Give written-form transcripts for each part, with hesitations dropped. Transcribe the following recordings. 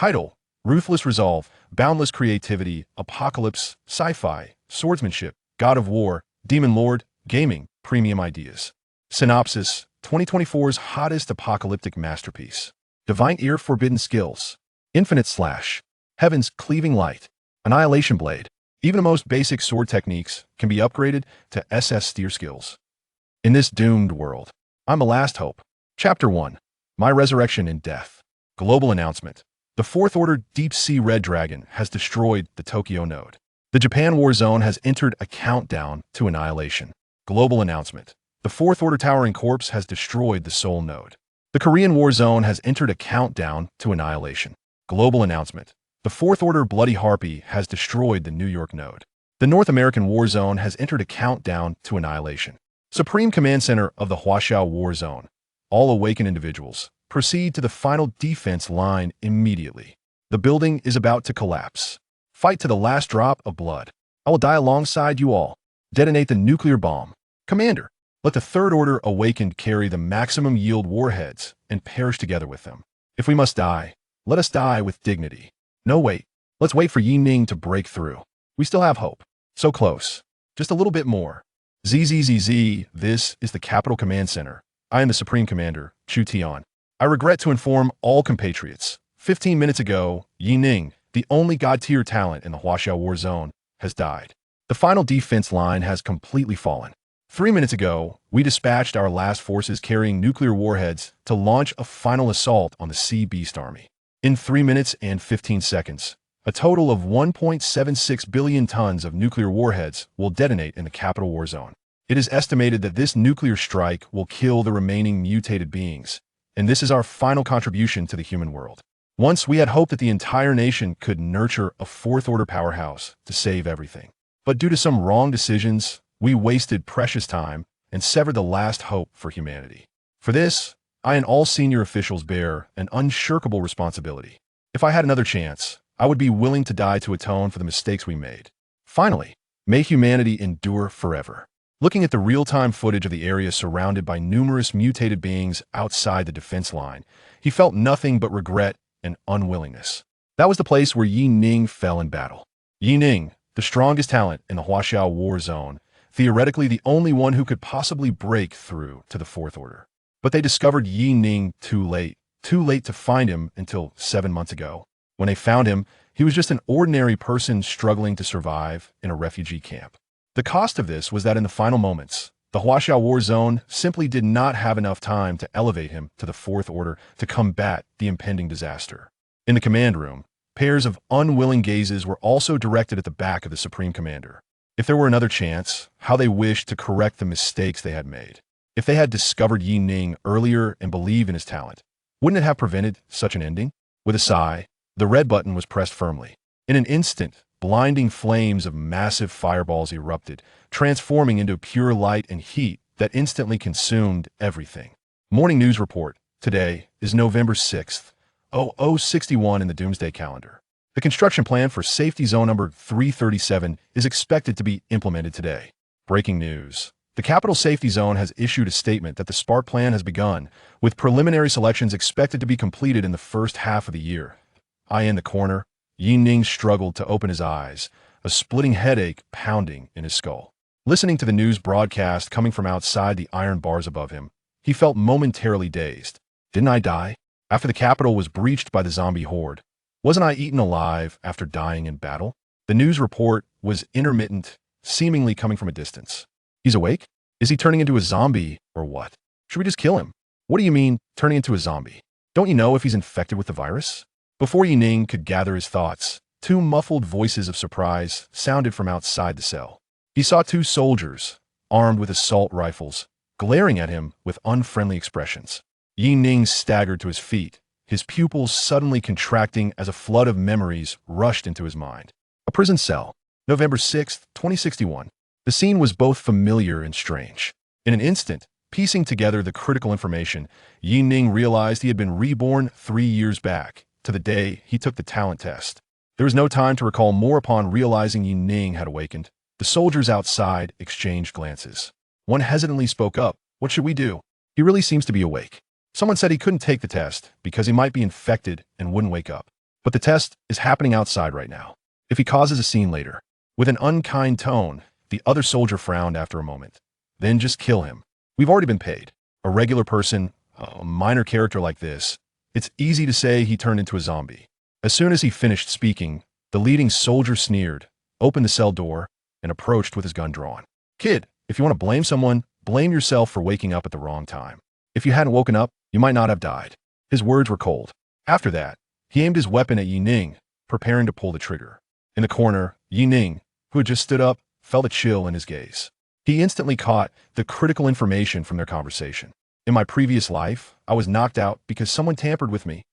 Title: Ruthless Resolve, Boundless Creativity, Apocalypse, Sci-Fi, Swordsmanship, God of War, Demon Lord, Gaming, Premium Ideas. Synopsis: 2024's hottest apocalyptic masterpiece. Divine Ear Forbidden Skills. Infinite Slash. Heaven's Cleaving Light. Annihilation Blade. Even the most basic sword techniques can be upgraded to SS Steer skills. In this doomed world, I'm a last hope. Chapter 1. My Resurrection in Death. Global Announcement. The Fourth Order Deep Sea Red Dragon has destroyed the Tokyo node. The Japan War Zone has entered a countdown to annihilation. Global Announcement. The Fourth Order Towering Corpse has destroyed the Seoul node. The Korean War Zone has entered a countdown to annihilation. Global Announcement. The Fourth Order Bloody Harpy has destroyed the New York node. The North American War Zone has entered a countdown to annihilation. Supreme Command Center of the Huaxiao War Zone. All awakened individuals, proceed to the final defense line immediately. The building is about to collapse. Fight to the last drop of blood. I will die alongside you all. Detonate the nuclear bomb. Commander, let the Third Order Awakened carry the maximum yield warheads and perish together with them. If we must die, let us die with dignity. No, wait. Let's wait for Yi Ning to break through. We still have hope. So close. Just a little bit more. ZZZZ, this is the Capital Command Center. I am the Supreme Commander, Chu Tian. I regret to inform all compatriots. 15 minutes ago, Yi Ning, the only god-tier talent in the Huaxiao War Zone, has died. The final defense line has completely fallen. 3 minutes ago, we dispatched our last forces carrying nuclear warheads to launch a final assault on the Sea Beast Army. In 3 minutes and 15 seconds, a total of 1.76 billion tons of nuclear warheads will detonate in the Capital War Zone. It is estimated that this nuclear strike will kill the remaining mutated beings, and this is our final contribution to the human world. Once we had hoped that the entire nation could nurture a Fourth Order powerhouse to save everything. But due to some wrong decisions, we wasted precious time and severed the last hope for humanity. For this, I and all senior officials bear an unshirkable responsibility. If I had another chance, I would be willing to die to atone for the mistakes we made. Finally, may humanity endure forever. Looking at the real-time footage of the area surrounded by numerous mutated beings outside the defense line, he felt nothing but regret and unwillingness. That was the place where Yi Ning fell in battle. Yi Ning, the strongest talent in the Huaxiao War Zone, theoretically the only one who could possibly break through to the Fourth Order. But they discovered Yi Ning too late to find him until 7 months ago. When they found him, he was just an ordinary person struggling to survive in a refugee camp. The cost of this was that in the final moments, the Huaxiao War Zone simply did not have enough time to elevate him to the Fourth Order to combat the impending disaster. In the command room, pairs of unwilling gazes were also directed at the back of the Supreme Commander. If there were another chance, how they wished to correct the mistakes they had made. If they had discovered Yi Ning earlier and believed in his talent, wouldn't it have prevented such an ending? With a sigh, the red button was pressed firmly. In an instant, blinding flames of massive fireballs erupted, transforming into pure light and heat that instantly consumed everything. Morning News Report. Today is November 6th, 0061 in the Doomsday Calendar. The construction plan for Safety Zone number 337 is expected to be implemented today. Breaking news. The Capital Safety Zone has issued a statement that the Spark Plan has begun, with preliminary selections expected to be completed in the first half of the year. Eye in the corner, Yi Ning struggled to open his eyes, a splitting headache pounding in his skull. Listening to the news broadcast coming from outside the iron bars above him, he felt momentarily dazed. Didn't I die? After the capital was breached by the zombie horde, wasn't I eaten alive after dying in battle? The news report was intermittent, seemingly coming from a distance. He's awake? Is he turning into a zombie or what? Should we just kill him? What do you mean, turning into a zombie? Don't you know if he's infected with the virus? Before Yi Ning could gather his thoughts, two muffled voices of surprise sounded from outside the cell. He saw two soldiers, armed with assault rifles, glaring at him with unfriendly expressions. Yi Ning staggered to his feet, his pupils suddenly contracting as a flood of memories rushed into his mind. A prison cell, November 6, 2061. The scene was both familiar and strange. In an instant, piecing together the critical information, Yi Ning realized he had been reborn 3 years back, to the day he took the talent test. There was no time to recall more upon realizing Yi Ning had awakened. The soldiers outside exchanged glances. One hesitantly spoke up. What should we do? He really seems to be awake. Someone said he couldn't take the test because he might be infected and wouldn't wake up. But the test is happening outside right now. If he causes a scene later, with an unkind tone, the other soldier frowned after a moment. Then just kill him. We've already been paid. A regular person, a minor character like this, it's easy to say he turned into a zombie. As soon as he finished speaking, the leading soldier sneered, opened the cell door, and approached with his gun drawn. Kid, if you want to blame someone, blame yourself for waking up at the wrong time. If you hadn't woken up, you might not have died. His words were cold. After that, he aimed his weapon at Yining, preparing to pull the trigger. In the corner, Yining, who had just stood up, felt a chill in his gaze. He instantly caught the critical information from their conversation. In my previous life, I was knocked out because someone tampered with me.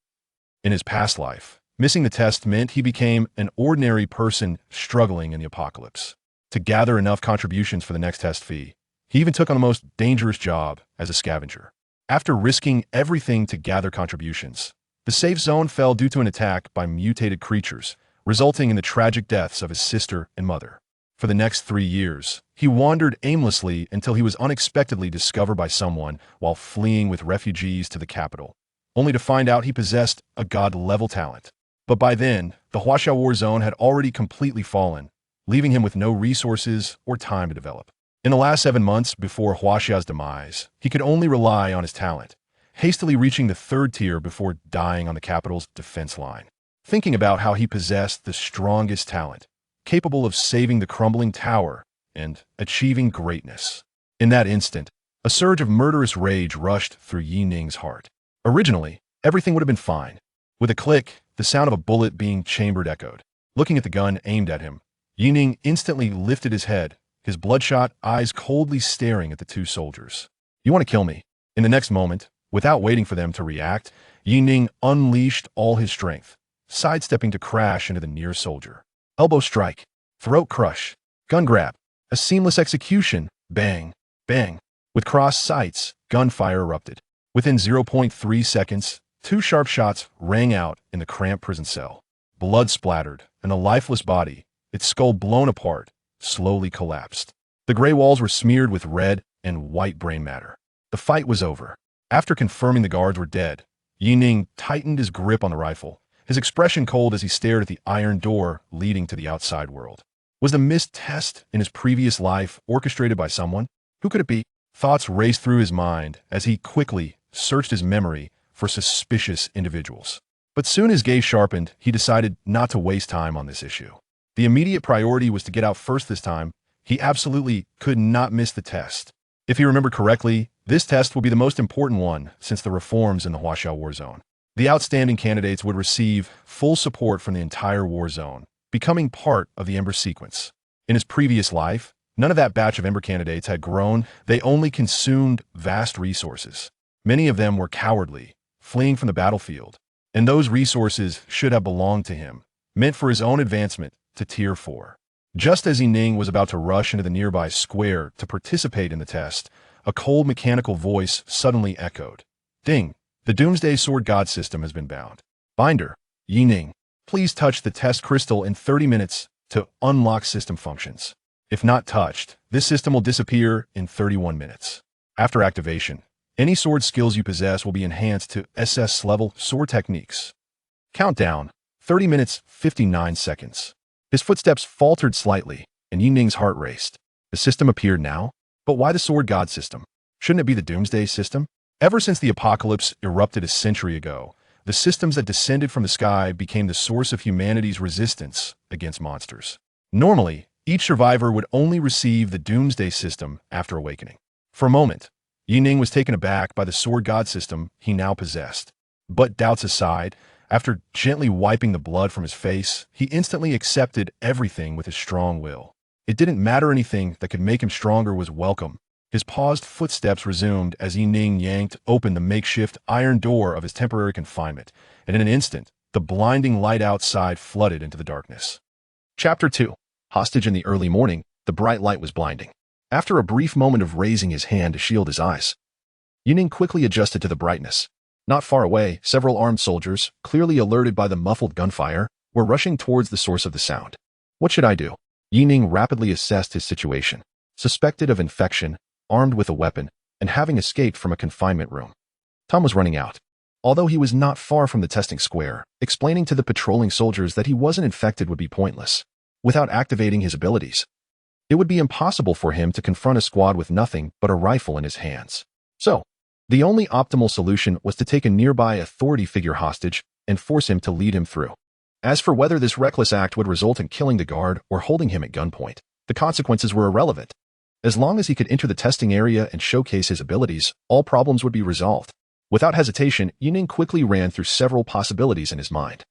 In his past life, missing the test meant he became an ordinary person struggling in the apocalypse. To gather enough contributions for the next test fee, he even took on the most dangerous job as a scavenger. After risking everything to gather contributions, the safe zone fell due to an attack by mutated creatures, resulting in the tragic deaths of his sister and mother. For the next 3 years, he wandered aimlessly until he was unexpectedly discovered by someone while fleeing with refugees to the capital, only to find out he possessed a god-level talent. But by then, the Huaxia war zone had already completely fallen, leaving him with no resources or time to develop. In the last 7 months before Huaxia's demise, he could only rely on his talent, hastily reaching the 3rd tier before dying on the capital's defense line. Thinking about how he possessed the strongest talent, capable of saving the crumbling tower and achieving greatness. In that instant, a surge of murderous rage rushed through Yining's heart. Originally, everything would have been fine. With a click, the sound of a bullet being chambered echoed. Looking at the gun aimed at him, Yining instantly lifted his head, his bloodshot eyes coldly staring at the 2 soldiers. You want to kill me? In the next moment, without waiting for them to react, Yining unleashed all his strength, sidestepping to crash into the near soldier. Elbow strike, throat crush, gun grab, a seamless execution, bang, bang. With crossed sights, gunfire erupted. Within 0.3 seconds, 2 sharp shots rang out in the cramped prison cell. Blood splattered, and a lifeless body, its skull blown apart, slowly collapsed. The gray walls were smeared with red and white brain matter. The fight was over. After confirming the guards were dead, Yining tightened his grip on the rifle, his expression cold as he stared at the iron door leading to the outside world. Was the missed test in his previous life orchestrated by someone? Who could it be? Thoughts raced through his mind as he quickly searched his memory for suspicious individuals. But soon his gaze sharpened, he decided not to waste time on this issue. The immediate priority was to get out first this time. He absolutely could not miss the test. If you remember correctly, this test will be the most important one since the reforms in the Huaxia war zone. The outstanding candidates would receive full support from the entire war zone, becoming part of the Ember sequence. In his previous life, none of that batch of Ember candidates had grown, they only consumed vast resources. Many of them were cowardly, fleeing from the battlefield, and those resources should have belonged to him, meant for his own advancement to Tier 4. Just as Yining was about to rush into the nearby square to participate in the test, a cold mechanical voice suddenly echoed. Ding! The Doomsday Sword God system has been bound. Binder, Yining, please touch the test crystal in 30 minutes to unlock system functions. If not touched, this system will disappear in 31 minutes. After activation, any sword skills you possess will be enhanced to SS level sword techniques. Countdown, 30 minutes, 59 seconds. His footsteps faltered slightly, and Yining's heart raced. The system appeared now? But why the Sword God system? Shouldn't it be the Doomsday system? Ever since the apocalypse erupted a century ago, the systems that descended from the sky became the source of humanity's resistance against monsters. Normally, each survivor would only receive the Doomsday system after awakening. For a moment, Yining was taken aback by the Sword God system he now possessed. But doubts aside, after gently wiping the blood from his face, he instantly accepted everything with his strong will. It didn't matter, anything that could make him stronger was welcome. His paused footsteps resumed as Yining yanked open the makeshift iron door of his temporary confinement, and in an instant, the blinding light outside flooded into the darkness. Chapter 2. Hostage in the early morning, the bright light was blinding. After a brief moment of raising his hand to shield his eyes, Yining quickly adjusted to the brightness. Not far away, several armed soldiers, clearly alerted by the muffled gunfire, were rushing towards the source of the sound. What should I do? Yining rapidly assessed his situation. Suspected of infection, armed with a weapon, and having escaped from a confinement room. Time was running out. Although he was not far from the testing square, explaining to the patrolling soldiers that he wasn't infected would be pointless. Without activating his abilities, it would be impossible for him to confront a squad with nothing but a rifle in his hands. So, the only optimal solution was to take a nearby authority figure hostage and force him to lead him through. As for whether this reckless act would result in killing the guard or holding him at gunpoint, the consequences were irrelevant. As long as he could enter the testing area and showcase his abilities, all problems would be resolved. Without hesitation, Yining quickly ran through several possibilities in his mind.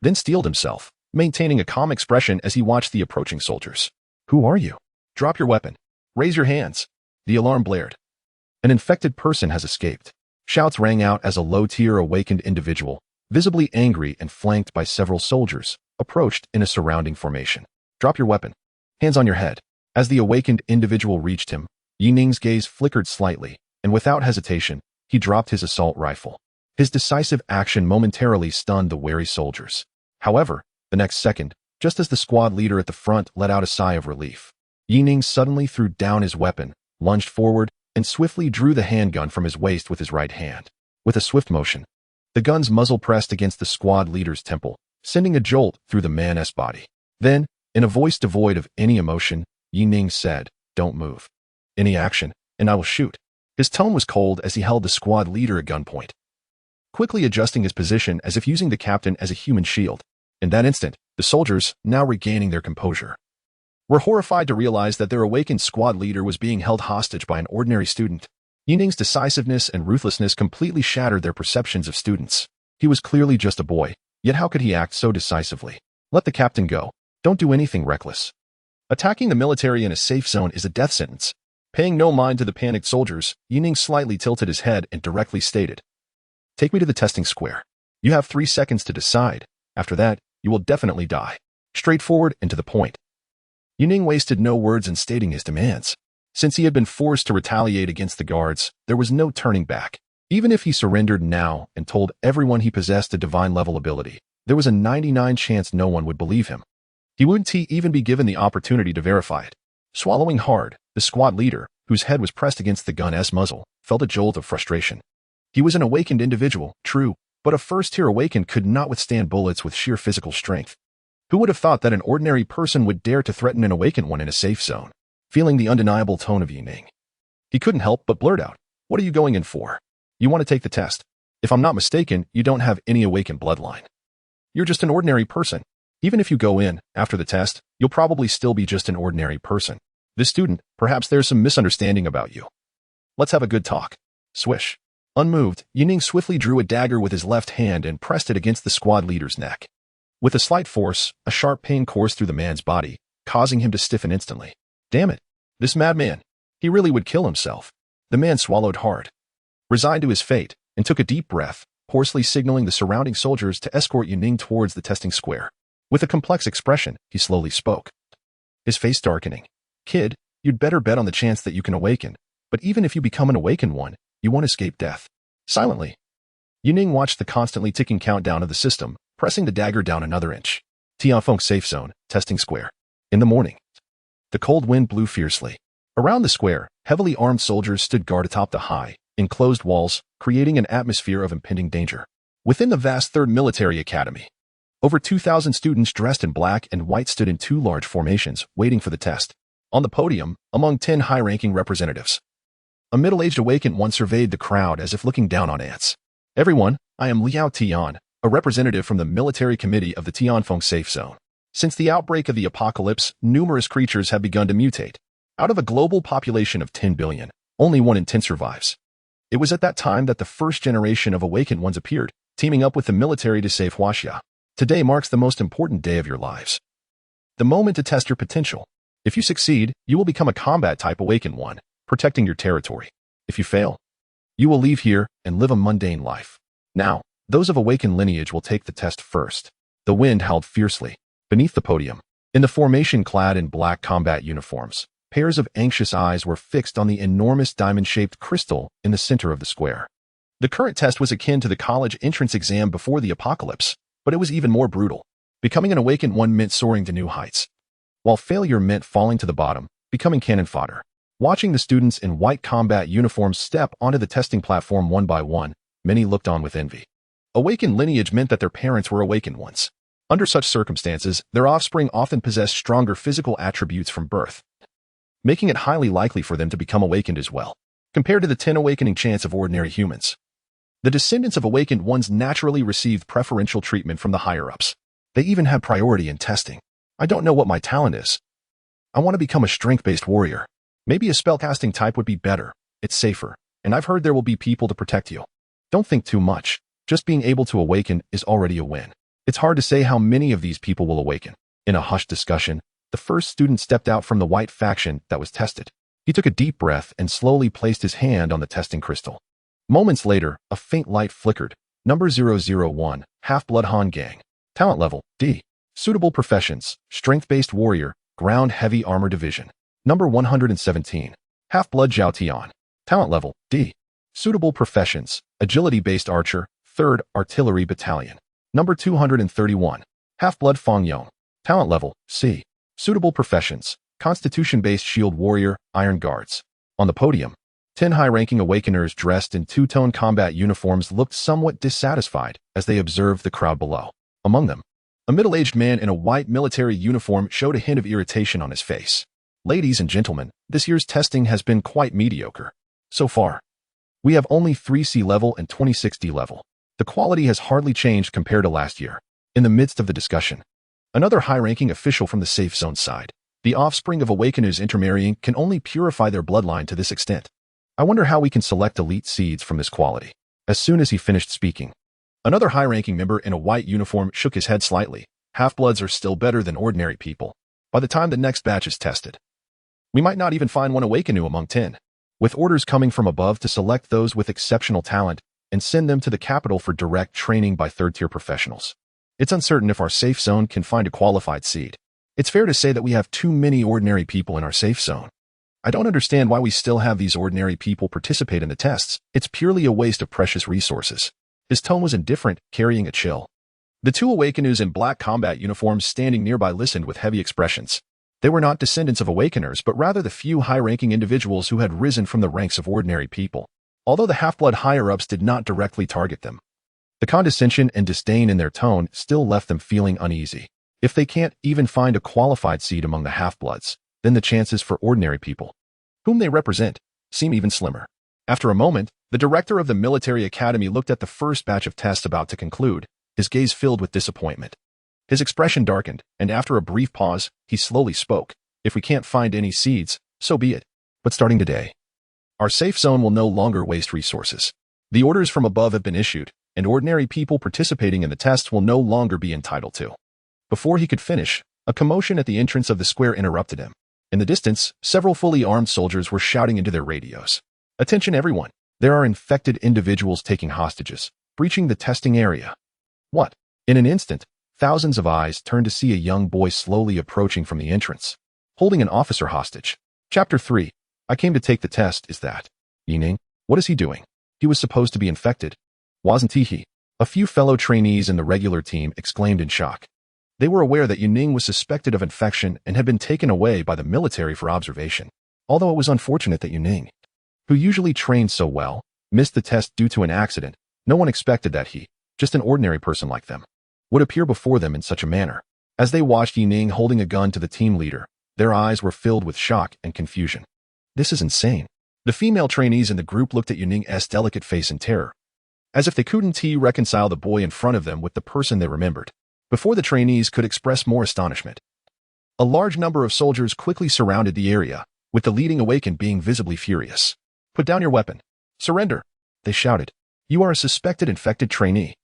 Then steeled himself, maintaining a calm expression as he watched the approaching soldiers. "Who are you? Drop your weapon. Raise your hands." The alarm blared. An infected person has escaped. Shouts rang out as a low-tier awakened individual, visibly angry and flanked by several soldiers, approached in a surrounding formation. "Drop your weapon. Hands on your head." As the awakened individual reached him, Yining's gaze flickered slightly, and without hesitation, he dropped his assault rifle. His decisive action momentarily stunned the wary soldiers. However, the next second, just as the squad leader at the front let out a sigh of relief, Yining suddenly threw down his weapon, lunged forward, and swiftly drew the handgun from his waist with his right hand. With a swift motion, the gun's muzzle pressed against the squad leader's temple, sending a jolt through the man's body. Then, in a voice devoid of any emotion, Yining said, "Don't move. Any action, and I will shoot." His tone was cold as he held the squad leader at gunpoint, quickly adjusting his position as if using the captain as a human shield. In that instant, the soldiers, now regaining their composure, were horrified to realize that their awakened squad leader was being held hostage by an ordinary student. Yining's decisiveness and ruthlessness completely shattered their perceptions of students. He was clearly just a boy, yet how could he act so decisively? Let the captain go. Don't do anything reckless. Attacking the military in a safe zone is a death sentence. Paying no mind to the panicked soldiers, Yining slightly tilted his head and directly stated, "Take me to the testing square. You have 3 seconds to decide. After that, you will definitely die." Straightforward and to the point. Yining wasted no words in stating his demands. Since he had been forced to retaliate against the guards, there was no turning back. Even if he surrendered now and told everyone he possessed a divine-level ability, there was a 99% chance no one would believe him. He wouldn't even be given the opportunity to verify it. Swallowing hard, the squad leader, whose head was pressed against the gun's muzzle, felt a jolt of frustration. He was an awakened individual, true, but a first-tier awakened could not withstand bullets with sheer physical strength. Who would have thought that an ordinary person would dare to threaten an awakened one in a safe zone? Feeling the undeniable tone of Yining, he couldn't help but blurt out, "What are you going in for? You want to take the test? If I'm not mistaken, you don't have any awakened bloodline. You're just an ordinary person. Even if you go in, after the test, you'll probably still be just an ordinary person. This student, perhaps there's some misunderstanding about you. Let's have a good talk." Swish. Unmoved, Yining swiftly drew a dagger with his left hand and pressed it against the squad leader's neck. With a slight force, a sharp pain coursed through the man's body, causing him to stiffen instantly. Damn it. This madman. He really would kill himself. The man swallowed hard, resigned to his fate, and took a deep breath, hoarsely signaling the surrounding soldiers to escort Yining towards the testing square. With a complex expression, he slowly spoke, his face darkening. "Kid, you'd better bet on the chance that you can awaken, but even if you become an awakened one, you won't escape death." Silently, Yining watched the constantly ticking countdown of the system, pressing the dagger down another inch. Tianfeng safe zone, testing square. In the morning, the cold wind blew fiercely. Around the square, heavily armed soldiers stood guard atop the high, enclosed walls, creating an atmosphere of impending danger. Within the vast 3rd Military Academy, over 2,000 students dressed in black and white stood in 2 large formations, waiting for the test. On the podium, among 10 high-ranking representatives, a middle-aged awakened one surveyed the crowd as if looking down on ants. "Everyone, I am Liao Tian, a representative from the military committee of the Tianfeng safe zone. Since the outbreak of the apocalypse, numerous creatures have begun to mutate. Out of a global population of 10 billion, only 1 in 10 survives. It was at that time that the first generation of awakened ones appeared, teaming up with the military to save Huaxia. Today marks the most important day of your lives. The moment to test your potential. If you succeed, you will become a combat-type awakened one, protecting your territory. If you fail, you will leave here and live a mundane life. Now, those of awakened lineage will take the test first." The wind howled fiercely. Beneath the podium, in the formation clad in black combat uniforms, pairs of anxious eyes were fixed on the enormous diamond-shaped crystal in the center of the square. The current test was akin to the college entrance exam before the apocalypse, but it was even more brutal. Becoming an awakened one meant soaring to new heights, while failure meant falling to the bottom, becoming cannon fodder. Watching the students in white combat uniforms step onto the testing platform one by one, Many looked on with envy. Awakened lineage meant that their parents were awakened ones. Under such circumstances, their offspring often possessed stronger physical attributes from birth, making it highly likely for them to become awakened as well, compared to the 10 awakening chance of ordinary humans. The descendants of awakened ones naturally received preferential treatment from the higher-ups. They even had priority in testing. I don't know what my talent is. I want to become a strength-based warrior. Maybe a spellcasting type would be better. It's safer, and I've heard there will be people to protect you. Don't think too much. Just being able to awaken is already a win. It's hard to say how many of these people will awaken. In a hushed discussion, the first student stepped out from the white faction that was tested. He took a deep breath and slowly placed his hand on the testing crystal. Moments later, a faint light flickered. Number 001, Half-Blood Han Gang. Talent level, D. Suitable professions, Strength-Based Warrior, Ground Heavy Armor Division. Number 117, Half-Blood Zhao Tian. Talent level, D. Suitable professions, Agility-Based Archer, 3rd Artillery Battalion. Number 231, Half-Blood Fong Yong. Talent level, C. Suitable professions, Constitution-Based Shield Warrior, Iron Guards. On the podium, 10 high-ranking awakeners dressed in two-tone combat uniforms looked somewhat dissatisfied as they observed the crowd below. Among them, a middle-aged man in a white military uniform showed a hint of irritation on his face. Ladies and gentlemen, this year's testing has been quite mediocre. So far, we have only 3 C level and 26 D level. The quality has hardly changed compared to last year. In the midst of the discussion, another high-ranking official from the safe zone side, the offspring of awakeners intermarrying can only purify their bloodline to this extent. I wonder how we can select elite seeds from this quality. As soon as he finished speaking, another high-ranking member in a white uniform shook his head slightly. Half-bloods are still better than ordinary people. By the time the next batch is tested, we might not even find one awakenu among 10. With orders coming from above to select those with exceptional talent and send them to the capital for direct training by third-tier professionals. It's uncertain if our safe zone can find a qualified seed. It's fair to say that we have too many ordinary people in our safe zone. I don't understand why we still have these ordinary people participate in the tests. It's purely a waste of precious resources. His tone was indifferent, carrying a chill. The 2 awakeners in black combat uniforms standing nearby listened with heavy expressions. They were not descendants of awakeners, but rather the few high-ranking individuals who had risen from the ranks of ordinary people. Although the half-blood higher-ups did not directly target them, the condescension and disdain in their tone still left them feeling uneasy. If they can't even find a qualified seed among the half-bloods, then the chances for ordinary people, whom they represent, seem even slimmer. After a moment, the director of the military academy looked at the first batch of tests about to conclude, his gaze filled with disappointment. His expression darkened, and after a brief pause, he slowly spoke. If we can't find any seeds, so be it. But starting today, our safe zone will no longer waste resources. The orders from above have been issued, and ordinary people participating in the tests will no longer be entitled to. Before he could finish, a commotion at the entrance of the square interrupted him. In the distance, several fully armed soldiers were shouting into their radios. Attention everyone, there are infected individuals taking hostages, breaching the testing area. What? In an instant, thousands of eyes turned to see a young boy slowly approaching from the entrance, holding an officer hostage. Chapter 3. I came to take the test, is that Yining? What is he doing? He was supposed to be infected. Wasn't he? A few fellow trainees in the regular team exclaimed in shock. They were aware that Yining was suspected of infection and had been taken away by the military for observation. Although it was unfortunate that Yining, who usually trained so well, missed the test due to an accident, no one expected that he, just an ordinary person like them, would appear before them in such a manner. As they watched Yining holding a gun to the team leader, their eyes were filled with shock and confusion. This is insane. The female trainees in the group looked at Yining's delicate face in terror, as if they couldn't reconcile the boy in front of them with the person they remembered. Before the trainees could express more astonishment, a large number of soldiers quickly surrounded the area, with the leading awakened being visibly furious. Put down your weapon. Surrender, they shouted. You are a suspected infected trainee.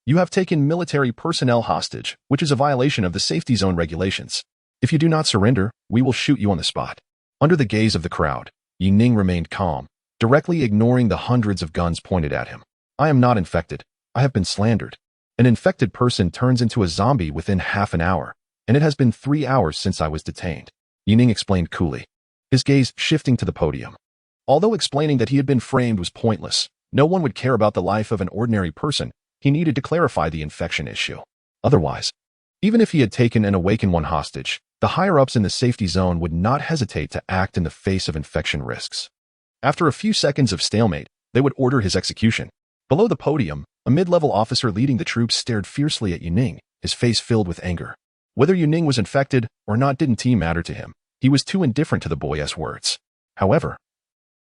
You have taken military personnel hostage, which is a violation of the safety zone regulations. If you do not surrender, we will shoot you on the spot. Under the gaze of the crowd, Yining remained calm, directly ignoring the hundreds of guns pointed at him. I am not infected. I have been slandered. An infected person turns into a zombie within half an hour, and it has been 3 hours since I was detained. Yining explained coolly, his gaze shifting to the podium. Although explaining that he had been framed was pointless, no one would care about the life of an ordinary person. He needed to clarify the infection issue. Otherwise, even if he had taken an awakened one hostage, the higher-ups in the safety zone would not hesitate to act in the face of infection risks. After a few seconds of stalemate, they would order his execution. Below the podium, a mid-level officer leading the troops stared fiercely at Yuning, his face filled with anger. Whether Yuning was infected or not didn't matter to him. He was too indifferent to the boy's words. However,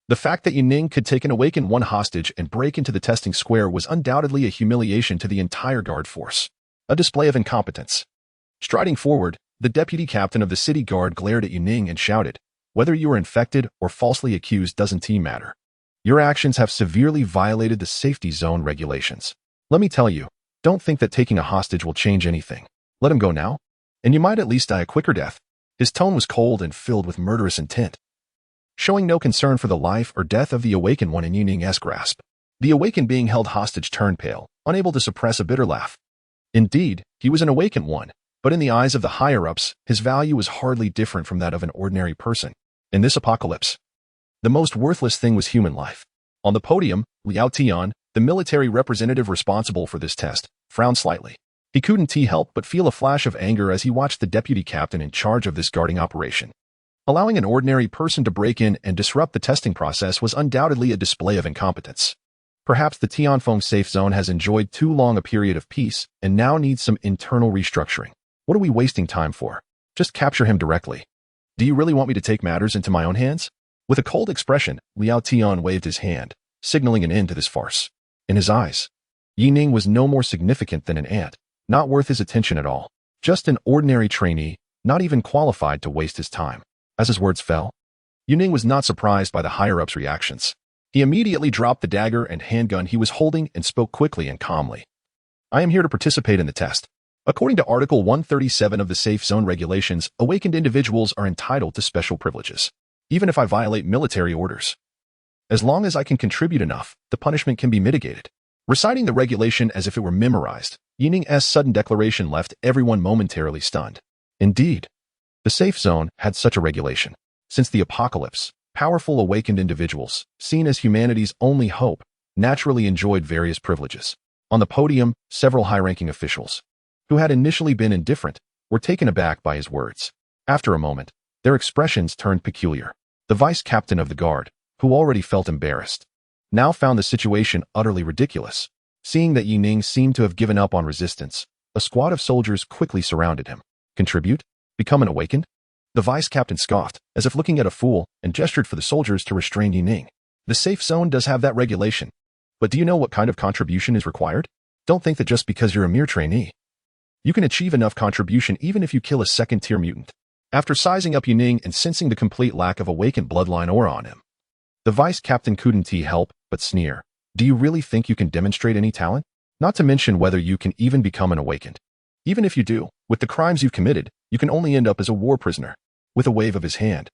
the fact that Yuning could take an awakened one hostage and break into the testing square was undoubtedly a humiliation to the entire guard force. A display of incompetence. Striding forward, the deputy captain of the city guard glared at Yuning and shouted, "Whether you are infected or falsely accused doesn't matter. Your actions have severely violated the safety zone regulations. Let me tell you, don't think that taking a hostage will change anything. Let him go now, and you might at least die a quicker death." His tone was cold and filled with murderous intent, showing no concern for the life or death of the awakened one in Yuning's grasp. The awakened being held hostage turned pale, unable to suppress a bitter laugh. Indeed, he was an awakened one, but in the eyes of the higher-ups, his value was hardly different from that of an ordinary person. In this apocalypse, the most worthless thing was human life. On the podium, Liao Tian, the military representative responsible for this test, frowned slightly. He couldn't help but feel a flash of anger as he watched the deputy captain in charge of this guarding operation. Allowing an ordinary person to break in and disrupt the testing process was undoubtedly a display of incompetence. Perhaps the Tianfeng safe zone has enjoyed too long a period of peace and now needs some internal restructuring. What are we wasting time for? Just capture him directly. Do you really want me to take matters into my own hands? With a cold expression, Liao Tian waved his hand, signaling an end to this farce. In his eyes, Yuning was no more significant than an ant, not worth his attention at all. Just an ordinary trainee, not even qualified to waste his time. As his words fell, Yuning was not surprised by the higher-ups' reactions. He immediately dropped the dagger and handgun he was holding and spoke quickly and calmly. "I am here to participate in the test. According to Article 137 of the Safe Zone Regulations, awakened individuals are entitled to special privileges, even if I violate military orders. As long as I can contribute enough, the punishment can be mitigated." Reciting the regulation as if it were memorized, Yuning's sudden declaration left everyone momentarily stunned. Indeed, the safe zone had such a regulation. Since the apocalypse, powerful awakened individuals, seen as humanity's only hope, naturally enjoyed various privileges. On the podium, several high-ranking officials, who had initially been indifferent, were taken aback by his words. After a moment, their expressions turned peculiar. The vice captain of the guard, who already felt embarrassed, now found the situation utterly ridiculous. Seeing that Yuning seemed to have given up on resistance, a squad of soldiers quickly surrounded him. "Contribute? Become an awakened?" The vice captain scoffed, as if looking at a fool, and gestured for the soldiers to restrain Yuning. "The safe zone does have that regulation. But do you know what kind of contribution is required? Don't think that just because you're a mere trainee, you can achieve enough contribution even if you kill a second-tier mutant." After sizing up Yuning and sensing the complete lack of awakened bloodline aura on him, the vice captain couldn't help but sneer. "Do you really think you can demonstrate any talent? Not to mention whether you can even become an awakened. Even if you do, with the crimes you've committed, you can only end up as a war prisoner." With a wave of his hand,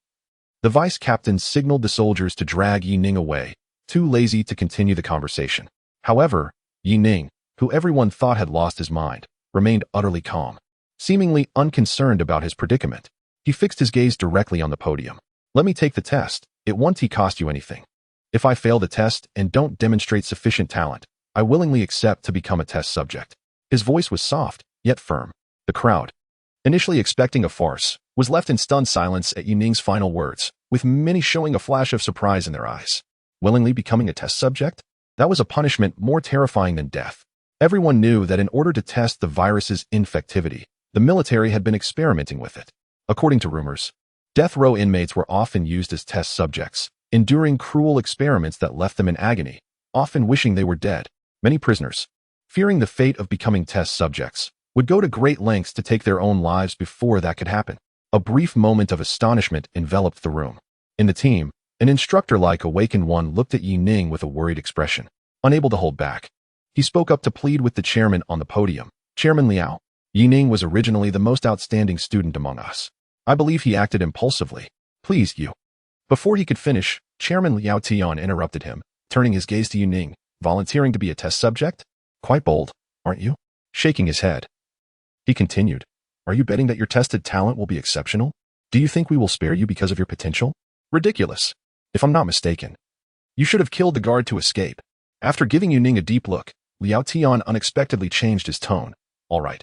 the vice captain signaled the soldiers to drag Yuning away, too lazy to continue the conversation. However, Yuning, who everyone thought had lost his mind, remained utterly calm, seemingly unconcerned about his predicament. He fixed his gaze directly on the podium. "Let me take the test. It won't cost you anything. If I fail the test and don't demonstrate sufficient talent, I willingly accept to become a test subject." His voice was soft, yet firm. The crowd, initially expecting a farce, was left in stunned silence at Yuning's final words, with many showing a flash of surprise in their eyes. Willingly becoming a test subject? That was a punishment more terrifying than death. Everyone knew that in order to test the virus's infectivity, the military had been experimenting with it. According to rumors, death row inmates were often used as test subjects, enduring cruel experiments that left them in agony, often wishing they were dead. Many prisoners, fearing the fate of becoming test subjects, would go to great lengths to take their own lives before that could happen. A brief moment of astonishment enveloped the room. In the team, an instructor-like awakened one looked at Yuning with a worried expression, unable to hold back. He spoke up to plead with the chairman on the podium. "Chairman Liao, Yuning was originally the most outstanding student among us. I believe he acted impulsively. Please, you." Before he could finish, Chairman Liao Tian interrupted him, turning his gaze to Yuning. "Volunteering to be a test subject? Quite bold, aren't you?" Shaking his head, he continued, "Are you betting that your tested talent will be exceptional? Do you think we will spare you because of your potential? Ridiculous. If I'm not mistaken, you should have killed the guard to escape." After giving Yuning a deep look, Liao Tian unexpectedly changed his tone. "All right.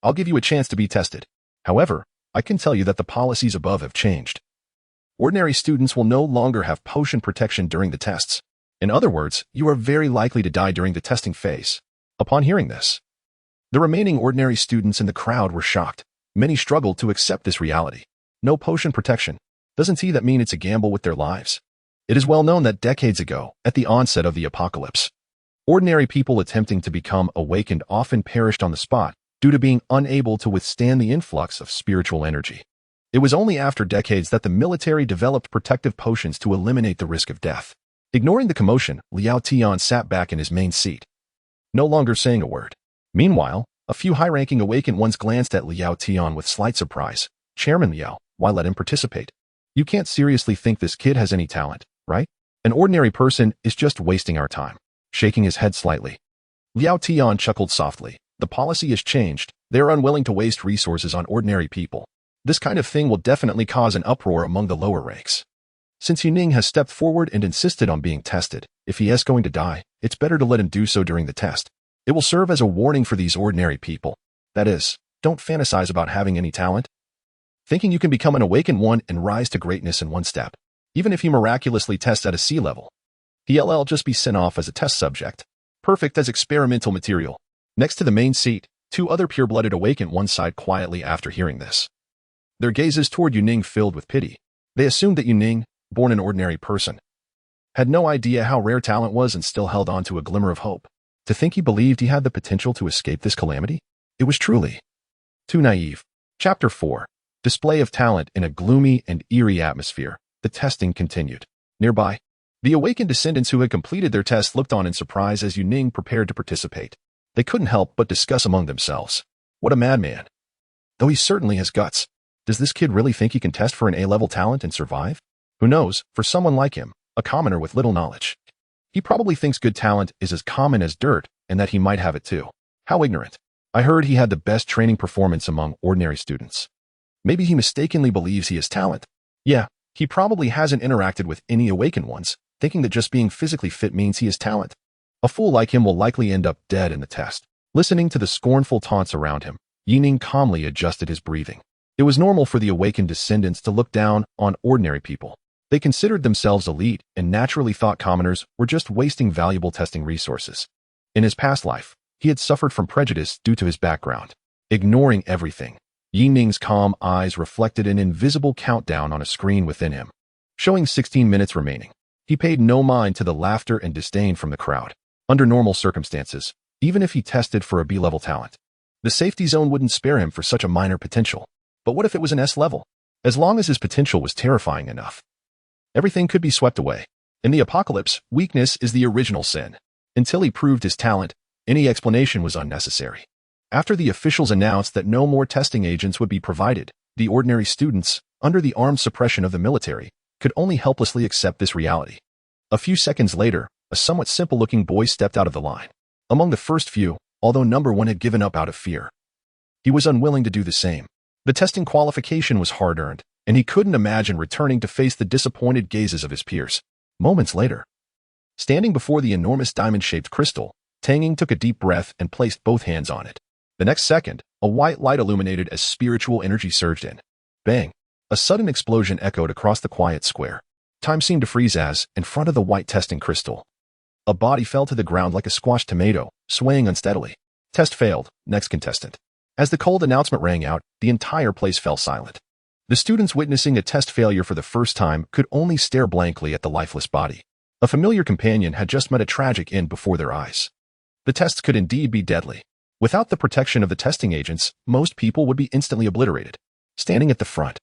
I'll give you a chance to be tested. However, I can tell you that the policies above have changed. Ordinary students will no longer have potion protection during the tests. In other words, you are very likely to die during the testing phase. Upon hearing this, the remaining ordinary students in the crowd were shocked. Many struggled to accept this reality. No potion protection. Doesn't that mean it's a gamble with their lives? It is well known that decades ago, at the onset of the apocalypse, ordinary people attempting to become awakened often perished on the spot due to being unable to withstand the influx of spiritual energy. It was only after decades that the military developed protective potions to eliminate the risk of death. Ignoring the commotion, Liao Tian sat back in his main seat, no longer saying a word. Meanwhile, a few high-ranking awakened ones glanced at Liao Tian with slight surprise. Chairman Liao, why let him participate? You can't seriously think this kid has any talent, right? An ordinary person is just wasting our time. Shaking his head slightly, Liao Tian chuckled softly. The policy has changed. They are unwilling to waste resources on ordinary people. This kind of thing will definitely cause an uproar among the lower ranks. Since Yuning has stepped forward and insisted on being tested, if he is going to die, it's better to let him do so during the test. It will serve as a warning for these ordinary people. That is, don't fantasize about having any talent, thinking you can become an awakened one and rise to greatness in one step. Even if he miraculously tests at a C level, he'll just be sent off as a test subject, perfect as experimental material. Next to the main seat, two other pure-blooded awakened ones sighed quietly after hearing this. Their gazes toward Yuning filled with pity. They assumed that Yuning, born an ordinary person, had no idea how rare talent was and still held on to a glimmer of hope. To think he believed he had the potential to escape this calamity? It was truly too naive. Chapter 4. Display of talent in a gloomy and eerie atmosphere. The testing continued. Nearby, the awakened descendants who had completed their tests looked on in surprise as Yuning prepared to participate. They couldn't help but discuss among themselves. What a madman. Though he certainly has guts. Does this kid really think he can test for an A-level talent and survive? Who knows, for someone like him, a commoner with little knowledge. He probably thinks good talent is as common as dirt and that he might have it too. How ignorant. I heard he had the best training performance among ordinary students. Maybe he mistakenly believes he has talent. Yeah, he probably hasn't interacted with any awakened ones, thinking that just being physically fit means he has talent. A fool like him will likely end up dead in the test. Listening to the scornful taunts around him, Yining calmly adjusted his breathing. It was normal for the awakened descendants to look down on ordinary people. They considered themselves elite and naturally thought commoners were just wasting valuable testing resources. In his past life, he had suffered from prejudice due to his background. Ignoring everything, Yining's calm eyes reflected an invisible countdown on a screen within him, showing 16 minutes remaining. He paid no mind to the laughter and disdain from the crowd. Under normal circumstances, even if he tested for a B-level talent, the safety zone wouldn't spare him for such a minor potential. But what if it was an S level? As long as his potential was terrifying enough, everything could be swept away. In the apocalypse, weakness is the original sin. Until he proved his talent, any explanation was unnecessary. After the officials announced that no more testing agents would be provided, the ordinary students, under the armed suppression of the military, could only helplessly accept this reality. A few seconds later, a somewhat simple-looking boy stepped out of the line. Among the first few, although number one had given up out of fear, he was unwilling to do the same. The testing qualification was hard-earned, and he couldn't imagine returning to face the disappointed gazes of his peers. Moments later, standing before the enormous diamond-shaped crystal, Tang Ying took a deep breath and placed both hands on it. The next second, a white light illuminated as spiritual energy surged in. Bang! A sudden explosion echoed across the quiet square. Time seemed to freeze as, in front of the white testing crystal, a body fell to the ground like a squashed tomato, swaying unsteadily. Test failed. Next contestant. As the cold announcement rang out, the entire place fell silent. The students witnessing a test failure for the first time could only stare blankly at the lifeless body. A familiar companion had just met a tragic end before their eyes. The tests could indeed be deadly. Without the protection of the testing agents, most people would be instantly obliterated. Standing at the front,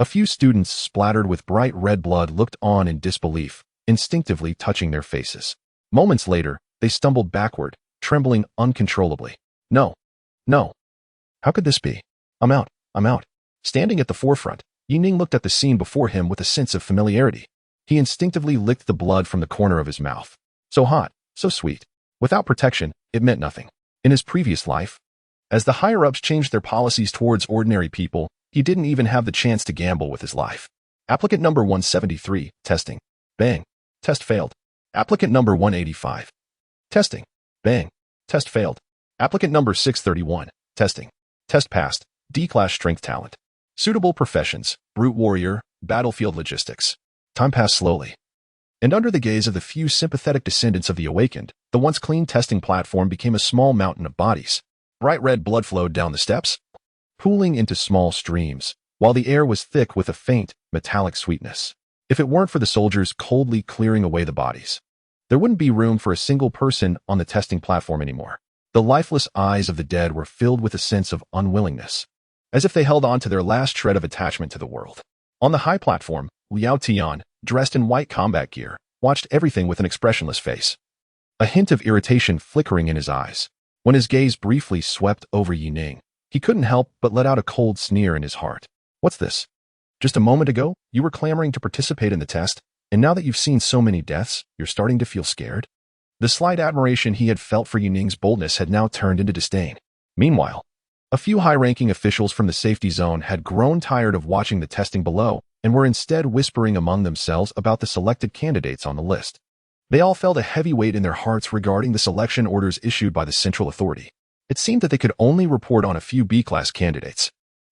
a few students splattered with bright red blood looked on in disbelief, instinctively touching their faces. Moments later, they stumbled backward, trembling uncontrollably. No. No. How could this be? I'm out. I'm out. Standing at the forefront, Yining looked at the scene before him with a sense of familiarity. He instinctively licked the blood from the corner of his mouth. So hot, so sweet. Without protection, it meant nothing. In his previous life, as the higher-ups changed their policies towards ordinary people, he didn't even have the chance to gamble with his life. Applicant number 173, testing. Bang. Test failed. Applicant number 185. Testing. Bang. Test failed. Applicant number 631. Testing. Test passed. D-class strength talent. Suitable professions, brute warrior, battlefield logistics. Time passed slowly. And under the gaze of the few sympathetic descendants of the awakened, the once clean testing platform became a small mountain of bodies. Bright red blood flowed down the steps, pooling into small streams, while the air was thick with a faint, metallic sweetness. If it weren't for the soldiers coldly clearing away the bodies, there wouldn't be room for a single person on the testing platform anymore. The lifeless eyes of the dead were filled with a sense of unwillingness, as if they held on to their last shred of attachment to the world. On the high platform, Liao Tian, dressed in white combat gear, watched everything with an expressionless face, a hint of irritation flickering in his eyes. When his gaze briefly swept over Yining, he couldn't help but let out a cold sneer in his heart. What's this? Just a moment ago, you were clamoring to participate in the test, and now that you've seen so many deaths, you're starting to feel scared? The slight admiration he had felt for Yining's boldness had now turned into disdain. Meanwhile, a few high-ranking officials from the safety zone had grown tired of watching the testing below and were instead whispering among themselves about the selected candidates on the list. They all felt a heavy weight in their hearts regarding the selection orders issued by the central authority. It seemed that they could only report on a few B-class candidates.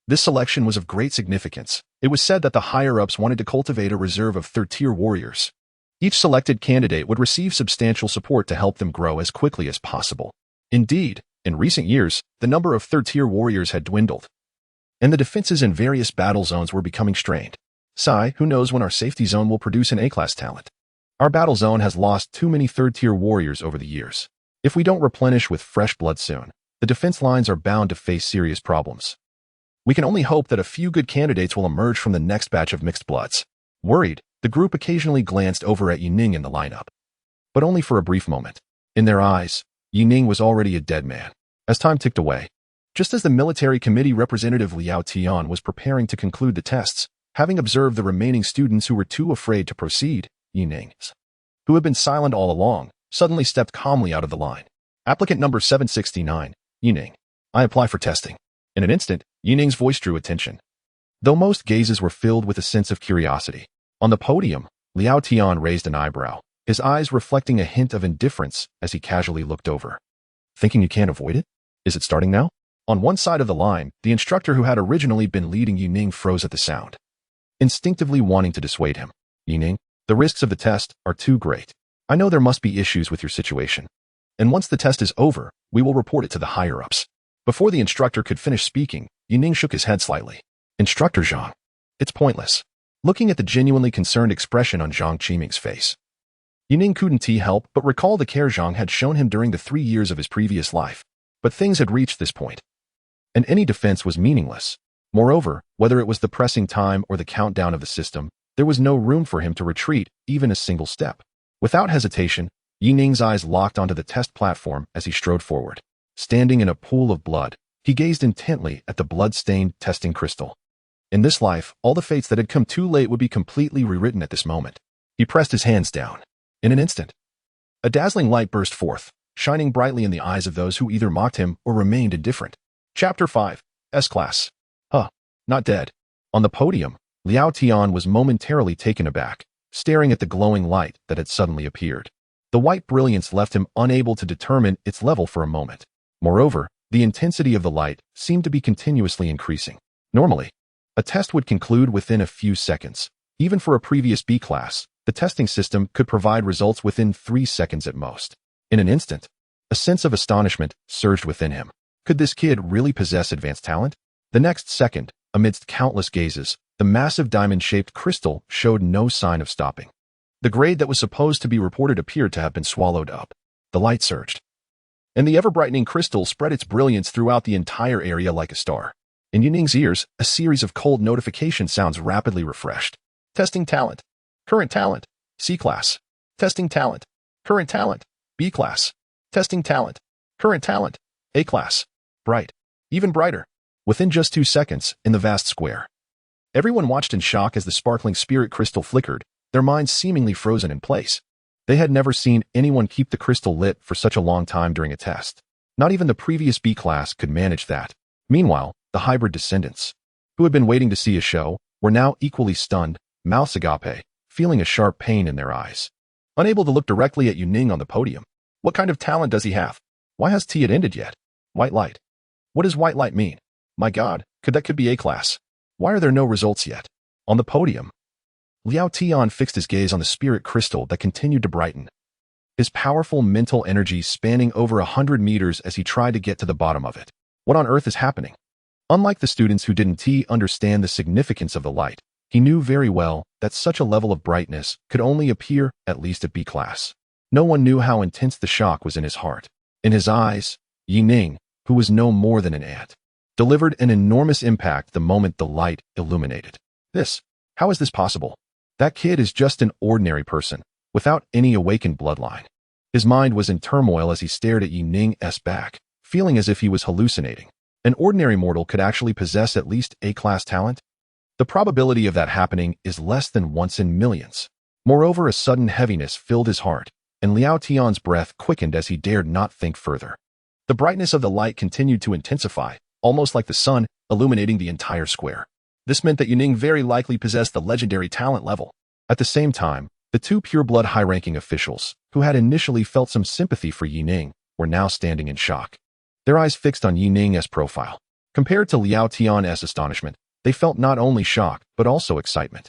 This selection was of great significance. It was said that the higher-ups wanted to cultivate a reserve of third-tier warriors. Each selected candidate would receive substantial support to help them grow as quickly as possible. Indeed, in recent years, the number of third-tier warriors had dwindled, and the defenses in various battle zones were becoming strained. Sigh, who knows when our safety zone will produce an A-class talent? Our battle zone has lost too many third-tier warriors over the years. If we don't replenish with fresh blood soon, the defense lines are bound to face serious problems. We can only hope that a few good candidates will emerge from the next batch of mixed bloods. Worried, the group occasionally glanced over at Yining in the lineup, but only for a brief moment. In their eyes, Yining was already a dead man. As time ticked away, just as the military committee representative Liao Tian was preparing to conclude the tests, having observed the remaining students who were too afraid to proceed, Yining, who had been silent all along, suddenly stepped calmly out of the line. Applicant number 769, Yining. I apply for testing. In an instant, Yining's voice drew attention, though most gazes were filled with a sense of curiosity. On the podium, Liao Tian raised an eyebrow, his eyes reflecting a hint of indifference as he casually looked over. Thinking you can't avoid it? Is it starting now? On one side of the line, the instructor who had originally been leading Yining froze at the sound, instinctively wanting to dissuade him. Yining, the risks of the test are too great. I know there must be issues with your situation, and once the test is over, we will report it to the higher-ups. Before the instructor could finish speaking, Yining shook his head slightly. Instructor Zhang. It's pointless. Looking at the genuinely concerned expression on Zhang Qiming's face, Yining couldn't help but recall the care Zhang had shown him during the 3 years of his previous life. But things had reached this point, and any defense was meaningless. Moreover, whether it was the pressing time or the countdown of the system, there was no room for him to retreat even a single step. Without hesitation, Yining's eyes locked onto the test platform as he strode forward. Standing in a pool of blood, he gazed intently at the blood-stained testing crystal. In this life, all the fates that had come too late would be completely rewritten at this moment. He pressed his hands down. In an instant, a dazzling light burst forth, shining brightly in the eyes of those who either mocked him or remained indifferent. Chapter 5, S-Class. Not dead. On the podium, Liao Tian was momentarily taken aback, staring at the glowing light that had suddenly appeared. The white brilliance left him unable to determine its level for a moment. Moreover, the intensity of the light seemed to be continuously increasing. Normally, a test would conclude within a few seconds. Even for a previous B-class, the testing system could provide results within 3 seconds at most. In an instant, a sense of astonishment surged within him. Could this kid really possess advanced talent? The next second, amidst countless gazes, the massive diamond-shaped crystal showed no sign of stopping. The grade that was supposed to be reported appeared to have been swallowed up. The light surged, and the ever-brightening crystal spread its brilliance throughout the entire area like a star. In Yining's ears, a series of cold notification sounds rapidly refreshed. Testing talent. Current talent. C-class. Testing talent. Current talent. B-class. Testing talent. Current talent. A-class. Bright. Even brighter. Within just 2 seconds, in the vast square, everyone watched in shock as the sparkling spirit crystal flickered, their minds seemingly frozen in place. They had never seen anyone keep the crystal lit for such a long time during a test. Not even the previous B-class could manage that. Meanwhile, the hybrid descendants, who had been waiting to see a show, were now equally stunned, mouths agape, feeling a sharp pain in their eyes. Unable to look directly at Yining on the podium. What kind of talent does he have? Why has T ended yet? White light. What does white light mean? My God, could be A-class. Why are there no results yet? On the podium, Liao Tian fixed his gaze on the spirit crystal that continued to brighten, his powerful mental energy spanning over 100 meters as he tried to get to the bottom of it. What on earth is happening? Unlike the students who didn't understand the significance of the light, he knew very well that such a level of brightness could only appear at least at B class. No one knew how intense the shock was in his heart. In his eyes, Yining, who was no more than an ant, delivered an enormous impact the moment the light illuminated. How is this possible? That kid is just an ordinary person, without any awakened bloodline. His mind was in turmoil as he stared at Yining's back, feeling as if he was hallucinating. An ordinary mortal could actually possess at least A-class talent? The probability of that happening is less than once in millions. Moreover, a sudden heaviness filled his heart, and Liao Tian's breath quickened as he dared not think further. The brightness of the light continued to intensify, almost like the sun, illuminating the entire square. This meant that Yining very likely possessed the legendary talent level. At the same time, the two pure-blood high-ranking officials, who had initially felt some sympathy for Yining, were now standing in shock. Their eyes fixed on Yining's profile. Compared to Liao Tian's astonishment, they felt not only shock, but also excitement.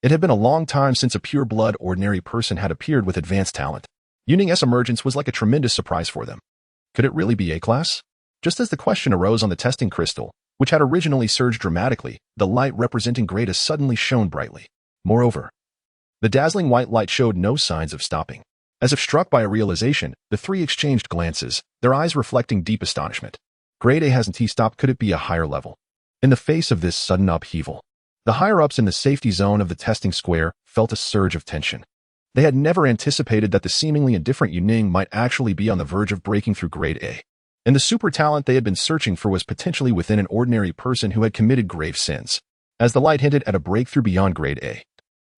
It had been a long time since a pure-blood ordinary person had appeared with advanced talent. Yining's emergence was like a tremendous surprise for them. Could it really be A-class? Just as the question arose on the testing crystal, which had originally surged dramatically, the light representing greatness suddenly shone brightly. Moreover, the dazzling white light showed no signs of stopping. As if struck by a realization, the three exchanged glances, their eyes reflecting deep astonishment. Grade A hasn't stopped. Could it be a higher level? In the face of this sudden upheaval, the higher-ups in the safety zone of the testing square felt a surge of tension. They had never anticipated that the seemingly indifferent Yining might actually be on the verge of breaking through Grade A. And the super talent they had been searching for was potentially within an ordinary person who had committed grave sins. As the light hinted at a breakthrough beyond Grade A,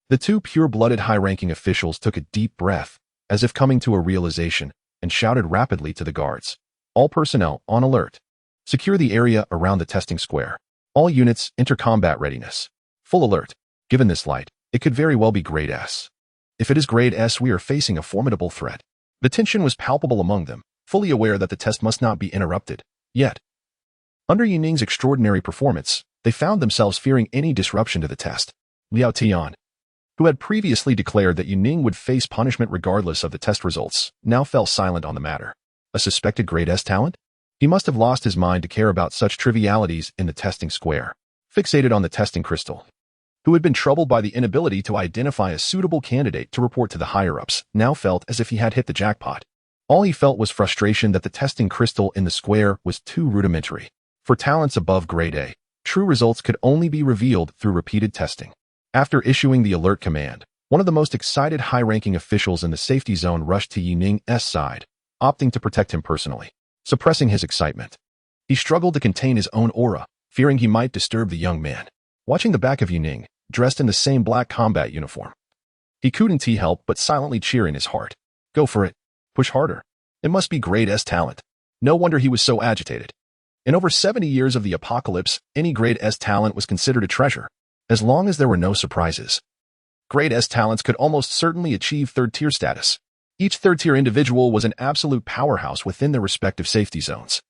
the two pure-blooded high-ranking officials took a deep breath, as if coming to a realization, and shouted rapidly to the guards. All personnel on alert. Secure the area around the testing square. All units enter combat readiness. Full alert. Given this light, it could very well be Grade S. If it is Grade S, we are facing a formidable threat. The tension was palpable among them, fully aware that the test must not be interrupted. Yet, under Yining's extraordinary performance, they found themselves fearing any disruption to the test. Liao Tian, who had previously declared that Yining would face punishment regardless of the test results, now fell silent on the matter. A suspected Grade S talent? He must have lost his mind to care about such trivialities in the testing square. Fixated on the testing crystal, who had been troubled by the inability to identify a suitable candidate to report to the higher-ups, now felt as if he had hit the jackpot. All he felt was frustration that the testing crystal in the square was too rudimentary. For talents above Grade A, true results could only be revealed through repeated testing. After issuing the alert command, one of the most excited high-ranking officials in the safety zone rushed to Yining's side, opting to protect him personally. Suppressing his excitement, he struggled to contain his own aura, fearing he might disturb the young man. Watching the back of Yining, dressed in the same black combat uniform, he couldn't help but silently cheer in his heart. Go for it. Push harder. It must be Grade S talent. No wonder he was so agitated. In over 70 years of the apocalypse, any Grade S talent was considered a treasure, as long as there were no surprises. Grade S talents could almost certainly achieve third-tier status. Each third-tier individual was an absolute powerhouse within their respective safety zones,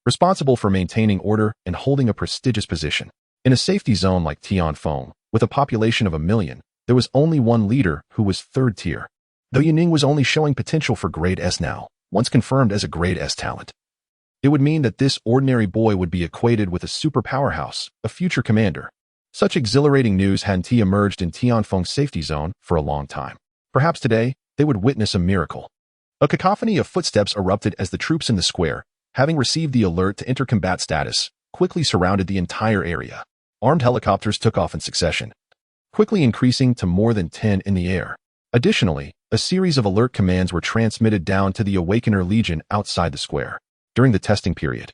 responsible for maintaining order and holding a prestigious position. In a safety zone like Tianfeng, with a population of 1 million, there was only one leader who was third-tier. Though Yining was only showing potential for Grade S now, once confirmed as a Grade S talent, it would mean that this ordinary boy would be equated with a super powerhouse, a future commander. Such exhilarating news hadn't emerged in Tianfeng's safety zone for a long time. Perhaps today, they would witness a miracle. A cacophony of footsteps erupted as the troops in the square, having received the alert to enter combat status, quickly surrounded the entire area. Armed helicopters took off in succession, quickly increasing to more than 10 in the air. Additionally, a series of alert commands were transmitted down to the Awakener Legion outside the square. During the testing period,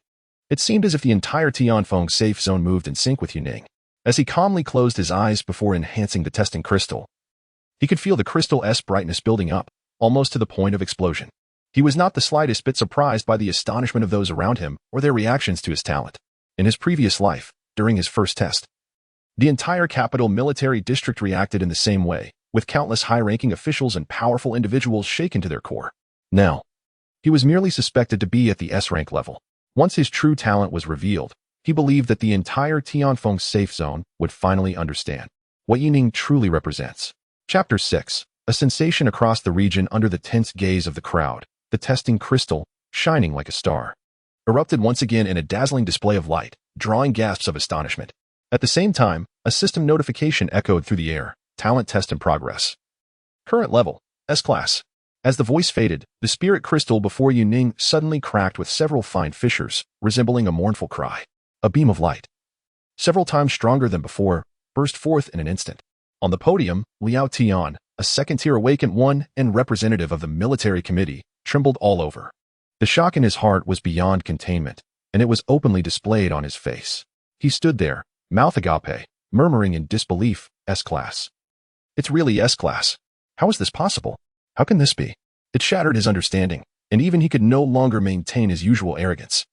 it seemed as if the entire Tianfeng safe zone moved in sync with Yining. As he calmly closed his eyes before enhancing the testing crystal, he could feel the crystal's brightness building up, almost to the point of explosion. He was not the slightest bit surprised by the astonishment of those around him or their reactions to his talent. In his previous life, during his first test, the entire capital military district reacted in the same way, with countless high-ranking officials and powerful individuals shaken to their core. Now, he was merely suspected to be at the S-rank level. Once his true talent was revealed, he believed that the entire Tianfeng safe zone would finally understand. what Yining truly represents. Chapter 6. A sensation across the region under the tense gaze of the crowd. The testing crystal, shining like a star, erupted once again in a dazzling display of light, drawing gasps of astonishment. At the same time, a system notification echoed through the air. Talent test in progress. Current level, S-class. As the voice faded, the spirit crystal before Yining suddenly cracked with several fine fissures, resembling a mournful cry. A beam of light, several times stronger than before, burst forth in an instant. On the podium, Liao Tian, a second-tier awakened one and representative of the military committee, trembled all over. The shock in his heart was beyond containment, and it was openly displayed on his face. He stood there, mouth agape, murmuring in disbelief, S-class. It's really S-class. How is this possible? How can this be? It shattered his understanding, and even he could no longer maintain his usual arrogance.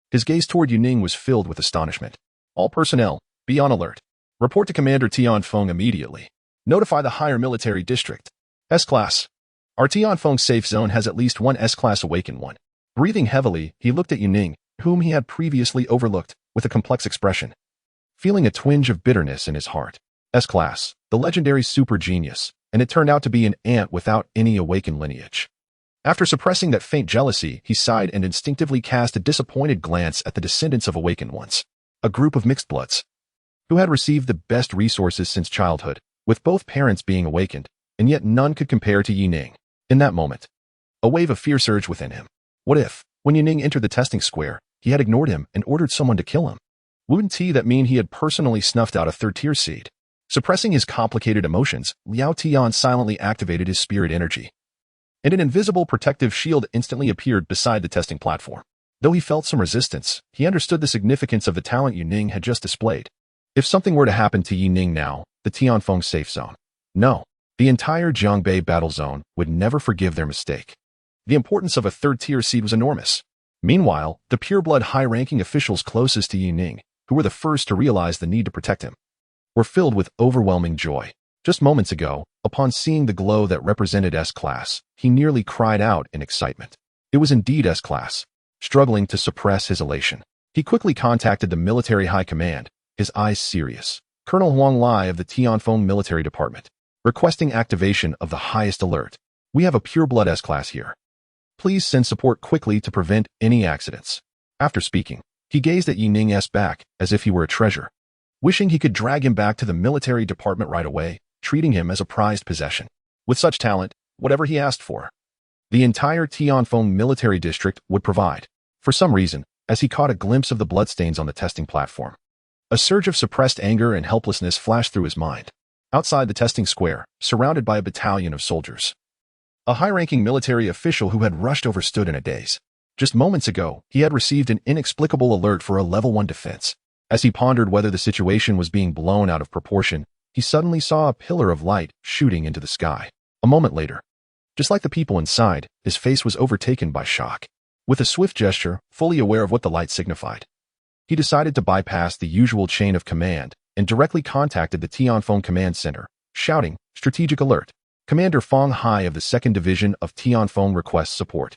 His gaze toward Yining was filled with astonishment. All personnel, be on alert. Report to Commander Tianfeng immediately. Notify the higher military district. S-class. Our Tianfeng safe zone has at least one S-class awakened one. Breathing heavily, he looked at Yining, whom he had previously overlooked, with a complex expression. Feeling a twinge of bitterness in his heart. S-class, the legendary super genius, and it turned out to be an ant without any awakened lineage. After suppressing that faint jealousy, he sighed and instinctively cast a disappointed glance at the descendants of awakened ones, a group of mixed bloods, who had received the best resources since childhood, with both parents being awakened, and yet none could compare to Yining. In that moment, a wave of fear surged within him. What if, when Yining entered the testing square, he had ignored him and ordered someone to kill him? Wouldn't that mean he had personally snuffed out a third-tier seed? Suppressing his complicated emotions, Liao Tian silently activated his spirit energy, and an invisible protective shield instantly appeared beside the testing platform. Though he felt some resistance, he understood the significance of the talent Yining had just displayed. If something were to happen to Yining now, the Tianfeng safe zone, no, the entire Jiangbei battle zone would never forgive their mistake. The importance of a third-tier seed was enormous. Meanwhile, the pureblood high-ranking officials closest to Yining, who were the first to realize the need to protect him, were filled with overwhelming joy. Just moments ago, upon seeing the glow that represented S-class, he nearly cried out in excitement. It was indeed S-class. Struggling to suppress his elation, he quickly contacted the military high command, his eyes serious. Colonel Huang Lai of the Tianfeng Military Department, requesting activation of the highest alert. We have a pureblood S-class here. Please send support quickly to prevent any accidents. After speaking, he gazed at Yining's back as if he were a treasure, wishing he could drag him back to the military department right away, treating him as a prized possession. With such talent, whatever he asked for, the entire Tianfeng military district would provide. For some reason, as he caught a glimpse of the bloodstains on the testing platform, a surge of suppressed anger and helplessness flashed through his mind. Outside the testing square, surrounded by a battalion of soldiers, a high-ranking military official who had rushed over stood in a daze. Just moments ago, he had received an inexplicable alert for a level 1 defense. As he pondered whether the situation was being blown out of proportion, he suddenly saw a pillar of light shooting into the sky. A moment later, just like the people inside, his face was overtaken by shock. With a swift gesture, fully aware of what the light signified, he decided to bypass the usual chain of command and directly contacted the Tianfeng Command Center, shouting, "Strategic alert. Commander Feng Hai of the 2nd Division of Tianfeng requests support.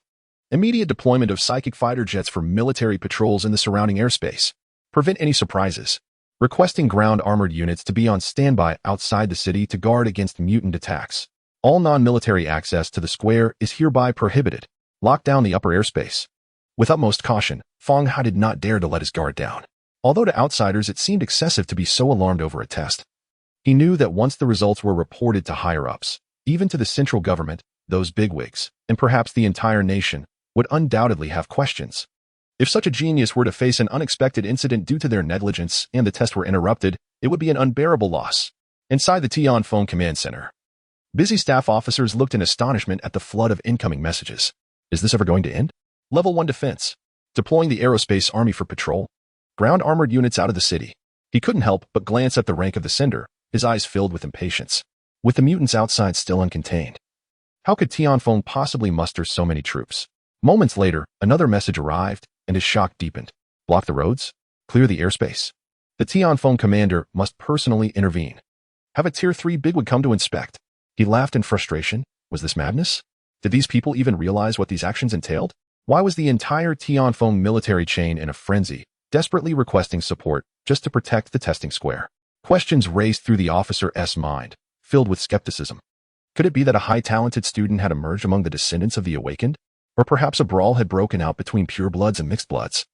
Immediate deployment of psychic fighter jets for military patrols in the surrounding airspace. Prevent any surprises. Requesting ground armored units to be on standby outside the city to guard against mutant attacks. All non-military access to the square is hereby prohibited. Lock down the upper airspace." With utmost caution, Feng Hai did not dare to let his guard down. Although to outsiders it seemed excessive to be so alarmed over a test, he knew that once the results were reported to higher-ups, even to the central government, those bigwigs, and perhaps the entire nation, would undoubtedly have questions. If such a genius were to face an unexpected incident due to their negligence and the test were interrupted, it would be an unbearable loss. Inside the Tianfeng Command Center, busy staff officers looked in astonishment at the flood of incoming messages. Is this ever going to end? Level 1 defense. Deploying the aerospace army for patrol. Ground armored units out of the city. He couldn't help but glance at the rank of the sender, his eyes filled with impatience. With the mutants outside still uncontained, how could Tianfeng possibly muster so many troops? Moments later, another message arrived, and his shock deepened. Block the roads? Clear the airspace? The Tianfeng commander must personally intervene. Have a Tier 3 bigwig come to inspect. He laughed in frustration. Was this madness? Did these people even realize what these actions entailed? Why was the entire Tianfeng military chain in a frenzy, desperately requesting support just to protect the testing square? Questions raced through the officer's mind, filled with skepticism. Could it be that a high-talented student had emerged among the descendants of the awakened? Or perhaps a brawl had broken out between purebloods and mixed-bloods?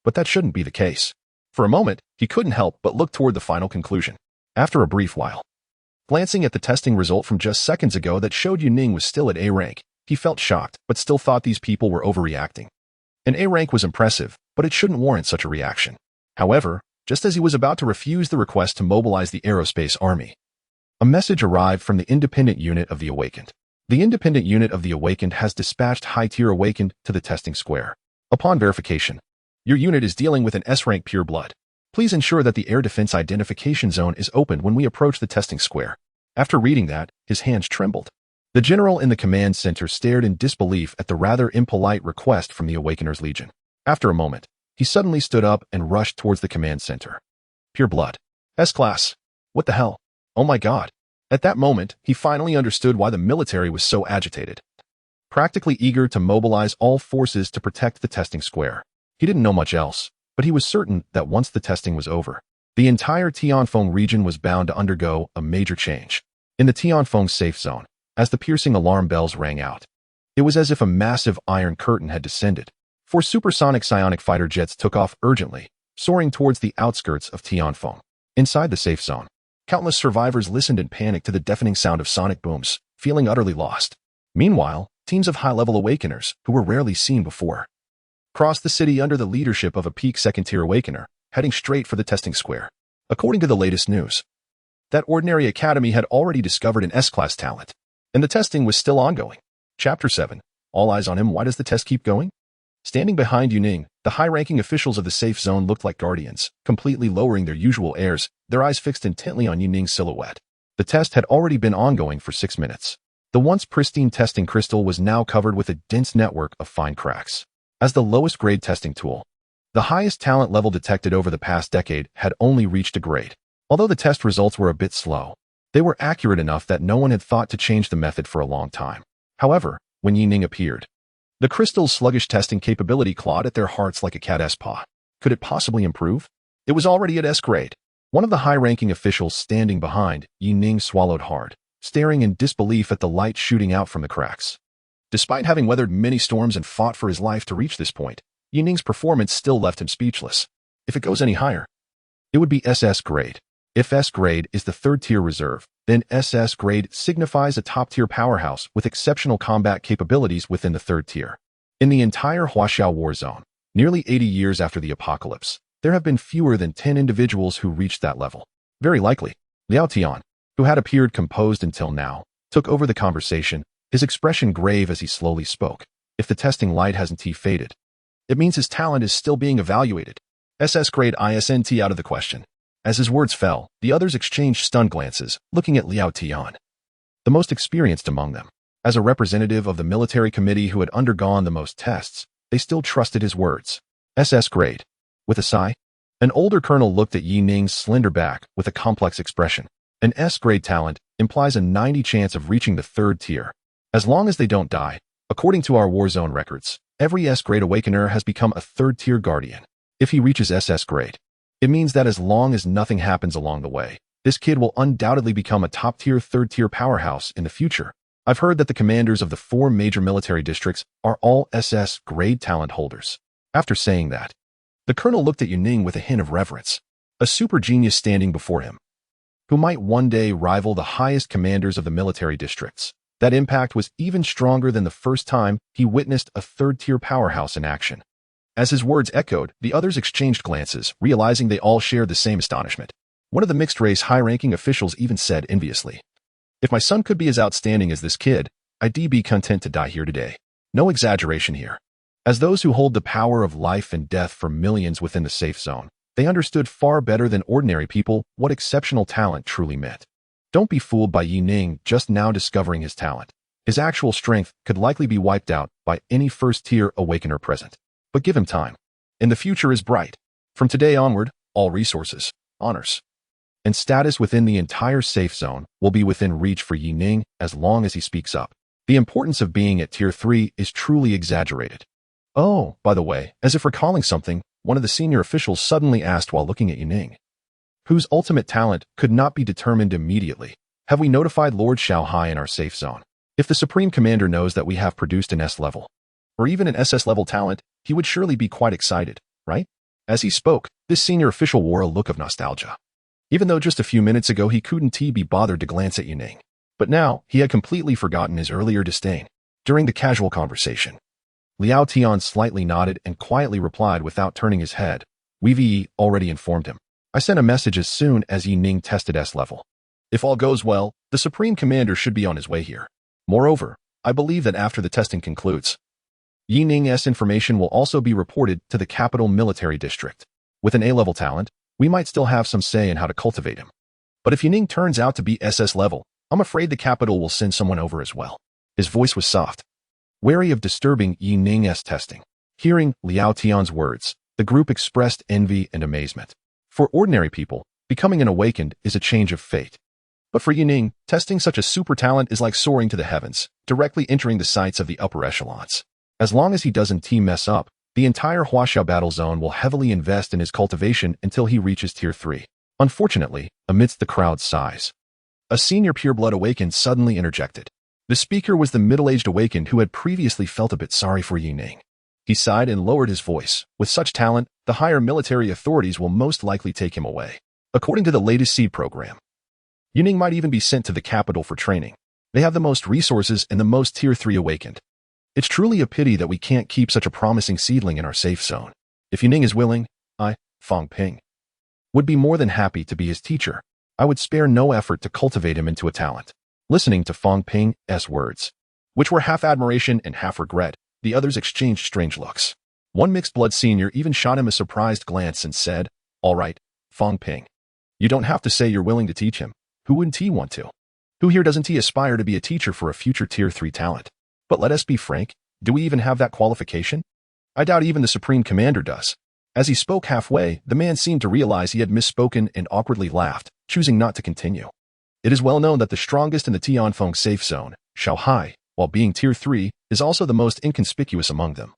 But that shouldn't be the case. For a moment, he couldn't help but look toward the final conclusion. After a brief while, glancing at the testing result from just seconds ago that showed Yuning was still at A rank, he felt shocked, but still thought these people were overreacting. An A rank was impressive, but it shouldn't warrant such a reaction. However, just as he was about to refuse the request to mobilize the aerospace army, a message arrived from the independent unit of the awakened. The independent unit of the awakened has dispatched high-tier awakened to the testing square. Upon verification, your unit is dealing with an S-rank pure blood. Please ensure that the air defense identification zone is opened when we approach the testing square. After reading that, his hands trembled. The general in the command center stared in disbelief at the rather impolite request from the Awakener's Legion. After a moment, he suddenly stood up and rushed towards the command center. Pure blood. S-class. What the hell? Oh my god. At that moment, he finally understood why the military was so agitated. Practically eager to mobilize all forces to protect the testing square. He didn't know much else, but he was certain that once the testing was over, the entire Tianfeng region was bound to undergo a major change. In the Tianfeng safe zone, as the piercing alarm bells rang out, it was as if a massive iron curtain had descended. Four supersonic psionic fighter jets took off urgently, soaring towards the outskirts of Tianfeng. Inside the safe zone, countless survivors listened in panic to the deafening sound of sonic booms, feeling utterly lost. Meanwhile, teams of high-level awakeners, who were rarely seen before, crossed the city under the leadership of a peak second-tier awakener, heading straight for the testing square. According to the latest news, that ordinary academy had already discovered an S-class talent, and the testing was still ongoing. Chapter 7. All eyes on him. Why does the test keep going? Standing behind Yuning, the high-ranking officials of the safe zone looked like guardians, completely lowering their usual airs, their eyes fixed intently on Yuning's silhouette. The test had already been ongoing for 6 minutes. The once pristine testing crystal was now covered with a dense network of fine cracks. As the lowest grade testing tool, the highest talent level detected over the past decade had only reached a grade. Although the test results were a bit slow, they were accurate enough that no one had thought to change the method for a long time. However, when Yuning appeared, the crystal's sluggish testing capability clawed at their hearts like a cat's paw. Could it possibly improve? It was already at S grade. One of the high-ranking officials standing behind Yuning swallowed hard, staring in disbelief at the light shooting out from the cracks. Despite having weathered many storms and fought for his life to reach this point, Yuning's performance still left him speechless. If it goes any higher, it would be SS grade. If S grade is the third-tier reserve, then SS grade signifies a top-tier powerhouse with exceptional combat capabilities within the third tier. In the entire Huaxiao war zone, nearly 80 years after the apocalypse, there have been fewer than 10 individuals who reached that level. Very likely, Liao Tian, who had appeared composed until now, took over the conversation, his expression grave as he slowly spoke. If the testing light hasn't faded, it means his talent is still being evaluated. SS grade isn't out of the question. As his words fell, the others exchanged stunned glances, looking at Liao Tian, the most experienced among them. As a representative of the military committee who had undergone the most tests, they still trusted his words. SS grade. With a sigh, an older colonel looked at Yuning's slender back with a complex expression. An S-grade talent implies a 90 chance of reaching the third tier. As long as they don't die, according to our war zone records, every S-grade awakener has become a third-tier guardian. If he reaches SS grade, it means that as long as nothing happens along the way, this kid will undoubtedly become a top-tier, third-tier powerhouse in the future. I've heard that the commanders of the 4 major military districts are all SS grade talent holders. After saying that, the colonel looked at Yuning with a hint of reverence. A super genius standing before him, who might one day rival the highest commanders of the military districts. That impact was even stronger than the first time he witnessed a third-tier powerhouse in action. As his words echoed, the others exchanged glances, realizing they all shared the same astonishment. One of the mixed-race high-ranking officials even said enviously, "If my son could be as outstanding as this kid, I'd be content to die here today." No exaggeration here. As those who hold the power of life and death for millions within the safe zone, they understood far better than ordinary people what exceptional talent truly meant. Don't be fooled by Yuning just now discovering his talent. His actual strength could likely be wiped out by any first-tier awakener present. But give him time, and the future is bright. From today onward, all resources, honors, and status within the entire safe zone will be within reach for Yuning as long as he speaks up. The importance of being at Tier 3 is truly exaggerated. Oh, by the way, as if recalling something, one of the senior officials suddenly asked while looking at Yuning. whose ultimate talent could not be determined immediately. Have we notified Lord Xiaohai in our safe zone? If the Supreme Commander knows that we have produced an S level, or even an SS level talent, he would surely be quite excited, right? As he spoke, this senior official wore a look of nostalgia. Even though just a few minutes ago he couldn't be bothered to glance at Yuning. But now, he had completely forgotten his earlier disdain. During the casual conversation, Liao Tian slightly nodded and quietly replied without turning his head. We've already informed him. I sent a message as soon as Yuning tested S level. If all goes well, the Supreme Commander should be on his way here. Moreover, I believe that after the testing concludes, Yining's information will also be reported to the capital military district. With an A-level talent, we might still have some say in how to cultivate him. But if Yining turns out to be SS level, I'm afraid the capital will send someone over as well. His voice was soft, wary of disturbing Yining's testing. Hearing Liao Tian's words, the group expressed envy and amazement. For ordinary people, becoming an awakened is a change of fate. But for Yining, testing such a super talent is like soaring to the heavens, directly entering the sights of the upper echelons. As long as he doesn't mess up, the entire Huaxiao battle zone will heavily invest in his cultivation until he reaches Tier 3. Unfortunately, amidst the crowd's sighs, a senior pureblood awakened suddenly interjected. The speaker was the middle-aged awakened who had previously felt a bit sorry for Yining. He sighed and lowered his voice. With such talent, the higher military authorities will most likely take him away. According to the latest seed program, Yining might even be sent to the capital for training. They have the most resources and the most Tier 3 awakened. It's truly a pity that we can't keep such a promising seedling in our safe zone. If Yining is willing, I, Fang Ping, would be more than happy to be his teacher. I would spare no effort to cultivate him into a talent. Listening to Fang Ping's words, which were half admiration and half regret, the others exchanged strange looks. One mixed-blood senior even shot him a surprised glance and said, "All right, Fang Ping. You don't have to say you're willing to teach him. Who wouldn't he want to? Who here doesn't he aspire to be a teacher for a future Tier 3 talent? But let us be frank, do we even have that qualification? I doubt even the Supreme Commander does." As he spoke halfway, the man seemed to realize he had misspoken and awkwardly laughed, choosing not to continue. It is well known that the strongest in the Tianfeng safe zone, Xiaohai, while being Tier 3, is also the most inconspicuous among them.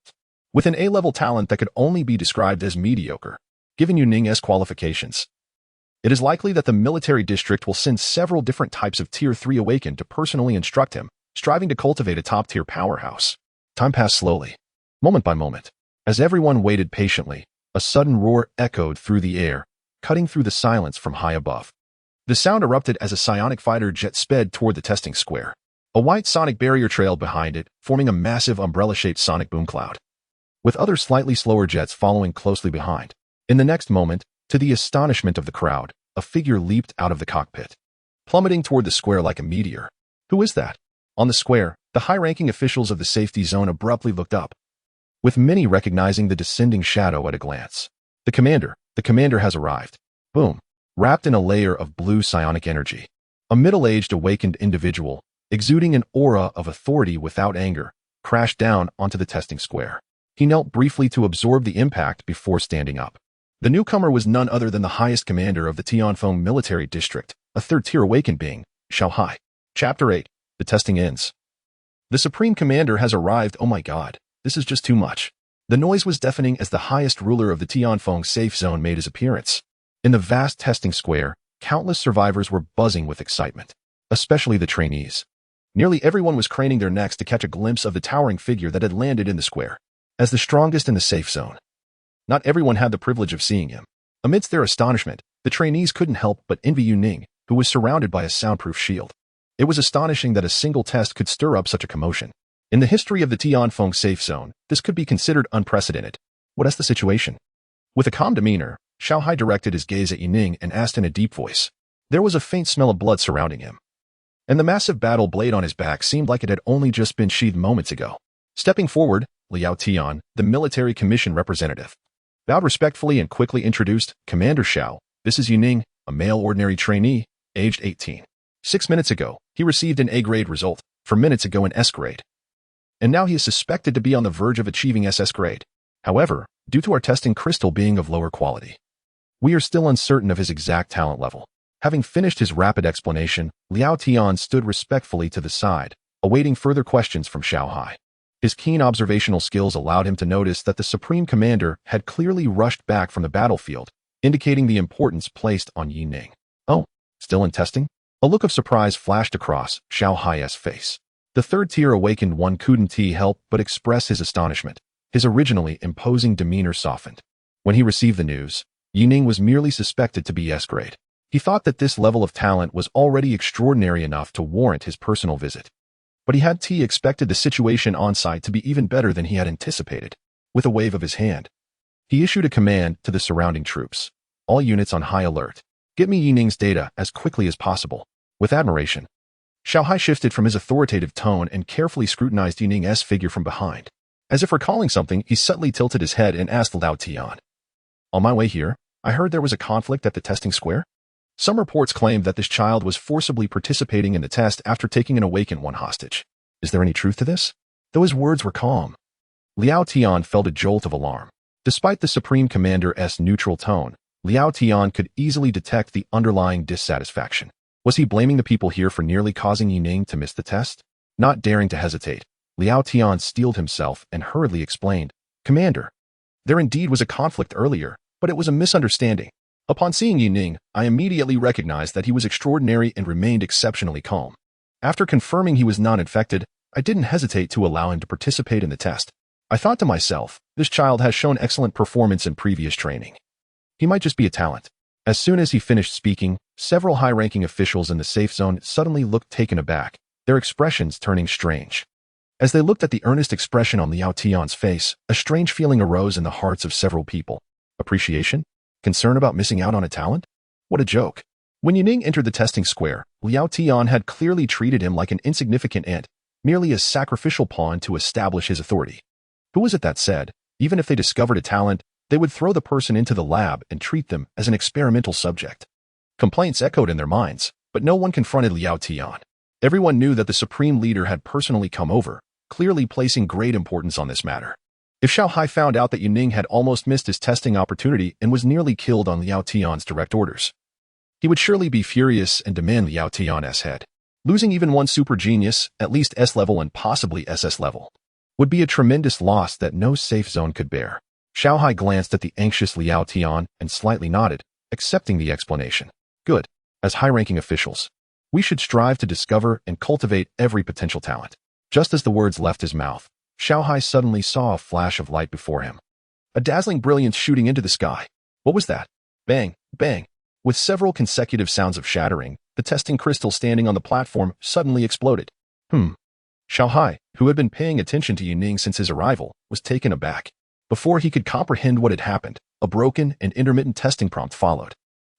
With an A-level talent that could only be described as mediocre, given Yuning's qualifications, it is likely that the military district will send several different types of Tier 3 awakened to personally instruct him, striving to cultivate a top-tier powerhouse. Time passed slowly, moment by moment. As everyone waited patiently, a sudden roar echoed through the air, cutting through the silence from high above. The sound erupted as a psionic fighter jet sped toward the testing square. A white sonic barrier trailed behind it, forming a massive umbrella-shaped sonic boom cloud, with other slightly slower jets following closely behind. In the next moment, to the astonishment of the crowd, a figure leaped out of the cockpit, plummeting toward the square like a meteor. Who is that? On the square, the high-ranking officials of the safety zone abruptly looked up, with many recognizing the descending shadow at a glance. The commander has arrived. Boom. Wrapped in a layer of blue psionic energy, a middle-aged awakened individual, exuding an aura of authority without anger, crashed down onto the testing square. He knelt briefly to absorb the impact before standing up. The newcomer was none other than the highest commander of the Tianfeng military district, a third-tier awakened being, Xiaohai. Chapter 8. The testing ends. The Supreme Commander has arrived. Oh my god, this is just too much. The noise was deafening as the highest ruler of the Tianfeng safe zone made his appearance. In the vast testing square, countless survivors were buzzing with excitement, especially the trainees. Nearly everyone was craning their necks to catch a glimpse of the towering figure that had landed in the square. As the strongest in the safe zone, not everyone had the privilege of seeing him. Amidst their astonishment, the trainees couldn't help but envy Yuning, who was surrounded by a soundproof shield. It was astonishing that a single test could stir up such a commotion. In the history of the Tianfeng safe zone, this could be considered unprecedented. What is the situation? With a calm demeanor, Xiaohai directed his gaze at Yining and asked in a deep voice. There was a faint smell of blood surrounding him, and the massive battle blade on his back seemed like it had only just been sheathed moments ago. Stepping forward, Liao Tian, the military commission representative, bowed respectfully and quickly introduced, Commander Xiao, this is Yining, a male ordinary trainee, aged 18. 6 minutes ago, he received an A-grade result, 4 minutes ago an S-grade. And now he is suspected to be on the verge of achieving SS grade. However, due to our testing crystal being of lower quality, we are still uncertain of his exact talent level. Having finished his rapid explanation, Liao Tian stood respectfully to the side, awaiting further questions from Xiaohai. His keen observational skills allowed him to notice that the Supreme Commander had clearly rushed back from the battlefield, indicating the importance placed on Yi Ning. Oh, still in testing? A look of surprise flashed across Xiao Hai's face. The third tier awakened one couldn't help but express his astonishment. His originally imposing demeanor softened. When he received the news, Yi Ning was merely suspected to be S-grade. He thought that this level of talent was already extraordinary enough to warrant his personal visit. But he had expected the situation on-site to be even better than he had anticipated. With a wave of his hand, he issued a command to the surrounding troops. All units on high alert. Get me Yi Ning's data as quickly as possible. With admiration, Xiao Hai shifted from his authoritative tone and carefully scrutinized Yi Ning's figure from behind. As if recalling something, he subtly tilted his head and asked Lao Tian. On my way here, I heard there was a conflict at the testing square. Some reports claimed that this child was forcibly participating in the test after taking an awakened one hostage. Is there any truth to this? Though his words were calm, Liao Tian felt a jolt of alarm. Despite the Supreme Commander's neutral tone, Liao Tian could easily detect the underlying dissatisfaction. Was he blaming the people here for nearly causing Yi Ning to miss the test? Not daring to hesitate, Liao Tian steeled himself and hurriedly explained, Commander, there indeed was a conflict earlier, but it was a misunderstanding. Upon seeing Yi Ning, I immediately recognized that he was extraordinary and remained exceptionally calm. After confirming he was not infected, I didn't hesitate to allow him to participate in the test. I thought to myself, this child has shown excellent performance in previous training. He might just be a talent. As soon as he finished speaking, several high-ranking officials in the safe zone suddenly looked taken aback, their expressions turning strange. As they looked at the earnest expression on Liao Tian's face, a strange feeling arose in the hearts of several people. Appreciation? Concern about missing out on a talent? What a joke. When Yi Ning entered the testing square, Liao Tian had clearly treated him like an insignificant ant, merely a sacrificial pawn to establish his authority. Who was it that said, even if they discovered a talent, they would throw the person into the lab and treat them as an experimental subject? Complaints echoed in their minds, but no one confronted Liao Tian. Everyone knew that the supreme leader had personally come over, clearly placing great importance on this matter. If Xiao Hai found out that Yi Ning had almost missed his testing opportunity and was nearly killed on Liao Tian's direct orders, he would surely be furious and demand Liao Tian's head. Losing even one super genius, at least S level and possibly SS level, would be a tremendous loss that no safe zone could bear. Xiao Hai glanced at the anxious Liao Tian and slightly nodded, accepting the explanation. Good. As high-ranking officials, we should strive to discover and cultivate every potential talent. Just as the words left his mouth, Xiao Hai suddenly saw a flash of light before him. A dazzling brilliance shooting into the sky. What was that? Bang, bang. With several consecutive sounds of shattering, the testing crystal standing on the platform suddenly exploded. Xiao Hai, who had been paying attention to Yi Ning since his arrival, was taken aback. Before he could comprehend what had happened, a broken and intermittent testing prompt followed.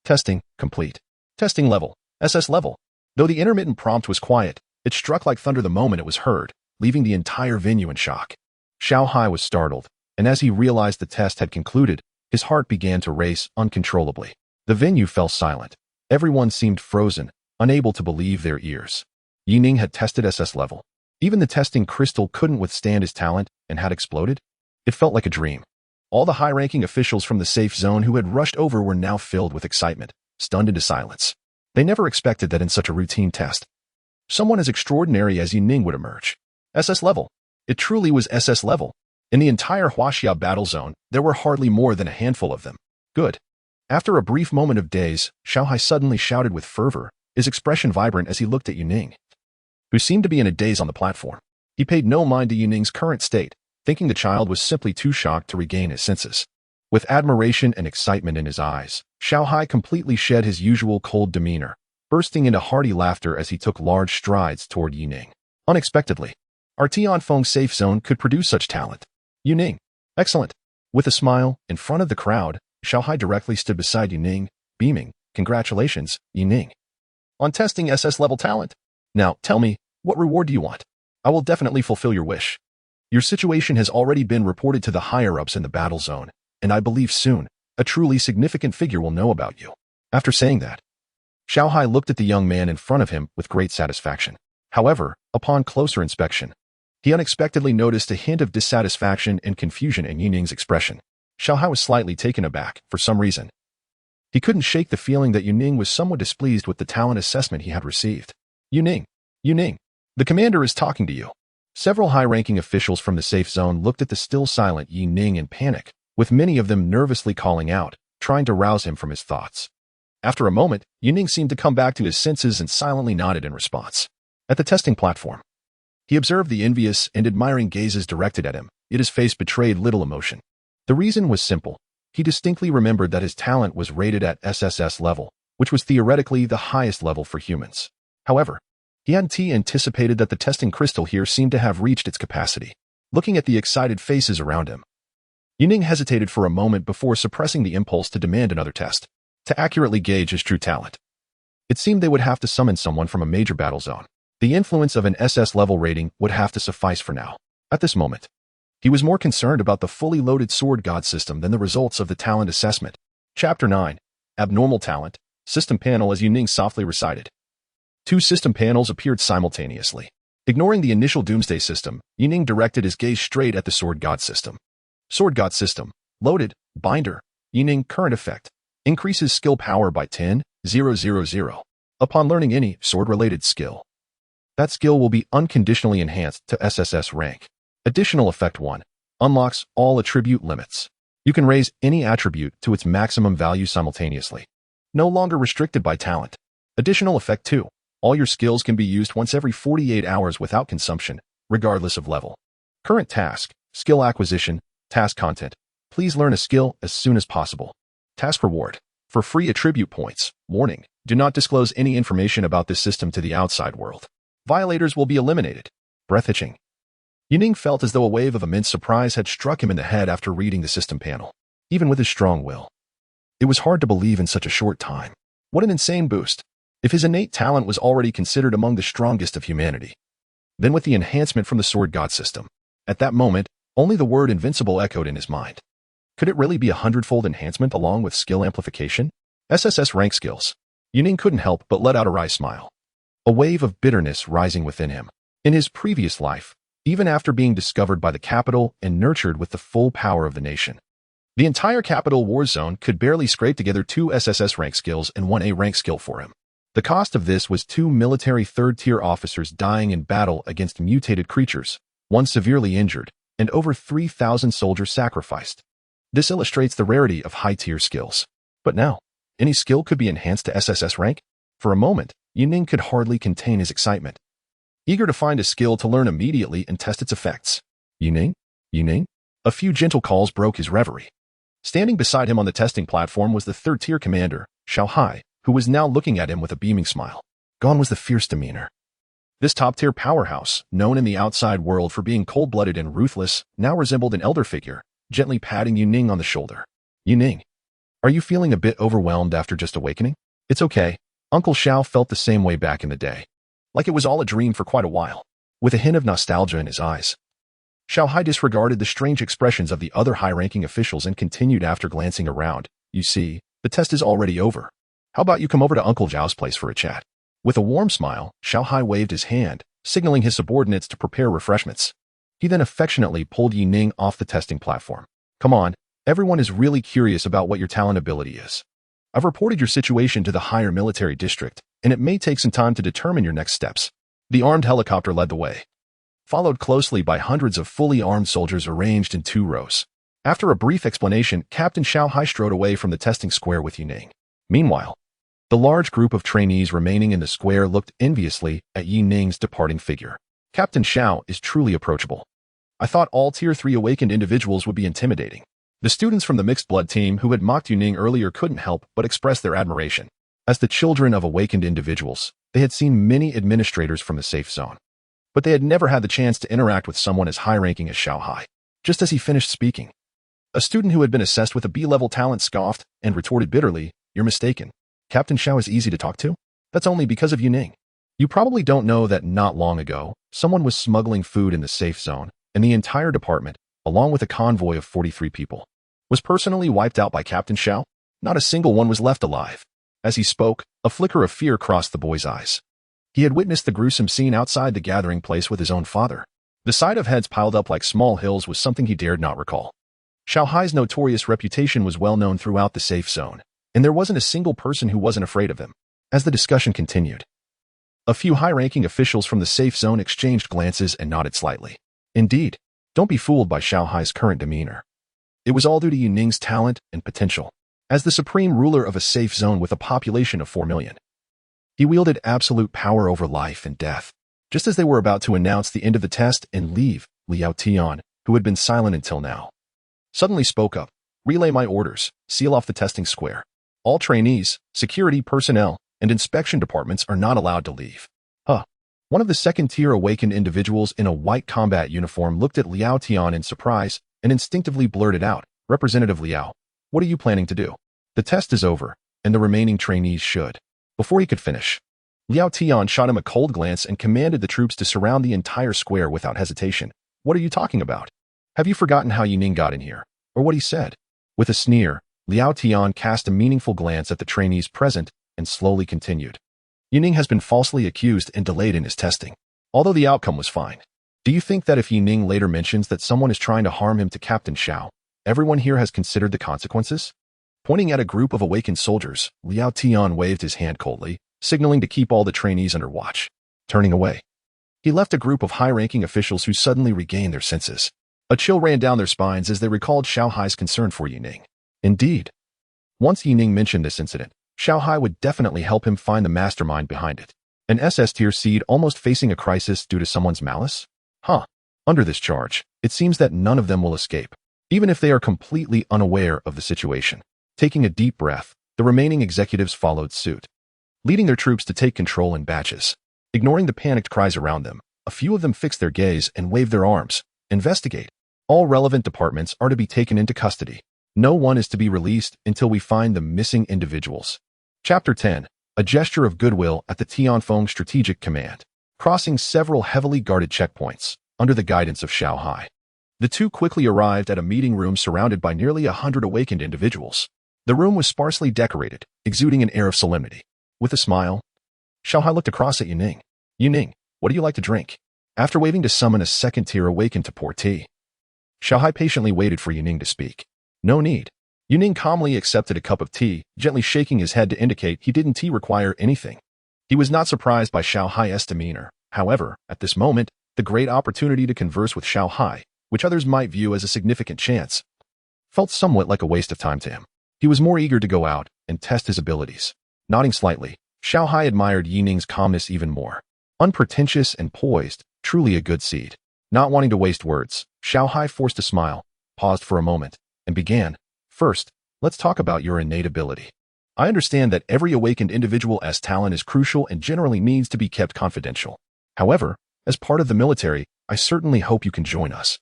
Testing complete. Testing level, SS level. Though the intermittent prompt was quiet, it struck like thunder the moment it was heard, leaving the entire venue in shock. Xiao Hai was startled, and as he realized the test had concluded, his heart began to race uncontrollably. The venue fell silent. Everyone seemed frozen, unable to believe their ears. Yi Ning had tested SS level. Even the testing crystal couldn't withstand his talent and had exploded. It felt like a dream. All the high-ranking officials from the safe zone who had rushed over were now filled with excitement, stunned into silence. They never expected that in such a routine test, someone as extraordinary as Yi Ning would emerge. SS level. It truly was SS level. In the entire Huaxia battle zone, there were hardly more than a handful of them. Good. After a brief moment of daze, Xiao Hai suddenly shouted with fervor, his expression vibrant as he looked at Yi Ning, who seemed to be in a daze on the platform. He paid no mind to Yi Ning's current state, thinking the child was simply too shocked to regain his senses. With admiration and excitement in his eyes, Xiao Hai completely shed his usual cold demeanor, bursting into hearty laughter as he took large strides toward Yi Ning. Unexpectedly, our Tianfeng safe zone could produce such talent. Yi Ning. Excellent. With a smile, in front of the crowd, Xiao Hai directly stood beside Yi Ning, beaming. Congratulations, Yi Ning, on testing SS level talent. Now, tell me, what reward do you want? I will definitely fulfill your wish. Your situation has already been reported to the higher-ups in the battle zone, and I believe soon, a truly significant figure will know about you. After saying that, Xiao Hai looked at the young man in front of him with great satisfaction. However, upon closer inspection, he unexpectedly noticed a hint of dissatisfaction and confusion in Yi Ning's expression. Xiao Hai was slightly taken aback, for some reason. He couldn't shake the feeling that Yi Ning was somewhat displeased with the talent assessment he had received. Yi Ning, the commander is talking to you. Several high-ranking officials from the safe zone looked at the still silent Yi Ning in panic, with many of them nervously calling out, trying to rouse him from his thoughts. After a moment, Yuning seemed to come back to his senses and silently nodded in response. At the testing platform, he observed the envious and admiring gazes directed at him, yet his face betrayed little emotion. The reason was simple. He distinctly remembered that his talent was rated at SSS level, which was theoretically the highest level for humans. However, he hadn't anticipated that the testing crystal here seemed to have reached its capacity. Looking at the excited faces around him, Yuning hesitated for a moment before suppressing the impulse to demand another test, to accurately gauge his true talent. It seemed they would have to summon someone from a major battle zone. The influence of an SS level rating would have to suffice for now. At this moment, he was more concerned about the fully loaded sword god system than the results of the talent assessment. Chapter 9. Abnormal Talent. System panel. As Yuning softly recited, 2 system panels appeared simultaneously. Ignoring the initial doomsday system, Yuning directed his gaze straight at the sword god system. Sword god system. Loaded. Binder. Yuning current effect. Increases skill power by 10,000. Upon learning any sword-related skill, that skill will be unconditionally enhanced to SSS rank. Additional effect 1. Unlocks all attribute limits. You can raise any attribute to its maximum value simultaneously. No longer restricted by talent. Additional effect 2. All your skills can be used once every 48 hours without consumption, regardless of level. Current task. Skill acquisition. Task content. Please learn a skill as soon as possible. Task reward. For free attribute points. Warning. Do not disclose any information about this system to the outside world. Violators will be eliminated. Breath itching. Yuning felt as though a wave of immense surprise had struck him in the head after reading the system panel. Even with his strong will, it was hard to believe in such a short time. What an insane boost. If his innate talent was already considered among the strongest of humanity, then with the enhancement from the sword god system, at that moment, only the word invincible echoed in his mind. Could it really be a 100-fold enhancement along with skill amplification? SSS rank skills. Yuning couldn't help but let out a wry smile. A wave of bitterness rising within him. In his previous life, even after being discovered by the capital and nurtured with the full power of the nation, the entire capital war zone could barely scrape together 2 SSS rank skills and 1 A rank skill for him. The cost of this was 2 military third-tier officers dying in battle against mutated creatures, 1 severely injured, and over 3,000 soldiers sacrificed. This illustrates the rarity of high-tier skills. But now, any skill could be enhanced to SSS rank? For a moment, Yuning could hardly contain his excitement. Eager to find a skill to learn immediately and test its effects. Yuning? Yuning? A few gentle calls broke his reverie. Standing beside him on the testing platform was the third-tier commander, Xiaohai, who was now looking at him with a beaming smile. Gone was the fierce demeanor. This top-tier powerhouse, known in the outside world for being cold-blooded and ruthless, now resembled an elder figure, gently patting Yuning on the shoulder. Yuning, are you feeling a bit overwhelmed after just awakening? It's okay. Uncle Xiao felt the same way back in the day. Like it was all a dream for quite a while. With a hint of nostalgia in his eyes, Xiaohai disregarded the strange expressions of the other high-ranking officials and continued after glancing around. You see, the test is already over. How about you come over to Uncle Zhao's place for a chat? With a warm smile, Xiaohai waved his hand, signaling his subordinates to prepare refreshments. He then affectionately pulled Yuning off the testing platform. Come on, everyone is really curious about what your talent ability is. I've reported your situation to the higher military district, and it may take some time to determine your next steps. The armed helicopter led the way, followed closely by hundreds of fully armed soldiers arranged in 2 rows. After a brief explanation, Captain Xiaohai strode away from the testing square with Yuning. Meanwhile, the large group of trainees remaining in the square looked enviously at Yuning's departing figure. Captain Xiao is truly approachable. I thought all Tier 3 awakened individuals would be intimidating. The students from the mixed blood team who had mocked Yuning earlier couldn't help but express their admiration. As the children of awakened individuals, they had seen many administrators from the safe zone, but they had never had the chance to interact with someone as high-ranking as Xiaohai. Just as he finished speaking, a student who had been assessed with a B-level talent scoffed and retorted bitterly, "You're mistaken. Captain Xiao is easy to talk to? That's only because of Yuning. You probably don't know that not long ago, someone was smuggling food in the safe zone, and the entire department, along with a convoy of 43 people, was personally wiped out by Captain Xiao. Not a single one was left alive." As he spoke, a flicker of fear crossed the boy's eyes. He had witnessed the gruesome scene outside the gathering place with his own father. The sight of heads piled up like small hills was something he dared not recall. Xiaohai's notorious reputation was well known throughout the safe zone, and there wasn't a single person who wasn't afraid of him. As the discussion continued, a few high-ranking officials from the safe zone exchanged glances and nodded slightly. Indeed, don't be fooled by Xiaohai's current demeanor. It was all due to Yuning's talent and potential. as the supreme ruler of a safe zone with a population of 4 million. He wielded absolute power over life and death. Just as they were about to announce the end of the test and leave, Liao Tian, who had been silent until now, suddenly spoke up. Relay my orders. Seal off the testing square. All trainees, security personnel, and inspection departments are not allowed to leave. One of the second-tier awakened individuals in a white combat uniform looked at Liao Tian in surprise and instinctively blurted out, Representative Liao, what are you planning to do? The test is over, and the remaining trainees should. Before he could finish, Liao Tian shot him a cold glance and commanded the troops to surround the entire square without hesitation. What are you talking about? Have you forgotten how Yining got in here, or what he said? With a sneer, Liao Tian cast a meaningful glance at the trainees present and slowly continued. Yining has been falsely accused and delayed in his testing, although the outcome was fine. Do you think that if Yining later mentions that someone is trying to harm him to Captain Xiao, everyone here has considered the consequences? Pointing at a group of awakened soldiers, Liao Tian waved his hand coldly, signaling to keep all the trainees under watch. Turning away, he left a group of high-ranking officials who suddenly regained their senses. A chill ran down their spines as they recalled Xiao Hai's concern for Yining. Indeed, once Yining mentioned this incident, Xiao Hai would definitely help him find the mastermind behind it. An SS-tier seed almost facing a crisis due to someone's malice? Under this charge, it seems that none of them will escape, even if they are completely unaware of the situation. Taking a deep breath, the remaining executives followed suit, leading their troops to take control in batches. Ignoring the panicked cries around them, a few of them fixed their gaze and waved their arms. Investigate. All relevant departments are to be taken into custody. No one is to be released until we find the missing individuals. Chapter 10. A gesture of goodwill at the Tianfeng Strategic Command. Crossing several heavily guarded checkpoints, under the guidance of Xiao Hai, the two quickly arrived at a meeting room surrounded by nearly 100 awakened individuals. The room was sparsely decorated, exuding an air of solemnity. With a smile, Xiao Hai looked across at Yining. Yining, what do you like to drink? After waving to summon a second-tier awakened to pour tea, Xiao Hai patiently waited for Yining to speak. No need. Yining calmly accepted a cup of tea, gently shaking his head to indicate he didn't require anything. He was not surprised by Xiao Hai's demeanor. However, at this moment, the great opportunity to converse with Xiao Hai, which others might view as a significant chance, felt somewhat like a waste of time to him. He was more eager to go out and test his abilities. Nodding slightly, Xiao Hai admired Yining's calmness even more. Unpretentious and poised, truly a good seed. Not wanting to waste words, Xiao Hai forced a smile, paused for a moment, and began. First, let's talk about your innate ability. I understand that every awakened individual's talent is crucial and generally needs to be kept confidential. However, as part of the military, I certainly hope you can join us.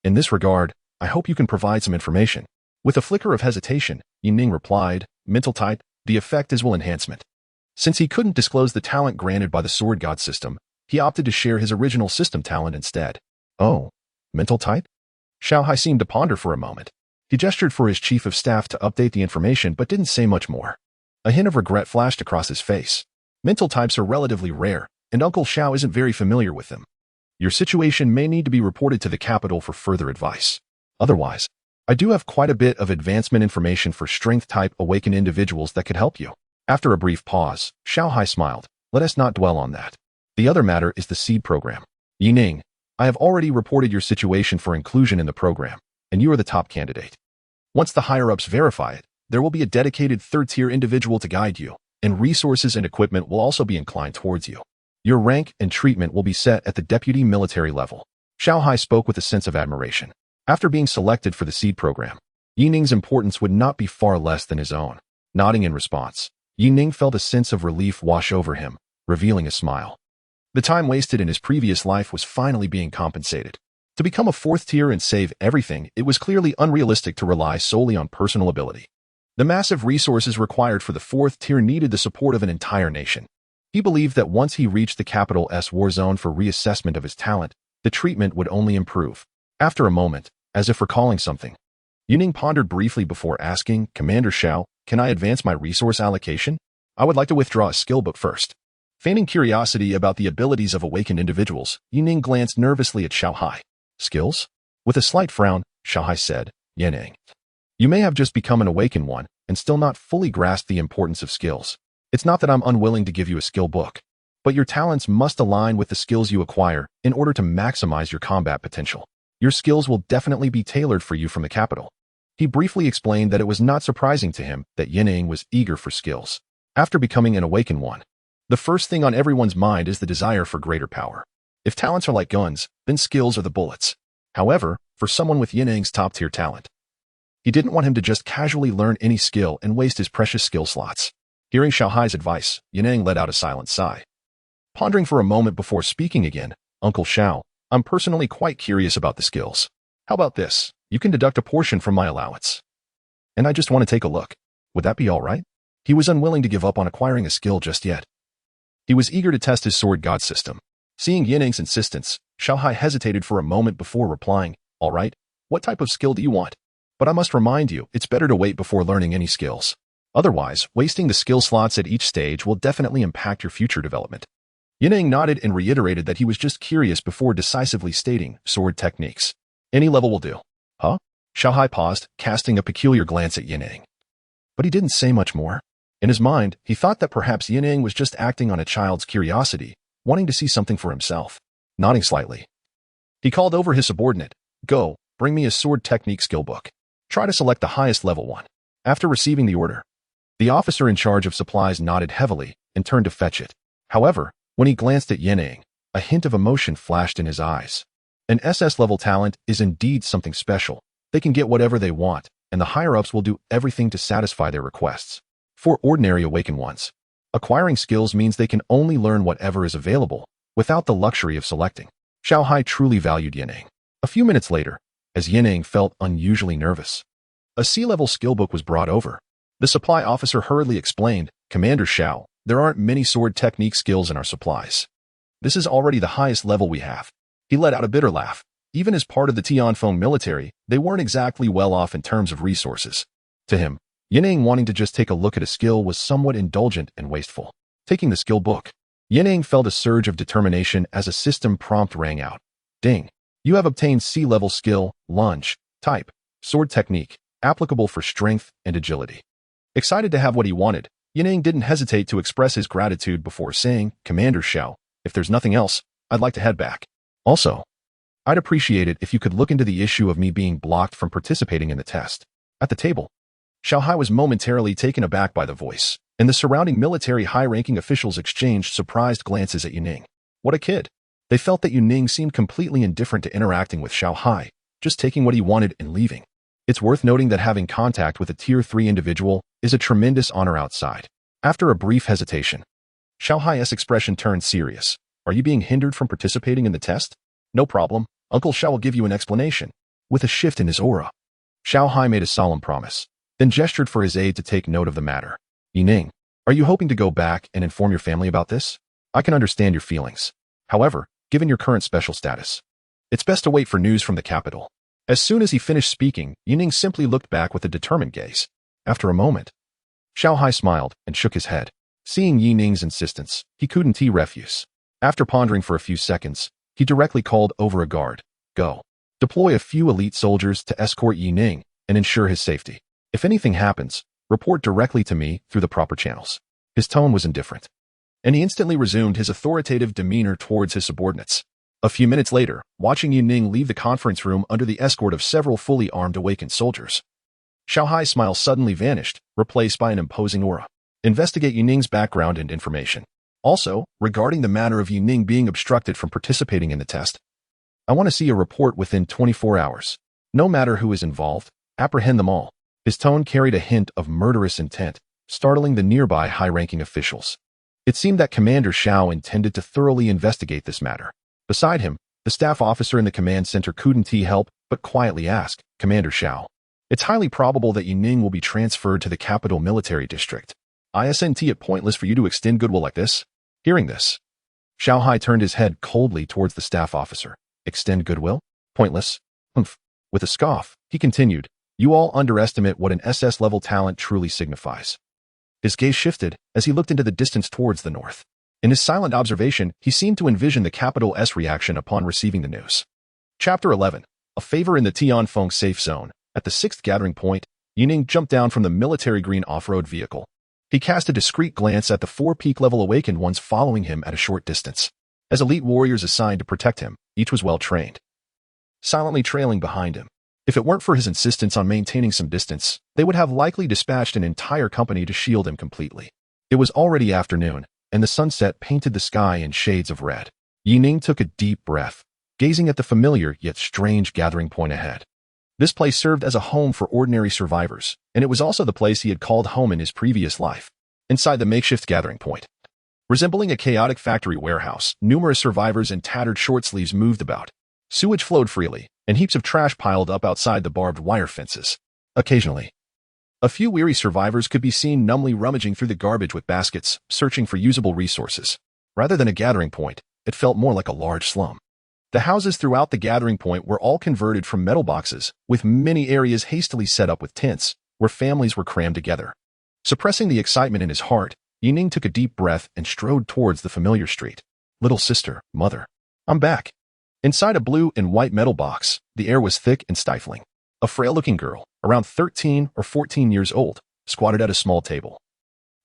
In this regard, I hope you can provide some information. With a flicker of hesitation, Yining replied, mental type, the effect is will enhancement. Since he couldn't disclose the talent granted by the sword god system, he opted to share his original system talent instead. Oh, mental type? Xiao Hai seemed to ponder for a moment. He gestured for his chief of staff to update the information but didn't say much more. A hint of regret flashed across his face. Mental types are relatively rare, and Uncle Xiao isn't very familiar with them. Your situation may need to be reported to the capital for further advice. Otherwise, I do have quite a bit of advancement information for strength-type awakened individuals that could help you. After a brief pause, Xiao Hai smiled. Let us not dwell on that. The other matter is the seed program. Yining, I have already reported your situation for inclusion in the program, and you are the top candidate. Once the higher-ups verify it, there will be a dedicated third-tier individual to guide you, and resources and equipment will also be inclined towards you. Your rank and treatment will be set at the deputy military level. Xiao Hai spoke with a sense of admiration. After being selected for the seed program, Yining's importance would not be far less than his own. Nodding in response, Yining felt a sense of relief wash over him, revealing a smile. The time wasted in his previous life was finally being compensated. To become a fourth tier and save everything, it was clearly unrealistic to rely solely on personal ability. The massive resources required for the fourth tier needed the support of an entire nation. He believed that once he reached the capital's war zone for reassessment of his talent, the treatment would only improve. After a moment, as if recalling something, Yining pondered briefly before asking, Commander Xiao, can I advance my resource allocation? I would like to withdraw a skill book first. Feigning curiosity about the abilities of awakened individuals, Yining glanced nervously at Xiao Hai. Skills? With a slight frown, Xiao Hai said, Yining, you may have just become an awakened one and still not fully grasp the importance of skills. It's not that I'm unwilling to give you a skill book, but your talents must align with the skills you acquire in order to maximize your combat potential. Your skills will definitely be tailored for you from the capital. He briefly explained that it was not surprising to him that Yining was eager for skills. After becoming an awakened one, the first thing on everyone's mind is the desire for greater power. If talents are like guns, then skills are the bullets. However, for someone with Yining's top-tier talent, he didn't want him to just casually learn any skill and waste his precious skill slots. Hearing Xiaohai's advice, Yining let out a silent sigh. Pondering for a moment before speaking again, Uncle Xiao, I'm personally quite curious about the skills. How about this? You can deduct a portion from my allowance. And I just want to take a look. Would that be all right? He was unwilling to give up on acquiring a skill just yet. He was eager to test his sword god system. Seeing Yining's insistence, Xiaohai hesitated for a moment before replying, all right, what type of skill do you want? But I must remind you, it's better to wait before learning any skills. Otherwise, wasting the skill slots at each stage will definitely impact your future development. Yining nodded and reiterated that he was just curious before decisively stating sword techniques. Any level will do. Huh? Xiaohai paused, casting a peculiar glance at Yining. But he didn't say much more. In his mind, he thought that perhaps Yining was just acting on a child's curiosity, wanting to see something for himself. Nodding slightly, he called over his subordinate, go, bring me a sword technique skill book. Try to select the highest level one. After receiving the order, the officer in charge of supplies nodded heavily and turned to fetch it. However, when he glanced at Yining, a hint of emotion flashed in his eyes. An SS-level talent is indeed something special. They can get whatever they want, and the higher-ups will do everything to satisfy their requests. For ordinary awakened ones, acquiring skills means they can only learn whatever is available, without the luxury of selecting. Xiaohai truly valued Yining. A few minutes later, as Yining felt unusually nervous, a C-level skill book was brought over. The supply officer hurriedly explained, Commander Xiao, there aren't many sword technique skills in our supplies. This is already the highest level we have. He let out a bitter laugh. Even as part of the Tianfeng military, they weren't exactly well off in terms of resources. To him, Yining wanting to just take a look at a skill was somewhat indulgent and wasteful. Taking the skill book, Yining felt a surge of determination as a system prompt rang out. Ding. You have obtained C-level skill, lunge, type, sword technique, applicable for strength and agility. Excited to have what he wanted, Yining didn't hesitate to express his gratitude before saying, Commander Xiao, if there's nothing else, I'd like to head back. Also, I'd appreciate it if you could look into the issue of me being blocked from participating in the test. At the table, Xiaohai was momentarily taken aback by the voice, and the surrounding military high-ranking officials exchanged surprised glances at Yining. What a kid. They felt that Yining seemed completely indifferent to interacting with Xiaohai, just taking what he wanted and leaving. It's worth noting that having contact with a Tier 3 individual is a tremendous honor outside. After a brief hesitation, Xiaohai's expression turned serious. Are you being hindered from participating in the test? No problem. Uncle Xiao will give you an explanation. With a shift in his aura, Xiaohai made a solemn promise, then gestured for his aide to take note of the matter. Yining, are you hoping to go back and inform your family about this? I can understand your feelings. However, given your current special status, it's best to wait for news from the capital. As soon as he finished speaking, Yining simply looked back with a determined gaze. After a moment, Xiaohai smiled and shook his head. Seeing Yining's insistence, he couldn't refuse. After pondering for a few seconds, he directly called over a guard. Go. Deploy a few elite soldiers to escort Yining and ensure his safety. If anything happens, report directly to me through the proper channels. His tone was indifferent, and he instantly resumed his authoritative demeanor towards his subordinates. A few minutes later, watching Yining leave the conference room under the escort of several fully armed awakened soldiers, Xiaohai's smile suddenly vanished, replaced by an imposing aura. Investigate Yining's background and information. Also, regarding the matter of Yining being obstructed from participating in the test, I want to see a report within 24 hours. No matter who is involved, apprehend them all. His tone carried a hint of murderous intent, startling the nearby high-ranking officials. It seemed that Commander Xiao intended to thoroughly investigate this matter. Beside him, the staff officer in the command center couldn't help but quietly ask, Commander Xiao, it's highly probable that Yining will be transferred to the capital military district. Isn't it pointless for you to extend goodwill like this? Hearing this, Xiaohai turned his head coldly towards the staff officer. Extend goodwill? Pointless? Humph. With a scoff, he continued, you all underestimate what an SS-level talent truly signifies. His gaze shifted as he looked into the distance towards the north. In his silent observation, he seemed to envision the capital's reaction upon receiving the news. Chapter 11. A favor in the Tianfeng safe zone. At the 6th gathering point, Yining jumped down from the military green off-road vehicle. He cast a discreet glance at the 4 peak-level awakened ones following him at a short distance. As elite warriors assigned to protect him, each was well-trained, silently trailing behind him. If it weren't for his insistence on maintaining some distance, they would have likely dispatched an entire company to shield him completely. It was already afternoon, and the sunset painted the sky in shades of red. Yining took a deep breath, gazing at the familiar yet strange gathering point ahead. This place served as a home for ordinary survivors, and it was also the place he had called home in his previous life. Inside the makeshift gathering point, resembling a chaotic factory warehouse, numerous survivors in tattered short sleeves moved about. Sewage flowed freely, and heaps of trash piled up outside the barbed wire fences. Occasionally, a few weary survivors could be seen numbly rummaging through the garbage with baskets, searching for usable resources. Rather than a gathering point, it felt more like a large slum. The houses throughout the gathering point were all converted from metal boxes, with many areas hastily set up with tents, where families were crammed together. Suppressing the excitement in his heart, Yining took a deep breath and strode towards the familiar street. Little sister, mother, I'm back. Inside a blue and white metal box, the air was thick and stifling. A frail-looking girl, around 13 or 14 years old, squatted at a small table,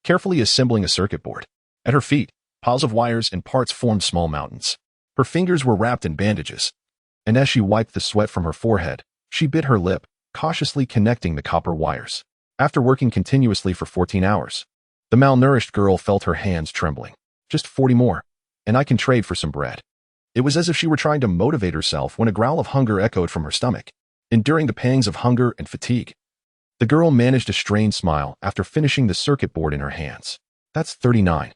carefully assembling a circuit board. At her feet, piles of wires and parts formed small mountains. Her fingers were wrapped in bandages, and as she wiped the sweat from her forehead, she bit her lip, cautiously connecting the copper wires. After working continuously for 14 hours, the malnourished girl felt her hands trembling. Just 40 more, and I can trade for some bread. It was as if she were trying to motivate herself when a growl of hunger echoed from her stomach. Enduring the pangs of hunger and fatigue, the girl managed a strained smile after finishing the circuit board in her hands. That's 39.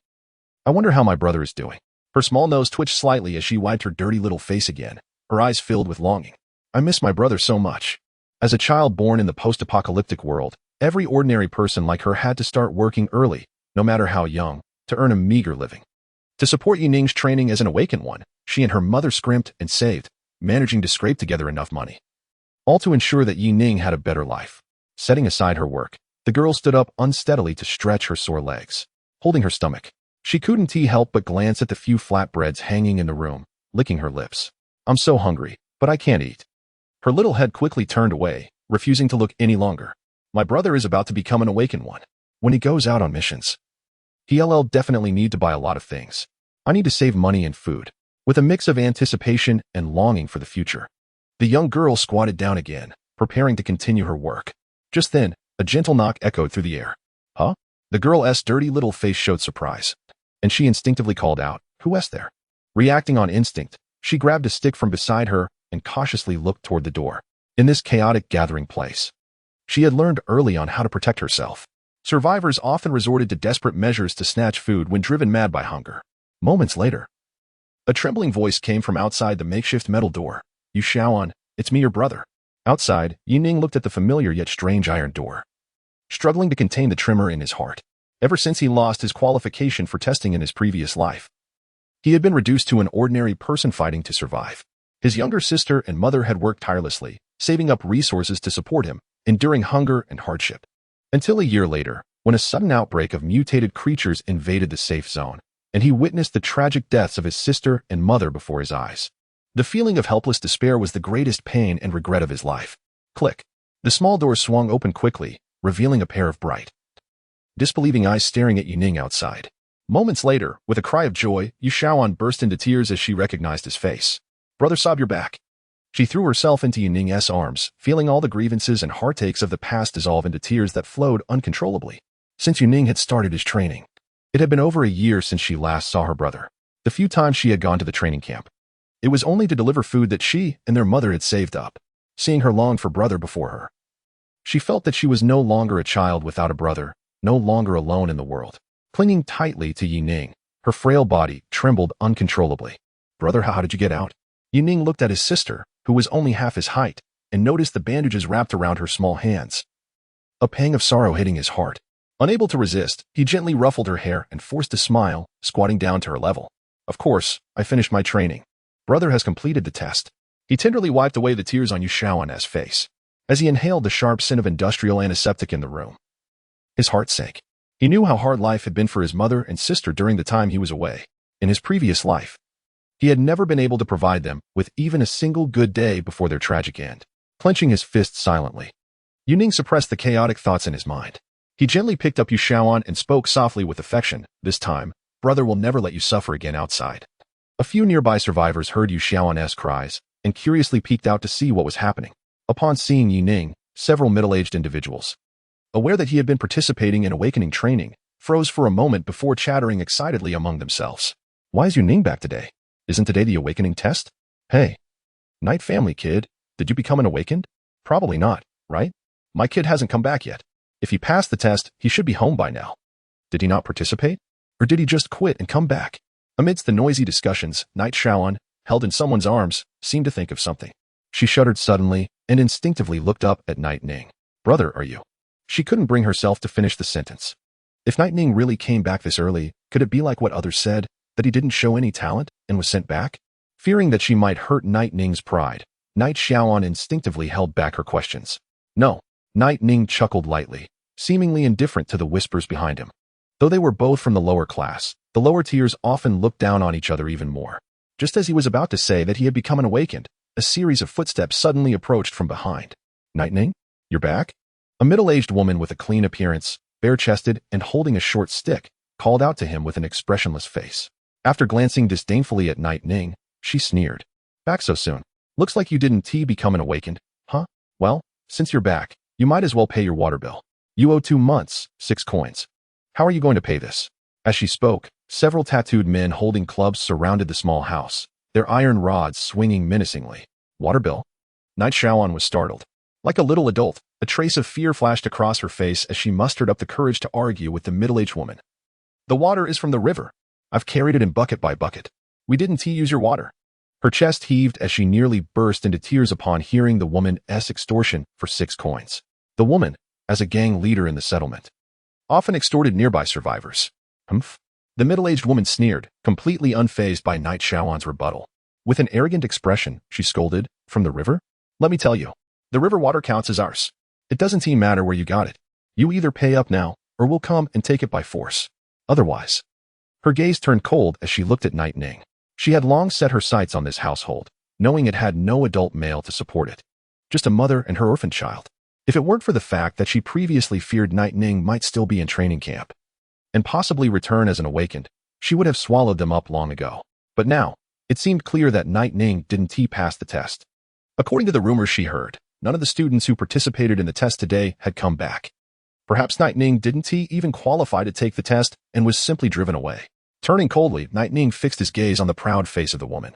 I wonder how my brother is doing. Her small nose twitched slightly as she wiped her dirty little face again, her eyes filled with longing. I miss my brother so much. As a child born in the post-apocalyptic world, every ordinary person like her had to start working early, no matter how young, to earn a meager living. To support Yining's training as an awakened one, she and her mother scrimped and saved, managing to scrape together enough money, all to ensure that Yining had a better life. Setting aside her work, the girl stood up unsteadily to stretch her sore legs. Holding her stomach, she couldn't help but glance at the few flatbreads hanging in the room, licking her lips. I'm so hungry, but I can't eat. Her little head quickly turned away, refusing to look any longer. My brother is about to become an awakened one. When he goes out on missions, he'll definitely need to buy a lot of things. I need to save money and food, with a mix of anticipation and longing for the future. The young girl squatted down again, preparing to continue her work. Just then, a gentle knock echoed through the air. Huh? The girl's dirty little face showed surprise, and she instinctively called out, "Who's there?" Reacting on instinct, she grabbed a stick from beside her and cautiously looked toward the door. In this chaotic gathering place, she had learned early on how to protect herself. Survivors often resorted to desperate measures to snatch food when driven mad by hunger. Moments later, a trembling voice came from outside the makeshift metal door. "You Shaoan, it's me, your brother." Outside, Yining looked at the familiar yet strange iron door, struggling to contain the tremor in his heart. Ever since he lost his qualification for testing in his previous life, he had been reduced to an ordinary person fighting to survive. His younger sister and mother had worked tirelessly, saving up resources to support him, enduring hunger and hardship. Until a year later, when a sudden outbreak of mutated creatures invaded the safe zone, and he witnessed the tragic deaths of his sister and mother before his eyes. The feeling of helpless despair was the greatest pain and regret of his life. Click. The small door swung open quickly, revealing a pair of bright, disbelieving eyes staring at Yining outside. Moments later, with a cry of joy, Yu Shaoan burst into tears as she recognized his face. "Brother Sob, you're back." She threw herself into Yining's arms, feeling all the grievances and heartaches of the past dissolve into tears that flowed uncontrollably. Since Yining had started his training, it had been over a year since she last saw her brother. The few times she had gone to the training camp, it was only to deliver food that she and their mother had saved up. Seeing her long for brother before her, she felt that she was no longer a child without a brother, no longer alone in the world. Clinging tightly to Yining, her frail body trembled uncontrollably. "Brother, how did you get out?" Yining looked at his sister, who was only half his height, and noticed the bandages wrapped around her small hands. A pang of sorrow hitting his heart. Unable to resist, he gently ruffled her hair and forced a smile, squatting down to her level. "Of course, I finished my training. Brother has completed the test." He tenderly wiped away the tears on Yu Shaoan's face, as he inhaled the sharp scent of industrial antiseptic in the room. His heart sank. He knew how hard life had been for his mother and sister during the time he was away. In his previous life, he had never been able to provide them with even a single good day before their tragic end. Clenching his fists silently, Yining suppressed the chaotic thoughts in his mind. He gently picked up Yu Shaoan and spoke softly with affection. "This time, brother will never let you suffer again outside." A few nearby survivors heard Yu Shaoan's cries and curiously peeked out to see what was happening. Upon seeing Yining, several middle-aged individuals, aware that he had been participating in awakening training, froze for a moment before chattering excitedly among themselves. Why is Yining back today? Isn't today the awakening test? Hey, Knight family kid, did you become an awakened? Probably not, right? My kid hasn't come back yet. If he passed the test, he should be home by now. Did he not participate? Or did he just quit and come back? Amidst the noisy discussions, Knight Shaoan, held in someone's arms, seemed to think of something. She shuddered suddenly and instinctively looked up at Knight Ning. Brother, are you? She couldn't bring herself to finish the sentence. If Knight Ning really came back this early, could it be like what others said, that he didn't show any talent and was sent back? Fearing that she might hurt Knight Ning's pride, Knight Shaoan instinctively held back her questions. No. Knight Ning chuckled lightly, seemingly indifferent to the whispers behind him. Though they were both from the lower class, the lower tiers often looked down on each other even more. Just as he was about to say that he had become an awakened, a series of footsteps suddenly approached from behind. Knight Ning? You're back? A middle-aged woman with a clean appearance, bare-chested and holding a short stick, called out to him with an expressionless face. After glancing disdainfully at Knight Ning, she sneered. Back so soon? Looks like you didn't become an awakened, huh? Well, since you're back, you might as well pay your water bill. You owe 2 months, 6 coins. How are you going to pay this? As she spoke, several tattooed men holding clubs surrounded the small house, their iron rods swinging menacingly. Water bill? Knight Shaoan was startled. Like a little adult, a trace of fear flashed across her face as she mustered up the courage to argue with the middle-aged woman. The water is from the river. I've carried it in bucket by bucket. We didn't use your water. Her chest heaved as she nearly burst into tears upon hearing the woman's extortion for 6 coins. The woman, as a gang leader in the settlement, often extorted nearby survivors. Humph. The middle-aged woman sneered, completely unfazed by Knight Shaoan's rebuttal. With an arrogant expression, she scolded, From the river? Let me tell you, the river water counts as ours. It doesn't matter where you got it. You either pay up now, or we'll come and take it by force. Otherwise. Her gaze turned cold as she looked at Knight Ning. She had long set her sights on this household, knowing it had no adult male to support it. Just a mother and her orphan child. If it weren't for the fact that she previously feared Knight Ning might still be in training camp, and possibly return as an awakened, she would have swallowed them up long ago. But now, it seemed clear that Knight Ning didn't pass the test. According to the rumors she heard, none of the students who participated in the test today had come back. Perhaps Knight Ning didn't even qualify to take the test and was simply driven away. Turning coldly, Knight Ning fixed his gaze on the proud face of the woman.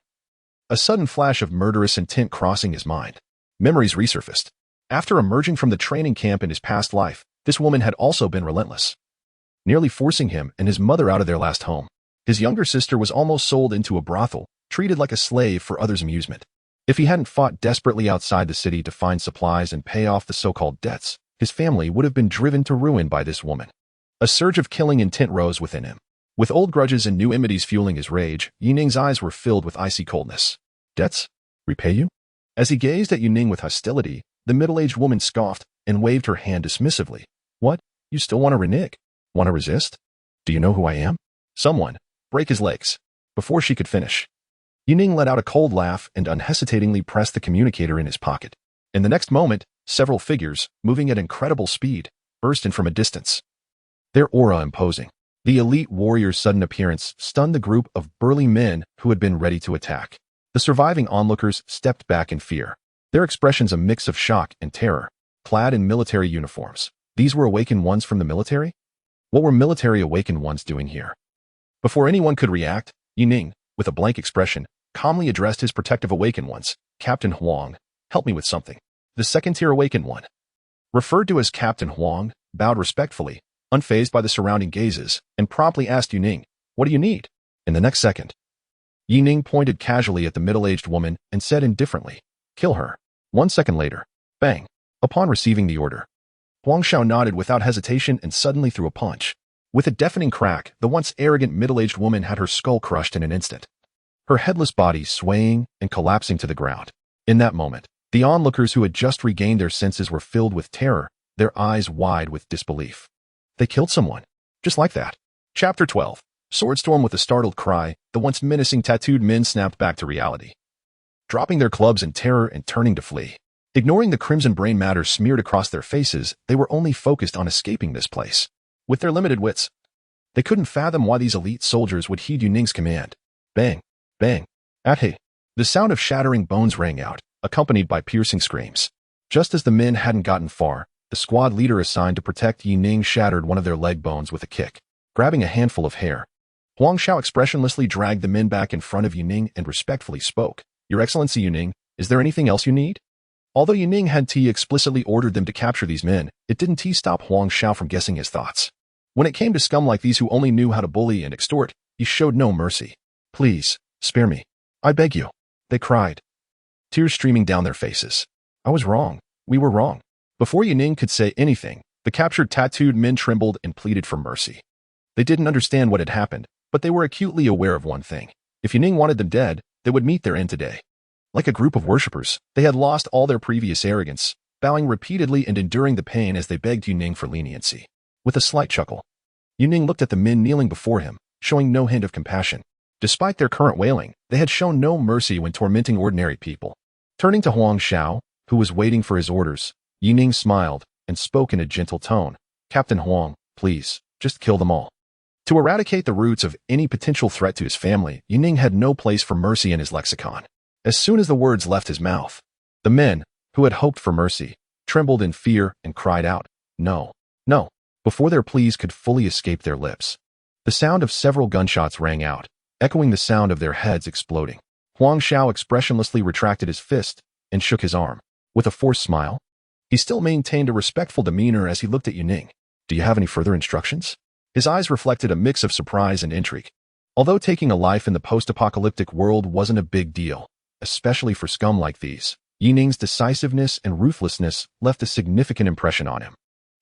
A sudden flash of murderous intent crossing his mind. Memories resurfaced. After emerging from the training camp in his past life, this woman had also been relentless, nearly forcing him and his mother out of their last home. His younger sister was almost sold into a brothel, treated like a slave for others' amusement. If he hadn't fought desperately outside the city to find supplies and pay off the so-called debts, his family would have been driven to ruin by this woman. A surge of killing intent rose within him. With old grudges and new enmities fueling his rage, Yining's eyes were filled with icy coldness. Debts? Repay you? As he gazed at Yining with hostility, the middle-aged woman scoffed and waved her hand dismissively. What? You still want to renege? Want to resist? Do you know who I am? Someone. Break his legs. Before she could finish, Yining let out a cold laugh and unhesitatingly pressed the communicator in his pocket. In the next moment, several figures, moving at incredible speed, burst in from a distance. Their aura imposing. The elite warrior's sudden appearance stunned the group of burly men who had been ready to attack. The surviving onlookers stepped back in fear, their expressions a mix of shock and terror. Clad in military uniforms, these were awakened ones from the military? What were military awakened ones doing here? Before anyone could react, Yining, with a blank expression, calmly addressed his protective awakened ones. Captain Huang, help me with something. The second-tier awakened one, referred to as Captain Huang, bowed respectfully, unfazed by the surrounding gazes, and promptly asked Yining, What do you need? In the next second, Yining pointed casually at the middle-aged woman and said indifferently, Kill her. 1 second later, bang. Upon receiving the order, Huang Xiao nodded without hesitation and suddenly threw a punch. With a deafening crack, the once arrogant middle-aged woman had her skull crushed in an instant, her headless body swaying and collapsing to the ground. In that moment, the onlookers who had just regained their senses were filled with terror, their eyes wide with disbelief. They killed someone. Just like that. Chapter 12. Swordstorm. With a startled cry, the once menacing tattooed men snapped back to reality, dropping their clubs in terror and turning to flee. Ignoring the crimson brain matter smeared across their faces, they were only focused on escaping this place. With their limited wits, they couldn't fathom why these elite soldiers would heed Yining's command. Bang, bang, at hey. The sound of shattering bones rang out, accompanied by piercing screams. Just as the men hadn't gotten far, the squad leader assigned to protect Yining shattered one of their leg bones with a kick. Grabbing a handful of hair, Huang Xiao expressionlessly dragged the men back in front of Yining and respectfully spoke. Your Excellency Yining, is there anything else you need? Although Yining had explicitly ordered them to capture these men, it didn't stop Huang Xiao from guessing his thoughts. When it came to scum like these who only knew how to bully and extort, he showed no mercy. Please, spare me. I beg you. They cried, tears streaming down their faces. I was wrong. We were wrong. Before Yining could say anything, the captured tattooed men trembled and pleaded for mercy. They didn't understand what had happened, but they were acutely aware of one thing. If Yining wanted them dead, they would meet their end today. Like a group of worshippers, they had lost all their previous arrogance, bowing repeatedly and enduring the pain as they begged Yining for leniency. With a slight chuckle, Yining looked at the men kneeling before him, showing no hint of compassion. Despite their current wailing, they had shown no mercy when tormenting ordinary people. Turning to Huang Xiao, who was waiting for his orders, Yining smiled and spoke in a gentle tone. Captain Huang, please, just kill them all. To eradicate the roots of any potential threat to his family, Yining had no place for mercy in his lexicon. As soon as the words left his mouth, the men, who had hoped for mercy, trembled in fear and cried out, No, no, before their pleas could fully escape their lips. The sound of several gunshots rang out, echoing the sound of their heads exploding. Huang Xiao expressionlessly retracted his fist and shook his arm. With a forced smile, he still maintained a respectful demeanor as he looked at Yining. Do you have any further instructions? His eyes reflected a mix of surprise and intrigue. Although taking a life in the post-apocalyptic world wasn't a big deal, especially for scum like these, Yining's decisiveness and ruthlessness left a significant impression on him.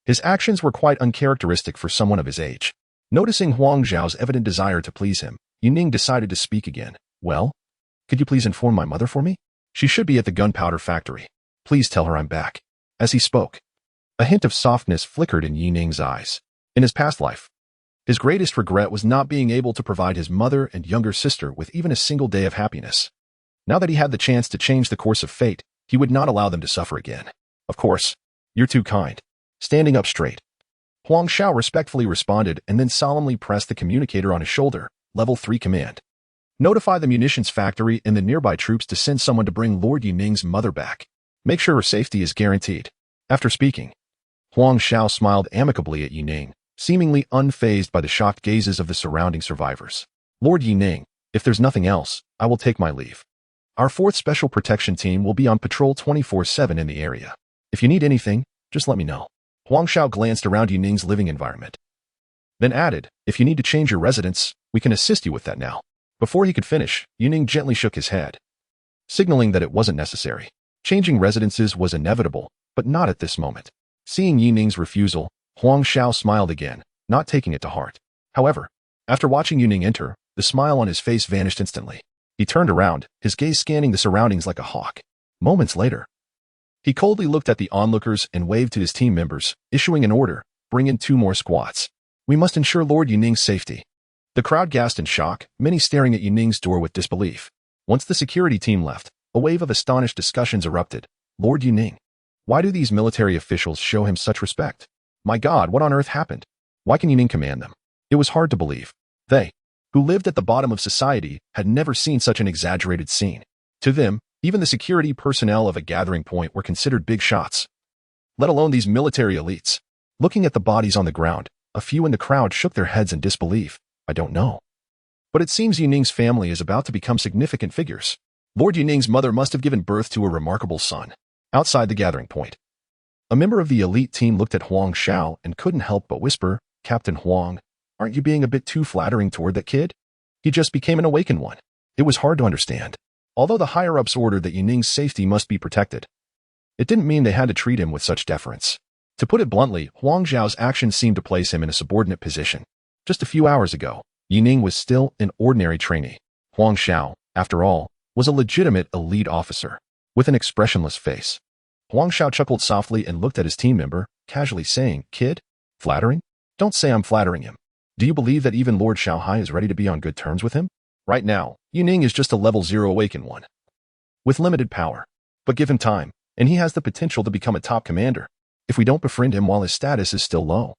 His actions were quite uncharacteristic for someone of his age. Noticing Huang Xiao's evident desire to please him, Yining decided to speak again. Well, could you please inform my mother for me? She should be at the gunpowder factory. Please tell her I'm back. As he spoke, a hint of softness flickered in Yining's eyes. In his past life, his greatest regret was not being able to provide his mother and younger sister with even a single day of happiness. Now that he had the chance to change the course of fate, he would not allow them to suffer again. Of course, you're too kind. Standing up straight, Huang Xiao respectfully responded and then solemnly pressed the communicator on his shoulder. Level 3 command. Notify the munitions factory and the nearby troops to send someone to bring Lord Yining's mother back. Make sure her safety is guaranteed. After speaking, Huang Xiao smiled amicably at Yining, seemingly unfazed by the shocked gazes of the surrounding survivors. Lord Yining, if there's nothing else, I will take my leave. Our 4th Special Protection Team will be on patrol 24/7 in the area. If you need anything, just let me know. Huang Xiao glanced around Yining's living environment, then added, if you need to change your residence, we can assist you with that now. Before he could finish, Yining gently shook his head, signaling that it wasn't necessary. Changing residences was inevitable, but not at this moment. Seeing Yining's refusal, Huang Xiao smiled again, not taking it to heart. However, after watching Yining enter, the smile on his face vanished instantly. He turned around, his gaze scanning the surroundings like a hawk. Moments later, he coldly looked at the onlookers and waved to his team members, issuing an order, bring in 2 more squads. We must ensure Lord Yining's safety. The crowd gasped in shock, many staring at Yining's door with disbelief. Once the security team left, a wave of astonished discussions erupted. Lord Yining. Why do these military officials show him such respect? My God, what on earth happened? Why can Yining command them? It was hard to believe. They, who lived at the bottom of society, had never seen such an exaggerated scene. To them, even the security personnel of a gathering point were considered big shots, let alone these military elites. Looking at the bodies on the ground, a few in the crowd shook their heads in disbelief. I don't know. But it seems Yining's family is about to become significant figures. Lord Yining's mother must have given birth to a remarkable son. Outside the gathering point, a member of the elite team looked at Huang Xiao and couldn't help but whisper, Captain Huang, aren't you being a bit too flattering toward that kid? He just became an awakened one. It was hard to understand. Although the higher-ups ordered that Yining's safety must be protected, it didn't mean they had to treat him with such deference. To put it bluntly, Huang Xiao's actions seemed to place him in a subordinate position. Just a few hours ago, Yining was still an ordinary trainee. Huang Xiao, after all, was a legitimate elite officer. With an expressionless face, Huang Xiao chuckled softly and looked at his team member, casually saying, Kid? Flattering? Don't say I'm flattering him. Do you believe that even Lord Xiaohai is ready to be on good terms with him? Right now, Yining is just a level 0 awakened one, with limited power. But give him time, and he has the potential to become a top commander. If we don't befriend him while his status is still low,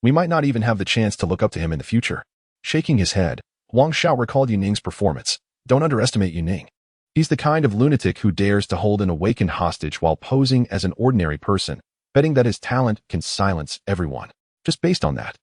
we might not even have the chance to look up to him in the future. Shaking his head, Huang Xiao recalled Yining's performance. Don't underestimate Yining. He's the kind of lunatic who dares to hold an awakened hostage while posing as an ordinary person, betting that his talent can silence everyone. Just based on that,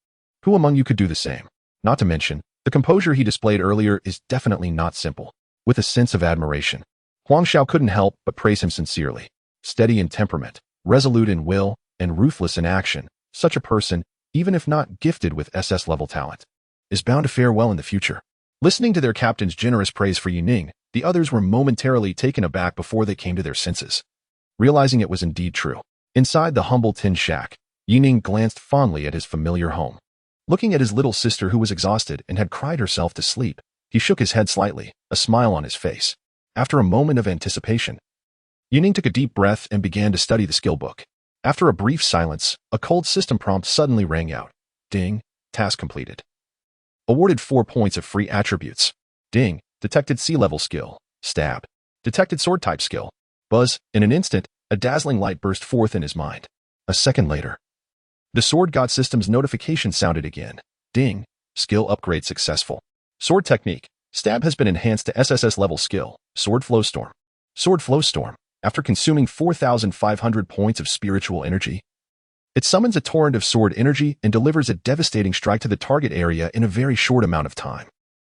who among you could do the same? Not to mention, the composure he displayed earlier is definitely not simple. With a sense of admiration, Huang Xiao couldn't help but praise him sincerely. Steady in temperament, resolute in will, and ruthless in action, such a person, even if not gifted with SS-level talent, is bound to fare well in the future. Listening to their captain's generous praise for Yining, the others were momentarily taken aback before they came to their senses. Realizing it was indeed true, inside the humble tin shack, Yining glanced fondly at his familiar home. Looking at his little sister who was exhausted and had cried herself to sleep, he shook his head slightly, a smile on his face. After a moment of anticipation, Yining took a deep breath and began to study the skill book. After a brief silence, a cold system prompt suddenly rang out. Ding, task completed. Awarded 4 points of free attributes. Ding, detected sea-level skill. Stab. Detected sword-type skill. Buzz, in an instant, a dazzling light burst forth in his mind. A second later, the Sword God System's notification sounded again. Ding, skill upgrade successful. Sword technique. Stab has been enhanced to SSS-level skill. Sword Flow Storm. Sword Flow Storm. After consuming 4,500 points of spiritual energy, it summons a torrent of sword energy and delivers a devastating strike to the target area in a very short amount of time.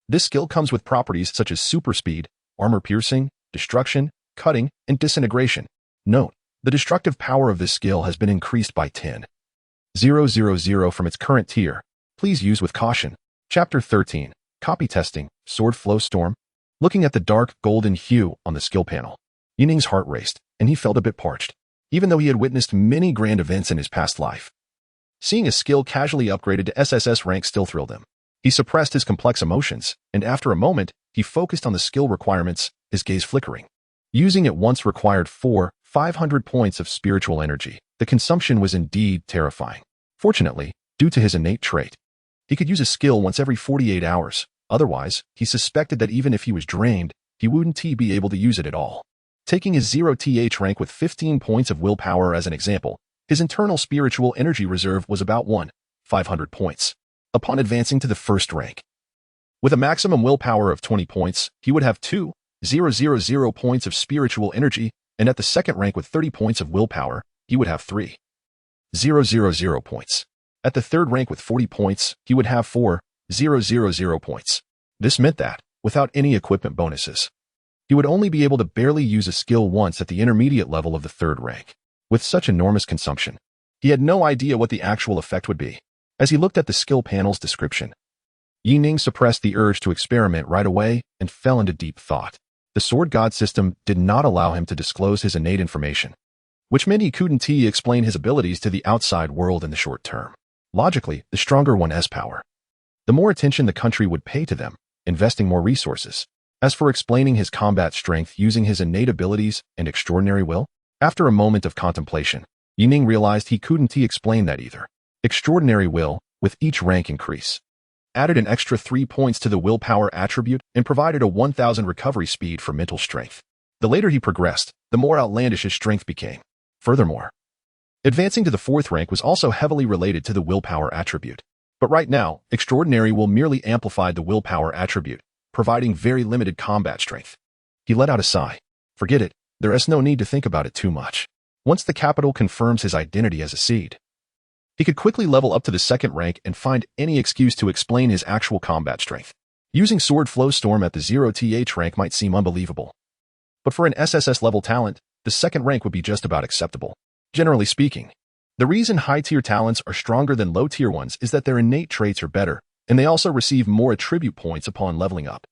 This skill comes with properties such as super speed, armor piercing, destruction, cutting, and disintegration. Note, the destructive power of this skill has been increased by 10,000 from its current tier. Please use with caution. Chapter 13. Copy Testing, Sword Flow Storm. Looking at the dark golden hue on the skill panel, Yining's heart raced, and he felt a bit parched, even though he had witnessed many grand events in his past life. Seeing a skill casually upgraded to SSS rank still thrilled him. He suppressed his complex emotions, and after a moment, he focused on the skill requirements, his gaze flickering. Using it once required 500 points of spiritual energy. The consumption was indeed terrifying. Fortunately, due to his innate trait, he could use a skill once every 48 hours. Otherwise, he suspected that even if he was drained, he wouldn't be able to use it at all. Taking his 0th rank with 15 points of willpower as an example, his internal spiritual energy reserve was about 500 points. Upon advancing to the first rank, with a maximum willpower of 20 points, he would have 2,000 points of spiritual energy, and at the second rank with 30 points of willpower, he would have 3,000 points. At the third rank with 40 points, he would have 4,000 points. This meant that, without any equipment bonuses, he would only be able to barely use a skill once at the intermediate level of the third rank. With such enormous consumption, he had no idea what the actual effect would be. As he looked at the skill panel's description, Yining suppressed the urge to experiment right away and fell into deep thought. The Sword God system did not allow him to disclose his innate information, which meant he couldn't explain his abilities to the outside world in the short term. Logically, the stronger one has power, the more attention the country would pay to them, investing more resources. As for explaining his combat strength using his innate abilities and extraordinary will, after a moment of contemplation, Yining realized he couldn't explain that either. Extraordinary will, with each rank increase, added an extra 3 points to the willpower attribute and provided a 1,000 recovery speed for mental strength. The later he progressed, the more outlandish his strength became. Furthermore, advancing to the fourth rank was also heavily related to the willpower attribute. But right now, extraordinary will merely amplified the willpower attribute, providing very limited combat strength. He let out a sigh. Forget it, there is no need to think about it too much. Once the capital confirms his identity as a seed, he could quickly level up to the second rank and find any excuse to explain his actual combat strength. Using Sword Flow Storm at the 0th rank might seem unbelievable, but for an SSS level talent, the second rank would be just about acceptable. Generally speaking, the reason high-tier talents are stronger than low-tier ones is that their innate traits are better, and they also receive more attribute points upon leveling up.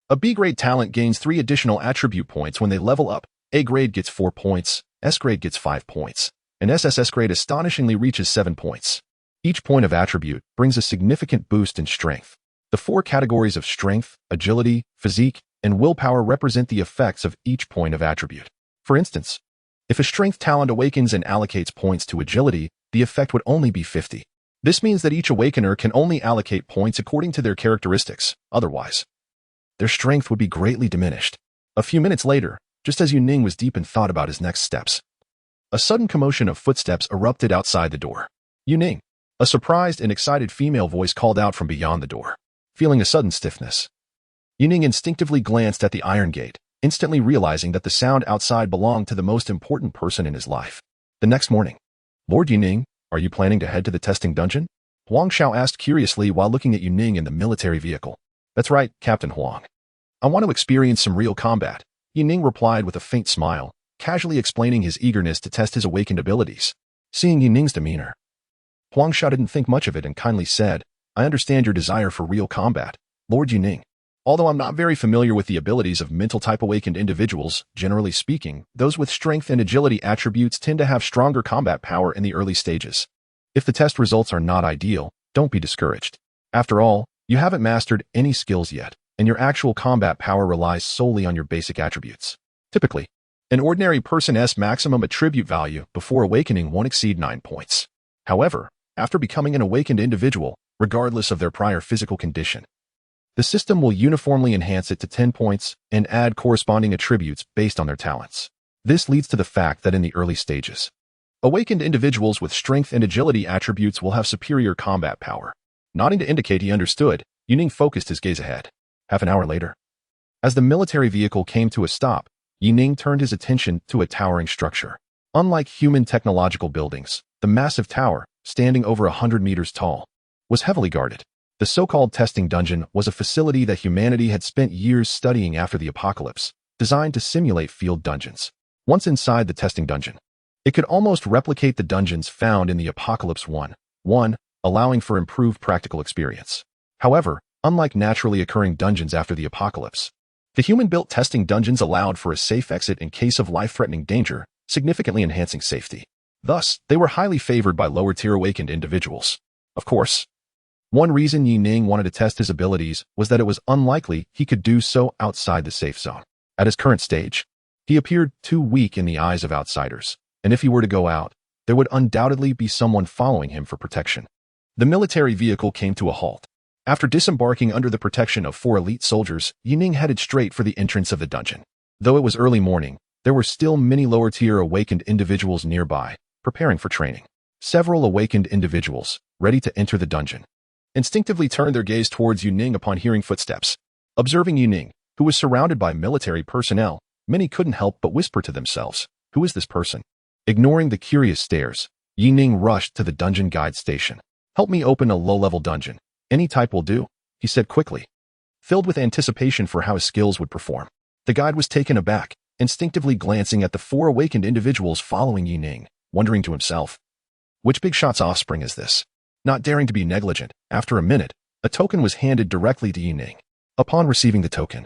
A B-grade talent gains 3 additional attribute points when they level up. A grade gets 4 points, S grade gets 5 points, and SSS grade astonishingly reaches 7 points. Each point of attribute brings a significant boost in strength. The 4 categories of strength, agility, physique, and willpower represent the effects of each point of attribute. For instance, if a strength talent awakens and allocates points to agility, the effect would only be 50. This means that each awakener can only allocate points according to their characteristics. Otherwise, their strength would be greatly diminished. A few minutes later, just as Yining was deep in thought about his next steps, a sudden commotion of footsteps erupted outside the door. Yining, a surprised and excited female voice called out from beyond the door. Feeling a sudden stiffness, Yining instinctively glanced at the iron gate, instantly realizing that the sound outside belonged to the most important person in his life. The next morning, Lord Yuning, are you planning to head to the testing dungeon? Huang Xiao asked curiously while looking at Yuning in the military vehicle. That's right, Captain Huang. I want to experience some real combat, Yuning replied with a faint smile, casually explaining his eagerness to test his awakened abilities. Seeing Yuning's demeanor, Huang Xiao didn't think much of it and kindly said, I understand your desire for real combat, Lord Yuning. Although I'm not very familiar with the abilities of mental-type awakened individuals, generally speaking, those with strength and agility attributes tend to have stronger combat power in the early stages. If the test results are not ideal, don't be discouraged. After all, you haven't mastered any skills yet, and your actual combat power relies solely on your basic attributes. Typically, an ordinary person's maximum attribute value before awakening won't exceed 9 points. However, after becoming an awakened individual, regardless of their prior physical condition, the system will uniformly enhance it to 10 points and add corresponding attributes based on their talents. This leads to the fact that in the early stages, awakened individuals with strength and agility attributes will have superior combat power. Nodding to indicate he understood, Yuning focused his gaze ahead. Half an hour later, as the military vehicle came to a stop, Yuning turned his attention to a towering structure. Unlike human technological buildings, the massive tower, standing over 100 meters tall, was heavily guarded. The so-called testing dungeon was a facility that humanity had spent years studying after the apocalypse, designed to simulate field dungeons. Once inside the testing dungeon, it could almost replicate the dungeons found in the Apocalypse 1, allowing for improved practical experience. However, unlike naturally occurring dungeons after the apocalypse, the human-built testing dungeons allowed for a safe exit in case of life-threatening danger, significantly enhancing safety. Thus, they were highly favored by lower-tier awakened individuals. Of course, one reason Yuning wanted to test his abilities was that it was unlikely he could do so outside the safe zone. At his current stage, he appeared too weak in the eyes of outsiders, and if he were to go out, there would undoubtedly be someone following him for protection. The military vehicle came to a halt. After disembarking under the protection of 4 elite soldiers, Yuning headed straight for the entrance of the dungeon. Though it was early morning, there were still many lower-tier awakened individuals nearby, preparing for training. Several awakened individuals, ready to enter the dungeon, instinctively turned their gaze towards Yuning upon hearing footsteps. Observing Yuning, who was surrounded by military personnel, many couldn't help but whisper to themselves, who is this person? Ignoring the curious stares, Yuning rushed to the dungeon guide station. Help me open a low-level dungeon. Any type will do, he said quickly, filled with anticipation for how his skills would perform. The guide was taken aback, instinctively glancing at the 4 awakened individuals following Yuning, wondering to himself, which big shot's offspring is this? Not daring to be negligent, after a minute, a token was handed directly to Yuning. Upon receiving the token,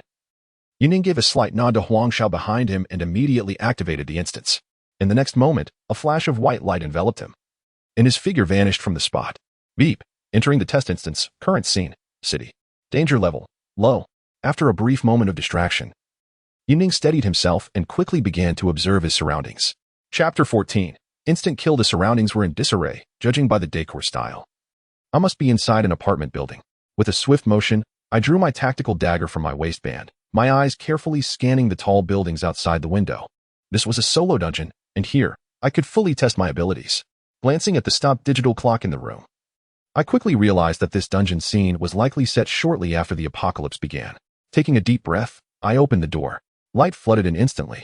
Yuning gave a slight nod to Huang Xiao behind him and immediately activated the instance. In the next moment, a flash of white light enveloped him, and his figure vanished from the spot. Beep. Entering the test instance, current scene, city. Danger level, low. After a brief moment of distraction, Yuning steadied himself and quickly began to observe his surroundings. Chapter 14. Instant kill. The surroundings were in disarray, judging by the decor style. I must be inside an apartment building. With a swift motion, I drew my tactical dagger from my waistband, my eyes carefully scanning the tall buildings outside the window. This was a solo dungeon, and here, I could fully test my abilities. Glancing at the stop digital clock in the room, I quickly realized that this dungeon scene was likely set shortly after the apocalypse began. Taking a deep breath, I opened the door. Light flooded in instantly.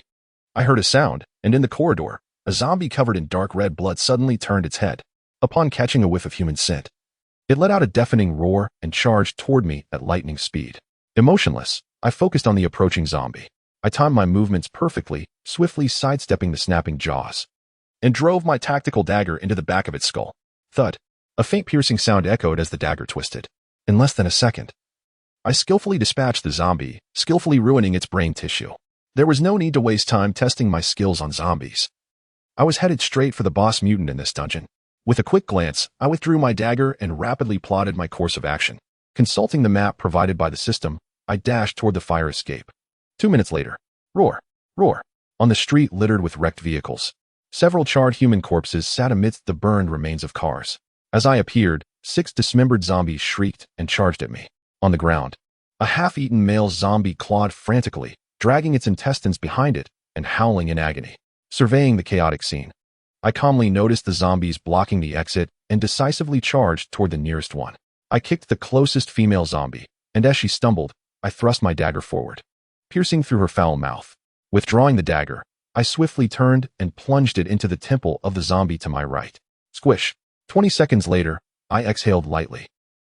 I heard a sound, and in the corridor, a zombie covered in dark red blood suddenly turned its head. Upon catching a whiff of human scent, it let out a deafening roar and charged toward me at lightning speed. Emotionless, I focused on the approaching zombie. I timed my movements perfectly, swiftly sidestepping the snapping jaws, and drove my tactical dagger into the back of its skull. Thud. A faint piercing sound echoed as the dagger twisted. In less than a second, I skillfully dispatched the zombie, skillfully ruining its brain tissue. There was no need to waste time testing my skills on zombies. I was headed straight for the boss mutant in this dungeon. With a quick glance, I withdrew my dagger and rapidly plotted my course of action. Consulting the map provided by the system, I dashed toward the fire escape. 2 minutes later, roar, roar. On the street littered with wrecked vehicles, several charred human corpses sat amidst the burned remains of cars. As I appeared, 6 dismembered zombies shrieked and charged at me. On the ground, a half-eaten male zombie clawed frantically, dragging its intestines behind it and howling in agony. Surveying the chaotic scene, I calmly noticed the zombies blocking the exit and decisively charged toward the nearest one. I kicked the closest female zombie, and as she stumbled, I thrust my dagger forward. piercing through her foul mouth. Withdrawing the dagger, I swiftly turned and plunged it into the temple of the zombie to my right. Squish. 20 seconds later, I exhaled lightly,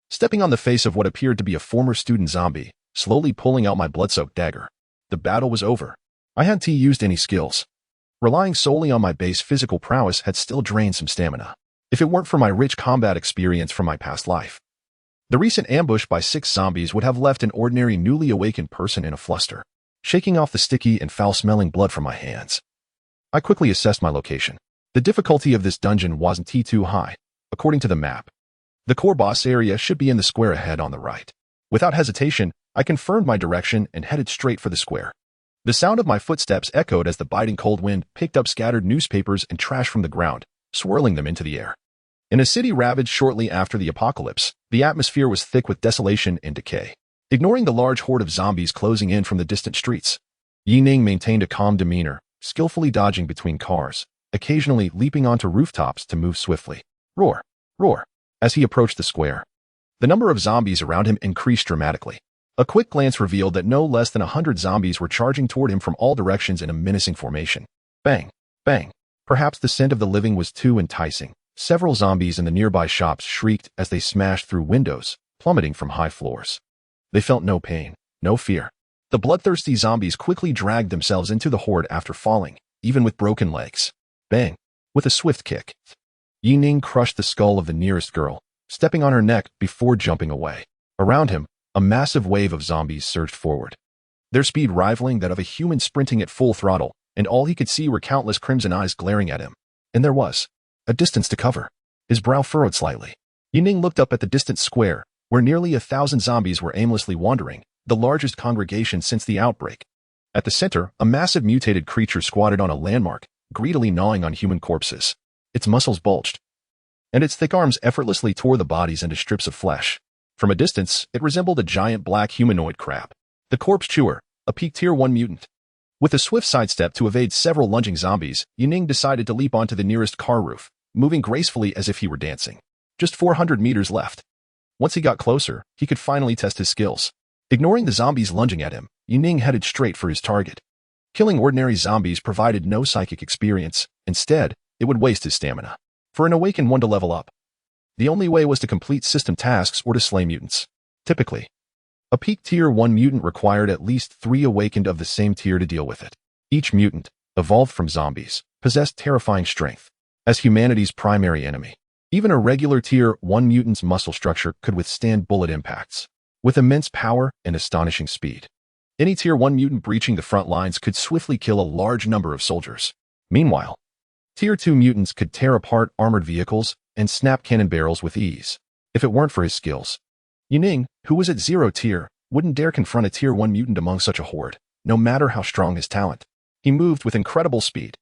stepping on the face of what appeared to be a former student zombie, slowly pulling out my blood-soaked dagger. The battle was over. I hadn't used any skills. Relying solely on my base physical prowess had still drained some stamina, if it weren't for my rich combat experience from my past life. The recent ambush by 6 zombies would have left an ordinary newly awakened person in a fluster, shaking off the sticky and foul-smelling blood from my hands. I quickly assessed my location. The difficulty of this dungeon wasn't too high, according to the map. The core boss area should be in the square ahead on the right. Without hesitation, I confirmed my direction and headed straight for the square. The sound of my footsteps echoed as the biting cold wind picked up scattered newspapers and trash from the ground, swirling them into the air. In a city ravaged shortly after the apocalypse, the atmosphere was thick with desolation and decay. Ignoring the large horde of zombies closing in from the distant streets, Yi Ning maintained a calm demeanor, skillfully dodging between cars, occasionally leaping onto rooftops to move swiftly. Roar, roar, as he approached the square. The number of zombies around him increased dramatically. A quick glance revealed that no less than 100 zombies were charging toward him from all directions in a menacing formation. Bang, bang. Perhaps the scent of the living was too enticing. Several zombies in the nearby shops shrieked as they smashed through windows, plummeting from high floors. They felt no pain, no fear. The bloodthirsty zombies quickly dragged themselves into the horde after falling, even with broken legs. Bang. With a swift kick, Yi Ning crushed the skull of the nearest girl, stepping on her neck before jumping away. Around him, a massive wave of zombies surged forward, their speed rivaling that of a human sprinting at full throttle, and all he could see were countless crimson eyes glaring at him. And there was a distance to cover. His brow furrowed slightly. Yi Ning looked up at the distant square, where nearly 1,000 zombies were aimlessly wandering, the largest congregation since the outbreak. At the center, a massive mutated creature squatted on a landmark, greedily gnawing on human corpses. Its muscles bulged, and its thick arms effortlessly tore the bodies into strips of flesh. From a distance, it resembled a giant black humanoid crab. The corpse chewer, a peak tier 1 mutant. With a swift sidestep to evade several lunging zombies, Yi Ning decided to leap onto the nearest car roof, moving gracefully as if he were dancing. Just 400 meters left. Once he got closer, he could finally test his skills. Ignoring the zombies lunging at him, Yi Ning headed straight for his target. Killing ordinary zombies provided no psychic experience. Instead, it would waste his stamina. For an awakened one to level up, the only way was to complete system tasks or to slay mutants. Typically, a peak tier 1 mutant required at least 3 awakened of the same tier to deal with it. Each mutant, evolved from zombies, possessed terrifying strength. As humanity's primary enemy, even a regular tier 1 mutant's muscle structure could withstand bullet impacts. With immense power and astonishing speed, any tier 1 mutant breaching the front lines could swiftly kill a large number of soldiers. Meanwhile, tier 2 mutants could tear apart armored vehicles and snap cannon barrels with ease. If it weren't for his skills, Yi Ning, who was at 0 tier, wouldn't dare confront a tier 1 mutant among such a horde, no matter how strong his talent. He moved with incredible speed.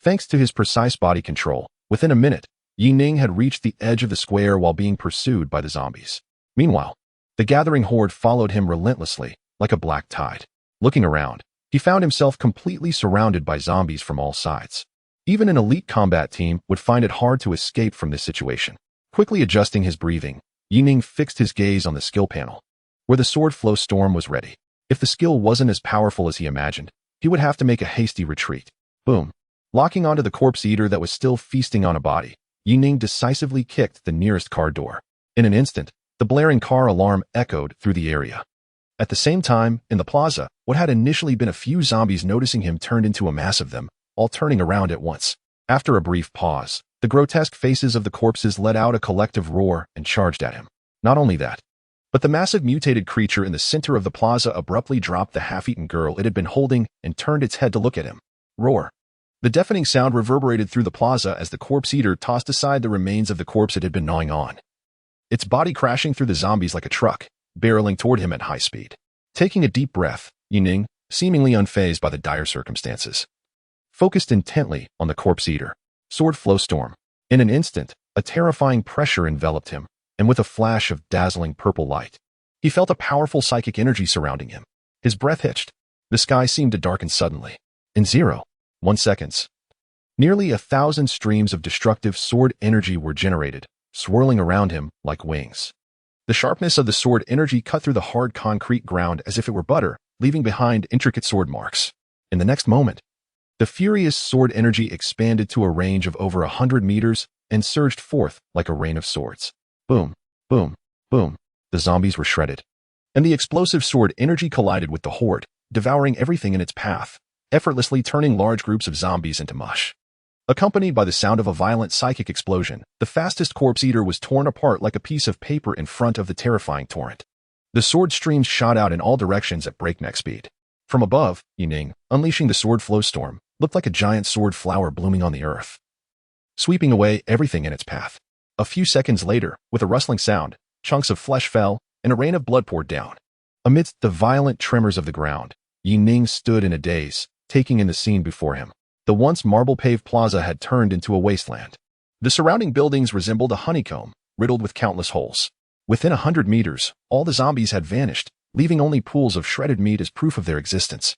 Thanks to his precise body control, within a minute, Yi Ning had reached the edge of the square while being pursued by the zombies. Meanwhile, the gathering horde followed him relentlessly, like a black tide. Looking around, he found himself completely surrounded by zombies from all sides. Even an elite combat team would find it hard to escape from this situation. Quickly adjusting his breathing, Yi Ning fixed his gaze on the skill panel, where the sword flow storm was ready. If the skill wasn't as powerful as he imagined, he would have to make a hasty retreat. Boom. Locking onto the corpse eater that was still feasting on a body, Yi Ning decisively kicked the nearest car door. In an instant, the blaring car alarm echoed through the area. At the same time, in the plaza, what had initially been a few zombies noticing him turned into a mass of them, all turning around at once. After a brief pause, the grotesque faces of the corpses let out a collective roar and charged at him. Not only that, but the massive mutated creature in the center of the plaza abruptly dropped the half-eaten girl it had been holding and turned its head to look at him. Roar. The deafening sound reverberated through the plaza as the corpse eater tossed aside the remains of the corpse it had been gnawing on, its body crashing through the zombies like a truck, barreling toward him at high speed. Taking a deep breath, Yi Ning, seemingly unfazed by the dire circumstances, focused intently on the corpse eater. Sword flow storm. In an instant, a terrifying pressure enveloped him, and with a flash of dazzling purple light, he felt a powerful psychic energy surrounding him. His breath hitched. The sky seemed to darken suddenly. In 0.1 seconds, nearly 1,000 streams of destructive sword energy were generated, swirling around him like wings. The sharpness of the sword energy cut through the hard concrete ground as if it were butter, leaving behind intricate sword marks. In the next moment, the furious sword energy expanded to a range of over 100 meters and surged forth like a rain of swords. Boom, boom, boom. The zombies were shredded, and the explosive sword energy collided with the horde, devouring everything in its path, effortlessly turning large groups of zombies into mush. Accompanied by the sound of a violent psychic explosion, the fastest corpse eater was torn apart like a piece of paper in front of the terrifying torrent. The sword streams shot out in all directions at breakneck speed. From above, Yining, unleashing the sword flow storm, looked like a giant sword flower blooming on the earth, sweeping away everything in its path. A few seconds later, with a rustling sound, chunks of flesh fell, and a rain of blood poured down. Amidst the violent tremors of the ground, Yining stood in a daze, taking in the scene before him. The once marble-paved plaza had turned into a wasteland. The surrounding buildings resembled a honeycomb, riddled with countless holes. Within 100 meters, all the zombies had vanished, leaving only pools of shredded meat as proof of their existence.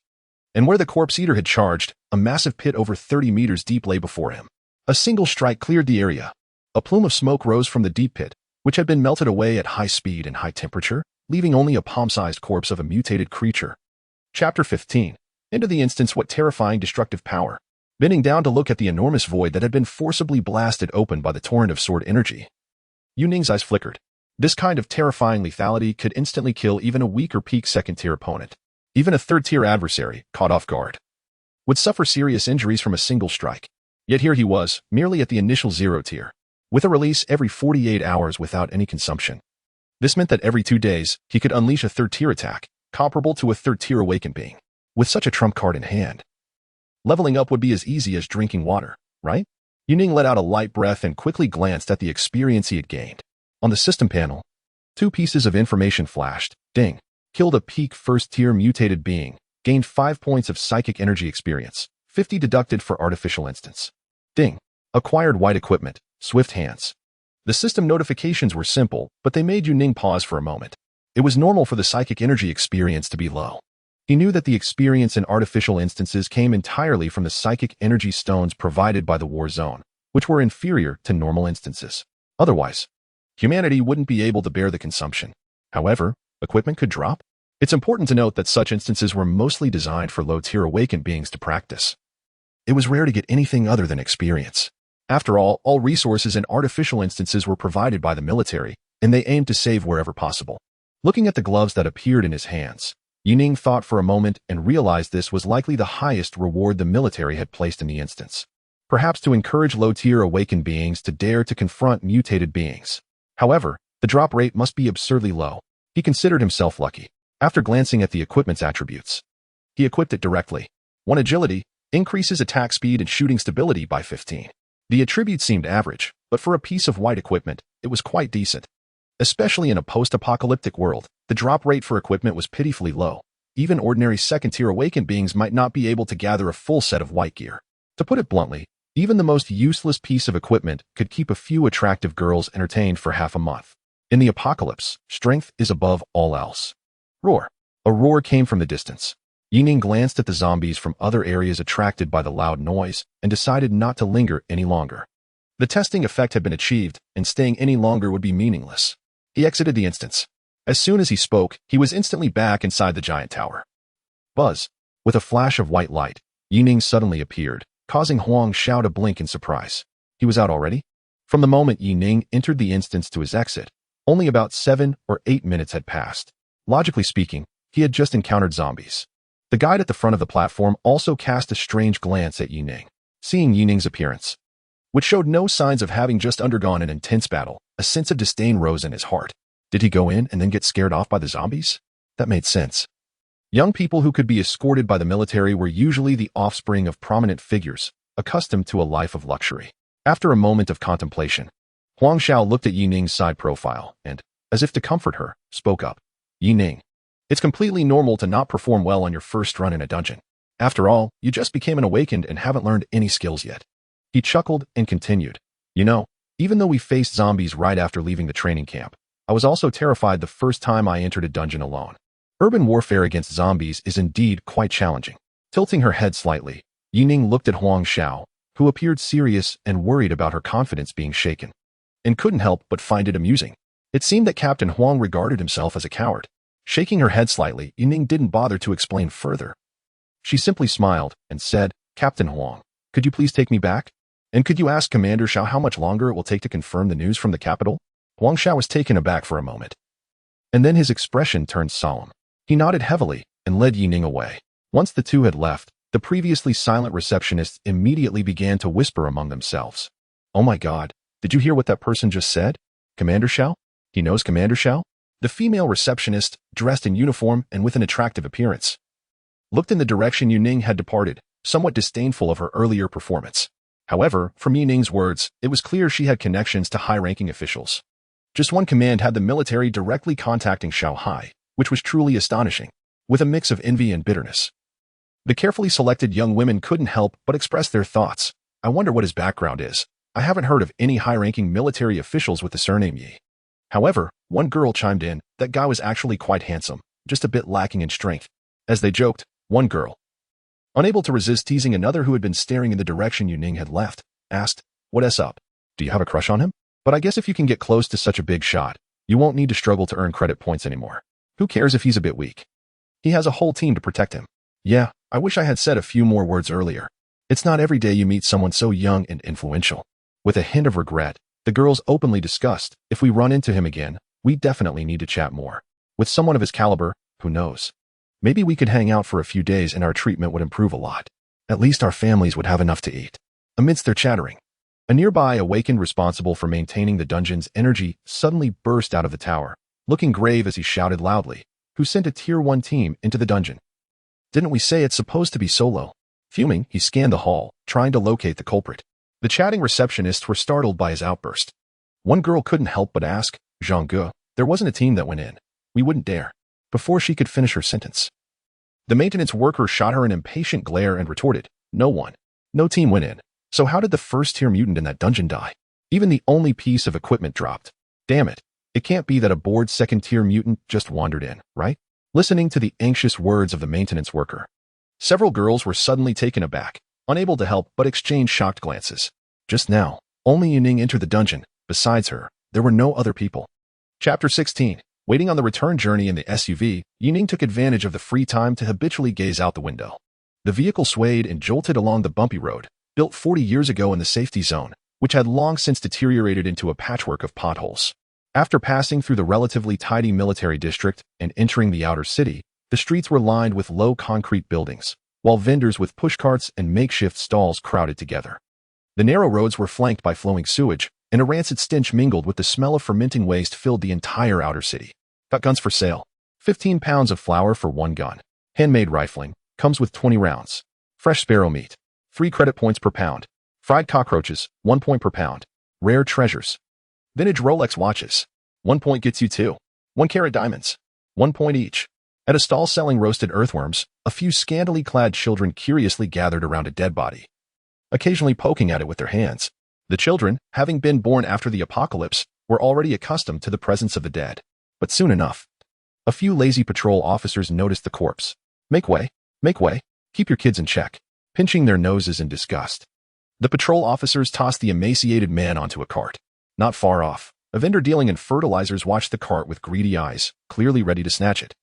And where the corpse eater had charged, a massive pit over 30 meters deep lay before him. A single strike cleared the area. A plume of smoke rose from the deep pit, which had been melted away at high speed and high temperature, leaving only a palm-sized corpse of a mutated creature. Chapter 15. Into the instance, what terrifying destructive power. Bending down to look at the enormous void that had been forcibly blasted open by the torrent of sword energy, Yuning's eyes flickered. This kind of terrifying lethality could instantly kill even a weaker peak second-tier opponent. Even a third-tier adversary, caught off guard, would suffer serious injuries from a single strike. Yet here he was, merely at the initial 0 tier, with a release every 48 hours without any consumption. This meant that every 2 days, he could unleash a third-tier attack, comparable to a third-tier awakened being. With such a trump card in hand, leveling up would be as easy as drinking water, right? Yuning let out a light breath and quickly glanced at the experience he had gained. On the system panel, 2 pieces of information flashed. Ding. Killed a peak first-tier mutated being. Gained 5 points of psychic energy experience. 50 deducted for artificial instance. Ding. Acquired white equipment. Swift hands. The system notifications were simple, but they made Yuning pause for a moment. It was normal for the psychic energy experience to be low. He knew that the experience in artificial instances came entirely from the psychic energy stones provided by the war zone, which were inferior to normal instances. Otherwise, humanity wouldn't be able to bear the consumption. However, equipment could drop. It's important to note that such instances were mostly designed for low-tier awakened beings to practice. It was rare to get anything other than experience. After all resources in artificial instances were provided by the military, and they aimed to save wherever possible. Looking at the gloves that appeared in his hands, Yuning thought for a moment and realized this was likely the highest reward the military had placed in the instance. Perhaps to encourage low-tier awakened beings to dare to confront mutated beings. However, the drop rate must be absurdly low. He considered himself lucky. After glancing at the equipment's attributes, he equipped it directly. 1 agility, increases attack speed and shooting stability by 15. The attributes seemed average, but for a piece of white equipment, it was quite decent. Especially in a post-apocalyptic world, the drop rate for equipment was pitifully low. Even ordinary second-tier awakened beings might not be able to gather a full set of white gear. To put it bluntly, even the most useless piece of equipment could keep a few attractive girls entertained for half a month. In the apocalypse, strength is above all else. Roar. A roar came from the distance. Yining glanced at the zombies from other areas attracted by the loud noise and decided not to linger any longer. The testing effect had been achieved, and staying any longer would be meaningless. He exited the instance. As soon as he spoke, he was instantly back inside the giant tower. Buzz. With a flash of white light, Yining suddenly appeared, causing Huang Xiao to blink in surprise. He was out already? From the moment Yining entered the instance to his exit, only about 7 or 8 minutes had passed. Logically speaking, he had just encountered zombies. The guide at the front of the platform also cast a strange glance at Yining. Seeing Yining's appearance, which showed no signs of having just undergone an intense battle, a sense of disdain rose in his heart. Did he go in and then get scared off by the zombies? That made sense. Young people who could be escorted by the military were usually the offspring of prominent figures, accustomed to a life of luxury. After a moment of contemplation, Huang Xiao looked at Yining's side profile and, as if to comfort her, spoke up. Yining, it's completely normal to not perform well on your first run in a dungeon. After all, you just became an awakened and haven't learned any skills yet. He chuckled and continued. You know, even though we faced zombies right after leaving the training camp, I was also terrified the first time I entered a dungeon alone. Urban warfare against zombies is indeed quite challenging. Tilting her head slightly, Yining looked at Huang Xiao, who appeared serious and worried about her confidence being shaken, and couldn't help but find it amusing. It seemed that Captain Huang regarded himself as a coward. Shaking her head slightly, Yuning didn't bother to explain further. She simply smiled and said, Captain Huang, could you please take me back? And could you ask Commander Xiao how much longer it will take to confirm the news from the capital? Huang Xiao was taken aback for a moment. And then his expression turned solemn. He nodded heavily and led Yuning away. Once the two had left, the previously silent receptionists immediately began to whisper among themselves. Oh my God, did you hear what that person just said? Commander Xiao? He knows Commander Xiao? The female receptionist, dressed in uniform and with an attractive appearance, looked in the direction Yuning had departed, somewhat disdainful of her earlier performance. However, from Yuning's words, it was clear she had connections to high-ranking officials. Just one command had the military directly contacting Shanghai, which was truly astonishing, with a mix of envy and bitterness. The carefully selected young women couldn't help but express their thoughts. I wonder what his background is. I haven't heard of any high-ranking military officials with the surname Yi. However, one girl chimed in, that guy was actually quite handsome, just a bit lacking in strength. As they joked, one girl, unable to resist teasing another who had been staring in the direction Yuning had left, asked, What's up? Do you have a crush on him? But I guess if you can get close to such a big shot, you won't need to struggle to earn credit points anymore. Who cares if he's a bit weak? He has a whole team to protect him. Yeah, I wish I had said a few more words earlier. It's not every day you meet someone so young and influential. With a hint of regret, the girls openly discussed, if we run into him again, we definitely need to chat more. With someone of his caliber, who knows? Maybe we could hang out for a few days and our treatment would improve a lot. At least our families would have enough to eat. Amidst their chattering, a nearby awakened responsible for maintaining the dungeon's energy suddenly burst out of the tower, looking grave as he shouted loudly, Who sent a Tier 1 team into the dungeon? Didn't we say it's supposed to be solo? Fuming, he scanned the hall, trying to locate the culprit. The chatting receptionists were startled by his outburst. One girl couldn't help but ask, Zhang, there wasn't a team that went in. We wouldn't dare. Before she could finish her sentence, the maintenance worker shot her an impatient glare and retorted, No one. No team went in. So how did the first-tier mutant in that dungeon die? Even the only piece of equipment dropped. Damn it. It can't be that a bored second-tier mutant just wandered in, right? Listening to the anxious words of the maintenance worker, several girls were suddenly taken aback, unable to help but exchange shocked glances. Just now, only Yuning entered the dungeon. Besides her, there were no other people. Chapter 16. Waiting on the return journey in the SUV, Yuning took advantage of the free time to habitually gaze out the window. The vehicle swayed and jolted along the bumpy road, built 40 years ago in the safety zone, which had long since deteriorated into a patchwork of potholes. After passing through the relatively tidy military district and entering the outer city, the streets were lined with low concrete buildings, while vendors with pushcarts and makeshift stalls crowded together. The narrow roads were flanked by flowing sewage, and a rancid stench mingled with the smell of fermenting waste filled the entire outer city. Got guns for sale. 15 pounds of flour for one gun. Handmade rifling. Comes with 20 rounds. Fresh sparrow meat. 3 credit points per pound. Fried cockroaches. 1 point per pound. Rare treasures. Vintage Rolex watches. 1 point gets you 2. 1 carat diamonds. 1 point each. At a stall selling roasted earthworms, a few scantily clad children curiously gathered around a dead body, occasionally poking at it with their hands. The children, having been born after the apocalypse, were already accustomed to the presence of the dead. But soon enough, a few lazy patrol officers noticed the corpse. Make way, keep your kids in check, pinching their noses in disgust. The patrol officers tossed the emaciated man onto a cart. Not far off, a vendor dealing in fertilizers watched the cart with greedy eyes, clearly ready to snatch it.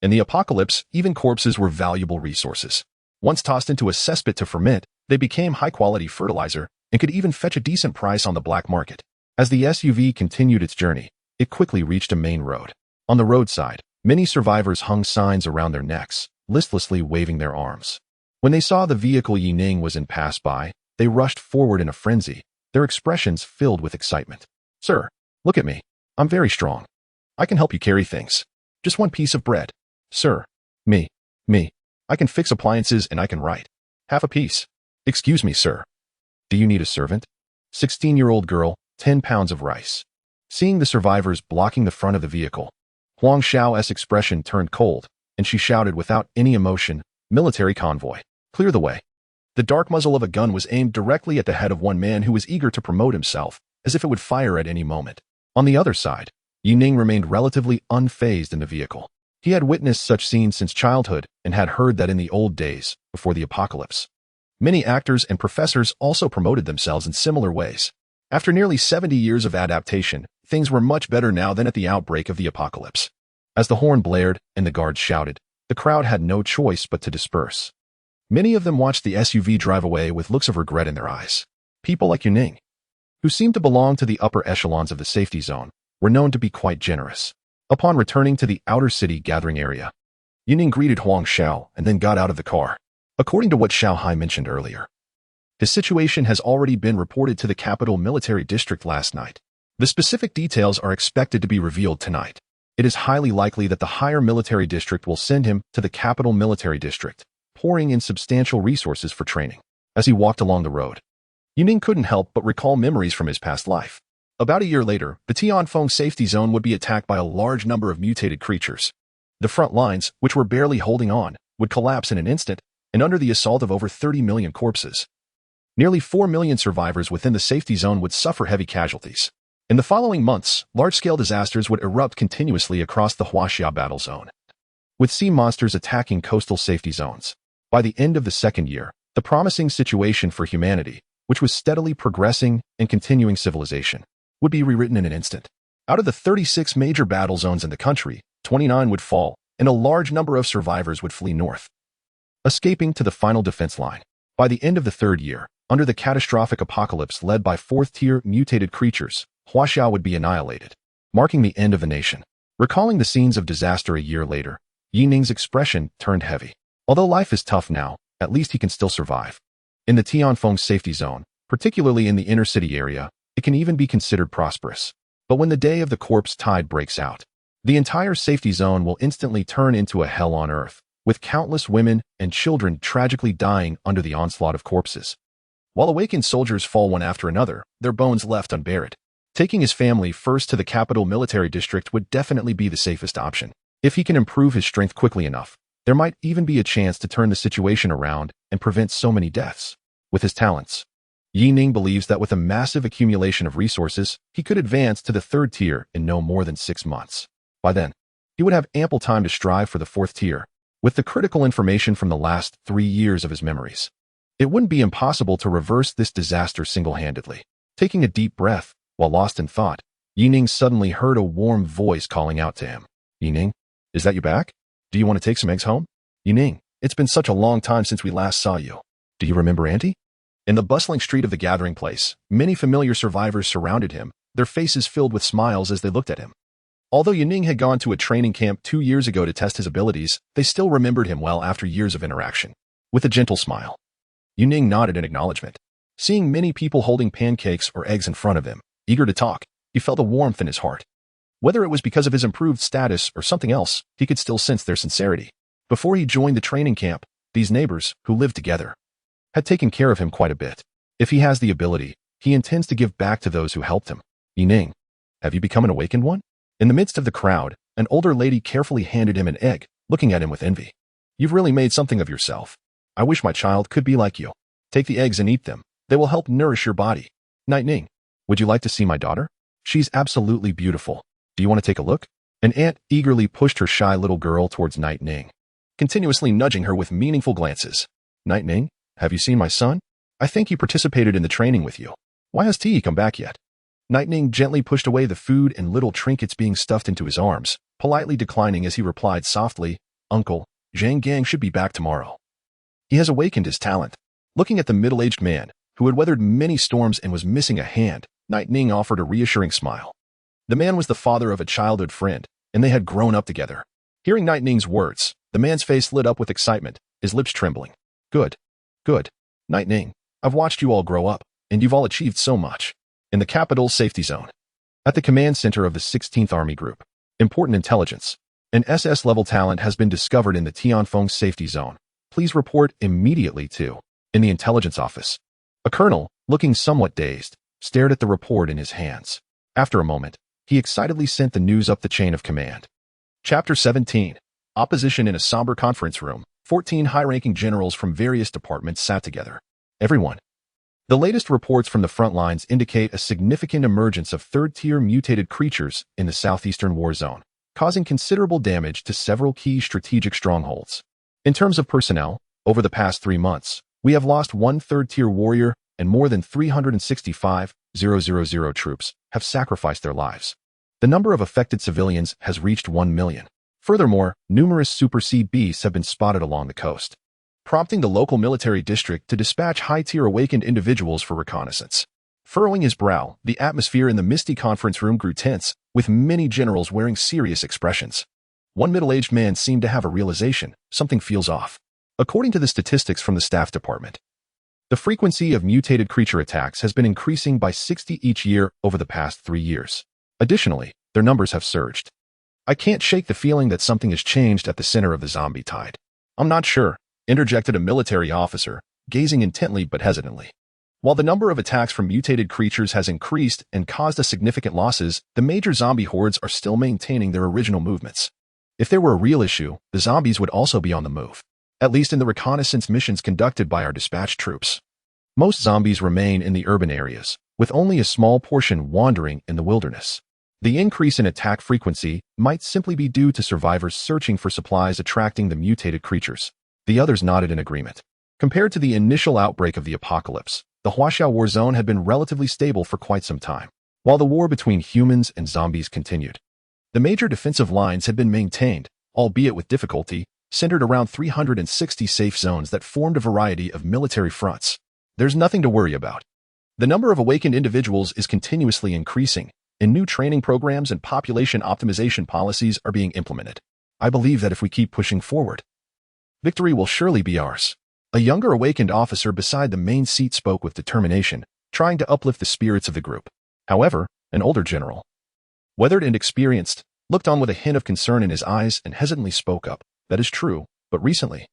In the apocalypse, even corpses were valuable resources. Once tossed into a cesspit to ferment, they became high-quality fertilizer and could even fetch a decent price on the black market. As the SUV continued its journey, it quickly reached a main road. On the roadside, many survivors hung signs around their necks, listlessly waving their arms. When they saw the vehicle Yuning was in pass by, they rushed forward in a frenzy, their expressions filled with excitement. Sir, look at me. I'm very strong. I can help you carry things. Just one piece of bread. Sir. Me. I can fix appliances and I can write. Half a piece. Excuse me, sir. Do you need a servant? 16-year-old girl, 10 pounds of rice. Seeing the survivors blocking the front of the vehicle, Huang Xiao's expression turned cold, and she shouted without any emotion, Military convoy. Clear the way. The dark muzzle of a gun was aimed directly at the head of one man who was eager to promote himself, as if it would fire at any moment. On the other side, Yuning remained relatively unfazed in the vehicle. He had witnessed such scenes since childhood and had heard that in the old days, before the apocalypse, many actors and professors also promoted themselves in similar ways. After nearly 70 years of adaptation, things were much better now than at the outbreak of the apocalypse. As the horn blared and the guards shouted, the crowd had no choice but to disperse. Many of them watched the SUV drive away with looks of regret in their eyes. People like Yuning, who seemed to belong to the upper echelons of the safety zone, were known to be quite generous. Upon returning to the outer city gathering area, Yuning greeted Huang Xiao and then got out of the car. According to what Xiao Hai mentioned earlier, his situation has already been reported to the capital military district last night. The specific details are expected to be revealed tonight. It is highly likely that the higher military district will send him to the capital military district, pouring in substantial resources for training. As he walked along the road, Yuning couldn't help but recall memories from his past life. About a year later, the Tianfeng safety zone would be attacked by a large number of mutated creatures. The front lines, which were barely holding on, would collapse in an instant, and under the assault of over 30 million corpses. Nearly 4 million survivors within the safety zone would suffer heavy casualties. In the following months, large-scale disasters would erupt continuously across the Huaxia battle zone, with sea monsters attacking coastal safety zones. By the end of the second year, the promising situation for humanity, which was steadily progressing and continuing civilization, would be rewritten in an instant. Out of the 36 major battle zones in the country, 29 would fall, and a large number of survivors would flee north, escaping to the final defense line. By the end of the third year, under the catastrophic apocalypse led by fourth-tier mutated creatures, Huaxia would be annihilated, marking the end of the nation. Recalling the scenes of disaster a year later, Yining's expression turned heavy. Although life is tough now, at least he can still survive. In the Tianfeng safety zone, particularly in the inner city area, it can even be considered prosperous. But when the day of the corpse tide breaks out, the entire safety zone will instantly turn into a hell on earth, with countless women and children tragically dying under the onslaught of corpses. While awakened soldiers fall one after another, their bones left unburied. Taking his family first to the capital military district would definitely be the safest option. If he can improve his strength quickly enough, there might even be a chance to turn the situation around and prevent so many deaths. With his talents, Yining believes that with a massive accumulation of resources, he could advance to the third tier in no more than 6 months. By then, he would have ample time to strive for the fourth tier, with the critical information from the last 3 years of his memories. It wouldn't be impossible to reverse this disaster single-handedly. Taking a deep breath, while lost in thought, Yining suddenly heard a warm voice calling out to him. Yining, is that you back? Do you want to take some eggs home? Yining, it's been such a long time since we last saw you. Do you remember Auntie? In the bustling street of the gathering place, many familiar survivors surrounded him, their faces filled with smiles as they looked at him. Although Yining had gone to a training camp 2 years ago to test his abilities, they still remembered him well after years of interaction. With a gentle smile, Yining nodded in acknowledgement. Seeing many people holding pancakes or eggs in front of him, eager to talk, he felt a warmth in his heart. Whether it was because of his improved status or something else, he could still sense their sincerity. Before he joined the training camp, these neighbors, who lived together, had taken care of him quite a bit. If he has the ability, he intends to give back to those who helped him. Yining, have you become an awakened one? In the midst of the crowd, an older lady carefully handed him an egg, looking at him with envy. You've really made something of yourself. I wish my child could be like you. Take the eggs and eat them. They will help nourish your body. Ning, would you like to see my daughter? She's absolutely beautiful. Do you want to take a look? An aunt eagerly pushed her shy little girl towards Ning, continuously nudging her with meaningful glances. Ning, have you seen my son? I think he participated in the training with you. Why has he come back yet? Ning gently pushed away the food and little trinkets being stuffed into his arms, politely declining as he replied softly, Uncle, Zhang Gang should be back tomorrow. He has awakened his talent. Looking at the middle-aged man, who had weathered many storms and was missing a hand, Ning offered a reassuring smile. The man was the father of a childhood friend, and they had grown up together. Hearing Ning's words, the man's face lit up with excitement, his lips trembling. Good. Ning, I've watched you all grow up, and you've all achieved so much. In the capital safety zone, at the command center of the 16th Army Group, important intelligence, an SS-level talent has been discovered in the Tianfeng safety zone. Please report immediately to, in the intelligence office. A colonel, looking somewhat dazed, stared at the report in his hands. After a moment, he excitedly sent the news up the chain of command. Chapter 17. Opposition in a somber conference room. 14 high-ranking generals from various departments sat together. Everyone. The latest reports from the front lines indicate a significant emergence of third-tier mutated creatures in the southeastern war zone, causing considerable damage to several key strategic strongholds. In terms of personnel, over the past 3 months, we have lost 1 third-tier warrior and more than 365,000 troops have sacrificed their lives. The number of affected civilians has reached 1 million. Furthermore, numerous super seed beasts have been spotted along the coast, prompting the local military district to dispatch high-tier awakened individuals for reconnaissance. Furrowing his brow, the atmosphere in the misty conference room grew tense, with many generals wearing serious expressions. One middle-aged man seemed to have a realization: something feels off. According to the statistics from the staff department, the frequency of mutated creature attacks has been increasing by 60 each year over the past 3 years. Additionally, their numbers have surged. I can't shake the feeling that something has changed at the center of the zombie tide. I'm not sure, interjected a military officer, gazing intently but hesitantly. While the number of attacks from mutated creatures has increased and caused us significant losses, the major zombie hordes are still maintaining their original movements. If there were a real issue, the zombies would also be on the move, at least in the reconnaissance missions conducted by our dispatched troops. Most zombies remain in the urban areas, with only a small portion wandering in the wilderness. The increase in attack frequency might simply be due to survivors searching for supplies attracting the mutated creatures. The others nodded in agreement. Compared to the initial outbreak of the apocalypse, the Huaxiao war zone had been relatively stable for quite some time, while the war between humans and zombies continued. The major defensive lines had been maintained, albeit with difficulty, centered around 360 safe zones that formed a variety of military fronts. There's nothing to worry about. The number of awakened individuals is continuously increasing, and new training programs and population optimization policies are being implemented. I believe that if we keep pushing forward, victory will surely be ours. A younger awakened officer beside the main seat spoke with determination, trying to uplift the spirits of the group. However, an older general, weathered and experienced, looked on with a hint of concern in his eyes and hesitantly spoke up. That is true, but recently,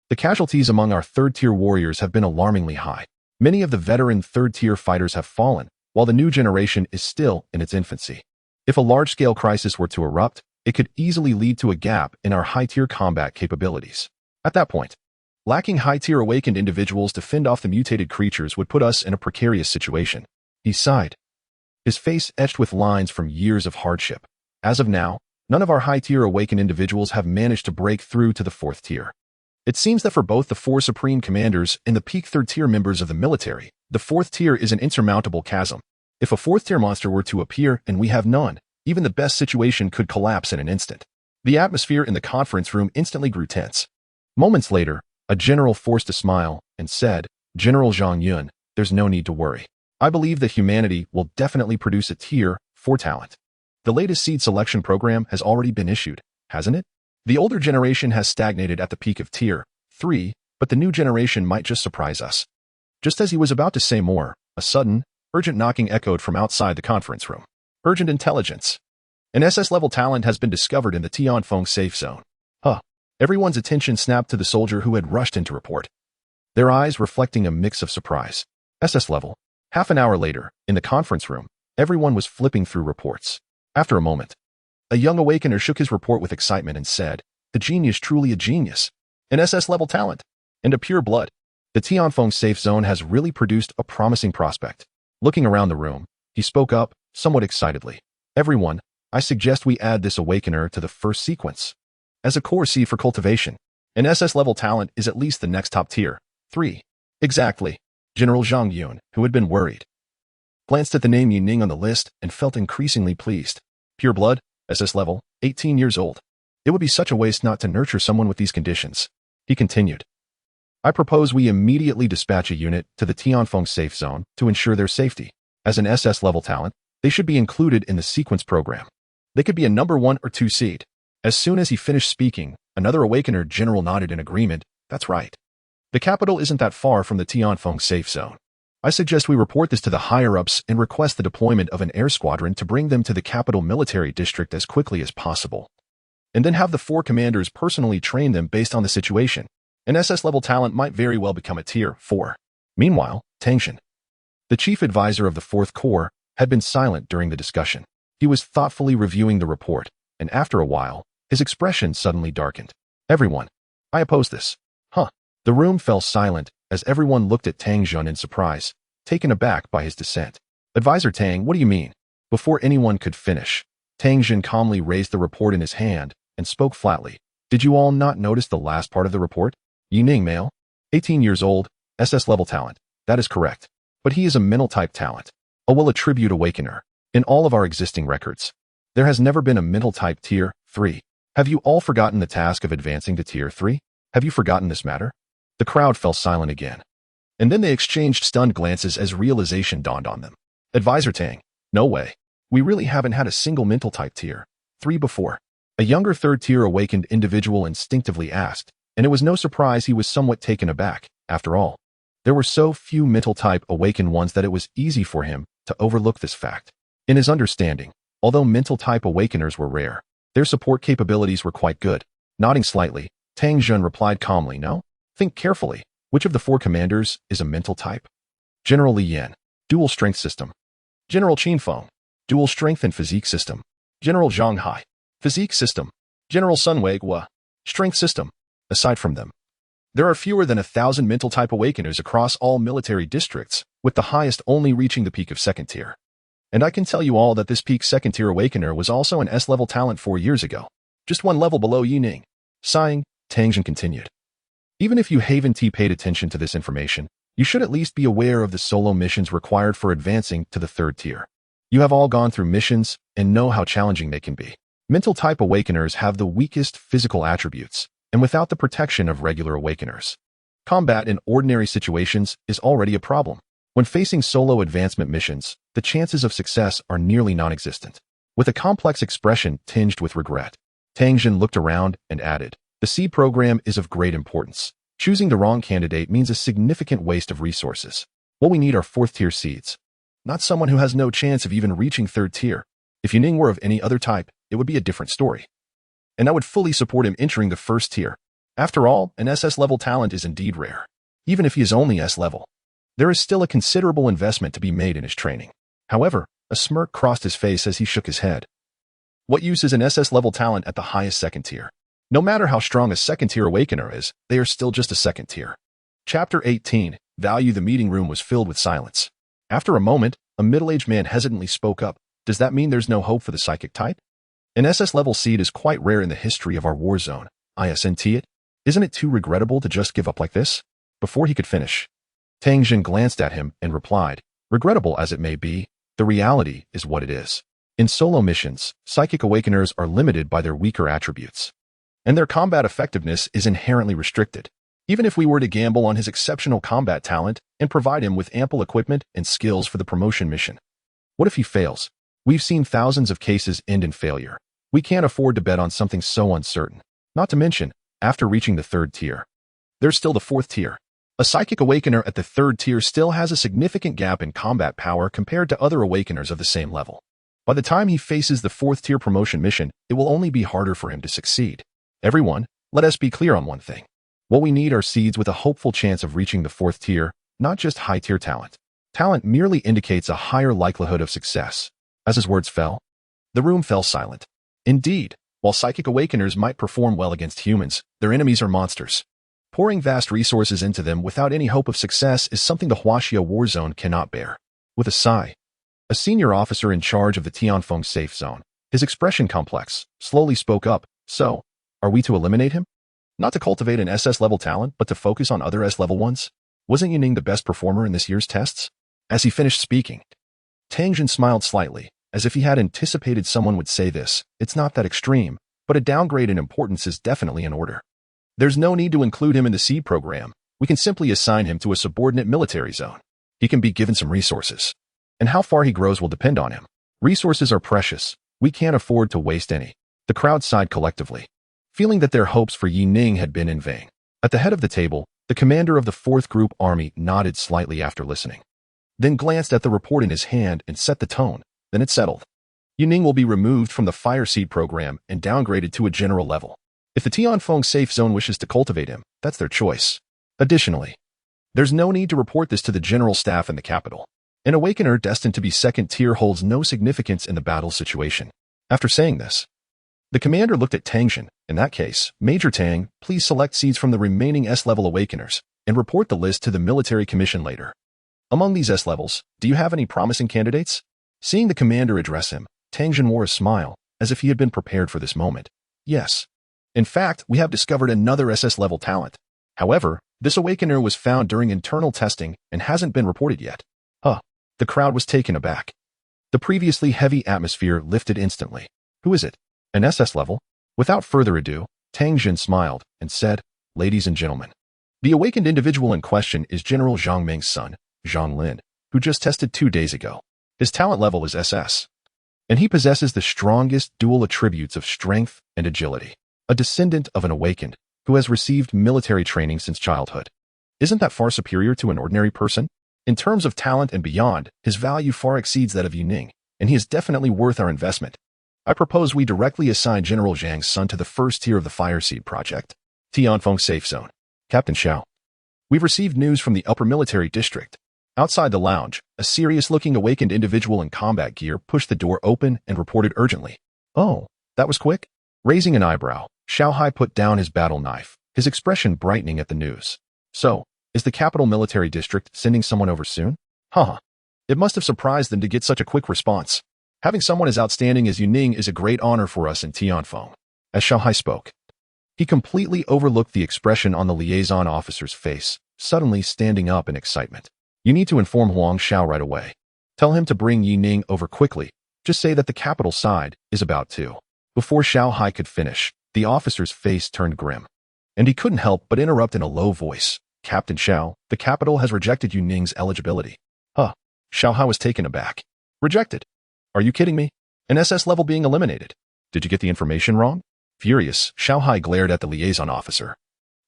the casualties among our third-tier warriors have been alarmingly high. Many of the veteran third-tier fighters have fallen, while the new generation is still in its infancy. If a large-scale crisis were to erupt, it could easily lead to a gap in our high-tier combat capabilities. At that point, lacking high-tier awakened individuals to fend off the mutated creatures would put us in a precarious situation. He sighed, his face etched with lines from years of hardship. As of now, none of our high-tier awakened individuals have managed to break through to the 4th tier. It seems that for both the 4 supreme commanders and the peak 3rd-tier members of the military, the 4th tier is an insurmountable chasm. If a 4th-tier monster were to appear and we have none, even the best situation could collapse in an instant. The atmosphere in the conference room instantly grew tense. Moments later, a general forced a smile and said, "General Zhang Yun, there's no need to worry. I believe that humanity will definitely produce a tier 4 talent. The latest seed selection program has already been issued, hasn't it? The older generation has stagnated at the peak of tier 3, but the new generation might just surprise us." Just as he was about to say more, a sudden, urgent knocking echoed from outside the conference room. Urgent intelligence. An SS-level talent has been discovered in the Tianfeng safe zone. Everyone's attention snapped to the soldier who had rushed in to report, their eyes reflecting a mix of surprise. SS level. Half an hour later, in the conference room, everyone was flipping through reports. After a moment, a young awakener shook his report with excitement and said, "A genius, truly a genius. An SS-level talent. And a pure blood. The Tianfeng safe zone has really produced a promising prospect." Looking around the room, he spoke up, somewhat excitedly. "Everyone, I suggest we add this awakener to the first sequence as a core seed for cultivation. An SS-level talent is at least the next top tier 3. Exactly." General Zhang Yun, who had been worried, glanced at the name Yuning on the list and felt increasingly pleased. Pure blood, SS level, 18 years old. It would be such a waste not to nurture someone with these conditions. He continued, "I propose we immediately dispatch a unit to the Tianfeng safe zone to ensure their safety. As an SS level talent, they should be included in the sequence program. They could be a number 1 or 2 seed." As soon as he finished speaking, another awakener general nodded in agreement. "That's right. The capital isn't that far from the Tianfeng safe zone. I suggest we report this to the higher-ups and request the deployment of an air squadron to bring them to the capital military district as quickly as possible. And then have the 4 commanders personally train them based on the situation. An SS-level talent might very well become a tier 4. Meanwhile, Tangshan, the chief advisor of the 4th Corps, had been silent during the discussion. He was thoughtfully reviewing the report, and after a while, his expression suddenly darkened. "Everyone, I oppose this." The room fell silent as everyone looked at Tang Jun in surprise, taken aback by his dissent. "Advisor Tang, what do you mean?" Before anyone could finish, Tang Jun calmly raised the report in his hand and spoke flatly. "Did you all not notice the last part of the report? Yuning male, 18 years old, SS-level talent. That is correct. But he is a mental-type talent, a will-attribute awakener. In all of our existing records, there has never been a mental-type tier 3 Have you all forgotten the task of advancing to Tier 3? Have you forgotten this matter? The crowd fell silent again. And then they exchanged stunned glances as realization dawned on them. Advisor Tang, no way. We really haven't had a single mental type Tier 3 before. A younger third-tier awakened individual instinctively asked, and it was no surprise he was somewhat taken aback. After all, there were so few mental type awakened ones that it was easy for him to overlook this fact. In his understanding, although mental type awakeners were rare, their support capabilities were quite good. Nodding slightly, Tang Jun replied calmly, no? Think carefully. Which of the 4 commanders is a mental type? General Li Yan, dual strength system. General Chu Feng, dual strength and physique system. General Zhang Hai, physique system. General Sun Weihua, strength system. Aside from them, there are fewer than 1,000 mental type awakeners across all military districts, with the highest only reaching the peak of 2nd tier. And I can tell you all that this peak 2nd tier awakener was also an S-level talent 4 years ago, just 1 level below Yi Ning. Sighing, Tang Jun continued. Even if you haven't paid attention to this information, you should at least be aware of the solo missions required for advancing to the 3rd tier. You have all gone through missions and know how challenging they can be. Mental type awakeners have the weakest physical attributes, and without the protection of regular awakeners, combat in ordinary situations is already a problem. When facing solo advancement missions, the chances of success are nearly non-existent. With a complex expression tinged with regret, Tang Jun looked around and added, the seed program is of great importance. Choosing the wrong candidate means a significant waste of resources. What we need are 4th tier seeds, not someone who has no chance of even reaching 3rd tier. If Yi Ning were of any other type, it would be a different story. And I would fully support him entering the 1st tier. After all, an SS level talent is indeed rare. Even if he is only S level, there is still a considerable investment to be made in his training. However, a smirk crossed his face as he shook his head. What use is an SS level talent at the highest 2nd tier? No matter how strong a 2nd tier awakener is, they are still just a 2nd tier. Chapter 18, Value. The meeting room was filled with silence. After a moment, a middle-aged man hesitantly spoke up. Does that mean there's no hope for the psychic type? An SS level seed is quite rare in the history of our war zone. Isn't it? Isn't it too regrettable to just give up like this? Before he could finish, Tang Jun glanced at him and replied, regrettable as it may be, the reality is what it is. In solo missions, psychic awakeners are limited by their weaker attributes, and their combat effectiveness is inherently restricted. Even if we were to gamble on his exceptional combat talent and provide him with ample equipment and skills for the promotion mission, what if he fails? We've seen thousands of cases end in failure. We can't afford to bet on something so uncertain. Not to mention, after reaching the 3rd tier, there's still the 4th tier. A psychic awakener at the 3rd tier still has a significant gap in combat power compared to other awakeners of the same level. By the time he faces the 4th tier promotion mission, it will only be harder for him to succeed. Everyone, let us be clear on one thing. What we need are seeds with a hopeful chance of reaching the 4th tier, not just high-tier talent. Talent merely indicates a higher likelihood of success. As his words fell, the room fell silent. Indeed, while psychic awakeners might perform well against humans, their enemies are monsters. Pouring vast resources into them without any hope of success is something the Huaxia war zone cannot bear. With a sigh, a senior officer in charge of the Tianfeng safe zone, his expression complex, slowly spoke up. So, are we to eliminate him? Not to cultivate an SS level talent, but to focus on other S level ones? Wasn't Yi Ning the best performer in this year's tests? As he finished speaking, Tang Jun smiled slightly, as if he had anticipated someone would say this. It's not that extreme, but a downgrade in importance is definitely in order. There's no need to include him in the seed program. We can simply assign him to a subordinate military zone. He can be given some resources. And how far he grows will depend on him. Resources are precious. We can't afford to waste any. The crowd sighed collectively, feeling that their hopes for Yi Ning had been in vain. At the head of the table, the commander of the 4th Group Army nodded slightly after listening, then glanced at the report in his hand and set the tone. Then it settled. Yi Ning will be removed from the fire seed program and downgraded to a general level. If the Tianfeng safe zone wishes to cultivate him, that's their choice. Additionally, there's no need to report this to the general staff in the capital. An awakener destined to be 2nd tier holds no significance in the battle situation. After saying this, the commander looked at Tang Jun. In that case, Major Tang, please select seeds from the remaining S-level awakeners and report the list to the military commission later. Among these S-levels, do you have any promising candidates? Seeing the commander address him, Tang Jun wore a smile, as if he had been prepared for this moment. Yes. In fact, we have discovered another SS-level talent. However, this awakener was found during internal testing and hasn't been reported yet. The crowd was taken aback. The previously heavy atmosphere lifted instantly. Who is it? An SS level? Without further ado, Tang Jin smiled and said, "Ladies and gentlemen, the awakened individual in question is General Zhang Meng's son, Zhang Lin, who just tested 2 days ago. His talent level is SS, and he possesses the strongest dual attributes of strength and agility. A descendant of an awakened who has received military training since childhood. Isn't that far superior to an ordinary person? In terms of talent and beyond, his value far exceeds that of Yuning, and he is definitely worth our investment. I propose we directly assign General Zhang's son to the first tier of the Fire Seed Project, Tianfeng Safe Zone. Captain Xiao. We've received news from the upper military district. Outside the lounge, a serious-looking awakened individual in combat gear pushed the door open and reported urgently. Oh, that was quick? Raising an eyebrow, Xiao Hai put down his battle knife, his expression brightening at the news. So, is the capital military district sending someone over soon? Haha. It must have surprised them to get such a quick response. Having someone as outstanding as Yuning is a great honor for us in Tianfeng. As Xiao Hai spoke, he completely overlooked the expression on the liaison officer's face, suddenly standing up in excitement. You need to inform Huang Xiao right away. Tell him to bring Yuning over quickly. Just say that the capital side is about to. Before Xiao Hai could finish, the officer's face turned grim. And he couldn't help but interrupt in a low voice. Captain Xiao, the capital has rejected Yuning's eligibility. Huh. Xiao Hai was taken aback. Rejected? Are you kidding me? An SS level being eliminated. Did you get the information wrong? Furious, Xiao Hai glared at the liaison officer,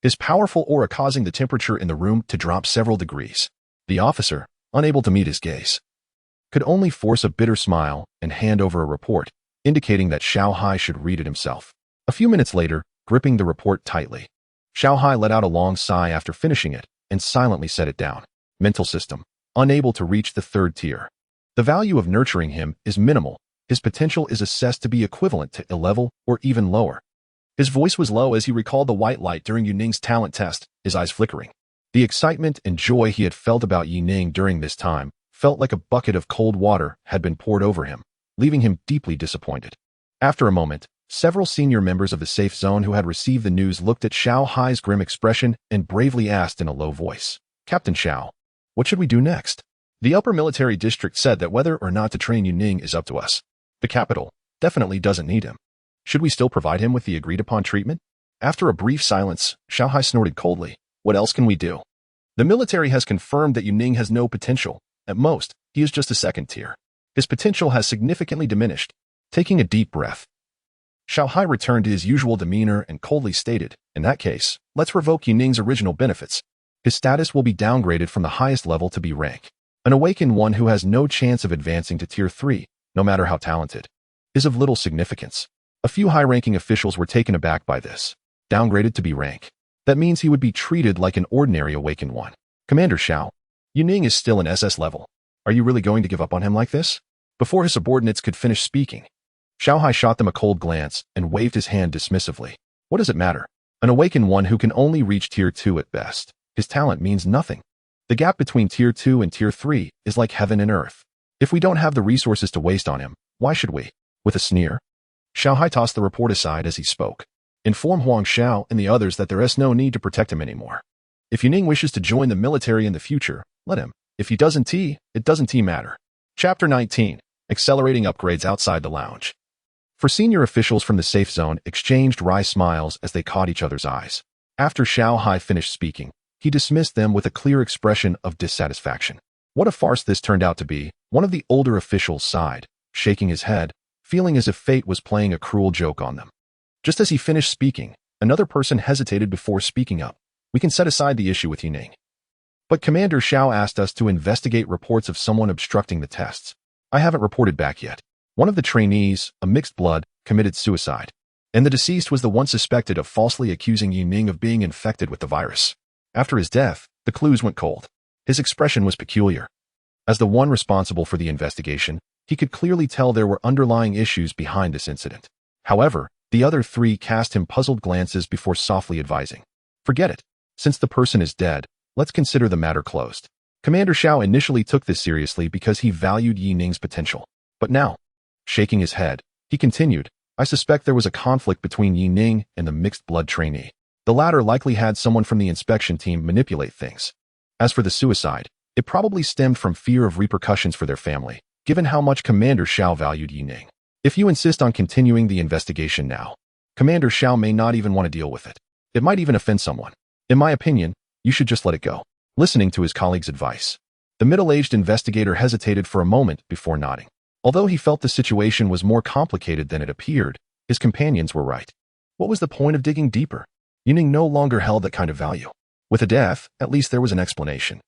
his powerful aura causing the temperature in the room to drop several degrees. The officer, unable to meet his gaze, could only force a bitter smile and hand over a report, indicating that Xiao Hai should read it himself. A few minutes later, gripping the report tightly, Xiao Hai let out a long sigh after finishing it and silently set it down. Mental system, unable to reach the 3rd tier. The value of nurturing him is minimal. His potential is assessed to be equivalent to a level or even lower. His voice was low as he recalled the white light during Yuning's talent test, his eyes flickering. The excitement and joy he had felt about Yuning during this time felt like a bucket of cold water had been poured over him, leaving him deeply disappointed. After a moment, several senior members of the safe zone who had received the news looked at Xiao Hai's grim expression and bravely asked in a low voice, Captain Xiao, what should we do next? The upper military district said that whether or not to train Yuning is up to us. The capital definitely doesn't need him. Should we still provide him with the agreed-upon treatment? After a brief silence, Xiao Hai snorted coldly. What else can we do? The military has confirmed that Yuning has no potential. At most, he is just a 2nd tier. His potential has significantly diminished. Taking a deep breath, Xiao Hai returned to his usual demeanor and coldly stated, in that case, let's revoke Yuning's original benefits. His status will be downgraded from the highest level to B rank. An awakened one who has no chance of advancing to tier 3, no matter how talented, is of little significance. A few high-ranking officials were taken aback by this. Downgraded to B rank. That means he would be treated like an ordinary awakened one. Commander Xiao, Yuning is still an SS level. Are you really going to give up on him like this? Before his subordinates could finish speaking, Xiao Hai shot them a cold glance and waved his hand dismissively. What does it matter? An awakened one who can only reach tier 2 at best. His talent means nothing. The gap between tier 2 and tier 3 is like heaven and earth. If we don't have the resources to waste on him, why should we? With a sneer, Xiao Hai tossed the report aside as he spoke. Inform Huang Xiao and the others that there is no need to protect him anymore. If Yuning wishes to join the military in the future, let him. If he doesn't it doesn't matter. Chapter 19. Accelerating upgrades outside the lounge. For senior officials from the safe zone exchanged wry smiles as they caught each other's eyes. After Xiao Hai finished speaking, he dismissed them with a clear expression of dissatisfaction. What a farce this turned out to be. One of the older officials sighed, shaking his head, feeling as if fate was playing a cruel joke on them. Just as he finished speaking, another person hesitated before speaking up. We can set aside the issue with Yuning. But Commander Xiao asked us to investigate reports of someone obstructing the tests. I haven't reported back yet. One of the trainees, a mixed blood, committed suicide. And the deceased was the one suspected of falsely accusing Yuning of being infected with the virus. After his death, the clues went cold. His expression was peculiar. As the one responsible for the investigation, he could clearly tell there were underlying issues behind this incident. However, the other 3 cast him puzzled glances before softly advising. Forget it. Since the person is dead, let's consider the matter closed. Commander Xiao initially took this seriously because he valued Yining's potential. But now, shaking his head, he continued, I suspect there was a conflict between Yining and the mixed blood trainee. The latter likely had someone from the inspection team manipulate things. As for the suicide, it probably stemmed from fear of repercussions for their family, given how much Commander Xiao valued Yining. If you insist on continuing the investigation now, Commander Xiao may not even want to deal with it. It might even offend someone. In my opinion, you should just let it go. Listening to his colleague's advice, the middle-aged investigator hesitated for a moment before nodding. Although he felt the situation was more complicated than it appeared, his companions were right. What was the point of digging deeper? Yuning no longer held that kind of value. With a death, at least there was an explanation.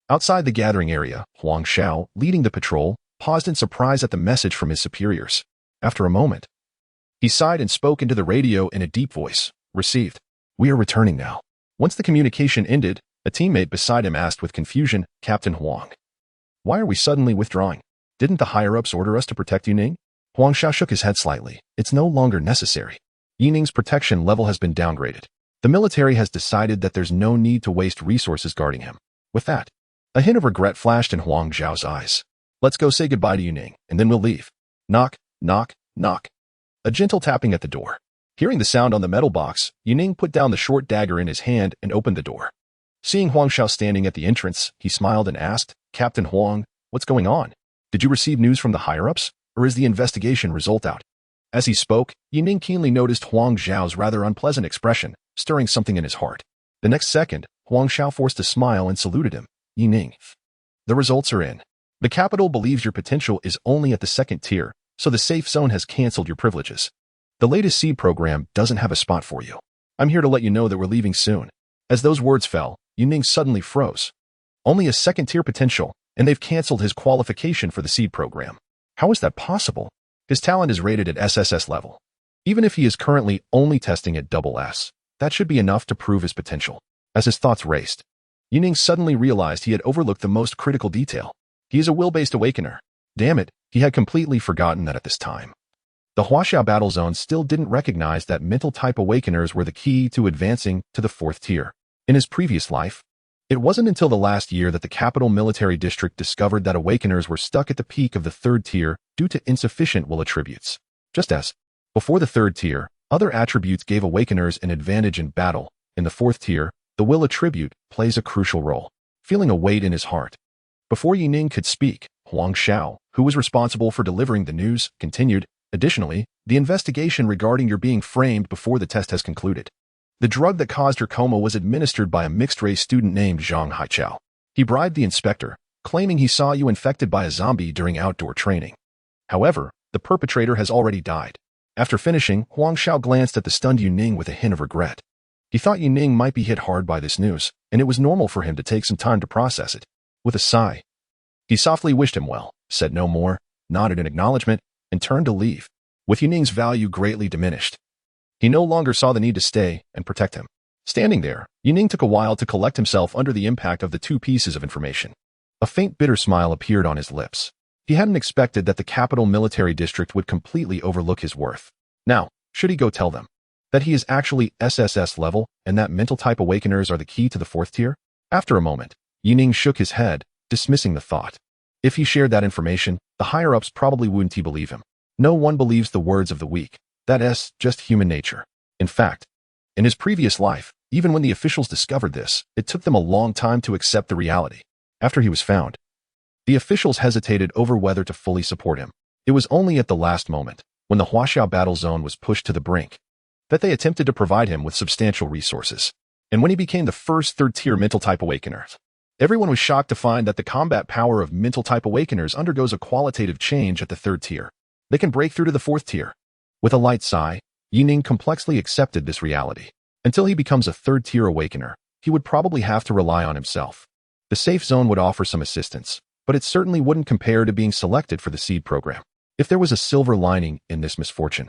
Outside the gathering area, Huang Xiao, leading the patrol, paused in surprise at the message from his superiors. After a moment, he sighed and spoke into the radio in a deep voice. Received. We are returning now. Once the communication ended, a teammate beside him asked with confusion, Captain Huang, why are we suddenly withdrawing? Didn't the higher-ups order us to protect Yuning? Huang Xiao shook his head slightly. It's no longer necessary. Yuning's protection level has been downgraded. The military has decided that there's no need to waste resources guarding him. With that, a hint of regret flashed in Huang Zhao's eyes. Let's go say goodbye to Yuning, and then we'll leave. Knock, knock, knock. A gentle tapping at the door. Hearing the sound on the metal box, Yuning put down the short dagger in his hand and opened the door. Seeing Huang Xiao standing at the entrance, he smiled and asked, Captain Huang, what's going on? Did you receive news from the higher-ups, or is the investigation result out? As he spoke, Yuning keenly noticed Huang Zhao's rather unpleasant expression, stirring something in his heart. The next second, Huang Xiao forced a smile and saluted him. Yuning. The results are in. The capital believes your potential is only at the 2nd tier, so the safe zone has cancelled your privileges. The latest seed program doesn't have a spot for you. I'm here to let you know that we're leaving soon. As those words fell, Yuning suddenly froze. Only a 2nd tier potential, and they've cancelled his qualification for the seed program. How is that possible? His talent is rated at SSS level. Even if he is currently only testing at SS, that should be enough to prove his potential. As his thoughts raced, Yuning suddenly realized he had overlooked the most critical detail. He is a will-based awakener. Damn it, he had completely forgotten that at this time. The Huaxia battle zone still didn't recognize that mental-type awakeners were the key to advancing to the 4th tier. In his previous life, it wasn't until the last year that the capital military district discovered that awakeners were stuck at the peak of the 3rd tier due to insufficient will attributes. Just as, before the 3rd tier, other attributes gave awakeners an advantage in battle, in the 4th tier, the will attribute plays a crucial role. Feeling a weight in his heart, before Yuning could speak, Huang Xiao, who was responsible for delivering the news, continued, additionally, the investigation regarding your being framed before the test has concluded. The drug that caused her coma was administered by a mixed-race student named Zhang Haichao. He bribed the inspector, claiming he saw you infected by a zombie during outdoor training. However, the perpetrator has already died. After finishing, Huang Xiao glanced at the stunned Yuning with a hint of regret. He thought Yuning might be hit hard by this news, and it was normal for him to take some time to process it. With a sigh, he softly wished him well, said no more, nodded in acknowledgement, and turned to leave. With Yuning's value greatly diminished, he no longer saw the need to stay and protect him. Standing there, Yuning took a while to collect himself under the impact of the 2 pieces of information. A faint bitter smile appeared on his lips. He hadn't expected that the capital military district would completely overlook his worth. Now, should he go tell them that he is actually SSS level and that mental-type awakeners are the key to the 4th tier? After a moment, Yuning shook his head, dismissing the thought. If he shared that information, the higher-ups probably wouldn't believe him. No one believes the words of the weak. That's just human nature. In fact, in his previous life, even when the officials discovered this, it took them a long time to accept the reality. After he was found, the officials hesitated over whether to fully support him. It was only at the last moment, when the Huaxia battle zone was pushed to the brink, that they attempted to provide him with substantial resources. And when he became the first 3rd-tier mental-type awakener, everyone was shocked to find that the combat power of mental-type awakeners undergoes a qualitative change at the 3rd tier. They can break through to the 4th tier. With a light sigh, Yuning complexly accepted this reality. Until he becomes a 3rd-tier awakener, he would probably have to rely on himself. The safe zone would offer some assistance, but it certainly wouldn't compare to being selected for the seed program. If there was a silver lining in this misfortune,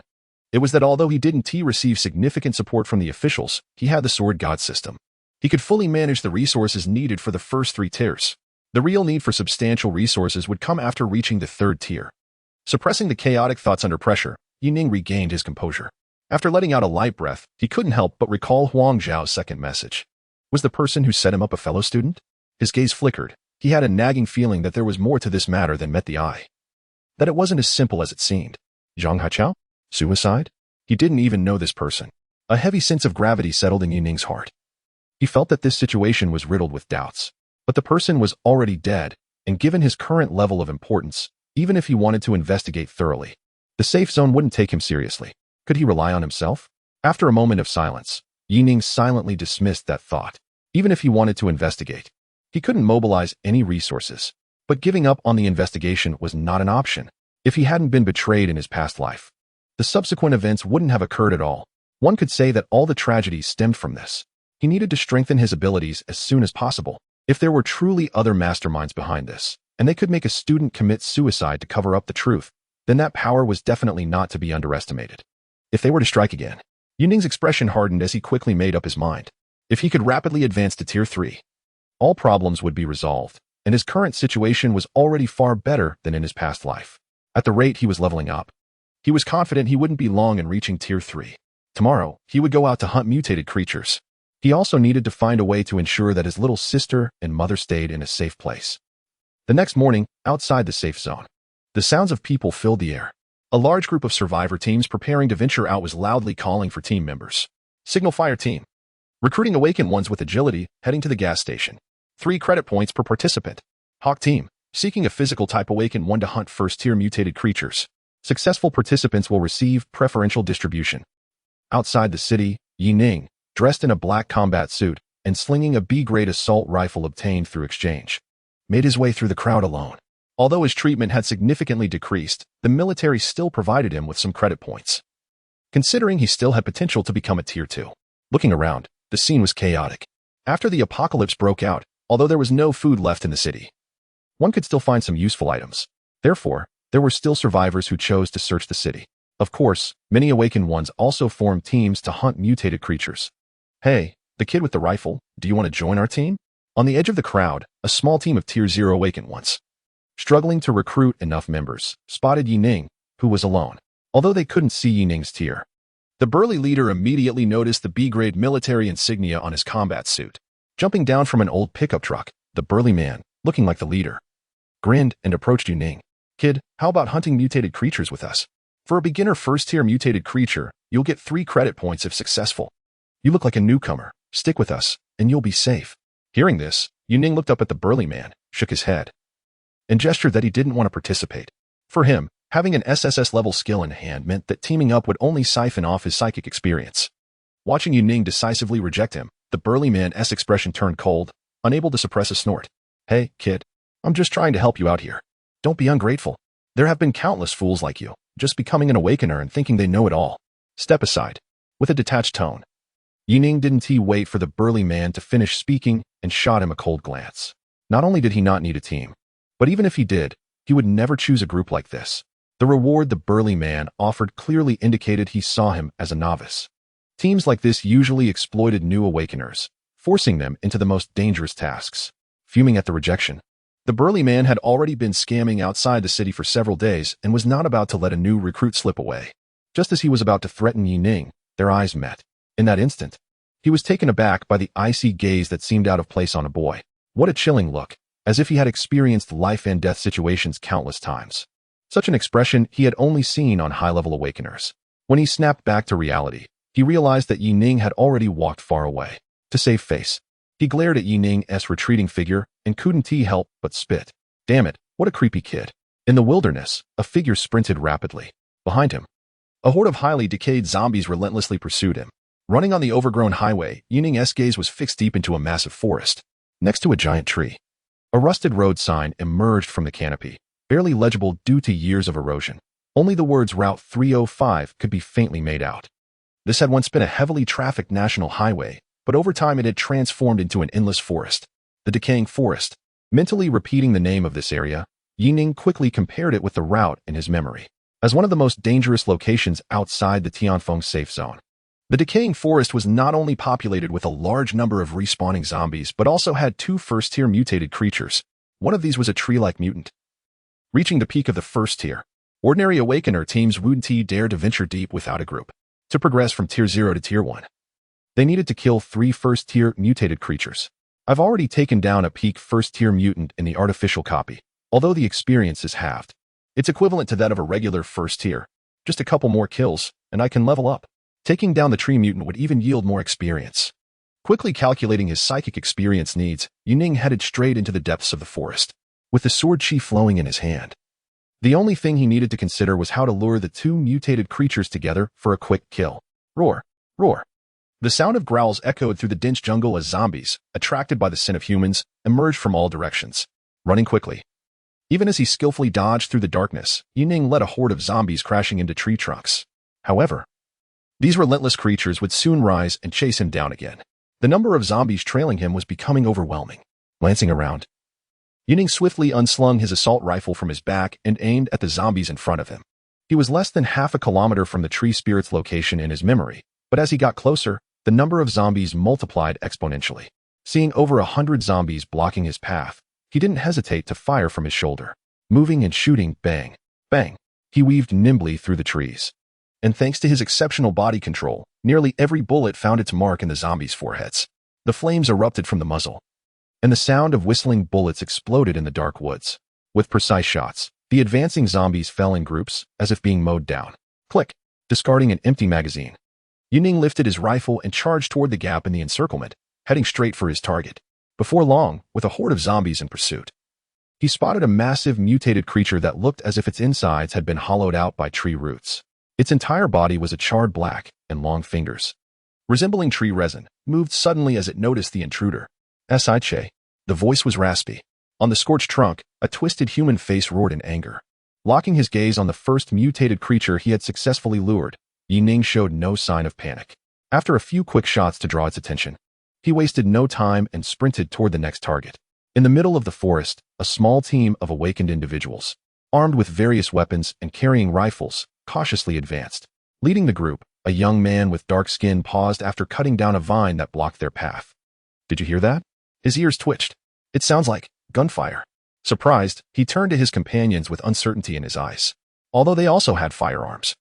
it was that although he didn't receive significant support from the officials, he had the sword god system. He could fully manage the resources needed for the first 3 tiers. The real need for substantial resources would come after reaching the 3rd tier. Suppressing the chaotic thoughts under pressure, Yuning regained his composure. After letting out a light breath, he couldn't help but recall Huang Zhao's second message. Was the person who set him up a fellow student? His gaze flickered. He had a nagging feeling that there was more to this matter than met the eye. That it wasn't as simple as it seemed. Zhang Haichao? Suicide? He didn't even know this person. A heavy sense of gravity settled in Yuning's heart. He felt that this situation was riddled with doubts. But the person was already dead, and given his current level of importance, even if he wanted to investigate thoroughly, the safe zone wouldn't take him seriously. Could he rely on himself? After a moment of silence, Yining silently dismissed that thought. Even if he wanted to investigate, he couldn't mobilize any resources. But giving up on the investigation was not an option. If he hadn't been betrayed in his past life, the subsequent events wouldn't have occurred at all. One could say that all the tragedies stemmed from this. He needed to strengthen his abilities as soon as possible. If there were truly other masterminds behind this, and they could make a student commit suicide to cover up the truth, then that power was definitely not to be underestimated. If they were to strike again, Yuning's expression hardened as he quickly made up his mind. If he could rapidly advance to Tier 3, all problems would be resolved, and his current situation was already far better than in his past life. At the rate he was leveling up, he was confident he wouldn't be long in reaching Tier 3. Tomorrow, he would go out to hunt mutated creatures. He also needed to find a way to ensure that his little sister and mother stayed in a safe place. The next morning, outside the safe zone, the sounds of people filled the air. A large group of survivor teams preparing to venture out was loudly calling for team members. Signal Fire Team. Recruiting awakened ones with agility, heading to the gas station. 3 credit points per participant. Hawk Team. Seeking a physical type awakened one to hunt first-tier mutated creatures. Successful participants will receive preferential distribution. Outside the city, Yining, dressed in a black combat suit and slinging a B-grade assault rifle obtained through exchange, made his way through the crowd alone. Although his treatment had significantly decreased, the military still provided him with some credit points, considering he still had potential to become a Tier 2. Looking around, the scene was chaotic. After the apocalypse broke out, although there was no food left in the city, one could still find some useful items. Therefore, there were still survivors who chose to search the city. Of course, many awakened ones also formed teams to hunt mutated creatures. Hey, the kid with the rifle, do you want to join our team? On the edge of the crowd, a small team of Tier 0 awakened ones, struggling to recruit enough members, spotted Yining, who was alone. Although they couldn't see Yining's tier, the burly leader immediately noticed the B-grade military insignia on his combat suit. Jumping down from an old pickup truck, the burly man, looking like the leader, grinned and approached Yining. Kid, how about hunting mutated creatures with us? For a beginner first-tier mutated creature, you'll get 3 credit points if successful. You look like a newcomer. Stick with us, and you'll be safe. Hearing this, Yining looked up at the burly man, shook his head, and gestured that he didn't want to participate. For him, having an SSS-level skill in hand meant that teaming up would only siphon off his psychic experience. Watching Yining decisively reject him, the burly man's expression turned cold, unable to suppress a snort. Hey, kid, I'm just trying to help you out here. Don't be ungrateful. There have been countless fools like you, just becoming an awakener and thinking they know it all. Step aside. With a detached tone, Yining didn't wait for the burly man to finish speaking and shot him a cold glance. Not only did he not need a team, but even if he did, he would never choose a group like this. The reward the burly man offered clearly indicated he saw him as a novice. Teams like this usually exploited new awakeners, forcing them into the most dangerous tasks. Fuming at the rejection, the burly man had already been scamming outside the city for several days and was not about to let a new recruit slip away. Just as he was about to threaten Yining, their eyes met. In that instant, he was taken aback by the icy gaze that seemed out of place on a boy. What a chilling look, as if he had experienced life and death situations countless times. Such an expression he had only seen on high-level awakeners. When he snapped back to reality, he realized that Yining had already walked far away. To save face, he glared at Yining's retreating figure and couldn't help but spit. Damn it, what a creepy kid. In the wilderness, a figure sprinted rapidly. Behind him, a horde of highly decayed zombies relentlessly pursued him. Running on the overgrown highway, Yining's gaze was fixed deep into a massive forest. Next to a giant tree, a rusted road sign emerged from the canopy, barely legible due to years of erosion. Only the words Route 305 could be faintly made out. This had once been a heavily trafficked national highway, but over time it had transformed into an endless forest. The decaying forest. Mentally repeating the name of this area, Yining quickly compared it with the route in his memory as one of the most dangerous locations outside the Tianfeng safe zone. The decaying forest was not only populated with a large number of respawning zombies, but also had 2 first-tier mutated creatures. One of these was a tree-like mutant. Reaching the peak of the first tier, ordinary awakener teams wouldn't dare to venture deep without a group. To progress from Tier 0 to Tier 1, they needed to kill 3 first-tier mutated creatures. I've already taken down a peak first-tier mutant in the artificial copy, although the experience is halved. It's equivalent to that of a regular first tier. Just a couple more kills, and I can level up. Taking down the tree mutant would even yield more experience. Quickly calculating his psychic experience needs, Yining headed straight into the depths of the forest, with the sword chi flowing in his hand. The only thing he needed to consider was how to lure the 2 mutated creatures together for a quick kill. Roar. Roar. The sound of growls echoed through the dense jungle as zombies, attracted by the scent of humans, emerged from all directions, running quickly. Even as he skillfully dodged through the darkness, Yining led a horde of zombies crashing into tree trunks. However, these relentless creatures would soon rise and chase him down again. The number of zombies trailing him was becoming overwhelming. Glancing around, Yining swiftly unslung his assault rifle from his back and aimed at the zombies in front of him. He was less than half a kilometer from the tree spirit's location in his memory, but as he got closer, the number of zombies multiplied exponentially. Seeing over 100 zombies blocking his path, he didn't hesitate to fire from his shoulder. Moving and shooting, bang, bang. He weaved nimbly through the trees. And thanks to his exceptional body control, nearly every bullet found its mark in the zombies' foreheads. The flames erupted from the muzzle, and the sound of whistling bullets exploded in the dark woods. With precise shots, the advancing zombies fell in groups, as if being mowed down. Click. Discarding an empty magazine, Yining lifted his rifle and charged toward the gap in the encirclement, heading straight for his target. Before long, with a horde of zombies in pursuit, he spotted a massive mutated creature that looked as if its insides had been hollowed out by tree roots. Its entire body was a charred black, and long fingers, resembling tree resin, moved suddenly as it noticed the intruder. S.I.Che. The voice was raspy. On the scorched trunk, a twisted human face roared in anger. Locking his gaze on the first mutated creature he had successfully lured, Yining showed no sign of panic. After a few quick shots to draw its attention, he wasted no time and sprinted toward the next target. In the middle of the forest, a small team of awakened individuals, armed with various weapons and carrying rifles, cautiously advanced. Leading the group, a young man with dark skin paused after cutting down a vine that blocked their path. Did you hear that? His ears twitched. It sounds like gunfire. Surprised, he turned to his companions with uncertainty in his eyes. Although they also had firearms,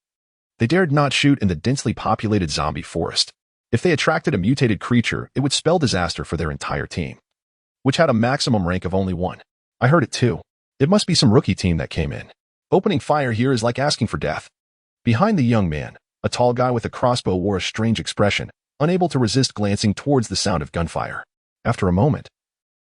they dared not shoot in the densely populated zombie forest. If they attracted a mutated creature, it would spell disaster for their entire team, which had a maximum rank of only 1. I heard it too. It must be some rookie team that came in. Opening fire here is like asking for death. Behind the young man, a tall guy with a crossbow wore a strange expression, unable to resist glancing towards the sound of gunfire. After a moment,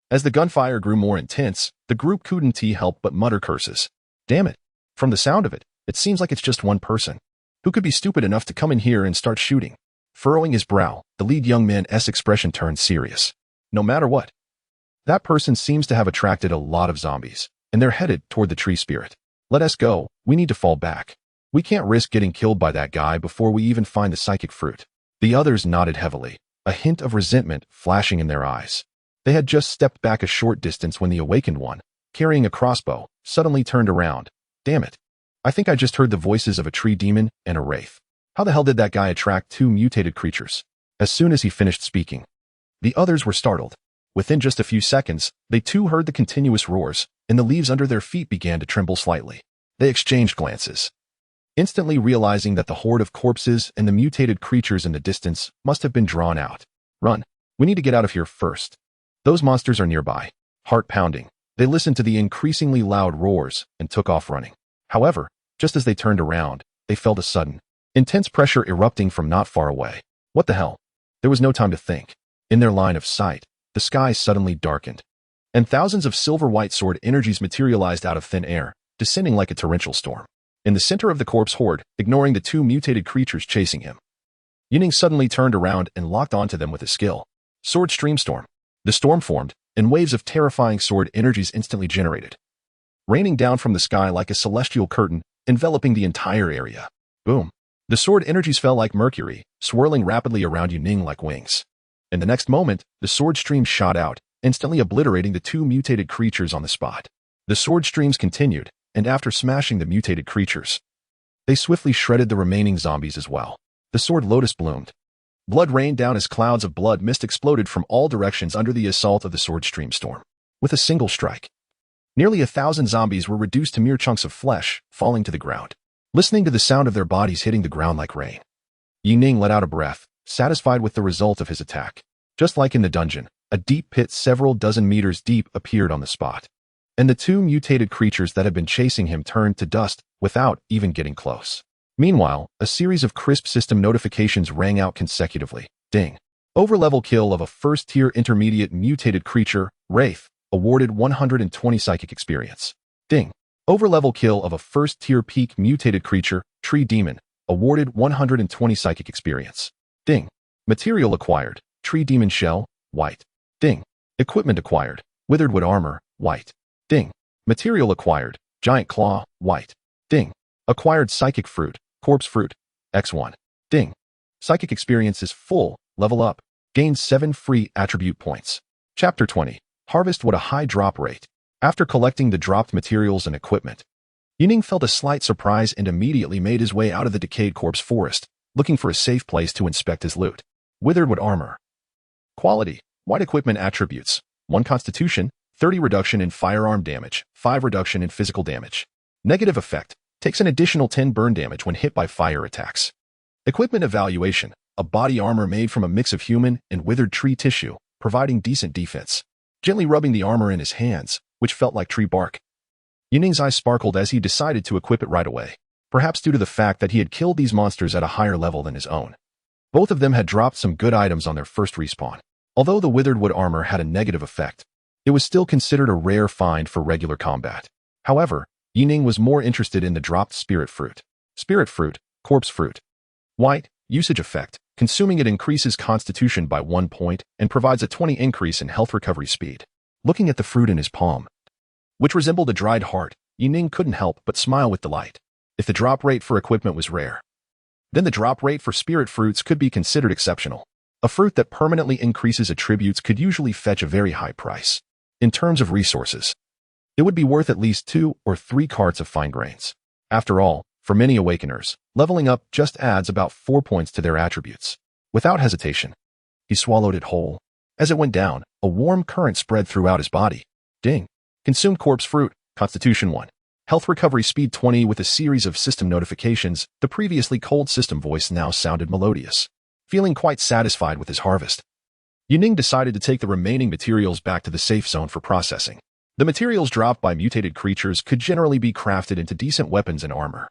as the gunfire grew more intense, the group couldn't help but mutter curses. Damn it. From the sound of it, it seems like it's just one person. Who could be stupid enough to come in here and start shooting? Furrowing his brow, the lead young man's expression turned serious. No matter what, that person seems to have attracted a lot of zombies, and they're headed toward the tree spirit. Let us go. We need to fall back. We can't risk getting killed by that guy before we even find the psychic fruit. The others nodded heavily, a hint of resentment flashing in their eyes. They had just stepped back a short distance when the awakened one, carrying a crossbow, suddenly turned around. Damn it. I think I just heard the voices of a tree demon and a wraith. How the hell did that guy attract 2 mutated creatures? As soon as he finished speaking, the others were startled. Within just a few seconds, they too heard the continuous roars, and the leaves under their feet began to tremble slightly. They exchanged glances, instantly realizing that the horde of corpses and the mutated creatures in the distance must have been drawn out. Run. We need to get out of here first. Those monsters are nearby. Heart pounding, they listened to the increasingly loud roars and took off running. However, just as they turned around, they felt a sudden, intense pressure erupting from not far away. What the hell? There was no time to think. In their line of sight, the sky suddenly darkened, and thousands of silver-white sword energies materialized out of thin air, descending like a torrential storm. In the center of the corpse horde, ignoring the 2 mutated creatures chasing him, Yining suddenly turned around and locked onto them with a skill. Sword Stream Storm. The storm formed, and waves of terrifying sword energies instantly generated, raining down from the sky like a celestial curtain, enveloping the entire area. Boom. The sword energies fell like mercury, swirling rapidly around Yining like wings. In the next moment, the sword stream shot out, instantly obliterating the 2 mutated creatures on the spot. The sword streams continued, and after smashing the mutated creatures, they swiftly shredded the remaining zombies as well. The sword lotus bloomed. Blood rained down as clouds of blood mist exploded from all directions under the assault of the sword stream storm. With a single strike, nearly 1,000 zombies were reduced to mere chunks of flesh, falling to the ground. Listening to the sound of their bodies hitting the ground like rain, Yining let out a breath, satisfied with the result of his attack. Just like in the dungeon, a deep pit several dozen meters deep appeared on the spot, and the 2 mutated creatures that had been chasing him turned to dust without even getting close. Meanwhile, a series of crisp system notifications rang out consecutively. Ding. Overlevel kill of a first-tier intermediate mutated creature, Wraith, awarded 120 psychic experience. Ding. Overlevel kill of a first-tier peak mutated creature, Tree Demon, awarded 120 psychic experience. Ding. Material acquired. Tree demon shell, white. Ding. Equipment acquired. Withered wood armor, white. Ding. Material acquired. Giant claw, white. Ding. Acquired psychic fruit, corpse fruit, X1. Ding. Psychic experience is full, level up. Gains 7 free attribute points. Chapter 20. Harvest. What a high drop rate. After collecting the dropped materials and equipment, Yining felt a slight surprise and immediately made his way out of the decayed corpse forest, looking for a safe place to inspect his loot. Withered wood armor. Quality. White equipment attributes. 1 constitution, 30 reduction in firearm damage, 5 reduction in physical damage. Negative effect. Takes an additional 10 burn damage when hit by fire attacks. Equipment evaluation. A body armor made from a mix of human and withered tree tissue, providing decent defense. Gently rubbing the armor in his hands, which felt like tree bark. Yining's eyes sparkled as he decided to equip it right away, perhaps due to the fact that he had killed these monsters at a higher level than his own. Both of them had dropped some good items on their first respawn. Although the withered wood armor had a negative effect, it was still considered a rare find for regular combat. However, Yining was more interested in the dropped spirit fruit. Spirit fruit, corpse fruit. White, usage effect. Consuming it increases constitution by 1 point and provides a 20 increase in health recovery speed. Looking at the fruit in his palm, which resembled a dried heart, Yining couldn't help but smile with delight. If the drop rate for equipment was rare, then the drop rate for spirit fruits could be considered exceptional. A fruit that permanently increases attributes could usually fetch a very high price. In terms of resources, it would be worth at least 2 or 3 carts of fine grains. After all, for many awakeners, leveling up just adds about 4 points to their attributes. Without hesitation, he swallowed it whole. As it went down, a warm current spread throughout his body. Ding. Consumed corpse fruit, Constitution 1. Health recovery speed 20. With a series of system notifications, the previously cold system voice now sounded melodious. Feeling quite satisfied with his harvest, Yining decided to take the remaining materials back to the safe zone for processing. The materials dropped by mutated creatures could generally be crafted into decent weapons and armor.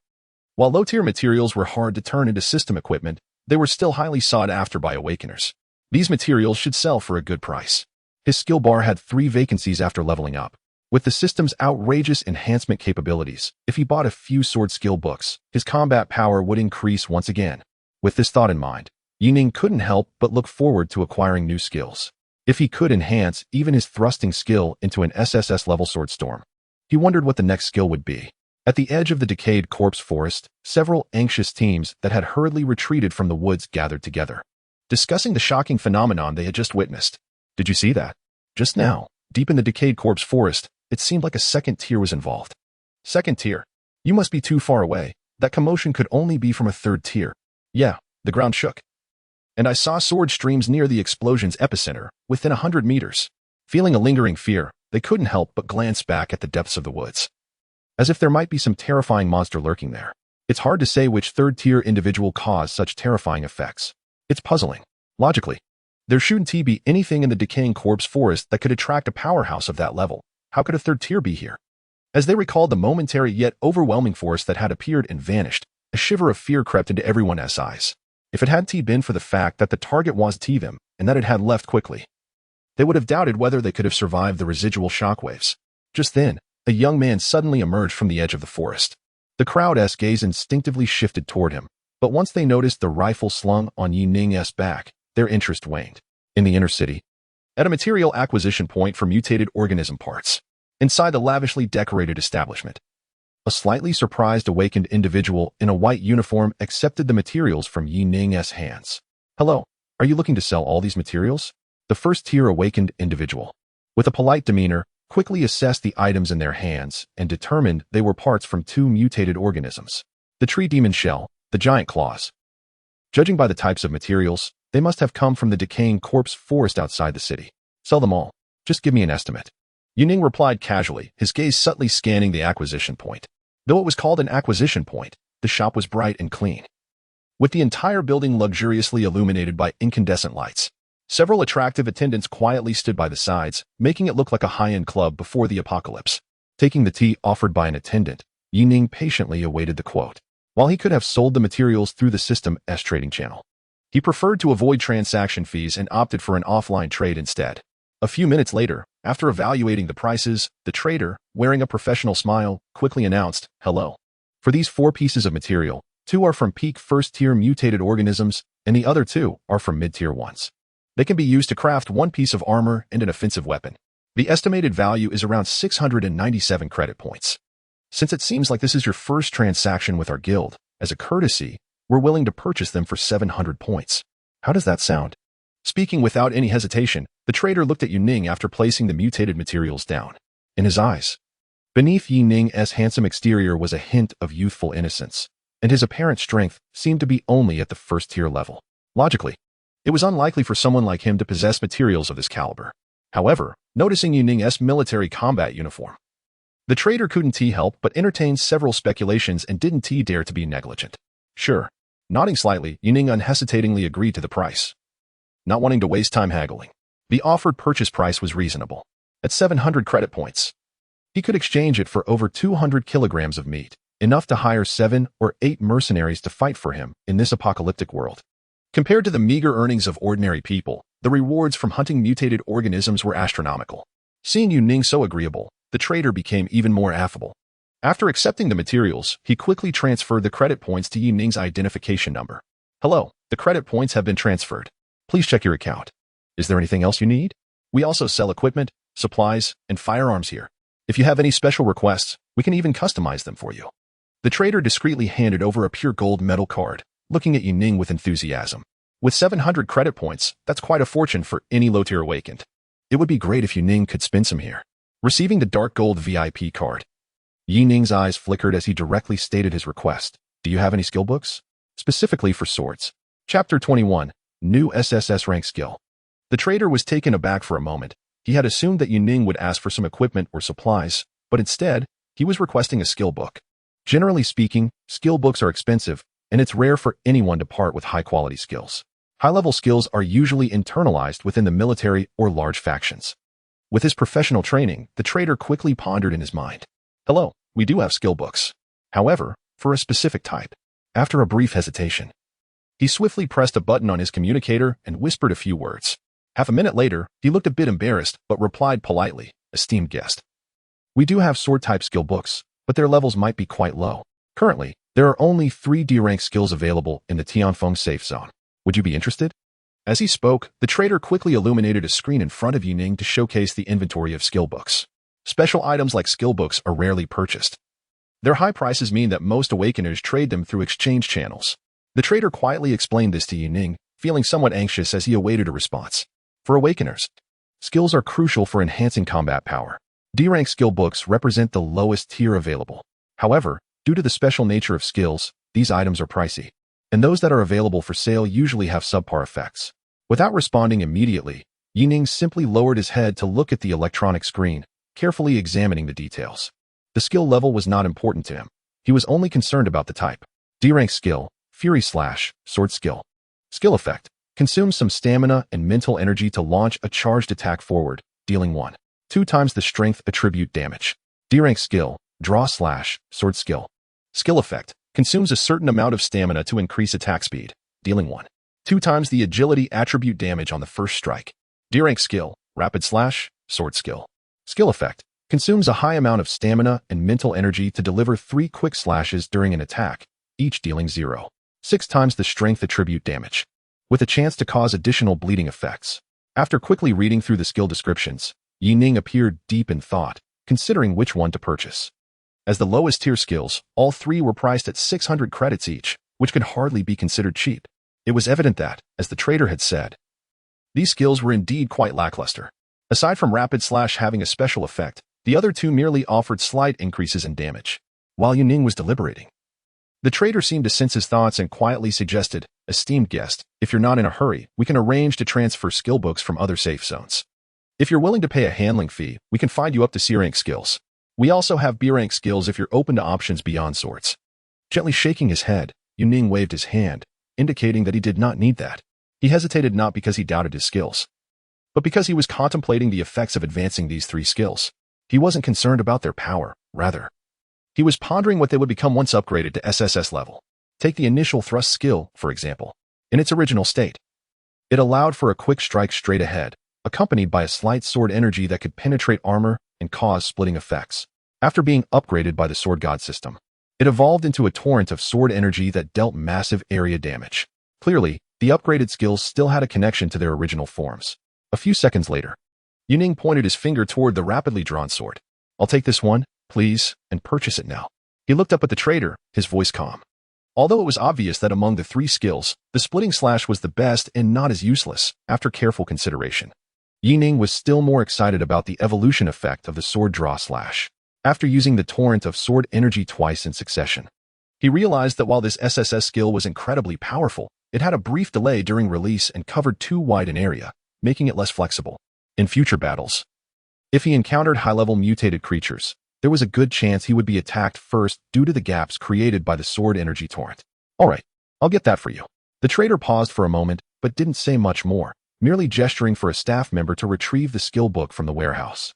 While low-tier materials were hard to turn into system equipment, they were still highly sought after by awakeners. These materials should sell for a good price. His skill bar had 3 vacancies after leveling up. With the system's outrageous enhancement capabilities, if he bought a few sword skill books, his combat power would increase once again. With this thought in mind, Yining couldn't help but look forward to acquiring new skills. If he could enhance even his thrusting skill into an SSS-level sword storm, he wondered what the next skill would be. At the edge of the decayed corpse forest, several anxious teams that had hurriedly retreated from the woods gathered together, discussing the shocking phenomenon they had just witnessed. Did you see that? Just now, deep in the decayed corpse forest, it seemed like a second tier was involved. Second tier? You must be too far away. That commotion could only be from a third tier. Yeah, the ground shook. And I saw sword streams near the explosion's epicenter, within 100 meters. Feeling a lingering fear, they couldn't help but glance back at the depths of the woods, as if there might be some terrifying monster lurking there. It's hard to say which third-tier individual caused such terrifying effects. It's puzzling. Logically, there shouldn't be anything in the decaying corpse forest that could attract a powerhouse of that level. How could a third tier be here? As they recalled the momentary yet overwhelming force that had appeared and vanished, a shiver of fear crept into everyone's eyes. If it hadn't been for the fact that the target was them and that it had left quickly, they would have doubted whether they could have survived the residual shockwaves. Just then, a young man suddenly emerged from the edge of the forest. The crowd's gaze instinctively shifted toward him, but once they noticed the rifle slung on Yining's back, their interest waned. In the inner city, at a material acquisition point for mutated organism parts, inside the lavishly decorated establishment, a slightly surprised awakened individual in a white uniform accepted the materials from Yining's hands. Hello, are you looking to sell all these materials? The first-tier awakened individual, with a polite demeanor, quickly assessed the items in their hands and determined they were parts from 2 mutated organisms, the tree demon shell, the giant claws. Judging by the types of materials, they must have come from the decaying corpse forest outside the city. Sell them all. Just give me an estimate. Yining replied casually, his gaze subtly scanning the acquisition point. Though it was called an acquisition point, the shop was bright and clean, with the entire building luxuriously illuminated by incandescent lights. Several attractive attendants quietly stood by the sides, making it look like a high-end club before the apocalypse. Taking the tea offered by an attendant, Yining patiently awaited the quote. While he could have sold the materials through the system's trading channel, he preferred to avoid transaction fees and opted for an offline trade instead. A few minutes later, after evaluating the prices, the trader, wearing a professional smile, quickly announced, "Hello. For these 4 pieces of material, 2 are from peak first-tier mutated organisms, and the other two are for mid-tier ones. They can be used to craft one piece of armor and an offensive weapon. The estimated value is around 697 credit points. Since it seems like this is your first transaction with our guild, as a courtesy, we're willing to purchase them for 700 points. How does that sound? Speaking without any hesitation, the trader looked at Yuning after placing the mutated materials down. In his eyes, beneath Yining's handsome exterior was a hint of youthful innocence, and his apparent strength seemed to be only at the first-tier level. Logically, it was unlikely for someone like him to possess materials of this caliber. However, noticing Yuning's military combat uniform, the trader couldn't help but entertain several speculations and didn't dare to be negligent. Sure. Nodding slightly, Yuning unhesitatingly agreed to the price. Not wanting to waste time haggling, the offered purchase price was reasonable. At 700 credit points, he could exchange it for over 200 kilograms of meat, enough to hire 7 or 8 mercenaries to fight for him in this apocalyptic world. Compared to the meager earnings of ordinary people, the rewards from hunting mutated organisms were astronomical. Seeing Yuning so agreeable, the trader became even more affable. After accepting the materials, he quickly transferred the credit points to Yuning's identification number. Hello, the credit points have been transferred. Please check your account. Is there anything else you need? We also sell equipment, supplies, and firearms here. If you have any special requests, we can even customize them for you. The trader discreetly handed over a pure gold metal card, looking at Yuning with enthusiasm. With 700 credit points, that's quite a fortune for any low-tier awakened. It would be great if Yuning could spend some here. Receiving the dark gold VIP card, Yining's eyes flickered as he directly stated his request. Do you have any skill books? Specifically for swords. Chapter 21, New SSS-rank skill. The trader was taken aback for a moment. He had assumed that Yuning would ask for some equipment or supplies, but instead, he was requesting a skill book. Generally speaking, skill books are expensive, and it's rare for anyone to part with high-quality skills. High-level skills are usually internalized within the military or large factions. With his professional training, the trader quickly pondered in his mind. Hello, we do have skill books. However, for a specific type. After a brief hesitation, he swiftly pressed a button on his communicator and whispered a few words. Half a minute later, he looked a bit embarrassed but replied politely, esteemed guest. We do have sword-type skill books, but their levels might be quite low. Currently, there are only 3 D-rank skills available in the Tianfeng safe zone. Would you be interested? As he spoke, the trader quickly illuminated a screen in front of Yuning to showcase the inventory of skill books. Special items like skill books are rarely purchased. Their high prices mean that most awakeners trade them through exchange channels. The trader quietly explained this to Yuning, feeling somewhat anxious as he awaited a response. For awakeners, skills are crucial for enhancing combat power. D-rank skill books represent the lowest tier available. However, due to the special nature of skills, these items are pricey, and those that are available for sale usually have subpar effects. Without responding immediately, Yuning simply lowered his head to look at the electronic screen, carefully examining the details. The skill level was not important to him. He was only concerned about the type. D-rank skill, Fury Slash, Sword Skill. Skill effect, consumes some stamina and mental energy to launch a charged attack forward, dealing 1.2 times the strength attribute damage. D-rank skill, Draw Slash, Sword Skill. Skill effect, consumes a certain amount of stamina to increase attack speed, dealing 1.2 times the agility attribute damage on the first strike. D-rank skill, Rapid Slash, Sword Skill. Skill effect, consumes a high amount of stamina and mental energy to deliver 3 quick slashes during an attack, each dealing 0.6 times the strength attribute damage, with a chance to cause additional bleeding effects. After quickly reading through the skill descriptions, Yuning appeared deep in thought, considering which one to purchase. As the lowest tier skills, all 3 were priced at 600 credits each, which could hardly be considered cheap. It was evident that, as the trader had said, these skills were indeed quite lackluster. Aside from Rapid Slash having a special effect, the other 2 merely offered slight increases in damage. While Yuning was deliberating, the trader seemed to sense his thoughts and quietly suggested, esteemed guest, if you're not in a hurry, we can arrange to transfer skill books from other safe zones. If you're willing to pay a handling fee, we can find you up to C-rank skills. We also have B-rank skills if you're open to options beyond swords. Gently shaking his head, Yuning waved his hand, indicating that he did not need that. He hesitated not because he doubted his skills, but because he was contemplating the effects of advancing these 3 skills. He wasn't concerned about their power, rather. He was pondering what they would become once upgraded to SSS level. Take the initial thrust skill, for example. In its original state, it allowed for a quick strike straight ahead, accompanied by a slight sword energy that could penetrate armor and cause splitting effects. After being upgraded by the Sword God system, it evolved into a torrent of sword energy that dealt massive area damage. Clearly, The upgraded skills still had a connection to their original forms. A few seconds later, Yuning pointed his finger toward the rapidly drawn sword. "I'll take this one, please, and purchase it now." He looked up at the trader, his voice calm. Although it was obvious that among the 3 skills, the splitting slash was the best and not as useless, after careful consideration, Yuning was still more excited about the evolution effect of the sword draw slash. After using the torrent of sword energy twice in succession, he realized that while this SSS skill was incredibly powerful, it had a brief delay during release and covered too wide an area, making it less flexible. In future battles, if he encountered high-level mutated creatures, there was a good chance he would be attacked first due to the gaps created by the sword energy torrent. "All right, I'll get that for you." The trader paused for a moment, but didn't say much more, merely gesturing for a staff member to retrieve the skill book from the warehouse.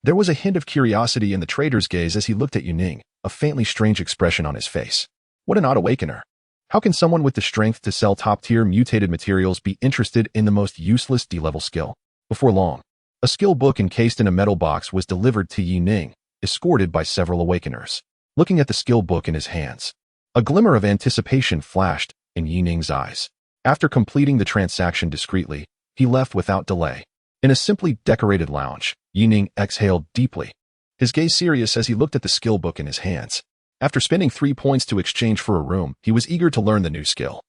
There was a hint of curiosity in the trader's gaze as he looked at Yuning, a faintly strange expression on his face. What an odd awakener. How can someone with the strength to sell top-tier mutated materials be interested in the most useless D-level skill? Before long, a skill book encased in a metal box was delivered to Yuning, escorted by several awakeners. Looking at the skill book in his hands, a glimmer of anticipation flashed in Yuning's eyes. After completing the transaction discreetly, he left without delay. In a simply decorated lounge, Yuning exhaled deeply, his gaze serious as he looked at the skill book in his hands. After spending 3 points to exchange for a room, he was eager to learn the new skill.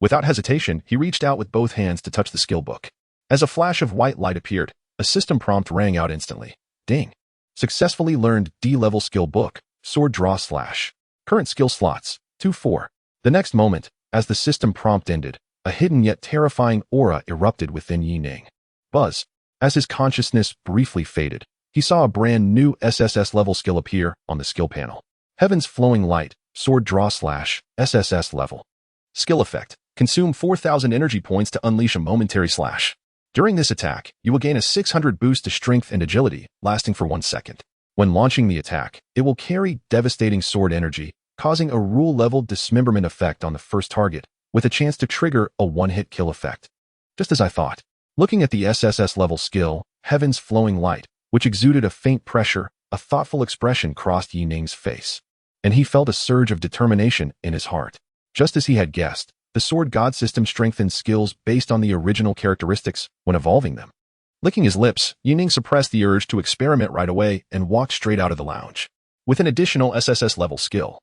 Without hesitation, he reached out with both hands to touch the skill book. As a flash of white light appeared, a system prompt rang out instantly. Ding! Successfully learned D-level skill book, sword draw slash. Current skill slots, 2-4. The next moment, as the system prompt ended, a hidden yet terrifying aura erupted within Yuning. Buzz. As his consciousness briefly faded, he saw a brand new SSS level skill appear on the skill panel. Heaven's Flowing Light, sword draw slash, SSS level. Skill effect. Consume 4,000 energy points to unleash a momentary slash. During this attack, you will gain a 600 boost to strength and agility, lasting for 1 second. When launching the attack, it will carry devastating sword energy, causing a rule-level dismemberment effect on the first target, with a chance to trigger a one-hit kill effect. Just as I thought. Looking at the SSS level skill, Heaven's Flowing Light, which exuded a faint pressure, a thoughtful expression crossed Yuning's face, and he felt a surge of determination in his heart. Just as he had guessed, the Sword God system strengthened skills based on the original characteristics when evolving them. Licking his lips, Yuning suppressed the urge to experiment right away and walked straight out of the lounge, with an additional SSS level skill.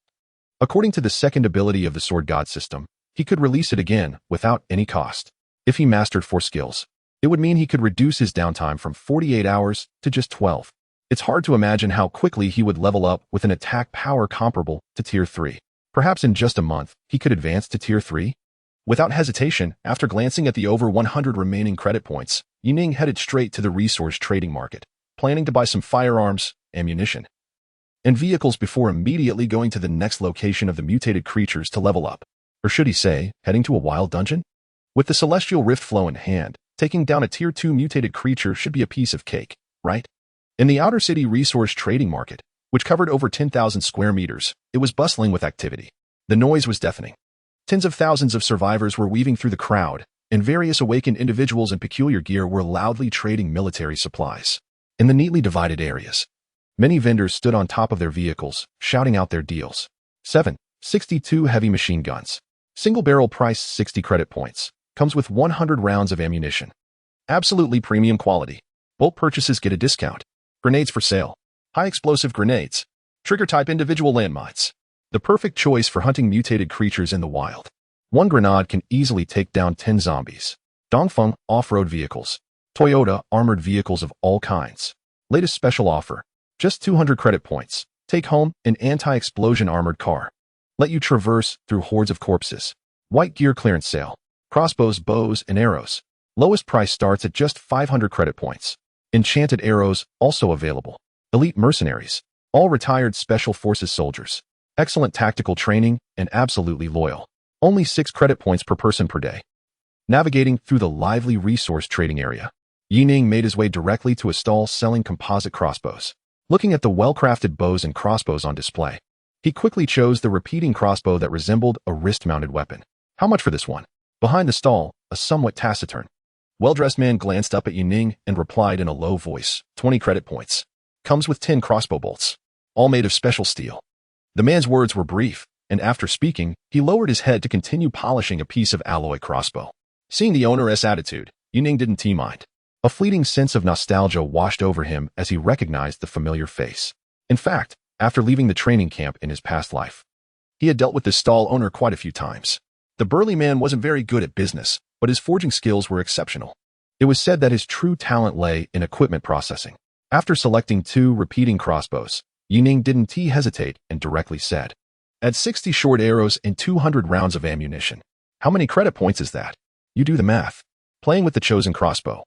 According to the second ability of the Sword God system, he could release it again without any cost. If he mastered 4 skills, it would mean he could reduce his downtime from 48 hours to just 12. It's hard to imagine how quickly he would level up with an attack power comparable to Tier 3. Perhaps in just a month, he could advance to Tier 3? Without hesitation, after glancing at the over 100 remaining credit points, Yuning headed straight to the resource trading market, planning to buy some firearms, ammunition, and vehicles before immediately going to the next location of the mutated creatures to level up. Or should he say, heading to a wild dungeon? With the Celestial Rift Flow in hand, taking down a Tier 2 mutated creature should be a piece of cake, right? In the Outer City resource trading market, which covered over 10,000 square meters, it was bustling with activity. The noise was deafening. Tens of thousands of survivors were weaving through the crowd, and various awakened individuals in peculiar gear were loudly trading military supplies. In the neatly divided areas, many vendors stood on top of their vehicles, shouting out their deals. 7.62 heavy machine guns. Single barrel price 60 credit points. Comes with 100 rounds of ammunition. Absolutely premium quality. Bulk purchases get a discount. Grenades for sale. High explosive grenades. Trigger type individual landmines. The perfect choice for hunting mutated creatures in the wild. 1 grenade can easily take down 10 zombies. Dongfeng off-road vehicles. Toyota armored vehicles of all kinds. Latest special offer. Just 200 credit points. Take home an anti-explosion armored car. Let you traverse through hordes of corpses. White gear clearance sale. Crossbows, bows, and arrows. Lowest price starts at just 500 credit points. Enchanted arrows also available. Elite mercenaries. All retired special forces soldiers. Excellent tactical training and absolutely loyal. Only 6 credit points per person per day. Navigating through the lively resource trading area, Yuning made his way directly to a stall selling composite crossbows. Looking at the well-crafted bows and crossbows on display, he quickly chose the repeating crossbow that resembled a wrist-mounted weapon. How much for this one? Behind the stall, a somewhat taciturn, well-dressed man glanced up at Yuning and replied in a low voice, 20 credit points. Comes with 10 crossbow bolts, all made of special steel. The man's words were brief, and after speaking, he lowered his head to continue polishing a piece of alloy crossbow. Seeing the owner's attitude, Yuning didn't mind. A fleeting sense of nostalgia washed over him as he recognized the familiar face. In fact, after leaving the training camp in his past life, he had dealt with this stall owner quite a few times. The burly man wasn't very good at business, but his forging skills were exceptional. It was said that his true talent lay in equipment processing. After selecting 2 repeating crossbows, Yuning didn't hesitate and directly said, "Add 60 short arrows and 200 rounds of ammunition. How many credit points is that? You do the math." Playing with the chosen crossbow,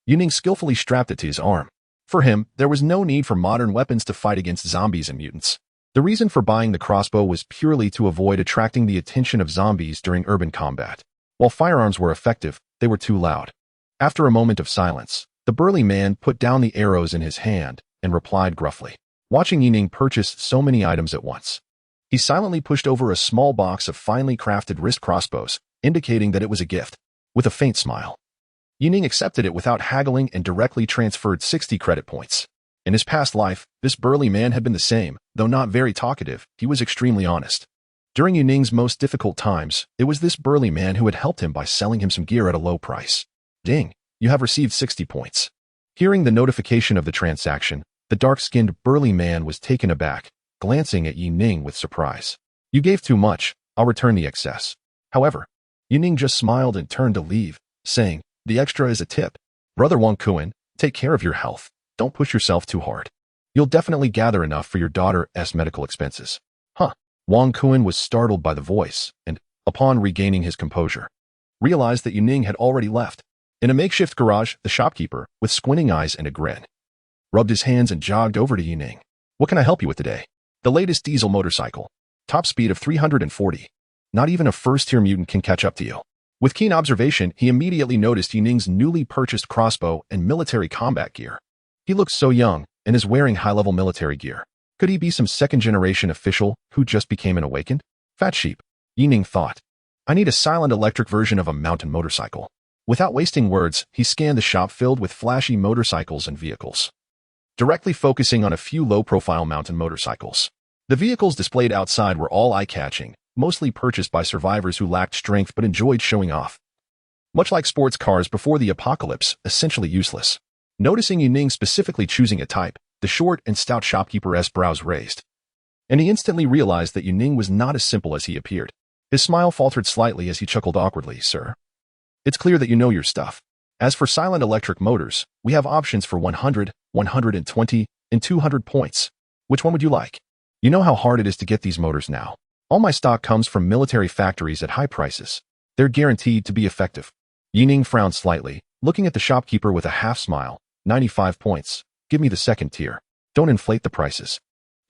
Yuning skillfully strapped it to his arm. For him, there was no need for modern weapons to fight against zombies and mutants. The reason for buying the crossbow was purely to avoid attracting the attention of zombies during urban combat. While firearms were effective, they were too loud. After a moment of silence, the burly man put down the arrows in his hand and replied gruffly. Watching Yuning purchase so many items at once, he silently pushed over a small box of finely crafted wrist crossbows, indicating that it was a gift. With a faint smile, Yuning accepted it without haggling and directly transferred 60 credit points. In his past life, this burly man had been the same. Though not very talkative, he was extremely honest. During Yuning's most difficult times, it was this burly man who had helped him by selling him some gear at a low price. Ding, you have received 60 points. Hearing the notification of the transaction, the dark-skinned burly man was taken aback, glancing at Yuning with surprise. "You gave too much, I'll return the excess." However, Yuning just smiled and turned to leave, saying, "The extra is a tip. Brother Wang Kuan, take care of your health. Don't push yourself too hard. You'll definitely gather enough for your daughter's medical expenses." Huh. Wang Kuan was startled by the voice and, upon regaining his composure, realized that Yuning had already left. In a makeshift garage, the shopkeeper, with squinting eyes and a grin, rubbed his hands and jogged over to Yuning. "What can I help you with today?" "The latest diesel motorcycle. Top speed of 340. Not even a first-tier mutant can catch up to you." With keen observation, he immediately noticed Yuning's newly purchased crossbow and military combat gear. He looked so young and is wearing high-level military gear. Could he be some second-generation official who just became an awakened? Fat sheep, Yuning thought. I need a silent electric version of a mountain motorcycle. Without wasting words, he scanned the shop filled with flashy motorcycles and vehicles, directly focusing on a few low-profile mountain motorcycles. The vehicles displayed outside were all eye-catching, mostly purchased by survivors who lacked strength but enjoyed showing off. Much like sports cars before the apocalypse, essentially useless. Noticing Yuning specifically choosing a type, the short and stout shopkeeper's brows raised, and he instantly realized that Yuning was not as simple as he appeared. His smile faltered slightly as he chuckled awkwardly. "Sir, it's clear that you know your stuff. As for silent electric motors, we have options for 100, 120, and 200 points. Which one would you like? You know how hard it is to get these motors now. All my stock comes from military factories at high prices. They're guaranteed to be effective." Yuning frowned slightly, looking at the shopkeeper with a half smile. 95 points. Give me the second tier. Don't inflate the prices.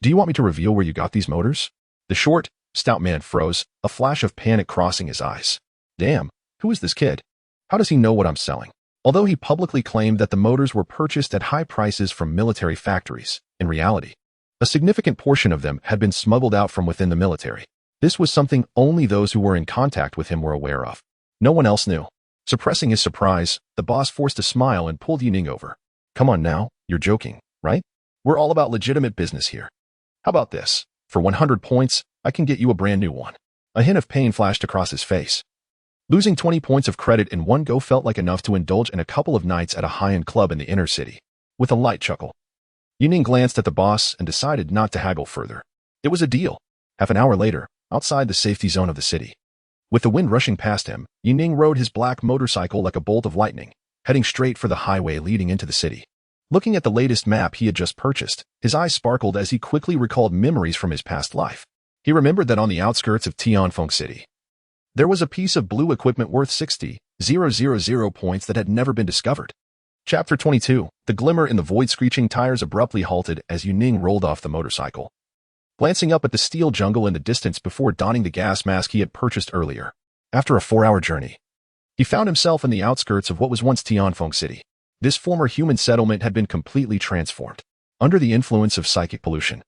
Do you want me to reveal where you got these motors? The short, stout man froze, a flash of panic crossing his eyes. Damn, who is this kid? How does he know what I'm selling? Although he publicly claimed that the motors were purchased at high prices from military factories, in reality, a significant portion of them had been smuggled out from within the military. This was something only those who were in contact with him were aware of. No one else knew. Suppressing his surprise, the boss forced a smile and pulled Yuning over. "Come on now, you're joking, right? We're all about legitimate business here. How about this? For 100 points, I can get you a brand new one." A hint of pain flashed across his face. Losing 20 points of credit in one go felt like enough to indulge in a couple of nights at a high-end club in the inner city. With a light chuckle, Yuning glanced at the boss and decided not to haggle further. It was a deal. Half an hour later, outside the safety zone of the city, with the wind rushing past him, Yuning rode his black motorcycle like a bolt of lightning, heading straight for the highway leading into the city. Looking at the latest map he had just purchased, his eyes sparkled as he quickly recalled memories from his past life. He remembered that on the outskirts of Tianfeng City, there was a piece of blue equipment worth 60,000 points that had never been discovered. Chapter 22. The glimmer in the void. Screeching tires abruptly halted as Yuning rolled off the motorcycle, glancing up at the steel jungle in the distance before donning the gas mask he had purchased earlier. After a 4-hour journey, he found himself in the outskirts of what was once Tianfeng City. This former human settlement had been completely transformed. Under the influence of psychic pollution,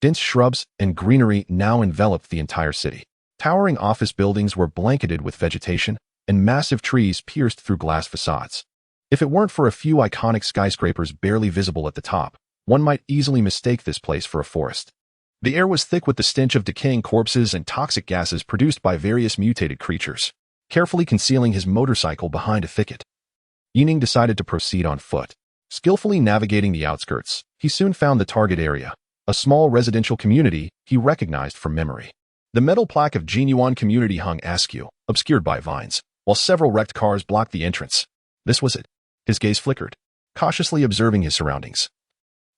dense shrubs and greenery now enveloped the entire city. Towering office buildings were blanketed with vegetation, and massive trees pierced through glass facades. If it weren't for a few iconic skyscrapers barely visible at the top, one might easily mistake this place for a forest. The air was thick with the stench of decaying corpses and toxic gases produced by various mutated creatures. carefully concealing his motorcycle behind a thicket. Yining decided to proceed on foot. Skillfully navigating the outskirts, he soon found the target area, a small residential community he recognized from memory. The metal plaque of Jinyuan Community hung askew, obscured by vines, while several wrecked cars blocked the entrance. This was it. His gaze flickered, cautiously observing his surroundings.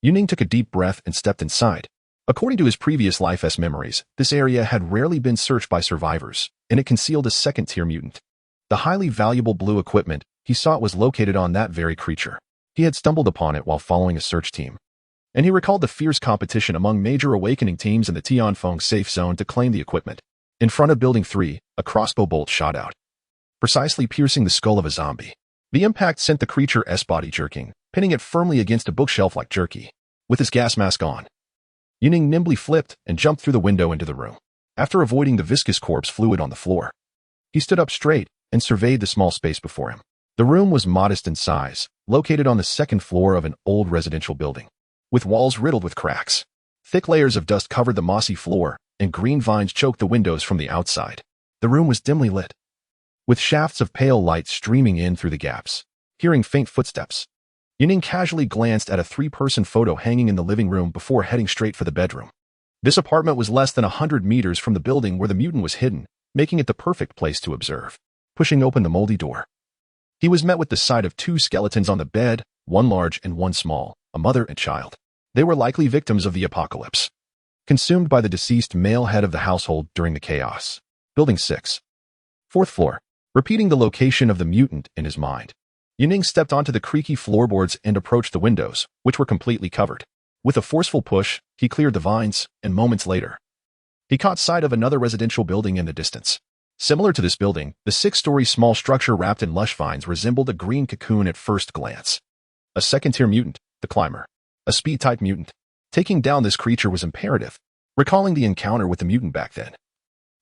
Yining took a deep breath and stepped inside. According to his previous life memories, this area had rarely been searched by survivors, and it concealed a second-tier mutant. The highly valuable blue equipment he sought was located on that very creature. He had stumbled upon it while following a search team, and he recalled the fierce competition among major awakening teams in the Tianfeng safe zone to claim the equipment. In front of Building 3, a crossbow bolt shot out, precisely piercing the skull of a zombie. The impact sent the creature's body jerking, pinning it firmly against a bookshelf like jerky. With his gas mask on, Yining nimbly flipped and jumped through the window into the room. After avoiding the viscous corpse fluid on the floor, he stood up straight and surveyed the small space before him. The room was modest in size, located on the second floor of an old residential building, with walls riddled with cracks. Thick layers of dust covered the mossy floor, and green vines choked the windows from the outside. The room was dimly lit, with shafts of pale light streaming in through the gaps. Hearing faint footsteps, Yining casually glanced at a 3-person photo hanging in the living room before heading straight for the bedroom. This apartment was less than 100 meters from the building where the mutant was hidden, making it the perfect place to observe. Pushing open the moldy door, he was met with the sight of 2 skeletons on the bed, one large and one small, a mother and child. They were likely victims of the apocalypse, consumed by the deceased male head of the household during the chaos. Building 6. 4th floor. Repeating the location of the mutant in his mind, Yining stepped onto the creaky floorboards and approached the windows, which were completely covered. With a forceful push, he cleared the vines, and moments later, he caught sight of another residential building in the distance. Similar to this building, the 6-story small structure wrapped in lush vines resembled a green cocoon at first glance. A second-tier mutant, the climber. A speed-type mutant. Taking down this creature was imperative. Recalling the encounter with the mutant back then,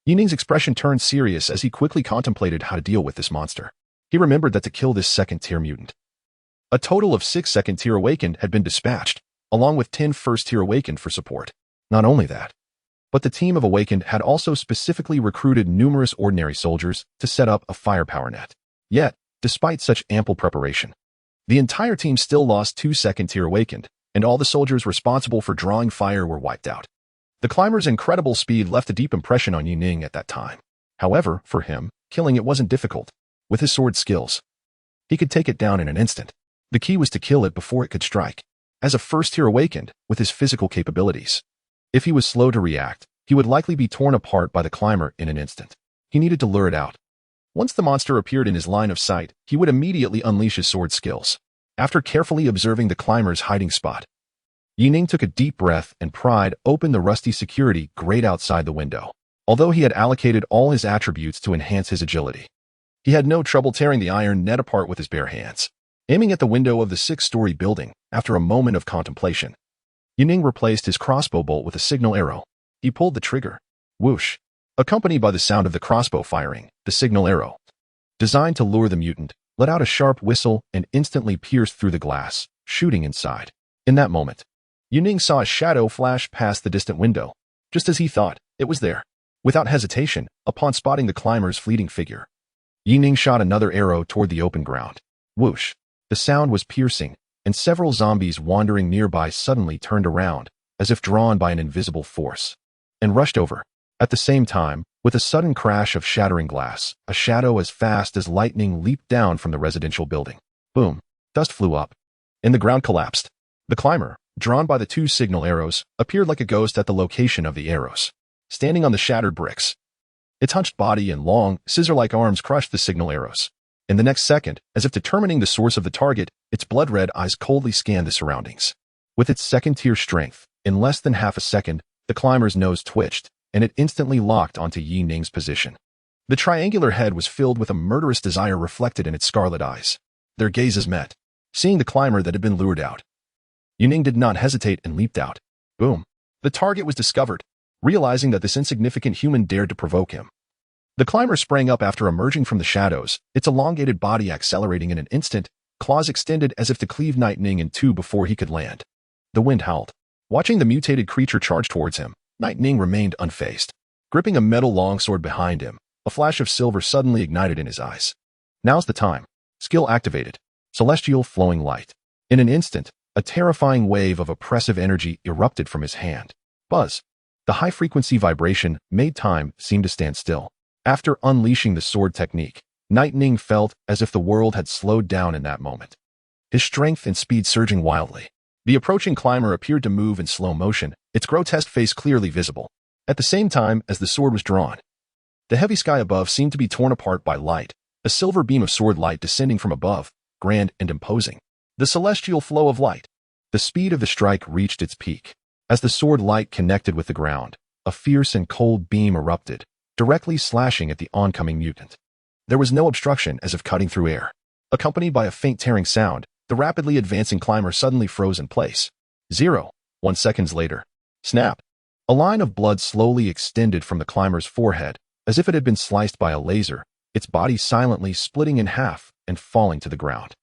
Yining's expression turned serious as he quickly contemplated how to deal with this monster. He remembered that to kill this second-tier mutant, a total of 6 second-tier awakened had been dispatched, along with 10 first-tier awakened for support. Not only that, but the team of awakened had also specifically recruited numerous ordinary soldiers to set up a firepower net. Yet, despite such ample preparation, the entire team still lost 2 second-tier awakened, and all the soldiers responsible for drawing fire were wiped out. The climber's incredible speed left a deep impression on Yining at that time. However, for him, killing it wasn't difficult. With his sword skills, he could take it down in an instant. The key was to kill it before it could strike. As a first-tier awakened, with his physical capabilities, if he was slow to react, he would likely be torn apart by the climber in an instant. He needed to lure it out. Once the monster appeared in his line of sight, he would immediately unleash his sword skills. After carefully observing the climber's hiding spot, Yining took a deep breath and pried open the rusty security grate outside the window. Although he had allocated all his attributes to enhance his agility, he had no trouble tearing the iron net apart with his bare hands. Aiming at the window of the 6-story building, after a moment of contemplation, Yining replaced his crossbow bolt with a signal arrow. He pulled the trigger. Whoosh! Accompanied by the sound of the crossbow firing, the signal arrow, designed to lure the mutant, let out a sharp whistle and instantly pierced through the glass, shooting inside. In that moment, Yining saw a shadow flash past the distant window. Just as he thought, it was there. Without hesitation, upon spotting the climber's fleeting figure, Yining shot another arrow toward the open ground. Whoosh! The sound was piercing, and several zombies wandering nearby suddenly turned around, as if drawn by an invisible force, and rushed over. At the same time, with a sudden crash of shattering glass, a shadow as fast as lightning leaped down from the residential building. Boom! Dust flew up, and the ground collapsed. The climber, drawn by the 2 signal arrows, appeared like a ghost at the location of the arrows, standing on the shattered bricks. Its hunched body and long, scissor-like arms crushed the signal arrows. In the next second, as if determining the source of the target, its blood-red eyes coldly scanned the surroundings. With its second-tier strength, in less than half a second, the climber's nose twitched, and it instantly locked onto Yining's position. The triangular head was filled with a murderous desire reflected in its scarlet eyes. Their gazes met. Seeing the climber that had been lured out, Yining did not hesitate and leaped out. Boom! The target was discovered. Realizing that this insignificant human dared to provoke him, the climber sprang up after emerging from the shadows, its elongated body accelerating in an instant, claws extended as if to cleave Yining in 2 before he could land. The wind howled. Watching the mutated creature charge towards him, Yining remained unfazed. Gripping a metal longsword behind him, A flash of silver suddenly ignited in his eyes. Now's the time. Skill activated. Celestial flowing light. In an instant, a terrifying wave of oppressive energy erupted from his hand. Buzz. The high-frequency vibration made time seem to stand still. After unleashing the sword technique, Night Ning felt as if the world had slowed down in that moment. His strength and speed surging wildly. The approaching climber appeared to move in slow motion, its grotesque face clearly visible. At the same time as the sword was drawn, the heavy sky above seemed to be torn apart by light, a silver beam of sword light descending from above, grand and imposing. The celestial flow of light. The speed of the strike reached its peak. As the sword light connected with the ground, a fierce and cold beam erupted, directly slashing at the oncoming mutant. There was no obstruction as if cutting through air. Accompanied by a faint tearing sound, the rapidly advancing climber suddenly froze in place. 1 second later. Snap. A line of blood slowly extended from the climber's forehead, as if it had been sliced by a laser, its body silently splitting in half and falling to the ground.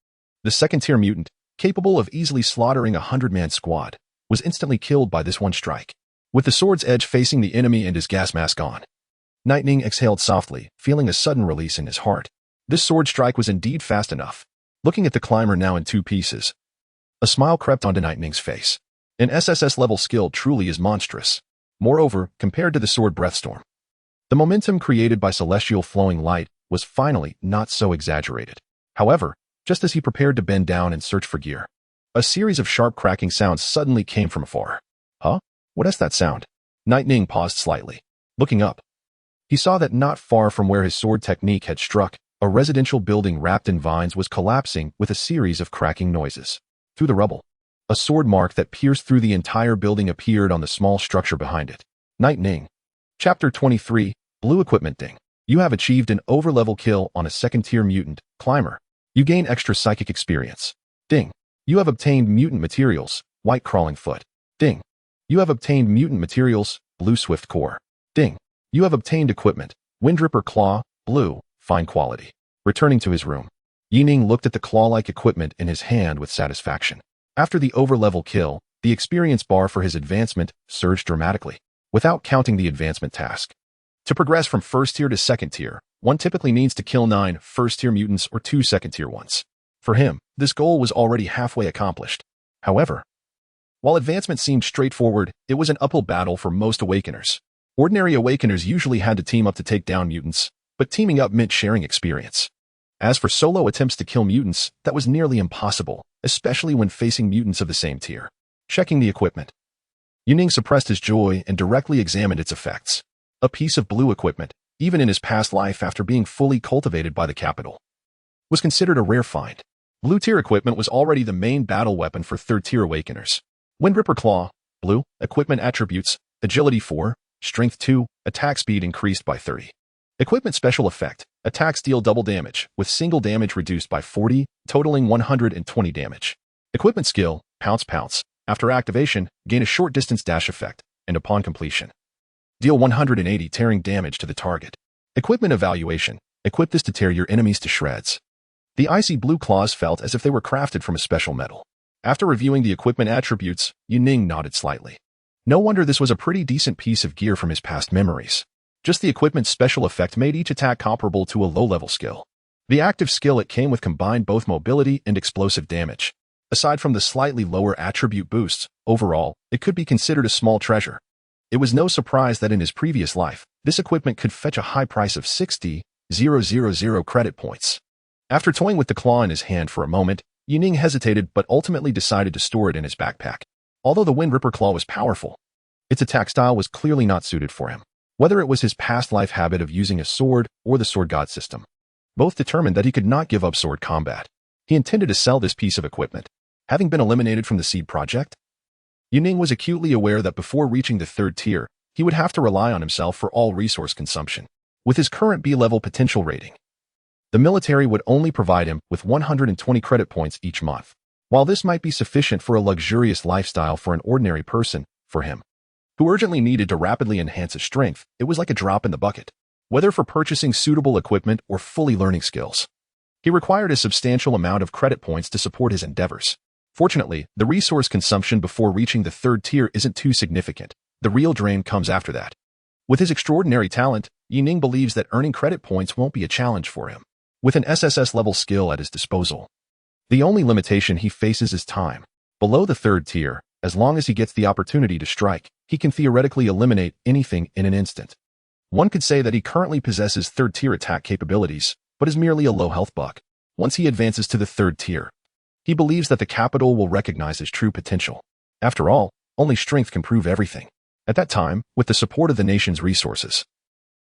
The second-tier mutant, capable of easily slaughtering a 100-man squad, was instantly killed by this one strike. With the sword's edge facing the enemy and his gas mask on, Night Ning exhaled softly, feeling a sudden release in his heart. This sword strike was indeed fast enough. Looking at the climber now in 2 pieces, a smile crept onto Night Ning's face. An SSS-level skill truly is monstrous. Moreover, compared to the sword Breathstorm, the momentum created by celestial flowing light was finally not so exaggerated. However, just as he prepared to bend down and search for gear, a series of sharp cracking sounds suddenly came from afar. Huh? What is that sound? Night Ning paused slightly. Looking up, he saw that not far from where his sword technique had struck, a residential building wrapped in vines was collapsing with a series of cracking noises. Through the rubble, a sword mark that pierced through the entire building appeared on the small structure behind it. Night Ning. Chapter 23, Blue Equipment Ding. You have achieved an overlevel kill on a second-tier mutant, Climber. You gain extra psychic experience. Ding. You have obtained mutant materials, White Crawling Foot. Ding. You have obtained mutant materials, Blue Swift Core. Ding. You have obtained equipment, Windripper Claw, Blue, Fine Quality. Returning to his room, Yining looked at the claw-like equipment in his hand with satisfaction. After the overlevel kill, the experience bar for his advancement surged dramatically, without counting the advancement task. To progress from first tier to second tier, one typically needs to kill 9 first-tier mutants or 2 second-tier ones. For him, this goal was already halfway accomplished. However, while advancement seemed straightforward, it was an uphill battle for most Awakeners. Ordinary Awakeners usually had to team up to take down mutants, but teaming up meant sharing experience. As for solo attempts to kill mutants, that was nearly impossible, especially when facing mutants of the same tier. Checking the equipment, Yining suppressed his joy and directly examined its effects. A piece of blue equipment, even in his past life after being fully cultivated by the capital, was considered a rare find. Blue-tier equipment was already the main battle weapon for third-tier Awakeners. Windripper Claw, Blue, equipment attributes, Agility 4, Strength 2, attack speed increased by 30. Equipment special effect, attacks deal double damage, with single damage reduced by 40, totaling 120 damage. Equipment skill, Pounce Pounce. After activation, gain a short distance dash effect, and upon completion, deal 180 tearing damage to the target. Equipment evaluation, equip this to tear your enemies to shreds. The icy blue claws felt as if they were crafted from a special metal. After reviewing the equipment attributes, Yining nodded slightly. No wonder this was a pretty decent piece of gear from his past memories. Just the equipment's special effect made each attack comparable to a low-level skill. The active skill it came with combined both mobility and explosive damage. Aside from the slightly lower attribute boosts, overall, it could be considered a small treasure. It was no surprise that in his previous life, this equipment could fetch a high price of 60,000 credit points. After toying with the claw in his hand for a moment, Yining hesitated but ultimately decided to store it in his backpack. Although the Windripper Claw was powerful, its attack style was clearly not suited for him. Whether it was his past life habit of using a sword or the sword god system, both determined that he could not give up sword combat. He intended to sell this piece of equipment. Having been eliminated from the seed project, Yining was acutely aware that before reaching the third tier, he would have to rely on himself for all resource consumption. With his current B-level potential rating, the military would only provide him with 120 credit points each month. While this might be sufficient for a luxurious lifestyle for an ordinary person, for him, who urgently needed to rapidly enhance his strength, it was like a drop in the bucket. Whether for purchasing suitable equipment or fully learning skills, he required a substantial amount of credit points to support his endeavors. Fortunately, the resource consumption before reaching the third tier isn't too significant. The real drain comes after that. With his extraordinary talent, Yining believes that earning credit points won't be a challenge for him. With an SSS-level skill at his disposal, the only limitation he faces is time. Below the 3rd tier, as long as he gets the opportunity to strike, he can theoretically eliminate anything in an instant. One could say that he currently possesses 3rd tier attack capabilities, but is merely a low health buck. Once he advances to the 3rd tier, he believes that the capital will recognize his true potential. After all, only strength can prove everything. At that time, with the support of the nation's resources,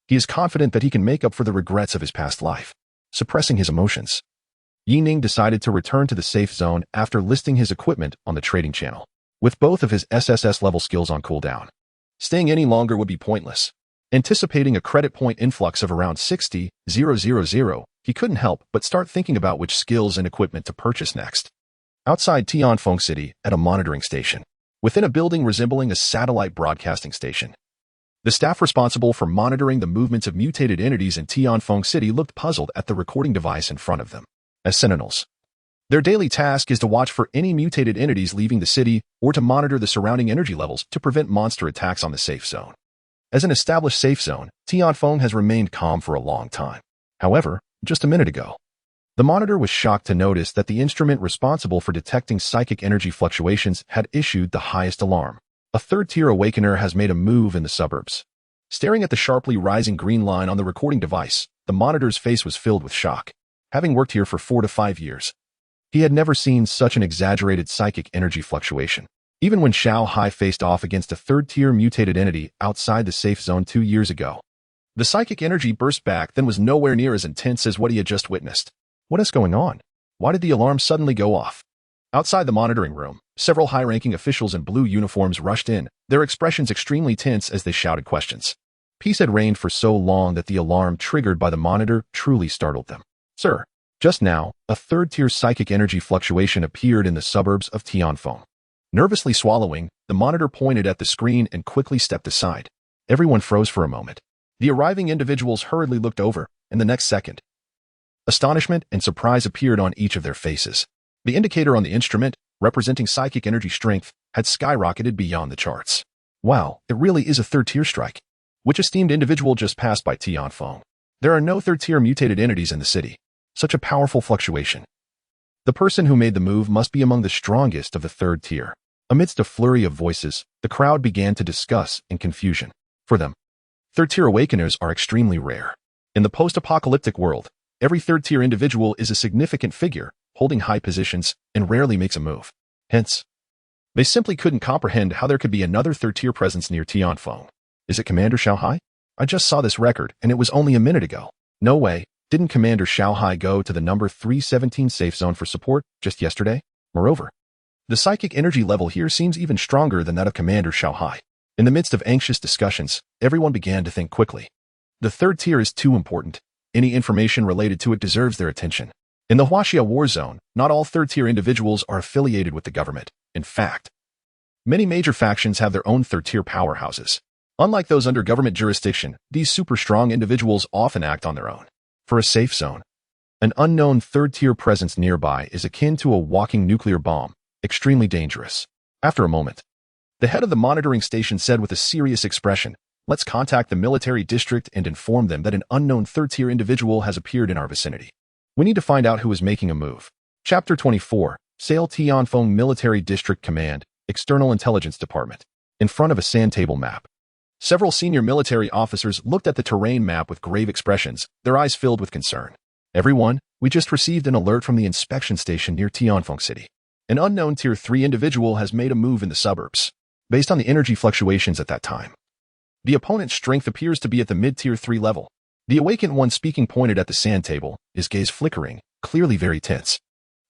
he is confident that he can make up for the regrets of his past life. Suppressing his emotions, Yining decided to return to the safe zone after listing his equipment on the trading channel. With both of his SSS level skills on cooldown, staying any longer would be pointless. Anticipating a credit point influx of around 60,000, he couldn't help but start thinking about which skills and equipment to purchase next. Outside Tianfeng City, at a monitoring station, within a building resembling a satellite broadcasting station, the staff responsible for monitoring the movements of mutated entities in Tianfeng City looked puzzled at the recording device in front of them. As sentinels, their daily task is to watch for any mutated entities leaving the city or to monitor the surrounding energy levels to prevent monster attacks on the safe zone. As an established safe zone, Tianfeng has remained calm for a long time. However, just a minute ago, the monitor was shocked to notice that the instrument responsible for detecting psychic energy fluctuations had issued the highest alarm. A 3rd tier awakener has made a move in the suburbs. Staring at the sharply rising green line on the recording device, the monitor's face was filled with shock. Having worked here for 4 to 5 years, he had never seen such an exaggerated psychic energy fluctuation. Even when Xiao Hai faced off against a 3rd tier mutated entity outside the safe zone 2 years ago, the psychic energy burst back then was nowhere near as intense as what he had just witnessed. What is going on? Why did the alarm suddenly go off? Outside the monitoring room, several high-ranking officials in blue uniforms rushed in, their expressions extremely tense as they shouted questions. Peace had reigned for so long that the alarm triggered by the monitor truly startled them. Sir, just now, a 3rd tier psychic energy fluctuation appeared in the suburbs of Tianfeng. Nervously swallowing, the monitor pointed at the screen and quickly stepped aside. Everyone froze for a moment. The arriving individuals hurriedly looked over, and the next second, astonishment and surprise appeared on each of their faces. The indicator on the instrument, representing psychic energy strength, had skyrocketed beyond the charts. Wow, it really is a 3rd tier strike. Which esteemed individual just passed by Tianfeng? There are no 3rd tier mutated entities in the city. Such a powerful fluctuation. The person who made the move must be among the strongest of the 3rd tier. Amidst a flurry of voices, the crowd began to discuss in confusion. For them, 3rd tier awakeners are extremely rare. In the post-apocalyptic world, every 3rd tier individual is a significant figure, holding high positions, and rarely makes a move. Hence, they simply couldn't comprehend how there could be another 3rd tier presence near Tianfeng. Is it Commander Xiao Hai? I just saw this record, and it was only a minute ago. No way. Didn't Commander Xiao Hai go to the number 317 safe zone for support just yesterday? Moreover, the psychic energy level here seems even stronger than that of Commander Xiao Hai. In the midst of anxious discussions, everyone began to think quickly. The 3rd tier is too important. Any information related to it deserves their attention. In the Huaxia war zone, not all 3rd tier individuals are affiliated with the government. In fact, many major factions have their own 3rd tier powerhouses. Unlike those under government jurisdiction, these super strong individuals often act on their own. For a safe zone, an unknown 3rd tier presence nearby is akin to a walking nuclear bomb, extremely dangerous. After a moment, the head of the monitoring station said with a serious expression, "Let's contact the military district and inform them that an unknown 3rd tier individual has appeared in our vicinity. We need to find out who is making a move." Chapter 24, Sail Tianfeng Military District Command, External Intelligence Department. In front of a sand table map, several senior military officers looked at the terrain map with grave expressions, their eyes filled with concern. "Everyone, we just received an alert from the inspection station near Tianfeng City. An unknown Tier 3 individual has made a move in the suburbs. Based on the energy fluctuations at that time, the opponent's strength appears to be at the mid-Tier 3 level." The awakened one speaking pointed at the sand table, his gaze flickering, clearly very tense.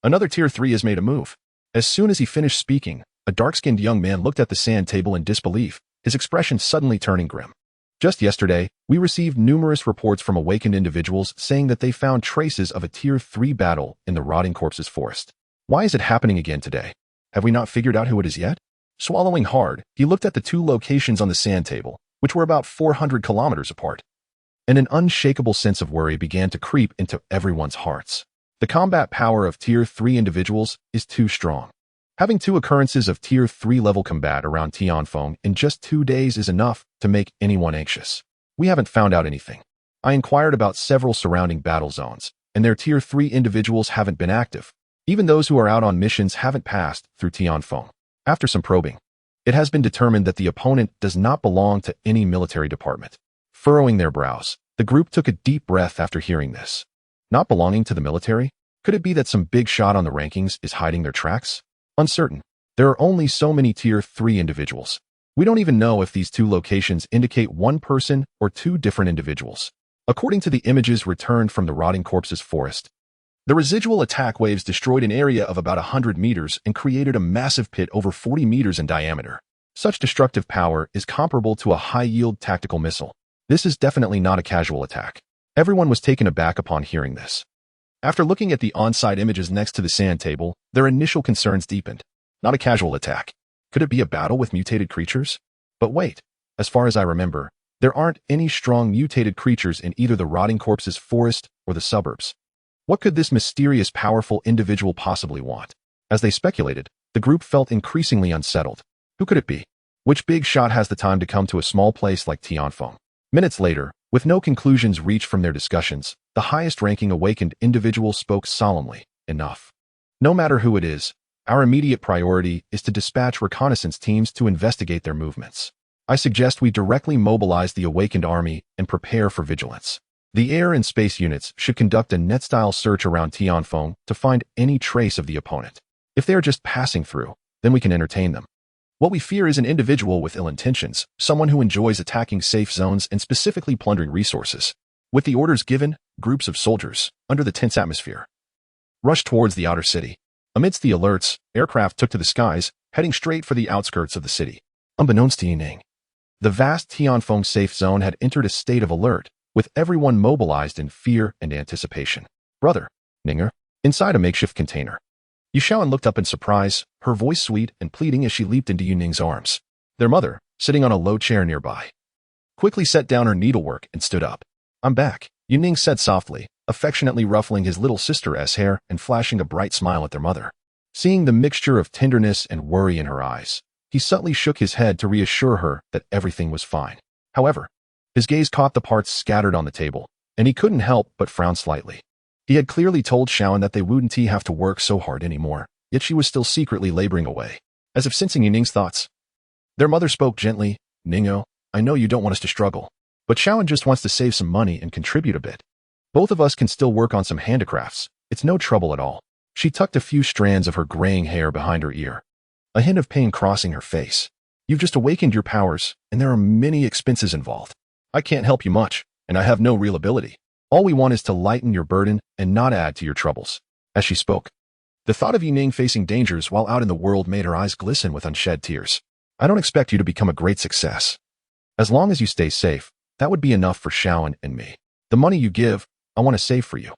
"Another Tier 3 has made a move." As soon as he finished speaking, a dark-skinned young man looked at the sand table in disbelief, his expression suddenly turning grim. "Just yesterday, we received numerous reports from awakened individuals saying that they found traces of a Tier 3 battle in the rotting corpses forest. Why is it happening again today? Have we not figured out who it is yet?" Swallowing hard, he looked at the 2 locations on the sand table, which were about 400 kilometers apart, and an unshakable sense of worry began to creep into everyone's hearts. The combat power of Tier 3 individuals is too strong. Having 2 occurrences of Tier 3 level combat around Tianfeng in just 2 days is enough to make anyone anxious. We haven't found out anything. I inquired about several surrounding battle zones, and their Tier 3 individuals haven't been active. Even those who are out on missions haven't passed through Tianfeng. After some probing, it has been determined that the opponent does not belong to any military department. Furrowing their brows, the group took a deep breath after hearing this. Not belonging to the military? Could it be that some big shot on the rankings is hiding their tracks? Uncertain. There are only so many Tier 3 individuals. We don't even know if these two locations indicate one person or two different individuals. According to the images returned from the rotting corpses forest, the residual attack waves destroyed an area of about 100 meters and created a massive pit over 40 meters in diameter. Such destructive power is comparable to a high-yield tactical missile. This is definitely not a casual attack. Everyone was taken aback upon hearing this. After looking at the on-site images next to the sand table, their initial concerns deepened. Not a casual attack. Could it be a battle with mutated creatures? But wait, as far as I remember, there aren't any strong mutated creatures in either the rotting corpses forest or the suburbs. What could this mysterious, powerful individual possibly want? As they speculated, the group felt increasingly unsettled. Who could it be? Which big shot has the time to come to a small place like Tianfeng? Minutes later, with no conclusions reached from their discussions, the highest-ranking awakened individual spoke solemnly. Enough. No matter who it is, our immediate priority is to dispatch reconnaissance teams to investigate their movements. I suggest we directly mobilize the awakened army and prepare for vigilance. The air and space units should conduct a net-style search around Tianfeng to find any trace of the opponent. If they are just passing through, then we can entertain them. What we fear is an individual with ill intentions, someone who enjoys attacking safe zones and specifically plundering resources. With the orders given, groups of soldiers, under the tense atmosphere, rushed towards the outer city. Amidst the alerts, aircraft took to the skies, heading straight for the outskirts of the city. Unbeknownst to Yining, the vast Tianfeng safe zone had entered a state of alert, with everyone mobilized in fear and anticipation. Brother, Ninger, inside a makeshift container. Yushaoan looked up in surprise, her voice sweet and pleading as she leaped into Yuning's arms. Their mother, sitting on a low chair nearby, quickly set down her needlework and stood up. I'm back, Yuning said softly, affectionately ruffling his little sister's hair and flashing a bright smile at their mother. Seeing the mixture of tenderness and worry in her eyes, he subtly shook his head to reassure her that everything was fine. However, his gaze caught the parts scattered on the table, and he couldn't help but frown slightly. He had clearly told Shaoan that they wouldn't have to work so hard anymore, yet she was still secretly laboring away, as if sensing Yuning's thoughts. Their mother spoke gently, Ningo, I know you don't want us to struggle, but Shaoan just wants to save some money and contribute a bit. Both of us can still work on some handicrafts. It's no trouble at all. She tucked a few strands of her graying hair behind her ear, a hint of pain crossing her face. You've just awakened your powers, and there are many expenses involved. I can't help you much, and I have no real ability. All we want is to lighten your burden and not add to your troubles. As she spoke, the thought of Yining facing dangers while out in the world made her eyes glisten with unshed tears. I don't expect you to become a great success. As long as you stay safe, that would be enough for Shaoan and me. The money you give, I want to save for you.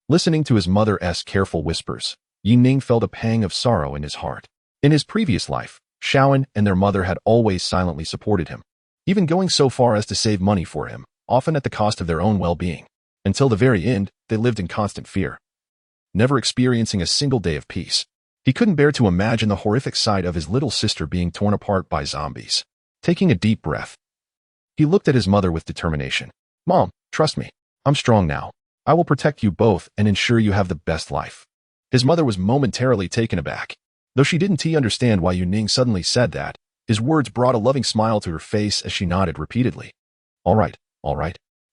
Listening to his mother's careful whispers, Yining felt a pang of sorrow in his heart. In his previous life, Shaoan and their mother had always silently supported him, even going so far as to save money for him, often at the cost of their own well-being. Until the very end, they lived in constant fear, never experiencing a single day of peace. He couldn't bear to imagine the horrific sight of his little sister being torn apart by zombies. Taking a deep breath, he looked at his mother with determination. Mom, trust me. I'm strong now. I will protect you both and ensure you have the best life. His mother was momentarily taken aback. Though she didn't understand why Yining suddenly said that, his words brought a loving smile to her face as she nodded repeatedly. All right.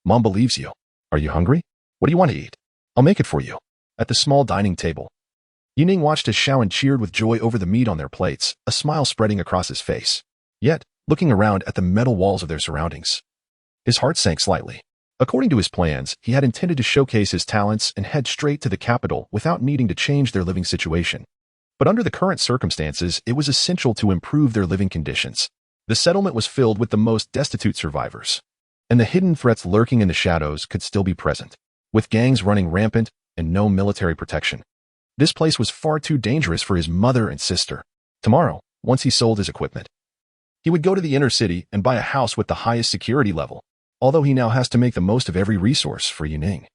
Mom believes you. Are you hungry? What do you want to eat? I'll make it for you. At the small dining table, Yining watched as Shaoan cheered with joy over the meat on their plates, a smile spreading across his face. Yet, looking around at the metal walls of their surroundings, his heart sank slightly. According to his plans, he had intended to showcase his talents and head straight to the capital without needing to change their living situation. But under the current circumstances, it was essential to improve their living conditions. The settlement was filled with the most destitute survivors, and the hidden threats lurking in the shadows could still be present, with gangs running rampant and no military protection. This place was far too dangerous for his mother and sister. Tomorrow, once he sold his equipment, he would go to the inner city and buy a house with the highest security level, although he now has to make the most of every resource for Yining.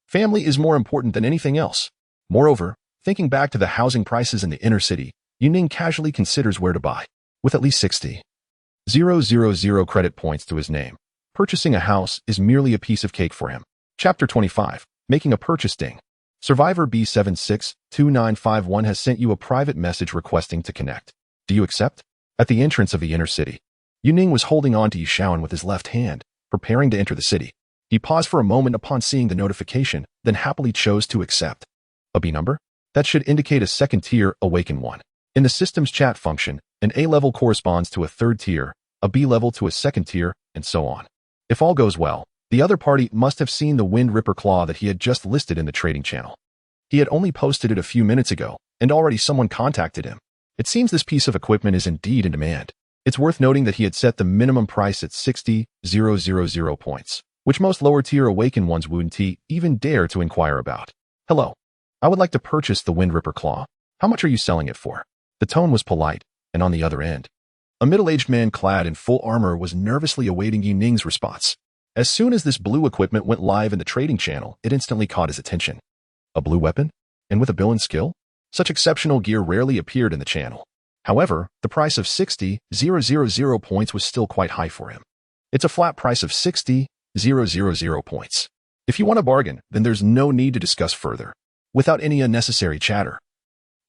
Family is more important than anything else. Moreover, thinking back to the housing prices in the inner city, Yining casually considers where to buy. With at least 60,000 credit points to his name, Purchasing a house is merely a piece of cake for him. Chapter 25. Making a purchase ding. Survivor B762951 has sent you a private message requesting to connect. Do you accept? At the entrance of the inner city, Yuning was holding on to Yishaoan with his left hand, preparing to enter the city. He paused for a moment upon seeing the notification, then happily chose to accept. A B number? That should indicate a second-tier awaken one. In the system's chat function, an A level corresponds to a third tier, a B level to a second tier, and so on. If all goes well, the other party must have seen the Wind Ripper Claw that he had just listed in the trading channel. He had only posted it a few minutes ago, and already someone contacted him. It seems this piece of equipment is indeed in demand. It's worth noting that he had set the minimum price at 60,000 points, which most lower-tier Awaken ones wouldn't even dare to inquire about. Hello. I would like to purchase the Wind Ripper Claw. How much are you selling it for? The tone was polite, and on the other end, a middle-aged man clad in full armor was nervously awaiting Yuning's response. As soon as this blue equipment went live in the trading channel, it instantly caught his attention. A blue weapon? And with a villain skill? Such exceptional gear rarely appeared in the channel. However, the price of 60,000 points was still quite high for him. It's a flat price of 60,000 points. If you want a bargain, then there's no need to discuss further. Without any unnecessary chatter,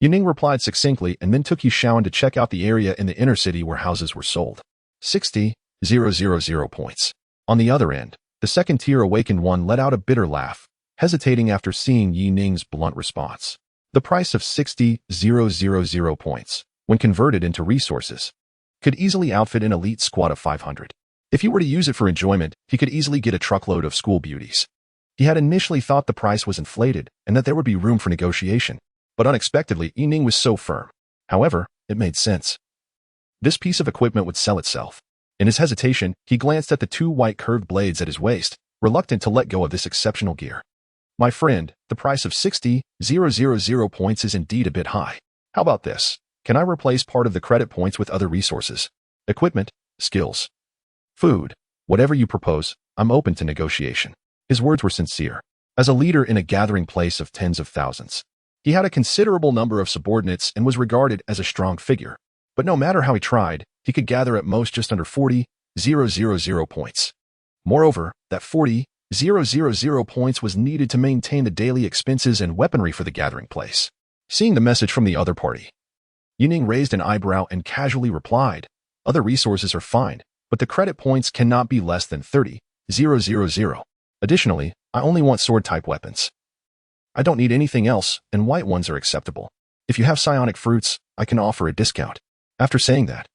Yuning replied succinctly and then took Yishaoan to check out the area in the inner city where houses were sold. 60,000 points. On the other end, the second-tier awakened one let out a bitter laugh, hesitating after seeing Yuning's blunt response. The price of 60,000 points, when converted into resources, could easily outfit an elite squad of 500. If he were to use it for enjoyment, he could easily get a truckload of school beauties. He had initially thought the price was inflated and that there would be room for negotiation, but unexpectedly, Yuning was so firm. However, it made sense. This piece of equipment would sell itself. In his hesitation, he glanced at the two white curved blades at his waist, reluctant to let go of this exceptional gear. My friend, the price of 60,000 points is indeed a bit high. How about this? Can I replace part of the credit points with other resources? Equipment, skills, food, whatever you propose, I'm open to negotiation. His words were sincere. As a leader in a gathering place of tens of thousands, he had a considerable number of subordinates and was regarded as a strong figure. But no matter how he tried, he could gather at most just under 40,000 points. Moreover, that 40,000 points was needed to maintain the daily expenses and weaponry for the gathering place. Seeing the message from the other party, Yuning raised an eyebrow and casually replied, other resources are fine, but the credit points cannot be less than 30,000. Additionally, I only want sword-type weapons. I don't need anything else, and white ones are acceptable. If you have psionic fruits, I can offer a discount. After saying that,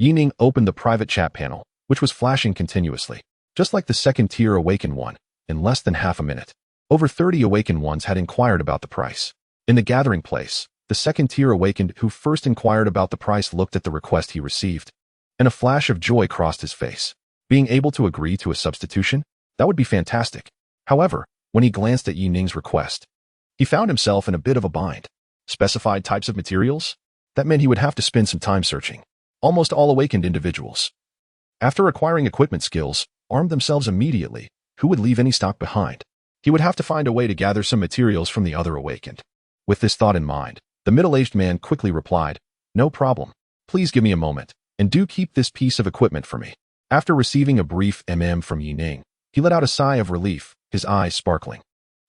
Yuning opened the private chat panel, which was flashing continuously. Just like the second-tier awakened one, in less than half a minute, over 30 awakened ones had inquired about the price. In the gathering place, the second-tier awakened who first inquired about the price looked at the request he received, and a flash of joy crossed his face. Being able to agree to a substitution? That would be fantastic. However, when he glanced at Yuning's request, he found himself in a bit of a bind. Specified types of materials? That meant he would have to spend some time searching. Almost all awakened individuals, after acquiring equipment skills, armed themselves immediately. Who would leave any stock behind? He would have to find a way to gather some materials from the other awakened. With this thought in mind, the middle-aged man quickly replied, no problem. Please give me a moment, and do keep this piece of equipment for me. After receiving a brief from Yuning, he let out a sigh of relief, his eyes sparkling.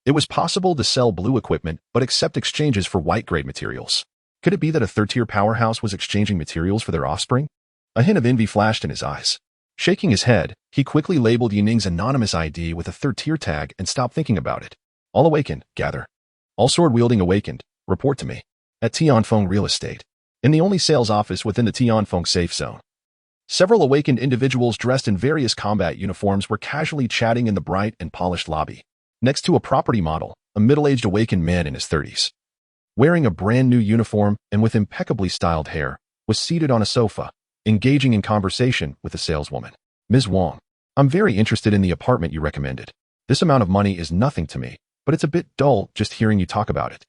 It was possible to sell blue equipment but accept exchanges for white-grade materials. Could it be that a third-tier powerhouse was exchanging materials for their offspring? A hint of envy flashed in his eyes. Shaking his head, he quickly labeled Yuning's anonymous ID with a third-tier tag and stopped thinking about it. All awakened, gather. All sword-wielding awakened, report to me. At Tianfeng Real Estate, in the only sales office within the Tianfeng safe zone. Several awakened individuals dressed in various combat uniforms were casually chatting in the bright and polished lobby. Next to a property model, a middle-aged awakened man in his 30s, wearing a brand-new uniform and with impeccably styled hair, was seated on a sofa, engaging in conversation with a saleswoman. Ms. Wong, I'm very interested in the apartment you recommended. This amount of money is nothing to me, but it's a bit dull just hearing you talk about it.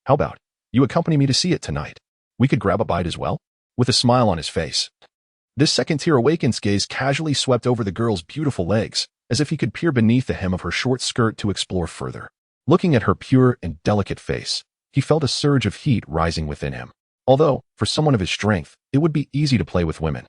How about you accompany me to see it tonight? We could grab a bite as well? With a smile on his face, this second-tier awakened's gaze casually swept over the girl's beautiful legs, as if he could peer beneath the hem of her short skirt to explore further. Looking at her pure and delicate face, he felt a surge of heat rising within him. Although, for someone of his strength, it would be easy to play with women.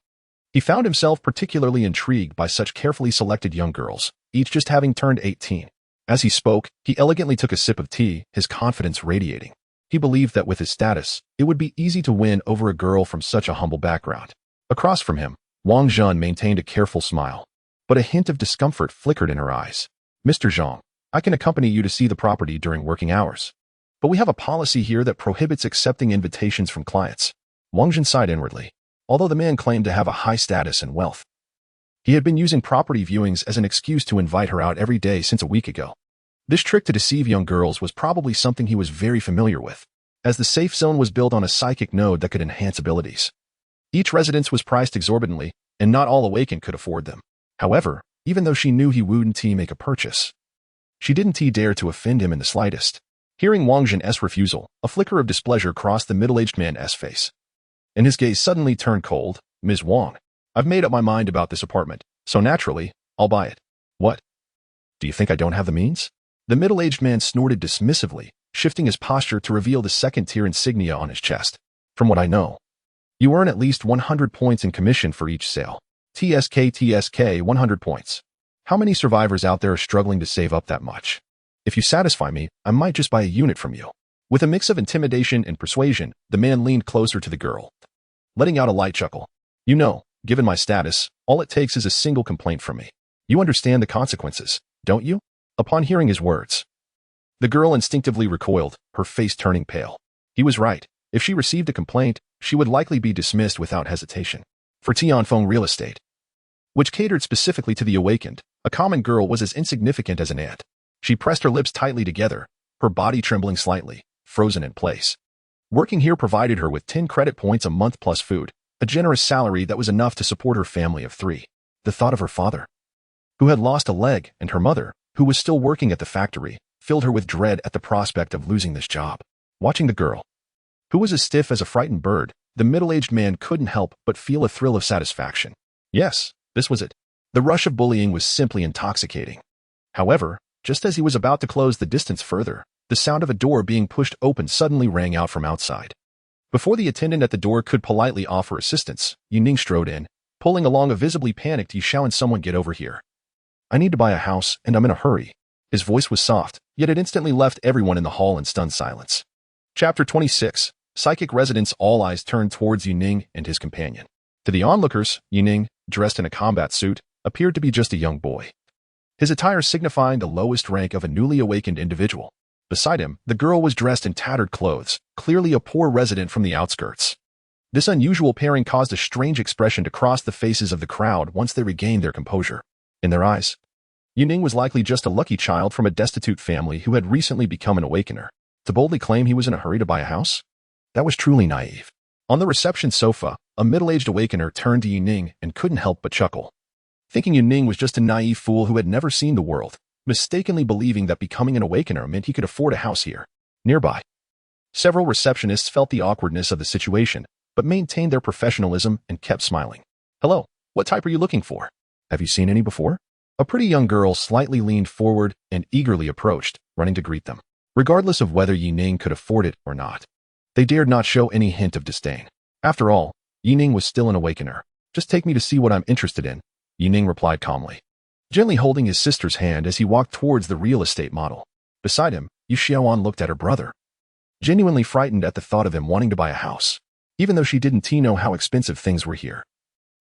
He found himself particularly intrigued by such carefully selected young girls, each just having turned 18. As he spoke, he elegantly took a sip of tea, his confidence radiating. He believed that with his status, it would be easy to win over a girl from such a humble background. Across from him, Wang Zhen maintained a careful smile, but a hint of discomfort flickered in her eyes. Mr. Zhang, I can accompany you to see the property during working hours. But we have a policy here that prohibits accepting invitations from clients. Wang Zhen sighed inwardly. Although the man claimed to have a high status and wealth, he had been using property viewings as an excuse to invite her out every day since a week ago. This trick to deceive young girls was probably something he was very familiar with, as the safe zone was built on a psychic node that could enhance abilities. Each residence was priced exorbitantly, and not all awakened could afford them. However, even though she knew he wouldn't make a purchase, she didn't dare to offend him in the slightest. Hearing Wang Zhen's refusal, a flicker of displeasure crossed the middle-aged man's face, and his gaze suddenly turned cold. Ms. Wang, I've made up my mind about this apartment, so naturally, I'll buy it. What? Do you think I don't have the means? The middle-aged man snorted dismissively, shifting his posture to reveal the second-tier insignia on his chest. From what I know, you earn at least 100 points in commission for each sale. TSK 100 points. How many survivors out there are struggling to save up that much? If you satisfy me, I might just buy a unit from you. With a mix of intimidation and persuasion, the man leaned closer to the girl, letting out a light chuckle. You know, given my status, all it takes is a single complaint from me. You understand the consequences, don't you? Upon hearing his words, the girl instinctively recoiled, her face turning pale. He was right. If she received a complaint, she would likely be dismissed without hesitation. For Tianfeng Real Estate, which catered specifically to the awakened, a common girl was as insignificant as an ant. She pressed her lips tightly together, her body trembling slightly, frozen in place. Working here provided her with 10 credit points a month plus food, a generous salary that was enough to support her family of 3. The thought of her father, who had lost a leg, and her mother, who was still working at the factory, filled her with dread at the prospect of losing this job. Watching the girl, who was as stiff as a frightened bird, the middle-aged man couldn't help but feel a thrill of satisfaction. Yes, this was it. The rush of bullying was simply intoxicating. However, just as he was about to close the distance further, the sound of a door being pushed open suddenly rang out from outside. Before the attendant at the door could politely offer assistance, Yuning strode in, pulling along a visibly panicked Yishao and someone get over here. I need to buy a house, and I'm in a hurry. His voice was soft, yet it instantly left everyone in the hall in stunned silence. Chapter 26. Psychic Residence. All eyes turned towards Yuning and his companion. To the onlookers, Yuning, dressed in a combat suit, appeared to be just a young boy, his attire signifying the lowest rank of a newly awakened individual. Beside him, the girl was dressed in tattered clothes, clearly a poor resident from the outskirts. This unusual pairing caused a strange expression to cross the faces of the crowd once they regained their composure. In their eyes, Yuning was likely just a lucky child from a destitute family who had recently become an awakener. To boldly claim he was in a hurry to buy a house? That was truly naive. On the reception sofa, a middle-aged awakener turned to Yuning and couldn't help but chuckle, thinking Yuning was just a naive fool who had never seen the world, mistakenly believing that becoming an awakener meant he could afford a house here. Nearby, several receptionists felt the awkwardness of the situation, but maintained their professionalism and kept smiling. Hello, what type are you looking for? Have you seen any before? A pretty young girl slightly leaned forward and eagerly approached, running to greet them. Regardless of whether Yuning could afford it or not, they dared not show any hint of disdain. After all, Yuning was still an awakener. Just take me to see what I'm interested in, Yuning replied calmly, gently holding his sister's hand as he walked towards the real estate model. Beside him, Yu Xiaoan looked at her brother, genuinely frightened at the thought of him wanting to buy a house, even though she didn't know how expensive things were here.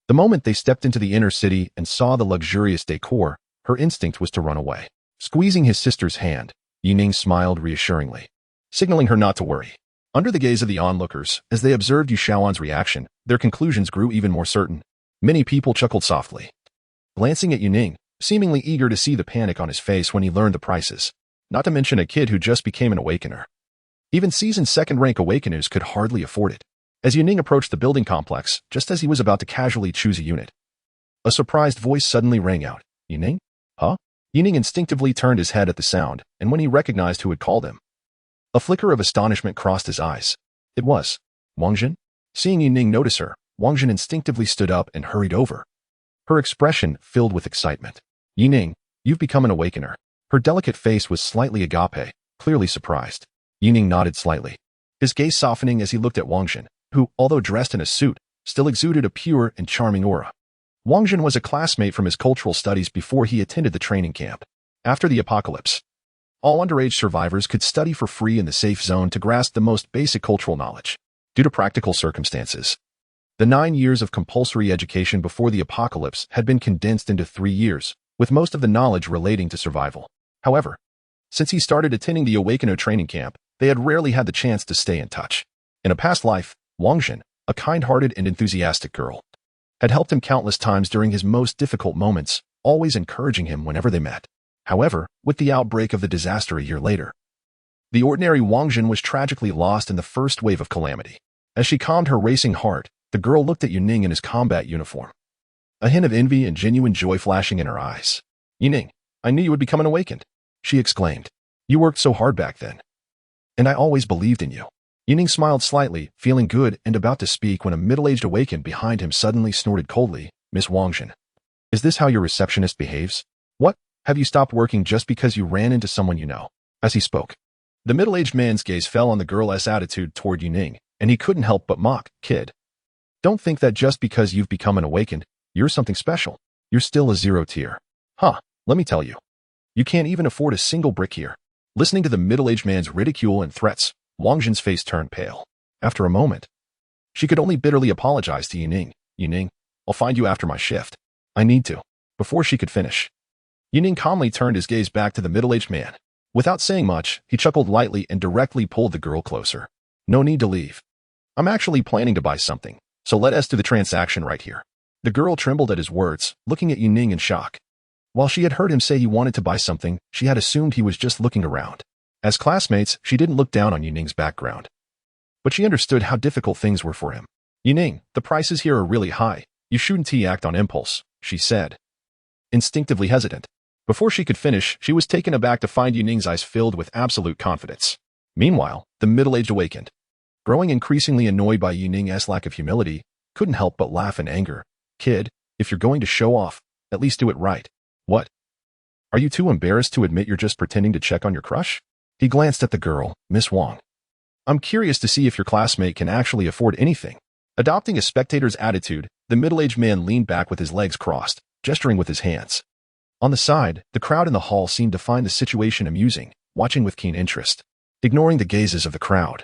The moment they stepped into the inner city and saw the luxurious decor, her instinct was to run away. Squeezing his sister's hand, Yuning smiled reassuringly, signaling her not to worry. Under the gaze of the onlookers, as they observed Yu Xiaoan's reaction, their conclusions grew even more certain. Many people chuckled softly, glancing at Yuning, seemingly eager to see the panic on his face when he learned the prices, not to mention a kid who just became an awakener. Even seasoned second-rank awakeners could hardly afford it. As Yuning approached the building complex, just as he was about to casually choose a unit, a surprised voice suddenly rang out. Yuning? Huh? Yuning instinctively turned his head at the sound, and when he recognized who had called him, a flicker of astonishment crossed his eyes. It was Wang Zhen. Seeing Yuning notice her, Wang Zhen instinctively stood up and hurried over, her expression filled with excitement. Yuning, you've become an awakener. Her delicate face was slightly agape, clearly surprised. Yuning nodded slightly, his gaze softening as he looked at Wang Zhen, who, although dressed in a suit, still exuded a pure and charming aura. Wang Jin was a classmate from his cultural studies before he attended the training camp. After the apocalypse, all underage survivors could study for free in the safe zone to grasp the most basic cultural knowledge. Due to practical circumstances, the 9 years of compulsory education before the apocalypse had been condensed into 3 years, with most of the knowledge relating to survival. However, since he started attending the Awakener training camp, they had rarely had the chance to stay in touch. In a past life, Wang Jin, a kind-hearted and enthusiastic girl, had helped him countless times during his most difficult moments, always encouraging him whenever they met. However, with the outbreak of the disaster a year later, the ordinary Wang Jin was tragically lost in the first wave of calamity. As she calmed her racing heart, the girl looked at Yuning in his combat uniform, a hint of envy and genuine joy flashing in her eyes. "Yuning, I knew you would become an awakened," she exclaimed. "You worked so hard back then, and I always believed in you." Yuning smiled slightly, feeling good and about to speak when a middle-aged awakened behind him suddenly snorted coldly, "Miss Wang Jin, is this how your receptionist behaves? What? Have you stopped working just because you ran into someone you know?" As he spoke, the middle-aged man's gaze fell on the girl's attitude toward Yuning, and he couldn't help but mock. "Kid, don't think that just because you've become an awakened, you're something special. You're still a 0 tier. Huh, let me tell you. You can't even afford a single brick here." Listening to the middle-aged man's ridicule and threats, Wang Jin's face turned pale. After a moment, she could only bitterly apologize to Yuning. "Yuning, I'll find you after my shift. I need to." Before she could finish, Yuning calmly turned his gaze back to the middle-aged man. Without saying much, he chuckled lightly and directly pulled the girl closer. "No need to leave. I'm actually planning to buy something, so let us do the transaction right here." The girl trembled at his words, looking at Yuning in shock. While she had heard him say he wanted to buy something, she had assumed he was just looking around. As classmates, she didn't look down on Yuning's background, but she understood how difficult things were for him. "Yuning, the prices here are really high. You shouldn't act on impulse," she said, instinctively hesitant. Before she could finish, she was taken aback to find Yuning's eyes filled with absolute confidence. Meanwhile, the middle-aged awakened, growing increasingly annoyed by Yuning's lack of humility, couldn't help but laugh in anger. "Kid, if you're going to show off, at least do it right. What? Are you too embarrassed to admit you're just pretending to check on your crush?" He glanced at the girl. "Miss Wang, I'm curious to see if your classmate can actually afford anything." Adopting a spectator's attitude, the middle-aged man leaned back with his legs crossed, gesturing with his hands. On the side, the crowd in the hall seemed to find the situation amusing, watching with keen interest. Ignoring the gazes of the crowd,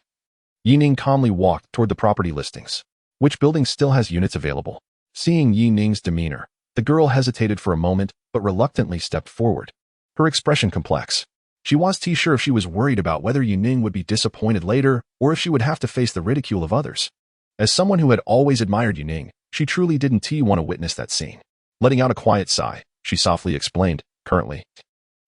Yuning calmly walked toward the property listings. "Which building still has units available?" Seeing Yuning's demeanor, the girl hesitated for a moment, but reluctantly stepped forward. Her expression complex. She wasn't sure if she was worried about whether Yuning would be disappointed later, or if she would have to face the ridicule of others. As someone who had always admired Yuning, she truly didn't want to witness that scene. Letting out a quiet sigh, she softly explained, "Currently,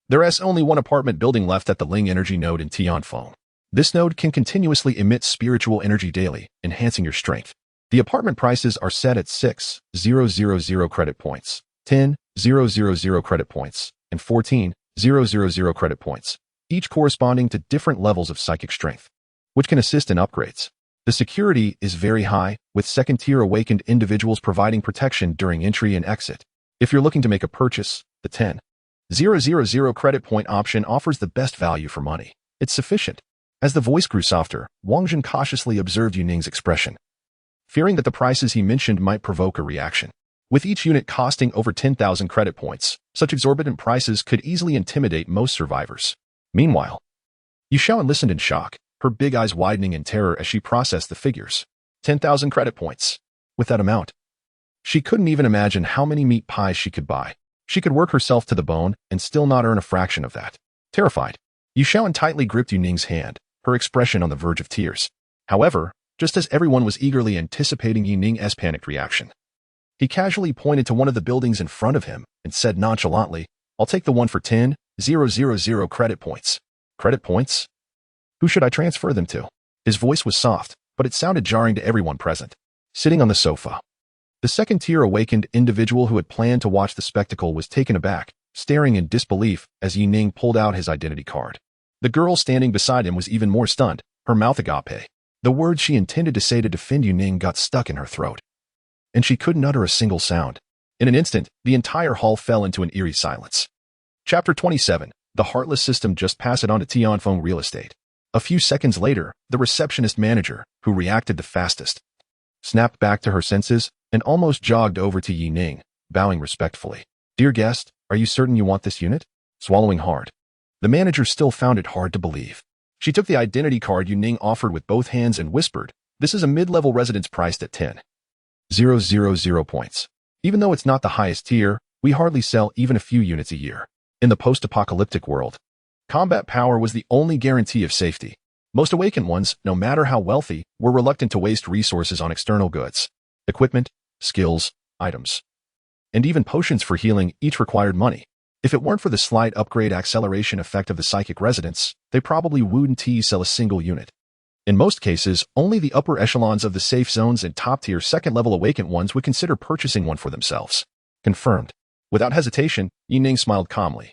there is only one apartment building left at the Ling energy node in Tianfeng. This node can continuously emit spiritual energy daily, enhancing your strength. The apartment prices are set at 6,000 credit points, 10,000 credit points, and 14,000 credit points, each corresponding to different levels of psychic strength, which can assist in upgrades. The security is very high, with second-tier awakened individuals providing protection during entry and exit. If you're looking to make a purchase, the 10,000 credit point option offers the best value for money. It's sufficient." As the voice grew softer, Wang Jin cautiously observed Yuning's expression, fearing that the prices he mentioned might provoke a reaction. With each unit costing over 10,000 credit points, such exorbitant prices could easily intimidate most survivors. Meanwhile, Yushaoan listened in shock, her big eyes widening in terror as she processed the figures. 10,000 credit points. With that amount, she couldn't even imagine how many meat pies she could buy. She could work herself to the bone and still not earn a fraction of that. Terrified, Yushaoan tightly gripped Yuning's hand, her expression on the verge of tears. However, just as everyone was eagerly anticipating Yuning's panicked reaction, he casually pointed to one of the buildings in front of him and said nonchalantly, "I'll take the one for 10,000 credit points." Credit points? Who should I transfer them to? His voice was soft, but it sounded jarring to everyone present. Sitting on the sofa, the second-tier awakened individual who had planned to watch the spectacle was taken aback, staring in disbelief as Yuning pulled out his identity card. The girl standing beside him was even more stunned, her mouth agape. The words she intended to say to defend Yuning got stuck in her throat, and she couldn't utter a single sound. In an instant, the entire hall fell into an eerie silence. Chapter 27. The Heartless System. Just pass it on to Tianfeng Real Estate. A few seconds later, the receptionist manager, who reacted the fastest, snapped back to her senses and almost jogged over to Yuning, bowing respectfully. Dear guest, are you certain you want this unit? Swallowing hard. The manager still found it hard to believe. She took the identity card Yuning offered with both hands and whispered, "This is a mid-level residence priced at 10,000 points. Even though it's not the highest tier, we hardly sell even a few units a year." In the post-apocalyptic world, combat power was the only guarantee of safety. Most awakened ones, no matter how wealthy, were reluctant to waste resources on external goods. Equipment, skills, items, and even potions for healing each required money. If it weren't for the slight upgrade acceleration effect of the psychic residence, they probably wouldn't sell a single unit. In most cases, only the upper echelons of the safe zones and top-tier second-level awakened ones would consider purchasing one for themselves. Confirmed. Without hesitation, Yuning smiled calmly,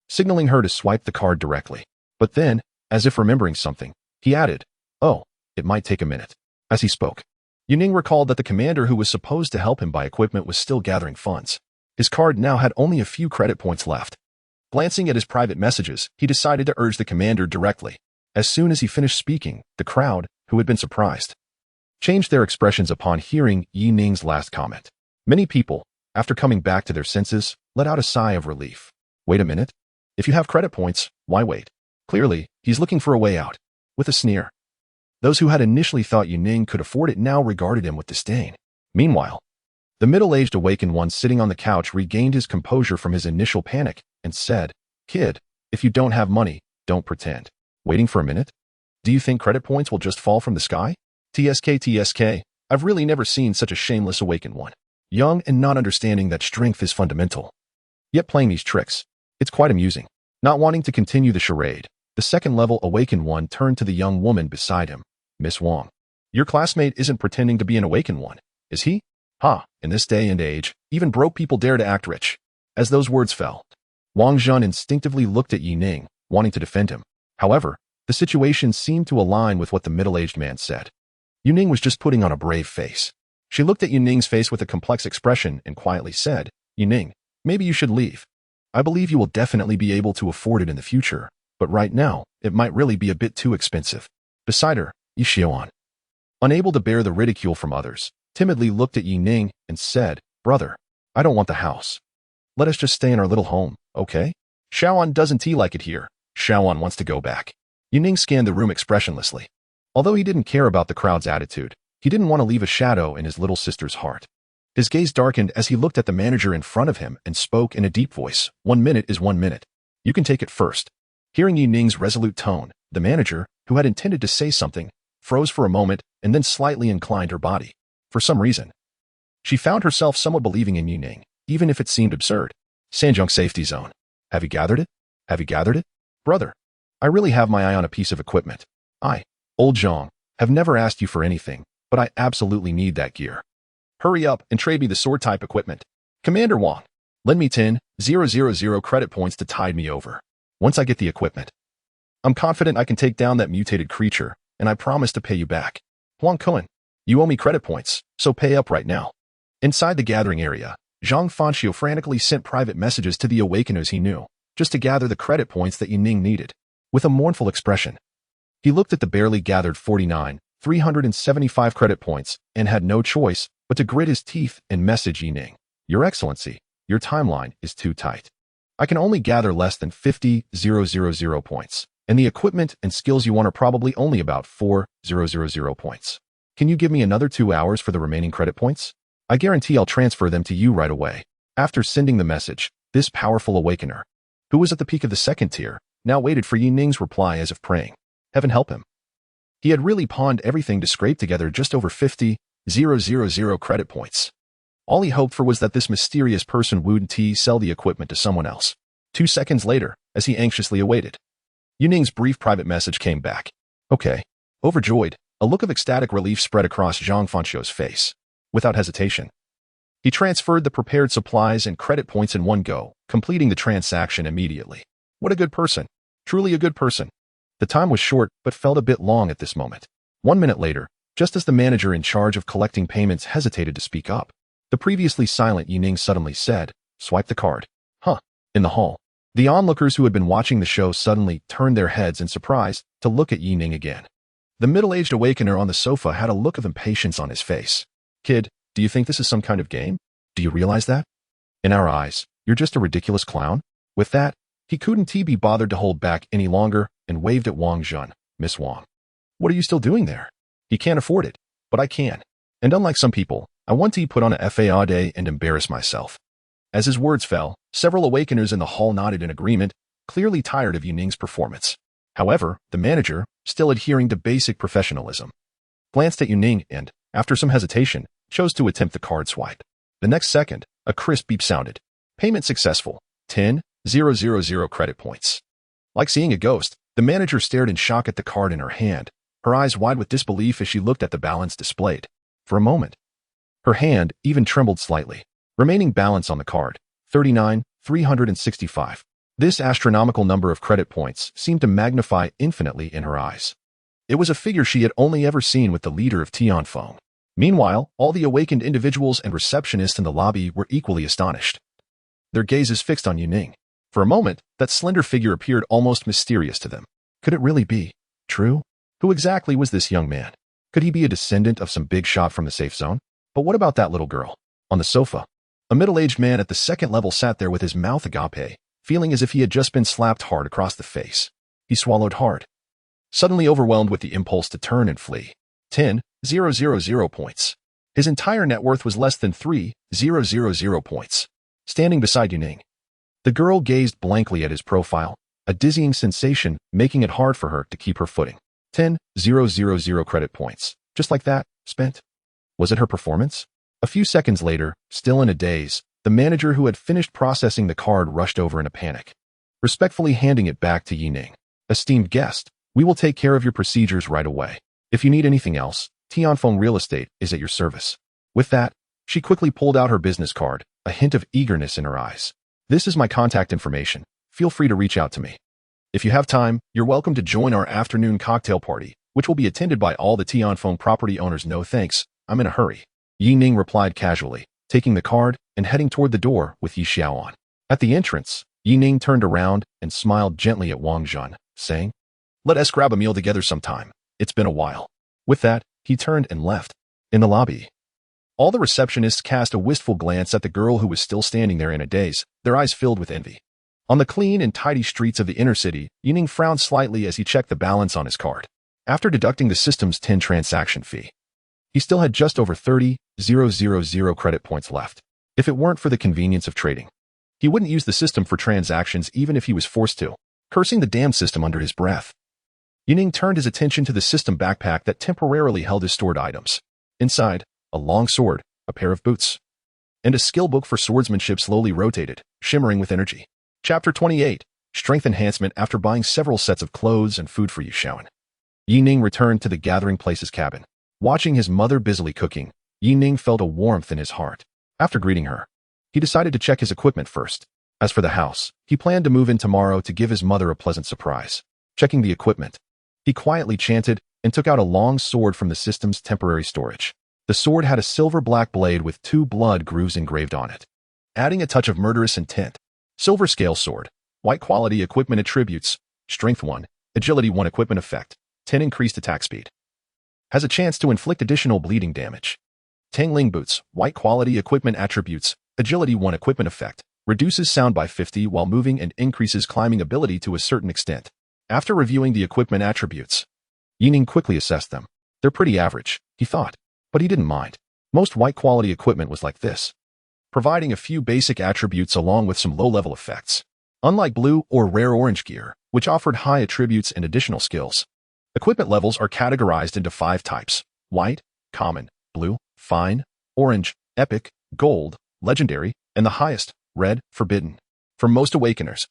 signaling her to swipe the card directly. But then, as if remembering something, he added, "Oh, it might take a minute." As he spoke, Yuning recalled that the commander who was supposed to help him buy equipment was still gathering funds. His card now had only a few credit points left. Glancing at his private messages, he decided to urge the commander directly. As soon as he finished speaking, the crowd, who had been surprised, changed their expressions upon hearing Yuning's last comment. Many people, after coming back to their senses, let out a sigh of relief. Wait a minute. If you have credit points, why wait? Clearly, he's looking for a way out. With a sneer. Those who had initially thought Yuning could afford it now regarded him with disdain. Meanwhile, the middle-aged awakened one sitting on the couch regained his composure from his initial panic and said, "Kid, if you don't have money, don't pretend. Waiting for a minute? Do you think credit points will just fall from the sky? TSK, I've really never seen such a shameless awakened one. Young and not understanding that strength is fundamental. Yet playing these tricks. It's quite amusing." Not wanting to continue the charade, the second-level awakened one turned to the young woman beside him. "Miss Wang, your classmate isn't pretending to be an awakened one, is he? Ha, in this day and age, even broke people dare to act rich." As those words fell, Wang Zhen instinctively looked at Yuning, wanting to defend him. However, the situation seemed to align with what the middle-aged man said. Yuning was just putting on a brave face. She looked at Yuning's face with a complex expression and quietly said, "Yuning, maybe you should leave. I believe you will definitely be able to afford it in the future, but right now, it might really be a bit too expensive." Beside her, Yixuan, unable to bear the ridicule from others, timidly looked at Yuning and said, "Brother, I don't want the house. Let us just stay in our little home, okay? Xiaoan doesn't like it here. Xiaoan wants to go back." Yuning scanned the room expressionlessly. Although he didn't care about the crowd's attitude, he didn't want to leave a shadow in his little sister's heart. His gaze darkened as he looked at the manager in front of him and spoke in a deep voice, "1 minute is 1 minute. You can take it first." Hearing Yuning's resolute tone, the manager, who had intended to say something, froze for a moment and then slightly inclined her body. For some reason, she found herself somewhat believing in Yuning, even if it seemed absurd. "Sanjiang safety zone. Have you gathered it? Have you gathered it? Brother, I really have my eye on a piece of equipment. I, old Zhang, have never asked you for anything, but I absolutely need that gear. Hurry up and trade me the sword-type equipment. Commander Wang, lend me 10,000 credit points to tide me over. Once I get the equipment, I'm confident I can take down that mutated creature, and I promise to pay you back. Huang Kun, you owe me credit points, so pay up right now." Inside the gathering area, Zhang Fanxiu frantically sent private messages to the awakeners he knew, just to gather the credit points that Yuning needed. With a mournful expression, he looked at the barely gathered 49,375 credit points and had no choice but to grit his teeth and message Yuning, "Your Excellency, your timeline is too tight. I can only gather less than 50,000 points, and the equipment and skills you want are probably only about 4,000 points. Can you give me another 2 hours for the remaining credit points? I guarantee I'll transfer them to you right away." After sending the message, this powerful awakener, who was at the peak of the second tier, now waited for Yuning's reply as if praying, "Heaven help him." He had really pawned everything to scrape together just over 50,000 credit points. All he hoped for was that this mysterious person wouldn't sell the equipment to someone else. 2 seconds later, as he anxiously awaited, Yuning's brief private message came back. "Okay." Overjoyed, a look of ecstatic relief spread across Zhang Fanxiu's face. Without hesitation, he transferred the prepared supplies and credit points in one go, completing the transaction immediately. What a good person. Truly a good person. The time was short, but felt a bit long at this moment. 1 minute later, just as the manager in charge of collecting payments hesitated to speak up, the previously silent Yuning suddenly said, "Swipe the card." Huh. In the hall, the onlookers who had been watching the show suddenly turned their heads in surprise to look at Yuning again. The middle-aged awakener on the sofa had a look of impatience on his face. "Kid, do you think this is some kind of game? Do you realize that? In our eyes, you're just a ridiculous clown? With that, he couldn't be bothered to hold back any longer and waved at Wang Jun. Miss Wang. What are you still doing there? He can't afford it, but I can. And unlike some people, I want to put on a FAA day and embarrass myself. As his words fell, several awakeners in the hall nodded in agreement, clearly tired of Yuning's performance. However, the manager, still adhering to basic professionalism, glanced at Yuning and, after some hesitation, chose to attempt the card swipe. The next second, a crisp beep sounded. Payment successful. 10,000 credit points. Like seeing a ghost, the manager stared in shock at the card in her hand, her eyes wide with disbelief as she looked at the balance displayed. For a moment, her hand even trembled slightly. Remaining balance on the card, 39,365. This astronomical number of credit points seemed to magnify infinitely in her eyes. It was a figure she had only ever seen with the leader of Chu Feng. Meanwhile, all the awakened individuals and receptionists in the lobby were equally astonished. Their gazes fixed on Yuning. For a moment, that slender figure appeared almost mysterious to them. Could it really be true? Who exactly was this young man? Could he be a descendant of some big shot from the safe zone? But what about that little girl? On the sofa, a middle-aged man at the second level sat there with his mouth agape, feeling as if he had just been slapped hard across the face. He swallowed hard, suddenly overwhelmed with the impulse to turn and flee. 10,000 points. His entire net worth was less than 3,000 points. Standing beside Yuning, the girl gazed blankly at his profile, a dizzying sensation making it hard for her to keep her footing. 10,000 credit points. Just like that, spent. Was it her performance? A few seconds later, still in a daze, the manager who had finished processing the card rushed over in a panic, respectfully handing it back to Yuning. Esteemed guest, we will take care of your procedures right away. If you need anything else, Chu Feng Real Estate is at your service. With that, she quickly pulled out her business card, a hint of eagerness in her eyes. This is my contact information. Feel free to reach out to me. If you have time, you're welcome to join our afternoon cocktail party, which will be attended by all the Chu Feng property owners. No thanks, I'm in a hurry. Yuning replied casually, taking the card and heading toward the door with Yi Xiao on. At the entrance, Yuning turned around and smiled gently at Wang Jun, saying, "Let us grab a meal together sometime. It's been a while." With that, he turned and left. In the lobby, all the receptionists cast a wistful glance at the girl who was still standing there in a daze, their eyes filled with envy. On the clean and tidy streets of the inner city, Yuning frowned slightly as he checked the balance on his card. After deducting the system's 10 transaction fee, he still had just over 30,000 credit points left. If it weren't for the convenience of trading, he wouldn't use the system for transactions even if he was forced to, cursing the damned system under his breath. Yuning turned his attention to the system backpack that temporarily held his stored items. Inside, a long sword, a pair of boots, and a skill book for swordsmanship slowly rotated, shimmering with energy. Chapter 28, Strength Enhancement. After buying several sets of clothes and food for Yu Xiaoan, Yuning returned to the Gathering Place's cabin. Watching his mother busily cooking, Yuning felt a warmth in his heart. After greeting her, he decided to check his equipment first. As for the house, he planned to move in tomorrow to give his mother a pleasant surprise. Checking the equipment, he quietly chanted and took out a long sword from the system's temporary storage. The sword had a silver-black blade with 2 blood grooves engraved on it, adding a touch of murderous intent. Silver scale sword, white quality equipment attributes, strength 1, agility 1 equipment effect, 10 increased attack speed. Has a chance to inflict additional bleeding damage. Tangling boots, white quality equipment attributes, agility 1 equipment effect, reduces sound by 50 while moving and increases climbing ability to a certain extent. After reviewing the equipment attributes, Yuning quickly assessed them. They're pretty average, he thought, but he didn't mind. Most white quality equipment was like this, providing a few basic attributes along with some low-level effects. Unlike blue or rare orange gear, which offered high attributes and additional skills, equipment levels are categorized into 5 types: white, common, blue, fine, orange, epic, gold, legendary, and the highest, red, forbidden. For most awakeners,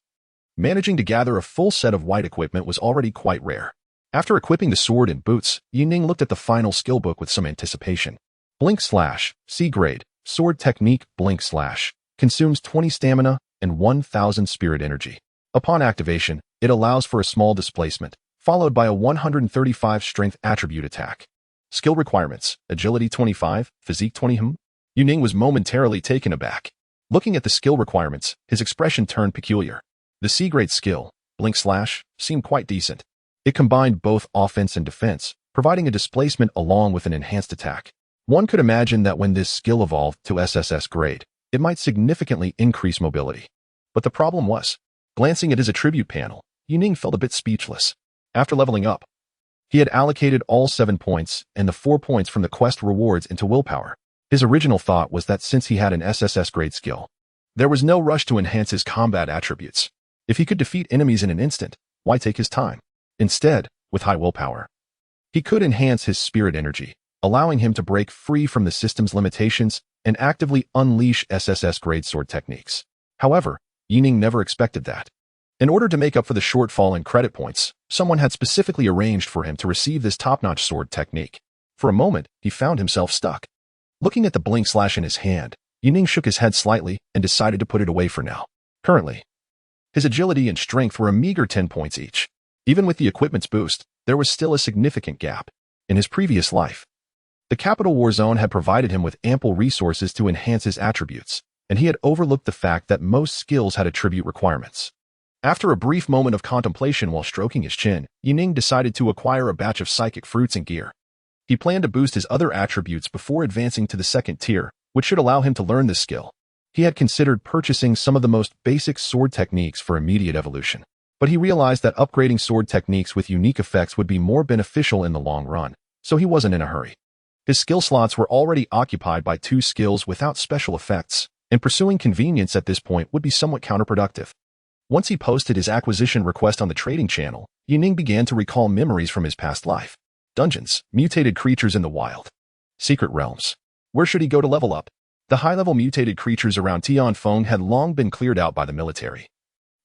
managing to gather a full set of white equipment was already quite rare. After equipping the sword and boots, Yuning looked at the final skill book with some anticipation. Blink slash, C grade, sword technique. Blink slash consumes 20 stamina and 1,000 spirit energy. Upon activation, it allows for a small displacement, followed by a 135 strength attribute attack. Skill requirements: agility 25, physique 20. Yuning was momentarily taken aback. Looking at the skill requirements, his expression turned peculiar. The C-grade skill, Blink slash, seemed quite decent. It combined both offense and defense, providing a displacement along with an enhanced attack. One could imagine that when this skill evolved to SSS grade, It might significantly increase mobility. But the problem was, glancing at his attribute panel, Yining felt a bit speechless. After leveling up, he had allocated all 7 points and the 4 points from the quest rewards into willpower. His original thought was that since he had an SSS grade skill, there was no rush to enhance his combat attributes. If he could defeat enemies in an instant, why take his time? Instead, with high willpower, he could enhance his spirit energy, allowing him to break free from the system's limitations and actively unleash SSS grade sword techniques. However, Yining never expected that. In order to make up for the shortfall in credit points, someone had specifically arranged for him to receive this top-notch sword technique. For a moment, he found himself stuck. Looking at the blink slash in his hand, Yining shook his head slightly and decided to put it away for now. Currently, his agility and strength were a meager 10 points each. Even with the equipment's boost, there was still a significant gap. In his previous life, the Capital War Zone had provided him with ample resources to enhance his attributes, and he had overlooked the fact that most skills had attribute requirements. After a brief moment of contemplation while stroking his chin, Yining decided to acquire a batch of psychic fruits and gear. He planned to boost his other attributes before advancing to the second tier, which should allow him to learn this skill. He had considered purchasing some of the most basic sword techniques for immediate evolution, but he realized that upgrading sword techniques with unique effects would be more beneficial in the long run, so he wasn't in a hurry. His skill slots were already occupied by 2 skills without special effects, and pursuing convenience at this point would be somewhat counterproductive. Once he posted his acquisition request on the trading channel, Yining began to recall memories from his past life. Dungeons, mutated creatures in the wild, secret realms. Where should he go to level up? The high-level mutated creatures around Chu Feng had long been cleared out by the military,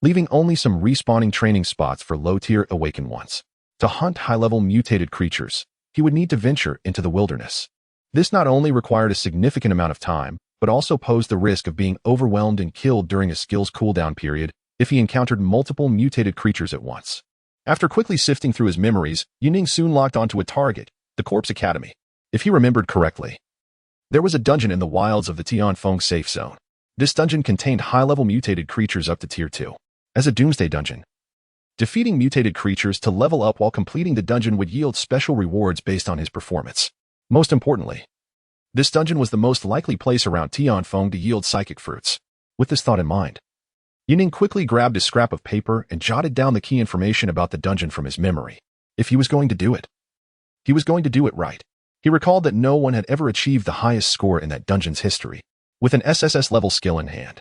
leaving only some respawning training spots for low-tier awakened ones. To hunt high-level mutated creatures, he would need to venture into the wilderness. This not only required a significant amount of time, but also posed the risk of being overwhelmed and killed during a skill's cooldown period if he encountered multiple mutated creatures at once. After quickly sifting through his memories, Yining soon locked onto a target, the Corpse Academy. If he remembered correctly, there was a dungeon in the wilds of the Chu Feng safe zone. This dungeon contained high-level mutated creatures up to Tier 2. As a doomsday dungeon, defeating mutated creatures to level up while completing the dungeon would yield special rewards based on his performance. Most importantly, this dungeon was the most likely place around Chu Feng to yield psychic fruits. With this thought in mind, Yining quickly grabbed a scrap of paper and jotted down the key information about the dungeon from his memory. If he was going to do it, he was going to do it right. He recalled that no one had ever achieved the highest score in that dungeon's history, with an SSS level skill in hand.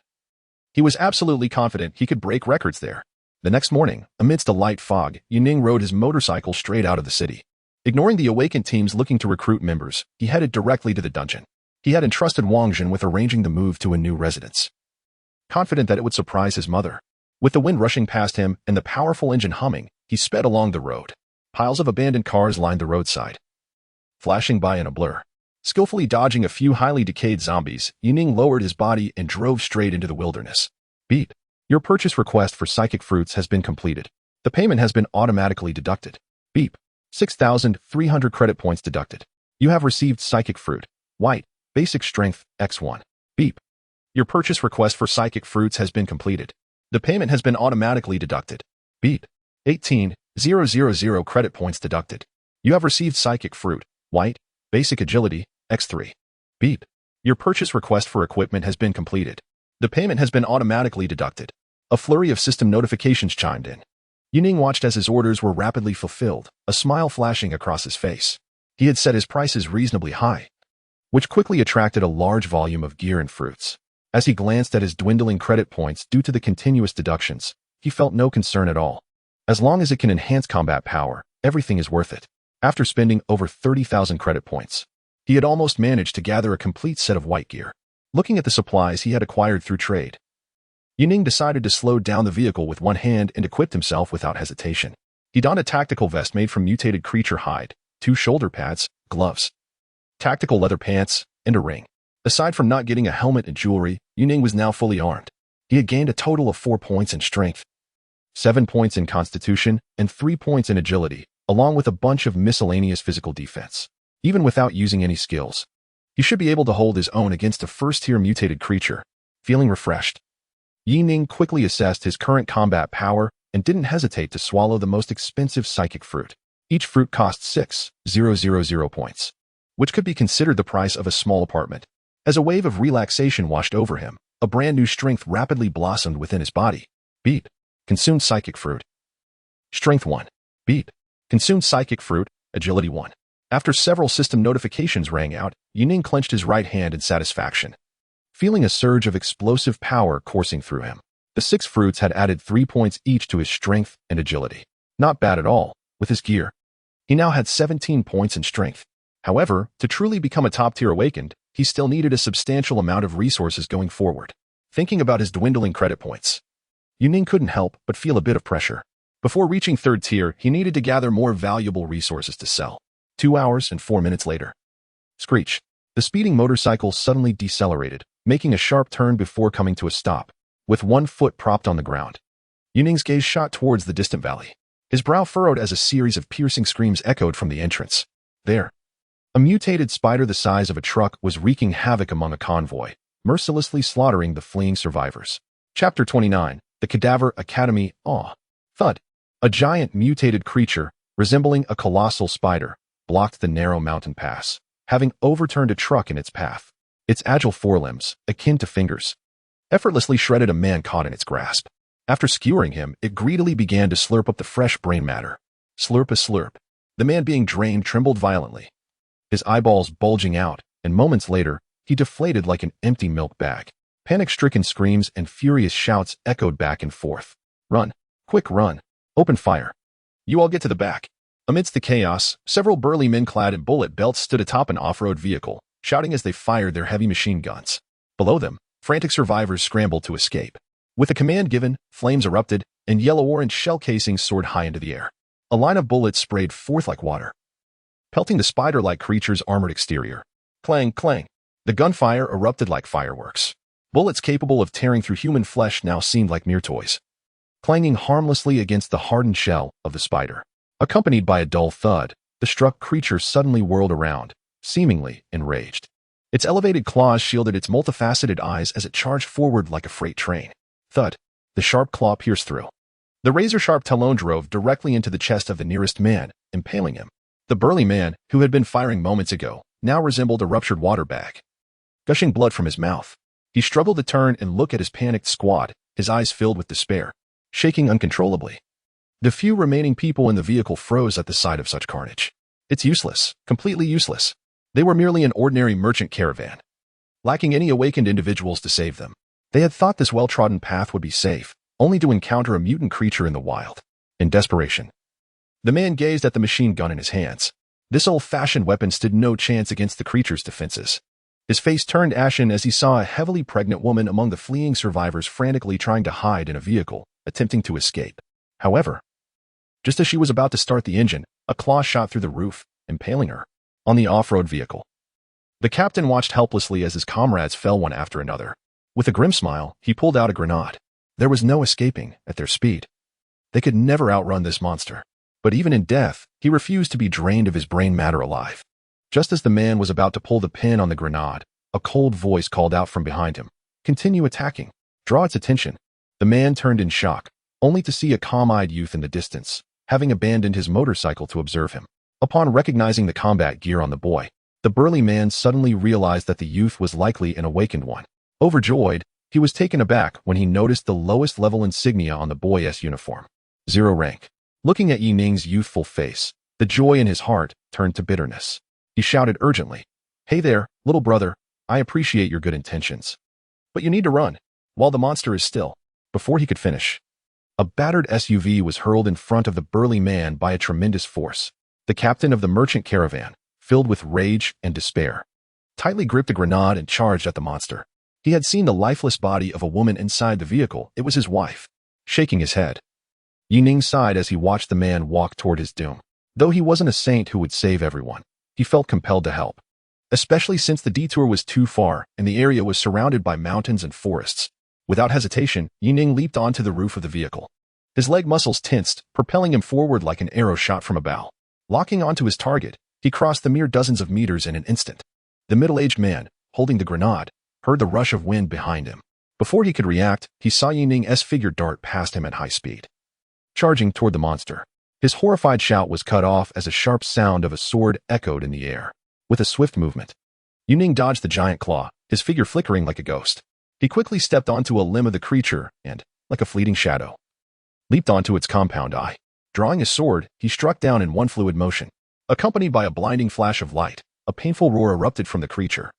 He was absolutely confident he could break records there. The next morning, amidst a light fog, Yining rode his motorcycle straight out of the city. Ignoring the awakened teams looking to recruit members, he headed directly to the dungeon. He had entrusted Wang Jin with arranging the move to a new residence, confident that it would surprise his mother. With the wind rushing past him and the powerful engine humming, he sped along the road. Piles of abandoned cars lined the roadside, flashing by in a blur. Skillfully dodging a few highly decayed zombies, Yining lowered his body and drove straight into the wilderness. Beep. Your purchase request for psychic fruits has been completed. The payment has been automatically deducted. Beep. 6,300 credit points deducted. You have received psychic fruit. White. Basic strength, X1. Beep. Your purchase request for psychic fruits has been completed. The payment has been automatically deducted. Beep. 18,000 credit points deducted. You have received psychic fruit. White. Basic agility, X3. Beep. Your purchase request for equipment has been completed. The payment has been automatically deducted. A flurry of system notifications chimed in. Yining watched as his orders were rapidly fulfilled, a smile flashing across his face. He had set his prices reasonably high, which quickly attracted a large volume of gear and fruits. As he glanced at his dwindling credit points due to the continuous deductions, he felt no concern at all. As long as it can enhance combat power, everything is worth it. After spending over 30,000 credit points, he had almost managed to gather a complete set of white gear. Looking at the supplies he had acquired through trade, Yining decided to slow down the vehicle with one hand and equipped himself without hesitation. He donned a tactical vest made from mutated creature hide, 2 shoulder pads, gloves, tactical leather pants, and a ring. Aside from not getting a helmet and jewelry, Yining was now fully armed. He had gained a total of 4 points in strength, 7 points in constitution, and 3 points in agility, along with a bunch of miscellaneous physical defense. Even without using any skills, he should be able to hold his own against a first-tier mutated creature. Feeling refreshed, Yining quickly assessed his current combat power and didn't hesitate to swallow the most expensive psychic fruit. Each fruit cost 6,000 points, which could be considered the price of a small apartment. As a wave of relaxation washed over him, a brand new strength rapidly blossomed within his body. Beat. Consumed psychic fruit. Strength 1. Beat. Consumed psychic fruit. Agility 1. After several system notifications rang out, Yining clenched his right hand in satisfaction, feeling a surge of explosive power coursing through him. The 6 fruits had added 3 points each to his strength and agility. Not bad at all, with his gear. He now had 17 points in strength. However, to truly become a top-tier awakened, he still needed a substantial amount of resources going forward. Thinking about his dwindling credit points, Yining couldn't help but feel a bit of pressure. Before reaching 3rd tier, he needed to gather more valuable resources to sell. 2 hours and 4 minutes later. Screech. The speeding motorcycle suddenly decelerated, making a sharp turn before coming to a stop, with one foot propped on the ground. Yining's gaze shot towards the distant valley. His brow furrowed as a series of piercing screams echoed from the entrance. There. A mutated spider the size of a truck was wreaking havoc among a convoy, mercilessly slaughtering the fleeing survivors. Chapter 29. The Cadaver Academy. Awe. Thud. A giant mutated creature, resembling a colossal spider, blocked the narrow mountain pass, having overturned a truck in its path. Its agile forelimbs, akin to fingers, effortlessly shredded a man caught in its grasp. After skewering him, it greedily began to slurp up the fresh brain matter. Slurp a slurp. The man being drained trembled violently, his eyeballs bulging out, and moments later, he deflated like an empty milk bag. Panic-stricken screams and furious shouts echoed back and forth. Run. Quick run. Open fire. You all get to the back. Amidst the chaos, several burly men clad in bullet belts stood atop an off-road vehicle, shouting as they fired their heavy machine guns. Below them, frantic survivors scrambled to escape. With a command given, flames erupted, and yellow-orange shell casings soared high into the air. A line of bullets sprayed forth like water, pelting the spider-like creature's armored exterior. Clang, clang. The gunfire erupted like fireworks. Bullets capable of tearing through human flesh now seemed like mere toys, clanging harmlessly against the hardened shell of the spider. Accompanied by a dull thud, the struck creature suddenly whirled around, seemingly enraged. Its elevated claws shielded its multifaceted eyes as it charged forward like a freight train. Thud. The sharp claw pierced through. The razor-sharp talon drove directly into the chest of the nearest man, impaling him. The burly man, who had been firing moments ago, now resembled a ruptured water bag, gushing blood from his mouth. He struggled to turn and look at his panicked squad, his eyes filled with despair, shaking uncontrollably. The few remaining people in the vehicle froze at the sight of such carnage. It's useless, completely useless. They were merely an ordinary merchant caravan, lacking any awakened individuals to save them. They had thought this well-trodden path would be safe, only to encounter a mutant creature in the wild. In desperation, the man gazed at the machine gun in his hands. This old-fashioned weapon stood no chance against the creature's defenses. His face turned ashen as he saw a heavily pregnant woman among the fleeing survivors frantically trying to hide in a vehicle, attempting to escape. However, just as she was about to start the engine, a claw shot through the roof, impaling her on the off-road vehicle. The captain watched helplessly as his comrades fell one after another. With a grim smile, he pulled out a grenade. There was no escaping at their speed. They could never outrun this monster. But even in death, he refused to be drained of his brain matter alive. Just as the man was about to pull the pin on the grenade, a cold voice called out from behind him. Continue attacking. Draw its attention. The man turned in shock, only to see a calm-eyed youth in the distance, having abandoned his motorcycle to observe him. Upon recognizing the combat gear on the boy, the burly man suddenly realized that the youth was likely an awakened one. Overjoyed, he was taken aback when he noticed the lowest level insignia on the boy's uniform. 0 rank. Looking at Yining's youthful face, the joy in his heart turned to bitterness. He shouted urgently, "Hey there, little brother, I appreciate your good intentions, but you need to run while the monster is still." Before he could finish, a battered SUV was hurled in front of the burly man by a tremendous force. The captain of the merchant caravan, filled with rage and despair, tightly gripped a grenade and charged at the monster. He had seen the lifeless body of a woman inside the vehicle. It was his wife. Shaking his head, Yining sighed as he watched the man walk toward his doom. Though he wasn't a saint who would save everyone, he felt compelled to help, especially since the detour was too far and the area was surrounded by mountains and forests. Without hesitation, Yining leaped onto the roof of the vehicle. His leg muscles tensed, propelling him forward like an arrow shot from a bow. Locking onto his target, he crossed the mere dozens of meters in an instant. The middle-aged man, holding the grenade, heard the rush of wind behind him. Before he could react, he saw Yining's figure dart past him at high speed, charging toward the monster. His horrified shout was cut off as a sharp sound of a sword echoed in the air. With a swift movement, Yining dodged the giant claw, his figure flickering like a ghost. He quickly stepped onto a limb of the creature and, like a fleeting shadow, leaped onto its compound eye. Drawing his sword, he struck down in one fluid motion. Accompanied by a blinding flash of light, a painful roar erupted from the creature.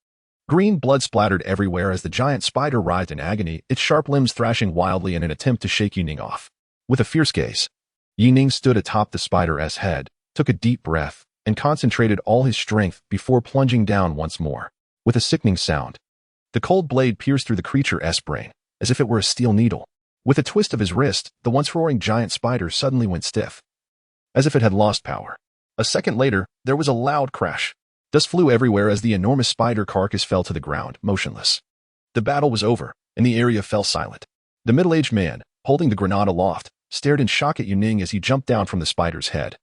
Green blood splattered everywhere as the giant spider writhed in agony, its sharp limbs thrashing wildly in an attempt to shake Yining off. With a fierce gaze, Yining stood atop the spider's head, took a deep breath, and concentrated all his strength before plunging down once more. With a sickening sound, the cold blade pierced through the creature's brain, as if it were a steel needle. With a twist of his wrist, the once roaring giant spider suddenly went stiff, as if it had lost power. A second later, there was a loud crash. Dust flew everywhere as the enormous spider carcass fell to the ground, motionless. The battle was over, and the area fell silent. The middle-aged man, holding the grenade aloft, stared in shock at Yining as he jumped down from the spider's head,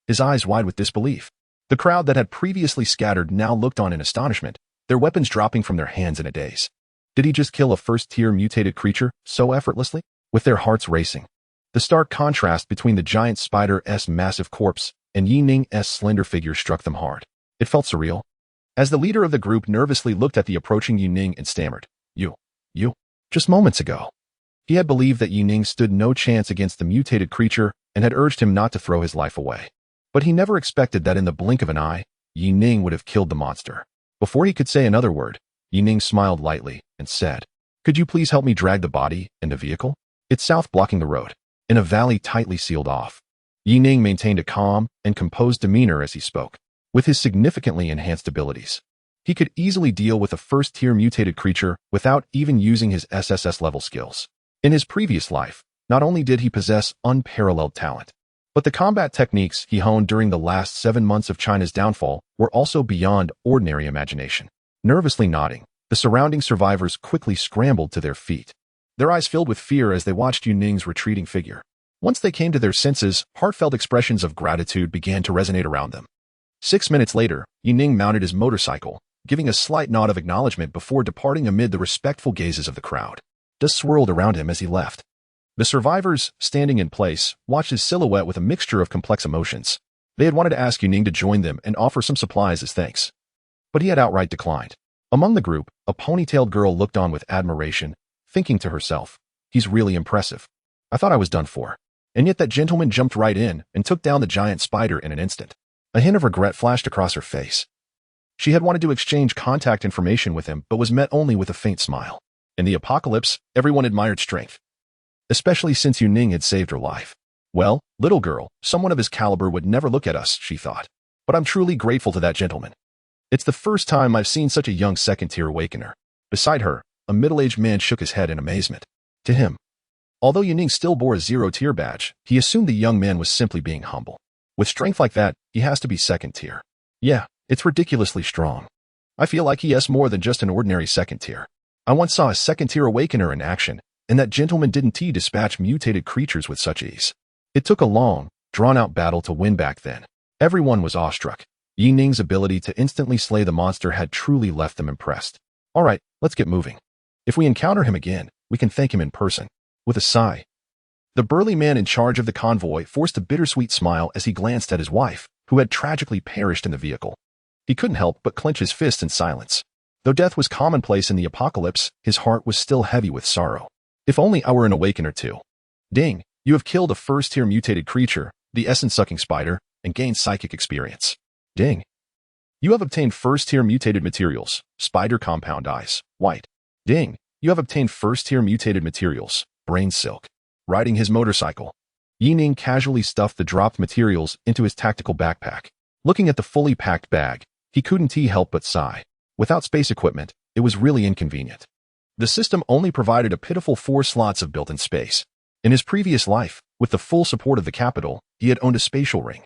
his eyes wide with disbelief. The crowd that had previously scattered now looked on in astonishment, their weapons dropping from their hands in a daze. Did he just kill a first-tier mutated creature so effortlessly? With their hearts racing, the stark contrast between the giant spider's massive corpse and Yining's slender figure struck them hard. It felt surreal. As the leader of the group nervously looked at the approaching Yining and stammered, You. Just moments ago, he had believed that Yining stood no chance against the mutated creature and had urged him not to throw his life away. But he never expected that in the blink of an eye, Yining would have killed the monster. Before he could say another word, Yining smiled lightly and said, Could you please help me drag the body in the vehicle? It's south, blocking the road, in a valley tightly sealed off. Yining maintained a calm and composed demeanor as he spoke. With his significantly enhanced abilities, he could easily deal with a first-tier mutated creature without even using his SSS-level skills. In his previous life, not only did he possess unparalleled talent, but the combat techniques he honed during the last 7 months of China's downfall were also beyond ordinary imagination. Nervously nodding, the surrounding survivors quickly scrambled to their feet, their eyes filled with fear as they watched Yining's retreating figure. Once they came to their senses, heartfelt expressions of gratitude began to resonate around them. 6 minutes later, Yining mounted his motorcycle, giving a slight nod of acknowledgement before departing amid the respectful gazes of the crowd. Dust swirled around him as he left. The survivors, standing in place, watched his silhouette with a mixture of complex emotions. They had wanted to ask Yining to join them and offer some supplies as thanks, but he had outright declined. Among the group, a ponytailed girl looked on with admiration, thinking to herself, He's really impressive. I thought I was done for. And yet that gentleman jumped right in and took down the giant spider in an instant. A hint of regret flashed across her face. She had wanted to exchange contact information with him, but was met only with a faint smile. In the apocalypse, everyone admired strength, especially since Yining had saved her life. Well, little girl, someone of his caliber would never look at us, she thought. But I'm truly grateful to that gentleman. It's the first time I've seen such a young second-tier awakener. Beside her, a middle-aged man shook his head in amazement. To him, although Yining still bore a 0-tier badge, he assumed the young man was simply being humble. With strength like that, he has to be second-tier. Yeah, it's ridiculously strong. I feel like he is more than just an ordinary second-tier. I once saw a second-tier awakener in action, and that gentleman didn't dispatch mutated creatures with such ease. It took a long, drawn-out battle to win back then. Everyone was awestruck. Yining's ability to instantly slay the monster had truly left them impressed. All right, let's get moving. If we encounter him again, we can thank him in person. With a sigh, the burly man in charge of the convoy forced a bittersweet smile as he glanced at his wife, who had tragically perished in the vehicle. He couldn't help but clench his fist in silence. Though death was commonplace in the apocalypse, his heart was still heavy with sorrow. If only I were an awakener too. Ding, you have killed a first-tier mutated creature, the essence-sucking spider, and gained psychic experience. Ding. You have obtained first-tier mutated materials, spider compound eyes, white. Ding, you have obtained first-tier mutated materials, brain silk. Riding his motorcycle, Yining casually stuffed the dropped materials into his tactical backpack. Looking at the fully packed bag, he couldn't help but sigh. Without space equipment, it was really inconvenient. The system only provided a pitiful 4 slots of built-in space. In his previous life, with the full support of the capital, he had owned a spatial ring.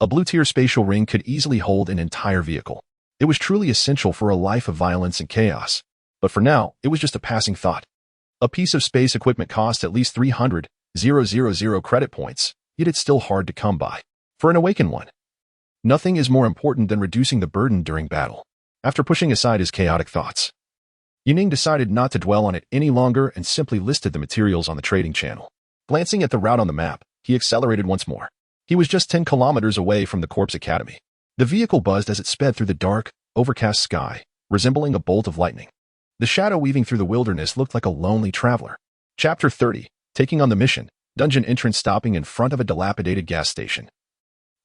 A blue-tier spatial ring could easily hold an entire vehicle. It was truly essential for a life of violence and chaos. But for now, it was just a passing thought. A piece of space equipment cost at least 300,000 credit points, yet it's still hard to come by. For an awakened one, nothing is more important than reducing the burden during battle. After pushing aside his chaotic thoughts, Yining decided not to dwell on it any longer and simply listed the materials on the trading channel. Glancing at the route on the map, he accelerated once more. He was just 10 kilometers away from the Corpse Academy. The vehicle buzzed as it sped through the dark, overcast sky, resembling a bolt of lightning. The shadow weaving through the wilderness looked like a lonely traveler. Chapter 30. Taking on the mission. Dungeon entrance stopping in front of a dilapidated gas station.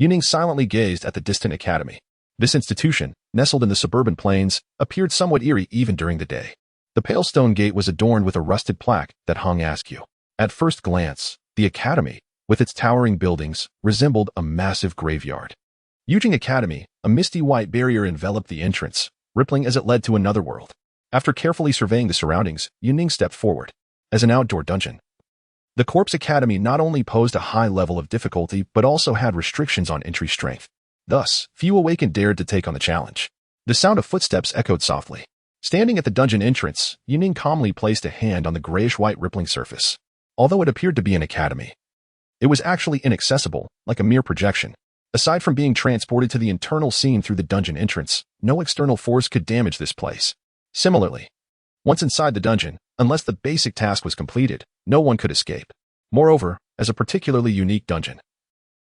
Yuning silently gazed at the distant academy. This institution, nestled in the suburban plains, appeared somewhat eerie even during the day. The pale stone gate was adorned with a rusted plaque that hung askew. At first glance, the academy, with its towering buildings, resembled a massive graveyard. Yujing Academy, a misty white barrier enveloped the entrance, rippling as it led to another world. After carefully surveying the surroundings, Yuning stepped forward. As an outdoor dungeon, the Corpse Academy not only posed a high level of difficulty but also had restrictions on entry strength. Thus, few awakened dared to take on the challenge. The sound of footsteps echoed softly. Standing at the dungeon entrance, Yuning calmly placed a hand on the grayish-white rippling surface. Although it appeared to be an academy, it was actually inaccessible, like a mere projection. Aside from being transported to the internal scene through the dungeon entrance, no external force could damage this place. Similarly, once inside the dungeon, unless the basic task was completed, no one could escape. Moreover, as a particularly unique dungeon,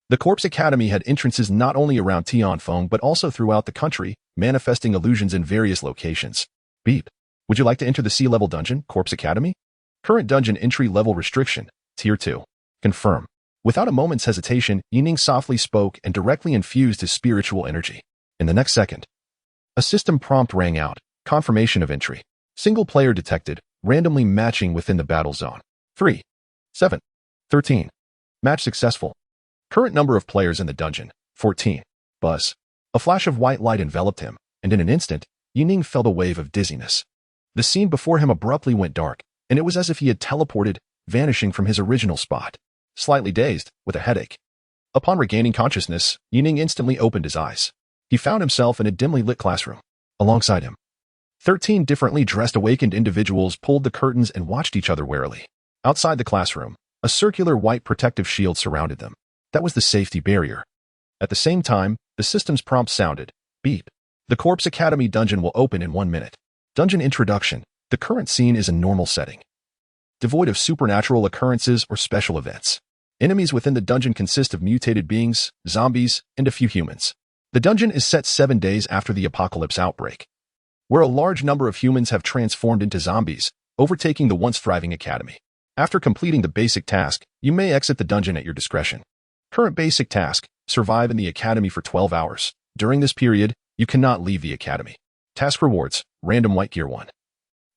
the Corpse Academy had entrances not only around Tianfeng but also throughout the country, manifesting illusions in various locations. Beep. Would you like to enter the sea-level dungeon, Corpse Academy? Current dungeon entry level restriction, Tier 2. Confirm. Without a moment's hesitation, Yuning softly spoke and directly infused his spiritual energy. In the next second, a system prompt rang out. Confirmation of entry. Single player detected, randomly matching within the battle zone. 3, 7, 13. Match successful. Current number of players in the dungeon, 14. Buzz. A flash of white light enveloped him, and in an instant, Yuning felt a wave of dizziness. The scene before him abruptly went dark, and it was as if he had teleported, vanishing from his original spot. Slightly dazed, with a headache. Upon regaining consciousness, Yuning instantly opened his eyes. He found himself in a dimly lit classroom. Alongside him, 13 differently dressed awakened individuals pulled the curtains and watched each other warily. Outside the classroom, a circular white protective shield surrounded them. That was the safety barrier. At the same time, the system's prompt sounded. Beep. The Corpse Academy dungeon will open in 1 minute. Dungeon introduction. The current scene is a normal setting, devoid of supernatural occurrences or special events. Enemies within the dungeon consist of mutated beings, zombies, and a few humans. The dungeon is set 7 days after the apocalypse outbreak, where a large number of humans have transformed into zombies, overtaking the once thriving academy. After completing the basic task, you may exit the dungeon at your discretion. Current basic task, survive in the academy for 12 hours. During this period, you cannot leave the academy. Task rewards, random white gear 1.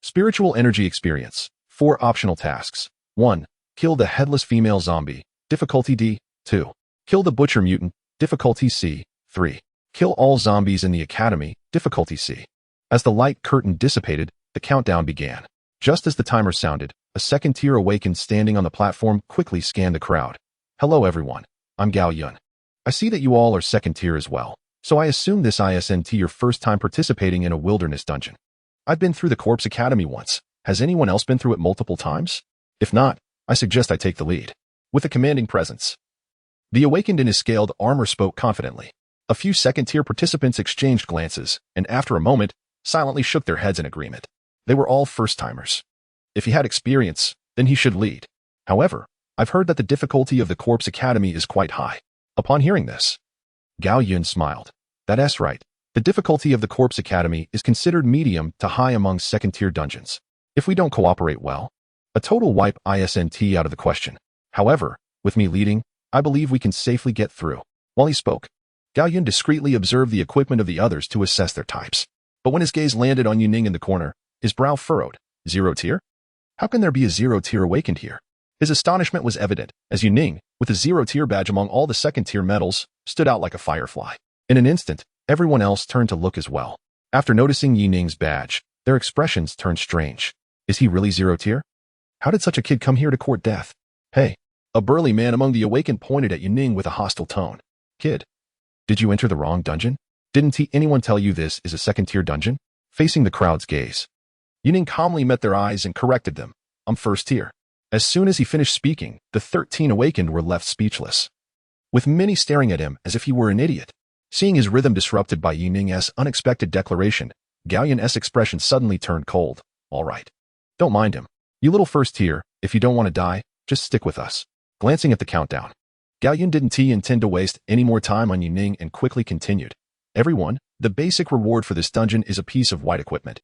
Spiritual energy experience, 4 optional tasks. 1. Kill the headless female zombie, difficulty D. 2. Kill the butcher mutant, difficulty C. 3. Kill all zombies in the academy, difficulty C. As the light curtain dissipated, the countdown began. Just as the timer sounded, a second tier awakened standing on the platform quickly scanned the crowd. Hello everyone, I'm Gao Yun. I see that you all are second tier as well, so I assume this isn't your first time participating in a wilderness dungeon. I've been through the Corpse Academy once. Has anyone else been through it multiple times? If not, I suggest I take the lead. With a commanding presence, the awakened in his scaled armor spoke confidently. A few second-tier participants exchanged glances, and after a moment, silently shook their heads in agreement. They were all first-timers. If he had experience, then he should lead. However, I've heard that the difficulty of the Corpse Academy is quite high. Upon hearing this, Gao Yun smiled. That's right. The difficulty of the Corpse Academy is considered medium to high among second-tier dungeons. If we don't cooperate well, a total wipe isn't out of the question. However, with me leading, I believe we can safely get through. While he spoke, Gao Yun discreetly observed the equipment of the others to assess their types. But when his gaze landed on Yuning in the corner, his brow furrowed. 0 tier? How can there be a 0 tier awakened here? His astonishment was evident, as Yuning, with a 0 tier badge among all the second tier medals, stood out like a firefly. In an instant, everyone else turned to look as well. After noticing Yuning's badge, their expressions turned strange. Is he really 0 tier? How did such a kid come here to court death? Hey, a burly man among the awakened pointed at Yuning with a hostile tone. Kid, did you enter the wrong dungeon? Didn't anyone tell you this is a second-tier dungeon? Facing the crowd's gaze, Yuning calmly met their eyes and corrected them. I'm first tier. As soon as he finished speaking, the 13 awakened were left speechless, with many staring at him as if he were an idiot. Seeing his rhythm disrupted by Yuning's unexpected declaration, Gao Yun's expression suddenly turned cold. All right. Don't mind him. You little first tier, if you don't want to die, just stick with us. Glancing at the countdown, Gao Yun didn't intend to waste any more time on Yuning and quickly continued. Everyone, the basic reward for this dungeon is a piece of white equipment.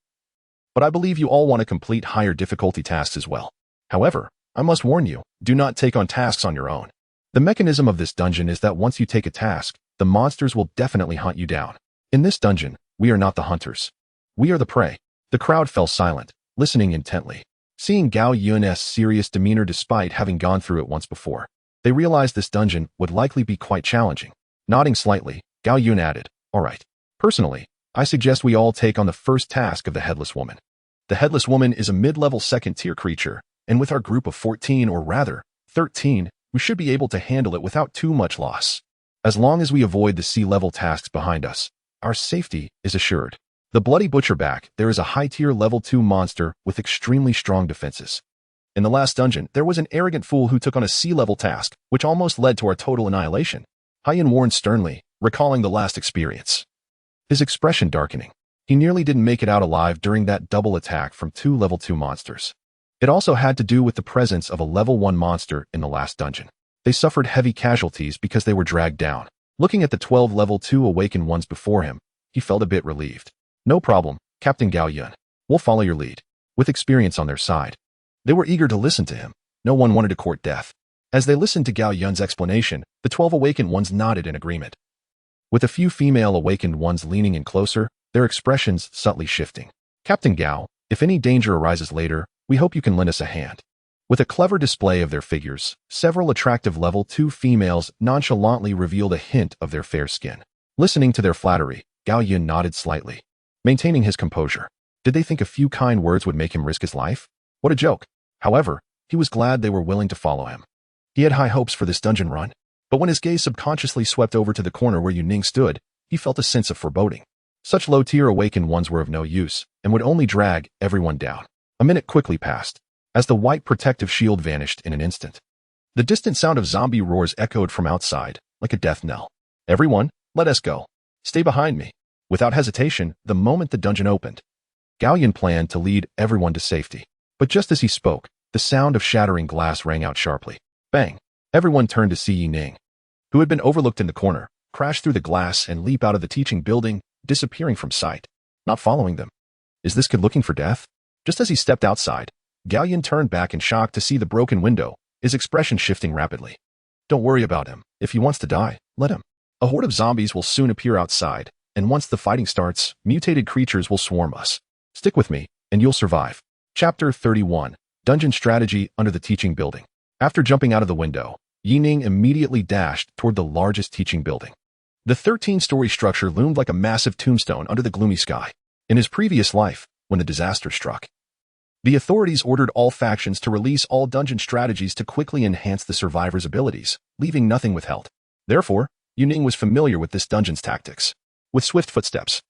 but I believe you all want to complete higher difficulty tasks as well. However, I must warn you, do not take on tasks on your own. The mechanism of this dungeon is that once you take a task, the monsters will definitely hunt you down. In this dungeon, we are not the hunters. We are the prey. The crowd fell silent, listening intently. Seeing Gao Yun's serious demeanor despite having gone through it once before, they realized this dungeon would likely be quite challenging. Nodding slightly, Gao Yun added, "All right. Personally, I suggest we all take on the first task of the Headless Woman. The Headless Woman is a mid-level second-tier creature, and with our group of 14 or rather, 13, we should be able to handle it without too much loss. As long as we avoid the sea-level tasks behind us, our safety is assured." The Bloody Butcherback, there is a high-tier level 2 monster with extremely strong defenses. In the last dungeon, there was an arrogant fool who took on a sea-level task, which almost led to our total annihilation. Haiyan warned sternly, recalling the last experience. His expression darkening. He nearly didn't make it out alive during that double attack from 2 level 2 monsters. It also had to do with the presence of a level 1 monster in the last dungeon. They suffered heavy casualties because they were dragged down. Looking at the 12 level 2 awakened ones before him, he felt a bit relieved. "No problem, Captain Gao Yun. We'll follow your lead." With experience on their side, they were eager to listen to him. No one wanted to court death. As they listened to Gao Yun's explanation, the 12 awakened ones nodded in agreement. With a few female awakened ones leaning in closer, their expressions subtly shifting. "Captain Gao, if any danger arises later, we hope you can lend us a hand." With a clever display of their figures, several attractive level 2 females nonchalantly revealed a hint of their fair skin. Listening to their flattery, Gao Yun nodded slightly, maintaining his composure. Did they think a few kind words would make him risk his life? What a joke. However, he was glad they were willing to follow him. He had high hopes for this dungeon run, but when his gaze subconsciously swept over to the corner where Yuning stood, he felt a sense of foreboding. Such low-tier awakened ones were of no use and would only drag everyone down. A minute quickly passed, as the white protective shield vanished in an instant. The distant sound of zombie roars echoed from outside, like a death knell. "Everyone, let us go. Stay behind me." Without hesitation, the moment the dungeon opened, Gao Yun planned to lead everyone to safety. But just as he spoke, the sound of shattering glass rang out sharply. Bang! Everyone turned to see Yuning, who had been overlooked in the corner, crash through the glass and leap out of the teaching building, disappearing from sight. Not following them. Is this kid looking for death? Just as he stepped outside, Gao Yun turned back in shock to see the broken window, his expression shifting rapidly. "Don't worry about him. If he wants to die, let him. A horde of zombies will soon appear outside, and once the fighting starts, mutated creatures will swarm us. Stick with me, and you'll survive." Chapter 31. Dungeon Strategy Under the Teaching Building. After jumping out of the window, Yuning immediately dashed toward the largest teaching building. The 13-story structure loomed like a massive tombstone under the gloomy sky. In his previous life, when the disaster struck, the authorities ordered all factions to release all dungeon strategies to quickly enhance the survivors' abilities, leaving nothing withheld. Therefore, Yuning was familiar with this dungeon's tactics. With swift footsteps,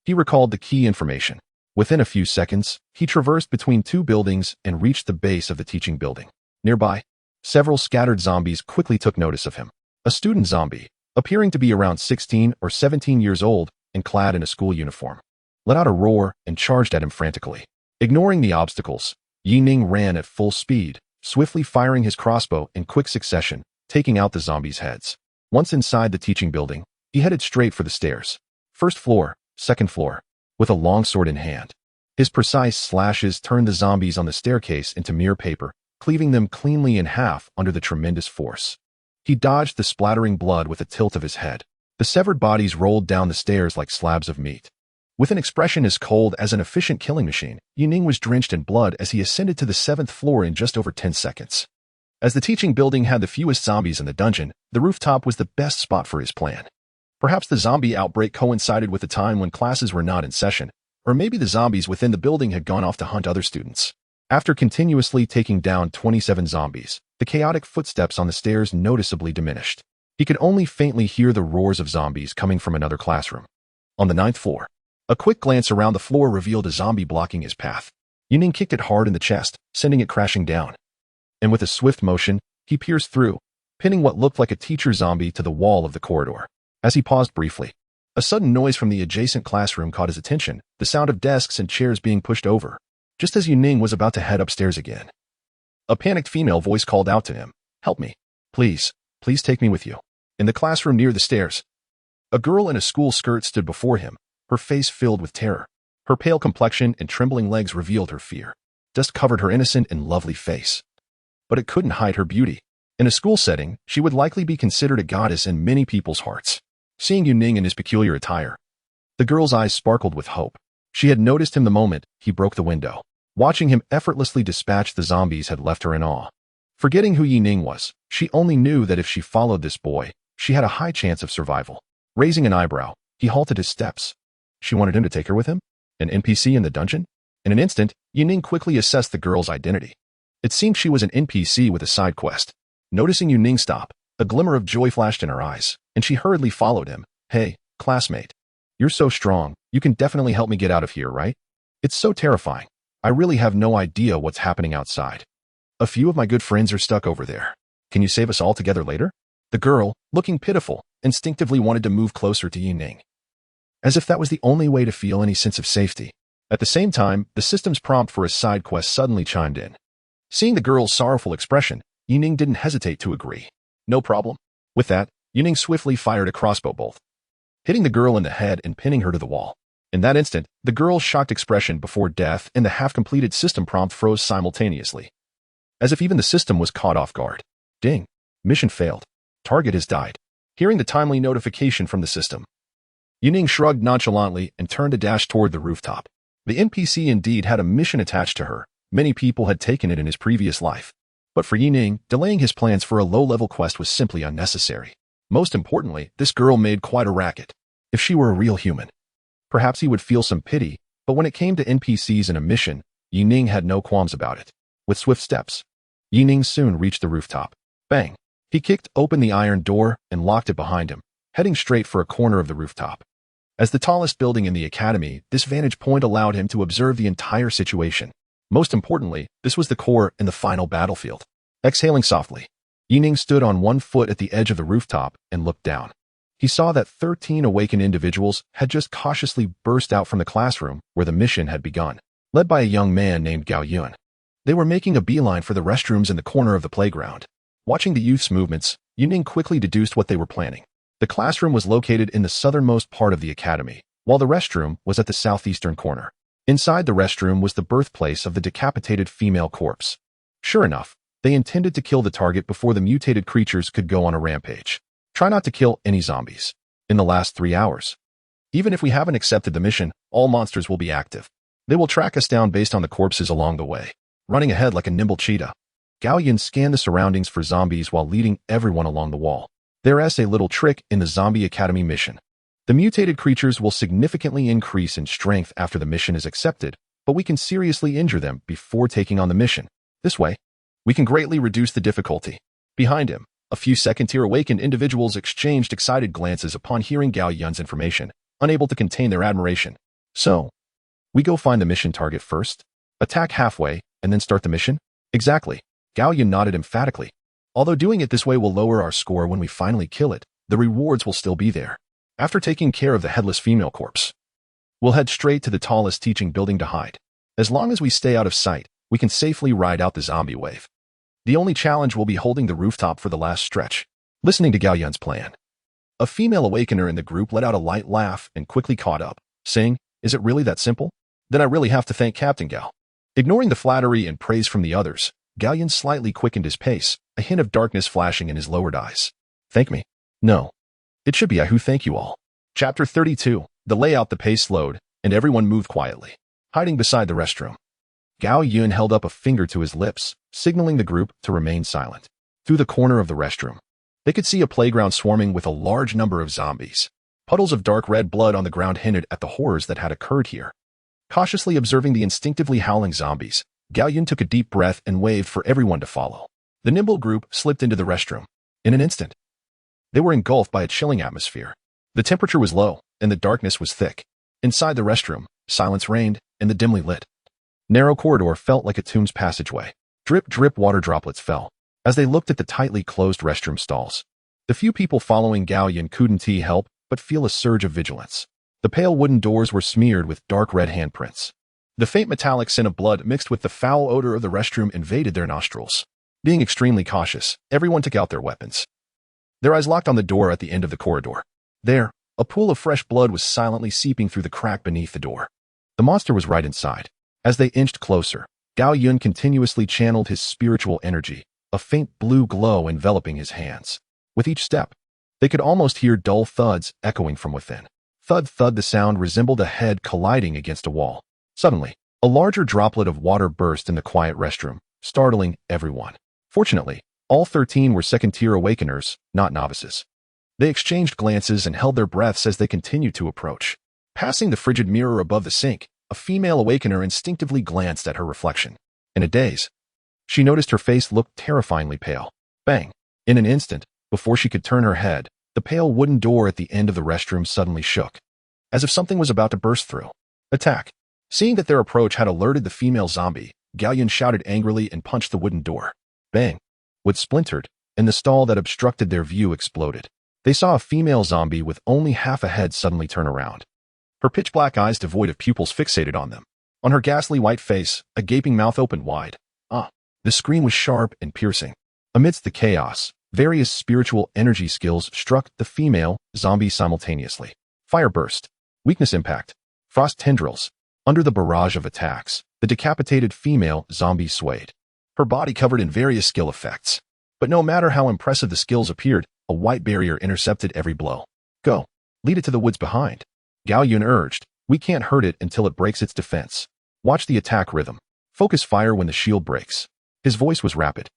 he recalled the key information. Within a few seconds, he traversed between 2 buildings and reached the base of the teaching building. Nearby, several scattered zombies quickly took notice of him. A student zombie, appearing to be around 16 or 17 years old and clad in a school uniform, let out a roar and charged at him frantically. Ignoring the obstacles, Yuning ran at full speed, swiftly firing his crossbow in quick succession, taking out the zombies' heads. Once inside the teaching building, he headed straight for the stairs. First floor, second floor. With a long sword in hand, his precise slashes turned the zombies on the staircase into mere paper, cleaving them cleanly in half under the tremendous force. He dodged the splattering blood with a tilt of his head. The severed bodies rolled down the stairs like slabs of meat. With an expression as cold as an efficient killing machine, Yuning was drenched in blood as he ascended to the 7th floor in just over 10 seconds. As the teaching building had the fewest zombies in the dungeon, the rooftop was the best spot for his plan. Perhaps the zombie outbreak coincided with the time when classes were not in session, or maybe the zombies within the building had gone off to hunt other students. After continuously taking down 27 zombies, the chaotic footsteps on the stairs noticeably diminished. He could only faintly hear the roars of zombies coming from another classroom. On the 9th floor, a quick glance around the floor revealed a zombie blocking his path. Yuning kicked it hard in the chest, sending it crashing down. And with a swift motion, he pierced through, pinning what looked like a teacher zombie to the wall of the corridor. As he paused briefly, a sudden noise from the adjacent classroom caught his attention, the sound of desks and chairs being pushed over, just as Yuning was about to head upstairs again. A panicked female voice called out to him, "Help me. Please, please take me with you." In the classroom near the stairs, a girl in a school skirt stood before him, her face filled with terror. Her pale complexion and trembling legs revealed her fear. Dust covered her innocent and lovely face. But it couldn't hide her beauty. In a school setting, she would likely be considered a goddess in many people's hearts. Seeing Yuning in his peculiar attire, the girl's eyes sparkled with hope. She had noticed him the moment he broke the window. Watching him effortlessly dispatch the zombies had left her in awe. Forgetting who Yuning was, she only knew that if she followed this boy, she had a high chance of survival. Raising an eyebrow, he halted his steps. She wanted him to take her with him? An NPC in the dungeon? In an instant, Yuning quickly assessed the girl's identity. It seemed she was an NPC with a side quest. Noticing Yuning stop, a glimmer of joy flashed in her eyes, and she hurriedly followed him. Hey, classmate. You're so strong, you can definitely help me get out of here, right? It's so terrifying. I really have no idea what's happening outside. A few of my good friends are stuck over there. Can you save us all together later? The girl, looking pitiful, instinctively wanted to move closer to Yuning, as if that was the only way to feel any sense of safety. At the same time, the system's prompt for a side quest suddenly chimed in. Seeing the girl's sorrowful expression, Yuning didn't hesitate to agree. No problem. With that, Yuning swiftly fired a crossbow bolt, hitting the girl in the head and pinning her to the wall. In that instant, the girl's shocked expression before death and the half-completed system prompt froze simultaneously, as if even the system was caught off guard. Ding. Mission failed. Target has died. Hearing the timely notification from the system, Yuning shrugged nonchalantly and turned to dash toward the rooftop. The NPC indeed had a mission attached to her. Many people had taken it in his previous life. But for Yuning, delaying his plans for a low-level quest was simply unnecessary. Most importantly, this girl made quite a racket. If she were a real human, perhaps he would feel some pity, but when it came to NPCs and a mission, Yuning had no qualms about it. With swift steps, Yuning soon reached the rooftop. Bang! He kicked open the iron door and locked it behind him, heading straight for a corner of the rooftop. As the tallest building in the academy, this vantage point allowed him to observe the entire situation. Most importantly, this was the core and the final battlefield. Exhaling softly, Yuning stood on one foot at the edge of the rooftop and looked down. He saw that 13 awakened individuals had just cautiously burst out from the classroom where the mission had begun, led by a young man named Gao Yun. They were making a beeline for the restrooms in the corner of the playground. Watching the youth's movements, Yuning quickly deduced what they were planning. The classroom was located in the southernmost part of the academy, while the restroom was at the southeastern corner. Inside the restroom was the birthplace of the decapitated female corpse. Sure enough, they intended to kill the target before the mutated creatures could go on a rampage. Try not to kill any zombies in the last 3 hours. Even if we haven't accepted the mission, all monsters will be active. They will track us down based on the corpses along the way. Running ahead like a nimble cheetah, Gao Yun scanned the surroundings for zombies while leading everyone along the wall. There's a little trick in the Zombie Academy mission. The mutated creatures will significantly increase in strength after the mission is accepted, but we can seriously injure them before taking on the mission. This way, we can greatly reduce the difficulty. Behind him, a few second-tier awakened individuals exchanged excited glances upon hearing Gao Yun's information, unable to contain their admiration. So, we go find the mission target first, attack halfway, and then start the mission? Exactly. Gao Yun nodded emphatically. Although doing it this way will lower our score when we finally kill it, the rewards will still be there. After taking care of the headless female corpse, we'll head straight to the tallest teaching building to hide. As long as we stay out of sight, we can safely ride out the zombie wave. The only challenge will be holding the rooftop for the last stretch. Listening to Gao Yun's plan, a female awakener in the group let out a light laugh and quickly caught up, saying, "Is it really that simple? Then I really have to thank Captain Gao." Ignoring the flattery and praise from the others, Gao Yun slightly quickened his pace, a hint of darkness flashing in his lowered eyes. Thank me? No. It should be I who thank you all. Chapter 32. The layout. The pace slowed, and everyone moved quietly, hiding beside the restroom. Gao Yun held up a finger to his lips, signaling the group to remain silent. Through the corner of the restroom, they could see a playground swarming with a large number of zombies. Puddles of dark red blood on the ground hinted at the horrors that had occurred here. Cautiously observing the instinctively howling zombies, Gao Yun took a deep breath and waved for everyone to follow. The nimble group slipped into the restroom. In an instant, they were engulfed by a chilling atmosphere. The temperature was low, and the darkness was thick. Inside the restroom, silence reigned, and the dimly lit narrow corridor felt like a tomb's passageway. Drip, drip water droplets fell as they looked at the tightly closed restroom stalls. The few people following Gao Yun couldn't help but feel a surge of vigilance. The pale wooden doors were smeared with dark red handprints. The faint metallic scent of blood mixed with the foul odor of the restroom invaded their nostrils. Being extremely cautious, everyone took out their weapons. Their eyes locked on the door at the end of the corridor. There, a pool of fresh blood was silently seeping through the crack beneath the door. The monster was right inside. As they inched closer, Gao Yun continuously channeled his spiritual energy, a faint blue glow enveloping his hands. With each step, they could almost hear dull thuds echoing from within. Thud thud, the sound resembled a head colliding against a wall. Suddenly, a larger droplet of water burst in the quiet restroom, startling everyone. Fortunately, all 13 were second-tier awakeners, not novices. They exchanged glances and held their breaths as they continued to approach. Passing the frigid mirror above the sink, a female awakener instinctively glanced at her reflection. In a daze, she noticed her face looked terrifyingly pale. Bang! In an instant, before she could turn her head, the pale wooden door at the end of the restroom suddenly shook, as if something was about to burst through. Attack! Seeing that their approach had alerted the female zombie, Gao Yun shouted angrily and punched the wooden door. Bang! Wood splintered, and the stall that obstructed their view exploded. They saw a female zombie with only half a head suddenly turn around. Her pitch-black eyes devoid of pupils fixated on them. On her ghastly white face, a gaping mouth opened wide. The scream was sharp and piercing. Amidst the chaos, various spiritual energy skills struck the female zombie simultaneously. Fire burst, weakness impact, frost tendrils. Under the barrage of attacks, the decapitated female zombie swayed, her body covered in various skill effects. But no matter how impressive the skills appeared, a white barrier intercepted every blow. Go. Lead it to the woods behind. Gao Yun urged. We can't hurt it until it breaks its defense. Watch the attack rhythm. Focus fire when the shield breaks. His voice was rapid.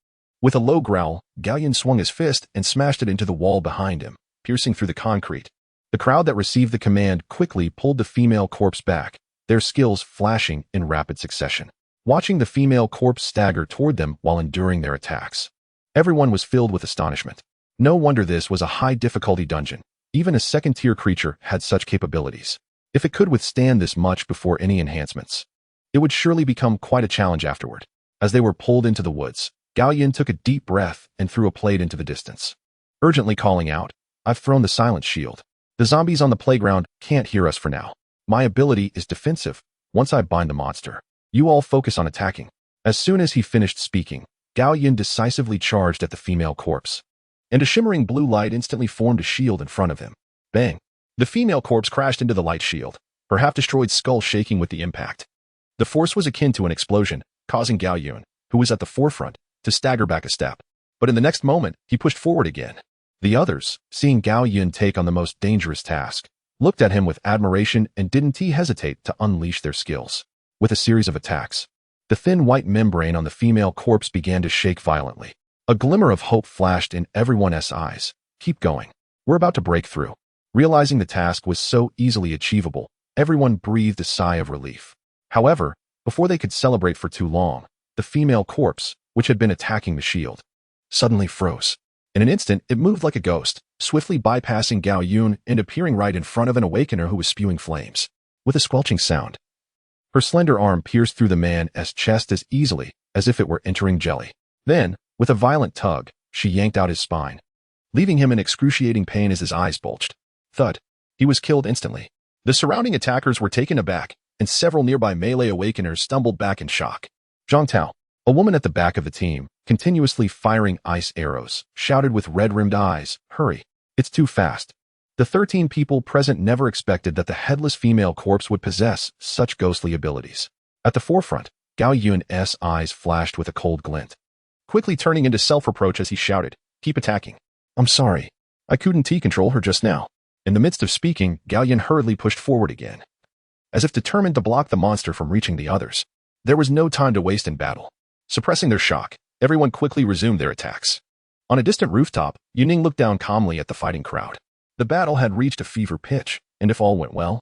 With a low growl, Gao Yun swung his fist and smashed it into the wall behind him, piercing through the concrete. The crowd that received the command quickly pulled the female corpse back, their skills flashing in rapid succession. Watching the female corpse stagger toward them while enduring their attacks, everyone was filled with astonishment. No wonder this was a high-difficulty dungeon. Even a second-tier creature had such capabilities. If it could withstand this much before any enhancements, it would surely become quite a challenge afterward. As they were pulled into the woods, Gao Yin took a deep breath and threw a plate into the distance, urgently calling out, I've thrown the silent shield. The zombies on the playground can't hear us for now. My ability is defensive. Once I bind the monster, you all focus on attacking. As soon as he finished speaking, Gao Yin decisively charged at the female corpse, and a shimmering blue light instantly formed a shield in front of him. Bang! The female corpse crashed into the light shield, her half-destroyed skull shaking with the impact. The force was akin to an explosion, causing Gao Yun, who was at the forefront, to stagger back a step. But in the next moment, he pushed forward again. The others, seeing Gao Yun take on the most dangerous task, looked at him with admiration and didn't hesitate to unleash their skills. With a series of attacks, the thin white membrane on the female corpse began to shake violently. A glimmer of hope flashed in everyone's eyes. Keep going. We're about to break through. Realizing the task was so easily achievable, everyone breathed a sigh of relief. However, before they could celebrate for too long, the female corpse, which had been attacking the shield, suddenly froze. In an instant, it moved like a ghost, swiftly bypassing Gao Yun and appearing right in front of an awakener who was spewing flames. With a squelching sound, her slender arm pierced through the man's chest as easily as if it were entering jelly. Then, with a violent tug, she yanked out his spine, leaving him in excruciating pain as his eyes bulged. Thud. He was killed instantly. The surrounding attackers were taken aback, and several nearby melee awakeners stumbled back in shock. Zhang Tao, a woman at the back of the team, continuously firing ice arrows, shouted with red-rimmed eyes, Hurry! It's too fast. The 13 people present never expected that the headless female corpse would possess such ghostly abilities. At the forefront, Gao Yun's eyes flashed with a cold glint, quickly turning into self-reproach as he shouted, Keep attacking. I'm sorry. I couldn't control her just now. In the midst of speaking, Gao Yun hurriedly pushed forward again, as if determined to block the monster from reaching the others. There was no time to waste in battle. Suppressing their shock, everyone quickly resumed their attacks. On a distant rooftop, Yuning looked down calmly at the fighting crowd. The battle had reached a fever pitch, and if all went well,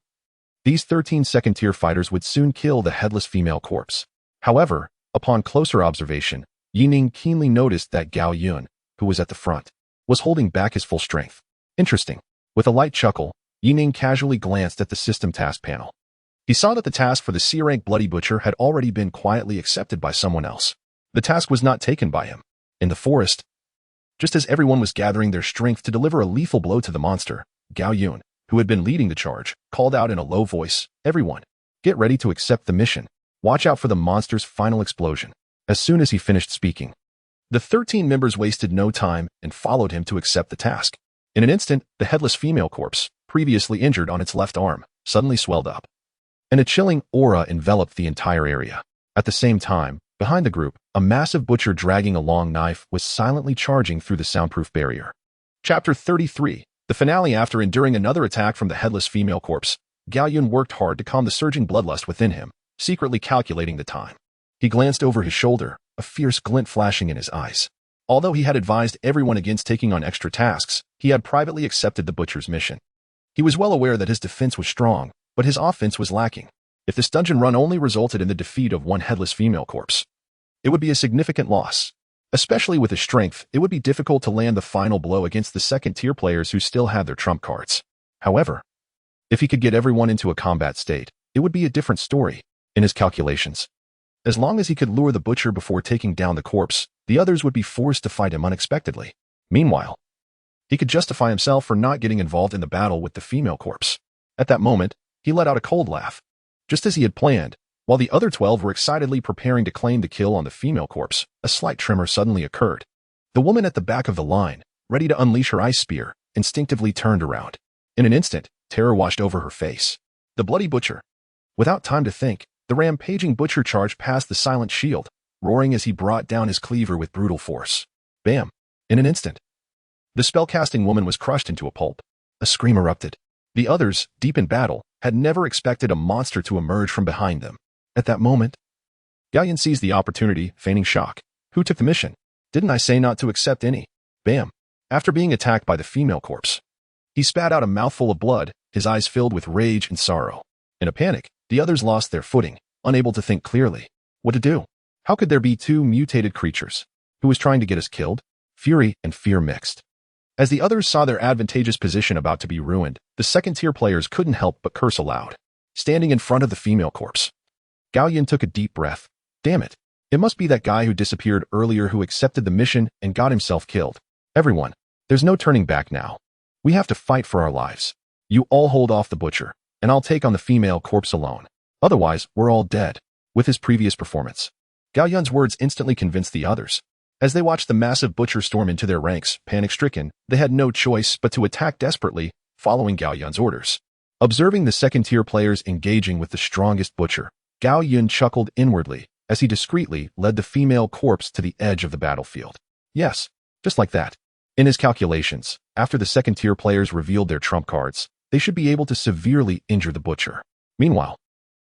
these 13 second-tier fighters would soon kill the headless female corpse. However, upon closer observation, Yuning keenly noticed that Gao Yun, who was at the front, was holding back his full strength. Interesting. With a light chuckle, Yuning casually glanced at the system task panel. He saw that the task for the C-rank Bloody Butcher had already been quietly accepted by someone else. The task was not taken by him. In the forest, just as everyone was gathering their strength to deliver a lethal blow to the monster, Gao Yun, who had been leading the charge, called out in a low voice, Everyone, get ready to accept the mission. Watch out for the monster's final explosion. As soon as he finished speaking, the 13 members wasted no time and followed him to accept the task. In an instant, the headless female corpse, previously injured on its left arm, suddenly swelled up. and a chilling aura enveloped the entire area. At the same time, behind the group, a massive butcher dragging a long knife was silently charging through the soundproof barrier. Chapter 33. The finale. After enduring another attack from the headless female corpse, Gao Yun worked hard to calm the surging bloodlust within him, secretly calculating the time. He glanced over his shoulder, a fierce glint flashing in his eyes. Although he had advised everyone against taking on extra tasks, he had privately accepted the butcher's mission. He was well aware that his defense was strong, but his offense was lacking. If this dungeon run only resulted in the defeat of one headless female corpse, it would be a significant loss. Especially with his strength, it would be difficult to land the final blow against the second-tier players who still had their trump cards. However, if he could get everyone into a combat state, it would be a different story. In his calculations, as long as he could lure the butcher before taking down the corpse, the others would be forced to fight him unexpectedly. Meanwhile, he could justify himself for not getting involved in the battle with the female corpse. At that moment, he let out a cold laugh. Just as he had planned, while the other 12 were excitedly preparing to claim the kill on the female corpse, a slight tremor suddenly occurred. The woman at the back of the line, ready to unleash her ice spear, instinctively turned around. In an instant, terror washed over her face. The bloody butcher. Without time to think, the rampaging butcher charged past the silent shield, roaring as he brought down his cleaver with brutal force. Bam! In an instant, the spellcasting woman was crushed into a pulp. A scream erupted. The others, deep in battle, had never expected a monster to emerge from behind them. At that moment, Gao Yun seized the opportunity, feigning shock. Who took the mission? Didn't I say not to accept any? Bam! After being attacked by the female corpse, he spat out a mouthful of blood, his eyes filled with rage and sorrow. In a panic, the others lost their footing, unable to think clearly. What to do? How could there be two mutated creatures? Who was trying to get us killed? Fury and fear mixed. As the others saw their advantageous position about to be ruined, the second-tier players couldn't help but curse aloud. Standing in front of the female corpse, Gao Yun took a deep breath. Damn it. It must be that guy who disappeared earlier who accepted the mission and got himself killed. Everyone, there's no turning back now. We have to fight for our lives. You all hold off the butcher, and I'll take on the female corpse alone. Otherwise, we're all dead. With his previous performance, Gao Yun's words instantly convinced the others. As they watched the massive butcher storm into their ranks, panic-stricken, they had no choice but to attack desperately, following Gao Yun's orders. Observing the second-tier players engaging with the strongest butcher, Gao Yun chuckled inwardly as he discreetly led the female corpse to the edge of the battlefield. Yes, just like that. In his calculations, after the second-tier players revealed their trump cards, they should be able to severely injure the butcher. Meanwhile,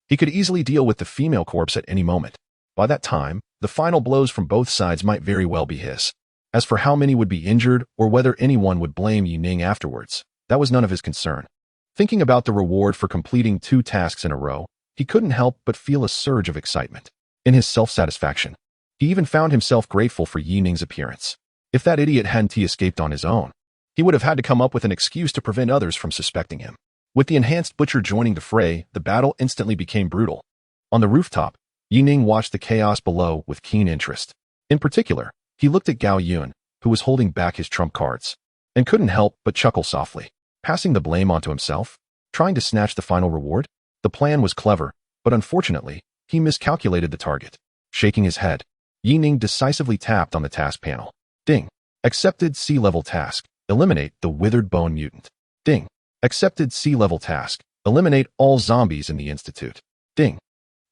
he could easily deal with the female corpse at any moment. By that time, the final blows from both sides might very well be his. As for how many would be injured or whether anyone would blame Yining afterwards, that was none of his concern. Thinking about the reward for completing 2 tasks in a row, he couldn't help but feel a surge of excitement. In his self-satisfaction, he even found himself grateful for Yining's appearance. If that idiot hadn't escaped on his own, he would have had to come up with an excuse to prevent others from suspecting him. With the enhanced butcher joining the fray, the battle instantly became brutal. On the rooftop, Yining watched the chaos below with keen interest. In particular, he looked at Gao Yun, who was holding back his trump cards, and couldn't help but chuckle softly. Passing the blame onto himself? Trying to snatch the final reward? The plan was clever, but unfortunately, he miscalculated the target. Shaking his head, Yining decisively tapped on the task panel. Ding. Accepted C-level task. Eliminate the withered bone mutant. Ding. Accepted C-level task. Eliminate all zombies in the Institute. Ding.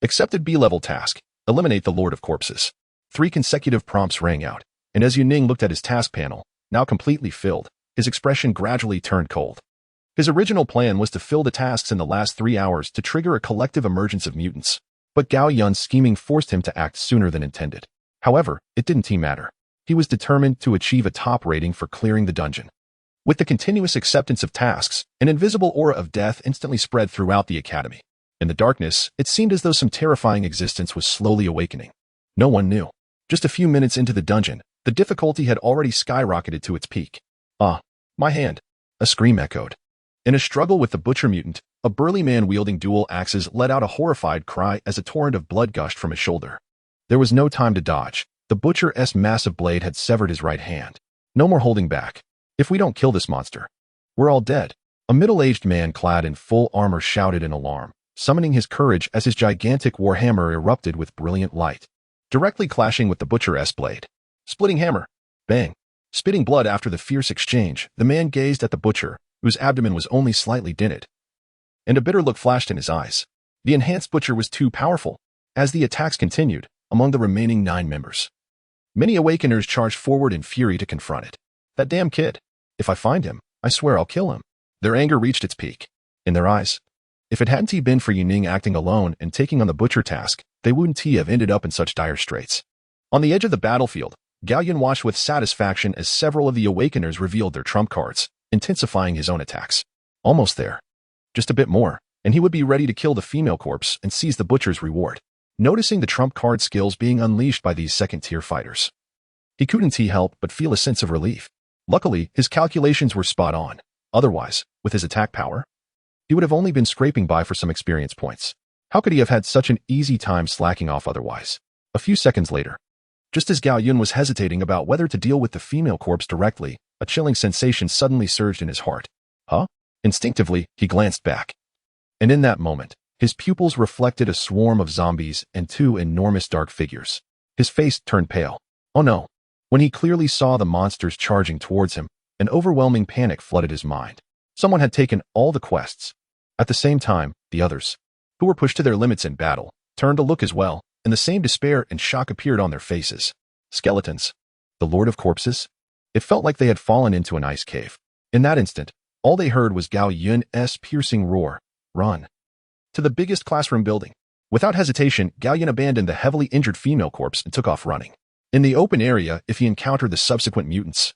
Accepted B-level task. Eliminate the Lord of Corpses. 3 consecutive prompts rang out, and as Yining looked at his task panel, now completely filled, his expression gradually turned cold. His original plan was to fill the tasks in the last 3 hours to trigger a collective emergence of mutants, but Gao Yun's scheming forced him to act sooner than intended. However, it didn't matter. He was determined to achieve a top rating for clearing the dungeon. With the continuous acceptance of tasks, an invisible aura of death instantly spread throughout the academy. In the darkness, it seemed as though some terrifying existence was slowly awakening. No one knew. Just a few minutes into the dungeon, the difficulty had already skyrocketed to its peak. Ah, my hand. A scream echoed. In a struggle with the butcher mutant, a burly man wielding dual axes let out a horrified cry as a torrent of blood gushed from his shoulder. There was no time to dodge. The butcher's massive blade had severed his right hand. No more holding back. If we don't kill this monster, we're all dead. A middle-aged man clad in full armor shouted in alarm, summoning his courage as his gigantic warhammer erupted with brilliant light, directly clashing with the butcher's blade. Splitting hammer. Bang. Spitting blood after the fierce exchange, the man gazed at the butcher, whose abdomen was only slightly dented, and a bitter look flashed in his eyes. The enhanced butcher was too powerful. As the attacks continued, among the remaining 9 members, many awakeners charged forward in fury to confront it. That damn kid. If I find him, I swear I'll kill him. Their anger reached its peak. In their eyes, if it hadn't been for Yining acting alone and taking on the butcher task, they wouldn't have ended up in such dire straits. On the edge of the battlefield, Gao Yun watched with satisfaction as several of the awakeners revealed their trump cards, intensifying his own attacks. Almost there. Just a bit more, and he would be ready to kill the female corpse and seize the butcher's reward. Noticing the trump card skills being unleashed by these second-tier fighters, he couldn't help but feel a sense of relief. Luckily, his calculations were spot on. Otherwise, with his attack power, he would have only been scraping by for some experience points. How could he have had such an easy time slacking off otherwise? A few seconds later, just as Gao Yun was hesitating about whether to deal with the female corpse directly, a chilling sensation suddenly surged in his heart. Huh? Instinctively, he glanced back. And in that moment, his pupils reflected a swarm of zombies and 2 enormous dark figures. His face turned pale. Oh no. When he clearly saw the monsters charging towards him, an overwhelming panic flooded his mind. Someone had taken all the quests. At the same time, the others, who were pushed to their limits in battle, turned to look as well, and the same despair and shock appeared on their faces. Skeletons. The Lord of Corpses? It felt like they had fallen into an ice cave. In that instant, all they heard was Gao Yun's piercing roar. Run. To the biggest classroom building. Without hesitation, Gao Yun abandoned the heavily injured female corpse and took off running. In the open area, if he encountered the subsequent mutants,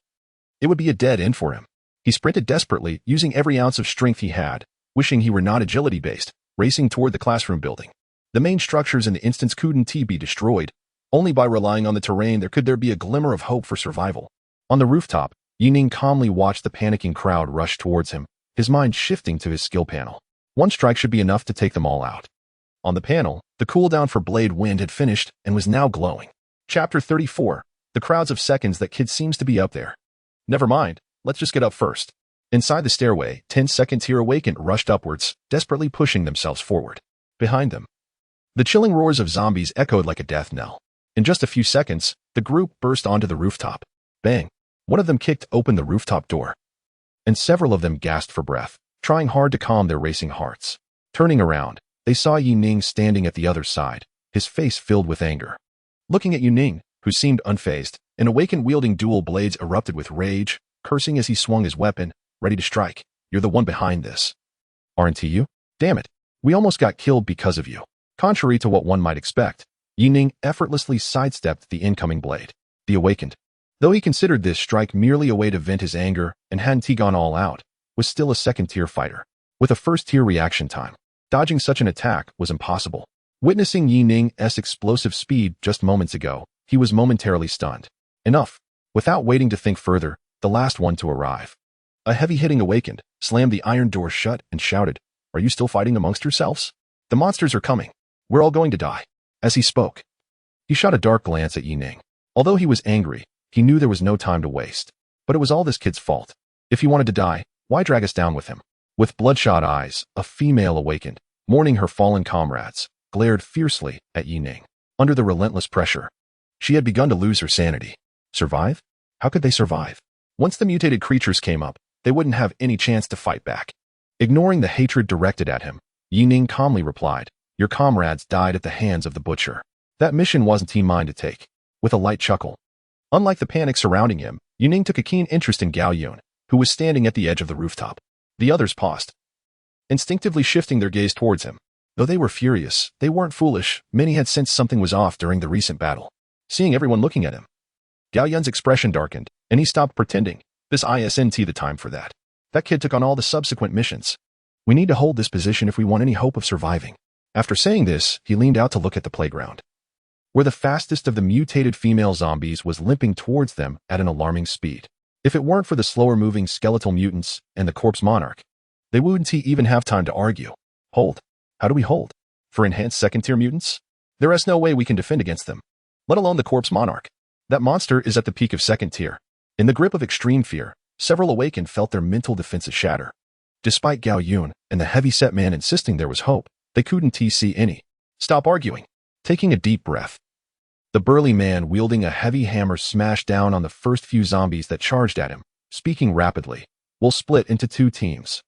it would be a dead end for him. He sprinted desperately, using every ounce of strength he had, wishing he were not agility-based, racing toward the classroom building. The main structures in the instance couldn't be destroyed. Only by relying on the terrain could there be a glimmer of hope for survival. On the rooftop, Yining calmly watched the panicking crowd rush towards him, his mind shifting to his skill panel. One strike should be enough to take them all out. On the panel, the cooldown for Blade Wind had finished and was now glowing. Chapter 34. The crowds of seconds that kid seems to be up there. Never mind, let's just get up first. Inside the stairway, 10 second-tier awakened rushed upwards, desperately pushing themselves forward. Behind them, the chilling roars of zombies echoed like a death knell. In just a few seconds, the group burst onto the rooftop. Bang! One of them kicked open the rooftop door, and several of them gasped for breath, trying hard to calm their racing hearts. Turning around, they saw Yining standing at the other side, his face filled with anger. Looking at Yining, who seemed unfazed, an awakened wielding dual blades erupted with rage, cursing as he swung his weapon, ready to strike. You're the one behind this, aren't you? Damn it. We almost got killed because of you. Contrary to what one might expect, Yining effortlessly sidestepped the incoming blade. The awakened, though he considered this strike merely a way to vent his anger and hadn't gone all out, was still a second-tier fighter. With a first-tier reaction time, dodging such an attack was impossible. Witnessing Yining's explosive speed just moments ago, he was momentarily stunned. Enough. Without waiting to think further, the last one to arrive, a heavy-hitting awakened, slammed the iron door shut and shouted, "Are you still fighting amongst yourselves? The monsters are coming. We're all going to die." As he spoke, he shot a dark glance at Yining. Although he was angry, he knew there was no time to waste. But it was all this kid's fault. If he wanted to die, why drag us down with him? With bloodshot eyes, a female awakened, mourning her fallen comrades, glared fiercely at Yining. Under the relentless pressure, she had begun to lose her sanity. Survive? How could they survive? Once the mutated creatures came up, they wouldn't have any chance to fight back. Ignoring the hatred directed at him, Yining calmly replied, "Your comrades died at the hands of the butcher. That mission wasn't mine to take." With a light chuckle. Unlike the panic surrounding him, Yining took a keen interest in Gao Yun, who was standing at the edge of the rooftop. The others paused, instinctively shifting their gaze towards him. Though they were furious, they weren't foolish. Many had sensed something was off during the recent battle. Seeing everyone looking at him, Gao Yun's expression darkened, and he stopped pretending. This isn't the time for that. That kid took on all the subsequent missions. We need to hold this position if we want any hope of surviving. After saying this, he leaned out to look at the playground, where the fastest of the mutated female zombies was limping towards them at an alarming speed. If it weren't for the slower-moving skeletal mutants and the corpse monarch, they wouldn't even have time to argue. Hold. How do we hold? For enhanced second-tier mutants? There is no way we can defend against them, let alone the corpse monarch. That monster is at the peak of second tier. In the grip of extreme fear, several awakened felt their mental defenses shatter. Despite Gao Yun and the heavy-set man insisting there was hope, they couldn't see any. Stop arguing. Taking a deep breath, the burly man wielding a heavy hammer smashed down on the first few zombies that charged at him, speaking rapidly. We'll split into 2 teams.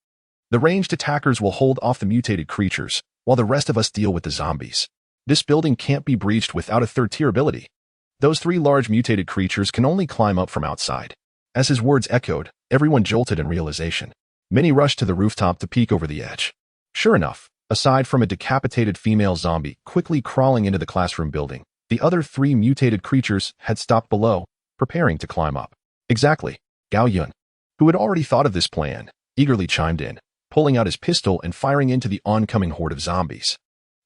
The ranged attackers will hold off the mutated creatures, while the rest of us deal with the zombies. This building can't be breached without a third-tier ability. Those 3 large mutated creatures can only climb up from outside. As his words echoed, everyone jolted in realization. Many rushed to the rooftop to peek over the edge. Sure enough, aside from a decapitated female zombie quickly crawling into the classroom building, the other 3 mutated creatures had stopped below, preparing to climb up. Exactly. Gao Yun, who had already thought of this plan, eagerly chimed in, pulling out his pistol and firing into the oncoming horde of zombies.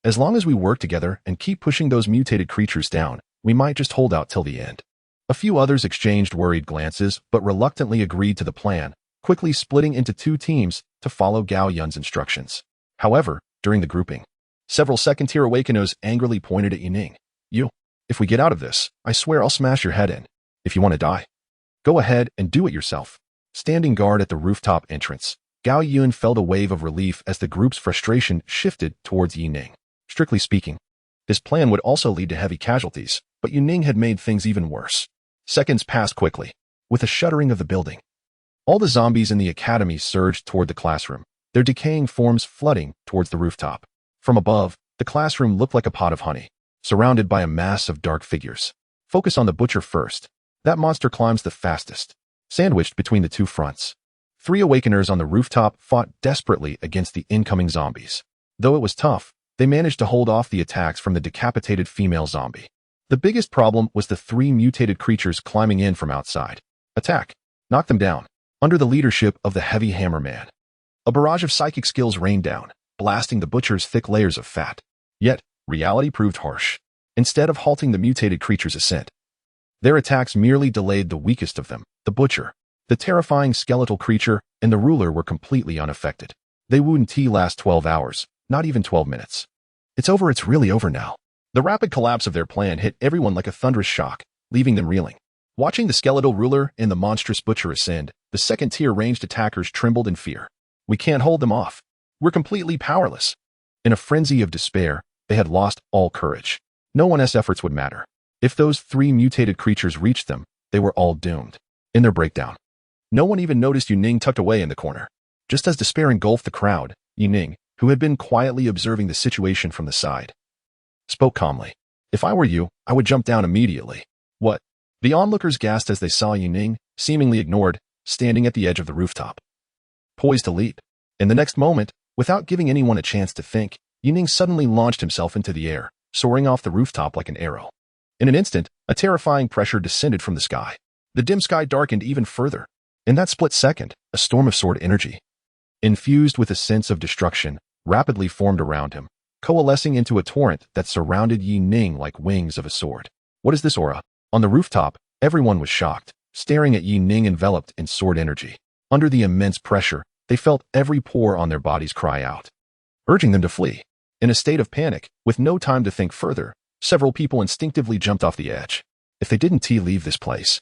As long as we work together and keep pushing those mutated creatures down, we might just hold out till the end. A few others exchanged worried glances but reluctantly agreed to the plan, quickly splitting into 2 teams to follow Gao Yun's instructions. However, during the grouping, several second-tier awakeners angrily pointed at Yining. If we get out of this, I swear I'll smash your head in. If you want to die, go ahead and do it yourself. Standing guard at the rooftop entrance, Gao Yun felt a wave of relief as the group's frustration shifted towards Yining. Strictly speaking, his plan would also lead to heavy casualties, but Yining had made things even worse. Seconds passed quickly, with a shuddering of the building. All the zombies in the academy surged toward the classroom, their decaying forms flooding towards the rooftop. From above, the classroom looked like a pot of honey, surrounded by a mass of dark figures. Focus on the butcher first. That monster climbs the fastest. Sandwiched between the 2 fronts, 3 awakeners on the rooftop fought desperately against the incoming zombies. Though it was tough, they managed to hold off the attacks from the decapitated female zombie. The biggest problem was the 3 mutated creatures climbing in from outside. Attack. Knock them down. Under the leadership of the Heavy Hammer Man, a barrage of psychic skills rained down, blasting the butcher's thick layers of fat. Yet, reality proved harsh. Instead of halting the mutated creature's ascent, their attacks merely delayed the weakest of them. The butcher, the terrifying skeletal creature, and the ruler were completely unaffected. They wouldn't last 12 hours, not even 12 minutes. It's over, it's really over now. The rapid collapse of their plan hit everyone like a thunderous shock, leaving them reeling. Watching the skeletal ruler and the monstrous butcher ascend, the second-tier ranged attackers trembled in fear. We can't hold them off. We're completely powerless. In a frenzy of despair, they had lost all courage. No one's efforts would matter. If those 3 mutated creatures reached them, they were all doomed. In their breakdown, no one even noticed Yining tucked away in the corner. Just as despair engulfed the crowd, Yining, who had been quietly observing the situation from the side, spoke calmly. If I were you, I would jump down immediately. What? The onlookers gasped as they saw Yining, seemingly ignored, standing at the edge of the rooftop, poised to leap. In the next moment, without giving anyone a chance to think, Yining suddenly launched himself into the air, soaring off the rooftop like an arrow. In an instant, a terrifying pressure descended from the sky. The dim sky darkened even further. In that split second, a storm of sword energy, infused with a sense of destruction, rapidly formed around him, coalescing into a torrent that surrounded Yining like wings of a sword. What is this aura? On the rooftop, everyone was shocked, staring at Yining enveloped in sword energy. Under the immense pressure, they felt every pore on their bodies cry out, urging them to flee. In a state of panic, with no time to think further, several people instinctively jumped off the edge. If they didn't leave this place,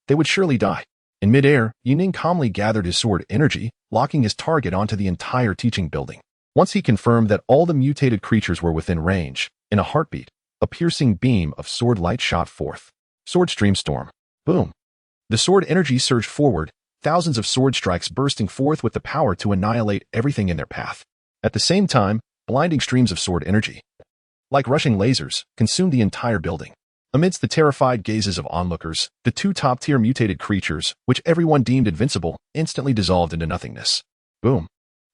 they would surely die. In midair, Yining calmly gathered his sword energy, locking his target onto the entire teaching building. Once he confirmed that all the mutated creatures were within range, in a heartbeat, a piercing beam of sword light shot forth. Sword stream storm. Boom. The sword energy surged forward, thousands of sword strikes bursting forth with the power to annihilate everything in their path. At the same time, blinding streams of sword energy, like rushing lasers, consumed the entire building. Amidst the terrified gazes of onlookers, the 2 top-tier mutated creatures, which everyone deemed invincible, instantly dissolved into nothingness. Boom.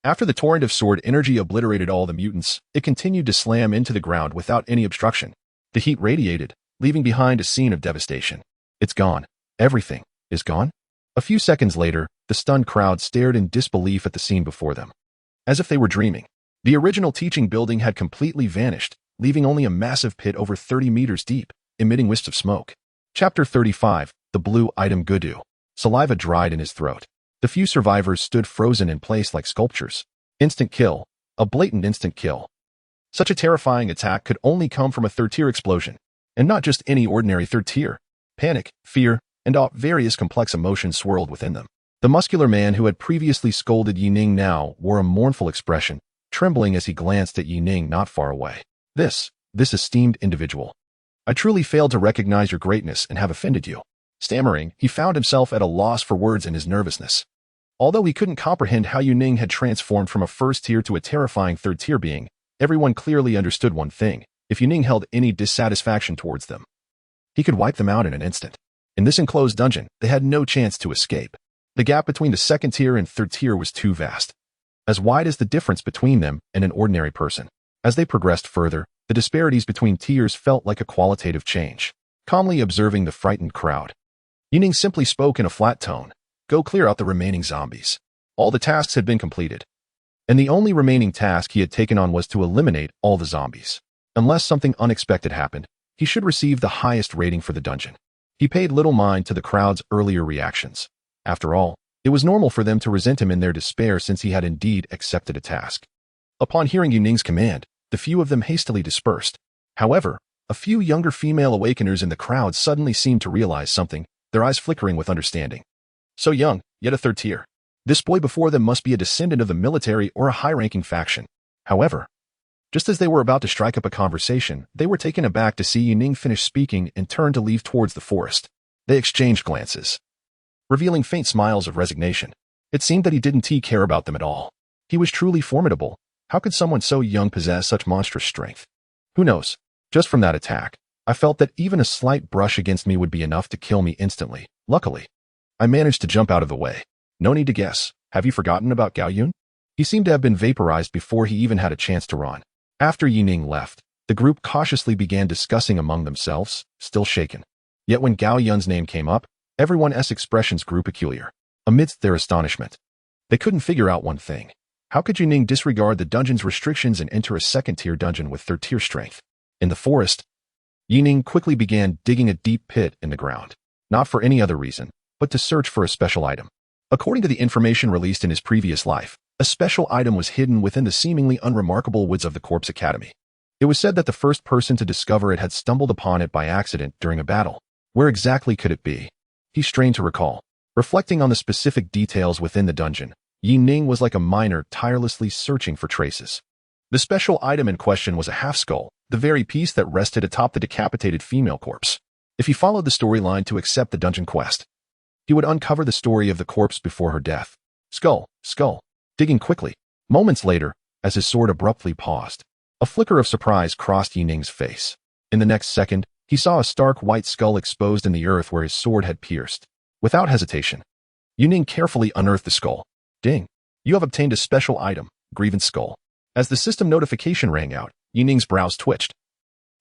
After the torrent of sword energy obliterated all the mutants, it continued to slam into the ground without any obstruction. The heat radiated, leaving behind a scene of devastation. It's gone. Everything is gone. A few seconds later, the stunned crowd stared in disbelief at the scene before them. As if they were dreaming. The original teaching building had completely vanished, leaving only a massive pit over 30 meters deep, emitting wisps of smoke. Chapter 35, The Blue Item Gudu. Saliva dried in his throat. The few survivors stood frozen in place like sculptures. Instant kill. A blatant instant kill. Such a terrifying attack could only come from a third-tier explosion. And not just any ordinary third tier. Panic, fear, and various complex emotions swirled within them. The muscular man who had previously scolded Yining now wore a mournful expression, trembling as he glanced at Yining not far away. This esteemed individual. I truly failed to recognize your greatness and have offended you. Stammering, he found himself at a loss for words in his nervousness. Although he couldn't comprehend how Yining had transformed from a first-tier to a terrifying third-tier being, Everyone clearly understood one thing: if Yining held any dissatisfaction towards them, he could wipe them out in an instant. In this enclosed dungeon, they had no chance to escape. The gap between the second tier and third tier was too vast, as wide as the difference between them and an ordinary person. As they progressed further, the disparities between tiers felt like a qualitative change. Calmly observing the frightened crowd, Yining simply spoke in a flat tone. Go clear out the remaining zombies. All the tasks had been completed, and the only remaining task he had taken on was to eliminate all the zombies. Unless something unexpected happened, he should receive the highest rating for the dungeon. He paid little mind to the crowd's earlier reactions. After all, it was normal for them to resent him in their despair since he had indeed accepted a task. Upon hearing Yining's command, the few of them hastily dispersed. However, a few younger female awakeners in the crowd suddenly seemed to realize something, their eyes flickering with understanding. So young, yet a third tier. This boy before them must be a descendant of the military or a high-ranking faction. However, just as they were about to strike up a conversation, they were taken aback to see Yining finish speaking and turn to leave towards the forest. They exchanged glances, revealing faint smiles of resignation. It seemed that he didn't care about them at all. He was truly formidable. How could someone so young possess such monstrous strength? Who knows? Just from that attack, I felt that even a slight brush against me would be enough to kill me instantly. Luckily, I managed to jump out of the way. No need to guess. Have you forgotten about Gao Yun? He seemed to have been vaporized before he even had a chance to run. After Yining left, the group cautiously began discussing among themselves, still shaken. Yet when Gao Yun's name came up, everyone's expressions grew peculiar. Amidst their astonishment, they couldn't figure out one thing. How could Yining disregard the dungeon's restrictions and enter a second-tier dungeon with third-tier strength? In the forest, Yining quickly began digging a deep pit in the ground, not for any other reason, but to search for a special item. According to the information released in his previous life, a special item was hidden within the seemingly unremarkable woods of the Corpse Academy. It was said that the first person to discover it had stumbled upon it by accident during a battle. Where exactly could it be? He strained to recall. Reflecting on the specific details within the dungeon, Yining was like a miner tirelessly searching for traces. The special item in question was a half-skull, the very piece that rested atop the decapitated female corpse. If he followed the storyline to accept the dungeon quest, he would uncover the story of the corpse before her death. Skull. Digging quickly. Moments later, as his sword abruptly paused, a flicker of surprise crossed Yining's face. In the next second, he saw a stark white skull exposed in the earth where his sword had pierced. Without hesitation, Yining carefully unearthed the skull. Ding! You have obtained a special item, grievance skull. As the system notification rang out, Yining's brows twitched,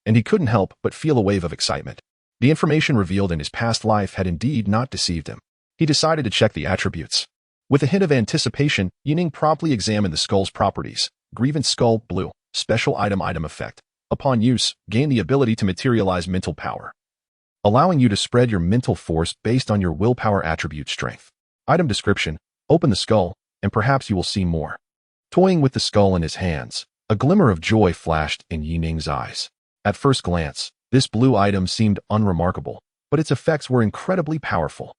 and he couldn't help but feel a wave of excitement. The information revealed in his past life had indeed not deceived him. He decided to check the attributes. With a hint of anticipation, Yining promptly examined the skull's properties. Grievance skull, blue. Special item effect. Upon use, gain the ability to materialize mental power, allowing you to spread your mental force based on your willpower attribute strength. Item description: open the skull, and perhaps you will see more. Toying with the skull in his hands, a glimmer of joy flashed in Yining's eyes. At first glance, this blue item seemed unremarkable, but its effects were incredibly powerful.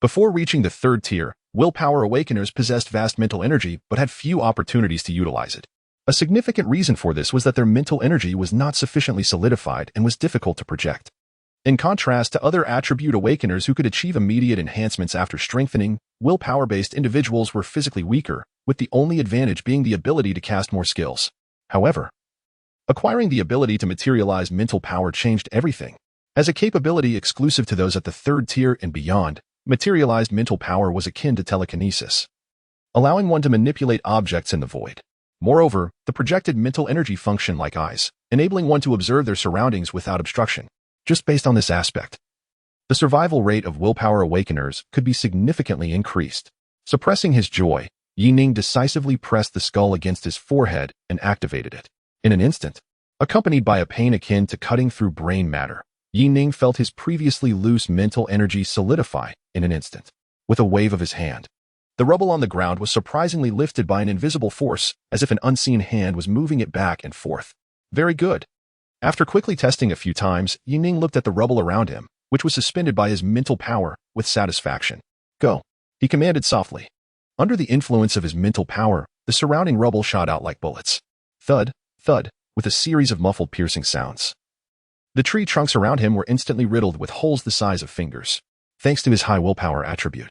Before reaching the third tier, willpower awakeners possessed vast mental energy but had few opportunities to utilize it. A significant reason for this was that their mental energy was not sufficiently solidified and was difficult to project. In contrast to other attribute awakeners who could achieve immediate enhancements after strengthening, willpower-based individuals were physically weaker, with the only advantage being the ability to cast more skills. However, acquiring the ability to materialize mental power changed everything. As a capability exclusive to those at the third tier and beyond, materialized mental power was akin to telekinesis, allowing one to manipulate objects in the void. Moreover, the projected mental energy functioned like eyes, enabling one to observe their surroundings without obstruction. Just based on this aspect, the survival rate of willpower awakeners could be significantly increased. Suppressing his joy, Yining decisively pressed the skull against his forehead and activated it. In an instant, accompanied by a pain akin to cutting through brain matter, Yining felt his previously loose mental energy solidify in an instant. With a wave of his hand, the rubble on the ground was surprisingly lifted by an invisible force, as if an unseen hand was moving it back and forth. Very good. After quickly testing a few times, Yining looked at the rubble around him, which was suspended by his mental power, with satisfaction. Go, he commanded softly. Under the influence of his mental power, the surrounding rubble shot out like bullets. Thud, thud, with a series of muffled piercing sounds. The tree trunks around him were instantly riddled with holes the size of fingers, thanks to his high willpower attribute.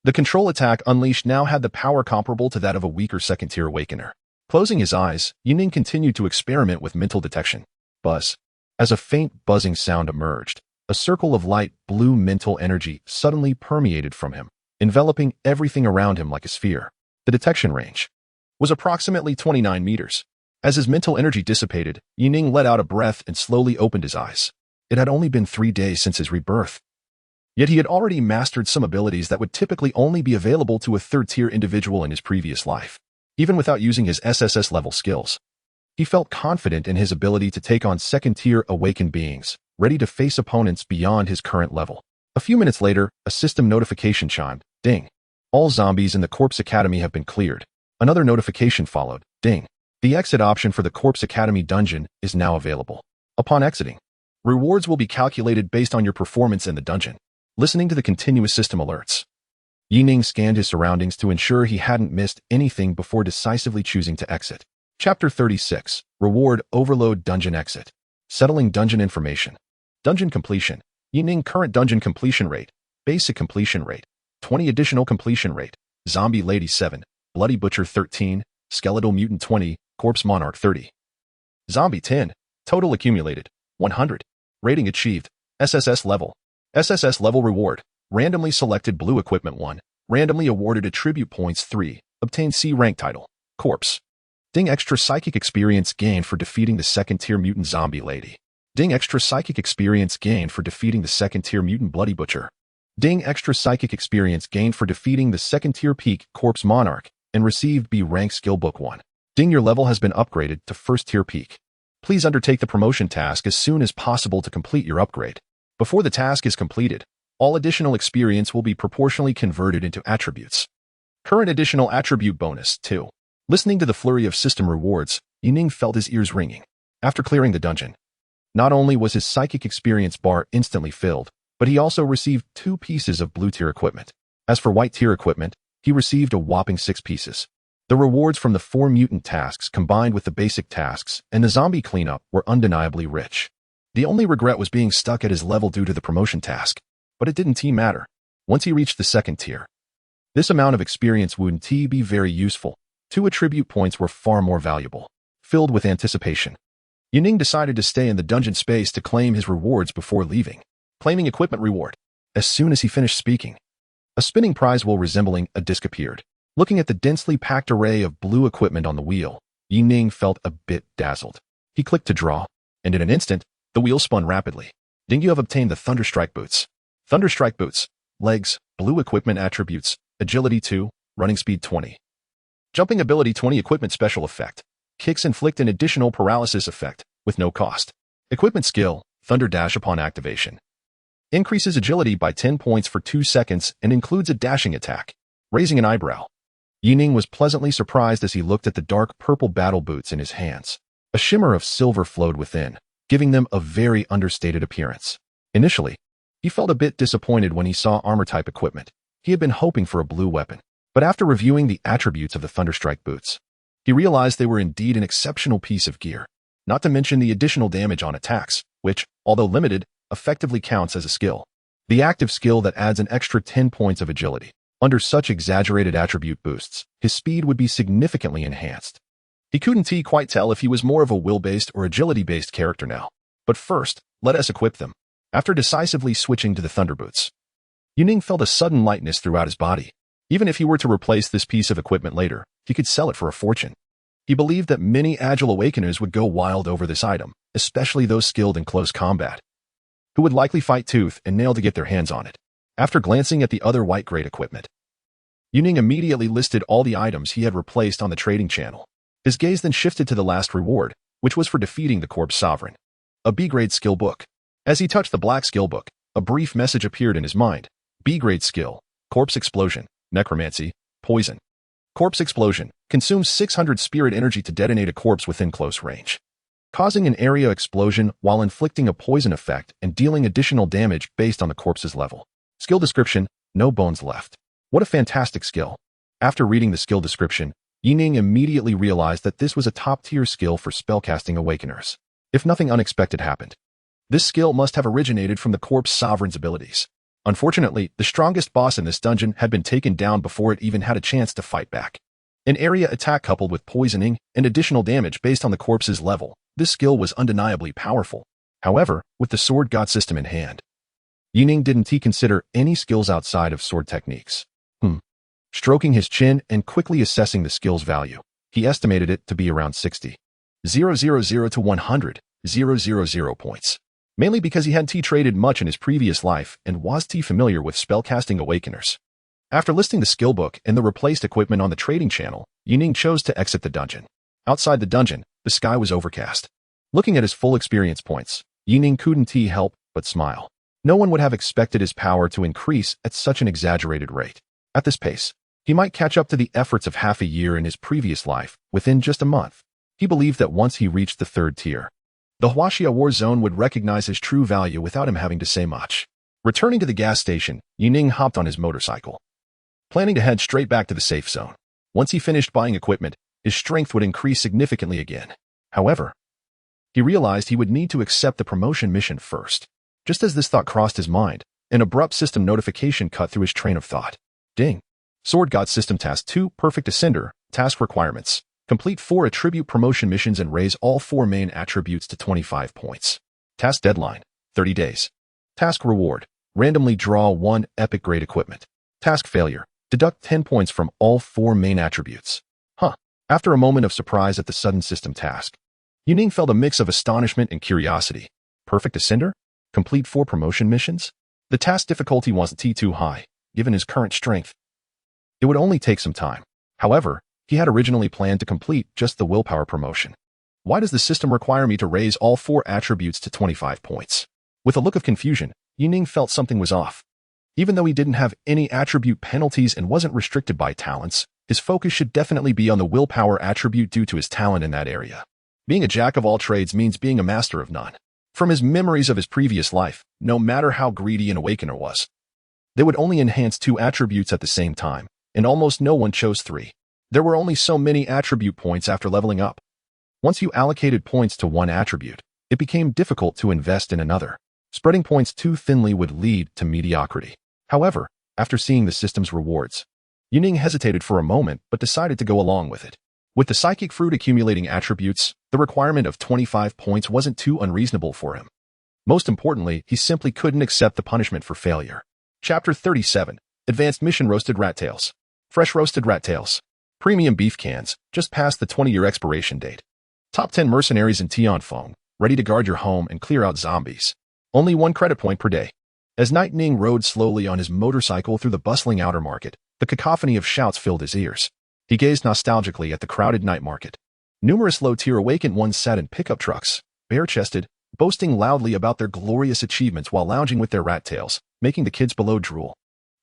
The control attack unleashed now had the power comparable to that of a weaker second-tier awakener. Closing his eyes, Yining continued to experiment with mental detection. Buzz. As a faint buzzing sound emerged, a circle of light blue mental energy suddenly permeated from him, enveloping everything around him like a sphere. The detection range was approximately 29 meters. As his mental energy dissipated, Yining let out a breath and slowly opened his eyes. It had only been 3 days since his rebirth. Yet he had already mastered some abilities that would typically only be available to a third-tier individual in his previous life. Even without using his SSS-level skills, he felt confident in his ability to take on second-tier awakened beings, ready to face opponents beyond his current level. A few minutes later, a system notification chimed. Ding. All zombies in the Corpse Academy have been cleared. Another notification followed. Ding. The exit option for the Corpse Academy dungeon is now available. Upon exiting, rewards will be calculated based on your performance in the dungeon. Listening to the continuous system alerts, Yining scanned his surroundings to ensure he hadn't missed anything before decisively choosing to exit. Chapter 36. Reward Overload Dungeon Exit. Settling Dungeon Information. Dungeon Completion. Yining current dungeon completion rate. Basic completion rate. 20 additional completion rate. Zombie Lady 7. Bloody Butcher 13. Skeletal Mutant 20. Corpse Monarch 30. Zombie 10. Total accumulated 100. Rating achieved. SSS level. SSS level reward. Randomly selected blue equipment 1. Randomly awarded attribute points 3. Obtained C-rank title. Corpse. Ding extra psychic experience gained for defeating the second-tier mutant zombie lady. Ding extra psychic experience gained for defeating the second-tier mutant bloody butcher. Ding extra psychic experience gained for defeating the second-tier peak corpse monarch and received B-rank skill book 1. Ding your level has been upgraded to first-tier peak. Please undertake the promotion task as soon as possible to complete your upgrade. Before the task is completed, all additional experience will be proportionally converted into attributes. Current additional attribute bonus 2. Listening to the flurry of system rewards, Yining felt his ears ringing. After clearing the dungeon, not only was his psychic experience bar instantly filled, but he also received 2 pieces of blue-tier equipment. As for white-tier equipment, he received a whopping 6 pieces. The rewards from the 4 mutant tasks combined with the basic tasks and the zombie cleanup were undeniably rich. The only regret was being stuck at his level due to the promotion task, but it didn't matter. Once he reached the second tier, this amount of experience wouldn't be very useful. 2 attribute points were far more valuable. Filled with anticipation, Yining decided to stay in the dungeon space to claim his rewards before leaving. Claiming equipment reward. As soon as he finished speaking, a spinning prize wheel resembling a disc appeared. Looking at the densely packed array of blue equipment on the wheel, Yining felt a bit dazzled. He clicked to draw, and in an instant, the wheel spun rapidly. Ding, you have obtained the Thunderstrike boots. Thunderstrike boots. Legs. Blue equipment attributes. Agility 2. Running speed 20. Jumping ability 20. Equipment special effect. Kicks inflict an additional paralysis effect, with no cost. Equipment skill. Thunder dash upon activation. Increases agility by 10 points for 2 seconds and includes a dashing attack. Raising an eyebrow, Yining was pleasantly surprised as he looked at the dark purple battle boots in his hands. A shimmer of silver flowed within, giving them a very understated appearance. Initially, he felt a bit disappointed when he saw armor-type equipment. He had been hoping for a blue weapon, but after reviewing the attributes of the Thunderstrike boots, he realized they were indeed an exceptional piece of gear, not to mention the additional damage on attacks, which, although limited, effectively counts as a skill. The active skill that adds an extra 10 points of agility. Under such exaggerated attribute boosts, his speed would be significantly enhanced. He couldn't quite tell if he was more of a will-based or agility-based character now. But first, let us equip them. After decisively switching to the Thunder Boots, Yining felt a sudden lightness throughout his body. Even if he were to replace this piece of equipment later, he could sell it for a fortune. He believed that many agile awakeners would go wild over this item, especially those skilled in close combat, who would likely fight tooth and nail to get their hands on it. After glancing at the other white-grade equipment, Yining immediately listed all the items he had replaced on the trading channel. His gaze then shifted to the last reward, which was for defeating the Corpse Sovereign. A B-grade skill book. As he touched the black skill book, a brief message appeared in his mind. B-grade skill. Corpse Explosion. Necromancy. Poison. Corpse Explosion. Consumes 600 spirit energy to detonate a corpse within close range, causing an area explosion while inflicting a poison effect and dealing additional damage based on the corpse's level. Skill description. No bones left. What a fantastic skill. After reading the skill description, Yining immediately realized that this was a top-tier skill for spellcasting awakeners. If nothing unexpected happened, this skill must have originated from the Corpse Sovereign's abilities. Unfortunately, the strongest boss in this dungeon had been taken down before it even had a chance to fight back. An area attack coupled with poisoning and additional damage based on the corpse's level. This skill was undeniably powerful. However, with the sword god system in hand, Yining didn't consider any skills outside of sword techniques. Stroking his chin and quickly assessing the skill's value, he estimated it to be around 60,000 to 100,000 points. Mainly because he hadn't traded much in his previous life and was familiar with spellcasting awakeners. After listing the skill book and the replaced equipment on the trading channel, Yining chose to exit the dungeon. Outside the dungeon, the sky was overcast. Looking at his full experience points, Yining couldn't help but smile. No one would have expected his power to increase at such an exaggerated rate. At this pace, he might catch up to the efforts of half a year in his previous life within just a month. He believed that once he reached the 3rd tier, the Huaxia War Zone would recognize his true value without him having to say much. Returning to the gas station, Yining hopped on his motorcycle, planning to head straight back to the safe zone. Once he finished buying equipment, his strength would increase significantly again. However, he realized he would need to accept the promotion mission first. Just as this thought crossed his mind, an abrupt system notification cut through his train of thought. Ding! Sword God System Task 2, Perfect Ascender, Task Requirements. Complete 4 attribute promotion missions and raise all 4 main attributes to 25 points. Task Deadline, 30 days. Task Reward, randomly draw 1 epic grade equipment. Task Failure, deduct 10 points from all 4 main attributes. After a moment of surprise at the sudden system task, Yining felt a mix of astonishment and curiosity. Perfect Ascender? Complete 4 promotion missions? The task difficulty wasn't too high, given his current strength. It would only take some time. However, he had originally planned to complete just the willpower promotion. Why does the system require me to raise all 4 attributes to 25 points? With a look of confusion, Yining felt something was off. Even though he didn't have any attribute penalties and wasn't restricted by talents, his focus should definitely be on the willpower attribute due to his talent in that area. Being a jack of all trades means being a master of none. From his memories of his previous life, no matter how greedy an awakener was, they would only enhance 2 attributes at the same time, and almost no one chose 3. There were only so many attribute points after leveling up. Once you allocated points to one attribute, it became difficult to invest in another. Spreading points too thinly would lead to mediocrity. However, after seeing the system's rewards, Yining hesitated for a moment but decided to go along with it. With the psychic fruit accumulating attributes, the requirement of 25 points wasn't too unreasonable for him. Most importantly, he simply couldn't accept the punishment for failure. Chapter 37, Advanced Mission Roasted Rat Tails. Fresh roasted rat tails. Premium beef cans, just past the 20-year expiration date. Top 10 mercenaries in Tianfeng, ready to guard your home and clear out zombies. Only 1 credit point per day. As Yining rode slowly on his motorcycle through the bustling outer market, the cacophony of shouts filled his ears. He gazed nostalgically at the crowded night market. Numerous low-tier awakened ones sat in pickup trucks, bare-chested, boasting loudly about their glorious achievements while lounging with their rat tails, making the kids below drool.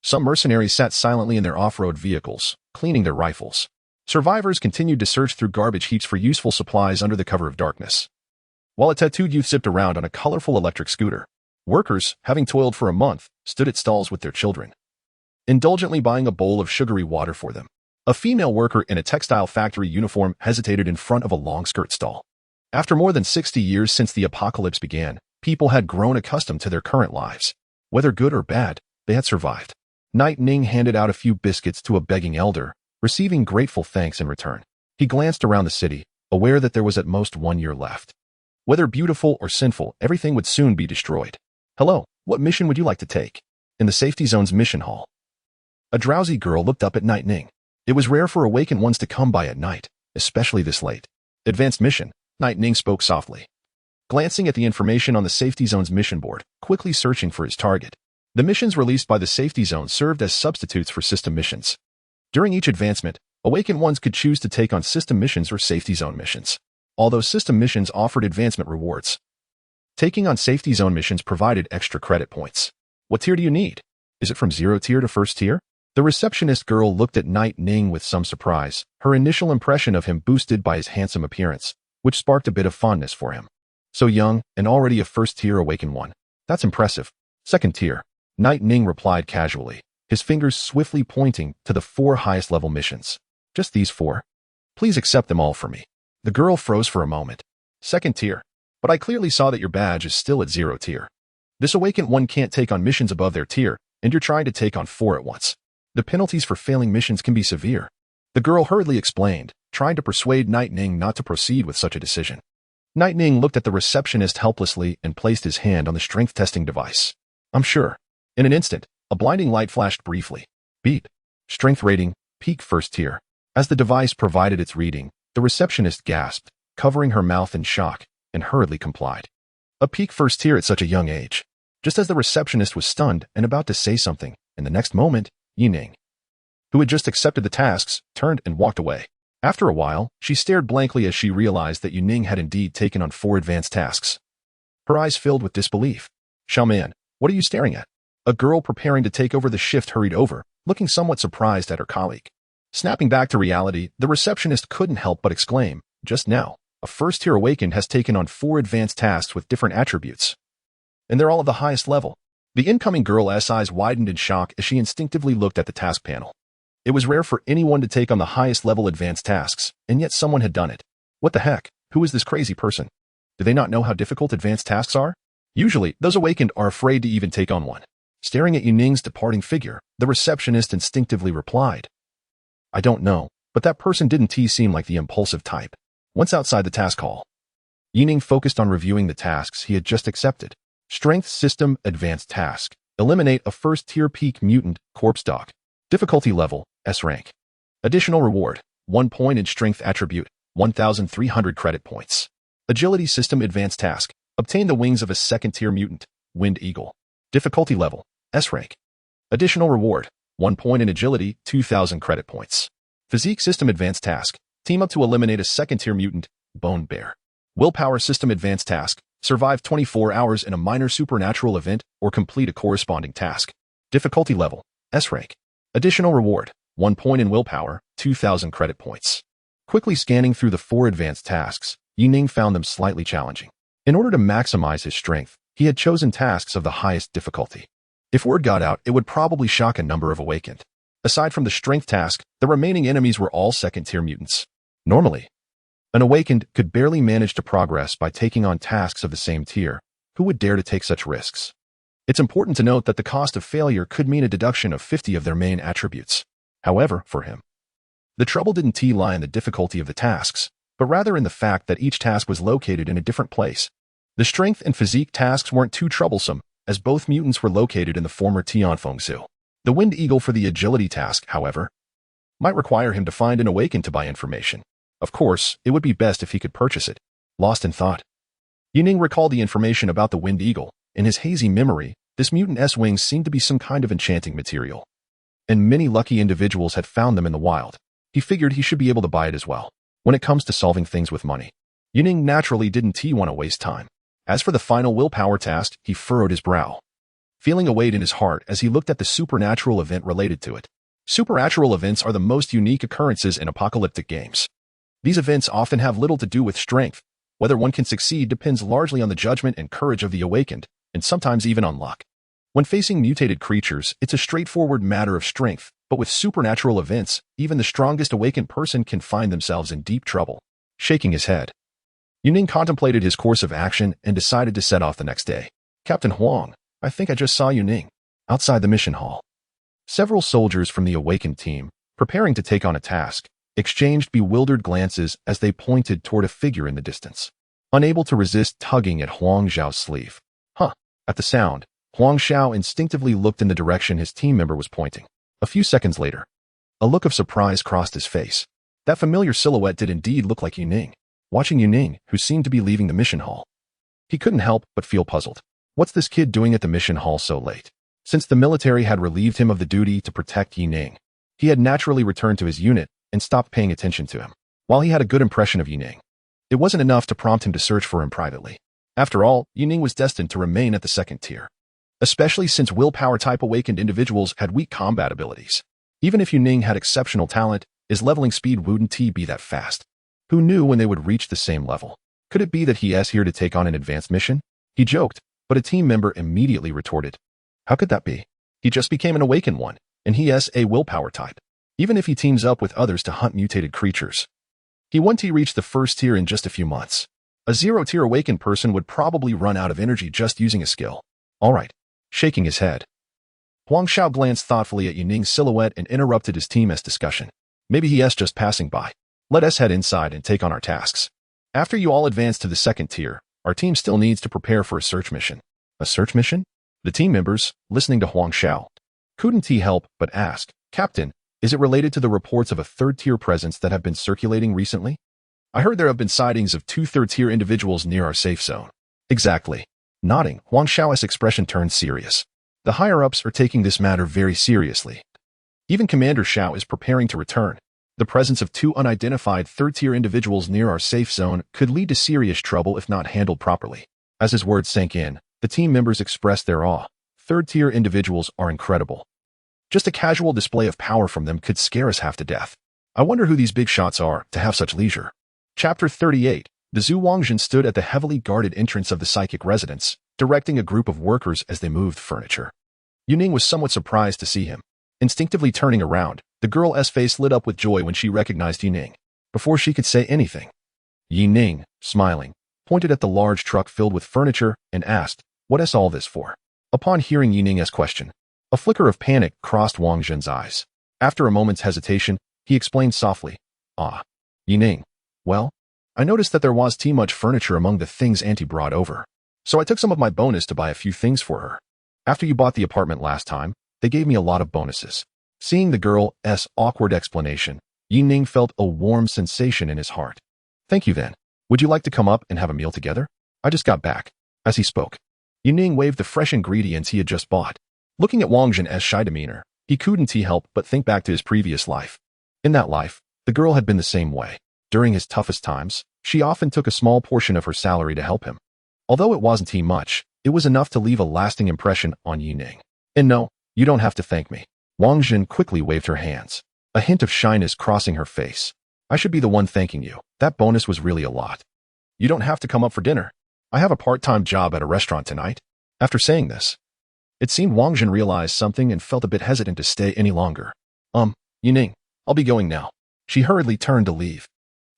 Some mercenaries sat silently in their off-road vehicles, cleaning their rifles. Survivors continued to search through garbage heaps for useful supplies under the cover of darkness, while a tattooed youth zipped around on a colorful electric scooter. Workers, having toiled for a month, stood at stalls with their children, indulgently buying a bowl of sugary water for them. A female worker in a textile factory uniform hesitated in front of a long-skirt stall. After more than 60 years since the apocalypse began, people had grown accustomed to their current lives. Whether good or bad, they had survived. Yining handed out a few biscuits to a begging elder, receiving grateful thanks in return. He glanced around the city, aware that there was at most 1 year left. Whether beautiful or sinful, everything would soon be destroyed. Hello, what mission would you like to take? In the safety zone's mission hall, a drowsy girl looked up at Yining. It was rare for awakened ones to come by at night, especially this late. Advanced mission, Yining spoke softly, glancing at the information on the safety zone's mission board, quickly searching for his target. The missions released by the safety zone served as substitutes for system missions. During each advancement, awakened ones could choose to take on system missions or safety zone missions. Although system missions offered advancement rewards, taking on safety zone missions provided extra credit points. What tier do you need? Is it from 0 tier to 1st tier? The receptionist girl looked at Yining with some surprise, her initial impression of him boosted by his handsome appearance, which sparked a bit of fondness for him. So young, and already a 1st tier awakened one. That's impressive. 2nd tier. Yining replied casually, his fingers swiftly pointing to the 4 highest level missions. Just these 4? Please accept them all for me. The girl froze for a moment. 2nd tier. But I clearly saw that your badge is still at 0 tier. This awakened one can't take on missions above their tier, and you're trying to take on 4 at once. The penalties for failing missions can be severe. The girl hurriedly explained, trying to persuade Night Ning not to proceed with such a decision. Night Ning looked at the receptionist helplessly and placed his hand on the strength testing device. I'm sure. In an instant, a blinding light flashed briefly. Beep. Strength rating, peak first tier. As the device provided its reading, the receptionist gasped, covering her mouth in shock, and hurriedly complied. A peak first tier at such a young age. Just as the receptionist was stunned and about to say something, in the next moment, Yining, who had just accepted the tasks, turned and walked away. After a while, she stared blankly as she realized that Yining had indeed taken on 4 advanced tasks. Her eyes filled with disbelief. Xiaoman, what are you staring at? A girl preparing to take over the shift hurried over, looking somewhat surprised at her colleague. Snapping back to reality, the receptionist couldn't help but exclaim, just now, a first-tier awakened has taken on 4 advanced tasks with different attributes. And they're all of the highest level. The incoming girl's eyes widened in shock as she instinctively looked at the task panel. It was rare for anyone to take on the highest level advanced tasks, and yet someone had done it. What the heck? Who is this crazy person? Do they not know how difficult advanced tasks are? Usually, those awakened are afraid to even take on one. Staring at Yuning's departing figure, the receptionist instinctively replied, I don't know, but that person didn't seem like the impulsive type. Once outside the task hall, Yining focused on reviewing the tasks he had just accepted. Strength System Advanced Task. Eliminate a first-tier peak mutant corpse dog. Difficulty level, S-rank. Additional reward, 1 point in strength attribute, 1,300 credit points. Agility System Advanced Task. Obtain the wings of a second-tier mutant, Wind Eagle. Difficulty level, S-rank. Additional reward, 1 point in agility, 2,000 credit points. Physique System Advanced Task. Team up to eliminate a second-tier mutant, Bone Bear. Willpower System Advanced Task. Survive 24 hours in a minor supernatural event or complete a corresponding task. Difficulty level, S-rank. Additional reward, 1 point in willpower, 2,000 credit points. Quickly scanning through the 4 advanced tasks, Yining found them slightly challenging. In order to maximize his strength, he had chosen tasks of the highest difficulty. If word got out, it would probably shock a number of awakened. Aside from the strength task, the remaining enemies were all second-tier mutants. Normally, an awakened could barely manage to progress by taking on tasks of the same tier. Who would dare to take such risks? It's important to note that the cost of failure could mean a deduction of 50 of their main attributes. However, for him, the trouble didn't lie in the difficulty of the tasks, but rather in the fact that each task was located in a different place. The strength and physique tasks weren't too troublesome, as both mutants were located in the former Tianfengzhu. The Wind Eagle for the agility task, however, might require him to find an awakened to buy information. Of course, it would be best if he could purchase it. Lost in thought, Yining recalled the information about the Wind Eagle. In his hazy memory, this mutant S-wings seemed to be some kind of enchanting material, and many lucky individuals had found them in the wild. He figured he should be able to buy it as well. When it comes to solving things with money, Yining naturally didn't want to waste time. As for the final willpower task, he furrowed his brow, feeling a weight in his heart as he looked at the supernatural event related to it. Supernatural events are the most unique occurrences in apocalyptic games. These events often have little to do with strength. Whether one can succeed depends largely on the judgment and courage of the awakened, and sometimes even on luck. When facing mutated creatures, it's a straightforward matter of strength, but with supernatural events, even the strongest awakened person can find themselves in deep trouble. Shaking his head, Yining contemplated his course of action and decided to set off the next day. Captain Huang, I think I just saw Yining outside the mission hall. Several soldiers from the awakened team, preparing to take on a task, exchanged bewildered glances as they pointed toward a figure in the distance. Unable to resist tugging at Huang Xiao's sleeve. At the sound, Huang Xiao instinctively looked in the direction his team member was pointing. A few seconds later, a look of surprise crossed his face. That familiar silhouette did indeed look like Yining. Watching Yining, who seemed to be leaving the mission hall, he couldn't help but feel puzzled. What's this kid doing at the mission hall so late? Since the military had relieved him of the duty to protect Yining, he had naturally returned to his unit and stopped paying attention to him. While he had a good impression of Yining, it wasn't enough to prompt him to search for him privately. After all, Yining was destined to remain at the second tier, especially since willpower-type awakened individuals had weak combat abilities. Even if Yining had exceptional talent, his leveling speed wouldn't be that fast. Who knew when they would reach the same level? Could it be that he's here to take on an advanced mission? He joked, but a team member immediately retorted. How could that be? He just became an awakened one, and he's a willpower type. Even if he teams up with others to hunt mutated creatures, he won't reach the first tier in just a few months. A zero-tier awakened person would probably run out of energy just using a skill. All right. Shaking his head, Huang Xiao glanced thoughtfully at Yining's silhouette and interrupted his team's discussion. Maybe he's just passing by. Let us head inside and take on our tasks. After you all advance to the second tier, our team still needs to prepare for a search mission. A search mission? The team members, listening to Huang Xiao, couldn't help but ask, Captain, is it related to the reports of a third-tier presence that have been circulating recently? I heard there have been sightings of 2 third-tier individuals near our safe zone. Exactly. Nodding, Huang Xiao's expression turned serious. The higher-ups are taking this matter very seriously. Even Commander Xiao is preparing to return. The presence of 2 unidentified third-tier individuals near our safe zone could lead to serious trouble if not handled properly. As his words sank in, the team members expressed their awe. Third-tier individuals are incredible. Just a casual display of power from them could scare us half to death. I wonder who these big shots are to have such leisure. Chapter 38. The Zhu Wangjin stood at the heavily guarded entrance of the psychic residence, directing a group of workers as they moved furniture. Yuning was somewhat surprised to see him. Instinctively turning around, the girl's face lit up with joy when she recognized Yuning. Before she could say anything, Yuning, smiling, pointed at the large truck filled with furniture and asked, "What is all this for?" Upon hearing Yuning's question, a flicker of panic crossed Wang Zhen's eyes. After a moment's hesitation, he explained softly, Yuning, well, I noticed that there was too much furniture among the things Auntie brought over. So I took some of my bonus to buy a few things for her. After you bought the apartment last time, they gave me a lot of bonuses." Seeing the girl's awkward explanation, Yuning felt a warm sensation in his heart. "Thank you then. Would you like to come up and have a meal together? I just got back." As he spoke, Yuning waved the fresh ingredients he had just bought. Looking at Wang Zhen's shy demeanor, he couldn't help but think back to his previous life. In that life, the girl had been the same way. During his toughest times, she often took a small portion of her salary to help him. Although it wasn't much, it was enough to leave a lasting impression on Yuning. "And no, you don't have to thank me." Wang Zhen quickly waved her hands, a hint of shyness crossing her face. "I should be the one thanking you. That bonus was really a lot. You don't have to come up for dinner. I have a part-time job at a restaurant tonight." After saying this, it seemed Wang Zhen realized something and felt a bit hesitant to stay any longer. Yuning, I'll be going now." She hurriedly turned to leave.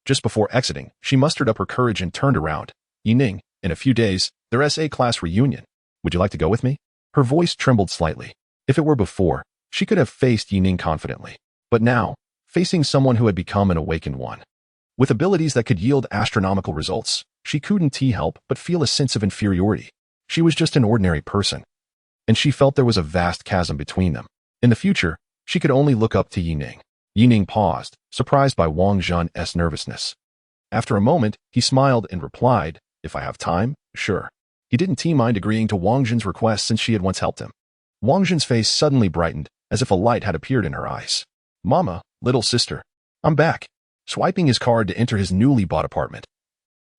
Just before exiting, she mustered up her courage and turned around. "Yuning, in a few days, there's a class reunion. Would you like to go with me?" Her voice trembled slightly. If it were before, she could have faced Yuning confidently. But now, facing someone who had become an awakened one, with abilities that could yield astronomical results, she couldn't help but feel a sense of inferiority. She was just an ordinary person, and she felt there was a vast chasm between them. In the future, she could only look up to Yuning. Yuning paused, surprised by Wang Zhen's nervousness. After a moment, he smiled and replied, "If I have time, sure." He didn't mind agreeing to Wang Zhen's request since she had once helped him. Wang Zhen's face suddenly brightened, as if a light had appeared in her eyes. "Mama, little sister, I'm back." Swiping his card to enter his newly bought apartment,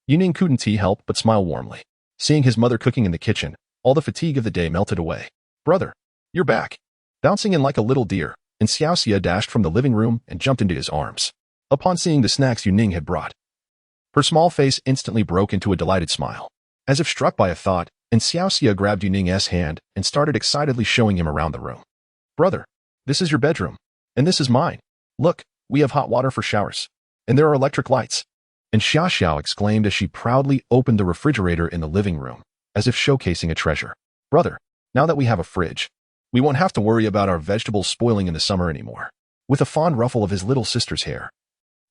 Yuning couldn't help but smile warmly. Seeing his mother cooking in the kitchen, all the fatigue of the day melted away. "Brother, you're back." Bouncing in like a little deer, and Xiaoxia dashed from the living room and jumped into his arms. Upon seeing the snacks Yuning had brought, her small face instantly broke into a delighted smile. As if struck by a thought, and Xiaoxia grabbed Yuning's hand and started excitedly showing him around the room. "Brother, this is your bedroom, and this is mine. Look, we have hot water for showers, and there are electric lights." And Xiaoxiao exclaimed as she proudly opened the refrigerator in the living room, as if showcasing a treasure. "Brother, now that we have a fridge, we won't have to worry about our vegetables spoiling in the summer anymore." With a fond ruffle of his little sister's hair,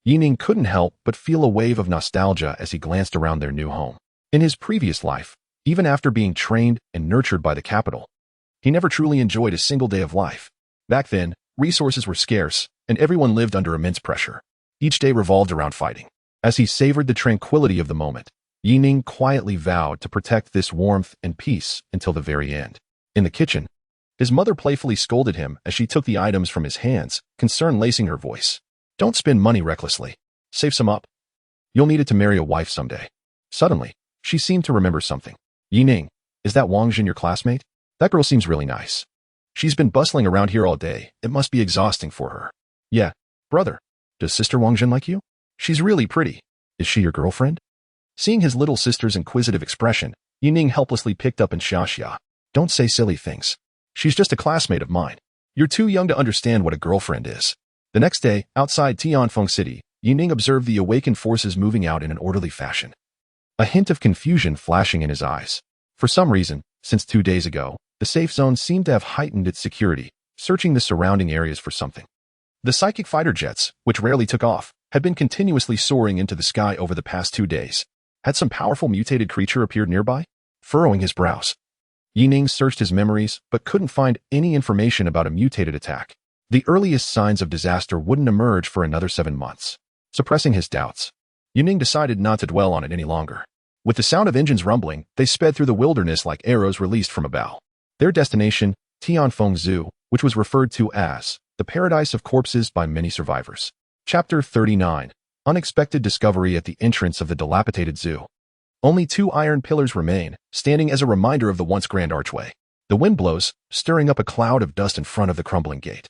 Yuning couldn't help but feel a wave of nostalgia as he glanced around their new home. In his previous life, even after being trained and nurtured by the capital, he never truly enjoyed a single day of life. Back then, resources were scarce, and everyone lived under immense pressure. Each day revolved around fighting. As he savored the tranquility of the moment, Yuning quietly vowed to protect this warmth and peace until the very end. In the kitchen, his mother playfully scolded him as she took the items from his hands, concern lacing her voice. "Don't spend money recklessly. Save some up. You'll need it to marry a wife someday." Suddenly, she seemed to remember something. "Yuning, is that Wang Zhen your classmate? That girl seems really nice. She's been bustling around here all day. It must be exhausting for her." "Yeah, brother. Does Sister Wang Zhen like you? She's really pretty. Is she your girlfriend?" Seeing his little sister's inquisitive expression, Yuning helplessly picked up and Xiaoxia. "Don't say silly things. She's just a classmate of mine. You're too young to understand what a girlfriend is." The next day, outside Tianfeng City, Yuning observed the awakened forces moving out in an orderly fashion, a hint of confusion flashing in his eyes. For some reason, since 2 days ago, the safe zone seemed to have heightened its security, searching the surrounding areas for something. The psychic fighter jets, which rarely took off, had been continuously soaring into the sky over the past 2 days. Had some powerful mutated creature appeared nearby? Furrowing his brows, Yining searched his memories but couldn't find any information about a mutated attack. The earliest signs of disaster wouldn't emerge for another 7 months. Suppressing his doubts, Yining decided not to dwell on it any longer. With the sound of engines rumbling, they sped through the wilderness like arrows released from a bow. Their destination, Tianfeng Zoo, which was referred to as the paradise of corpses by many survivors. Chapter 39. Unexpected discovery at the entrance of the dilapidated zoo. Only 2 iron pillars remain, standing as a reminder of the once grand archway. The wind blows, stirring up a cloud of dust in front of the crumbling gate.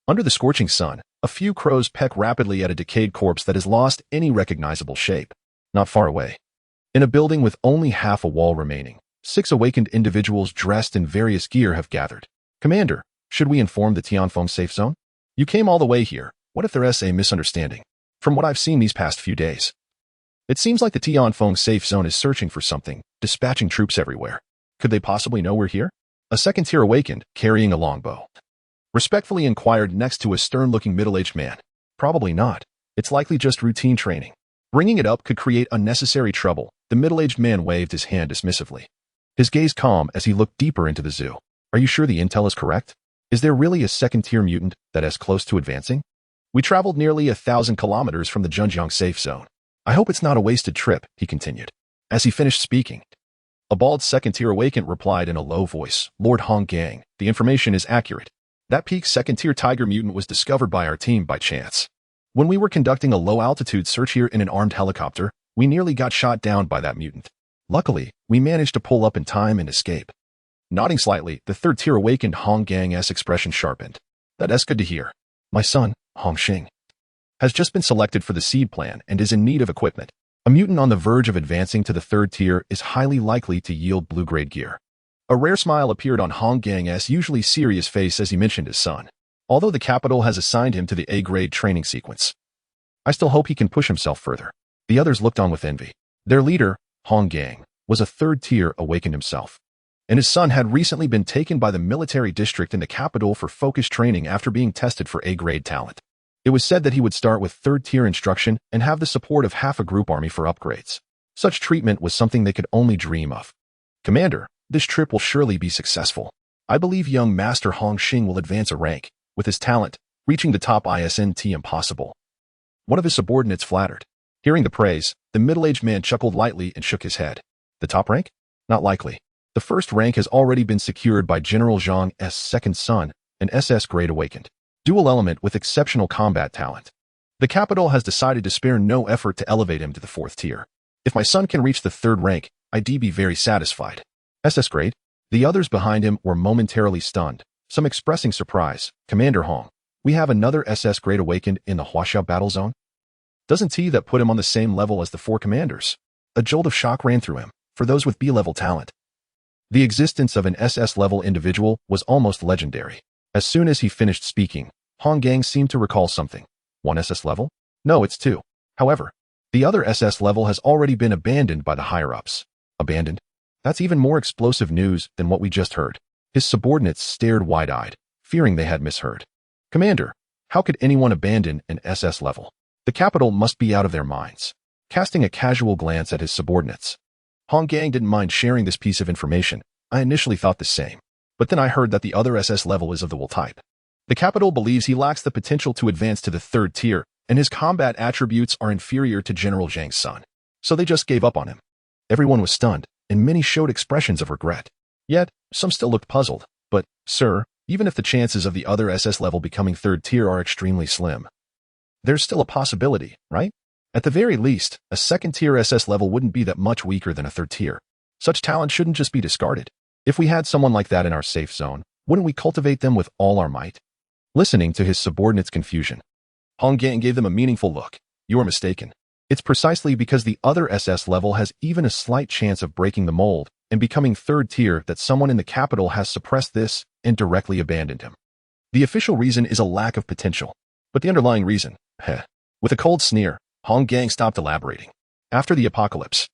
Under the scorching sun, a few crows peck rapidly at a decayed corpse that has lost any recognizable shape. Not far away, in a building with only half a wall remaining, 6 awakened individuals dressed in various gear have gathered. Commander, should we inform the Tianfeng safe zone? You came all the way here. What if there's a misunderstanding? From what I've seen these past few days, it seems like the Tianfeng safe zone is searching for something, dispatching troops everywhere. Could they possibly know we're here? A second-tier awakened, carrying a longbow, respectfully inquired next to a stern-looking middle-aged man. Probably not. It's likely just routine training. Bringing it up could create unnecessary trouble. The middle-aged man waved his hand dismissively, his gaze calm as he looked deeper into the zoo. Are you sure the intel is correct? Is there really a second-tier mutant that is close to advancing? We traveled nearly 1,000 kilometers from the Zhenjiang safe zone. I hope it's not a wasted trip, he continued. As he finished speaking, a bald second-tier awakened replied in a low voice, Lord Hong Gang, the information is accurate. That peak second-tier tiger mutant was discovered by our team by chance. When we were conducting a low-altitude search here in an armed helicopter, we nearly got shot down by that mutant. Luckily, we managed to pull up in time and escape. Nodding slightly, the third-tier awakened Hong Gang's expression sharpened. That's good to hear. My son, Hong Xing, has just been selected for the seed plan and is in need of equipment. A mutant on the verge of advancing to the 3rd tier is highly likely to yield blue-grade gear. A rare smile appeared on Hong Gang's usually serious face as he mentioned his son. Although the capital has assigned him to the A-grade training sequence, I still hope he can push himself further. The others looked on with envy. Their leader, Hong Gang, was a 3rd-tier awakened himself, and his son had recently been taken by the military district in the capital for focused training after being tested for A-grade talent. It was said that he would start with 3rd-tier instruction and have the support of half a group army for upgrades. Such treatment was something they could only dream of. Commander, this trip will surely be successful. I believe young Master Hong Xing will advance a rank. With his talent, reaching the top isn't impossible. One of his subordinates flattered. Hearing the praise, the middle-aged man chuckled lightly and shook his head. The top rank? Not likely. The 1st rank has already been secured by General Zhang's second son, an SS grade awakened dual element with exceptional combat talent. The capital has decided to spare no effort to elevate him to the 4th tier. If my son can reach the 3rd rank, I'd be very satisfied. SS grade? The others behind him were momentarily stunned, some expressing surprise. Commander Hong, we have another SS grade awakened in the Huaxia battle zone? Doesn't that put him on the same level as the 4 commanders? A jolt of shock ran through him. For those with B-level talent, the existence of an SS-level individual was almost legendary. As soon as he finished speaking, Hong Gang seemed to recall something. 1 SS level? No, it's 2. However, the other SS level has already been abandoned by the higher-ups. Abandoned? That's even more explosive news than what we just heard. His subordinates stared wide-eyed, fearing they had misheard. Commander, how could anyone abandon an SS level? The capital must be out of their minds. Casting a casual glance at his subordinates, Hong Gang didn't mind sharing this piece of information. I initially thought the same, but then I heard that the other SS level is of the Will type. The capital believes he lacks the potential to advance to the 3rd tier, and his combat attributes are inferior to General Zhang's son. So they just gave up on him. Everyone was stunned, and many showed expressions of regret. Yet, some still looked puzzled. But, sir, even if the chances of the other SS level becoming 3rd tier are extremely slim, there's still a possibility, right? At the very least, a 2nd-tier SS level wouldn't be that much weaker than a 3rd tier. Such talent shouldn't just be discarded. If we had someone like that in our safe zone, wouldn't we cultivate them with all our might? Listening to his subordinates' confusion, Hong Gang gave them a meaningful look. You are mistaken. It's precisely because the other SS level has even a slight chance of breaking the mold and becoming 3rd tier that someone in the capital has suppressed this and directly abandoned him. The official reason is a lack of potential, but the underlying reason, With a cold sneer, Hong Gang stopped elaborating. After the apocalypse,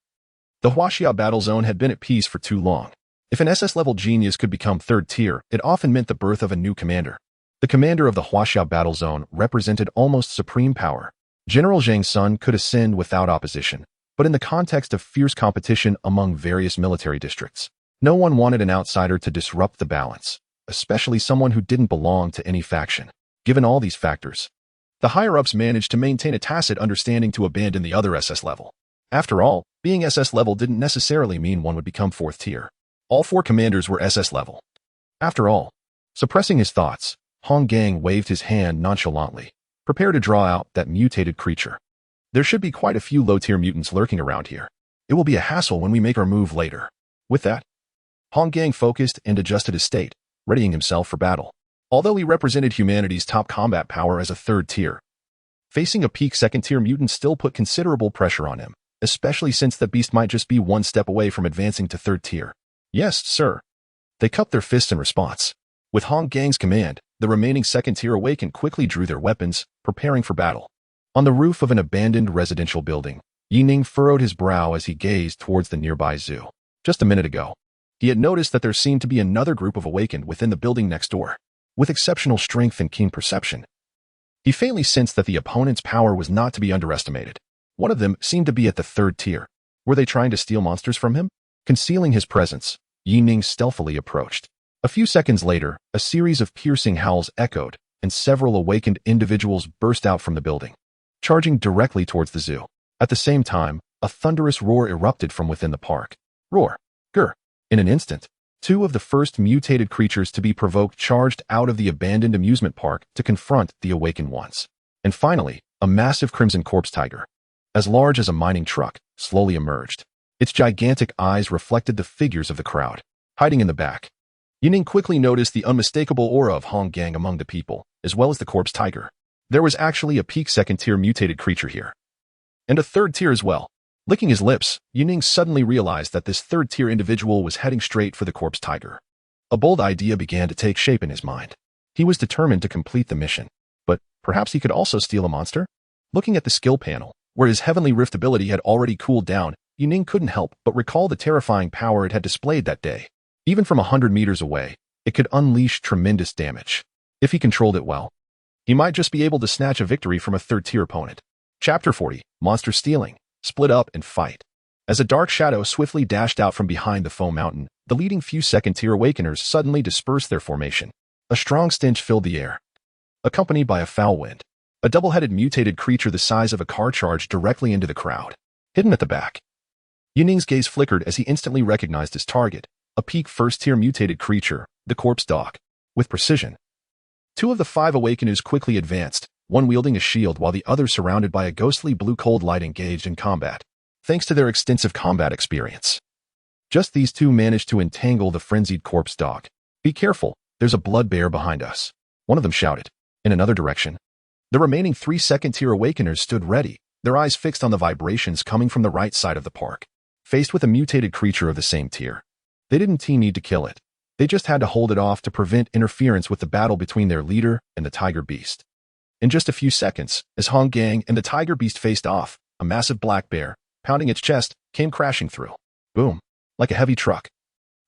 the Huaxia battle zone had been at peace for too long. If an SS-level genius could become 3rd tier, it often meant the birth of a new commander. The commander of the Huaxia battle zone represented almost supreme power. General Zhang Sun could ascend without opposition, but in the context of fierce competition among various military districts, no one wanted an outsider to disrupt the balance, especially someone who didn't belong to any faction. Given all these factors, the higher-ups managed to maintain a tacit understanding to abandon the other SS level. After all, being SS level didn't necessarily mean one would become 4th tier. All 4 commanders were SS level. After all, suppressing his thoughts, Hong Gang waved his hand nonchalantly, prepared to draw out that mutated creature. There should be quite a few low-tier mutants lurking around here. It will be a hassle when we make our move later. With that, Hong Gang focused and adjusted his state, readying himself for battle. Although he represented humanity's top combat power as a 3rd tier, facing a peak 2nd tier mutant still put considerable pressure on him, especially since the beast might just be one step away from advancing to 3rd tier. Yes, sir. They cupped their fists in response. With Hong Gang's command, the remaining 2nd tier awakened quickly drew their weapons, preparing for battle. On the roof of an abandoned residential building, Yining furrowed his brow as he gazed towards the nearby zoo. Just a minute ago, he had noticed that there seemed to be another group of awakened within the building next door. With exceptional strength and keen perception, he faintly sensed that the opponent's power was not to be underestimated. One of them seemed to be at the 3rd tier. Were they trying to steal monsters from him? Concealing his presence, Yining stealthily approached. A few seconds later, a series of piercing howls echoed, and several awakened individuals burst out from the building, charging directly towards the zoo. At the same time, a thunderous roar erupted from within the park. Roar. Grr. In an instant, 2 of the first mutated creatures to be provoked charged out of the abandoned amusement park to confront the awakened ones. And finally, a massive crimson corpse tiger, as large as a mining truck, slowly emerged. Its gigantic eyes reflected the figures of the crowd, hiding in the back. Yining quickly noticed the unmistakable aura of Hong Gang among the people, as well as the corpse tiger. There was actually a peak 2nd tier mutated creature here. And a 3rd tier as well. Licking his lips, Yining suddenly realized that this 3rd tier individual was heading straight for the corpse tiger. A bold idea began to take shape in his mind. He was determined to complete the mission. But perhaps he could also steal a monster? Looking at the skill panel, where his heavenly rift ability had already cooled down, Yining couldn't help but recall the terrifying power it had displayed that day. Even from 100 meters away, it could unleash tremendous damage. If he controlled it well, he might just be able to snatch a victory from a 3rd tier opponent. Chapter 40, Monster Stealing. Split up and fight. As a dark shadow swiftly dashed out from behind the foam mountain, the leading few 2nd tier awakeners suddenly dispersed their formation. A strong stench filled the air, accompanied by a foul wind. A double-headed mutated creature the size of a car charged directly into the crowd. Hidden at the back, Yining's gaze flickered as he instantly recognized his target, a peak 1st tier mutated creature, the corpse dog. With precision, 2 of the 5 awakeners quickly advanced, one wielding a shield while the other surrounded by a ghostly blue cold light engaged in combat, thanks to their extensive combat experience. Just these 2 managed to entangle the frenzied corpse dog. Be careful, there's a blood bear behind us, one of them shouted. In another direction, the remaining 3 2nd tier awakeners stood ready, their eyes fixed on the vibrations coming from the right side of the park. Faced with a mutated creature of the same tier, they didn't need to kill it. They just had to hold it off to prevent interference with the battle between their leader and the tiger beast. In just a few seconds, as Hong Gang and the tiger beast faced off, a massive black bear, pounding its chest, came crashing through. Boom. Like a heavy truck.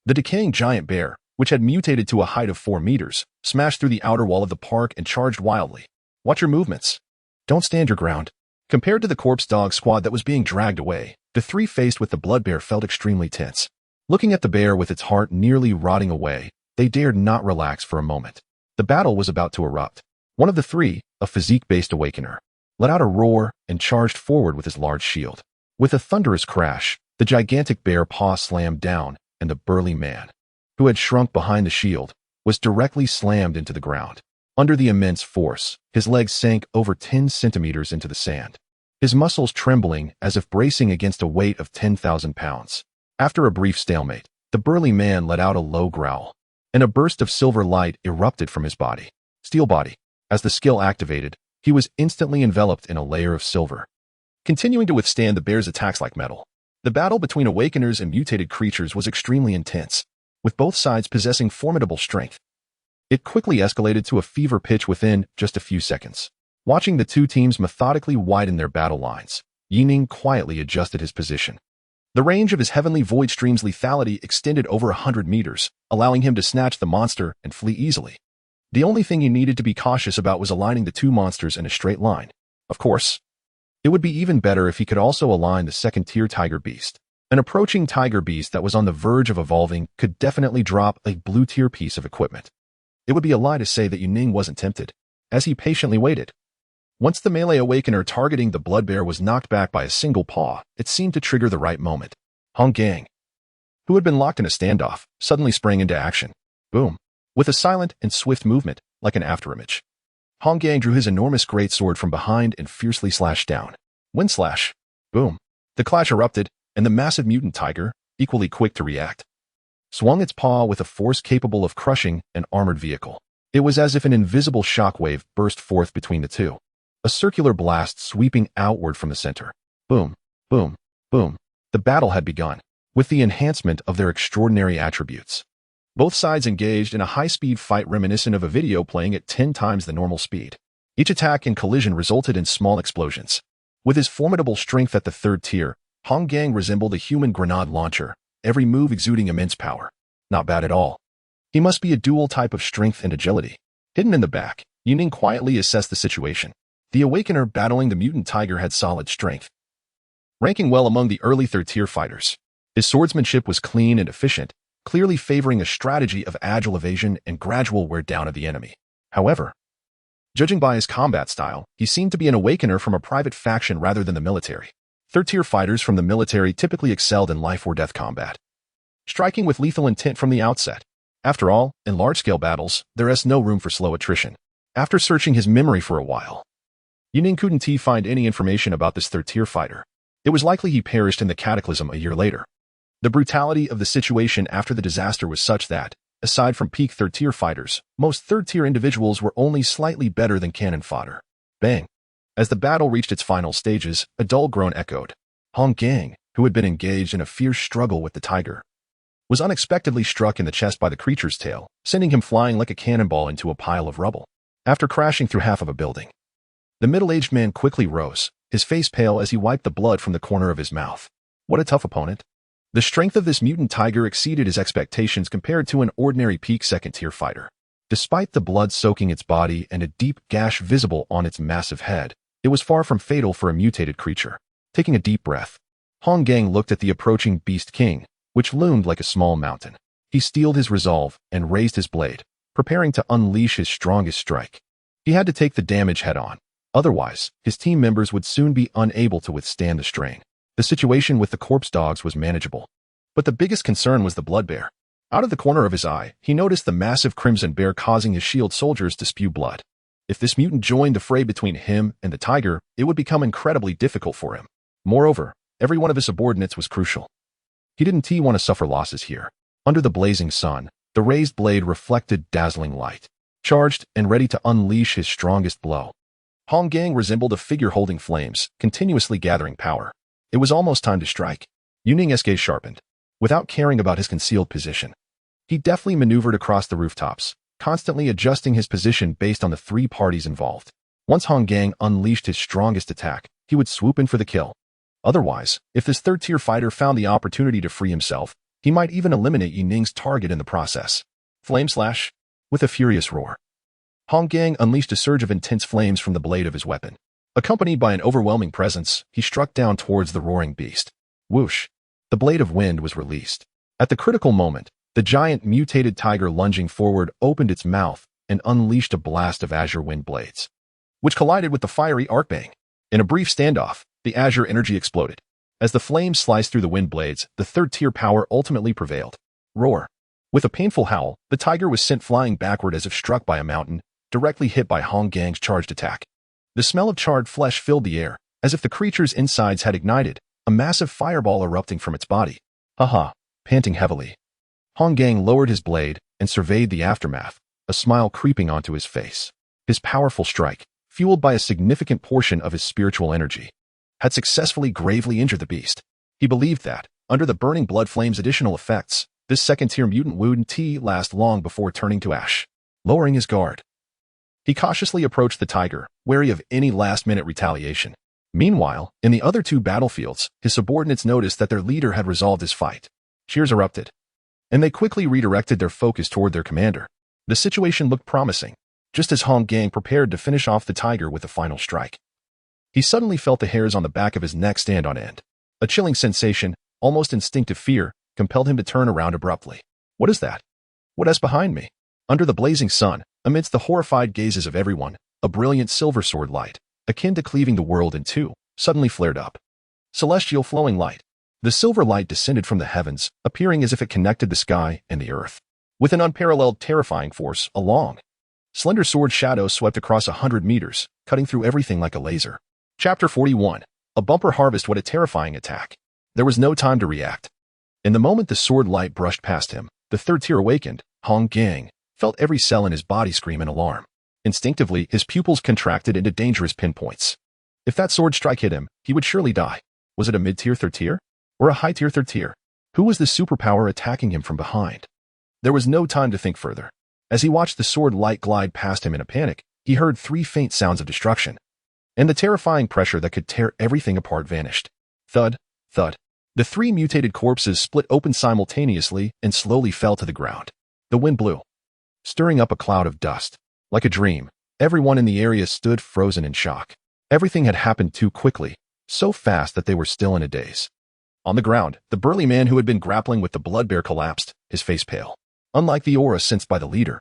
The decaying giant bear, which had mutated to a height of 4 meters, smashed through the outer wall of the park and charged wildly. Watch your movements. Don't stand your ground. Compared to the corpse dog squad that was being dragged away, the 3 faced with the blood bear felt extremely tense. Looking at the bear with its heart nearly rotting away, they dared not relax for a moment. The battle was about to erupt. One of the 3, a physique-based awakener, let out a roar and charged forward with his large shield. With a thunderous crash, the gigantic bear paw slammed down, and the burly man, who had shrunk behind the shield, was directly slammed into the ground. Under the immense force, his legs sank over 10 centimeters into the sand, his muscles trembling as if bracing against a weight of 10,000 pounds. After a brief stalemate, the burly man let out a low growl, and a burst of silver light erupted from his body. Steel body. As the skill activated, he was instantly enveloped in a layer of silver, continuing to withstand the bear's attacks like metal. The battle between awakeners and mutated creatures was extremely intense, with both sides possessing formidable strength. It quickly escalated to a fever pitch within just a few seconds. Watching the 2 teams methodically widen their battle lines, Yining quietly adjusted his position. The range of his heavenly void stream's lethality extended over 100 meters, allowing him to snatch the monster and flee easily. The only thing he needed to be cautious about was aligning the two monsters in a straight line. Of course, it would be even better if he could also align the second-tier tiger beast. An approaching tiger beast that was on the verge of evolving could definitely drop a blue-tier piece of equipment. It would be a lie to say that Yuning wasn't tempted, as he patiently waited. Once the melee awakener targeting the blood bear was knocked back by a single paw, it seemed to trigger the right moment. Hong Gang, who had been locked in a standoff, suddenly sprang into action. Boom. With a silent and swift movement, like an afterimage, Hong Gang drew his enormous greatsword from behind and fiercely slashed down. Wind slash. Boom. The clash erupted, and the massive mutant tiger, equally quick to react, swung its paw with a force capable of crushing an armored vehicle. It was as if an invisible shockwave burst forth between the two, a circular blast sweeping outward from the center. Boom, boom, boom. The battle had begun, with the enhancement of their extraordinary attributes. Both sides engaged in a high-speed fight reminiscent of a video playing at 10 times the normal speed. Each attack and collision resulted in small explosions. With his formidable strength at the third tier, Hong Gang resembled a human grenade launcher, every move exuding immense power. Not bad at all. He must be a dual type of strength and agility. Hidden in the back, Yuning quietly assessed the situation. The awakener battling the mutant tiger had solid strength, ranking well among the early third-tier fighters. His swordsmanship was clean and efficient, clearly favoring a strategy of agile evasion and gradual wear down of the enemy. However, judging by his combat style, he seemed to be an awakener from a private faction rather than the military. Third-tier fighters from the military typically excelled in life-or-death combat, striking with lethal intent from the outset. After all, in large-scale battles, there is no room for slow attrition. After searching his memory for a while, Yuning couldn't find any information about this third-tier fighter. It was likely he perished in the cataclysm a year later. The brutality of the situation after the disaster was such that, aside from peak third-tier fighters, most third-tier individuals were only slightly better than cannon fodder. Bang! As the battle reached its final stages, a dull groan echoed. Hong Gang, who had been engaged in a fierce struggle with the tiger, was unexpectedly struck in the chest by the creature's tail, sending him flying like a cannonball into a pile of rubble. After crashing through half of a building, the middle-aged man quickly rose, his face pale as he wiped the blood from the corner of his mouth. What a tough opponent. The strength of this mutant tiger exceeded his expectations compared to an ordinary peak second-tier fighter. Despite the blood soaking its body and a deep gash visible on its massive head, it was far from fatal for a mutated creature. Taking a deep breath, Hong Gang looked at the approaching Beast King, which loomed like a small mountain. He steeled his resolve and raised his blade, preparing to unleash his strongest strike. He had to take the damage head-on. Otherwise, his team members would soon be unable to withstand the strain. The situation with the corpse dogs was manageable, but the biggest concern was the blood bear. Out of the corner of his eye, he noticed the massive crimson bear causing his shield soldiers to spew blood. If this mutant joined the fray between him and the tiger, it would become incredibly difficult for him. Moreover, every one of his subordinates was crucial. He didn't want to suffer losses here. Under the blazing sun, the raised blade reflected dazzling light, charged and ready to unleash his strongest blow. Hong Gang resembled a figure holding flames, continuously gathering power. It was almost time to strike. Yuning's gaze sharpened. Without caring about his concealed position, he deftly maneuvered across the rooftops, constantly adjusting his position based on the three parties involved. Once Hong Gang unleashed his strongest attack, he would swoop in for the kill. Otherwise, if this third-tier fighter found the opportunity to free himself, he might even eliminate Yuning's target in the process. Flame slash! With a furious roar, Hong Gang unleashed a surge of intense flames from the blade of his weapon. Accompanied by an overwhelming presence, he struck down towards the roaring beast. Whoosh! The blade of wind was released. At the critical moment, the giant mutated tiger lunging forward opened its mouth and unleashed a blast of azure wind blades, which collided with the fiery arcbang. In a brief standoff, the azure energy exploded. As the flames sliced through the wind blades, the third-tier power ultimately prevailed. Roar! With a painful howl, the tiger was sent flying backward as if struck by a mountain, directly hit by Hong Gang's charged attack. The smell of charred flesh filled the air, as if the creature's insides had ignited, a massive fireball erupting from its body. Haha! Panting heavily, Hong Gang lowered his blade and surveyed the aftermath, a smile creeping onto his face. His powerful strike, fueled by a significant portion of his spiritual energy, had successfully gravely injured the beast. He believed that, under the burning blood flame's additional effects, this second-tier mutant wouldn't last long before turning to ash. Lowering his guard, he cautiously approached the tiger, wary of any last-minute retaliation. Meanwhile, in the other two battlefields, his subordinates noticed that their leader had resolved his fight. Cheers erupted, and they quickly redirected their focus toward their commander. The situation looked promising. just as Hong Gang prepared to finish off the tiger with a final strike. He suddenly felt the hairs on the back of his neck stand on end. A chilling sensation, almost instinctive fear, compelled him to turn around abruptly. What is that? What is behind me? Under the blazing sun, amidst the horrified gazes of everyone, a brilliant silver sword light, akin to cleaving the world in two, suddenly flared up. Celestial flowing light. The silver light descended from the heavens, appearing as if it connected the sky and the earth. With an unparalleled terrifying force, a long, slender sword shadow swept across 100 meters, cutting through everything like a laser. Chapter 41. A bumper harvest. What a terrifying attack. There was no time to react. In the moment the sword light brushed past him, the third tier awakened, Hong Gang, felt every cell in his body scream in alarm. Instinctively, his pupils contracted into dangerous pinpoints. If that sword strike hit him, he would surely die. Was it a mid-tier third tier? Or a high-tier third tier? Who was the superpower attacking him from behind? There was no time to think further. As he watched the sword light glide past him in a panic, he heard 3 faint sounds of destruction. And the terrifying pressure that could tear everything apart vanished. Thud, thud. The 3 mutated corpses split open simultaneously and slowly fell to the ground. The wind blew, stirring up a cloud of dust. Like a dream, everyone in the area stood frozen in shock. Everything had happened too quickly, so fast that they were still in a daze. On the ground, the burly man who had been grappling with the blood bear collapsed, his face pale. Unlike the aura sensed by the leader,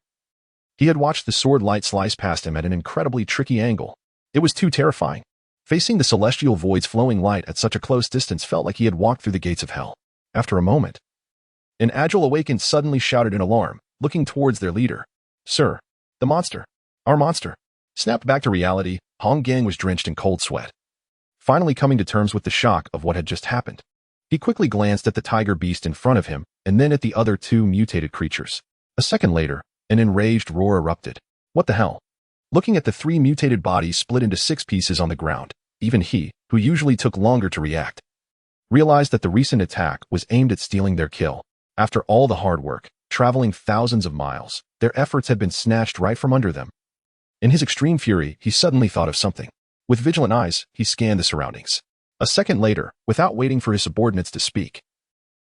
he had watched the sword light slice past him at an incredibly tricky angle. It was too terrifying. Facing the celestial void's flowing light at such a close distance felt like he had walked through the gates of hell. After a moment, an agile awakened suddenly shouted in alarm, looking towards their leader. Sir, the monster, our monster. Snapped back to reality, Hong Gang was drenched in cold sweat. Finally coming to terms with the shock of what had just happened, he quickly glanced at the tiger beast in front of him and then at the other 2 mutated creatures. A second later, an enraged roar erupted. What the hell? Looking at the 3 mutated bodies split into 6 pieces on the ground, even he, who usually took longer to react, realized that the recent attack was aimed at stealing their kill. After all the hard work, traveling thousands of miles, their efforts had been snatched right from under them. In his extreme fury, he suddenly thought of something. With vigilant eyes, he scanned the surroundings. A second later, without waiting for his subordinates to speak,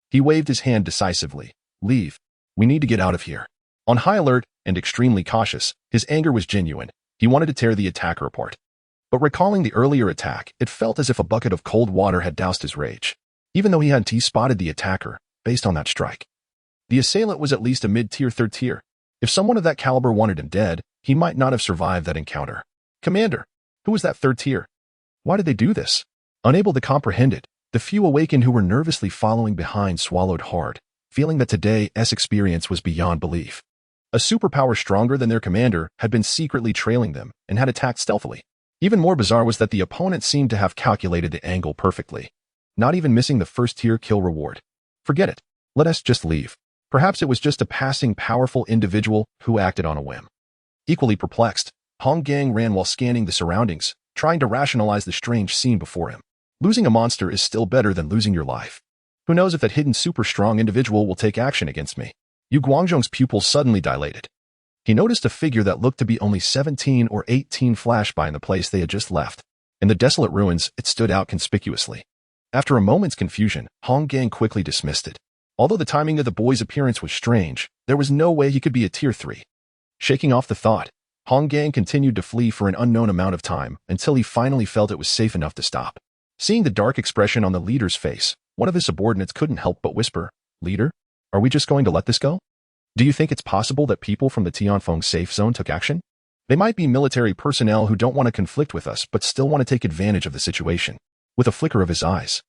he waved his hand decisively. Leave. We need to get out of here. On high alert and extremely cautious, his anger was genuine. He wanted to tear the attacker apart. But recalling the earlier attack, it felt as if a bucket of cold water had doused his rage. Even though he hadn't spotted the attacker, based on that strike, the assailant was at least a mid-tier third tier. If someone of that caliber wanted him dead, he might not have survived that encounter. Commander, who was that third tier? Why did they do this? Unable to comprehend it, the few awakened who were nervously following behind swallowed hard, feeling that today's experience was beyond belief. A superpower stronger than their commander had been secretly trailing them and had attacked stealthily. Even more bizarre was that the opponent seemed to have calculated the angle perfectly, not even missing the first-tier kill reward. Forget it. Let us just leave. Perhaps it was just a passing powerful individual who acted on a whim. Equally perplexed, Hong Gang ran while scanning the surroundings, trying to rationalize the strange scene before him. Losing a monster is still better than losing your life. Who knows if that hidden super-strong individual will take action against me? Yu Guangzhong's pupils suddenly dilated. He noticed a figure that looked to be only 17 or 18 flash by in the place they had just left. In the desolate ruins, it stood out conspicuously. After a moment's confusion, Hong Gang quickly dismissed it. Although the timing of the boy's appearance was strange, there was no way he could be a tier 3. Shaking off the thought, Hong Gang continued to flee for an unknown amount of time until he finally felt it was safe enough to stop. Seeing the dark expression on the leader's face, one of his subordinates couldn't help but whisper, Leader, are we just going to let this go? Do you think it's possible that people from the Tianfeng safe zone took action? They might be military personnel who don't want to conflict with us but still want to take advantage of the situation. With a flicker of his eyes,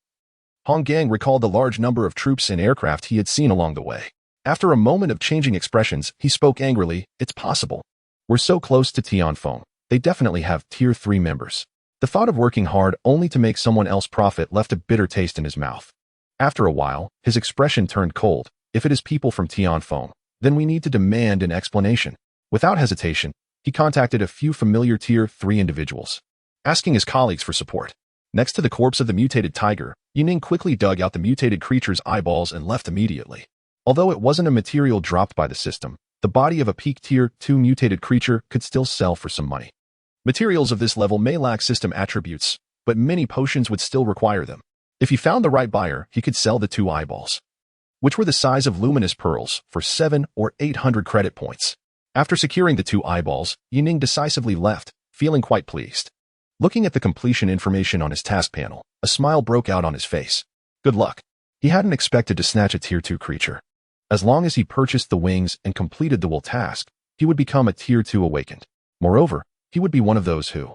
Hong Gang recalled the large number of troops and aircraft he had seen along the way. After a moment of changing expressions, he spoke angrily, It's possible. We're so close to Tianfeng. They definitely have tier 3 members. The thought of working hard only to make someone else profit left a bitter taste in his mouth. After a while, his expression turned cold. If it is people from Tianfeng, then we need to demand an explanation. Without hesitation, he contacted a few familiar tier 3 individuals, asking his colleagues for support. Next to the corpse of the mutated tiger, Yining quickly dug out the mutated creature's eyeballs and left immediately. Although it wasn't a material dropped by the system, the body of a peak tier 2 mutated creature could still sell for some money. Materials of this level may lack system attributes, but many potions would still require them. If he found the right buyer, he could sell the 2 eyeballs, which were the size of luminous pearls, for 700 or 800 credit points. After securing the 2 eyeballs, Yining decisively left, feeling quite pleased. Looking at the completion information on his task panel, a smile broke out on his face. Good luck. He hadn't expected to snatch a Tier 2 creature. As long as he purchased the wings and completed the will task, he would become a Tier 2 awakened. Moreover, he would be one of those who,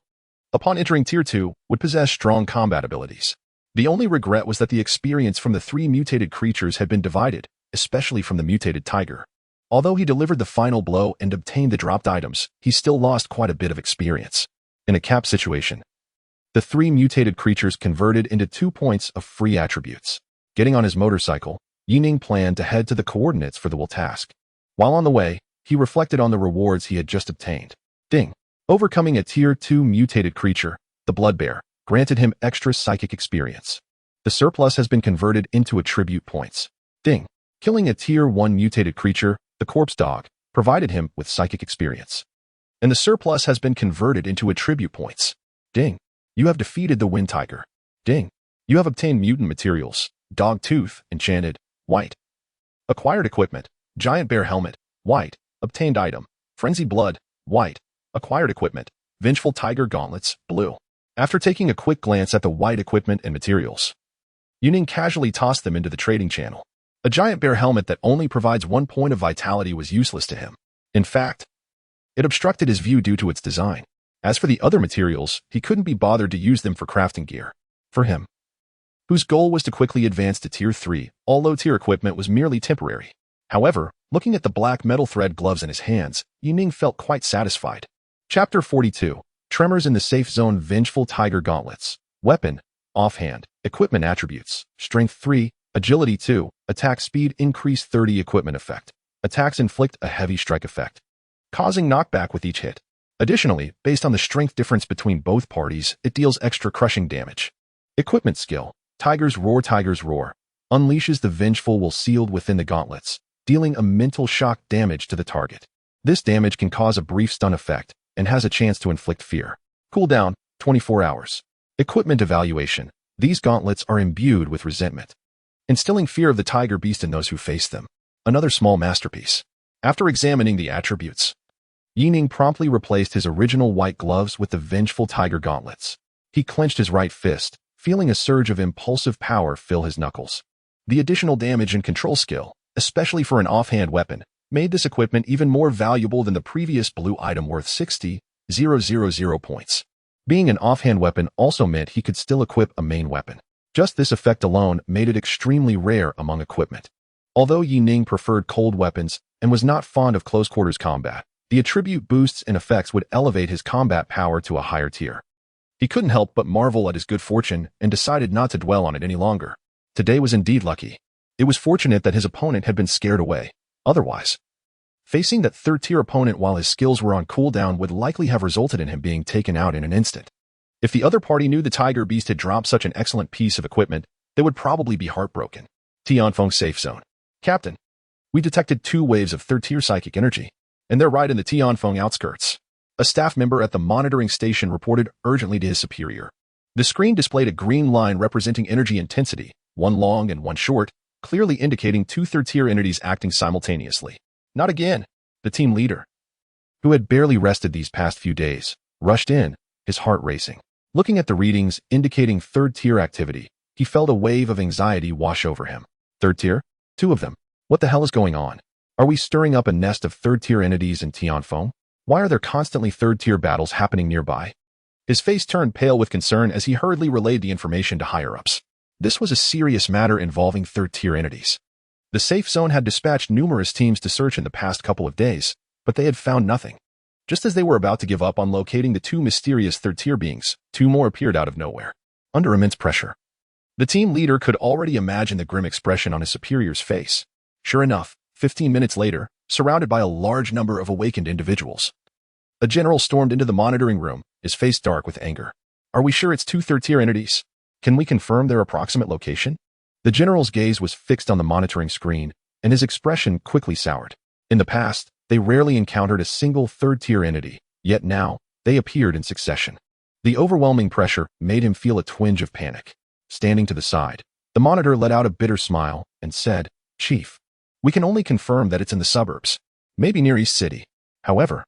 upon entering Tier 2, would possess strong combat abilities. The only regret was that the experience from the 3 mutated creatures had been divided, especially from the mutated tiger. Although he delivered the final blow and obtained the dropped items, he still lost quite a bit of experience. In a cap situation, the 3 mutated creatures converted into 2 points of free attributes. Getting on his motorcycle, Yining planned to head to the coordinates for the will task. While on the way, he reflected on the rewards he had just obtained. Ding! Overcoming a Tier 2 mutated creature, the Blood Bear, granted him extra psychic experience. The surplus has been converted into attribute points. Ding! Killing a Tier 1 mutated creature, the Corpse Dog, provided him with psychic experience. And the surplus has been converted into attribute points. Ding! You have defeated the Wind Tiger. Ding! You have obtained mutant materials, Dog Tooth, enchanted, white. Acquired equipment, Giant Bear Helmet, white. Obtained item, Frenzied Blood, white. Acquired equipment, Vengeful Tiger Gauntlets, blue. After taking a quick glance at the white equipment and materials, Yining casually tossed them into the trading channel. A Giant Bear Helmet that only provides 1 point of vitality was useless to him. In fact, it obstructed his view due to its design. As for the other materials, he couldn't be bothered to use them for crafting gear. For him, whose goal was to quickly advance to Tier 3, all low-tier equipment was merely temporary. However, looking at the black metal thread gloves in his hands, Yining felt quite satisfied. Chapter 42. Tremors in the Safe Zone. Vengeful Tiger Gauntlets. Weapon, offhand, equipment attributes, strength 3, agility 2, attack speed increase 30 equipment effect. Attacks inflict a heavy strike effect, causing knockback with each hit. Additionally, based on the strength difference between both parties, it deals extra crushing damage. Equipment skill, Tiger's Roar. Tiger's Roar unleashes the vengeful will sealed within the gauntlets, dealing a mental shock damage to the target. This damage can cause a brief stun effect and has a chance to inflict fear. Cooldown, 24 hours. Equipment evaluation. These gauntlets are imbued with resentment, instilling fear of the tiger beast in those who face them. Another small masterpiece. After examining the attributes, Yining promptly replaced his original white gloves with the vengeful tiger gauntlets. He clenched his right fist, feeling a surge of impulsive power fill his knuckles. The additional damage and control skill, especially for an offhand weapon, made this equipment even more valuable than the previous blue item worth 60,000 points. Being an offhand weapon also meant he could still equip a main weapon. Just this effect alone made it extremely rare among equipment. Although Yining preferred cold weapons and was not fond of close-quarters combat, the attribute boosts and effects would elevate his combat power to a higher tier. He couldn't help but marvel at his good fortune and decided not to dwell on it any longer. Today was indeed lucky. It was fortunate that his opponent had been scared away. Otherwise, facing that third-tier opponent while his skills were on cooldown would likely have resulted in him being taken out in an instant. If the other party knew the tiger beast had dropped such an excellent piece of equipment, they would probably be heartbroken. Tianfeng Safe Zone. Captain, we detected 2 waves of third-tier psychic energy, and they're right in the Tianfeng outskirts. A staff member at the monitoring station reported urgently to his superior. The screen displayed a green line representing energy intensity, one long and one short, clearly indicating 2 third-tier entities acting simultaneously. Not again. The team leader, who had barely rested these past few days, rushed in, his heart racing. Looking at the readings indicating third-tier activity, he felt a wave of anxiety wash over him. Third tier? 2 of them. What the hell is going on? Are we stirring up a nest of third-tier entities in Tianfeng? Why are there constantly third-tier battles happening nearby? His face turned pale with concern as he hurriedly relayed the information to higher-ups. This was a serious matter involving third-tier entities. The safe zone had dispatched numerous teams to search in the past couple of days, but they had found nothing. Just as they were about to give up on locating the 2 mysterious third-tier beings, 2 more appeared out of nowhere. Under immense pressure, the team leader could already imagine the grim expression on his superior's face. Sure enough, 15 minutes later, surrounded by a large number of awakened individuals, a general stormed into the monitoring room, his face dark with anger. Are we sure it's 2 third-tier entities? Can we confirm their approximate location? The general's gaze was fixed on the monitoring screen, and his expression quickly soured. In the past, they rarely encountered a single third-tier entity, yet now, they appeared in succession. The overwhelming pressure made him feel a twinge of panic. Standing to the side, the monitor let out a bitter smile and said, "Chief, we can only confirm that it's in the suburbs, maybe near East City. However,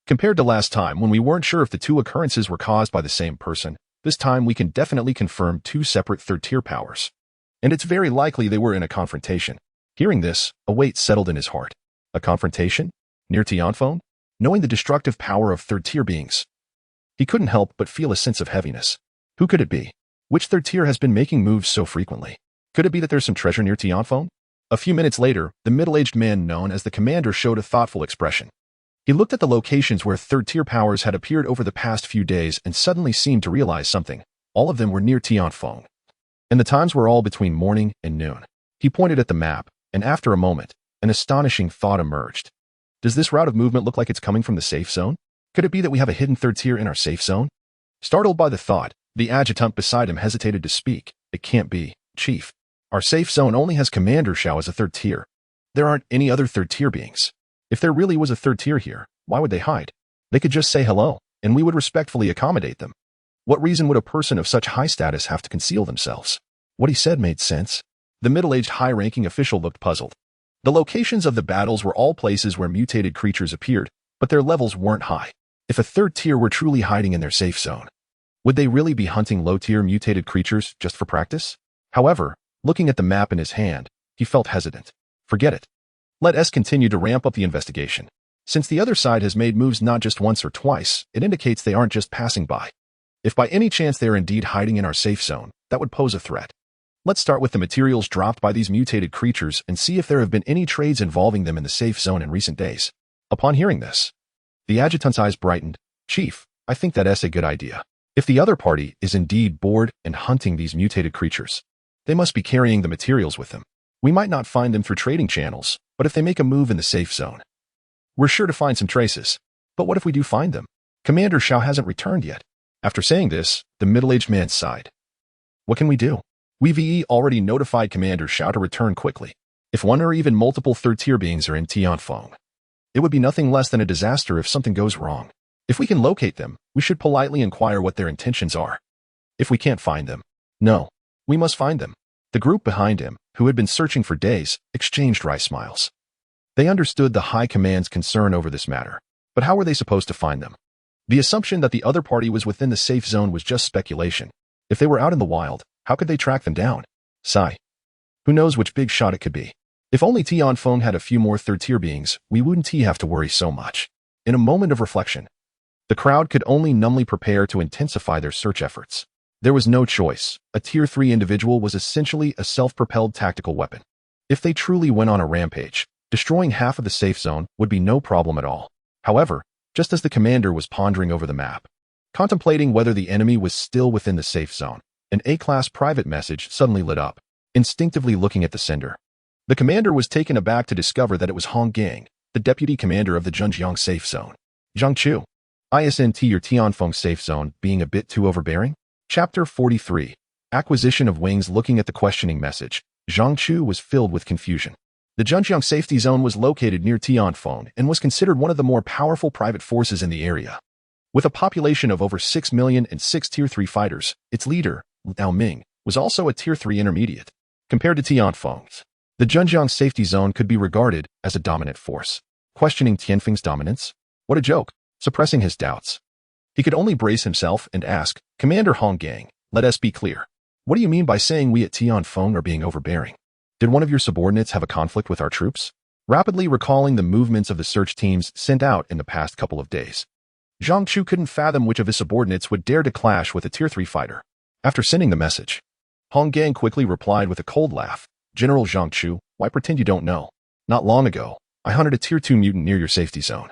compared to last time when we weren't sure if the two occurrences were caused by the same person, this time we can definitely confirm two separate third-tier powers. And it's very likely they were in a confrontation. Hearing this, a weight settled in his heart. A confrontation? Near Tianfeng? Knowing the destructive power of third-tier beings, he couldn't help but feel a sense of heaviness. Who could it be? Which third tier has been making moves so frequently? Could it be that there's some treasure near Tianfeng? A few minutes later, the middle-aged man known as the commander showed a thoughtful expression. He looked at the locations where third-tier powers had appeared over the past few days and suddenly seemed to realize something. All of them were near Tianfeng. And the times were all between morning and noon. He pointed at the map, and after a moment, an astonishing thought emerged. Does this route of movement look like it's coming from the safe zone? Could it be that we have a hidden third tier in our safe zone? Startled by the thought, the adjutant beside him hesitated to speak. It can't be, Chief. Our safe zone only has Commander Xiao as a third tier. There aren't any other third tier beings. If there really was a third tier here, why would they hide? They could just say hello, and we would respectfully accommodate them. What reason would a person of such high status have to conceal themselves? What he said made sense. The middle-aged high-ranking official looked puzzled. The locations of the battles were all places where mutated creatures appeared, but their levels weren't high. If a third tier were truly hiding in their safe zone, would they really be hunting low-tier mutated creatures just for practice? However, looking at the map in his hand, he felt hesitant. Forget it. Let us continue to ramp up the investigation. Since the other side has made moves not just once or twice, it indicates they aren't just passing by. If by any chance they are indeed hiding in our safe zone, that would pose a threat. Let's start with the materials dropped by these mutated creatures and see if there have been any trades involving them in the safe zone in recent days. Upon hearing this, the adjutant's eyes brightened. Chief, I think that's a good idea. If the other party is indeed bored and hunting these mutated creatures, they must be carrying the materials with them. We might not find them through trading channels, but if they make a move in the safe zone, we're sure to find some traces. But what if we do find them? Commander Xiao hasn't returned yet. After saying this, the middle-aged man sighed. What can we do? We already notified Commander Xiao to return quickly. If one or even multiple third-tier beings are in Tianfeng, it would be nothing less than a disaster if something goes wrong. If we can locate them, we should politely inquire what their intentions are. If we can't find them, no, we must find them. The group behind him, who had been searching for days, exchanged wry smiles. They understood the High Command's concern over this matter, but how were they supposed to find them? The assumption that the other party was within the safe zone was just speculation. If they were out in the wild, how could they track them down? Sigh. Who knows which big shot it could be? If only Tianfeng had a few more third-tier beings, we wouldn't have to worry so much. In a moment of reflection, the crowd could only numbly prepare to intensify their search efforts. There was no choice. A Tier 3 individual was essentially a self-propelled tactical weapon. If they truly went on a rampage, destroying half of the safe zone would be no problem at all. However, just as the commander was pondering over the map, contemplating whether the enemy was still within the safe zone, an A-class private message suddenly lit up. Instinctively looking at the sender, the commander was taken aback to discover that it was Hong Gang, the deputy commander of the Zhenjiang safe zone. Zhang Chu. ISNT your Tianfeng safe zone being a bit too overbearing? Chapter 43. Acquisition of wings. Looking at the questioning message, Zhang Chu was filled with confusion. The Zhenjiang safety zone was located near Tianfeng and was considered one of the more powerful private forces in the area. With a population of over 6 million and 6 Tier 3 fighters, its leader, Liao Ming, was also a Tier 3 intermediate. Compared to Tianfeng's, the Zhenjiang safety zone could be regarded as a dominant force. Questioning Tianfeng's dominance? What a joke. Suppressing his doubts, he could only brace himself and ask, Commander Hong Gang, let us be clear. What do you mean by saying we at Tianfeng are being overbearing? Did one of your subordinates have a conflict with our troops? Rapidly recalling the movements of the search teams sent out in the past couple of days, Zhang Chu couldn't fathom which of his subordinates would dare to clash with a Tier 3 fighter. After sending the message, Hong Gang quickly replied with a cold laugh, General Zhang Chu, why pretend you don't know? Not long ago, I hunted a Tier 2 mutant near your safety zone,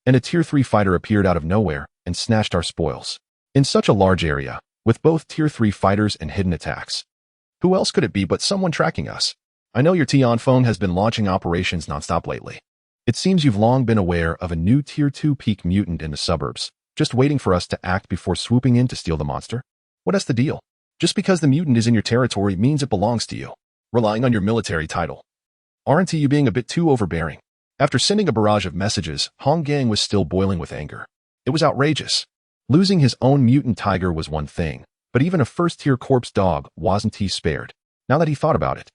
and a Tier 3 fighter appeared out of nowhere and snatched our spoils. In such a large area, with both Tier 3 fighters and hidden attacks. Who else could it be but someone tracking us? I know your Tianfeng has been launching operations nonstop lately. It seems you've long been aware of a new Tier 2 peak mutant in the suburbs, just waiting for us to act before swooping in to steal the monster? What's the deal? Just because the mutant is in your territory means it belongs to you. Relying on your military title. Aren't you being a bit too overbearing? After sending a barrage of messages, Hong Gang was still boiling with anger. It was outrageous. Losing his own mutant tiger was one thing, but even a first-tier corpse dog wasn't he spared, now that he thought about it.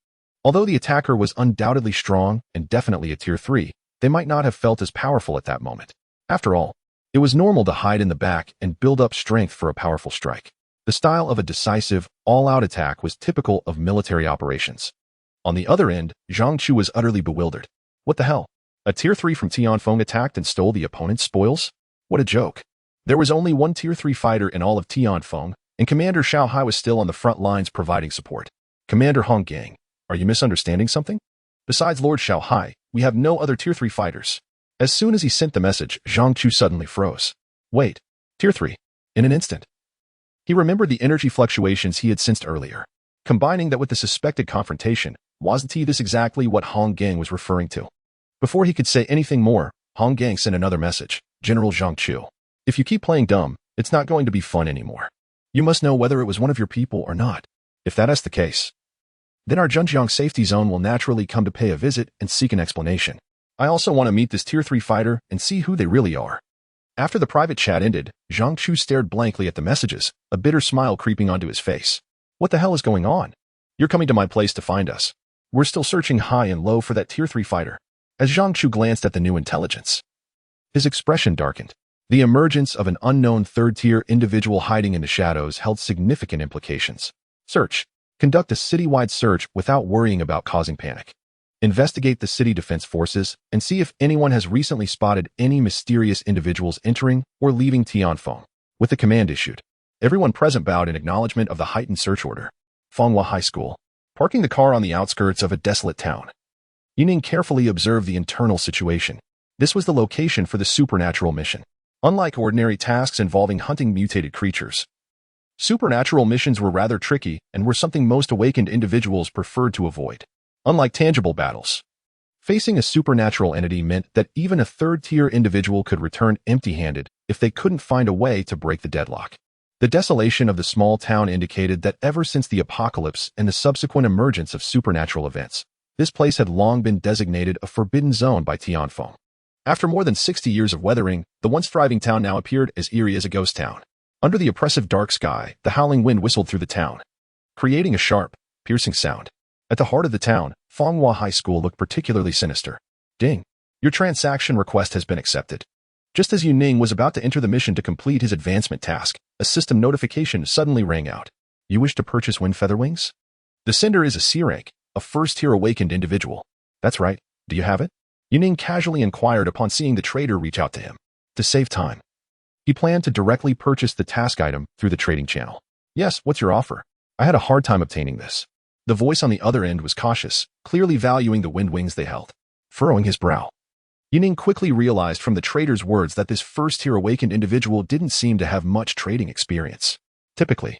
Although the attacker was undoubtedly strong and definitely a Tier 3, they might not have felt as powerful at that moment. After all, it was normal to hide in the back and build up strength for a powerful strike. The style of a decisive, all-out attack was typical of military operations. On the other end, Zhang Chu was utterly bewildered. What the hell? A Tier 3 from Tianfeng attacked and stole the opponent's spoils? What a joke. There was only one Tier 3 fighter in all of Tianfeng, and Commander Xiao Hai was still on the front lines providing support. Commander Hong Gang, are you misunderstanding something? Besides Lord Xiao Hai, we have no other Tier 3 fighters. As soon as he sent the message, Zhang Chu suddenly froze. Wait, Tier 3? In an instant. He remembered the energy fluctuations he had sensed earlier. Combining that with the suspected confrontation, wasn't this exactly what Hong Gang was referring to? Before he could say anything more, Hong Gang sent another message. General Zhang Chu. If you keep playing dumb, it's not going to be fun anymore. You must know whether it was one of your people or not. If that is the case, then our Zhenjiang safety zone will naturally come to pay a visit and seek an explanation. I also want to meet this Tier 3 fighter and see who they really are. After the private chat ended, Zhang Chu stared blankly at the messages, a bitter smile creeping onto his face. What the hell is going on? You're coming to my place to find us. We're still searching high and low for that Tier 3 fighter. As Zhang Chu glanced at the new intelligence, his expression darkened. The emergence of an unknown third-tier individual hiding in the shadows held significant implications. Search. Conduct a citywide search without worrying about causing panic. Investigate the city defense forces and see if anyone has recently spotted any mysterious individuals entering or leaving Tianfeng. With the command issued, everyone present bowed in acknowledgement of the heightened search order. Fenghua High School. Parking the car on the outskirts of a desolate town, Yining carefully observed the internal situation. This was the location for the supernatural mission. Unlike ordinary tasks involving hunting mutated creatures, supernatural missions were rather tricky and were something most awakened individuals preferred to avoid. Unlike tangible battles, facing a supernatural entity meant that even a third-tier individual could return empty-handed if they couldn't find a way to break the deadlock. The desolation of the small town indicated that ever since the apocalypse and the subsequent emergence of supernatural events, this place had long been designated a forbidden zone by Tianfeng. After more than 60 years of weathering, the once thriving town now appeared as eerie as a ghost town. Under the oppressive dark sky, the howling wind whistled through the town, creating a sharp, piercing sound. At the heart of the town, Fenghua High School looked particularly sinister. Ding. Your transaction request has been accepted. Just as Yining was about to enter the mission to complete his advancement task, a system notification suddenly rang out. You wish to purchase wind feather wings? The sender is a SSS-rank, a first-tier awakened individual. That's right. Do you have it? Yining casually inquired upon seeing the trader reach out to him. To save time, he planned to directly purchase the task item through the trading channel. Yes, what's your offer? I had a hard time obtaining this. The voice on the other end was cautious, clearly valuing the wind wings they held. Furrowing his brow, Yining quickly realized from the trader's words that this first-tier awakened individual didn't seem to have much trading experience. Typically,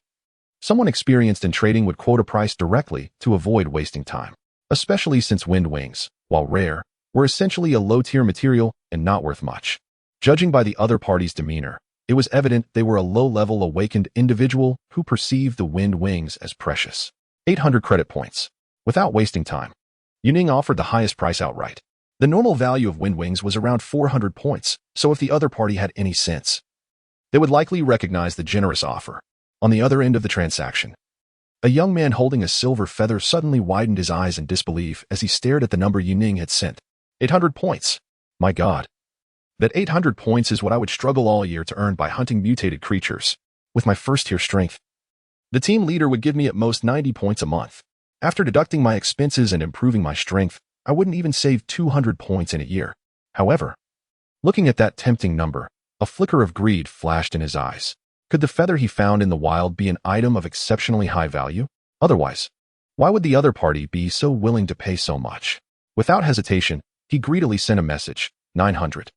someone experienced in trading would quote a price directly to avoid wasting time, especially since wind wings, while rare, were essentially a low-tier material and not worth much. Judging by the other party's demeanor, it was evident they were a low-level awakened individual who perceived the wind wings as precious. 800 credit points. Without wasting time, Yining offered the highest price outright. The normal value of wind wings was around 400 points, so if the other party had any sense, they would likely recognize the generous offer. On the other end of the transaction, a young man holding a silver feather suddenly widened his eyes in disbelief as he stared at the number Yining had sent. 800 points. My God. That 800 points is what I would struggle all year to earn by hunting mutated creatures. With my first-tier strength, the team leader would give me at most 90 points a month. After deducting my expenses and improving my strength, I wouldn't even save 200 points in a year. However, looking at that tempting number, a flicker of greed flashed in his eyes. Could the feather he found in the wild be an item of exceptionally high value? Otherwise, why would the other party be so willing to pay so much? Without hesitation, he greedily sent a message. 900.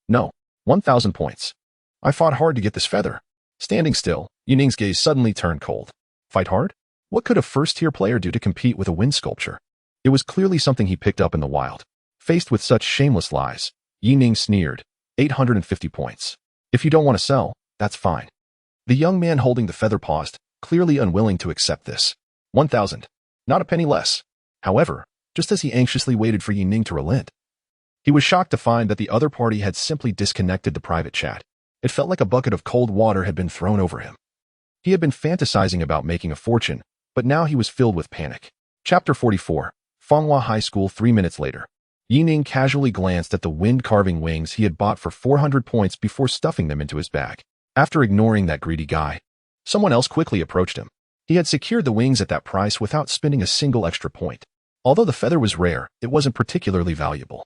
No, 1,000 points. I fought hard to get this feather. Standing still, Yining's gaze suddenly turned cold. Fight hard? What could a first-tier player do to compete with a wind sculpture? It was clearly something he picked up in the wild. Faced with such shameless lies, Yining sneered. 850 points. If you don't want to sell, that's fine. The young man holding the feather paused, clearly unwilling to accept this. 1,000. Not a penny less. However, just as he anxiously waited for Yining to relent, he was shocked to find that the other party had simply disconnected the private chat. It felt like a bucket of cold water had been thrown over him. He had been fantasizing about making a fortune, but now he was filled with panic. Chapter 44. Fenghua High School 3 minutes later. Yining casually glanced at the wind-carving wings he had bought for 400 points before stuffing them into his bag. After ignoring that greedy guy, someone else quickly approached him. He had secured the wings at that price without spending a single extra point. Although the feather was rare, it wasn't particularly valuable.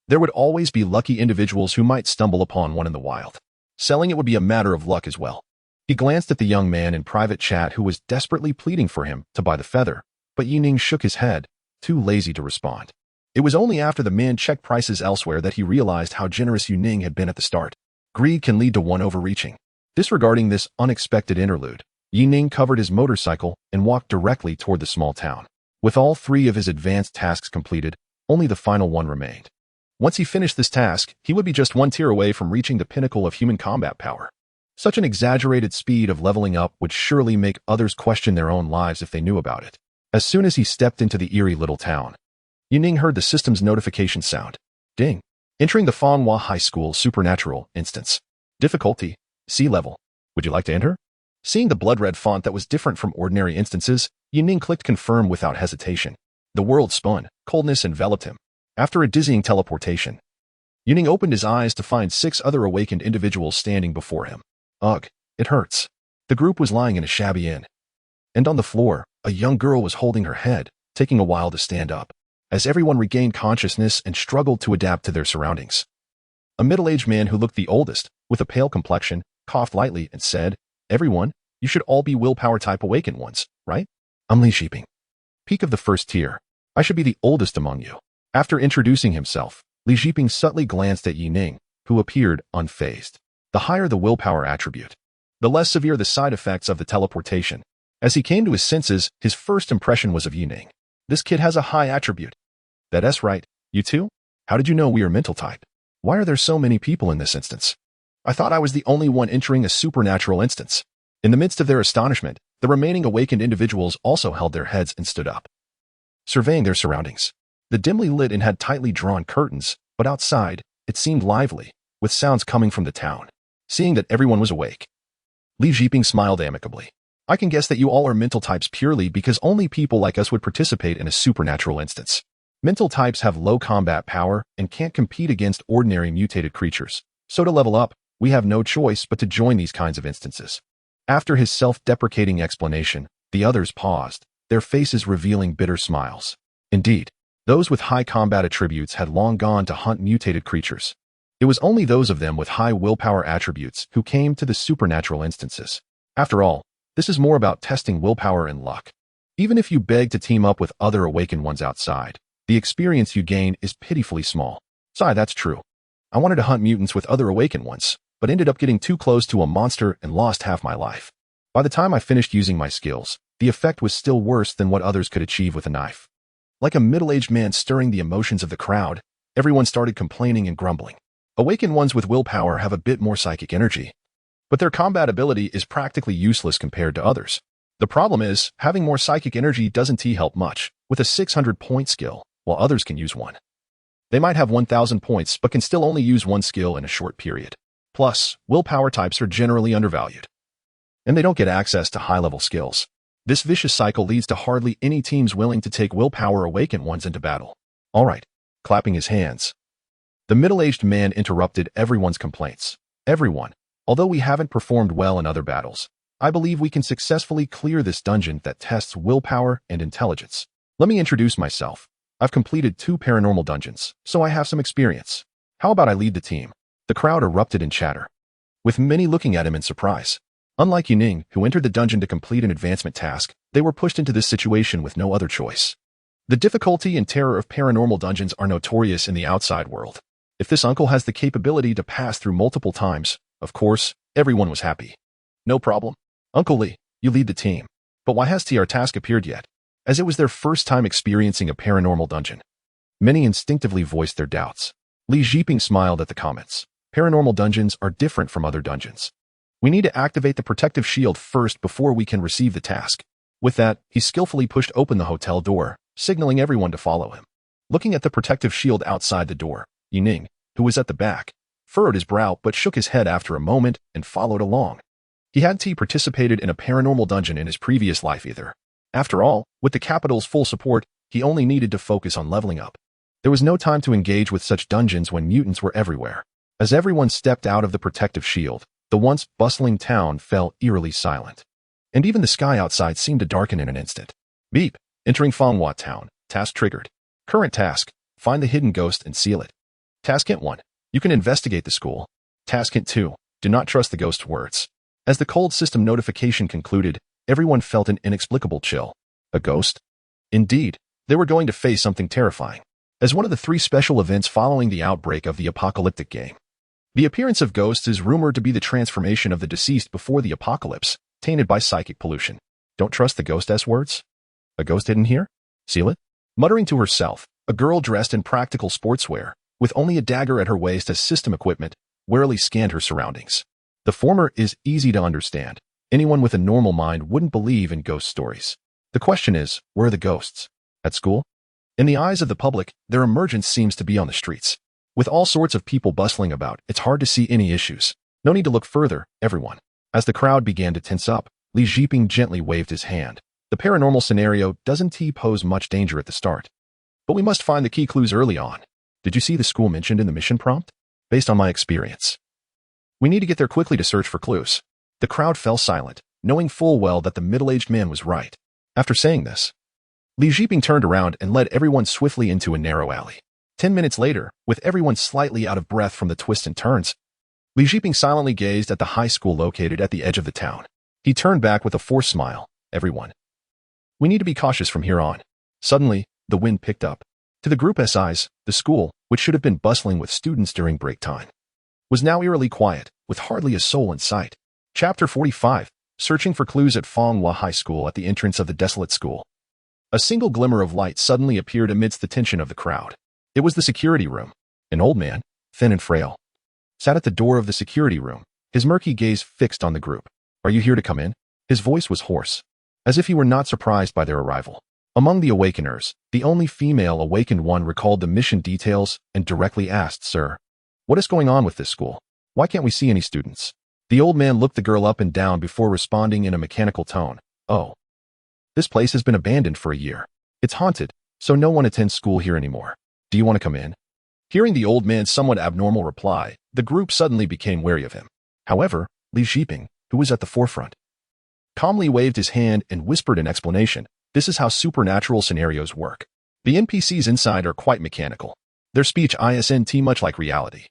There would always be lucky individuals who might stumble upon one in the wild. Selling it would be a matter of luck as well. He glanced at the young man in private chat who was desperately pleading for him to buy the feather, but Yining shook his head, too lazy to respond. It was only after the man checked prices elsewhere that he realized how generous Yining had been at the start. Greed can lead to one overreaching. Disregarding this unexpected interlude, Yining covered his motorcycle and walked directly toward the small town. With all 3 of his advanced tasks completed, only the final one remained. Once he finished this task, he would be just 1 tier away from reaching the pinnacle of human combat power. Such an exaggerated speed of leveling up would surely make others question their own lives if they knew about it. As soon as he stepped into the eerie little town, Yining heard the system's notification sound. Ding. Entering the Fanghua High School Supernatural instance. Difficulty, C level. Would you like to enter? Seeing the blood-red font that was different from ordinary instances, Yining clicked confirm without hesitation. The world spun, coldness enveloped him. After a dizzying teleportation, Yining opened his eyes to find 6 other awakened individuals standing before him. Ugh, it hurts. The group was lying in a shabby inn. And on the floor, a young girl was holding her head, taking a while to stand up, as everyone regained consciousness and struggled to adapt to their surroundings. A middle-aged man who looked the oldest, with a pale complexion, coughed lightly and said, "Everyone, you should all be willpower-type awakened ones, right? I'm Li Shiping. Peak of the 1st tier. I should be the oldest among you." After introducing himself, Li Shiping subtly glanced at Yining, who appeared unfazed. The higher the willpower attribute, the less severe the side effects of the teleportation. As he came to his senses, his first impression was of Yining. This kid has a high attribute. That's right. You too? How did you know we are mental type? Why are there so many people in this instance? I thought I was the only one entering a supernatural instance. In the midst of their astonishment, the remaining awakened individuals also held their heads and stood up, surveying their surroundings. The dimly lit and had tightly drawn curtains, but outside, it seemed lively, with sounds coming from the town. Seeing that everyone was awake, Li Shiping smiled amicably. I can guess that you all are mental types purely because only people like us would participate in a supernatural instance. Mental types have low combat power and can't compete against ordinary mutated creatures. So to level up, we have no choice but to join these kinds of instances. After his self-deprecating explanation, the others paused, their faces revealing bitter smiles. Indeed, those with high combat attributes had long gone to hunt mutated creatures. It was only those of them with high willpower attributes who came to the supernatural instances. After all, this is more about testing willpower and luck. Even if you beg to team up with other awakened ones outside, the experience you gain is pitifully small. Sorry, that's true. I wanted to hunt mutants with other awakened ones, but ended up getting too close to a monster and lost half my life. By the time I finished using my skills, the effect was still worse than what others could achieve with a knife. Like a middle-aged man stirring the emotions of the crowd, everyone started complaining and grumbling. Awakened ones with willpower have a bit more psychic energy, but their combat ability is practically useless compared to others. The problem is, having more psychic energy doesn't help much, with a 600-point skill, while others can use one. They might have 1,000 points but can still only use one skill in a short period. Plus, willpower types are generally undervalued, and they don't get access to high-level skills. This vicious cycle leads to hardly any teams willing to take willpower awakened ones into battle. All right, clapping his hands, the middle-aged man interrupted everyone's complaints. Everyone, although we haven't performed well in other battles, I believe we can successfully clear this dungeon that tests willpower and intelligence. Let me introduce myself. I've completed 2 paranormal dungeons, so I have some experience. How about I lead the team? The crowd erupted in chatter, with many looking at him in surprise. Unlike Yining, who entered the dungeon to complete an advancement task, they were pushed into this situation with no other choice. The difficulty and terror of paranormal dungeons are notorious in the outside world. If this uncle has the capability to pass through multiple times, of course, everyone was happy. No problem. Uncle Li, you lead the team. But why has our task appeared yet? As it was their first time experiencing a paranormal dungeon, many instinctively voiced their doubts. Li Shiping smiled at the comments. Paranormal dungeons are different from other dungeons. We need to activate the protective shield first before we can receive the task. With that, he skillfully pushed open the hotel door, signaling everyone to follow him. Looking at the protective shield outside the door, Yining, who was at the back, furrowed his brow but shook his head after a moment and followed along. He hadn't participated in a paranormal dungeon in his previous life either. After all, with the capital's full support, he only needed to focus on leveling up. There was no time to engage with such dungeons when mutants were everywhere. As everyone stepped out of the protective shield, the once bustling town fell eerily silent. And even the sky outside seemed to darken in an instant. Beep. Entering Fanghua Town. Task triggered. Current task. Find the hidden ghost and seal it. Task hint 1. You can investigate the school. Task hint 2. Do not trust the ghost's words. As the cold system notification concluded, everyone felt an inexplicable chill. A ghost? Indeed, they were going to face something terrifying. As one of the 3 special events following the outbreak of the apocalyptic game. The appearance of ghosts is rumored to be the transformation of the deceased before the apocalypse, tainted by psychic pollution. Don't trust the ghost's words? A ghost hidden here? Seal it? Muttering to herself, a girl dressed in practical sportswear, with only a dagger at her waist as system equipment, warily scanned her surroundings. The former is easy to understand. Anyone with a normal mind wouldn't believe in ghost stories. The question is, where are the ghosts? At school? In the eyes of the public, their emergence seems to be on the streets. With all sorts of people bustling about, it's hard to see any issues. No need to look further, everyone. As the crowd began to tense up, Li Zhiping gently waved his hand. The paranormal scenario doesn't pose much danger at the start. But we must find the key clues early on. Did you see the school mentioned in the mission prompt? Based on my experience. We need to get there quickly to search for clues. The crowd fell silent, knowing full well that the middle-aged man was right. After saying this, Li Zhiping turned around and led everyone swiftly into a narrow alley. 10 minutes later, with everyone slightly out of breath from the twists and turns, Li Zhiping silently gazed at the high school located at the edge of the town. He turned back with a forced smile. Everyone. We need to be cautious from here on. Suddenly, the wind picked up. To the group SIs, the school, which should have been bustling with students during break time, was now eerily quiet, with hardly a soul in sight. Chapter 45. Searching for clues at Fanghua High School at the entrance of the desolate school. A single glimmer of light suddenly appeared amidst the tension of the crowd. It was the security room. An old man, thin and frail, sat at the door of the security room, his murky gaze fixed on the group. Are you here to come in? His voice was hoarse, as if he were not surprised by their arrival. Among the awakeners, the only female awakened one recalled the mission details and directly asked, Sir, what is going on with this school? Why can't we see any students? The old man looked the girl up and down before responding in a mechanical tone. Oh. This place has been abandoned for a year. It's haunted, so no one attends school here anymore. Do you want to come in? Hearing the old man's somewhat abnormal reply, the group suddenly became wary of him. However, Li Zhiping, who was at the forefront, calmly waved his hand and whispered an explanation. This is how supernatural scenarios work. The NPCs inside are quite mechanical. Their speech isn't much like reality.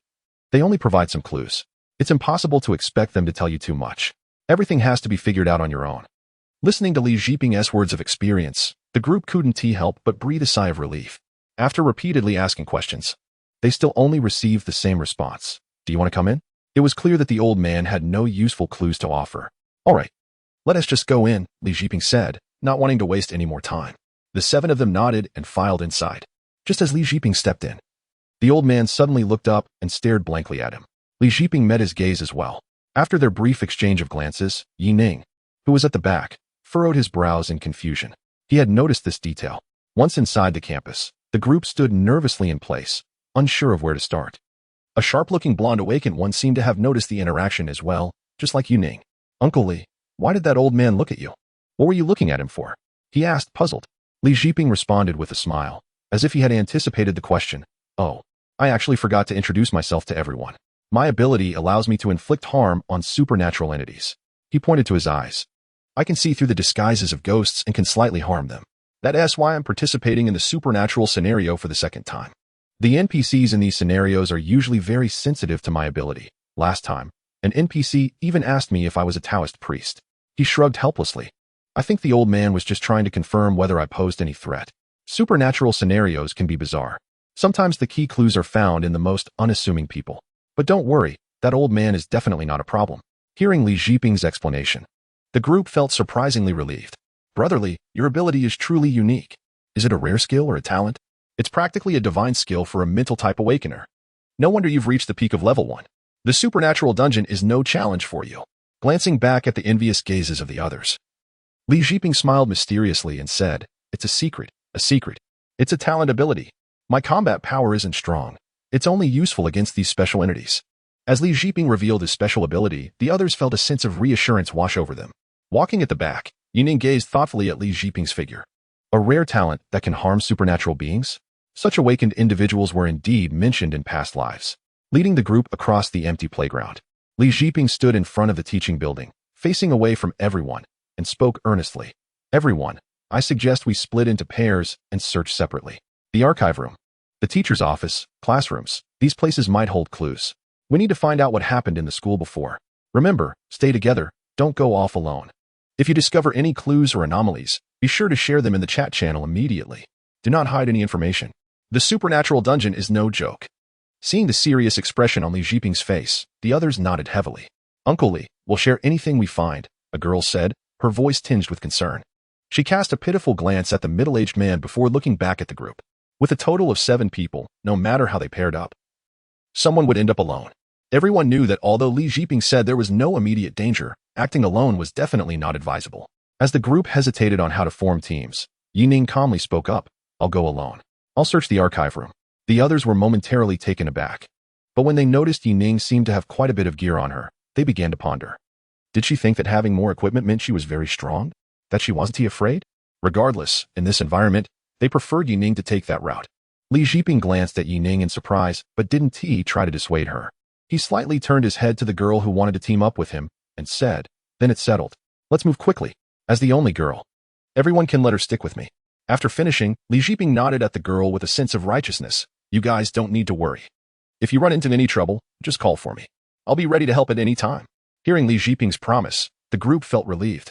They only provide some clues. It's impossible to expect them to tell you too much. Everything has to be figured out on your own. Listening to Li Zhiping's words of experience, the group couldn't help but breathe a sigh of relief. After repeatedly asking questions, they still only received the same response. Do you want to come in? It was clear that the old man had no useful clues to offer. All right, let us just go in, Li Zhiping said, not wanting to waste any more time. The 7 of them nodded and filed inside. Just as Li Zhiping stepped in, the old man suddenly looked up and stared blankly at him. Li Zhiping met his gaze as well. After their brief exchange of glances, Yi Ning, who was at the back, furrowed his brows in confusion. He had noticed this detail. Once inside the campus, the group stood nervously in place, unsure of where to start. A sharp-looking blonde awakened one seemed to have noticed the interaction as well, just like Yi Ning. Uncle Li, why did that old man look at you? What were you looking at him for? He asked, puzzled. Li Zhiping responded with a smile, as if he had anticipated the question. Oh, I actually forgot to introduce myself to everyone. My ability allows me to inflict harm on supernatural entities. He pointed to his eyes. I can see through the disguises of ghosts and can slightly harm them. That's why I'm participating in the supernatural scenario for the second time. The NPCs in these scenarios are usually very sensitive to my ability. Last time, an NPC even asked me if I was a Taoist priest. He shrugged helplessly. I think the old man was just trying to confirm whether I posed any threat. Supernatural scenarios can be bizarre. Sometimes the key clues are found in the most unassuming people. But don't worry, that old man is definitely not a problem. Hearing Li Zhiping's explanation, the group felt surprisingly relieved. Brotherly, your ability is truly unique. Is it a rare skill or a talent? It's practically a divine skill for a mental-type awakener. No wonder you've reached the peak of level 1. The supernatural dungeon is no challenge for you. Glancing back at the envious gazes of the others, Li Zhiping smiled mysteriously and said, It's a secret. It's a talent ability. My combat power isn't strong. It's only useful against these special entities. As Li Zhiping revealed his special ability, the others felt a sense of reassurance wash over them. Walking at the back, Yi Ning gazed thoughtfully at Li Zhiping's figure. A rare talent that can harm supernatural beings? Such awakened individuals were indeed mentioned in past lives. Leading the group across the empty playground, Li Zhiping stood in front of the teaching building, facing away from everyone, and spoke earnestly. Everyone, I suggest we split into pairs and search separately. The archive room, the teacher's office, classrooms, these places might hold clues. We need to find out what happened in the school before. Remember, stay together, don't go off alone. If you discover any clues or anomalies, be sure to share them in the chat channel immediately. Do not hide any information. The supernatural dungeon is no joke. Seeing the serious expression on Li Zhiping's face, the others nodded heavily. Uncle Li, we'll share anything we find, a girl said, her voice tinged with concern. She cast a pitiful glance at the middle-aged man before looking back at the group. With a total of 7 people, no matter how they paired up, someone would end up alone. Everyone knew that although Li Zhiping said there was no immediate danger, acting alone was definitely not advisable. As the group hesitated on how to form teams, Yining calmly spoke up, I'll go alone. I'll search the archive room. The others were momentarily taken aback. But when they noticed Yining seemed to have quite a bit of gear on her, they began to ponder. Did she think that having more equipment meant she was very strong? That she wasn't afraid? Regardless, in this environment, they preferred Yining to take that route. Li Zhiping glanced at Yining in surprise, but didn't try to dissuade her. He slightly turned his head to the girl who wanted to team up with him, and said, then it's settled. Let's move quickly. As the only girl, everyone can let her stick with me. After finishing, Li Zhiping nodded at the girl with a sense of righteousness. You guys don't need to worry. If you run into any trouble, just call for me. I'll be ready to help at any time. Hearing Li Zhiping's promise, the group felt relieved.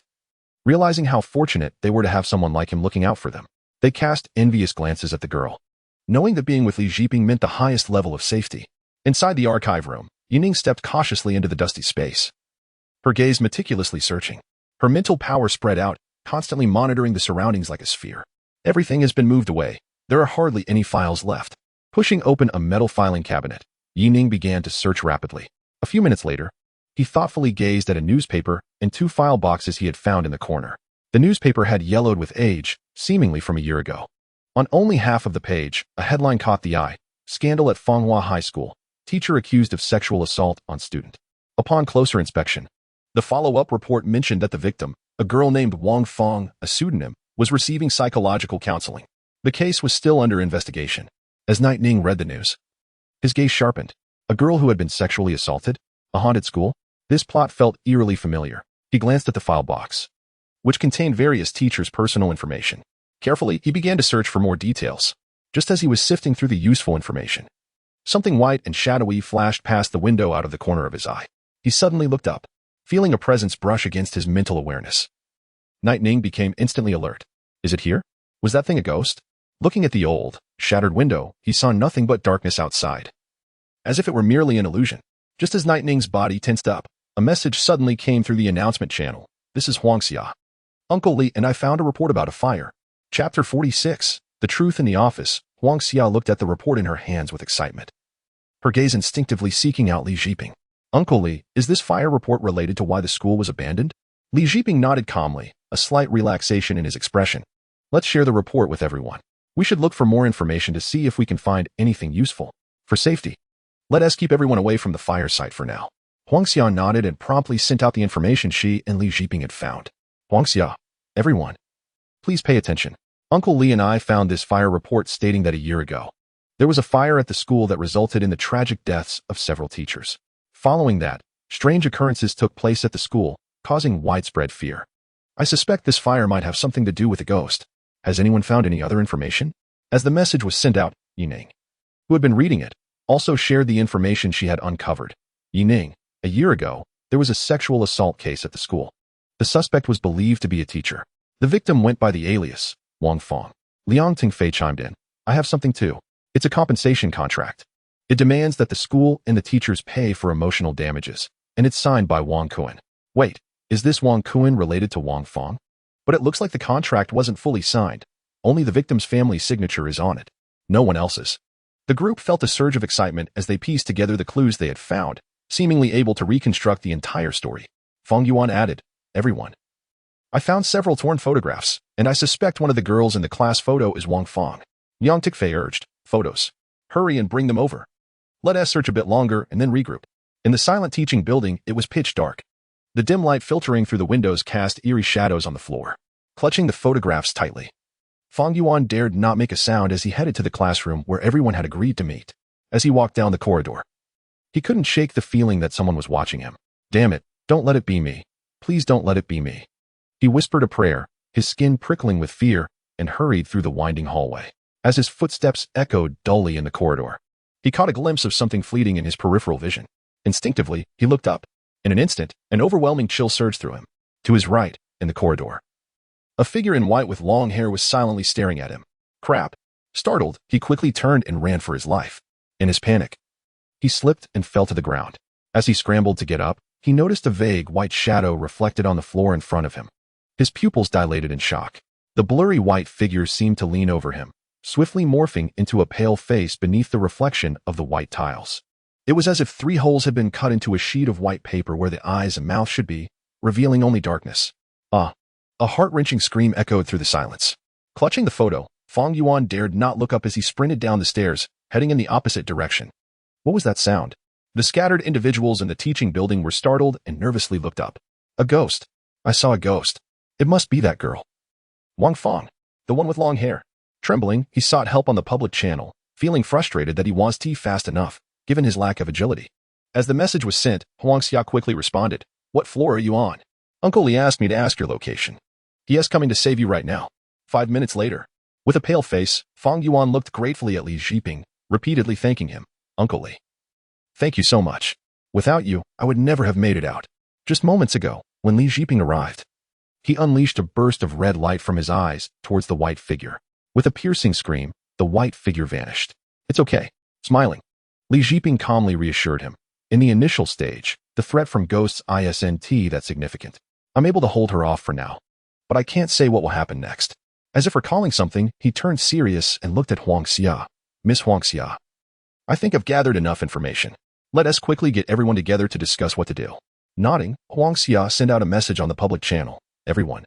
Realizing how fortunate they were to have someone like him looking out for them, they cast envious glances at the girl. Knowing that being with Li Zhiping meant the highest level of safety. Inside the archive room, Yining stepped cautiously into the dusty space. Her gaze meticulously searching. Her mental power spread out, constantly monitoring the surroundings like a sphere. Everything has been moved away. There are hardly any files left. Pushing open a metal filing cabinet, Yining began to search rapidly. A few minutes later, he thoughtfully gazed at a newspaper and 2 file boxes he had found in the corner. The newspaper had yellowed with age, seemingly from a year ago. On only half of the page, a headline caught the eye. Scandal at Fenghua High School. Teacher accused of sexual assault on student. Upon closer inspection, the follow-up report mentioned that the victim, a girl named Wang Feng, a pseudonym, was receiving psychological counseling. The case was still under investigation. As Night Ning read the news, his gaze sharpened. A girl who had been sexually assaulted? A haunted school? This plot felt eerily familiar. He glanced at the file box, which contained various teachers' personal information. Carefully, he began to search for more details. Just as he was sifting through the useful information, something white and shadowy flashed past the window out of the corner of his eye. He suddenly looked up, feeling a presence brush against his mental awareness. Night Ning became instantly alert. Is it here? Was that thing a ghost? Looking at the old, shattered window, he saw nothing but darkness outside. As if it were merely an illusion. Just as Night Ning's body tensed up, a message suddenly came through the announcement channel. This is Huangxia. Uncle Li and I found a report about a fire. Chapter 46. The Truth in the Office. Huangxia looked at the report in her hands with excitement. Her gaze instinctively seeking out Li Zhiping. Uncle Li, is this fire report related to why the school was abandoned? Li Zhiping nodded calmly, a slight relaxation in his expression. Let's share the report with everyone. We should look for more information to see if we can find anything useful. For safety, let us keep everyone away from the fire site for now. Huangxia nodded and promptly sent out the information she and Li Zhiping had found. Huangxia, everyone, please pay attention. Uncle Li and I found this fire report stating that a year ago, there was a fire at the school that resulted in the tragic deaths of several teachers. Following that, strange occurrences took place at the school, causing widespread fear. I suspect this fire might have something to do with a ghost. Has anyone found any other information? As the message was sent out, Yining, who had been reading it, also shared the information she had uncovered. Yining, a year ago, there was a sexual assault case at the school. The suspect was believed to be a teacher. The victim went by the alias, Wang Feng. Liang Tingfei chimed in. I have something too. It's a compensation contract. It demands that the school and the teachers pay for emotional damages, and it's signed by Wang Kuan. Wait, is this Wang Kuan related to Wang Feng? But it looks like the contract wasn't fully signed. Only the victim's family's signature is on it. No one else's. The group felt a surge of excitement as they pieced together the clues they had found, seemingly able to reconstruct the entire story. Feng Yuan added, everyone. I found several torn photographs, and I suspect one of the girls in the class photo is Wang Feng. Yang Tikfei urged, photos. Hurry and bring them over. Let us search a bit longer and then regroup. In the silent teaching building, it was pitch dark. The dim light filtering through the windows cast eerie shadows on the floor. Clutching the photographs tightly, Fang Yuan dared not make a sound as he headed to the classroom where everyone had agreed to meet. As he walked down the corridor, he couldn't shake the feeling that someone was watching him. Damn it, don't let it be me. Please don't let it be me. He whispered a prayer, his skin prickling with fear, and hurried through the winding hallway. As his footsteps echoed dully in the corridor, he caught a glimpse of something fleeting in his peripheral vision. Instinctively, he looked up. In an instant, an overwhelming chill surged through him. To his right, in the corridor, a figure in white with long hair was silently staring at him. Crap. Startled, he quickly turned and ran for his life. In his panic, he slipped and fell to the ground. As he scrambled to get up, he noticed a vague white shadow reflected on the floor in front of him. His pupils dilated in shock. The blurry white figure seemed to lean over him, swiftly morphing into a pale face beneath the reflection of the white tiles. It was as if 3 holes had been cut into a sheet of white paper where the eyes and mouth should be, revealing only darkness. Ah! A heart-wrenching scream echoed through the silence. Clutching the photo, Fang Yuan dared not look up as he sprinted down the stairs, heading in the opposite direction. What was that sound? The scattered individuals in the teaching building were startled and nervously looked up. A ghost. I saw a ghost. It must be that girl. Wang Fang, the one with long hair. Trembling, he sought help on the public channel, feeling frustrated that he wasn't fast enough, given his lack of agility. As the message was sent, Huangxia quickly responded, "What floor are you on? Uncle Li asked me to ask your location. He is coming to save you right now." 5 minutes later, with a pale face, Fang Yuan looked gratefully at Li Zhiping, repeatedly thanking him. "Uncle Li. Thank you so much. Without you, I would never have made it out." Just moments ago, when Li Zhiping arrived, he unleashed a burst of red light from his eyes towards the white figure. With a piercing scream, the white figure vanished. "It's okay." Smiling, Li Zhiping calmly reassured him. In the initial stage, the threat from ghosts isn't that significant. I'm able to hold her off for now, but I can't say what will happen next. As if recalling something, he turned serious and looked at Huangxia. "Miss Huangxia, I think I've gathered enough information. Let us quickly get everyone together to discuss what to do." Nodding, Huangxia sent out a message on the public channel. "Everyone,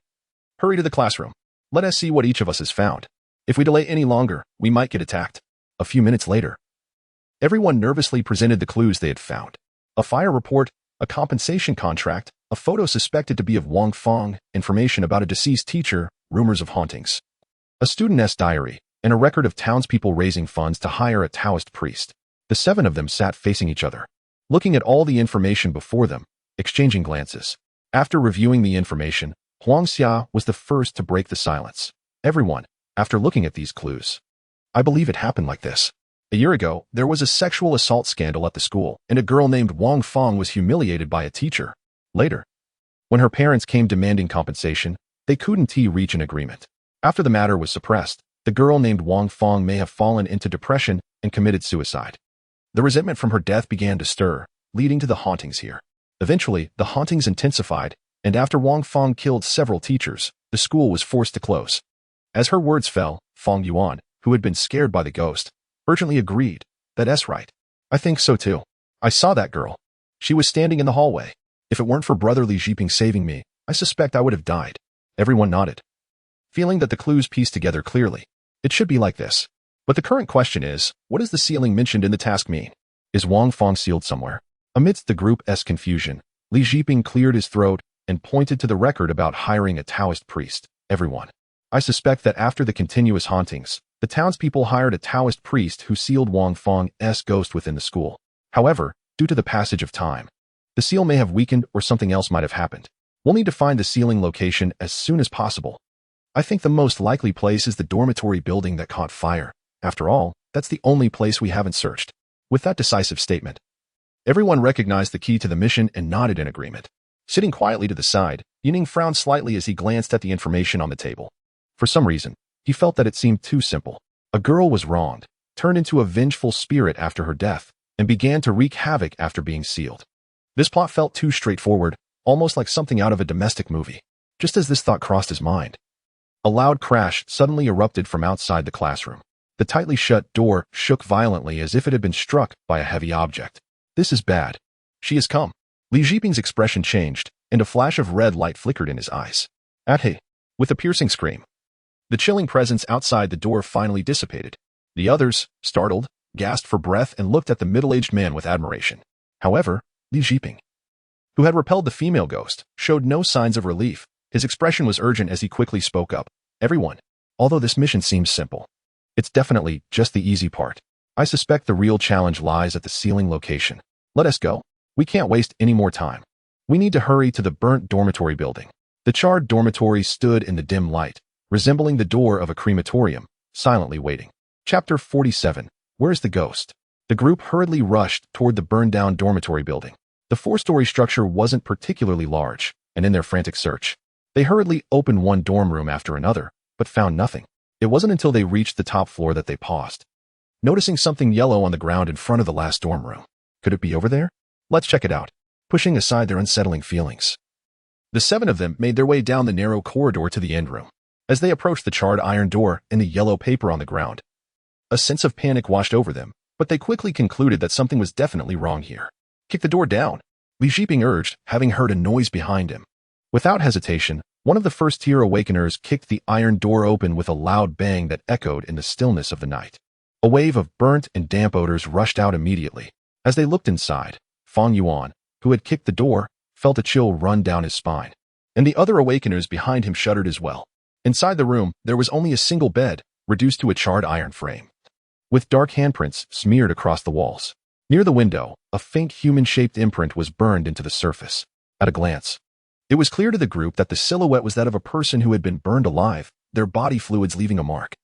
hurry to the classroom. Let us see what each of us has found. If we delay any longer, we might get attacked." A few minutes later, everyone nervously presented the clues they had found. A fire report, a compensation contract, a photo suspected to be of Wang Fang, information about a deceased teacher, rumors of hauntings, a student's diary, and a record of townspeople raising funds to hire a Taoist priest. The 7 of them sat facing each other, looking at all the information before them, exchanging glances. After reviewing the information, Huangxia was the first to break the silence. "Everyone, after looking at these clues, I believe it happened like this. A year ago, there was a sexual assault scandal at the school, and a girl named Wang Fang was humiliated by a teacher. Later, when her parents came demanding compensation, they couldn't reach an agreement. After the matter was suppressed, the girl named Wang Fang may have fallen into depression and committed suicide. The resentment from her death began to stir, leading to the hauntings here. Eventually, the hauntings intensified, and after Wang Fang killed several teachers, the school was forced to close." As her words fell, Fang Yuan, who had been scared by the ghost, urgently agreed. "That's right. I think so too. I saw that girl. She was standing in the hallway. If it weren't for Brother Li Zhiping saving me, I suspect I would have died." Everyone nodded, feeling that the clues pieced together clearly. It should be like this. But the current question is, what does the sealing mentioned in the task mean? Is Wang Fang sealed somewhere? Amidst the group's confusion, Li Zhiping cleared his throat and pointed to the record about hiring a Taoist priest. "Everyone, I suspect that after the continuous hauntings, the townspeople hired a Taoist priest who sealed Wang Fang's ghost within the school. However, due to the passage of time, the seal may have weakened or something else might have happened. We'll need to find the sealing location as soon as possible. I think the most likely place is the dormitory building that caught fire. After all, that's the only place we haven't searched." With that decisive statement, everyone recognized the key to the mission and nodded in agreement. Sitting quietly to the side, Yining frowned slightly as he glanced at the information on the table. For some reason, he felt that it seemed too simple. A girl was wronged, turned into a vengeful spirit after her death, and began to wreak havoc after being sealed. This plot felt too straightforward, almost like something out of a domestic movie. Just as this thought crossed his mind, a loud crash suddenly erupted from outside the classroom. The tightly shut door shook violently as if it had been struck by a heavy object. "This is bad. She has come." Li Zhiping's expression changed, and a flash of red light flickered in his eyes. "Hey!" With a piercing scream, the chilling presence outside the door finally dissipated. The others, startled, gasped for breath and looked at the middle-aged man with admiration. However, Li Zhiping, who had repelled the female ghost, showed no signs of relief. His expression was urgent as he quickly spoke up. "Everyone, Although this mission seems simple, it's definitely just the easy part. I suspect the real challenge lies at the ceiling location. Let us go. We can't waste any more time. We need to hurry to the burnt dormitory building. The charred dormitory stood in the dim light, resembling the door of a crematorium, silently waiting. Chapter 47. Where's the ghost? The group hurriedly rushed toward the burned-down dormitory building. The four-story structure wasn't particularly large, and in their frantic search, they hurriedly opened one dorm room after another, but found nothing. It wasn't until they reached the top floor that they paused, noticing something yellow on the ground in front of the last dorm room. Could it be over there? Let's check it out. Pushing aside their unsettling feelings, the seven of them made their way down the narrow corridor to the end room. As they approached the charred iron door and the yellow paper on the ground, a sense of panic washed over them, but they quickly concluded that something was definitely wrong here. Kick the door down, Li Zhiping urged, having heard a noise behind him. Without hesitation, one of the first-tier awakeners kicked the iron door open with a loud bang that echoed in the stillness of the night. A wave of burnt and damp odors rushed out immediately. As they looked inside, Feng Yuan, who had kicked the door, felt a chill run down his spine, and the other awakeners behind him shuddered as well. Inside the room, there was only a single bed, reduced to a charred iron frame, with dark handprints smeared across the walls. Near the window, a faint human-shaped imprint was burned into the surface. At a glance, it was clear to the group that the silhouette was that of a person who had been burned alive, their body fluids leaving a mark.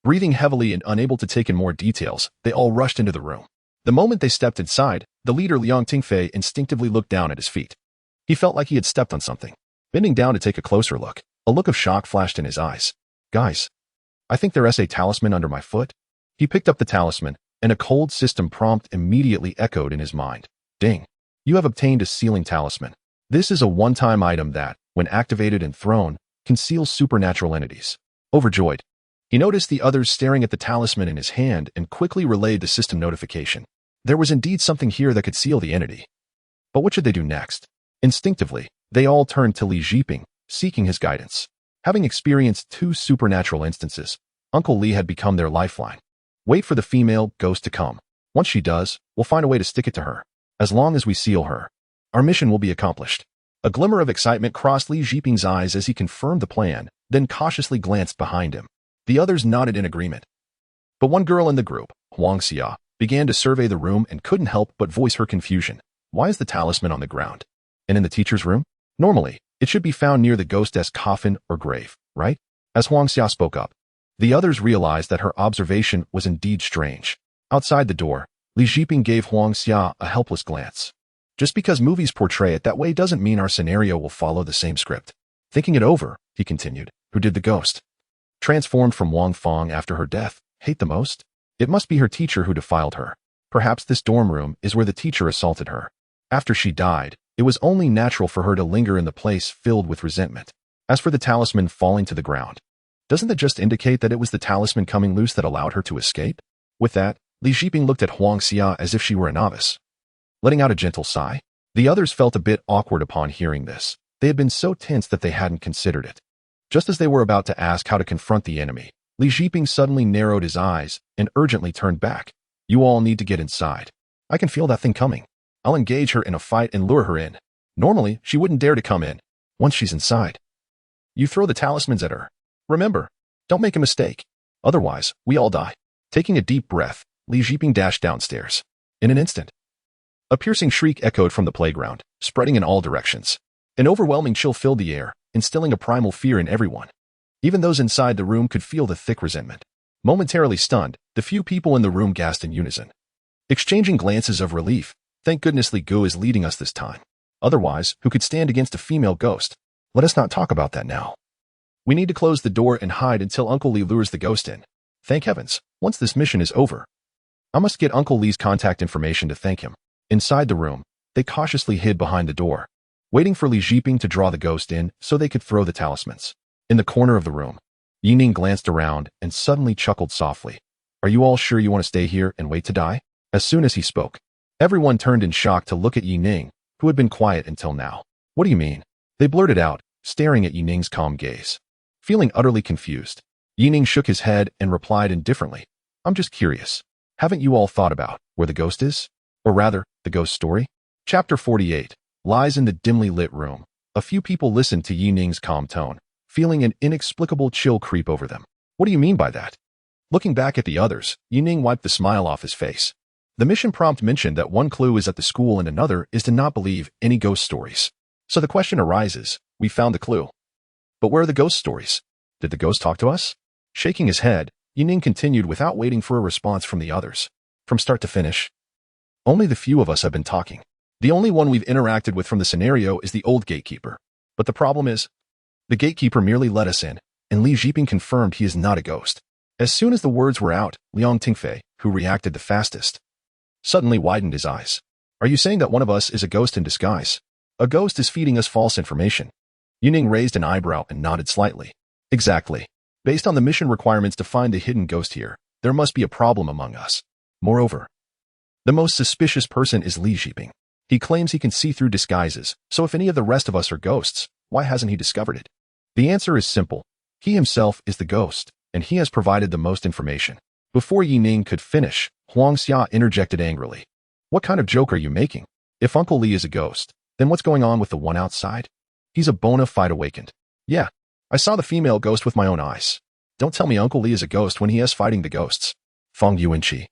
Breathing heavily and unable to take in more details, they all rushed into the room. The moment they stepped inside, the leader Liang Tingfei instinctively looked down at his feet. He felt like he had stepped on something. Bending down to take a closer look, a look of shock flashed in his eyes. Guys, I think there's a talisman under my foot. He picked up the talisman, and a cold system prompt immediately echoed in his mind. Ding. You have obtained a sealing talisman. This is a one-time item that, when activated and thrown, conceals supernatural entities. Overjoyed, he noticed the others staring at the talisman in his hand and quickly relayed the system notification. There was indeed something here that could seal the entity. But what should they do next? Instinctively, they all turned to Li Zhiping, seeking his guidance. Having experienced 2 supernatural instances, Uncle Li had become their lifeline. Wait for the female ghost to come. Once she does, we'll find a way to stick it to her. As long as we seal her, our mission will be accomplished. A glimmer of excitement crossed Li Zhiping's eyes as he confirmed the plan, then cautiously glanced behind him. The others nodded in agreement. But one girl in the group, Huang Xia, began to survey the room and couldn't help but voice her confusion. Why is the talisman on the ground? And in the teacher's room? Normally, it should be found near the ghost's coffin or grave, right? As Huang Xia spoke up, the others realized that her observation was indeed strange. Outside the door, Li Zhiping gave Huang Xia a helpless glance. Just because movies portray it that way doesn't mean our scenario will follow the same script. Thinking it over, he continued, who did the ghost? Transformed from Wang Feng after her death, hate the most? It must be her teacher who defiled her. Perhaps this dorm room is where the teacher assaulted her. After she died, it was only natural for her to linger in the place filled with resentment. As for the talisman falling to the ground, doesn't that just indicate that it was the talisman coming loose that allowed her to escape? With that, Li Zhiping looked at Huang Xia as if she were a novice. Letting out a gentle sigh, the others felt a bit awkward upon hearing this. They had been so tense that they hadn't considered it. Just as they were about to ask how to confront the enemy, Li Zhiping suddenly narrowed his eyes and urgently turned back. You all need to get inside. I can feel that thing coming. I'll engage her in a fight and lure her in. Normally, she wouldn't dare to come in. Once she's inside, you throw the talismans at her. Remember, don't make a mistake. Otherwise, we all die. Taking a deep breath, Li Zhiping dashed downstairs. In an instant, a piercing shriek echoed from the playground, spreading in all directions. An overwhelming chill filled the air, instilling a primal fear in everyone. Even those inside the room could feel the thick resentment. Momentarily stunned, the few people in the room gasped in unison, exchanging glances of relief. Thank goodness Li Gu is leading us this time. Otherwise, who could stand against a female ghost? Let us not talk about that now. We need to close the door and hide until Uncle Li lures the ghost in. Thank heavens, once this mission is over, I must get Uncle Li's contact information to thank him. Inside the room, they cautiously hid behind the door, waiting for Li Zhiping to draw the ghost in so they could throw the talismans. In the corner of the room, Yining glanced around and suddenly chuckled softly. Are you all sure you want to stay here and wait to die? As soon as he spoke, everyone turned in shock to look at Yining, who had been quiet until now. What do you mean? They blurted out, staring at Yining's calm gaze. Feeling utterly confused, Yining shook his head and replied indifferently. I'm just curious. Haven't you all thought about where the ghost is? Or rather, the ghost story? Chapter 48. Lies in the dimly lit room. A few people listened to Yining's calm tone, feeling an inexplicable chill creep over them. What do you mean by that? Looking back at the others, Yining wiped the smile off his face. The mission prompt mentioned that one clue is at the school and another is to not believe any ghost stories. So the question arises, we found the clue. But where are the ghost stories? Did the ghost talk to us? Shaking his head, Yining continued without waiting for a response from the others. From start to finish, only the few of us have been talking. The only one we've interacted with from the scenario is the old gatekeeper. But the problem is, the gatekeeper merely let us in, and Li Jiping confirmed he is not a ghost. As soon as the words were out, Liang Tingfei, who reacted the fastest, suddenly widened his eyes. Are you saying that one of us is a ghost in disguise? A ghost is feeding us false information. Yining raised an eyebrow and nodded slightly. Exactly. Based on the mission requirements to find the hidden ghost here, there must be a problem among us. Moreover, the most suspicious person is Li Jiping. He claims he can see through disguises, so if any of the rest of us are ghosts, why hasn't he discovered it? The answer is simple. He himself is the ghost, and he has provided the most information. Before Yining could finish, Huangxia interjected angrily. What kind of joke are you making? If Uncle Li is a ghost, then what's going on with the one outside? He's a bona fide awakened. Yeah, I saw the female ghost with my own eyes. Don't tell me Uncle Li is a ghost when he is fighting the ghosts. Feng Yuanqi,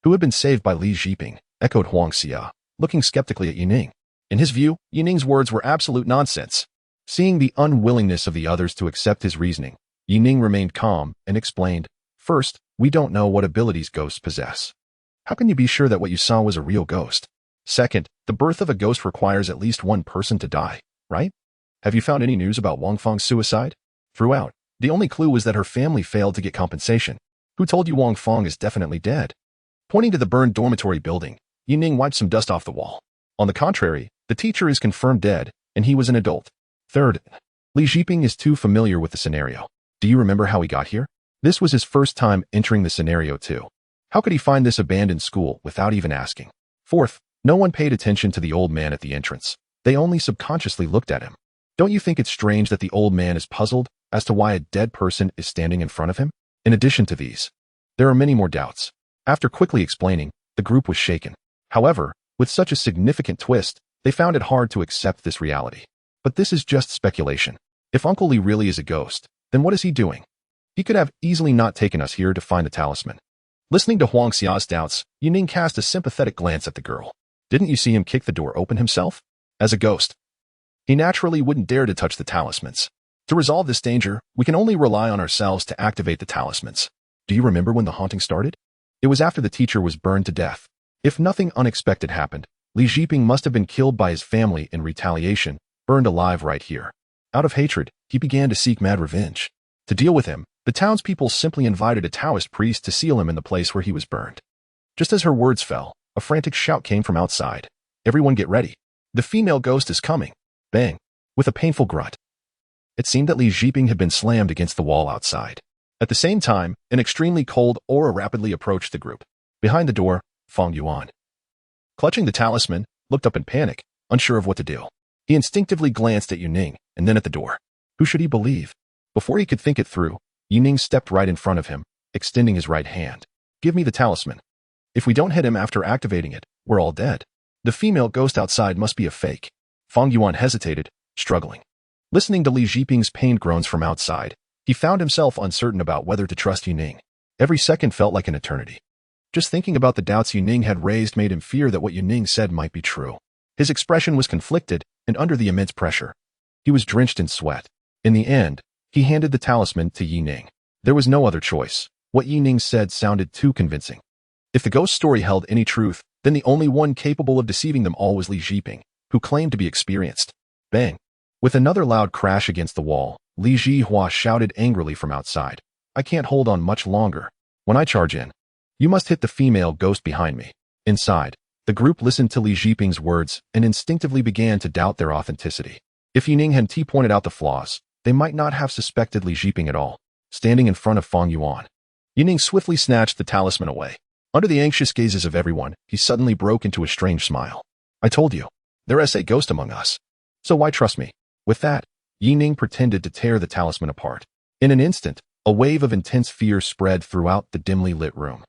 who had been saved by Li Jiping, echoed Huangxia, looking skeptically at Yining. In his view, Yining's words were absolute nonsense. Seeing the unwillingness of the others to accept his reasoning, Yining remained calm and explained, First, we don't know what abilities ghosts possess. How can you be sure that what you saw was a real ghost? Second, the birth of a ghost requires at least one person to die, right? Have you found any news about Wang Feng's suicide? Throughout, the only clue was that her family failed to get compensation. Who told you Wang Feng is definitely dead? Pointing to the burned dormitory building, Yining wiped some dust off the wall. On the contrary, the teacher is confirmed dead, and he was an adult. Third, Li Jiping is too familiar with the scenario. Do you remember how he got here? This was his first time entering the scenario too. How could he find this abandoned school without even asking? Fourth, no one paid attention to the old man at the entrance. They only subconsciously looked at him. Don't you think it's strange that the old man is puzzled as to why a dead person is standing in front of him? In addition to these, there are many more doubts. After quickly explaining, the group was shaken. However, with such a significant twist, they found it hard to accept this reality. But this is just speculation. If Uncle Li really is a ghost, then what is he doing? He could have easily not taken us here to find the talisman. Listening to Huangxia's doubts, Yining cast a sympathetic glance at the girl. Didn't you see him kick the door open himself? As a ghost, he naturally wouldn't dare to touch the talismans. To resolve this danger, we can only rely on ourselves to activate the talismans. Do you remember when the haunting started? It was after the teacher was burned to death. If nothing unexpected happened, Li Jiping must have been killed by his family in retaliation, burned alive right here. Out of hatred, he began to seek mad revenge. To deal with him, the townspeople simply invited a Taoist priest to seal him in the place where he was burned. Just as her words fell, a frantic shout came from outside. Everyone get ready. The female ghost is coming. Bang. With a painful grunt. It seemed that Li Jiping had been slammed against the wall outside. At the same time, an extremely cold aura rapidly approached the group. Behind the door, Feng Yuan, clutching the talisman, looked up in panic, unsure of what to do. He instinctively glanced at Yining, and then at the door. Who should he believe? Before he could think it through, Yining stepped right in front of him, extending his right hand. Give me the talisman. If we don't hit him after activating it, we're all dead. The female ghost outside must be a fake. Feng Yuan hesitated, struggling. Listening to Li Jiping's pained groans from outside, he found himself uncertain about whether to trust Yining. Every second felt like an eternity. Just thinking about the doubts Yining had raised made him fear that what Yining said might be true. His expression was conflicted, and under the immense pressure, he was drenched in sweat. In the end, he handed the talisman to Yining. There was no other choice. What Yining said sounded too convincing. If the ghost story held any truth, then the only one capable of deceiving them all was Li Jiping, who claimed to be experienced. Bang! With another loud crash against the wall, Li Jihua shouted angrily from outside. I can't hold on much longer. When I charge in, you must hit the female ghost behind me. Inside, the group listened to Li Jiping's words and instinctively began to doubt their authenticity. If Yining had pointed out the flaws, they might not have suspected Li Jiping at all. Standing in front of Feng Yuan, Yining swiftly snatched the talisman away. Under the anxious gazes of everyone, he suddenly broke into a strange smile. I told you, there is a ghost among us. So why trust me? With that, Yining pretended to tear the talisman apart. In an instant, a wave of intense fear spread throughout the dimly lit room.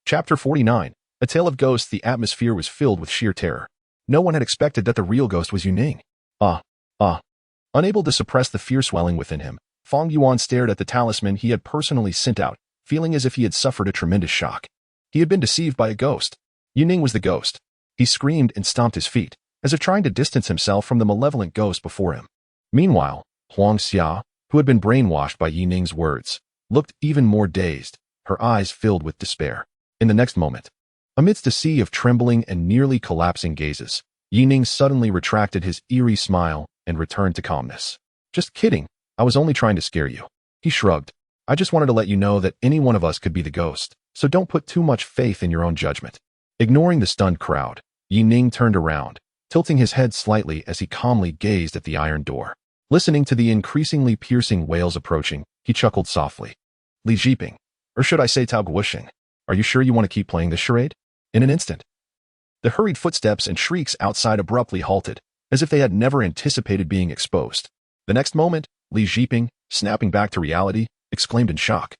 Chapter 49. A Tale of Ghosts. The atmosphere was filled with sheer terror. No one had expected that the real ghost was Yining. Unable to suppress the fear swelling within him, Feng Yuan stared at the talisman he had personally sent out, feeling as if he had suffered a tremendous shock. He had been deceived by a ghost. Yining was the ghost. He screamed and stomped his feet, as if trying to distance himself from the malevolent ghost before him. Meanwhile, Huang Xia, who had been brainwashed by Yining's words, looked even more dazed, her eyes filled with despair. In the next moment, amidst a sea of trembling and nearly collapsing gazes, Yining suddenly retracted his eerie smile and returned to calmness. Just kidding, I was only trying to scare you. He shrugged. I just wanted to let you know that any one of us could be the ghost, so don't put too much faith in your own judgment. Ignoring the stunned crowd, Yining turned around, tilting his head slightly as he calmly gazed at the iron door. Listening to the increasingly piercing wails approaching, he chuckled softly. Li Jiping, or should I say Tao Guoxing, are you sure you want to keep playing this charade? In an instant, the hurried footsteps and shrieks outside abruptly halted, as if they had never anticipated being exposed. The next moment, Li Jiping, snapping back to reality, exclaimed in shock.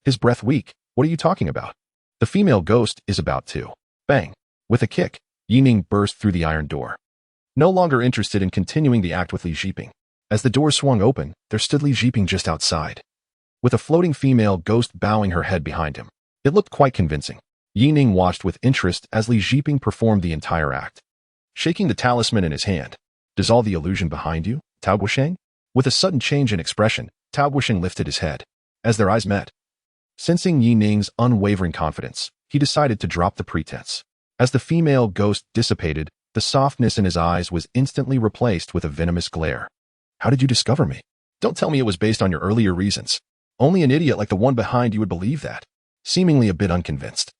His breath weak. What are you talking about? The female ghost is about to. Bang. With a kick, Yining burst through the iron door. No longer interested in continuing the act with Li Jiping. As the door swung open, there stood Li Jiping just outside, with a floating female ghost bowing her head behind him. It looked quite convincing. Yining watched with interest as Li Jiping performed the entire act, shaking the talisman in his hand. Does all the illusion behind you, Tao Guoxing? With a sudden change in expression, Tao Guoxing lifted his head. As their eyes met, sensing Yining's unwavering confidence, he decided to drop the pretense. As the female ghost dissipated, the softness in his eyes was instantly replaced with a venomous glare. How did you discover me? Don't tell me it was based on your earlier reasons. Only an idiot like the one behind you would believe that. Seemingly a bit unconvinced,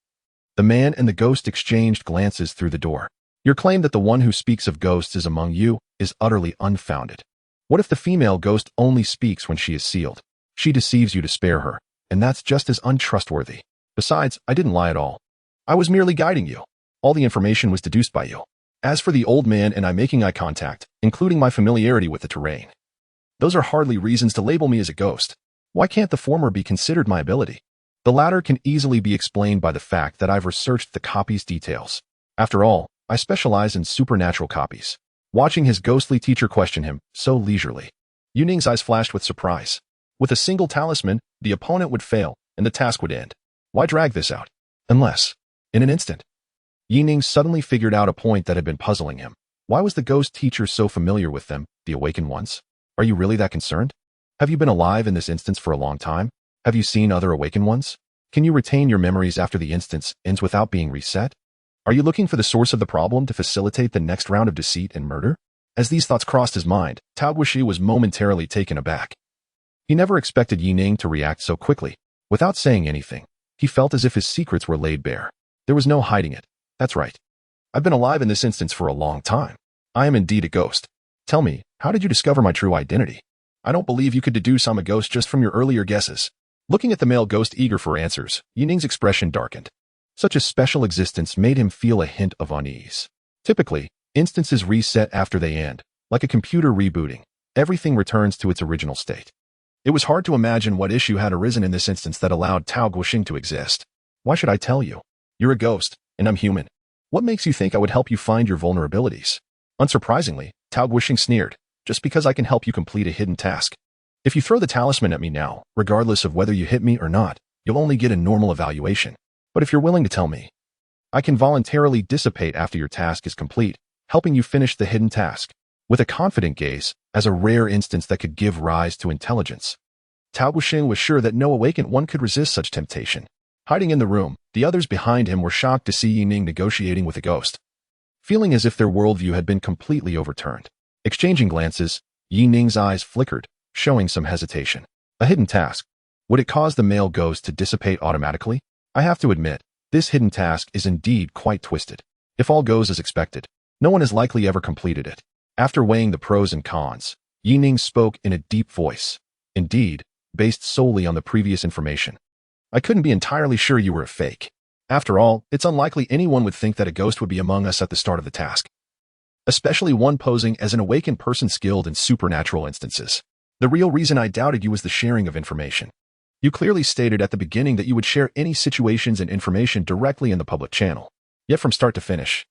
the man and the ghost exchanged glances through the door. Your claim that the one who speaks of ghosts is among you is utterly unfounded. What if the female ghost only speaks when she is sealed? She deceives you to spare her, and that's just as untrustworthy. Besides, I didn't lie at all. I was merely guiding you. All the information was deduced by you. As for the old man and I making eye contact, including my familiarity with the terrain, those are hardly reasons to label me as a ghost. Why can't the former be considered my ability? The latter can easily be explained by the fact that I've researched the copy's details. After all, I specialize in supernatural copies. Watching his ghostly teacher question him so leisurely, Yining's eyes flashed with surprise. With a single talisman, the opponent would fail, and the task would end. Why drag this out? Unless, in an instant, Yining suddenly figured out a point that had been puzzling him. Why was the ghost teacher so familiar with them, the awakened ones? Are you really that concerned? Have you been alive in this instance for a long time? Have you seen other awakened ones? Can you retain your memories after the instance ends without being reset? Are you looking for the source of the problem to facilitate the next round of deceit and murder? As these thoughts crossed his mind, Tao Guoxi was momentarily taken aback. He never expected Yining to react so quickly. Without saying anything, he felt as if his secrets were laid bare. There was no hiding it. That's right. I've been alive in this instance for a long time. I am indeed a ghost. Tell me, how did you discover my true identity? I don't believe you could deduce I'm a ghost just from your earlier guesses. Looking at the male ghost eager for answers, Yining's expression darkened. Such a special existence made him feel a hint of unease. Typically, instances reset after they end. Like a computer rebooting, everything returns to its original state. It was hard to imagine what issue had arisen in this instance that allowed Tao Guoxing to exist. Why should I tell you? You're a ghost, and I'm human. What makes you think I would help you find your vulnerabilities? Unsurprisingly, Tao Guoxing sneered. Just because I can help you complete a hidden task. If you throw the talisman at me now, regardless of whether you hit me or not, you'll only get a normal evaluation. But if you're willing to tell me, I can voluntarily dissipate after your task is complete, helping you finish the hidden task. With a confident gaze, as a rare instance that could give rise to intelligence. Tao Guoxing was sure that no awakened one could resist such temptation. Hiding in the room, the others behind him were shocked to see Yining negotiating with a ghost, feeling as if their worldview had been completely overturned. Exchanging glances, Yining's eyes flickered, showing some hesitation. A hidden task. Would it cause the male ghost to dissipate automatically? I have to admit, this hidden task is indeed quite twisted. If all goes as expected, no one has likely ever completed it. After weighing the pros and cons, Yining spoke in a deep voice. Indeed, based solely on the previous information. I couldn't be entirely sure you were a fake. After all, it's unlikely anyone would think that a ghost would be among us at the start of the task. Especially one posing as an awakened person skilled in supernatural instances. The real reason I doubted you was the sharing of information. You clearly stated at the beginning that you would share any situations and information directly in the public channel. Yet from start to finish,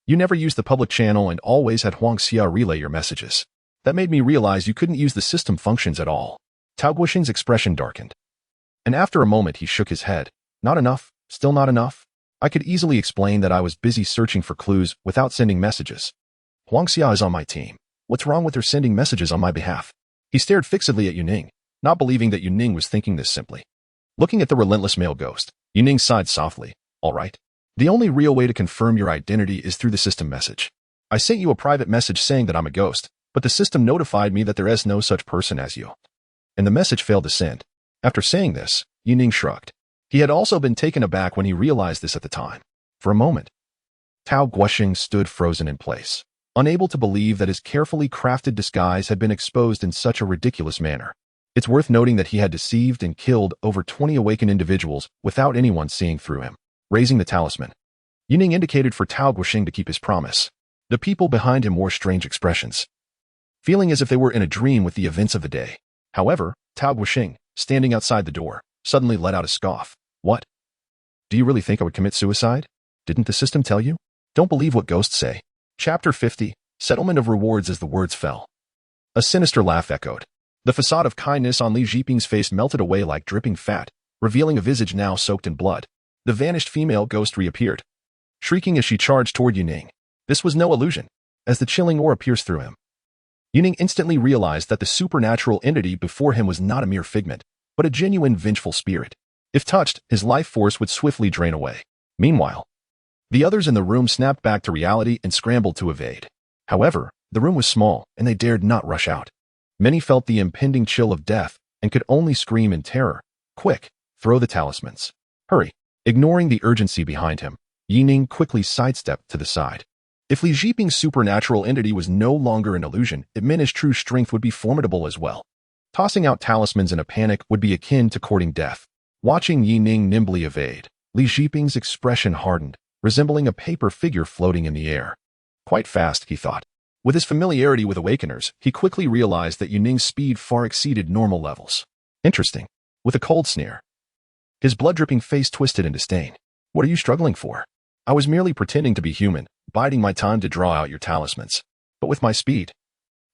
you never used the public channel and always had Huang Xia relay your messages. That made me realize you couldn't use the system functions at all. Tao Guoxing's expression darkened. And after a moment he shook his head. Not enough, still not enough. I could easily explain that I was busy searching for clues without sending messages. Huangxia is on my team. What's wrong with her sending messages on my behalf? He stared fixedly at Yuning, not believing that Yuning was thinking this simply. Looking at the relentless male ghost, Yuning sighed softly. All right. The only real way to confirm your identity is through the system message. I sent you a private message saying that I'm a ghost, but the system notified me that there is no such person as you. And the message failed to send. After saying this, Yuning shrugged. He had also been taken aback when he realized this at the time. For a moment, Tao Guoxing stood frozen in place, unable to believe that his carefully crafted disguise had been exposed in such a ridiculous manner. It's worth noting that he had deceived and killed over 20 awakened individuals without anyone seeing through him. Raising the talisman, Yuning indicated for Tao Guoxing to keep his promise. The people behind him wore strange expressions, feeling as if they were in a dream with the events of the day. However, Tao Guoxing, standing outside the door, suddenly let out a scoff. What? Do you really think I would commit suicide? Didn't the system tell you? Don't believe what ghosts say. Chapter 50, Settlement of Rewards. As the words fell, a sinister laugh echoed. The facade of kindness on Li Zhiping's face melted away like dripping fat, revealing a visage now soaked in blood. The vanished female ghost reappeared, shrieking as she charged toward Yuning. This was no illusion, as the chilling aura pierced through him. Yuning instantly realized that the supernatural entity before him was not a mere figment, but a genuine vengeful spirit. If touched, his life force would swiftly drain away. Meanwhile, the others in the room snapped back to reality and scrambled to evade. However, the room was small, and they dared not rush out. Many felt the impending chill of death and could only scream in terror. Quick, throw the talismans. Hurry. Ignoring the urgency behind him, Yuning quickly sidestepped to the side. If Li Zhiping's supernatural entity was no longer an illusion, it meant his true strength would be formidable as well. Tossing out talismans in a panic would be akin to courting death. Watching Yuning nimbly evade, Li Zhiping's expression hardened, resembling a paper figure floating in the air. Quite fast, he thought. With his familiarity with awakeners, he quickly realized that Yuning's speed far exceeded normal levels. Interesting. With a cold sneer, his blood-dripping face twisted in disdain. What are you struggling for? I was merely pretending to be human, biding my time to draw out your talismans. But with my speed,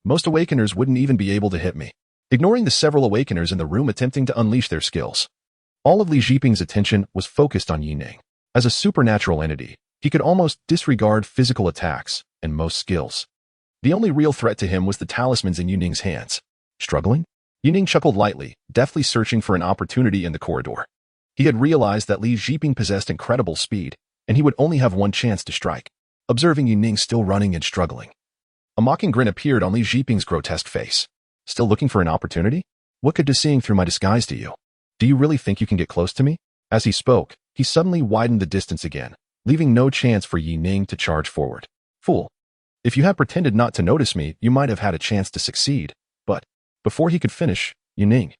most awakeners wouldn't even be able to hit me. Ignoring the several awakeners in the room attempting to unleash their skills, all of Li Zhiping's attention was focused on Yuning. As a supernatural entity, he could almost disregard physical attacks and most skills. The only real threat to him was the talismans in Yuning's hands. Struggling? Yuning chuckled lightly, deftly searching for an opportunity in the corridor. He had realized that Li Zhiping possessed incredible speed, and he would only have one chance to strike. Observing Yuning still running and struggling, a mocking grin appeared on Li Zhiping's grotesque face. Still looking for an opportunity? What could seeing through my disguise do you? Do you really think you can get close to me? As he spoke, he suddenly widened the distance again, leaving no chance for Yuning to charge forward. Fool. If you had pretended not to notice me, you might have had a chance to succeed. But, before he could finish, Yuning,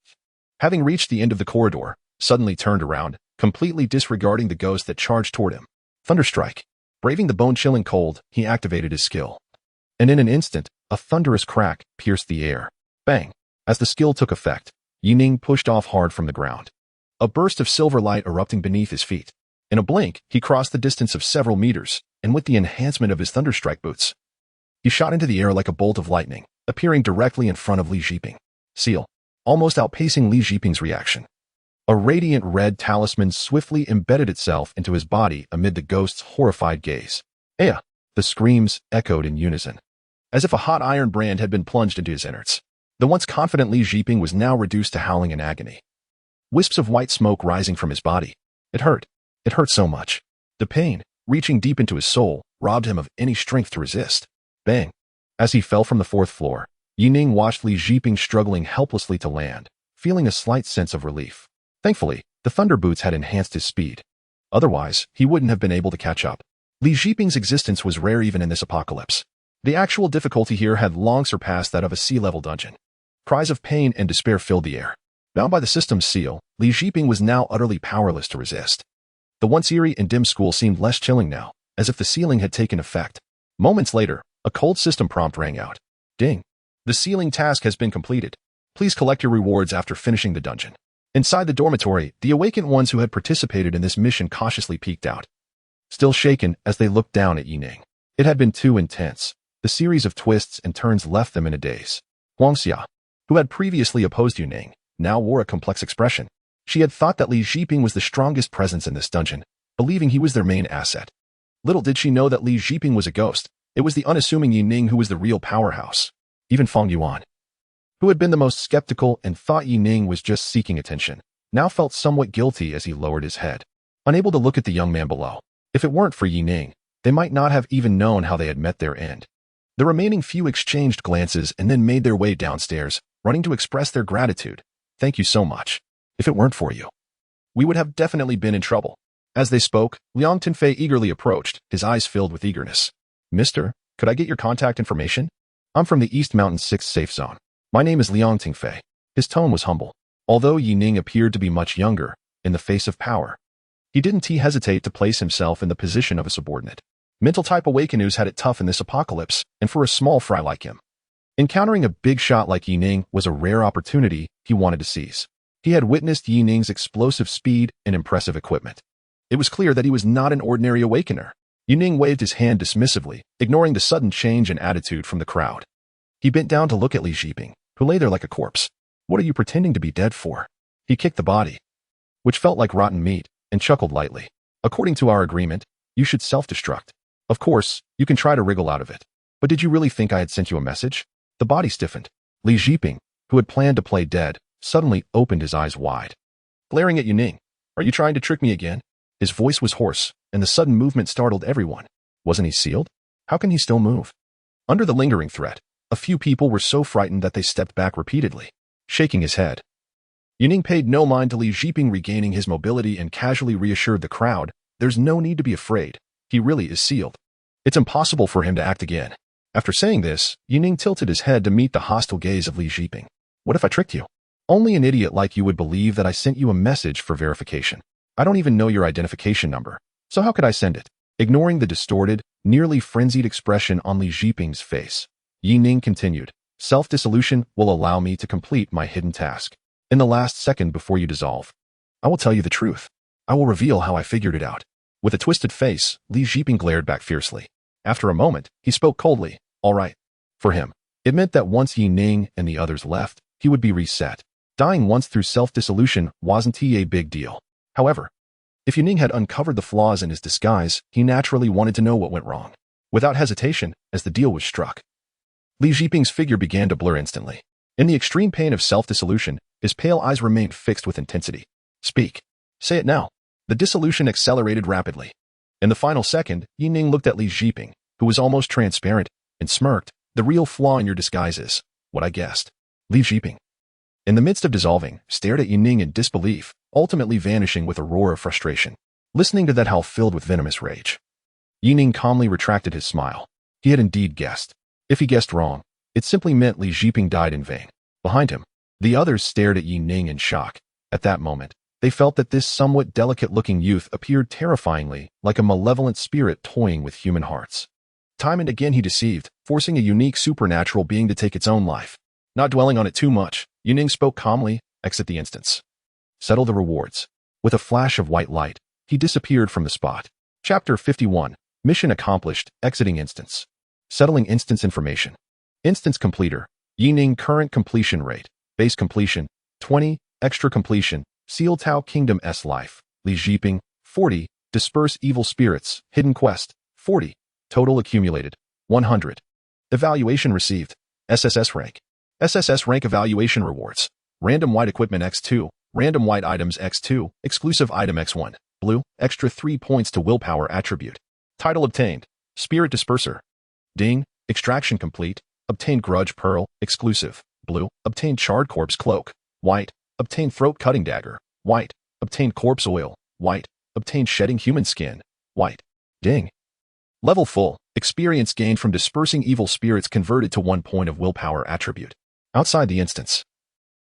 having reached the end of the corridor, suddenly turned around, completely disregarding the ghost that charged toward him. Thunderstrike. Braving the bone-chilling cold, he activated his skill. And in an instant, a thunderous crack pierced the air. Bang! As the skill took effect, Yuning pushed off hard from the ground. A burst of silver light erupting beneath his feet. In a blink, he crossed the distance of several meters, and with the enhancement of his Thunderstrike boots, he shot into the air like a bolt of lightning, appearing directly in front of Li Zhiping. Seal, almost outpacing Li Zhiping's reaction. A radiant red talisman swiftly embedded itself into his body amid the ghost's horrified gaze. Aya! The screams echoed in unison, as if a hot iron brand had been plunged into his innards. The once confident Li Zhiping was now reduced to howling in agony. Wisps of white smoke rising from his body. It hurt. It hurt so much. The pain, reaching deep into his soul, robbed him of any strength to resist. Bang! As he fell from the fourth floor, Yuning watched Li Zhiping struggling helplessly to land, feeling a slight sense of relief. Thankfully, the thunder boots had enhanced his speed. Otherwise, he wouldn't have been able to catch up. Li Zhiping's existence was rare even in this apocalypse. The actual difficulty here had long surpassed that of a sea-level dungeon. Cries of pain and despair filled the air. Bound by the system's seal, Li Zhiping was now utterly powerless to resist. The once eerie and dim school seemed less chilling now, as if the sealing had taken effect. Moments later, a cold system prompt rang out. Ding! The sealing task has been completed. Please collect your rewards after finishing the dungeon. Inside the dormitory, the awakened ones who had participated in this mission cautiously peeked out, still shaken as they looked down at Yuning. It had been too intense. The series of twists and turns left them in a daze. Huangxia, who had previously opposed Yuning, now wore a complex expression. She had thought that Li Zhiping was the strongest presence in this dungeon, believing he was their main asset. Little did she know that Li Zhiping was a ghost. It was the unassuming Yi Ning who was the real powerhouse. Even Feng Yuan, who had been the most skeptical and thought Yi Ning was just seeking attention, now felt somewhat guilty as he lowered his head, unable to look at the young man below. If it weren't for Yi Ning, they might not have even known how they had met their end. The remaining few exchanged glances and then made their way downstairs, running to express their gratitude. Thank you so much. If it weren't for you, we would have definitely been in trouble. As they spoke, Liang Tinfei eagerly approached, his eyes filled with eagerness. Mister, could I get your contact information? I'm from the East Mountain 6th Safe Zone. My name is Liang Tinfei. His tone was humble. Although Yi Ning appeared to be much younger, in the face of power, he didn't hesitate to place himself in the position of a subordinate. Mental-type awakeners had it tough in this apocalypse, and for a small fry like him, encountering a big shot like Yi Ning was a rare opportunity he wanted to seize. He had witnessed Yi Ning's explosive speed and impressive equipment. It was clear that he was not an ordinary awakener. Yi Ning waved his hand dismissively, ignoring the sudden change in attitude from the crowd. He bent down to look at Li Zhiping, who lay there like a corpse. What are you pretending to be dead for? He kicked the body, which felt like rotten meat, and chuckled lightly. According to our agreement, you should self-destruct. Of course, you can try to wriggle out of it. But did you really think I had sent you a message? The body stiffened. Li Zhiping, who had planned to play dead, suddenly opened his eyes wide, glaring at Yi Ning. Are you trying to trick me again? His voice was hoarse, and the sudden movement startled everyone. Wasn't he sealed? How can he still move? Under the lingering threat, a few people were so frightened that they stepped back repeatedly, shaking his head. Yi Ning paid no mind to Li Zhiping regaining his mobility and casually reassured the crowd, there's no need to be afraid. He really is sealed. It's impossible for him to act again. After saying this, Yi Ning tilted his head to meet the hostile gaze of Li Zhiping. What if I tricked you? Only an idiot like you would believe that I sent you a message for verification. I don't even know your identification number, so how could I send it? Ignoring the distorted, nearly frenzied expression on Li Zhiping's face, Yi Ning continued, self-dissolution will allow me to complete my hidden task. In the last second before you dissolve, I will tell you the truth. I will reveal how I figured it out. With a twisted face, Li Zhiping glared back fiercely. After a moment, he spoke coldly. All right. For him, it meant that once Yi Ning and the others left, he would be reset. Dying once through self-dissolution wasn't a big deal. However, if Yi Ning had uncovered the flaws in his disguise, he naturally wanted to know what went wrong. Without hesitation, as the deal was struck, Li Zhiping's figure began to blur instantly. In the extreme pain of self-dissolution, his pale eyes remained fixed with intensity. Speak. Say it now. The dissolution accelerated rapidly. In the final second, Yi Ning looked at Li Zhiping, who was almost transparent, and smirked. The real flaw in your disguise is what I guessed. Li Zhiping, in the midst of dissolving, stared at Yi Ning in disbelief, ultimately vanishing with a roar of frustration. Listening to that howl filled with venomous rage, Yi Ning calmly retracted his smile. He had indeed guessed. If he guessed wrong, it simply meant Li Zhiping died in vain. Behind him, the others stared at Yi Ning in shock. At that moment, they felt that this somewhat delicate-looking youth appeared terrifyingly like a malevolent spirit toying with human hearts. Time and again he deceived, forcing a unique supernatural being to take its own life. Not dwelling on it too much, Yi Ning spoke calmly, exit the instance. Settle the rewards. With a flash of white light, he disappeared from the spot. Chapter 51. Mission accomplished, exiting instance. Settling instance information. Instance completer. Yi Ning current completion rate. Base completion, 20, extra completion, Seal Tao Kingdom S life. Li Zhiping, 40, disperse evil spirits, hidden quest, 40, total accumulated, 100. Evaluation received, SSS-rank. SSS-rank evaluation rewards. Random white equipment X2, random white items X2, exclusive item X1, blue, extra 3 points to willpower attribute. Title obtained, Spirit Disperser. Ding, extraction complete, obtained Grudge Pearl, exclusive, blue, obtained Charred Corpse Cloak, white, obtained Throat Cutting Dagger, white, obtained Corpse Oil, white, obtained Shedding Human Skin, white. Ding. Level full, experience gained from dispersing evil spirits converted to 1 point of willpower attribute. Outside the instance,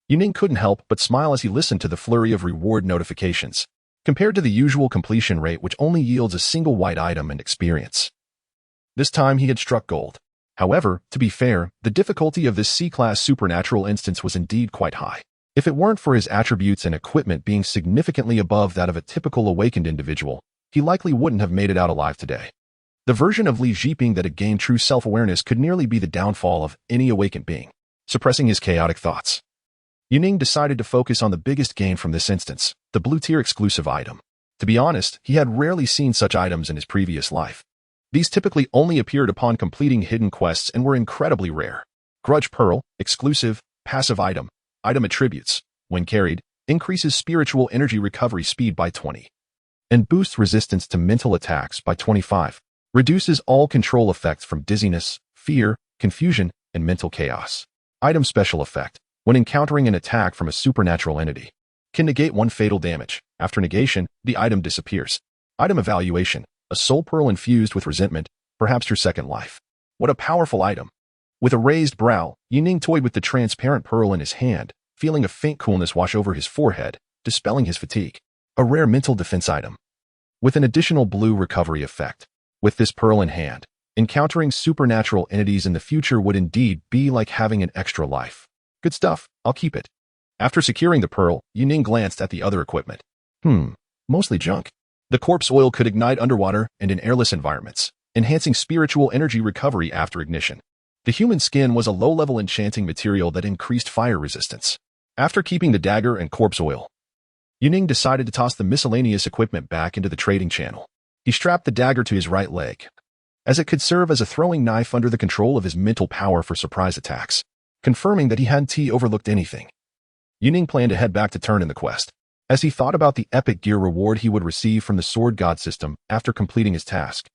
Yi Ning couldn't help but smile as he listened to the flurry of reward notifications, compared to the usual completion rate which only yields a single white item and experience. This time he had struck gold. However, to be fair, the difficulty of this C-class supernatural instance was indeed quite high. If it weren't for his attributes and equipment being significantly above that of a typical awakened individual, he likely wouldn't have made it out alive today. The version of Li Zhiping that had gained true self-awareness could nearly be the downfall of any awakened being, suppressing his chaotic thoughts. Yuning decided to focus on the biggest gain from this instance, the blue-tier exclusive item. To be honest, he had rarely seen such items in his previous life. These typically only appeared upon completing hidden quests and were incredibly rare. Grudge Pearl, exclusive, passive item. Item attributes, when carried, increases spiritual energy recovery speed by 20. And boosts resistance to mental attacks by 25. Reduces all control effects from dizziness, fear, confusion, and mental chaos. Item special effect, when encountering an attack from a supernatural entity. Can negate 1 fatal damage. After negation, the item disappears. Item evaluation, a soul pearl infused with resentment, perhaps your second life. What a powerful item. With a raised brow, Yuning toyed with the transparent pearl in his hand, feeling a faint coolness wash over his forehead, dispelling his fatigue. A rare mental defense item. With an additional blue recovery effect. With this pearl in hand, encountering supernatural entities in the future would indeed be like having an extra life. Good stuff, I'll keep it. After securing the pearl, Yuning glanced at the other equipment. Mostly junk. The corpse oil could ignite underwater and in airless environments, enhancing spiritual energy recovery after ignition. The human skin was a low-level enchanting material that increased fire resistance. After keeping the dagger and corpse oil, Yuning decided to toss the miscellaneous equipment back into the trading channel. He strapped the dagger to his right leg, as it could serve as a throwing knife under the control of his mental power for surprise attacks, confirming that he hadn't overlooked anything. Yuning planned to head back to turn in the quest, as he thought about the epic gear reward he would receive from the sword god system after completing his task.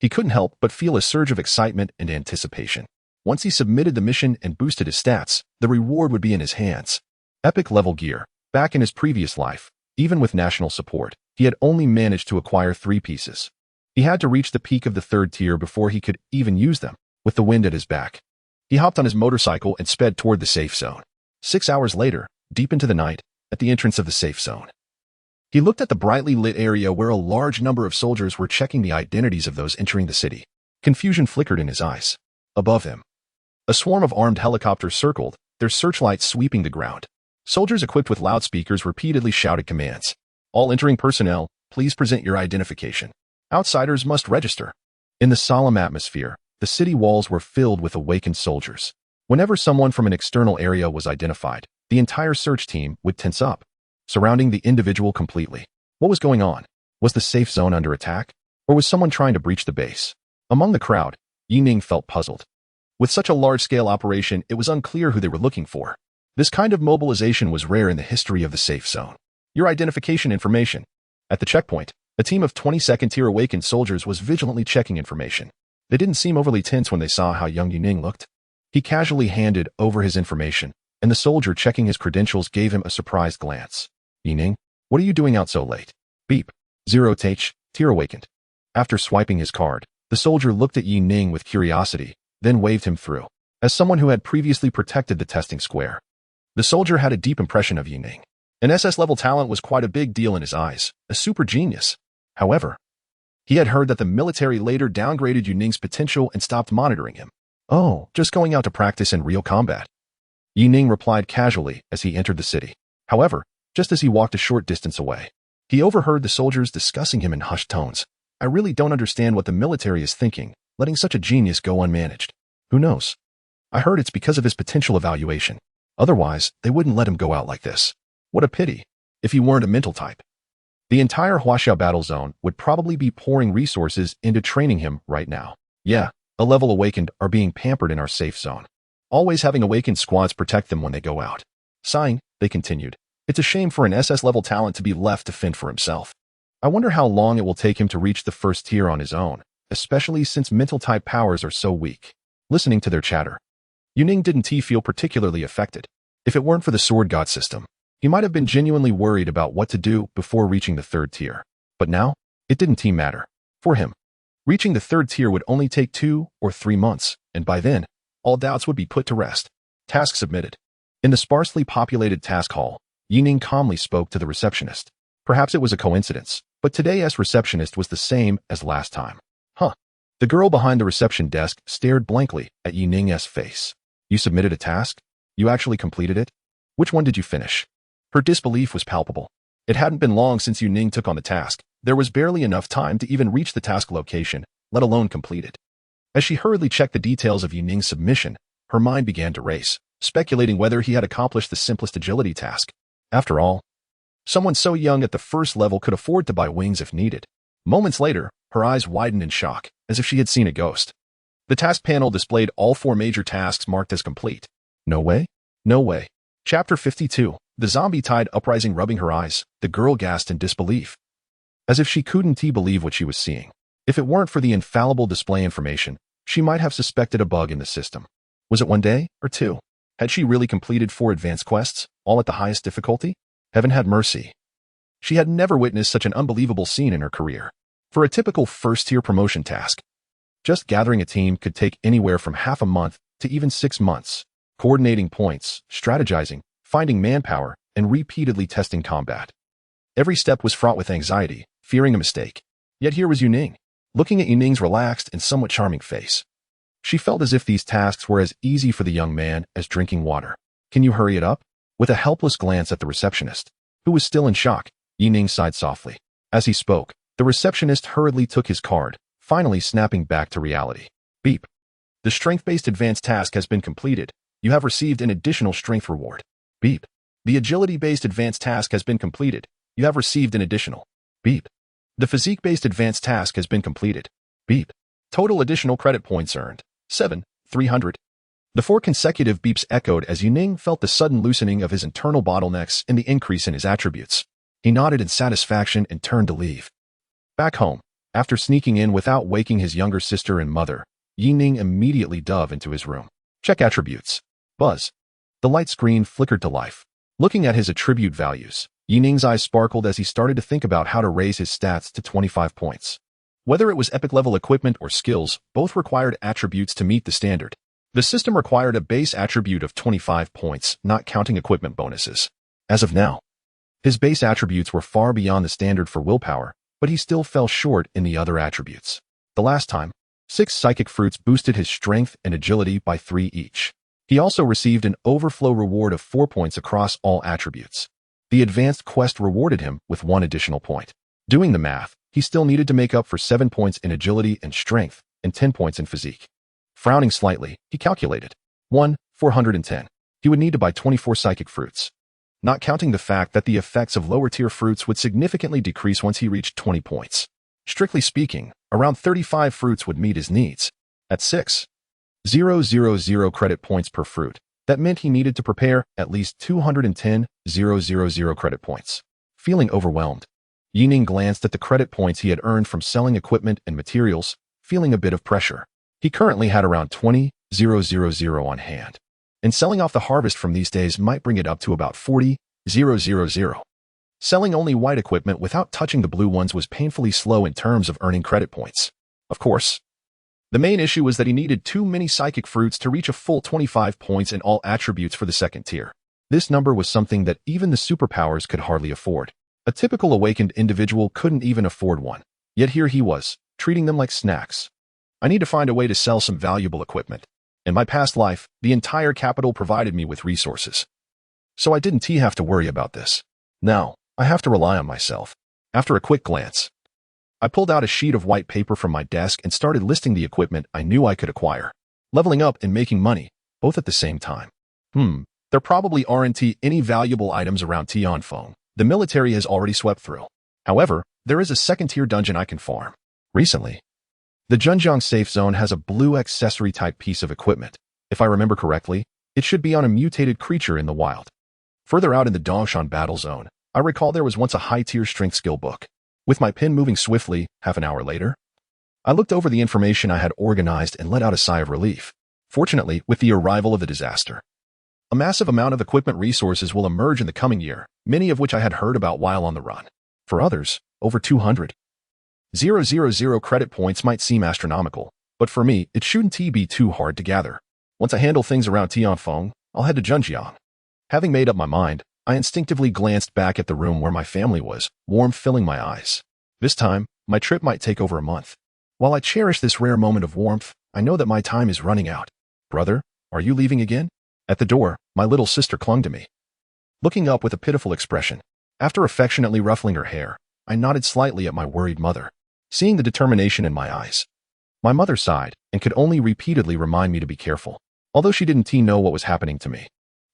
He couldn't help but feel a surge of excitement and anticipation. Once he submitted the mission and boosted his stats, the reward would be in his hands. Epic level gear. Back in his previous life, even with national support, he had only managed to acquire 3 pieces. He had to reach the peak of the 3rd tier before he could even use them, with the wind at his back. He hopped on his motorcycle and sped toward the safe zone. 6 hours later, deep into the night, at the entrance of the safe zone, he looked at the brightly lit area where a large number of soldiers were checking the identities of those entering the city. Confusion flickered in his eyes. Above him, a swarm of armed helicopters circled, their searchlights sweeping the ground. Soldiers equipped with loudspeakers repeatedly shouted commands. All entering personnel, please present your identification. Outsiders must register. In the solemn atmosphere, the city walls were filled with awakened soldiers. Whenever someone from an external area was identified, the entire search team would tense up, surrounding the individual completely. What was going on? Was the safe zone under attack? Or was someone trying to breach the base? Among the crowd, Yuning felt puzzled. With such a large-scale operation, it was unclear who they were looking for. This kind of mobilization was rare in the history of the safe zone. Your identification information. At the checkpoint, a team of 22nd-tier awakened soldiers was vigilantly checking information. They didn't seem overly tense when they saw how young Yuning looked. He casually handed over his information, and the soldier checking his credentials gave him a surprised glance. Yuning, what are you doing out so late? Beep. 0th tier awakened. After swiping his card, the soldier looked at Yuning with curiosity, then waved him through. As someone who had previously protected the testing square, the soldier had a deep impression of Yuning. An SS-level talent was quite a big deal in his eyes, a super genius. However, he had heard that the military later downgraded Yuning's potential and stopped monitoring him. Oh, just going out to practice in real combat. Yuning replied casually as he entered the city. However, just as he walked a short distance away, he overheard the soldiers discussing him in hushed tones. I really don't understand what the military is thinking, letting such a genius go unmanaged. Who knows? I heard it's because of his potential evaluation. Otherwise, they wouldn't let him go out like this. What a pity, if he weren't a mental type. The entire Huaxiao battle zone would probably be pouring resources into training him right now. Yeah, a level awakened are being pampered in our safe zone. Always having awakened squads protect them when they go out. Sighing, they continued. It's a shame for an SS-level talent to be left to fend for himself. I wonder how long it will take him to reach the 1st tier on his own, especially since mental type powers are so weak. Listening to their chatter, Yuning didn't feel particularly affected. If it weren't for the sword god system, he might have been genuinely worried about what to do before reaching the 3rd tier. But now, it didn't matter. For him, reaching the 3rd tier would only take 2 or 3 months, and by then, all doubts would be put to rest. Task submitted. In the sparsely populated task hall, Yuning calmly spoke to the receptionist. Perhaps it was a coincidence, but today's receptionist was the same as last time. The girl behind the reception desk stared blankly at Yuning's face. You submitted a task? You actually completed it? Which one did you finish? Her disbelief was palpable. It hadn't been long since Yuning took on the task. There was barely enough time to even reach the task location, let alone complete it. As she hurriedly checked the details of Yuning's submission, her mind began to race. speculating whether he had accomplished the simplest agility task. After all, someone so young at the first level could afford to buy wings if needed. Moments later, her eyes widened in shock, as if she had seen a ghost. The task panel displayed all 4 major tasks marked as complete. No way? No way. Chapter 52. The zombie-tide uprising rubbing her eyes, the girl gasped in disbelief. As if she couldn't believe what she was seeing. If it weren't for the infallible display information, she might have suspected a bug in the system. Was it 1 day, or 2? Had she really completed 4 advanced quests, all at the highest difficulty? Heaven had mercy. She had never witnessed such an unbelievable scene in her career. For a typical first-tier promotion task, just gathering a team could take anywhere from half a month to even 6 months. Coordinating points, strategizing, finding manpower, and repeatedly testing combat. Every step was fraught with anxiety, fearing a mistake. Yet here was Yuning, looking at Yuning's relaxed and somewhat charming face. She felt as if these tasks were as easy for the young man as drinking water. Can you hurry it up? With a helpless glance at the receptionist, who was still in shock, Yuning sighed softly. As he spoke, the receptionist hurriedly took his card, finally snapping back to reality. Beep. The strength-based advanced task has been completed. You have received an additional strength reward. Beep. The agility-based advanced task has been completed. You have received an additional. Beep. The physique-based advanced task has been completed. Beep. Total additional credit points earned. 7,300. The 4 consecutive beeps echoed as Yuning felt the sudden loosening of his internal bottlenecks and the increase in his attributes. He nodded in satisfaction and turned to leave. Back home, after sneaking in without waking his younger sister and mother, Yuning immediately dove into his room. Check attributes. Buzz. The light screen flickered to life. Looking at his attribute values, Yuning's eyes sparkled as he started to think about how to raise his stats to 25 points. Whether it was epic-level equipment or skills, both required attributes to meet the standard. The system required a base attribute of 25 points, not counting equipment bonuses. As of now, his base attributes were far beyond the standard for willpower, but he still fell short in the other attributes. The last time, 6 psychic fruits boosted his strength and agility by 3 each. He also received an overflow reward of 4 points across all attributes. The advanced quest rewarded him with 1 additional point. Doing the math, he still needed to make up for 7 points in agility and strength, and 10 points in physique. Frowning slightly, he calculated. 410. He would need to buy 24 psychic fruits. Not counting the fact that the effects of lower-tier fruits would significantly decrease once he reached 20 points. Strictly speaking, around 35 fruits would meet his needs. At 6,000 credit points per fruit, that meant he needed to prepare at least 210,000 credit points. Feeling overwhelmed, Yuning glanced at the credit points he had earned from selling equipment and materials, feeling a bit of pressure. He currently had around 20,000 on hand, and selling off the harvest from these days might bring it up to about 40,000. Selling only white equipment without touching the blue ones was painfully slow in terms of earning credit points. Of course, the main issue was that he needed too many psychic fruits to reach a full 25 points in all attributes for the second tier. This number was something that even the superpowers could hardly afford. A typical awakened individual couldn't even afford one. Yet here he was, treating them like snacks. I need to find a way to sell some valuable equipment. In my past life, the entire capital provided me with resources. So I didn't have to worry about this. Now, I have to rely on myself. After a quick glance, I pulled out a sheet of white paper from my desk and started listing the equipment I knew I could acquire. Leveling up and making money, both at the same time. There probably aren't any valuable items around Tianfeng. The military has already swept through. However, there is a second-tier dungeon I can farm. Recently, the Zhenjiang safe zone has a blue accessory-type piece of equipment. If I remember correctly, it should be on a mutated creature in the wild. Further out in the Dongshan battle zone, I recall there was once a high-tier strength skill book. With my pen moving swiftly, half an hour later, I looked over the information I had organized and let out a sigh of relief. Fortunately, with the arrival of the disaster, a massive amount of equipment resources will emerge in the coming year, many of which I had heard about while on the run. For others, over 200,000 credit points might seem astronomical, but for me, it shouldn't be too hard to gather. Once I handle things around Tianfeng, I'll head to Zhenjiang. Having made up my mind, I instinctively glanced back at the room where my family was, warmth filling my eyes. This time, my trip might take over a month. While I cherish this rare moment of warmth, I know that my time is running out. Brother, are you leaving again? At the door, my little sister clung to me, looking up with a pitiful expression. After affectionately ruffling her hair, I nodded slightly at my worried mother. Seeing the determination in my eyes, my mother sighed and could only repeatedly remind me to be careful. although she didn't know what was happening to me.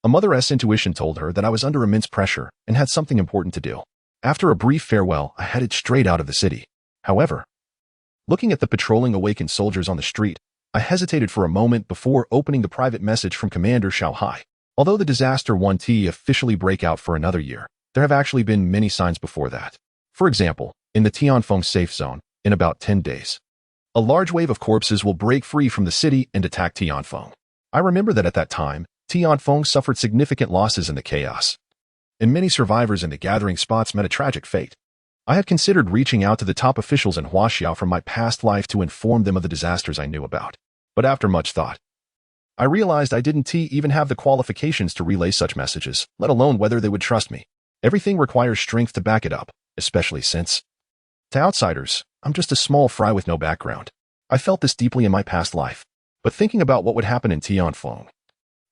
A mother's intuition told her that I was under immense pressure and had something important to do. After a brief farewell, I headed straight out of the city. However, looking at the patrolling awakened soldiers on the street, I hesitated for a moment before opening the private message from Commander Xiaohai. Although the disaster won't officially break out for another year, there have actually been many signs before that. For example, in the Tianfeng safe zone, in about 10 days, a large wave of corpses will break free from the city and attack Tianfeng. I remember that at that time, Tianfeng suffered significant losses in the chaos, and many survivors in the gathering spots met a tragic fate. I had considered reaching out to the top officials in Huaxiao from my past life to inform them of the disasters I knew about. But after much thought, I realized I didn't even have the qualifications to relay such messages, let alone whether they would trust me. Everything requires strength to back it up, especially since, to outsiders, I'm just a small fry with no background. I felt this deeply in my past life. But thinking about what would happen in Tianfeng,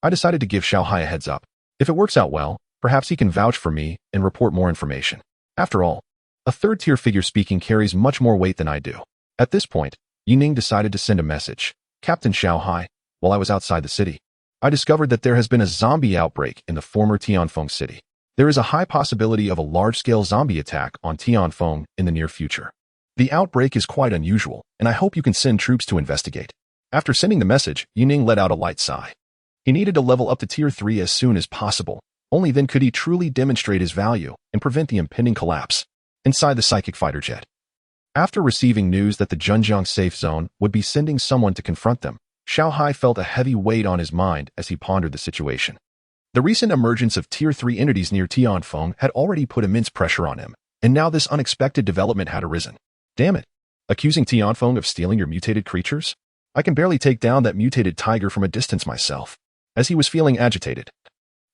I decided to give Xiaohai a heads up. If it works out well, perhaps he can vouch for me and report more information. After all, a third-tier figure speaking carries much more weight than I do. At this point, Yining decided to send a message. Captain Xiaohai, while I was outside the city, I discovered that there has been a zombie outbreak in the former Tianfeng city. There is a high possibility of a large-scale zombie attack on Tianfeng in the near future. The outbreak is quite unusual, and I hope you can send troops to investigate. After sending the message, Yining let out a light sigh. He needed to level up to Tier 3 as soon as possible. Only then could he truly demonstrate his value and prevent the impending collapse. Inside the psychic fighter jet, after receiving news that the Zhenjiang safe zone would be sending someone to confront them, Xiaohai felt a heavy weight on his mind as he pondered the situation. The recent emergence of Tier 3 entities near Tianfeng had already put immense pressure on him, and now this unexpected development had arisen. Damn it! Accusing Tianfeng of stealing your mutated creatures? I can barely take down that mutated tiger from a distance myself. As he was feeling agitated,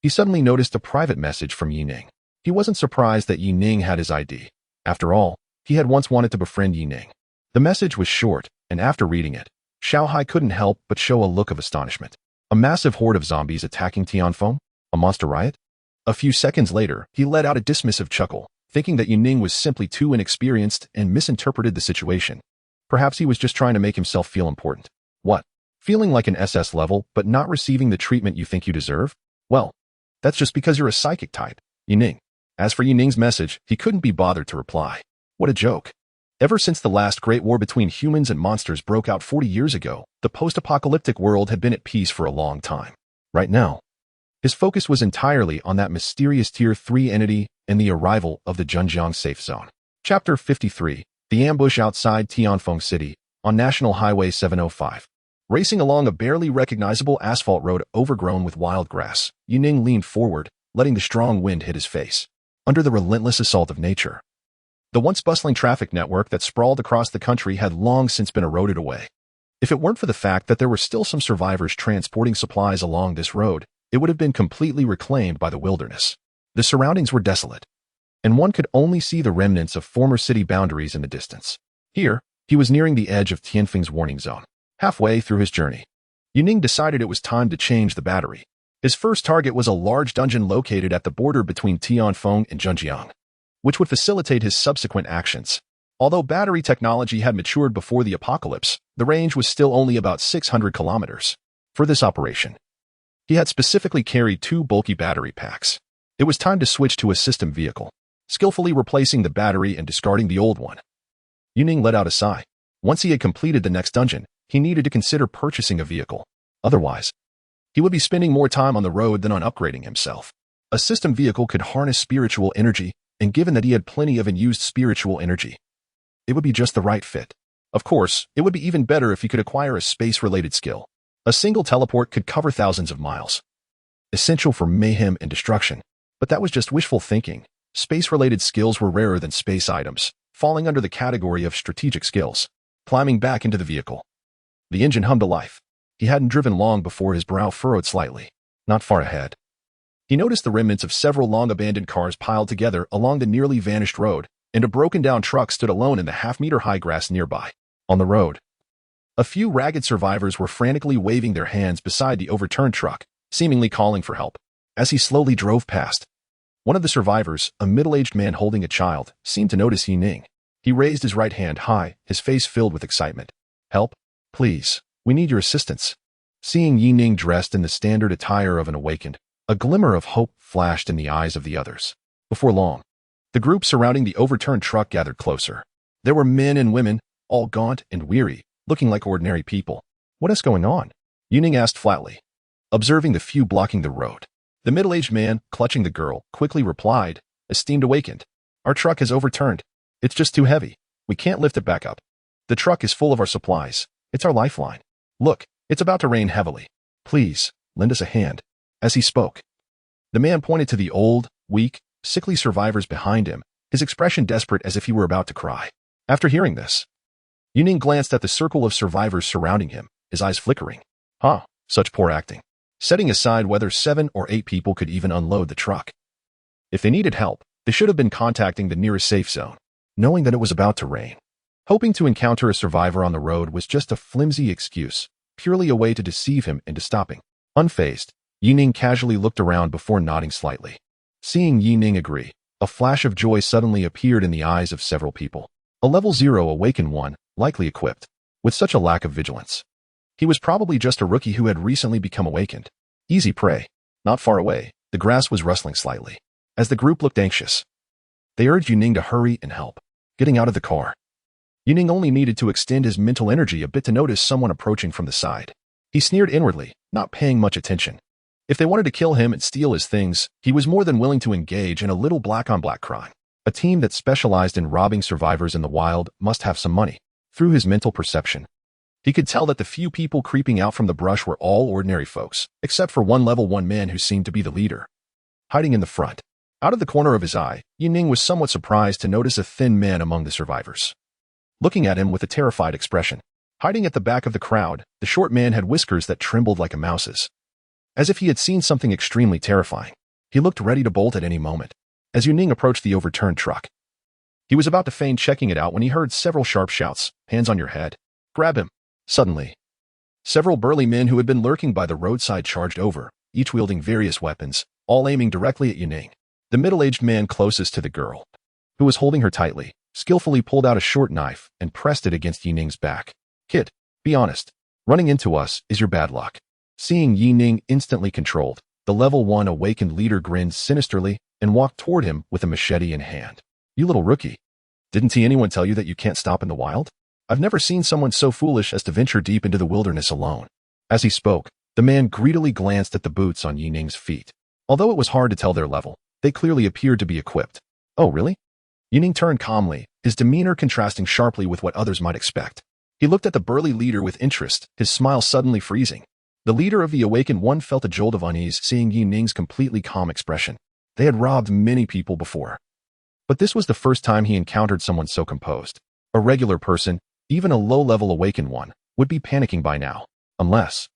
he suddenly noticed a private message from Yining. He wasn't surprised that Yining had his ID. After all, he had once wanted to befriend Yining. The message was short, and after reading it, Xiaohai couldn't help but show a look of astonishment. A massive horde of zombies attacking Tianfeng? A monster riot? A few seconds later, he let out a dismissive chuckle, thinking that Yining was simply too inexperienced and misinterpreted the situation. Perhaps he was just trying to make himself feel important. What? Feeling like an SS level, but not receiving the treatment you think you deserve? Well, that's just because you're a psychic type, Yining. As for Yining's message, he couldn't be bothered to reply. What a joke. Ever since the last great war between humans and monsters broke out 40 years ago, the post-apocalyptic world had been at peace for a long time. Right now, his focus was entirely on that mysterious Tier 3 entity and the arrival of the Zhenjiang safe zone. Chapter 53, The Ambush Outside Tianfeng City, on National Highway 705. Racing along a barely recognizable asphalt road overgrown with wild grass, Yining leaned forward, letting the strong wind hit his face. Under the relentless assault of nature, the once bustling traffic network that sprawled across the country had long since been eroded away. If it weren't for the fact that there were still some survivors transporting supplies along this road, it would have been completely reclaimed by the wilderness. The surroundings were desolate, and one could only see the remnants of former city boundaries in the distance. Here, he was nearing the edge of Tianfeng's warning zone. Halfway through his journey, Yining decided it was time to change the battery. His first target was a large dungeon located at the border between Tianfeng and Zhenjiang, which would facilitate his subsequent actions. Although battery technology had matured before the apocalypse, the range was still only about 600 kilometers. For this operation, he had specifically carried 2 bulky battery packs. It was time to switch to a system vehicle, skillfully replacing the battery and discarding the old one. Yining let out a sigh. Once he had completed the next dungeon, he needed to consider purchasing a vehicle. Otherwise, he would be spending more time on the road than on upgrading himself. A system vehicle could harness spiritual energy, and given that he had plenty of unused spiritual energy, it would be just the right fit. Of course, it would be even better if he could acquire a space-related skill. A single teleport could cover thousands of miles, essential for mayhem and destruction. But that was just wishful thinking. Space-related skills were rarer than space items, falling under the category of strategic skills. Climbing back into the vehicle, the engine hummed to life. He hadn't driven long before his brow furrowed slightly. Not far ahead, he noticed the remnants of several long-abandoned cars piled together along the nearly vanished road, and a broken-down truck stood alone in the half-meter-high grass nearby. On the road, a few ragged survivors were frantically waving their hands beside the overturned truck, seemingly calling for help. As he slowly drove past, one of the survivors, a middle-aged man holding a child, seemed to notice Yining. He raised his right hand high, his face filled with excitement. "Help, please. We need your assistance." Seeing Yining dressed in the standard attire of an awakened, a glimmer of hope flashed in the eyes of the others. Before long, the group surrounding the overturned truck gathered closer. There were men and women, all gaunt and weary, looking like ordinary people. "What is going on?" Yining asked flatly, observing the few blocking the road. The middle-aged man, clutching the girl, quickly replied, "Esteemed awakened, our truck has overturned. It's just too heavy. We can't lift it back up. The truck is full of our supplies. It's our lifeline. Look, it's about to rain heavily. Please, lend us a hand." As he spoke, the man pointed to the old, weak, sickly survivors behind him, his expression desperate as if he were about to cry. After hearing this, Yining glanced at the circle of survivors surrounding him, his eyes flickering. Such poor acting. Setting aside whether 7 or 8 people could even unload the truck. If they needed help, they should have been contacting the nearest safe zone, knowing that it was about to rain. Hoping to encounter a survivor on the road was just a flimsy excuse, purely a way to deceive him into stopping. Unfazed, Yining casually looked around before nodding slightly. Seeing Yining agree, a flash of joy suddenly appeared in the eyes of several people. A level 0 awakened one, likely equipped, with such a lack of vigilance. He was probably just a rookie who had recently become awakened. Easy prey. Not far away, the grass was rustling slightly. As the group looked anxious, they urged Yining to hurry and help. Getting out of the car, Yining only needed to extend his mental energy a bit to notice someone approaching from the side. He sneered inwardly, not paying much attention. If they wanted to kill him and steal his things, he was more than willing to engage in a little black-on-black crime. A team that specialized in robbing survivors in the wild must have some money. Through his mental perception, he could tell that the few people creeping out from the brush were all ordinary folks, except for one level 1 man who seemed to be the leader. Hiding in the front, out of the corner of his eye, Yining was somewhat surprised to notice a thin man among the survivors, looking at him with a terrified expression. Hiding at the back of the crowd, the short man had whiskers that trembled like a mouse's, as if he had seen something extremely terrifying. He looked ready to bolt at any moment. As Yining approached the overturned truck, he was about to feign checking it out when he heard several sharp shouts. "Hands on your head. Grab him." Suddenly, several burly men who had been lurking by the roadside charged over, each wielding various weapons, all aiming directly at Yining. The middle-aged man closest to the girl, who was holding her tightly, skillfully pulled out a short knife and pressed it against Yining's back. "Kid, be honest. Running into us is your bad luck." Seeing Yining instantly controlled, the level 1 awakened leader grinned sinisterly and walked toward him with a machete in hand. "You little rookie. Didn't anyone tell you that you can't stop in the wild? I've never seen someone so foolish as to venture deep into the wilderness alone." As he spoke, the man greedily glanced at the boots on Yining's feet. Although it was hard to tell their level, they clearly appeared to be equipped. "Oh, really?" Yining turned calmly, his demeanor contrasting sharply with what others might expect. He looked at the burly leader with interest, his smile suddenly freezing. The leader of the awakened one felt a jolt of unease seeing Yining's completely calm expression. They had robbed many people before, but this was the first time he encountered someone so composed. A regular person, even a low-level awakened one, would be panicking by now, unless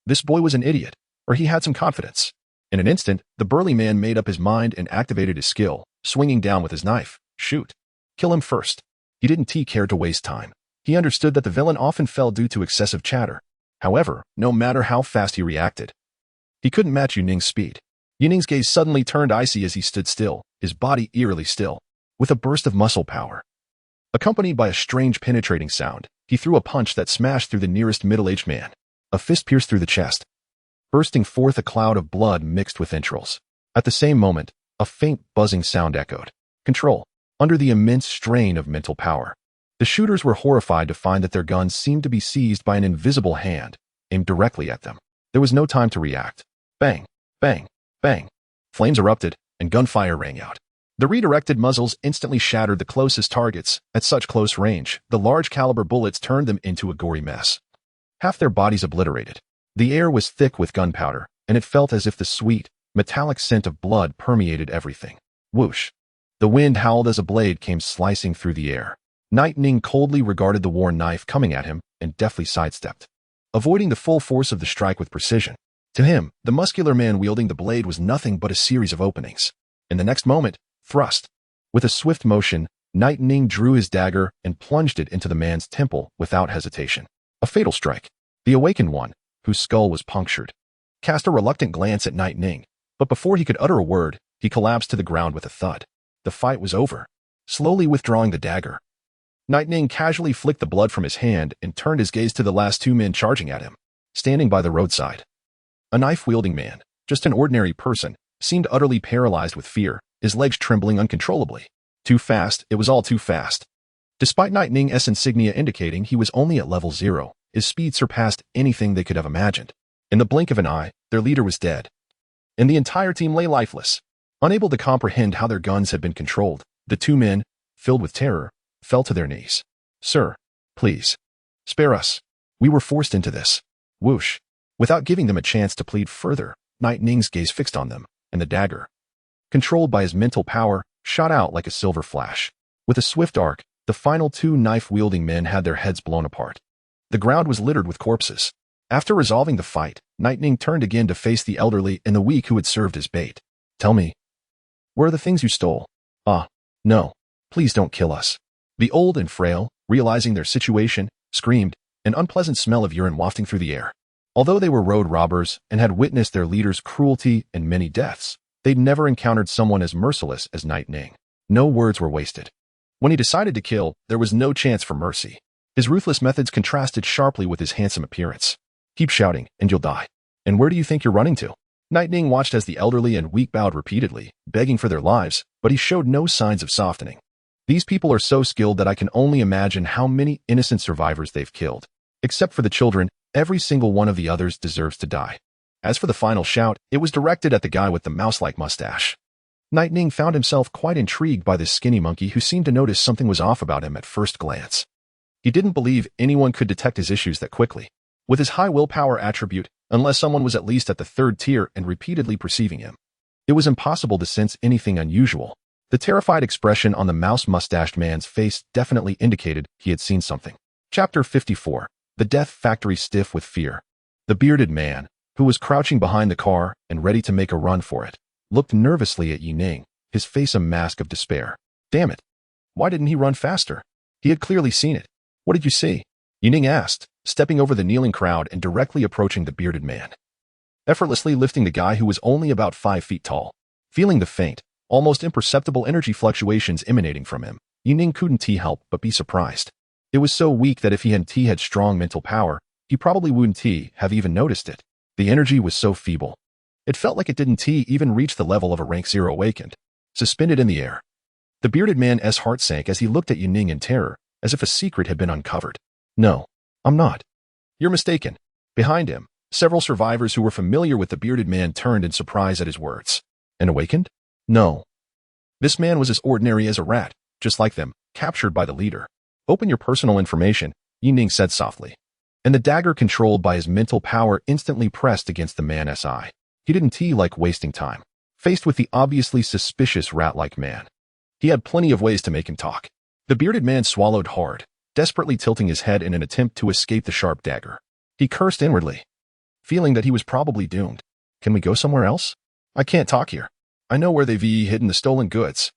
this boy was an idiot, or he had some confidence. In an instant, the burly man made up his mind and activated his skill, swinging down with his knife. Shoot. Kill him first. He didn't care to waste time. He understood that the villain often fell due to excessive chatter. However, no matter how fast he reacted, he couldn't match Yining's speed. Yining's gaze suddenly turned icy as he stood still, his body eerily still. With a burst of muscle power, accompanied by a strange penetrating sound, he threw a punch that smashed through the nearest middle-aged man. A fist pierced through the chest, bursting forth a cloud of blood mixed with entrails. At the same moment, a faint buzzing sound echoed. Control. Under the immense strain of mental power, the shooters were horrified to find that their guns seemed to be seized by an invisible hand, aimed directly at them. There was no time to react. Bang, bang, bang. Flames erupted, and gunfire rang out. The redirected muzzles instantly shattered the closest targets. At such close range, the large-caliber bullets turned them into a gory mess. Half their bodies obliterated. The air was thick with gunpowder, and it felt as if the sweet, metallic scent of blood permeated everything. Whoosh. The wind howled as a blade came slicing through the air. Yining coldly regarded the worn knife coming at him and deftly sidestepped, avoiding the full force of the strike with precision. To him, the muscular man wielding the blade was nothing but a series of openings. In the next moment, thrust. With a swift motion, Yining drew his dagger and plunged it into the man's temple without hesitation. A fatal strike. The awakened one, whose skull was punctured, cast a reluctant glance at Yining, but before he could utter a word, he collapsed to the ground with a thud. The fight was over. Slowly withdrawing the dagger, Yining casually flicked the blood from his hand and turned his gaze to the last 2 men charging at him. standing by the roadside. A knife-wielding man, just an ordinary person, seemed utterly paralyzed with fear, his legs trembling uncontrollably. Too fast, it was all too fast. Despite Nightning's insignia indicating he was only at level 0, his speed surpassed anything they could have imagined. In the blink of an eye, their leader was dead. And the entire team lay lifeless. Unable to comprehend how their guns had been controlled, the two men, filled with terror, fell to their knees. Sir, please, spare us. We were forced into this. Whoosh. Without giving them a chance to plead further, Nightning's gaze fixed on them, and the dagger, controlled by his mental power, shot out like a silver flash. With a swift arc, the final two knife-wielding men had their heads blown apart. The ground was littered with corpses. After resolving the fight, Nightning turned again to face the elderly and the weak who had served as bait. Tell me, where are the things you stole? No, please don't kill us. The old and frail, realizing their situation, screamed, an unpleasant smell of urine wafting through the air. Although they were road robbers and had witnessed their leader's cruelty and many deaths, they'd never encountered someone as merciless as Nightning. No words were wasted. When he decided to kill, there was no chance for mercy. His ruthless methods contrasted sharply with his handsome appearance. Keep shouting, and you'll die. And where do you think you're running to? Nightning watched as the elderly and weak bowed repeatedly, begging for their lives, but he showed no signs of softening. These people are so skilled that I can only imagine how many innocent survivors they've killed. Except for the children, every single one of the others deserves to die. As for the final shout, it was directed at the guy with the mouse-like mustache. Nightning found himself quite intrigued by this skinny monkey who seemed to notice something was off about him at first glance. He didn't believe anyone could detect his issues that quickly. With his high willpower attribute, unless someone was at least at the 3rd tier and repeatedly perceiving him, it was impossible to sense anything unusual. The terrified expression on the mouse-mustached man's face definitely indicated he had seen something. Chapter 54. The Death Factory Stiff with Fear. The bearded man, who was crouching behind the car and ready to make a run for it, looked nervously at Yining, his face a mask of despair. Damn it. Why didn't he run faster? He had clearly seen it. What did you see? Yining asked, stepping over the kneeling crowd and directly approaching the bearded man, effortlessly lifting the guy who was only about 5 feet tall. Feeling the faint, almost imperceptible energy fluctuations emanating from him, Yining couldn't help but be surprised. It was so weak that if he had strong mental power, he probably wouldn't have even noticed it. The energy was so feeble. It felt like it didn't even reach the level of a rank 0 awakened, suspended in the air. The bearded man's heart sank as he looked at Yining in terror, as if a secret had been uncovered. No, I'm not. You're mistaken. Behind him, several survivors who were familiar with the bearded man turned in surprise at his words. An awakened? No. This man was as ordinary as a rat, just like them, captured by the leader. Open your personal information, Yining said softly. And the dagger controlled by his mental power instantly pressed against the man's eye. He didn't like wasting time. Faced with the obviously suspicious rat-like man, he had plenty of ways to make him talk. The bearded man swallowed hard, desperately tilting his head in an attempt to escape the sharp dagger. He cursed inwardly, feeling that he was probably doomed. Can we go somewhere else? I can't talk here. I know where they've hidden the stolen goods.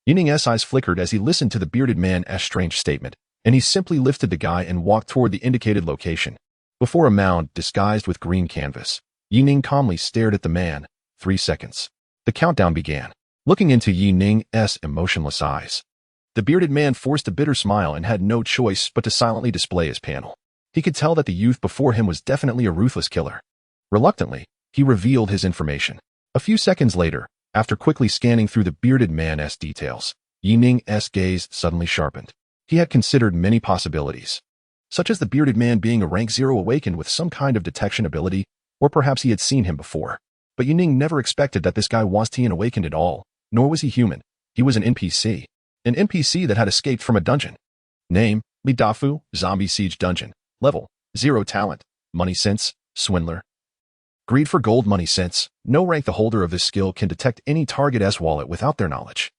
Yining's eyes flickered as he listened to the bearded man's strange statement, and he simply lifted the guy and walked toward the indicated location. Before a mound disguised with green canvas, Yining calmly stared at the man. 3 seconds. The countdown began. Looking into Yining's emotionless eyes, the bearded man forced a bitter smile and had no choice but to silently display his panel. He could tell that the youth before him was definitely a ruthless killer. Reluctantly, he revealed his information. A few seconds later, after quickly scanning through the bearded man's details, Yining's gaze suddenly sharpened. He had considered many possibilities, such as the bearded man being a rank 0 awakened with some kind of detection ability, or perhaps he had seen him before. But Yining never expected that this guy was an awakened at all, nor was he human. He was an NPC. An NPC that had escaped from a dungeon. Name, Lidafu, Zombie Siege Dungeon. Level, 0 talent. Money sense, Swindler. Greed for gold money sense. No rank. The holder of this skill can detect any target's wallet without their knowledge.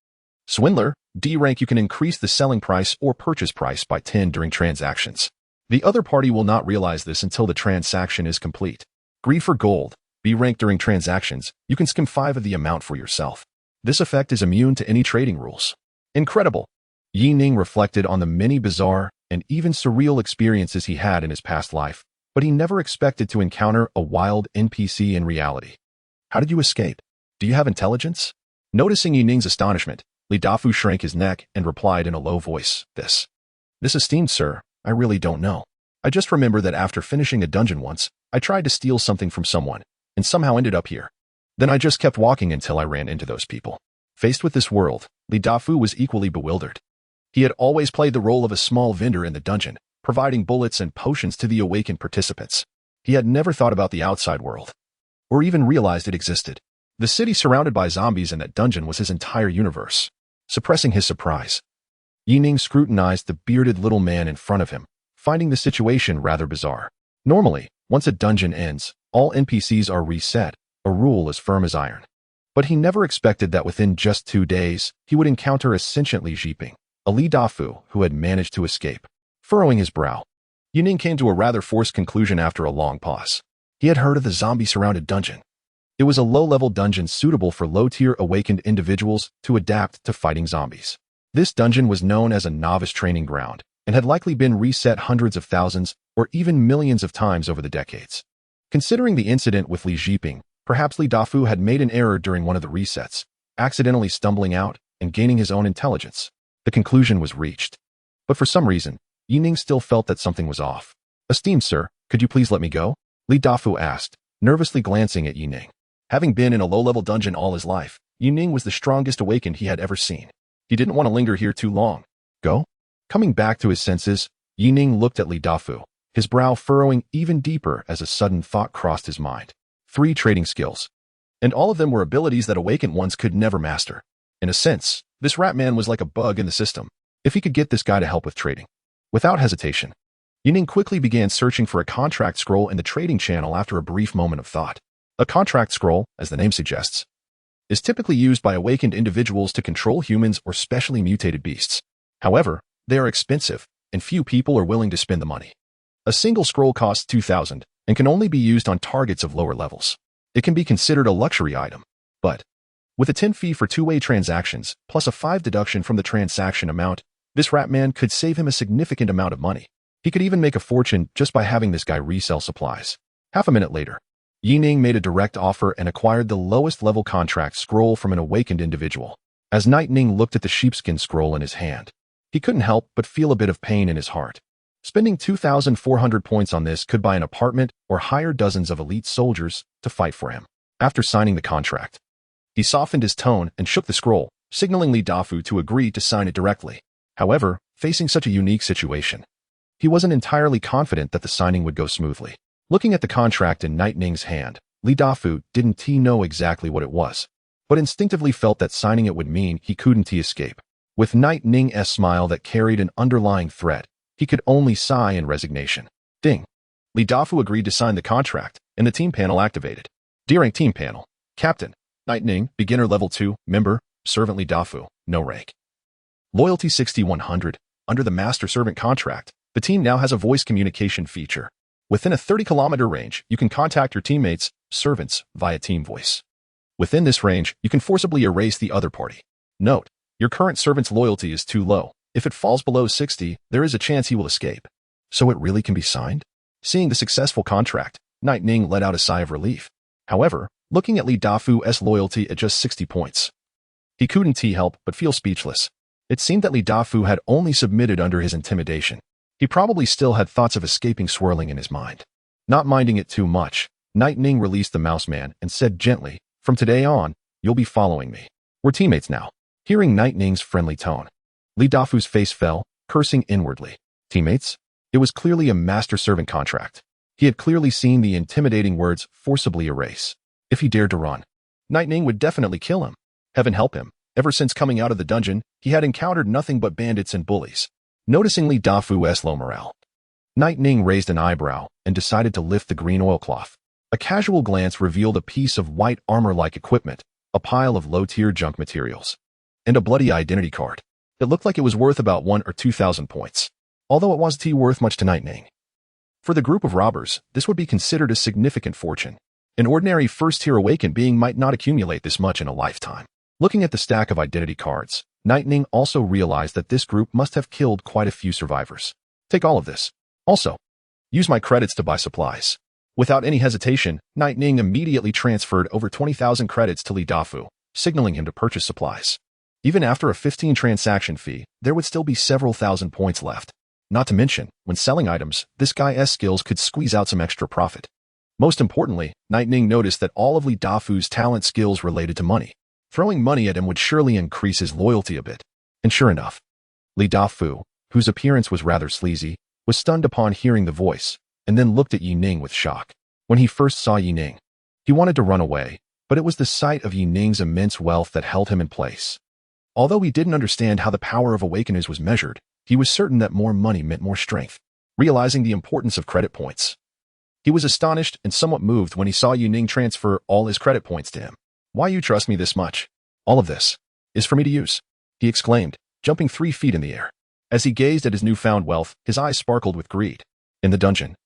Swindler, D rank. You can increase the selling price or purchase price by 10 during transactions. The other party will not realize this until the transaction is complete. Greed for gold, B rank. During transactions, you can skim 5 of the amount for yourself. This effect is immune to any trading rules. Incredible. Yining reflected on the many bizarre and even surreal experiences he had in his past life, but he never expected to encounter a wild NPC in reality. How did you escape? Do you have intelligence? Noticing Yining's astonishment, Lidafu shrank his neck and replied in a low voice, This esteemed sir, I really don't know. I just remember that after finishing a dungeon once, I tried to steal something from someone, and somehow ended up here. Then I just kept walking until I ran into those people. Faced with this world, Li Dafu was equally bewildered. He had always played the role of a small vendor in the dungeon, providing bullets and potions to the awakened participants. He had never thought about the outside world, or even realized it existed. The city surrounded by zombies in that dungeon was his entire universe. Suppressing his surprise, Yining scrutinized the bearded little man in front of him, finding the situation rather bizarre. Normally, once a dungeon ends, all NPCs are reset, a rule as firm as iron. But he never expected that within just 2 days, he would encounter a sentient Li Jiping, a Li Dafu who had managed to escape. Furrowing his brow, Yining came to a rather forced conclusion after a long pause. He had heard of the zombie-surrounded dungeon. It was a low-level dungeon suitable for low-tier awakened individuals to adapt to fighting zombies. This dungeon was known as a novice training ground and had likely been reset hundreds of thousands or even millions of times over the decades. Considering the incident with Li Jiping, perhaps Li Dafu had made an error during one of the resets, accidentally stumbling out and gaining his own intelligence. The conclusion was reached. But for some reason, Yining still felt that something was off. "Esteemed sir, could you please let me go?" Li Dafu asked, nervously glancing at Yining. Having been in a low-level dungeon all his life, Yining was the strongest awakened he had ever seen. He didn't want to linger here too long. Go? Coming back to his senses, Yining looked at Li Dafu, his brow furrowing even deeper as a sudden thought crossed his mind. 3 trading skills. And all of them were abilities that awakened ones could never master. In a sense, this rat man was like a bug in the system. If he could get this guy to help with trading. Without hesitation, Yining quickly began searching for a contract scroll in the trading channel after a brief moment of thought. A contract scroll, as the name suggests, is typically used by awakened individuals to control humans or specially mutated beasts. However, they are expensive, and few people are willing to spend the money. A single scroll costs 2,000 and can only be used on targets of lower levels. It can be considered a luxury item, but with a 10 fee for 2-way transactions, plus a 5 deduction from the transaction amount, this rat man could save him a significant amount of money. He could even make a fortune just by having this guy resell supplies. Half a minute later, Yining made a direct offer and acquired the lowest level contract scroll from an awakened individual. As Ning looked at the sheepskin scroll in his hand, he couldn't help but feel a bit of pain in his heart. Spending 2,400 points on this could buy an apartment or hire dozens of elite soldiers to fight for him. After signing the contract, he softened his tone and shook the scroll, signaling Li Dafu to agree to sign it directly. However, facing such a unique situation, he wasn't entirely confident that the signing would go smoothly. Looking at the contract in Ning's hand, Li Dafu didn't know exactly what it was, but instinctively felt that signing it would mean he couldn't escape. With Ning's smile that carried an underlying threat, he could only sigh in resignation. Ding. Li Dafu agreed to sign the contract, and the team panel activated. D-rank team panel. Captain, Ning, beginner level 2, member, servant Li Dafu, no rank. Loyalty 6100. Under the master servant contract, the team now has a voice communication feature. Within a 30-kilometer range, you can contact your teammates, servants, via team voice. Within this range, you can forcibly erase the other party. Note, your current servant's loyalty is too low. If it falls below 60, there is a chance he will escape. So it really can be signed? Seeing the successful contract, Ning let out a sigh of relief. However, looking at Li Dafu's loyalty at just 60 points, he couldn't help but feel speechless. It seemed that Li Dafu had only submitted under his intimidation. He probably still had thoughts of escaping swirling in his mind. Not minding it too much, Ning released the mouse man and said gently, "From today on, you'll be following me. We're teammates now." Hearing Ning's friendly tone, Li Dafu's face fell, cursing inwardly. Teammates? It was clearly a master-servant contract. He had clearly seen the intimidating words forcibly erase. If he dared to run, Ning would definitely kill him. Heaven help him. Ever since coming out of the dungeon, he had encountered nothing but bandits and bullies. Noticing Li Dafu's low morale, Ning raised an eyebrow and decided to lift the green oilcloth. A casual glance revealed a piece of white armor-like equipment, a pile of low-tier junk materials, and a bloody identity card. It looked like it was worth about 1,000 or 2,000 points, although it wasn't worth much to Ning. For the group of robbers, this would be considered a significant fortune. An ordinary first-tier awakened being might not accumulate this much in a lifetime. Looking at the stack of identity cards, Ning also realized that this group must have killed quite a few survivors. Take all of this. Also, use my credits to buy supplies. Without any hesitation, Ning immediately transferred over 20,000 credits to Li Dafu, signaling him to purchase supplies. Even after a 15 transaction fee, there would still be several thousand points left. Not to mention, when selling items, this guy's skills could squeeze out some extra profit. Most importantly, Night Ning noticed that all of Li Dafu's talent skills related to money. Throwing money at him would surely increase his loyalty a bit. And sure enough, Li Dafu, whose appearance was rather sleazy, was stunned upon hearing the voice, and then looked at Yi Ning with shock. When he first saw Yi Ning, he wanted to run away, but it was the sight of Yi Ning's immense wealth that held him in place. Although he didn't understand how the power of awakeners was measured, he was certain that more money meant more strength. Realizing the importance of credit points, he was astonished and somewhat moved when he saw Yi Ning transfer all his credit points to him. "Why you trust me this much? All of this is for me to use," he exclaimed, jumping 3 feet in the air. As he gazed at his newfound wealth, his eyes sparkled with greed. In the dungeon,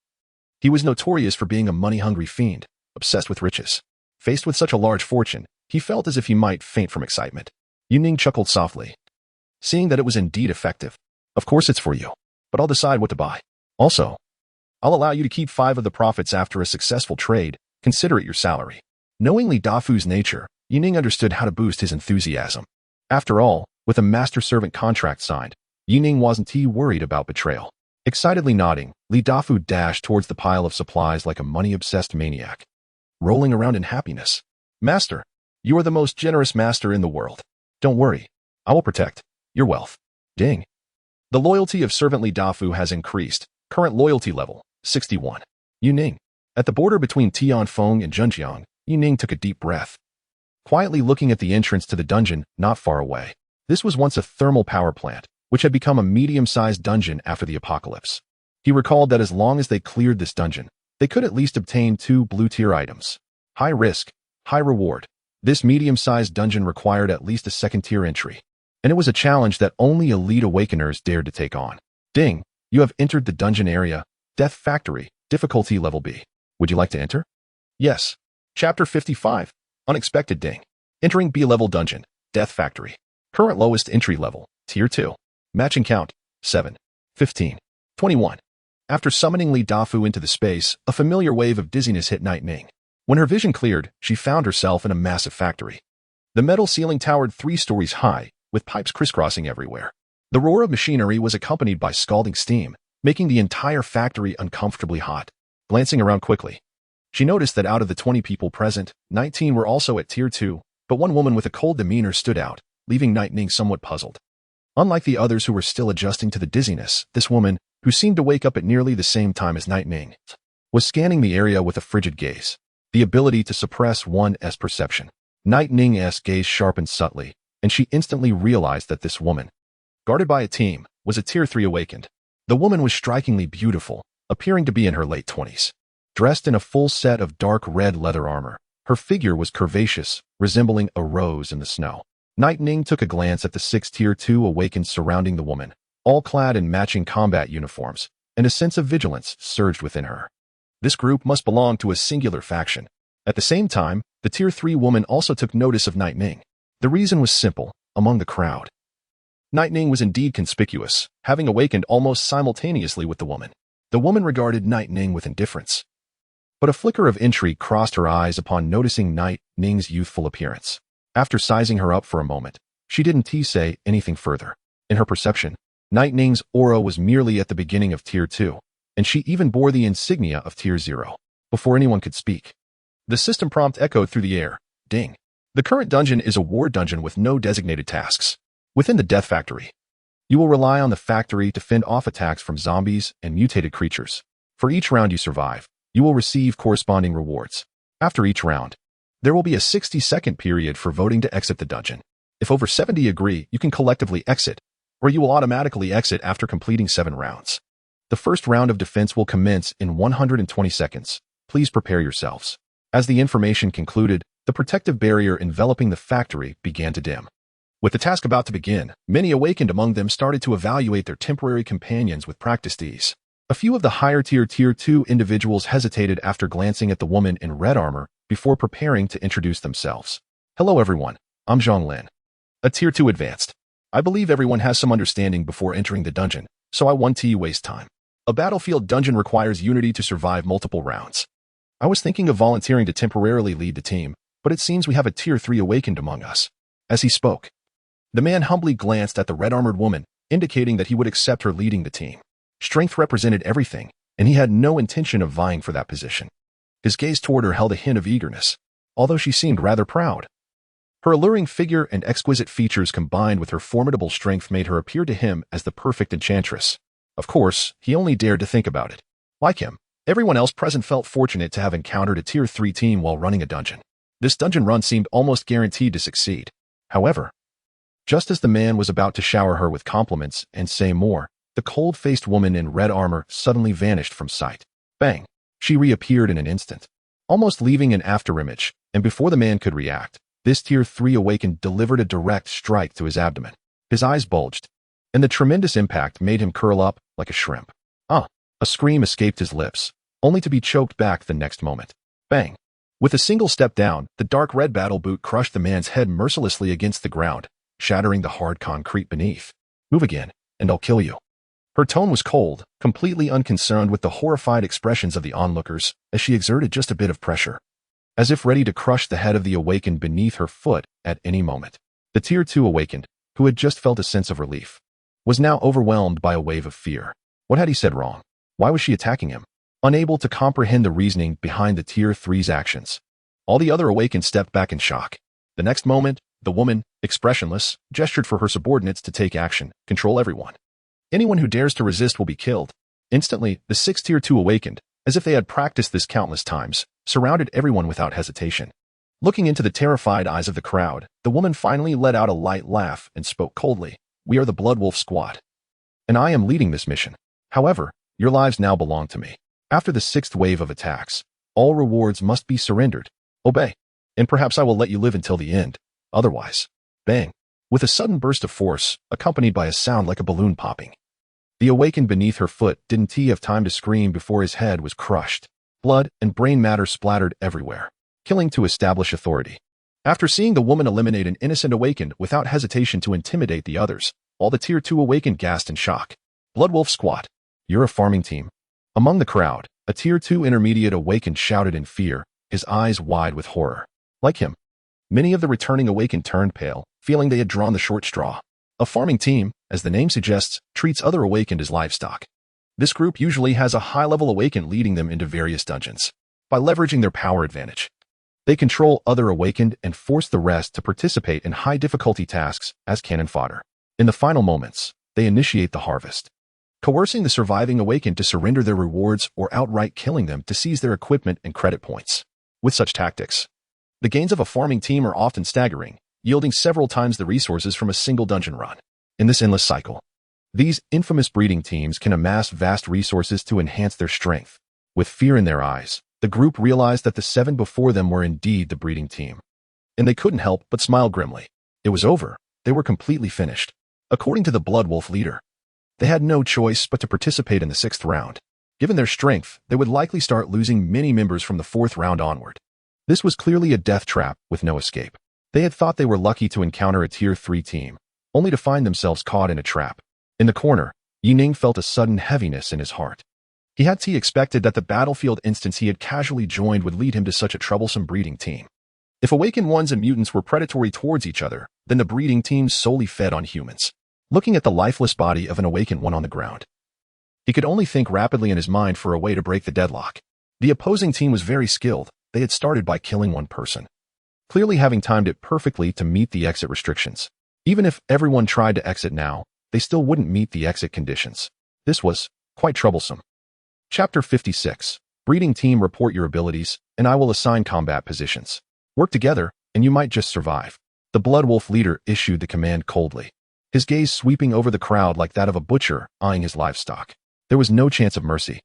he was notorious for being a money-hungry fiend, obsessed with riches. Faced with such a large fortune, he felt as if he might faint from excitement. Yi Ning chuckled softly, seeing that it was indeed effective. "Of course it's for you, but I'll decide what to buy. Also, I'll allow you to keep 5 of the profits after a successful trade. Consider it your salary." Knowing Li Dafu's nature, Yi Ning understood how to boost his enthusiasm. After all, with a master-servant contract signed, Yi Ning wasn't too worried about betrayal. Excitedly nodding, Li Dafu dashed towards the pile of supplies like a money-obsessed maniac, rolling around in happiness. "Master, you are the most generous master in the world. Don't worry, I will protect your wealth." Ding. The loyalty of servant Li Dafu has increased. Current loyalty level, 61. Yi Ning. At the border between Tianfeng and Zhenjiang, Yi Ning took a deep breath, quietly looking at the entrance to the dungeon not far away. This was once a thermal power plant, which had become a medium-sized dungeon after the apocalypse. He recalled that as long as they cleared this dungeon, they could at least obtain 2 blue-tier items. High risk, high reward. This medium-sized dungeon required at least a second-tier entry, and it was a challenge that only elite awakeners dared to take on. Ding, you have entered the dungeon area, Death Factory, difficulty level B. Would you like to enter? Yes. Chapter 55, Unexpected Ding. Entering B-level dungeon, Death Factory. Current lowest entry level, Tier 2. Matching count, 7, 15, 21. After summoning Li Dafu into the space, a familiar wave of dizziness hit Night Ning. When her vision cleared, she found herself in a massive factory. The metal ceiling towered 3 stories high, with pipes crisscrossing everywhere. The roar of machinery was accompanied by scalding steam, making the entire factory uncomfortably hot. Glancing around quickly, she noticed that out of the 20 people present, 19 were also at Tier 2, but one woman with a cold demeanor stood out, leaving Night Ning somewhat puzzled. Unlike the others who were still adjusting to the dizziness, this woman, who seemed to wake up at nearly the same time as Night Ning, was scanning the area with a frigid gaze, the ability to suppress one's perception. Night Ning's gaze sharpened subtly, and she instantly realized that this woman, guarded by a team, was a Tier 3 awakened. The woman was strikingly beautiful, appearing to be in her late 20s. Dressed in a full set of dark red leather armor, her figure was curvaceous, resembling a rose in the snow. Night Ning took a glance at the 6 Tier 2 awakened surrounding the woman, all clad in matching combat uniforms, and a sense of vigilance surged within her. This group must belong to a singular faction. At the same time, the Tier 3 woman also took notice of Night Ning. The reason was simple: among the crowd, Night Ning was indeed conspicuous, having awakened almost simultaneously with the woman. The woman regarded Night Ning with indifference, but a flicker of intrigue crossed her eyes upon noticing Night Ning's youthful appearance. After sizing her up for a moment, she didn't say anything further. In her perception, Night Ning's aura was merely at the beginning of Tier 2, and she even bore the insignia of Tier 0. Before anyone could speak, the system prompt echoed through the air. Ding. The current dungeon is a war dungeon with no designated tasks. Within the Death Factory, you will rely on the factory to fend off attacks from zombies and mutated creatures. For each round you survive, you will receive corresponding rewards. After each round, there will be a 60-second period for voting to exit the dungeon. If over 70 agree, you can collectively exit, or you will automatically exit after completing 7 rounds. The first round of defense will commence in 120 seconds. Please prepare yourselves. As the information concluded, the protective barrier enveloping the factory began to dim. With the task about to begin, many awakened among them started to evaluate their temporary companions with practiced ease. A few of the higher Tier 2 individuals hesitated after glancing at the woman in red armor before preparing to introduce themselves. Hello everyone, I'm Zhang Lin, a Tier 2 advanced. I believe everyone has some understanding before entering the dungeon, so I won't waste time. A battlefield dungeon requires unity to survive multiple rounds. I was thinking of volunteering to temporarily lead the team, but it seems we have a Tier 3 awakened among us. As he spoke, the man humbly glanced at the red-armored woman, indicating that he would accept her leading the team. Strength represented everything, and he had no intention of vying for that position. His gaze toward her held a hint of eagerness, although she seemed rather proud. Her alluring figure and exquisite features combined with her formidable strength made her appear to him as the perfect enchantress. Of course, he only dared to think about it. Like him, everyone else present felt fortunate to have encountered a Tier 3 team while running a dungeon. This dungeon run seemed almost guaranteed to succeed. However, just as the man was about to shower her with compliments and say more, the cold-faced woman in red armor suddenly vanished from sight. Bang! She reappeared in an instant, almost leaving an afterimage, and before the man could react, this Tier 3 awakened delivered a direct strike to his abdomen. His eyes bulged, and the tremendous impact made him curl up like a shrimp. A scream escaped his lips, only to be choked back the next moment. Bang! With a single step down, the dark red battle boot crushed the man's head mercilessly against the ground, shattering the hard concrete beneath. Move again, and I'll kill you. Her tone was cold, completely unconcerned with the horrified expressions of the onlookers as she exerted just a bit of pressure, as if ready to crush the head of the awakened beneath her foot at any moment. The Tier 2 awakened, who had just felt a sense of relief, was now overwhelmed by a wave of fear. What had he said wrong? Why was she attacking him? Unable to comprehend the reasoning behind the Tier 3's actions, all the other awakened stepped back in shock. The next moment, the woman, expressionless, gestured for her subordinates to take action, control everyone. Anyone who dares to resist will be killed. Instantly, the 6 Tier 2 awakened, as if they had practiced this countless times, surrounded everyone without hesitation. Looking into the terrified eyes of the crowd, the woman finally let out a light laugh and spoke coldly. We are the Blood Wolf Squad, and I am leading this mission. However, your lives now belong to me. After the 6th wave of attacks, all rewards must be surrendered. Obey, and perhaps I will let you live until the end. Otherwise, bang! With a sudden burst of force, accompanied by a sound like a balloon popping, the awakened beneath her foot didn't have time to scream before his head was crushed. Blood and brain matter splattered everywhere, killing to establish authority. After seeing the woman eliminate an innocent awakened without hesitation to intimidate the others, all the Tier 2 awakened gasped in shock. Blood Wolf Squad, you're a farming team. Among the crowd, a Tier 2 intermediate awakened shouted in fear, his eyes wide with horror. Like him, many of the returning awakened turned pale, feeling they had drawn the short straw. A farming team, as the name suggests, treats other awakened as livestock. This group usually has a high-level awakened leading them into various dungeons. By leveraging their power advantage, they control other awakened and force the rest to participate in high-difficulty tasks as cannon fodder. In the final moments, they initiate the harvest, coercing the surviving awakened to surrender their rewards or outright killing them to seize their equipment and credit points. With such tactics, the gains of a farming team are often staggering, yielding several times the resources from a single dungeon run. In this endless cycle, these infamous breeding teams can amass vast resources to enhance their strength. With fear in their eyes, the group realized that the 7 before them were indeed the breeding team, and they couldn't help but smile grimly. It was over. They were completely finished. According to the Blood Wolf leader, they had no choice but to participate in the 6th round. Given their strength, they would likely start losing many members from the 4th round onward. This was clearly a death trap with no escape. They had thought they were lucky to encounter a Tier 3 team, only to find themselves caught in a trap. In the corner, Yining felt a sudden heaviness in his heart. He had expected that the battlefield instance he had casually joined would lead him to such a troublesome breeding team. If awakened ones and mutants were predatory towards each other, then the breeding teams solely fed on humans. Looking at the lifeless body of an awakened one on the ground, he could only think rapidly in his mind for a way to break the deadlock. The opposing team was very skilled. They had started by killing one person, clearly having timed it perfectly to meet the exit restrictions. Even if everyone tried to exit now, they still wouldn't meet the exit conditions. This was quite troublesome. Chapter 56. Breeding team, report your abilities, and I will assign combat positions. Work together, and you might just survive. The Blood Wolf leader issued the command coldly, his gaze sweeping over the crowd like that of a butcher eyeing his livestock. There was no chance of mercy,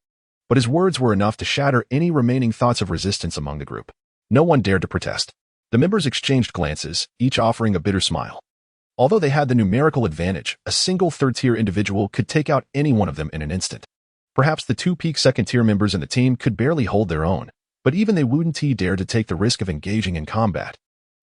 but his words were enough to shatter any remaining thoughts of resistance among the group. No one dared to protest. The members exchanged glances, each offering a bitter smile. Although they had the numerical advantage, a single 3rd-tier individual could take out any one of them in an instant. Perhaps the 2 peak 2nd-tier members in the team could barely hold their own, but even they wouldn't dare to take the risk of engaging in combat.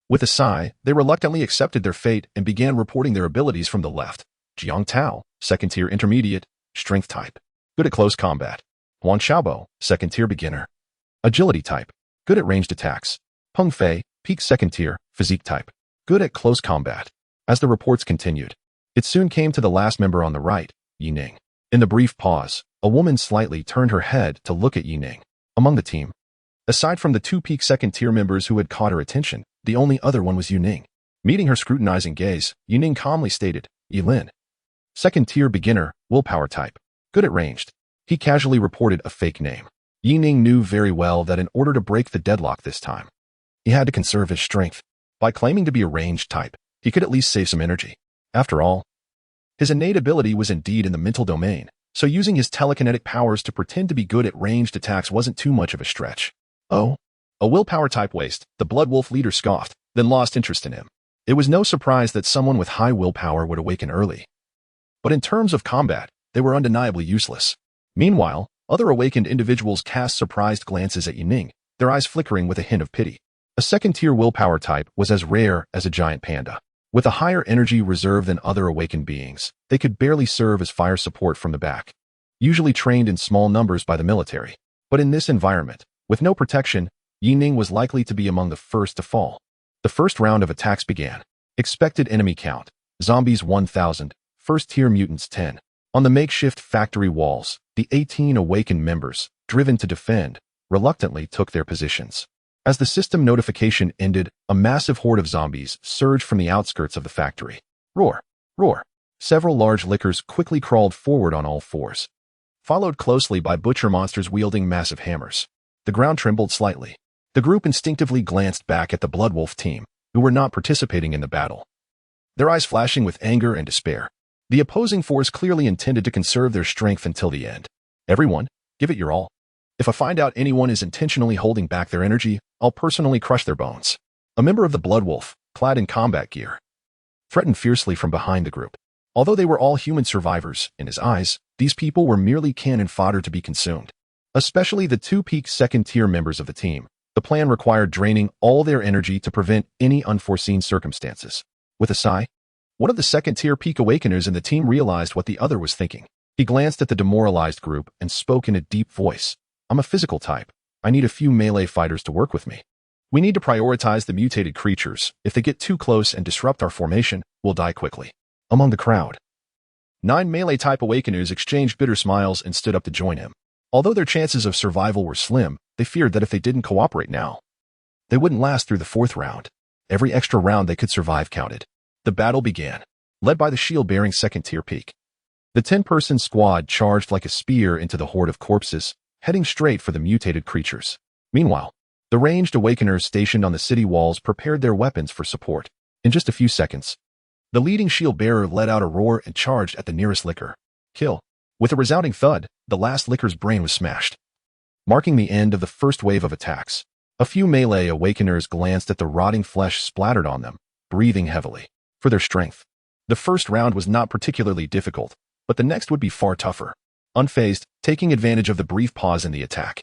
With a sigh, they reluctantly accepted their fate and began reporting their abilities from the left. Jiang Tao, 2nd-tier intermediate, strength type, good at close combat. Huan Xiaobo, 2nd-tier beginner, agility type, good at ranged attacks. Peng Fei, peak 2nd-tier, physique type, good at close combat. As the reports continued, it soon came to the last member on the right, Yining. In the brief pause, a woman slightly turned her head to look at Yining. Among the team, Aside from the two peak second-tier members who had caught her attention, the only other one was Yuning. Meeting her scrutinizing gaze, Yuning calmly stated, Yilin. Second-tier beginner, willpower type. Good at ranged. He casually reported a fake name. Yuning knew very well that in order to break the deadlock this time, he had to conserve his strength. By claiming to be a ranged type, he could at least save some energy. After all, his innate ability was indeed in the mental domain, so using his telekinetic powers to pretend to be good at ranged attacks wasn't too much of a stretch. Oh, a willpower type waste, the Blood Wolf leader scoffed, then lost interest in him. It was no surprise that someone with high willpower would awaken early. But in terms of combat, they were undeniably useless. Meanwhile, other awakened individuals cast surprised glances at Yuning, their eyes flickering with a hint of pity. A second-tier willpower type was as rare as a giant panda. With a higher energy reserve than other awakened beings, they could barely serve as fire support from the back, usually trained in small numbers by the military. But in this environment, with no protection, Yuning was likely to be among the first to fall. The first round of attacks began. Expected enemy count: zombies 1,000, first-tier mutants 10. On the makeshift factory walls, the 18 awakened members, driven to defend, reluctantly took their positions. As the system notification ended, a massive horde of zombies surged from the outskirts of the factory. Roar! Roar! Several large lickers quickly crawled forward on all fours, followed closely by butcher monsters wielding massive hammers. The ground trembled slightly. The group instinctively glanced back at the Blood Wolf team, who were not participating in the battle, their eyes flashing with anger and despair. The opposing force clearly intended to conserve their strength until the end. Everyone, give it your all. If I find out anyone is intentionally holding back their energy, I'll personally crush their bones. A member of the Blood Wolf, clad in combat gear, threatened fiercely from behind the group. Although they were all human survivors, in his eyes, these people were merely cannon fodder to be consumed. Especially the two peak second-tier members of the team. The plan required draining all their energy to prevent any unforeseen circumstances. With a sigh, one of the second-tier peak awakeners in the team realized what the other was thinking. He glanced at the demoralized group and spoke in a deep voice. I'm a physical type. I need a few melee fighters to work with me. We need to prioritize the mutated creatures. If they get too close and disrupt our formation, we'll die quickly. Among the crowd, 9 melee-type awakeners exchanged bitter smiles and stood up to join him. Although their chances of survival were slim, they feared that if they didn't cooperate now, they wouldn't last through the 4th round. Every extra round they could survive counted. The battle began, led by the shield-bearing second-tier peak. The 10-person squad charged like a spear into the horde of corpses, heading straight for the mutated creatures. Meanwhile, the ranged awakeners stationed on the city walls prepared their weapons for support. In just a few seconds, the leading shield-bearer let out a roar and charged at the nearest licker. Kill. With a resounding thud, the last licker's brain was smashed, marking the end of the first wave of attacks. A few melee awakeners glanced at the rotting flesh splattered on them, breathing heavily. For their strength, the first round was not particularly difficult, but the next would be far tougher. Unfazed, taking advantage of the brief pause in the attack,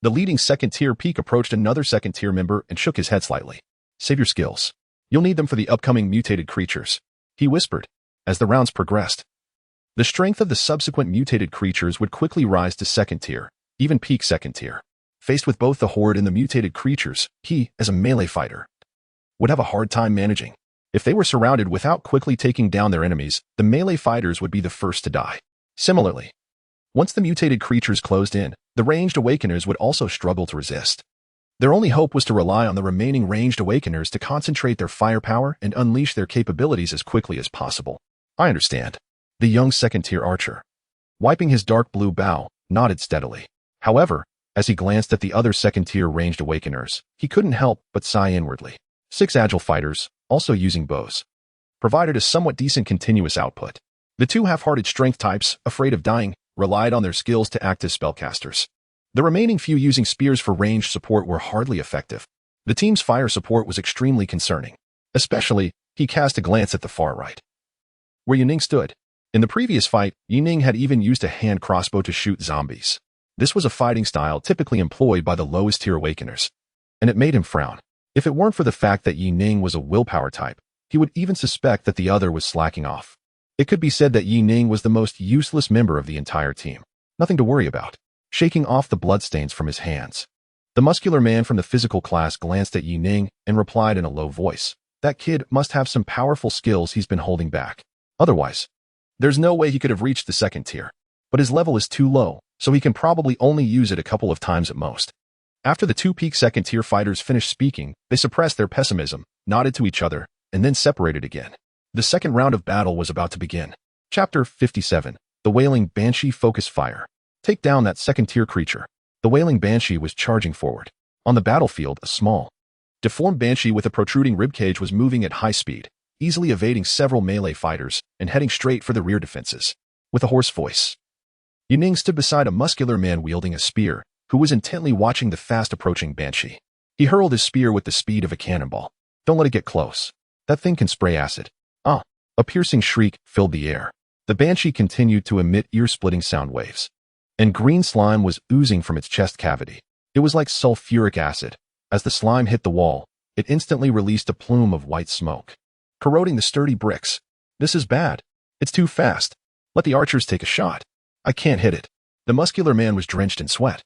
the leading second-tier peak approached another second-tier member and shook his head slightly. Save your skills. You'll need them for the upcoming mutated creatures, he whispered. As the rounds progressed, the strength of the subsequent mutated creatures would quickly rise to second-tier, even peak second-tier. Faced with both the horde and the mutated creatures, he, as a melee fighter, would have a hard time managing. If they were surrounded without quickly taking down their enemies, the melee fighters would be the first to die. Similarly, once the mutated creatures closed in, the ranged awakeners would also struggle to resist. Their only hope was to rely on the remaining ranged awakeners to concentrate their firepower and unleash their capabilities as quickly as possible. I understand. The young second-tier archer, wiping his dark blue bow, nodded steadily. However, as he glanced at the other second-tier ranged awakeners, he couldn't help but sigh inwardly. 6 agile fighters, also using bows, provided a somewhat decent continuous output. The 2 half-hearted strength types, afraid of dying, relied on their skills to act as spellcasters. The remaining few using spears for ranged support were hardly effective. The team's fire support was extremely concerning. Especially, he cast a glance at the far right, where Yuning stood. In the previous fight, Yuning had even used a hand crossbow to shoot zombies. This was a fighting style typically employed by the lowest-tier awakeners, and it made him frown. If it weren't for the fact that Yuning was a willpower type, he would even suspect that the other was slacking off. It could be said that Yuning was the most useless member of the entire team. Nothing to worry about. Shaking off the bloodstains from his hands, the muscular man from the physical class glanced at Yuning and replied in a low voice. That kid must have some powerful skills he's been holding back. Otherwise, there's no way he could have reached the second tier. But his level is too low, so he can probably only use it a couple of times at most. After the two peak second-tier fighters finished speaking, they suppressed their pessimism, nodded to each other, and then separated again. The second round of battle was about to begin. Chapter 57. The Wailing Banshee Focus Fire. Take down that second-tier creature. The Wailing Banshee was charging forward. On the battlefield, a small, deformed banshee with a protruding ribcage was moving at high speed, easily evading several melee fighters and heading straight for the rear defenses. With a hoarse voice, Yining stood beside a muscular man wielding a spear, who was intently watching the fast-approaching banshee. He hurled his spear with the speed of a cannonball. Don't let it get close. That thing can spray acid. Ah! A piercing shriek filled the air. The banshee continued to emit ear-splitting sound waves, and green slime was oozing from its chest cavity. It was like sulfuric acid. As the slime hit the wall, it instantly released a plume of white smoke, corroding the sturdy bricks. This is bad. It's too fast. Let the archers take a shot. I can't hit it. The muscular man was drenched in sweat,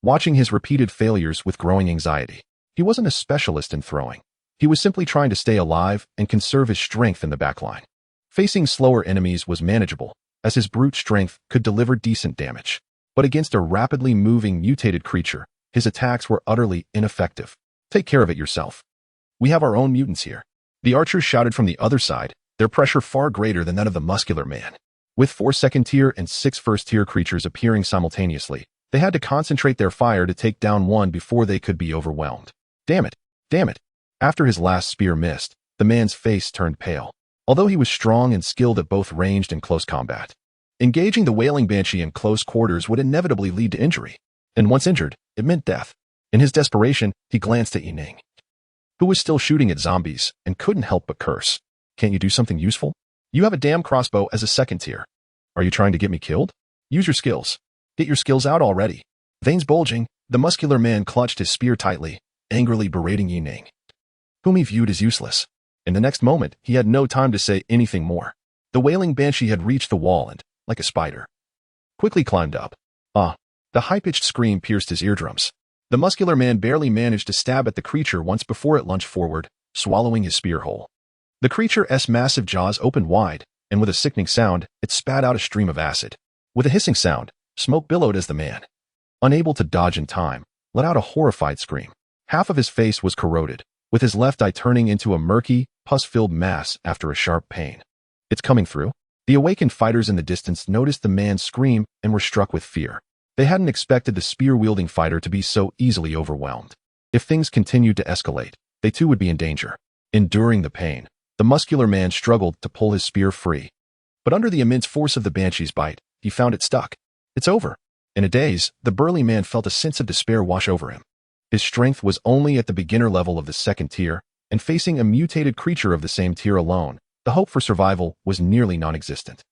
watching his repeated failures with growing anxiety. He wasn't a specialist in throwing. He was simply trying to stay alive and conserve his strength in the backline. Facing slower enemies was manageable, as his brute strength could deliver decent damage. But against a rapidly moving mutated creature, his attacks were utterly ineffective. Take care of it yourself. We have our own mutants here. The archers shouted from the other side, their pressure far greater than that of the muscular man. With 4 second-tier and 6 first-tier creatures appearing simultaneously, they had to concentrate their fire to take down one before they could be overwhelmed. Damn it! Damn it! After his last spear missed, the man's face turned pale, although he was strong and skilled at both ranged and close combat. Engaging the Wailing Banshee in close quarters would inevitably lead to injury, and once injured, it meant death. In his desperation, he glanced at Yining, who was still shooting at zombies and couldn't help but curse. Can't you do something useful? You have a damn crossbow as a second tier. Are you trying to get me killed? Use your skills. Get your skills out already. Veins bulging, the muscular man clutched his spear tightly, angrily berating Yining, whom he viewed as useless. In the next moment, he had no time to say anything more. The Wailing Banshee had reached the wall and, like a spider, quickly climbed up. Ah! The high-pitched scream pierced his eardrums. The muscular man barely managed to stab at the creature once before it lunged forward, swallowing his spear whole. The creature's massive jaws opened wide, and with a sickening sound, it spat out a stream of acid. With a hissing sound, smoke billowed as the man, unable to dodge in time, let out a horrified scream. Half of his face was corroded, with his left eye turning into a murky, pus-filled mass after a sharp pain. It's coming through. The awakened fighters in the distance noticed the man scream and were struck with fear. They hadn't expected the spear-wielding fighter to be so easily overwhelmed. If things continued to escalate, they too would be in danger. Enduring the pain, the muscular man struggled to pull his spear free. But under the immense force of the banshee's bite, he found it stuck. It's over. In a daze, the burly man felt a sense of despair wash over him. His strength was only at the beginner level of the second tier, and facing a mutated creature of the same tier alone, the hope for survival was nearly non-existent.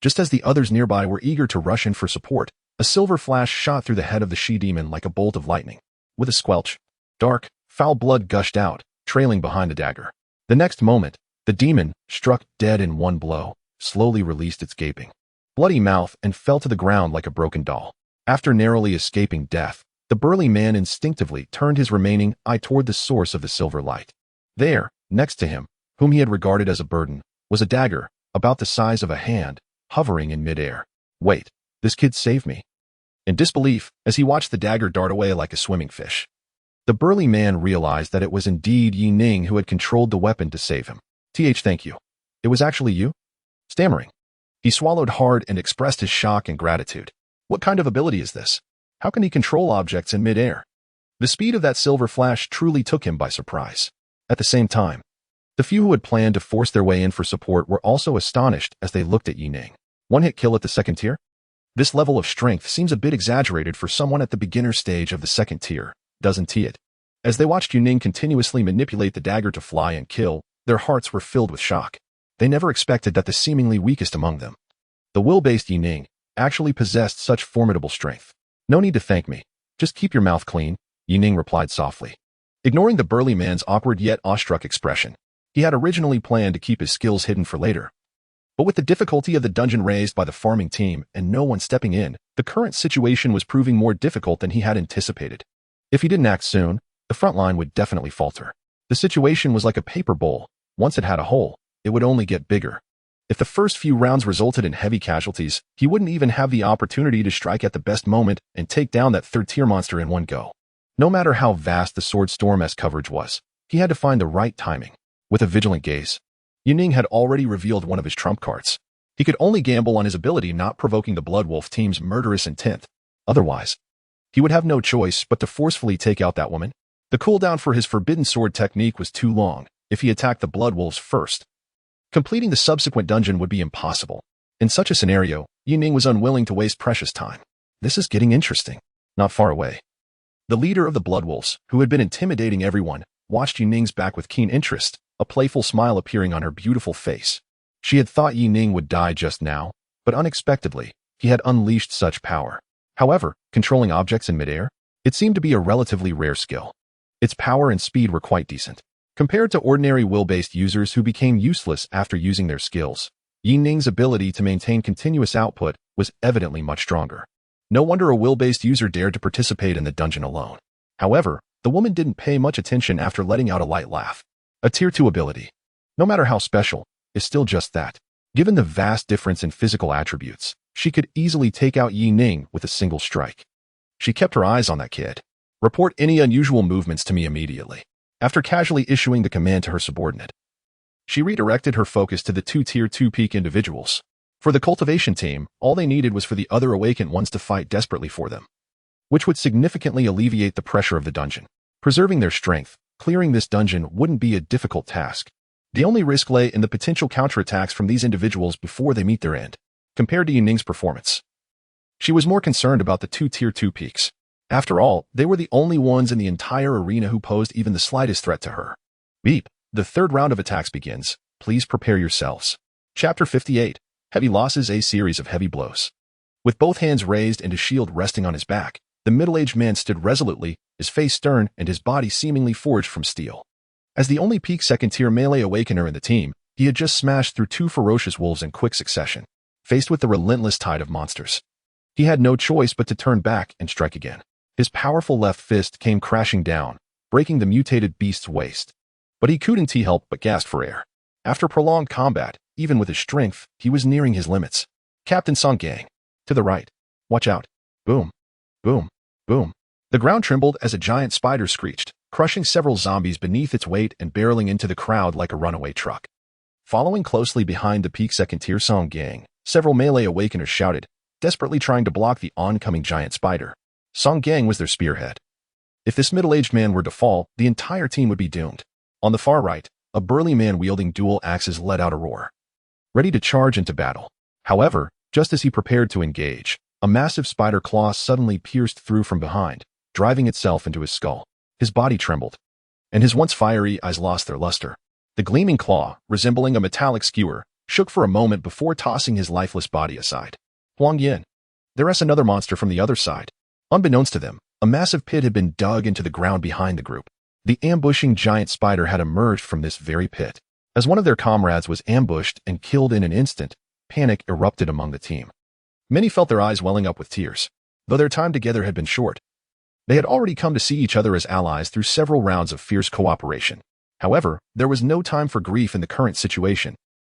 Just as the others nearby were eager to rush in for support, a silver flash shot through the head of the she-demon like a bolt of lightning. With a squelch, dark, foul blood gushed out, trailing behind the dagger. The next moment, the demon, struck dead in one blow, slowly released its gaping, bloody mouth and fell to the ground like a broken doll. After narrowly escaping death, the burly man instinctively turned his remaining eye toward the source of the silver light. There, next to him, whom he had regarded as a burden, was a dagger, about the size of a hand, hovering in midair. Wait, this kid saved me. In disbelief, as he watched the dagger dart away like a swimming fish, the burly man realized that it was indeed Yining who had controlled the weapon to save him. Thank you. It was actually you? Stammering, he swallowed hard and expressed his shock and gratitude. What kind of ability is this? How can he control objects in midair? The speed of that silver flash truly took him by surprise. At the same time, the few who had planned to force their way in for support were also astonished as they looked at Yining. One-hit kill at the second tier? This level of strength seems a bit exaggerated for someone at the beginner stage of the second tier, doesn't it? As they watched Yining continuously manipulate the dagger to fly and kill, their hearts were filled with shock. They never expected that the seemingly weakest among them, the will-based Yining, actually possessed such formidable strength. No need to thank me. Just keep your mouth clean, Yining replied softly. Ignoring the burly man's awkward yet awestruck expression, he had originally planned to keep his skills hidden for later. But with the difficulty of the dungeon raised by the farming team and no one stepping in, the current situation was proving more difficult than he had anticipated. If he didn't act soon, the front line would definitely falter. The situation was like a paper bowl. Once it had a hole, it would only get bigger. If the first few rounds resulted in heavy casualties, he wouldn't even have the opportunity to strike at the best moment and take down that third-tier monster in one go. No matter how vast the Sword Storm's coverage was, he had to find the right timing. With a vigilant gaze, Yining had already revealed one of his trump cards. He could only gamble on his ability not provoking the Bloodwolf team's murderous intent. Otherwise, he would have no choice but to forcefully take out that woman. The cooldown for his Forbidden Sword technique was too long if he attacked the Bloodwolves first. Completing the subsequent dungeon would be impossible. In such a scenario, Yining was unwilling to waste precious time. This is getting interesting. Not far away, the leader of the Bloodwolves, who had been intimidating everyone, watched Yining's back with keen interest, a playful smile appearing on her beautiful face. She had thought Yining would die just now, but unexpectedly, he had unleashed such power. However, controlling objects in midair, it seemed to be a relatively rare skill. Its power and speed were quite decent. Compared to ordinary will-based users who became useless after using their skills, Yining's ability to maintain continuous output was evidently much stronger. No wonder a will-based user dared to participate in the dungeon alone. However, the woman didn't pay much attention after letting out a light laugh. A Tier 2 ability, no matter how special, is still just that. Given the vast difference in physical attributes, she could easily take out Yining with a single strike. She kept her eyes on that kid. Report any unusual movements to me immediately. After casually issuing the command to her subordinate, she redirected her focus to the two Tier 2 peak individuals. For the cultivation team, all they needed was for the other awakened ones to fight desperately for them, which would significantly alleviate the pressure of the dungeon. Preserving their strength, clearing this dungeon wouldn't be a difficult task. The only risk lay in the potential counterattacks from these individuals before they meet their end. Compared to Yining's performance, she was more concerned about the two Tier 2 peaks. After all, they were the only ones in the entire arena who posed even the slightest threat to her. Beep. The third round of attacks begins. Please prepare yourselves. Chapter 58. Heavy losses, a series of heavy blows. With both hands raised and his shield resting on his back, the middle-aged man stood resolutely, his face stern and his body seemingly forged from steel. As the only peak second-tier melee awakener in the team, he had just smashed through two ferocious wolves in quick succession. Faced with the relentless tide of monsters, he had no choice but to turn back and strike again. His powerful left fist came crashing down, breaking the mutated beast's waist. But he couldn't help but gasp for air. After prolonged combat, even with his strength, he was nearing his limits. Captain Song Gang. To the right. Watch out. Boom. Boom. Boom. The ground trembled as a giant spider screeched, crushing several zombies beneath its weight and barreling into the crowd like a runaway truck. Following closely behind the peak second-tier Song Gang, several melee awakeners shouted, desperately trying to block the oncoming giant spider. Song Gang was their spearhead. If this middle-aged man were to fall, the entire team would be doomed. On the far right, a burly man wielding dual axes let out a roar, ready to charge into battle. However, just as he prepared to engage, a massive spider claw suddenly pierced through from behind, driving itself into his skull. His body trembled, and his once fiery eyes lost their luster. The gleaming claw, resembling a metallic skewer, shook for a moment before tossing his lifeless body aside. Huang Yin. There's another monster from the other side. Unbeknownst to them, a massive pit had been dug into the ground behind the group. The ambushing giant spider had emerged from this very pit. As one of their comrades was ambushed and killed in an instant, panic erupted among the team. Many felt their eyes welling up with tears. Though their time together had been short, they had already come to see each other as allies through several rounds of fierce cooperation. However, there was no time for grief in the current situation.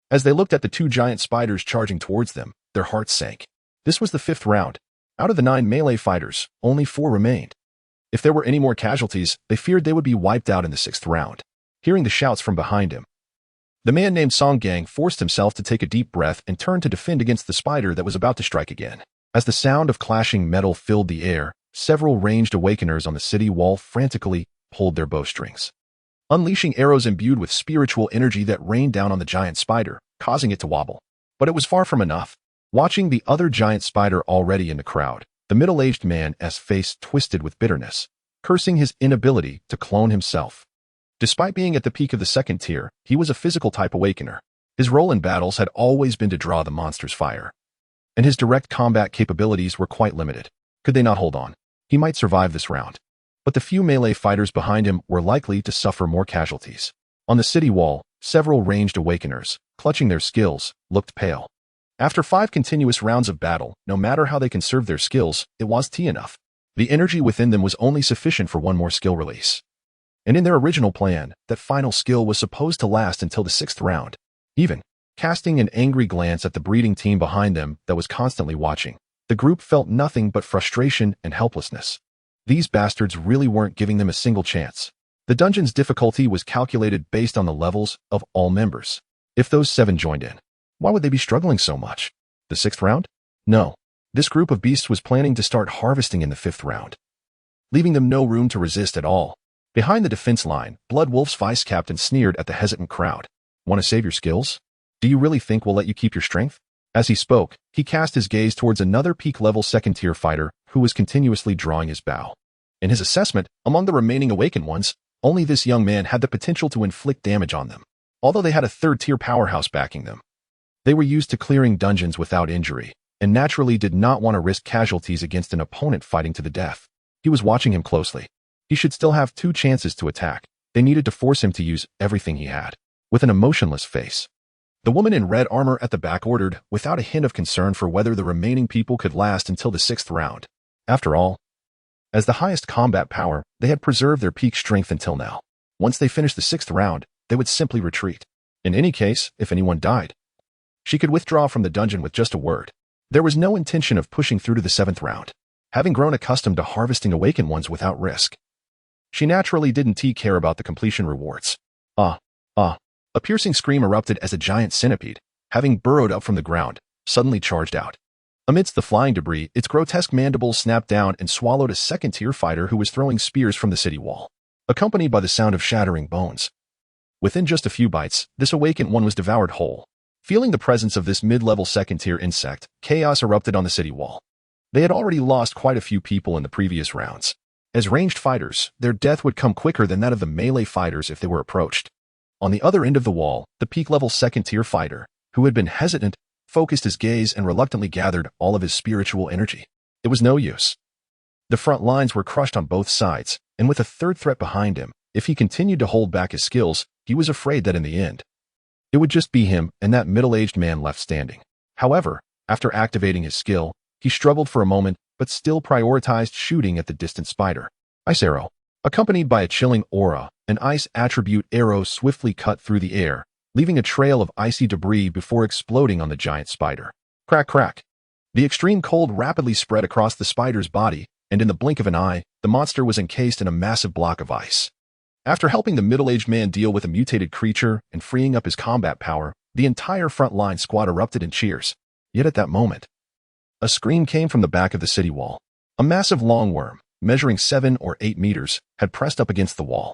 As they looked at the two giant spiders charging towards them, their hearts sank. This was the 5th round. Out of the 9 melee fighters, only 4 remained. If there were any more casualties, they feared they would be wiped out in the 6th round. Hearing the shouts from behind him, the man named Song Gang forced himself to take a deep breath and turned to defend against the spider that was about to strike again. As the sound of clashing metal filled the air, several ranged awakeners on the city wall frantically pulled their bowstrings, unleashing arrows imbued with spiritual energy that rained down on the giant spider, causing it to wobble. But it was far from enough. Watching the other giant spider already in the crowd, the middle-aged man's face twisted with bitterness, cursing his inability to clone himself. Despite being at the peak of the 2nd tier, he was a physical-type awakener. His role in battles had always been to draw the monster's fire, and his direct combat capabilities were quite limited. Could they not hold on? He might survive this round, but the few melee fighters behind him were likely to suffer more casualties. On the city wall, several ranged awakeners, clutching their skills, looked pale. After 5 continuous rounds of battle, no matter how they conserved their skills, it wasn't enough. The energy within them was only sufficient for one more skill release. And in their original plan, that final skill was supposed to last until the 6th round. Even casting an angry glance at the breeding team behind them that was constantly watching, the group felt nothing but frustration and helplessness. These bastards really weren't giving them a single chance. The dungeon's difficulty was calculated based on the levels of all members. If those 7 joined in, why would they be struggling so much? The 6th round? No. This group of beasts was planning to start harvesting in the 5th round, leaving them no room to resist at all. Behind the defense line, Blood Wolf's vice captain sneered at the hesitant crowd. Want to save your skills? Do you really think we'll let you keep your strength? As he spoke, he cast his gaze towards another peak-level second-tier fighter who was continuously drawing his bow. In his assessment, among the remaining awakened ones, only this young man had the potential to inflict damage on them. Although they had a 3rd-tier powerhouse backing them, they were used to clearing dungeons without injury, and naturally did not want to risk casualties against an opponent fighting to the death. He was watching him closely. He should still have 2 chances to attack. They needed to force him to use everything he had. With an emotionless face, the woman in red armor at the back ordered, without a hint of concern for whether the remaining people could last until the 6th round. After all, as the highest combat power, they had preserved their peak strength until now. Once they finished the 6th round, they would simply retreat. In any case, if anyone died, she could withdraw from the dungeon with just a word. There was no intention of pushing through to the 7th round. Having grown accustomed to harvesting awakened ones without risk, she naturally didn't care about the completion rewards. A piercing scream erupted as a giant centipede, having burrowed up from the ground, suddenly charged out. Amidst the flying debris, its grotesque mandibles snapped down and swallowed a second-tier fighter who was throwing spears from the city wall, accompanied by the sound of shattering bones. Within just a few bites, this awakened one was devoured whole. Feeling the presence of this mid-level second-tier insect, chaos erupted on the city wall. They had already lost quite a few people in the previous rounds. As ranged fighters, their death would come quicker than that of the melee fighters if they were approached. On the other end of the wall, the peak-level second-tier fighter, who had been hesitant, focused his gaze and reluctantly gathered all of his spiritual energy. It was no use. The front lines were crushed on both sides, and with a 3rd threat behind him, if he continued to hold back his skills, he was afraid that in the end, it would just be him and that middle-aged man left standing. However, after activating his skill, he struggled for a moment, but still prioritized shooting at the distant spider. Ice arrow. Accompanied by a chilling aura, an ice attribute arrow swiftly cut through the air, leaving a trail of icy debris before exploding on the giant spider. Crack, crack. The extreme cold rapidly spread across the spider's body, and in the blink of an eye, the monster was encased in a massive block of ice. After helping the middle-aged man deal with a mutated creature and freeing up his combat power, the entire front-line squad erupted in cheers. Yet at that moment, a scream came from the back of the city wall. A massive longworm, measuring 7 or 8 meters, had pressed up against the wall,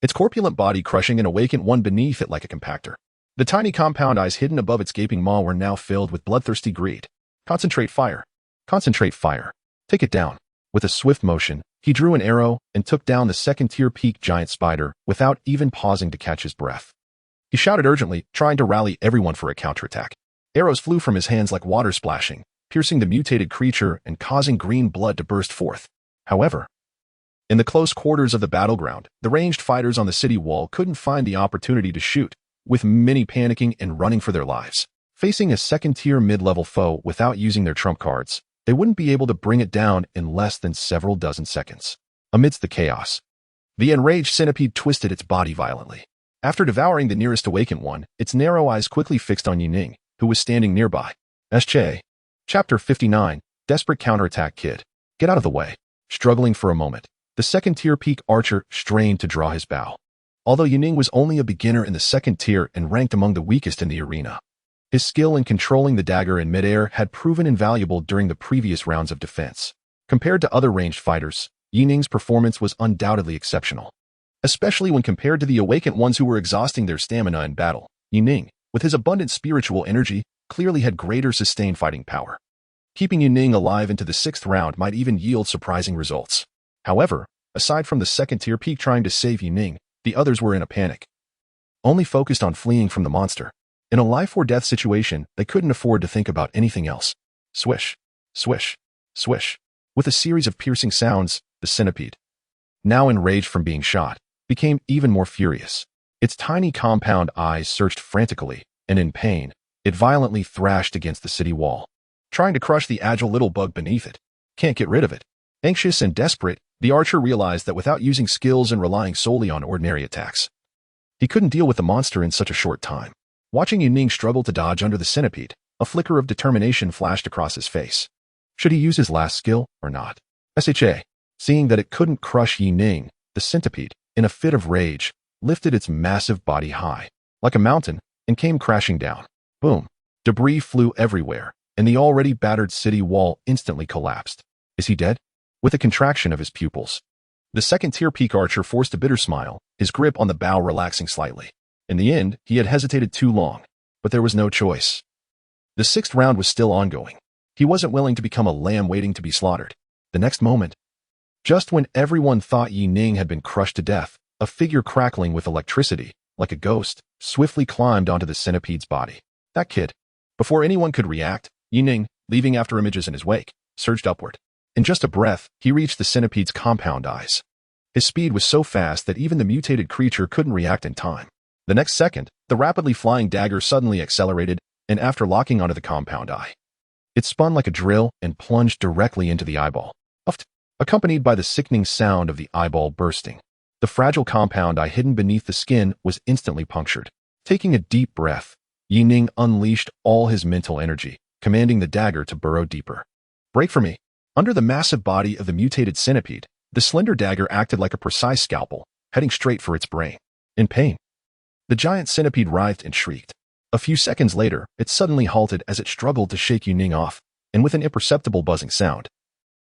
its corpulent body crushing an awakened one beneath it like a compactor. The tiny compound eyes hidden above its gaping maw were now filled with bloodthirsty greed. Concentrate fire. Concentrate fire. Take it down. With a swift motion, he drew an arrow and took down the second-tier peak giant spider without even pausing to catch his breath. He shouted urgently, trying to rally everyone for a counterattack. Arrows flew from his hands like water splashing, piercing the mutated creature and causing green blood to burst forth. However, in the close quarters of the battleground, the ranged fighters on the city wall couldn't find the opportunity to shoot, with many panicking and running for their lives. Facing a second-tier mid-level foe without using their trump cards, they wouldn't be able to bring it down in less than several dozen seconds. Amidst the chaos, the enraged centipede twisted its body violently. After devouring the nearest awakened one, its narrow eyes quickly fixed on Yuning, who was standing nearby. SJ. Chapter 59, Desperate Counterattack Kid. Get out of the way. Struggling for a moment, the second-tier peak archer strained to draw his bow. Although Yuning was only a beginner in the second tier and ranked among the weakest in the arena, his skill in controlling the dagger in midair had proven invaluable during the previous rounds of defense. Compared to other ranged fighters, Yuning's performance was undoubtedly exceptional, especially when compared to the awakened ones who were exhausting their stamina in battle. Yuning, with his abundant spiritual energy, clearly had greater sustained fighting power. Keeping Yuning alive into the 6th round might even yield surprising results. However, aside from the second-tier peak trying to save Yuning, the others were in a panic, only focused on fleeing from the monster. In a life-or-death situation, they couldn't afford to think about anything else. Swish, swish, swish. With a series of piercing sounds, the centipede, now enraged from being shot, became even more furious. Its tiny compound eyes searched frantically, and in pain, it violently thrashed against the city wall, trying to crush the agile little bug beneath it. Can't get rid of it. Anxious and desperate, the archer realized that without using skills and relying solely on ordinary attacks, he couldn't deal with the monster in such a short time. Watching Yuning struggle to dodge under the centipede, a flicker of determination flashed across his face. Should he use his last skill or not? SHA. Seeing that it couldn't crush Yi Ning, the centipede, in a fit of rage, lifted its massive body high, like a mountain, and came crashing down. Boom. Debris flew everywhere, and the already battered city wall instantly collapsed. Is he dead? With a contraction of his pupils, the second-tier peak archer forced a bitter smile, his grip on the bow relaxing slightly. In the end, he had hesitated too long, but there was no choice. The sixth round was still ongoing. He wasn't willing to become a lamb waiting to be slaughtered. The next moment, just when everyone thought Yi Ning had been crushed to death, a figure crackling with electricity, like a ghost, swiftly climbed onto the centipede's body. That kid. Before anyone could react, Yi Ning, leaving after images in his wake, surged upward. In just a breath, he reached the centipede's compound eyes. His speed was so fast that even the mutated creature couldn't react in time. The next second, the rapidly flying dagger suddenly accelerated, and after locking onto the compound eye, it spun like a drill and plunged directly into the eyeball, accompanied by the sickening sound of the eyeball bursting. The fragile compound eye hidden beneath the skin was instantly punctured. Taking a deep breath, Yi Ning unleashed all his mental energy, commanding the dagger to burrow deeper. Break for me. Under the massive body of the mutated centipede, the slender dagger acted like a precise scalpel, heading straight for its brain. In pain, the giant centipede writhed and shrieked. A few seconds later, it suddenly halted as it struggled to shake Yi Ning off, and with an imperceptible buzzing sound,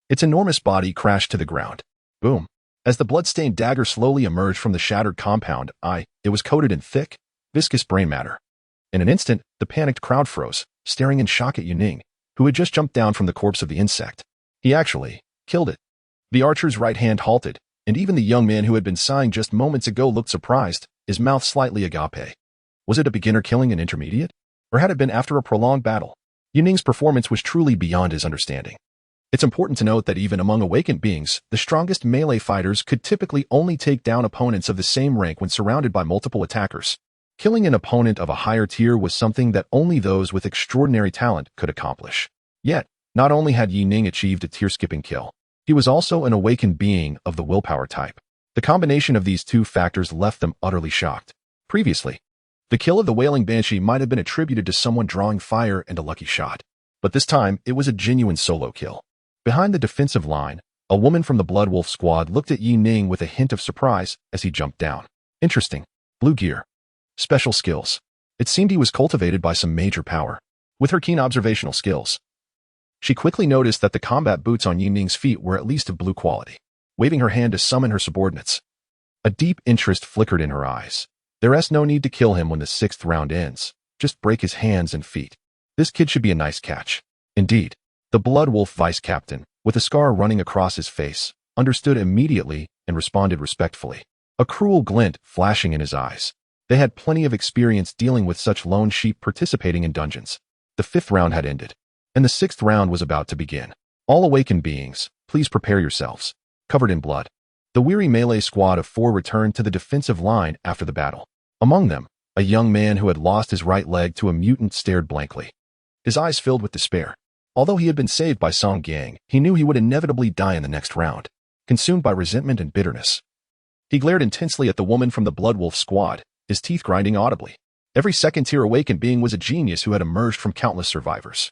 its enormous body crashed to the ground. Boom. As the blood-stained dagger slowly emerged from the shattered compound eye, it was coated in thick, viscous brain matter. In an instant, the panicked crowd froze, staring in shock at Yi Ning, who had just jumped down from the corpse of the insect. He actually killed it. The archer's right hand halted, and even the young man who had been sighing just moments ago looked surprised, his mouth slightly agape. Was it a beginner killing an intermediate? Or had it been after a prolonged battle? Yi Ning's performance was truly beyond his understanding. It's important to note that even among awakened beings, the strongest melee fighters could typically only take down opponents of the same rank when surrounded by multiple attackers. Killing an opponent of a higher tier was something that only those with extraordinary talent could accomplish. Yet, not only had Yi Ning achieved a tier-skipping kill, he was also an awakened being of the willpower type. The combination of these two factors left them utterly shocked. Previously, the kill of the Wailing Banshee might have been attributed to someone drawing fire and a lucky shot. But this time, it was a genuine solo kill. Behind the defensive line, a woman from the Blood Wolf squad looked at Yi Ning with a hint of surprise as he jumped down. Interesting. Blue gear. Special skills. It seemed he was cultivated by some major power. With her keen observational skills, she quickly noticed that the combat boots on Yi Ning's feet were at least of blue quality. Waving her hand to summon her subordinates, a deep interest flickered in her eyes. There's no need to kill him when the sixth round ends. Just break his hands and feet. This kid should be a nice catch. Indeed, the Blood Wolf vice captain, with a scar running across his face, understood immediately and responded respectfully, a cruel glint flashing in his eyes. They had plenty of experience dealing with such lone sheep participating in dungeons. The fifth round had ended, and the sixth round was about to begin. All awakened beings, please prepare yourselves. Covered in blood, the weary melee squad of 4 returned to the defensive line after the battle. Among them, a young man who had lost his right leg to a mutant stared blankly, his eyes filled with despair. Although he had been saved by Song Yang, he knew he would inevitably die in the next round, consumed by resentment and bitterness. He glared intensely at the woman from the Blood Wolf squad, his teeth grinding audibly. Every second-tier awakened being was a genius who had emerged from countless survivors.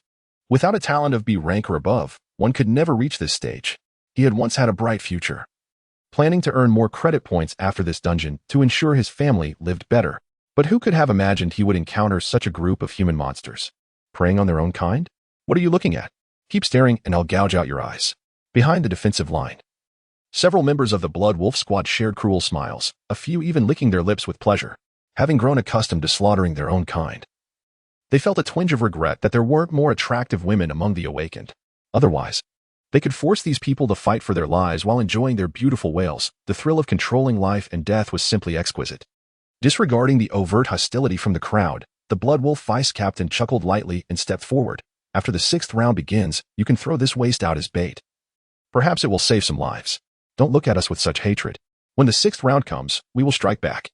Without a talent of B rank or above, one could never reach this stage. He had once had a bright future, planning to earn more credit points after this dungeon to ensure his family lived better. But who could have imagined he would encounter such a group of human monsters, preying on their own kind? What are you looking at? Keep staring and I'll gouge out your eyes. Behind the defensive line, several members of the Blood Wolf squad shared cruel smiles, a few even licking their lips with pleasure, having grown accustomed to slaughtering their own kind. They felt a twinge of regret that there weren't more attractive women among the awakened. Otherwise, they could force these people to fight for their lives while enjoying their beautiful wails. The thrill of controlling life and death was simply exquisite. Disregarding the overt hostility from the crowd, the Blood Wolf vice captain chuckled lightly and stepped forward. After the sixth round begins, you can throw this waste out as bait. Perhaps it will save some lives. Don't look at us with such hatred. When the sixth round comes, we will strike back.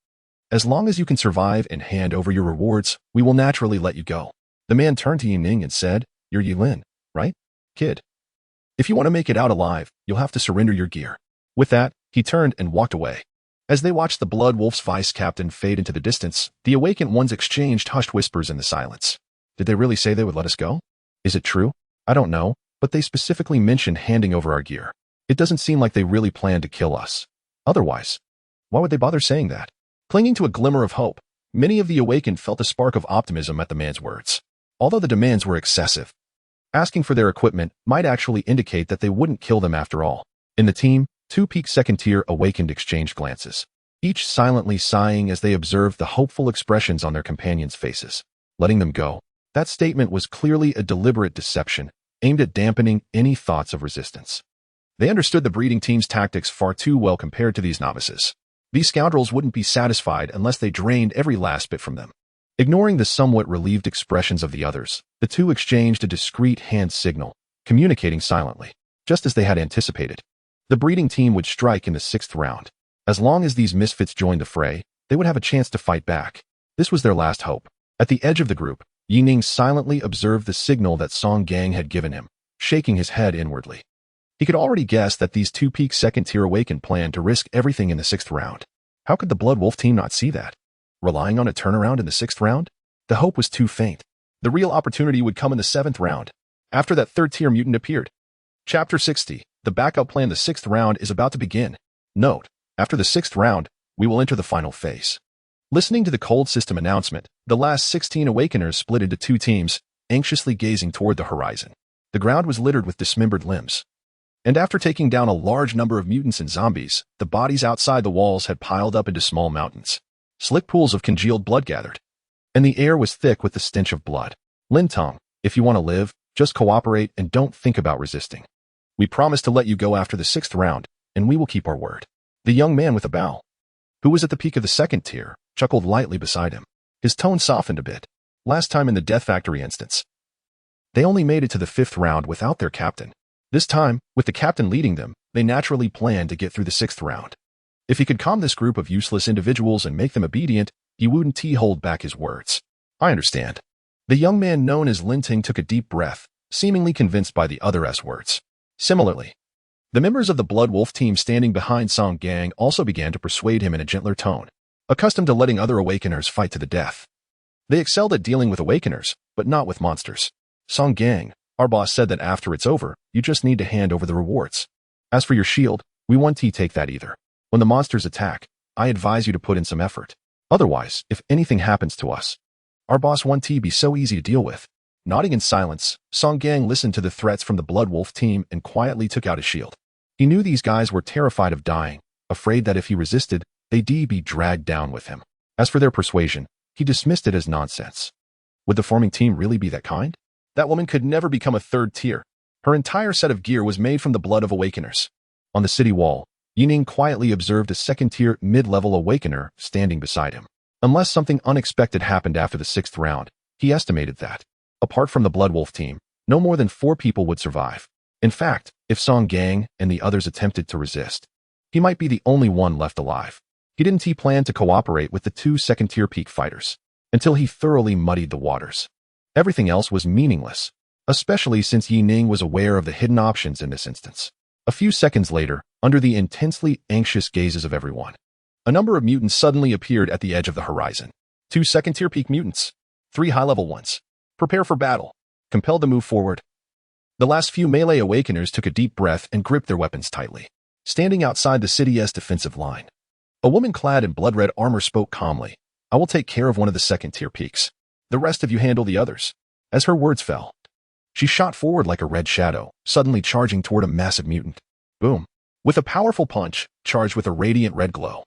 As long as you can survive and hand over your rewards, we will naturally let you go. The man turned to Yi Ning and said, "You're Yi Lin, right, kid? If you want to make it out alive, you'll have to surrender your gear." With that, he turned and walked away. As they watched the Blood Wolf's vice captain fade into the distance, the awakened ones exchanged hushed whispers in the silence. Did they really say they would let us go? Is it true? I don't know, but they specifically mentioned handing over our gear. It doesn't seem like they really plan to kill us. Otherwise, why would they bother saying that? Clinging to a glimmer of hope, many of the awakened felt a spark of optimism at the man's words. Although the demands were excessive, asking for their equipment might actually indicate that they wouldn't kill them after all. In the team, 2 peak second-tier awakened exchanged glances, each silently sighing as they observed the hopeful expressions on their companions' faces. Letting them go. That statement was clearly a deliberate deception, aimed at dampening any thoughts of resistance. They understood the breeding team's tactics far too well compared to these novices. These scoundrels wouldn't be satisfied unless they drained every last bit from them. Ignoring the somewhat relieved expressions of the others, the two exchanged a discreet hand signal, communicating silently, just as they had anticipated. The breeding team would strike in the 6th round. As long as these misfits joined the fray, they would have a chance to fight back. This was their last hope. At the edge of the group, Yining silently observed the signal that Song Gang had given him, shaking his head inwardly. He could already guess that these 2 peak second-tier awakened planned to risk everything in the 6th round. How could the Blood Wolf team not see that? Relying on a turnaround in the 6th round? The hope was too faint. The real opportunity would come in the 7th round, after that 3rd-tier mutant appeared. Chapter 60. The backup plan. The 6th round is about to begin. Note, after the 6th round, we will enter the final phase. Listening to the cold system announcement, the last 16 awakeners split into 2 teams, anxiously gazing toward the horizon. The ground was littered with dismembered limbs. And after taking down a large number of mutants and zombies, the bodies outside the walls had piled up into small mountains. Slick pools of congealed blood gathered. And the air was thick with the stench of blood. Lin Tong, if you want to live, just cooperate and don't think about resisting. We promise to let you go after the 6th round, and we will keep our word. The young man with a bow, who was at the peak of the 2nd tier, chuckled lightly beside him. His tone softened a bit. Last time in the Death Factory instance, they only made it to the 5th round without their captain. This time, with the captain leading them, they naturally planned to get through the 6th round. If he could calm this group of useless individuals and make them obedient, he wouldn't hold back his words. I understand. The young man known as Lin Ting took a deep breath, seemingly convinced by the other's words. Similarly, the members of the Blood Wolf team standing behind Song Gang also began to persuade him in a gentler tone, accustomed to letting other awakeners fight to the death. They excelled at dealing with awakeners, but not with monsters. Song Gang, our boss said that after it's over, you just need to hand over the rewards. As for your shield, we won't take that either. When the monsters attack, I advise you to put in some effort. Otherwise, if anything happens to us, our boss won't be so easy to deal with. Nodding in silence, Song Gang listened to the threats from the Blood Wolf team and quietly took out his shield. He knew these guys were terrified of dying, afraid that if he resisted, they'd be dragged down with him. As for their persuasion, he dismissed it as nonsense. Would the forming team really be that kind? That woman could never become a 3rd tier. Her entire set of gear was made from the blood of awakeners. On the city wall, Yining quietly observed a 2nd-tier mid-level awakener standing beside him. Unless something unexpected happened after the 6th round, he estimated that, apart from the Blood Wolf team, no more than 4 people would survive. In fact, if Song Gang and the others attempted to resist, he might be the only one left alive. He didn't plan to cooperate with the 2 2nd-tier peak fighters until he thoroughly muddied the waters. Everything else was meaningless, especially since Yining was aware of the hidden options in this instance. A few seconds later, under the intensely anxious gazes of everyone, a number of mutants suddenly appeared at the edge of the horizon. 2 2nd-tier peak mutants, 3 high-level ones. Prepare for battle. Compelled to move forward. The last few melee awakeners took a deep breath and gripped their weapons tightly, standing outside the city's defensive line. A woman clad in blood-red armor spoke calmly. I will take care of one of the 2nd-tier peaks. The rest of you handle the others. As her words fell, she shot forward like a red shadow, suddenly charging toward a massive mutant. Boom. With a powerful punch, charged with a radiant red glow.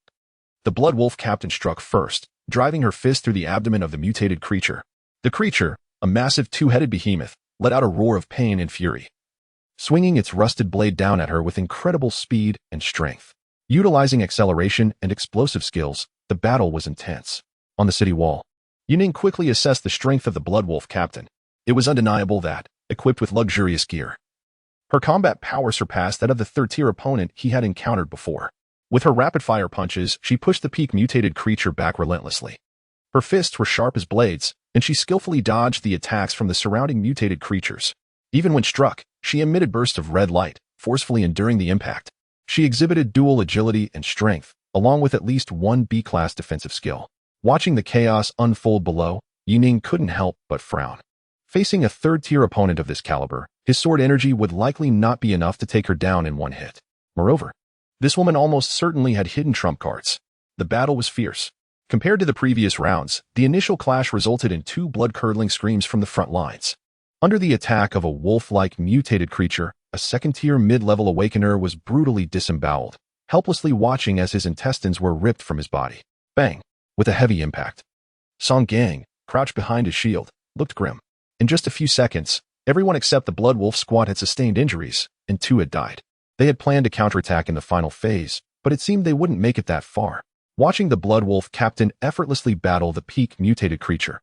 The Blood Wolf captain struck first, driving her fist through the abdomen of the mutated creature. The creature, a massive 2-headed behemoth, let out a roar of pain and fury, swinging its rusted blade down at her with incredible speed and strength. Utilizing acceleration and explosive skills, the battle was intense. On the city wall, Yining quickly assessed the strength of the Blood Wolf captain. It was undeniable that, equipped with luxurious gear, her combat power surpassed that of the 3rd-tier opponent he had encountered before. With her rapid-fire punches, she pushed the peak mutated creature back relentlessly. Her fists were sharp as blades, and she skillfully dodged the attacks from the surrounding mutated creatures. Even when struck, she emitted bursts of red light, forcefully enduring the impact. She exhibited dual agility and strength, along with at least 1 B-class defensive skill. Watching the chaos unfold below, Yining couldn't help but frown. Facing a 3rd-tier opponent of this caliber, his sword energy would likely not be enough to take her down in one hit. Moreover, this woman almost certainly had hidden trump cards. The battle was fierce. Compared to the previous rounds, the initial clash resulted in 2 blood-curdling screams from the front lines. Under the attack of a wolf-like mutated creature, a second-tier mid-level awakener was brutally disemboweled, helplessly watching as his intestines were ripped from his body. Bang! With a heavy impact. Song Gang, crouched behind his shield, looked grim. In just a few seconds, everyone except the Blood Wolf squad had sustained injuries, and 2 had died. They had planned to counterattack in the final phase, but it seemed they wouldn't make it that far. Watching the Blood Wolf captain effortlessly battle the peak mutated creature,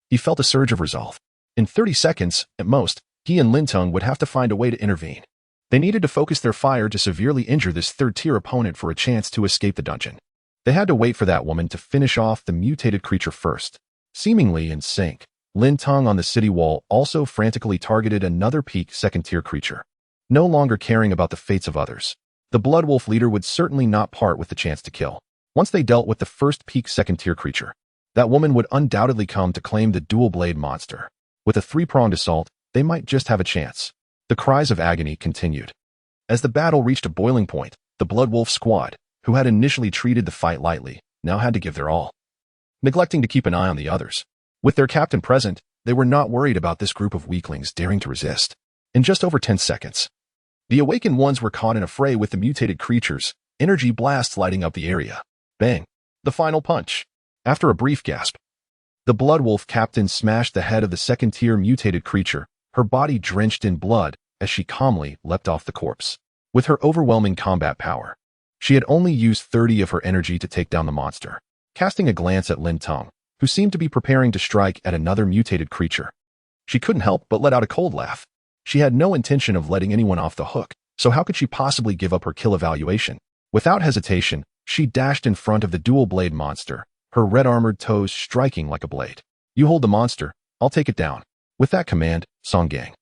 he felt a surge of resolve. In 30 seconds, at most, he and Lintong would have to find a way to intervene. They needed to focus their fire to severely injure this third-tier opponent for a chance to escape the dungeon. They had to wait for that woman to finish off the mutated creature first. Seemingly in sync, Lintong on the city wall also frantically targeted another peak second-tier creature. No longer caring about the fates of others, the Blood Wolf leader would certainly not part with the chance to kill. Once they dealt with the first peak second-tier creature, that woman would undoubtedly come to claim the dual-blade monster. With a 3-pronged assault, they might just have a chance. The cries of agony continued. As the battle reached a boiling point, the Blood Wolf squad, who had initially treated the fight lightly, now had to give their all, neglecting to keep an eye on the others. With their captain present, they were not worried about this group of weaklings daring to resist. In just over 10 seconds, the awakened ones were caught in a fray with the mutated creatures, energy blasts lighting up the area. Bang! The final punch. After a brief gasp, the Blood Wolf captain smashed the head of the second-tier mutated creature, her body drenched in blood as she calmly leapt off the corpse. With her overwhelming combat power, she had only used 30 of her energy to take down the monster. Casting a glance at Lintong, who seemed to be preparing to strike at another mutated creature, she couldn't help but let out a cold laugh. She had no intention of letting anyone off the hook, so how could she possibly give up her kill evaluation? Without hesitation, she dashed in front of the dual-blade monster, her red-armored toes striking like a blade. You hold the monster, I'll take it down. With that command, Song Gang,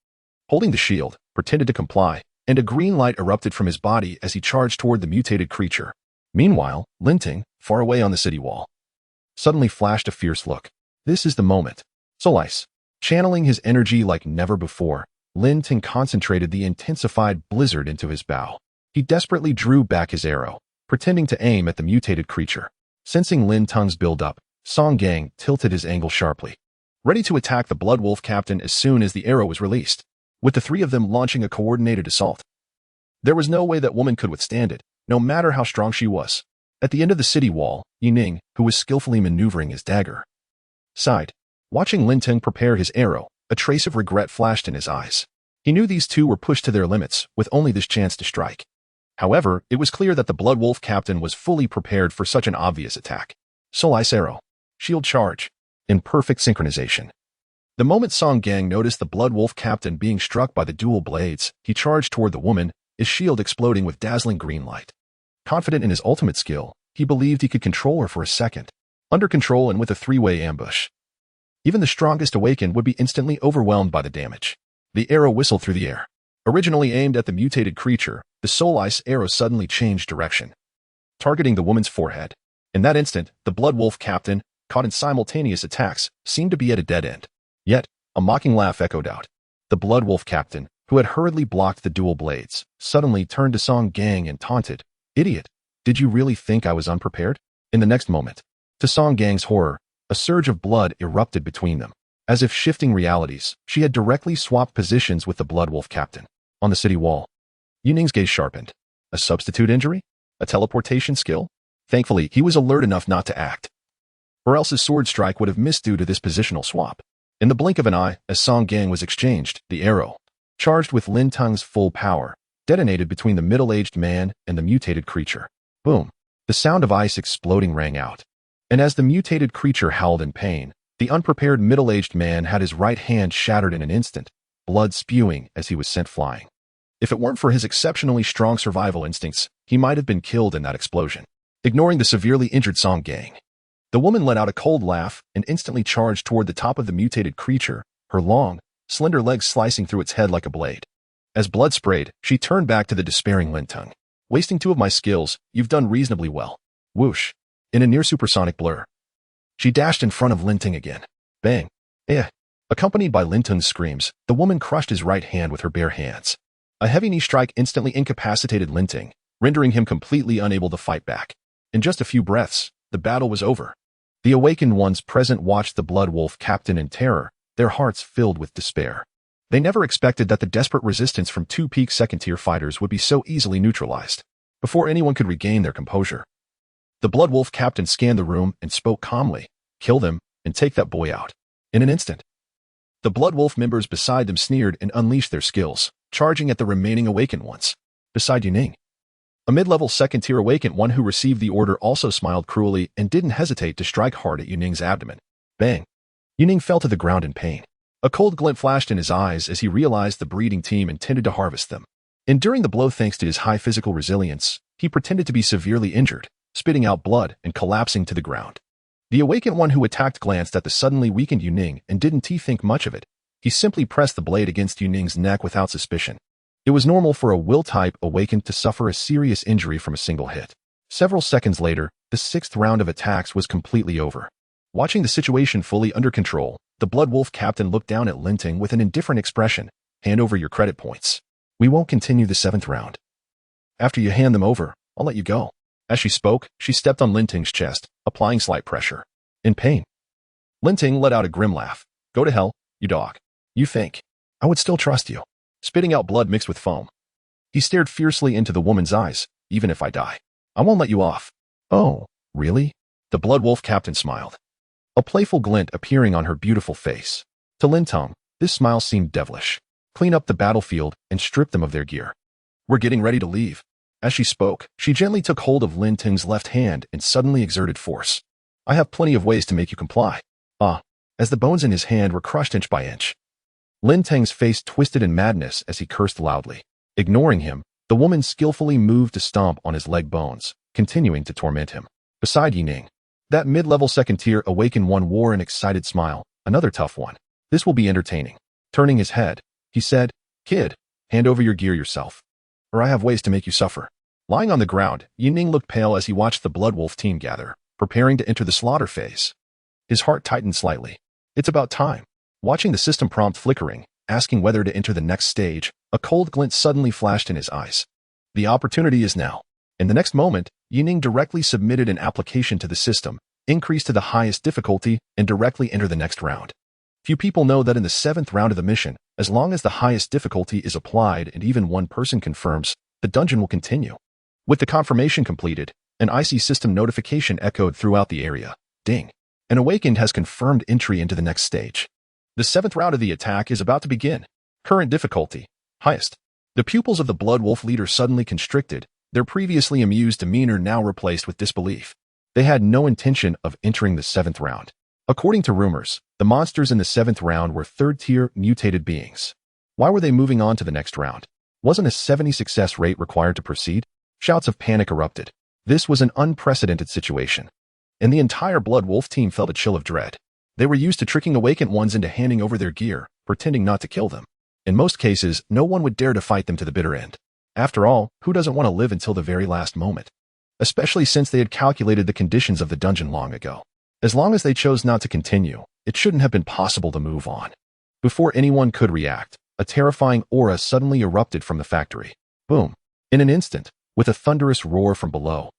holding the shield, pretended to comply, and a green light erupted from his body as he charged toward the mutated creature. Meanwhile, Linting, far away on the city wall, suddenly flashed a fierce look. This is the moment. Solice, channeling his energy like never before, Linting concentrated the intensified blizzard into his bow. He desperately drew back his arrow, pretending to aim at the mutated creature. Sensing Lintong's build-up, Song Gang tilted his angle sharply, ready to attack the Blood Wolf captain as soon as the arrow was released, with the 3 of them launching a coordinated assault. There was no way that woman could withstand it, no matter how strong she was. At the end of the city wall, Yining, who was skillfully maneuvering his dagger, sighed. Watching Lintong prepare his arrow, a trace of regret flashed in his eyes. He knew these 2 were pushed to their limits, with only this chance to strike. However, it was clear that the Blood Wolf captain was fully prepared for such an obvious attack. Solice arrow. Shield charge. In perfect synchronization. The moment Song Gang noticed the Blood Wolf captain being struck by the dual blades, he charged toward the woman, his shield exploding with dazzling green light. Confident in his ultimate skill, he believed he could control her for a second. Under control and with a 3-way ambush, even the strongest awakened would be instantly overwhelmed by the damage. The arrow whistled through the air. Originally aimed at the mutated creature, the Solice arrow suddenly changed direction, targeting the woman's forehead. In that instant, the Blood Wolf captain, caught in simultaneous attacks, seemed to be at a dead end. Yet, a mocking laugh echoed out. The Blood Wolf captain, who had hurriedly blocked the dual blades, suddenly turned to Song Gang and taunted, "Idiot, did you really think I was unprepared?" In the next moment, to Song Gang's horror, a surge of blood erupted between them. As if shifting realities, she had directly swapped positions with the Blood Wolf captain. On the city wall, Yuning's gaze sharpened. A substitute injury? A teleportation skill? Thankfully, he was alert enough not to act, or else his sword strike would have missed due to this positional swap. In the blink of an eye, as Song Gang was exchanged, the arrow, charged with Lintong's full power, detonated between the middle-aged man and the mutated creature. Boom! The sound of ice exploding rang out. And as the mutated creature howled in pain, the unprepared middle-aged man had his right hand shattered in an instant, blood spewing as he was sent flying. If it weren't for his exceptionally strong survival instincts, he might have been killed in that explosion. Ignoring the severely injured Song Gang, the woman let out a cold laugh and instantly charged toward the top of the mutated creature, her long, slender legs slicing through its head like a blade. As blood sprayed, she turned back to the despairing Lintong. "Wasting 2 of my skills, you've done reasonably well." Whoosh! In a near-supersonic blur, she dashed in front of Lintong again. Bang! Eh! Accompanied by Lintong's screams, the woman crushed his right hand with her bare hands. A heavy knee strike instantly incapacitated Lintong, rendering him completely unable to fight back. In just a few breaths, the battle was over. The awakened ones present watched the Blood Wolf captain in terror, their hearts filled with despair. They never expected that the desperate resistance from two peak second-tier fighters would be so easily neutralized. Before anyone could regain their composure, the Blood Wolf captain scanned the room and spoke calmly. "Kill them, and take that boy out." In an instant, the Blood Wolf members beside them sneered and unleashed their skills, charging at the remaining awakened ones. Beside Yuning, a mid-level second-tier awakened one who received the order also smiled cruelly and didn't hesitate to strike hard at Yuning's abdomen. Bang! Yuning fell to the ground in pain. A cold glint flashed in his eyes as he realized the breeding team intended to harvest them. Enduring the blow thanks to his high physical resilience, he pretended to be severely injured, spitting out blood and collapsing to the ground. The awakened one who attacked glanced at the suddenly weakened Yuning and didn't think much of it. He simply pressed the blade against Yuning's neck without suspicion. It was normal for a will-type awakened to suffer a serious injury from a single hit. Several seconds later, the sixth round of attacks was completely over. Watching the situation fully under control, the Blood Wolf captain looked down at Linting with an indifferent expression. "Hand over your credit points. We won't continue the seventh round. After you hand them over, I'll let you go." As she spoke, she stepped on Linting's chest, applying slight pressure. In pain, Linting let out a grim laugh. "Go to hell, you dog. You think I would still trust you?" Spitting out blood mixed with foam, he stared fiercely into the woman's eyes. "Even if I die, I won't let you off." "Oh, really?" The Blood Wolf captain smiled, a playful glint appearing on her beautiful face. To Linting, this smile seemed devilish. "Clean up the battlefield and strip them of their gear. We're getting ready to leave." As she spoke, she gently took hold of Linting's left hand and suddenly exerted force. "I have plenty of ways to make you comply." As the bones in his hand were crushed inch by inch, Linting's face twisted in madness as he cursed loudly. Ignoring him, the woman skillfully moved to stomp on his leg bones, continuing to torment him. Beside Yuning, that mid-level second-tier awakened one wore an excited smile. "Another tough one. This will be entertaining." Turning his head, he said, "Kid, hand over your gear yourself, or I have ways to make you suffer." Lying on the ground, Yuning looked pale as he watched the Blood Wolf team gather, preparing to enter the slaughter phase. His heart tightened slightly. It's about time. Watching the system prompt flickering, asking whether to enter the next stage, a cold glint suddenly flashed in his eyes. The opportunity is now. In the next moment, Yuning directly submitted an application to the system, increased to the highest difficulty, and directly enter the next round. Few people know that in the seventh round of the mission, as long as the highest difficulty is applied and even one person confirms, the dungeon will continue. With the confirmation completed, an icy system notification echoed throughout the area. Ding. An awakened has confirmed entry into the next stage. The seventh round of the attack is about to begin. Current difficulty, highest. The pupils of the Blood Wolf leader suddenly constricted, their previously amused demeanor now replaced with disbelief. They had no intention of entering the seventh round. According to rumors, the monsters in the seventh round were third-tier mutated beings. Why were they moving on to the next round? Wasn't a 70 success rate required to proceed? Shouts of panic erupted. This was an unprecedented situation, and the entire Blood Wolf team felt a chill of dread. They were used to tricking awakened ones into handing over their gear, pretending not to kill them. In most cases, no one would dare to fight them to the bitter end. After all, who doesn't want to live until the very last moment? Especially since they had calculated the conditions of the dungeon long ago. As long as they chose not to continue, it shouldn't have been possible to move on. Before anyone could react, a terrifying aura suddenly erupted from the factory. Boom. In an instant, with a thunderous roar from below,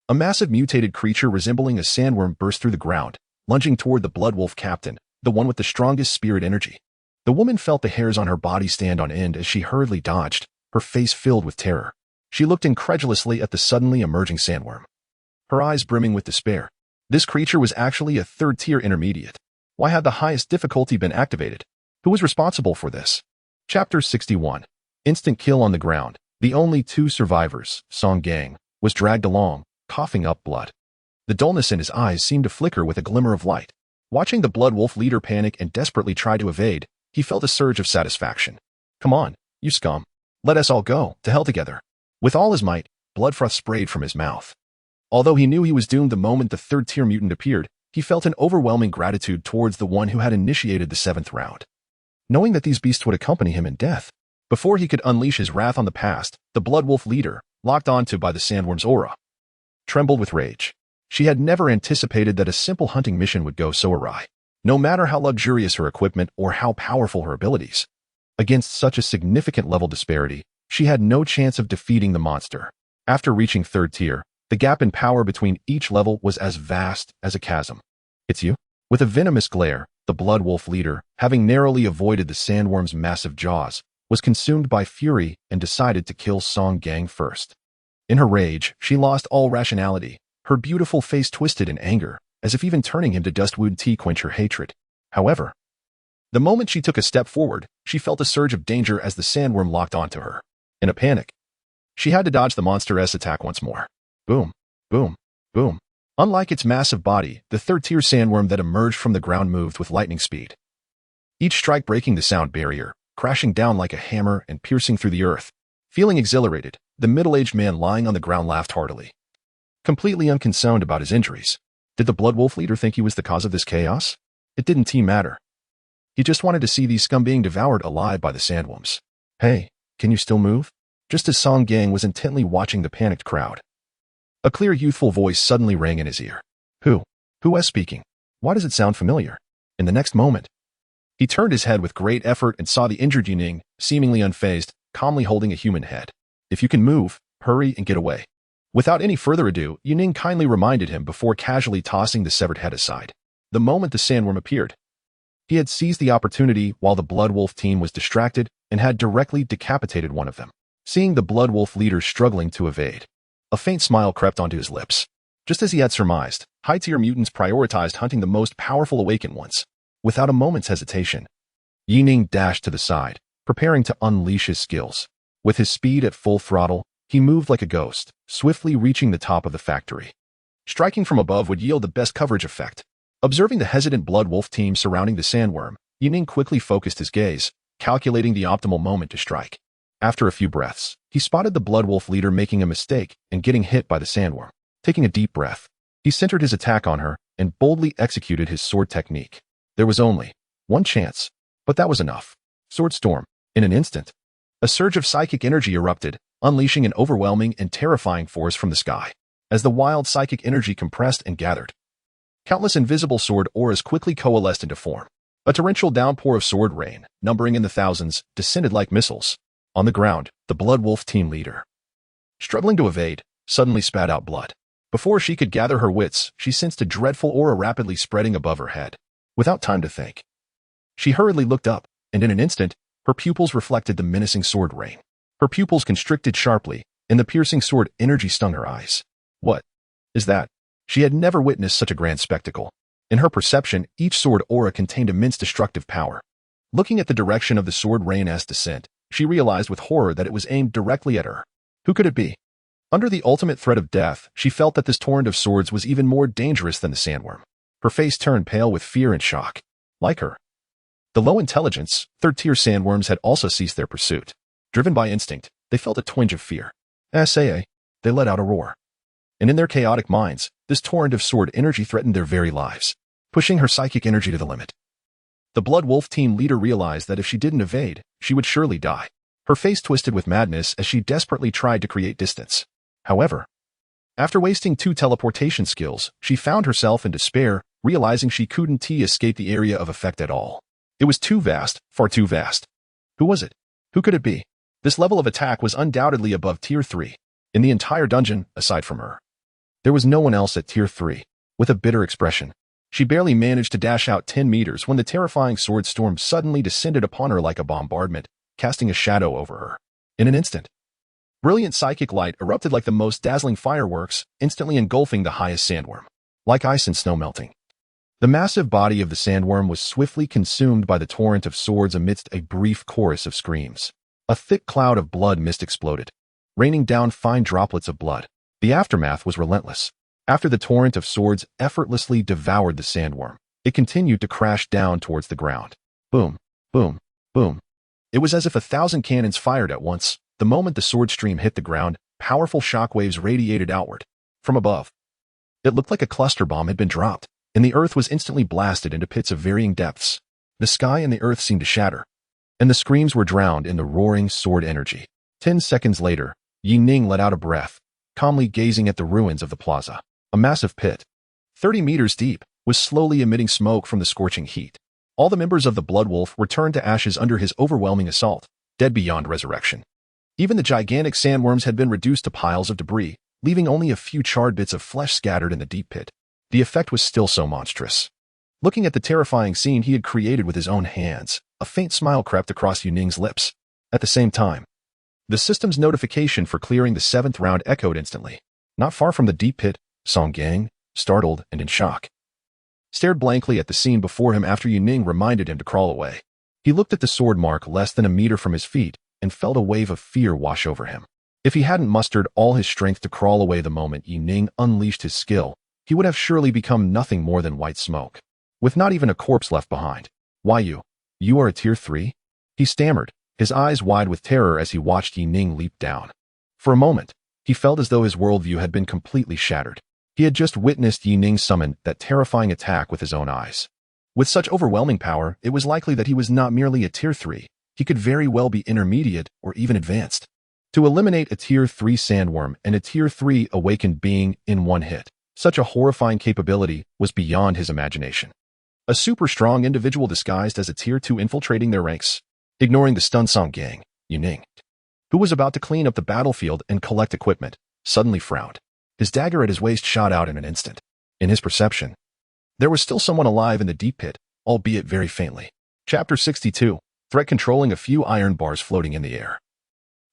a massive mutated creature resembling a sandworm burst through the ground, lunging toward the Blood Wolf captain, the one with the strongest spirit energy. The woman felt the hairs on her body stand on end as she hurriedly dodged, her face filled with terror. She looked incredulously at the suddenly emerging sandworm, her eyes brimming with despair. This creature was actually a third-tier intermediate. Why had the highest difficulty been activated? Who was responsible for this? Chapter 61. Instant kill on the ground. The only two survivors, Song Gang, was dragged along, coughing up blood. The dullness in his eyes seemed to flicker with a glimmer of light. Watching the Blood Wolf leader panic and desperately try to evade, he felt a surge of satisfaction. "Come on, you scum. Let us all go to hell together." With all his might, blood froth sprayed from his mouth. Although he knew he was doomed the moment the third-tier mutant appeared, he felt an overwhelming gratitude towards the one who had initiated the seventh round. Knowing that these beasts would accompany him in death, before he could unleash his wrath on the past, the Blood Wolf leader, locked onto by the sandworm's aura, trembled with rage. She had never anticipated that a simple hunting mission would go so awry. No matter how luxurious her equipment or how powerful her abilities, against such a significant level disparity, she had no chance of defeating the monster. After reaching 3rd tier, the gap in power between each level was as vast as a chasm. "It's you?" With a venomous glare, the Blood Wolf leader, having narrowly avoided the sandworm's massive jaws, was consumed by fury and decided to kill Song Gang first. In her rage, she lost all rationality, her beautiful face twisted in anger, as if even turning him to dust would quench her hatred. However, the moment she took a step forward, she felt a surge of danger as the sandworm locked onto her. In a panic, she had to dodge the monster's attack once more. Boom, boom, boom. Unlike its massive body, the 3rd-tier sandworm that emerged from the ground moved with lightning speed. Each strike breaking the sound barrier, crashing down like a hammer and piercing through the earth. Feeling exhilarated, the middle-aged man lying on the ground laughed heartily. Completely unconcerned about his injuries. Did the Blood Wolf leader think he was the cause of this chaos? It didn't matter. He just wanted to see these scum being devoured alive by the sandworms. "Hey, can you still move?" Just as Song Gang was intently watching the panicked crowd, a clear youthful voice suddenly rang in his ear. Who is speaking? Why does it sound familiar? In the next moment, he turned his head with great effort and saw the injured Yining, seemingly unfazed, calmly holding a human head. "If you can move, hurry and get away." Without any further ado, Yining kindly reminded him before casually tossing the severed head aside. The moment the sandworm appeared, he had seized the opportunity while the Blood Wolf team was distracted and had directly decapitated one of them. Seeing the Blood Wolf leader struggling to evade, a faint smile crept onto his lips. Just as he had surmised, high-tier mutants prioritized hunting the most powerful awakened ones. Without a moment's hesitation, Yining dashed to the side, preparing to unleash his skills. With his speed at full throttle, he moved like a ghost, swiftly reaching the top of the factory. Striking from above would yield the best coverage effect. Observing the hesitant Blood Wolf team surrounding the sandworm, Yining quickly focused his gaze, calculating the optimal moment to strike. After a few breaths, he spotted the Blood Wolf leader making a mistake and getting hit by the sandworm. Taking a deep breath, he centered his attack on her and boldly executed his sword technique. There was only one chance, but that was enough. Sword Storm. In an instant, a surge of psychic energy erupted, unleashing an overwhelming and terrifying force from the sky. As the wild psychic energy compressed and gathered, countless invisible sword auras quickly coalesced into form. A torrential downpour of sword rain, numbering in the thousands, descended like missiles. On the ground, the Blood Wolf team leader, struggling to evade, suddenly spat out blood. Before she could gather her wits, she sensed a dreadful aura rapidly spreading above her head. Without time to think, she hurriedly looked up, and in an instant, her pupils reflected the menacing sword rain. Her pupils constricted sharply, and the piercing sword energy stung her eyes. What is that? She had never witnessed such a grand spectacle. In her perception, each sword aura contained immense destructive power. Looking at the direction of the sword rain's descent, she realized with horror that it was aimed directly at her. Who could it be? Under the ultimate threat of death, she felt that this torrent of swords was even more dangerous than the sandworm. Her face turned pale with fear and shock. Like her, the low-intelligence, 3rd-tier sandworms had also ceased their pursuit. Driven by instinct, they felt a twinge of fear. They let out a roar. And in their chaotic minds, this torrent of sword energy threatened their very lives, pushing her psychic energy to the limit. The Blood Wolf team leader realized that if she didn't evade, she would surely die. Her face twisted with madness as she desperately tried to create distance. However, after wasting 2 teleportation skills, she found herself in despair, realizing she couldn't escape the area of effect at all. It was too vast, far too vast. Who was it? Who could it be? This level of attack was undoubtedly above Tier 3. In the entire dungeon, aside from her, there was no one else at Tier 3. With a bitter expression, she barely managed to dash out 10 meters when the terrifying sword storm suddenly descended upon her like a bombardment, casting a shadow over her. In an instant, brilliant psychic light erupted like the most dazzling fireworks, instantly engulfing the highest sandworm. Like ice and snow melting, the massive body of the sandworm was swiftly consumed by the torrent of swords amidst a brief chorus of screams. A thick cloud of blood mist exploded, raining down fine droplets of blood. The aftermath was relentless. After the torrent of swords effortlessly devoured the sandworm, it continued to crash down towards the ground. Boom, boom, boom. It was as if 1,000 cannons fired at once. The moment the sword stream hit the ground, powerful shockwaves radiated outward. From above, it looked like a cluster bomb had been dropped, and the earth was instantly blasted into pits of varying depths. The sky and the earth seemed to shatter, and the screams were drowned in the roaring sword energy. 10 seconds later, Yining let out a breath, calmly gazing at the ruins of the plaza. A massive pit, 30 meters deep, was slowly emitting smoke from the scorching heat. All the members of the Blood Wolf were turned to ashes under his overwhelming assault, dead beyond resurrection. Even the gigantic sandworms had been reduced to piles of debris, leaving only a few charred bits of flesh scattered in the deep pit. The effect was still so monstrous. Looking at the terrifying scene he had created with his own hands, a faint smile crept across Yuning's lips. At the same time, the system's notification for clearing the 7th round echoed instantly. Not far from the deep pit, Song Gang, startled and in shock, stared blankly at the scene before him after Yuning reminded him to crawl away. He looked at the sword mark less than a meter from his feet and felt a wave of fear wash over him. If he hadn't mustered all his strength to crawl away the moment Yuning unleashed his skill, he would have surely become nothing more than white smoke, with not even a corpse left behind. Why you are a tier 3? He stammered, his eyes wide with terror as he watched Yuning leap down. For a moment, he felt as though his worldview had been completely shattered. He had just witnessed Yuning summon that terrifying attack with his own eyes. With such overwhelming power, it was likely that he was not merely a tier 3, he could very well be intermediate or even advanced. To eliminate a tier 3 sandworm and a tier 3 awakened being in one hit, such a horrifying capability was beyond his imagination. A super strong individual disguised as a tier 2 infiltrating their ranks. Ignoring the stunned Song Gang, Yuning, who was about to clean up the battlefield and collect equipment, suddenly frowned. His dagger at his waist shot out in an instant. In his perception, there was still someone alive in the deep pit, albeit very faintly. Chapter 62, Threat controlling a few iron bars floating in the air.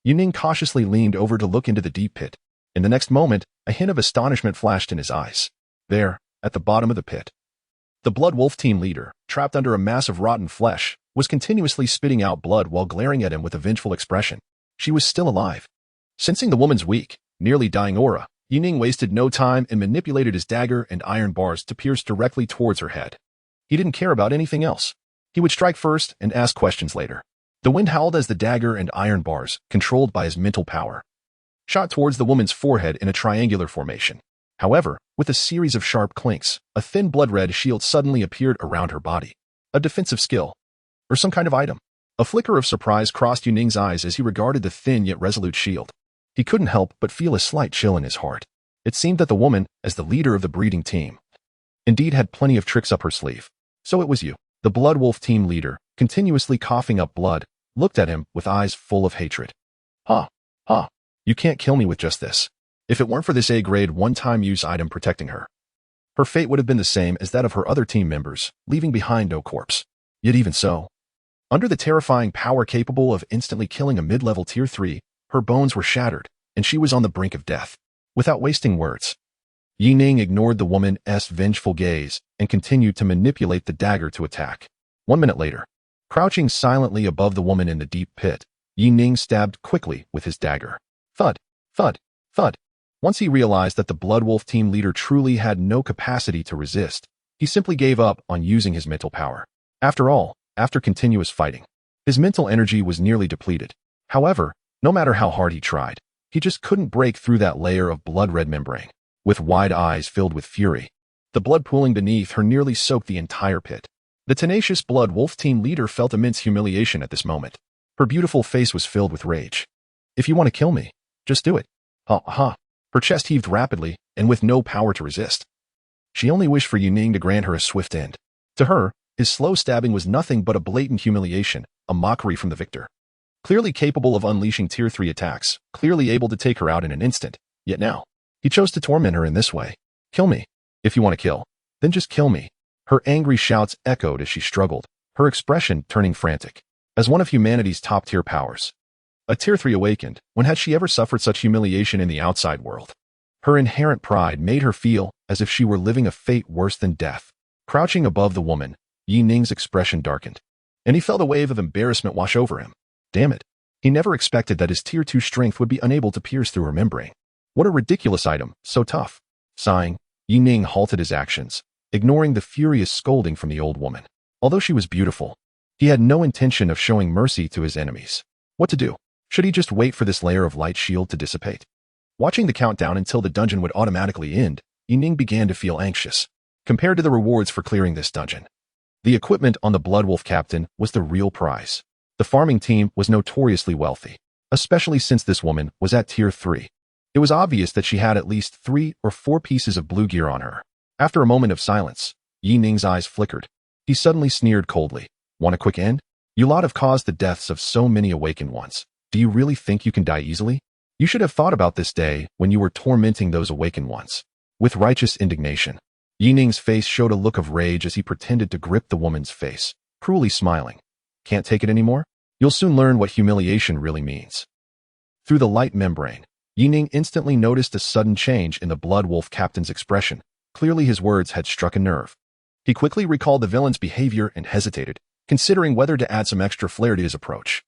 Yuning cautiously leaned over to look into the deep pit. In the next moment, a hint of astonishment flashed in his eyes. There, at the bottom of the pit, the Blood Wolf team leader, trapped under a mass of rotten flesh, was continuously spitting out blood while glaring at him with a vengeful expression. She was still alive. Sensing the woman's weak, nearly dying aura, Yuning wasted no time and manipulated his dagger and iron bars to pierce directly towards her head. He didn't care about anything else. He would strike first and ask questions later. The wind howled as the dagger and iron bars, controlled by his mental power, shot towards the woman's forehead in a triangular formation. However, with a series of sharp clinks, a thin blood-red shield suddenly appeared around her body. A defensive skill, or some kind of item. A flicker of surprise crossed Yuning's eyes as he regarded the thin yet resolute shield. He couldn't help but feel a slight chill in his heart. It seemed that the woman, as the leader of the breeding team, indeed had plenty of tricks up her sleeve. So it was you. The Blood Wolf team leader, continuously coughing up blood, looked at him with eyes full of hatred. You can't kill me with just this. If it weren't for this A-grade one-time use item protecting her, her fate would have been the same as that of her other team members, leaving behind no corpse. Yet even so, under the terrifying power capable of instantly killing a mid-level tier 3, her bones were shattered, and she was on the brink of death. Without wasting words, Yuning ignored the woman's vengeful gaze and continued to manipulate the dagger to attack. 1 minute later, crouching silently above the woman in the deep pit, Yuning stabbed quickly with his dagger. Thud, thud, thud. Once he realized that the Blood Wolf team leader truly had no capacity to resist, he simply gave up on using his mental power. After all, after continuous fighting, his mental energy was nearly depleted. However, no matter how hard he tried, he just couldn't break through that layer of blood-red membrane. With wide eyes filled with fury, the blood pooling beneath her nearly soaked the entire pit. The tenacious Blood Wolf team leader felt immense humiliation at this moment. Her beautiful face was filled with rage. If you want to kill me, just do it. Her chest heaved rapidly, and with no power to resist. She only wished for Yuning to grant her a swift end. To her, his slow stabbing was nothing but a blatant humiliation, a mockery from the victor. Clearly capable of unleashing tier 3 attacks, clearly able to take her out in an instant, yet now, he chose to torment her in this way. Kill me. If you want to kill, then just kill me. Her angry shouts echoed as she struggled, her expression turning frantic. As one of humanity's top-tier powers, a tier 3 awakened, when had she ever suffered such humiliation in the outside world? Her inherent pride made her feel as if she were living a fate worse than death. Crouching above the woman, Yining's expression darkened, and he felt a wave of embarrassment wash over him. Damn it. He never expected that his tier 2 strength would be unable to pierce through her membrane. What a ridiculous item, so tough. Sighing, Yuning halted his actions, ignoring the furious scolding from the old woman. Although she was beautiful, he had no intention of showing mercy to his enemies. What to do? Should he just wait for this layer of light shield to dissipate? Watching the countdown until the dungeon would automatically end, Yuning began to feel anxious. Compared to the rewards for clearing this dungeon, the equipment on the Blood Wolf captain was the real prize. The farming team was notoriously wealthy, especially since this woman was at tier 3. It was obvious that she had at least 3 or 4 pieces of blue gear on her. After a moment of silence, Yining's eyes flickered. He suddenly sneered coldly. Want a quick end? You lot have caused the deaths of so many awakened ones. Do you really think you can die easily? You should have thought about this day when you were tormenting those awakened ones. With righteous indignation, Yining's face showed a look of rage as he pretended to grip the woman's face, cruelly smiling. Can't take it anymore? You'll soon learn what humiliation really means. Through the light membrane, Yining instantly noticed a sudden change in the Blood Wolf captain's expression. Clearly his words had struck a nerve. He quickly recalled the villain's behavior and hesitated, considering whether to add some extra flair to his approach.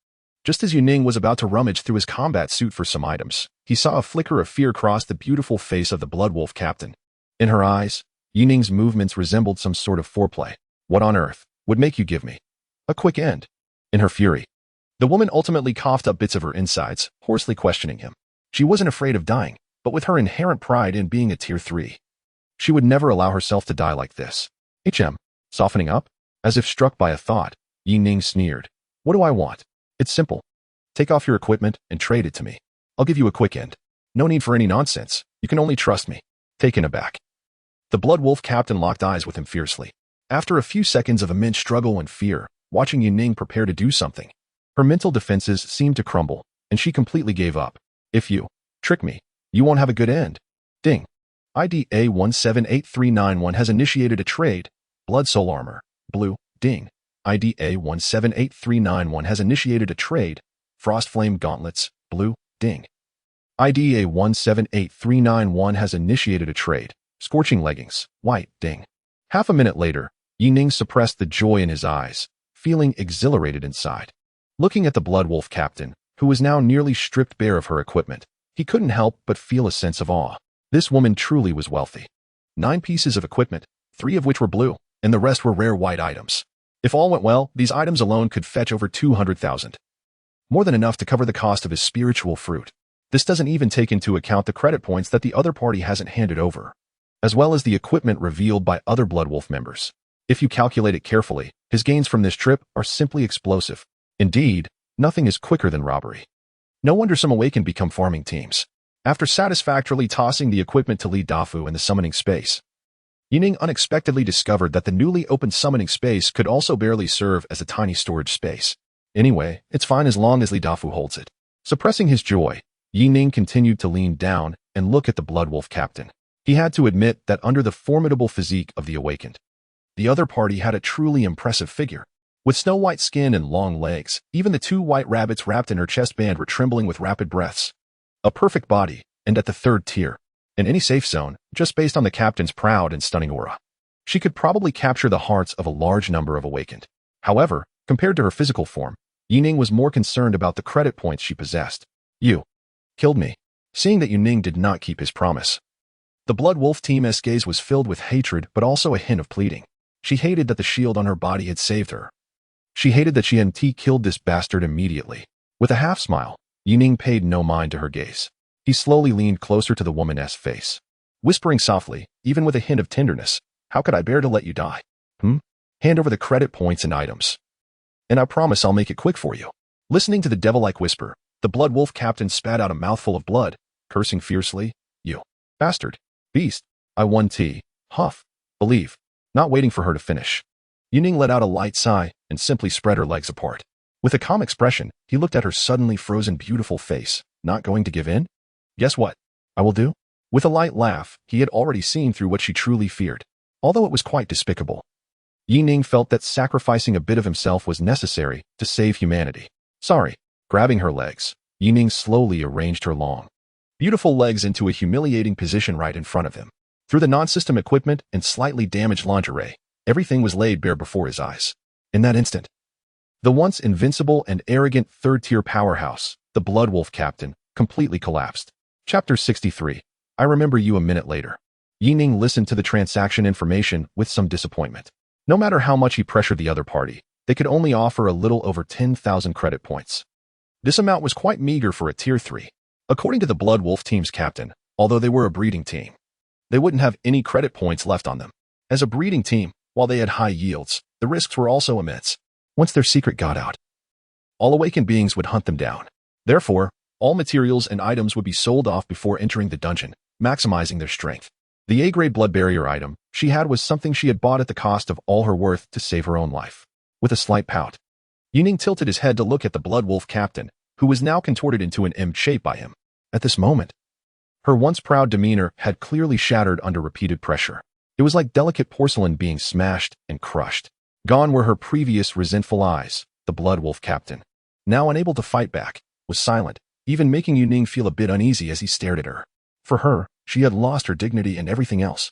Just as Yining was about to rummage through his combat suit for some items, he saw a flicker of fear cross the beautiful face of the Blood Wolf captain. In her eyes, Yining's movements resembled some sort of foreplay. What on earth would make you give me a quick end? In her fury, the woman ultimately coughed up bits of her insides, hoarsely questioning him. She wasn't afraid of dying, but with her inherent pride in being a tier 3, she would never allow herself to die like this. Softening up, as if struck by a thought, Yining sneered. What do I want? It's simple. Take off your equipment and trade it to me. I'll give you a quick end. No need for any nonsense. You can only trust me. Taken aback, the Blood Wolf captain locked eyes with him fiercely. After a few seconds of immense struggle and fear, watching Yining prepare to do something, her mental defenses seemed to crumble, and she completely gave up. If you trick me, you won't have a good end. Ding. ID A178391 has initiated a trade. Blood Soul Armor. Blue. Ding. ID A178391 has initiated a trade. Frost Flame Gauntlets. Blue. Ding. ID A178391 has initiated a trade. Scorching Leggings. White. Ding. Half a minute later, Yining suppressed the joy in his eyes, feeling exhilarated inside. Looking at the Blood Wolf captain, who was now nearly stripped bare of her equipment, he couldn't help but feel a sense of awe. This woman truly was wealthy. 9 pieces of equipment, 3 of which were blue, and the rest were rare white items. If all went well, these items alone could fetch over 200,000. More than enough to cover the cost of his spiritual fruit. This doesn't even take into account the credit points that the other party hasn't handed over, as well as the equipment revealed by other Blood Wolf members. If you calculate it carefully, his gains from this trip are simply explosive. Indeed, nothing is quicker than robbery. No wonder some awakened become farming teams. After satisfactorily tossing the equipment to Li Dafu in the summoning space, Yining unexpectedly discovered that the newly opened summoning space could also barely serve as a tiny storage space. Anyway, it's fine as long as Li Dafu holds it. Suppressing his joy, Yining continued to lean down and look at the Blood Wolf captain. He had to admit that under the formidable physique of the awakened, the other party had a truly impressive figure. With snow-white skin and long legs, even the 2 white rabbits wrapped in her chest band were trembling with rapid breaths. A perfect body, and at the 3rd tier. In any safe zone, just based on the captain's proud and stunning aura, she could probably capture the hearts of a large number of awakened. However, compared to her physical form, Yining was more concerned about the credit points she possessed. You killed me. Seeing that Yining did not keep his promise, the Blood Wolf team's gaze was filled with hatred but also a hint of pleading. She hated that the shield on her body had saved her. She hated that she hadn't killed this bastard immediately. With a half-smile, Yining paid no mind to her gaze. He slowly leaned closer to the woman's face, whispering softly, even with a hint of tenderness, "How could I bear to let you die? Hand over the credit points and items, and I promise I'll make it quick for you." Listening to the devil-like whisper, the Blood Wolf captain spat out a mouthful of blood, cursing fiercely. "You bastard, beast, I won tea, huff, believe." Not waiting for her to finish, Yining let out a light sigh and simply spread her legs apart. With a calm expression, he looked at her suddenly frozen beautiful face. Not going to give in? Guess what I will do? With a light laugh, he had already seen through what she truly feared, although it was quite despicable. Yining felt that sacrificing a bit of himself was necessary to save humanity. Sorry. Grabbing her legs, Yining slowly arranged her long, beautiful legs into a humiliating position right in front of him. Through the non-system equipment and slightly damaged lingerie, everything was laid bare before his eyes. In that instant, the once invincible and arrogant 3rd-tier powerhouse, the Blood Wolf captain, completely collapsed. Chapter 63. I remember you a minute later. Yining listened to the transaction information with some disappointment. No matter how much he pressured the other party, they could only offer a little over 10,000 credit points. This amount was quite meager for a tier 3. According to the Blood Wolf team's captain, although they were a breeding team, they wouldn't have any credit points left on them. As a breeding team, while they had high yields, the risks were also immense. Once their secret got out, all awakened beings would hunt them down. Therefore, all materials and items would be sold off before entering the dungeon, maximizing their strength. The A-grade blood barrier item she had was something she had bought at the cost of all her worth to save her own life. With a slight pout, Yining tilted his head to look at the Blood Wolf captain, who was now contorted into an M shape by him. At this moment, her once proud demeanor had clearly shattered under repeated pressure. It was like delicate porcelain being smashed and crushed. Gone were her previous resentful eyes. The Blood Wolf captain, now unable to fight back, was silent, even making Yu Ning feel a bit uneasy as he stared at her. For her, she had lost her dignity and everything else.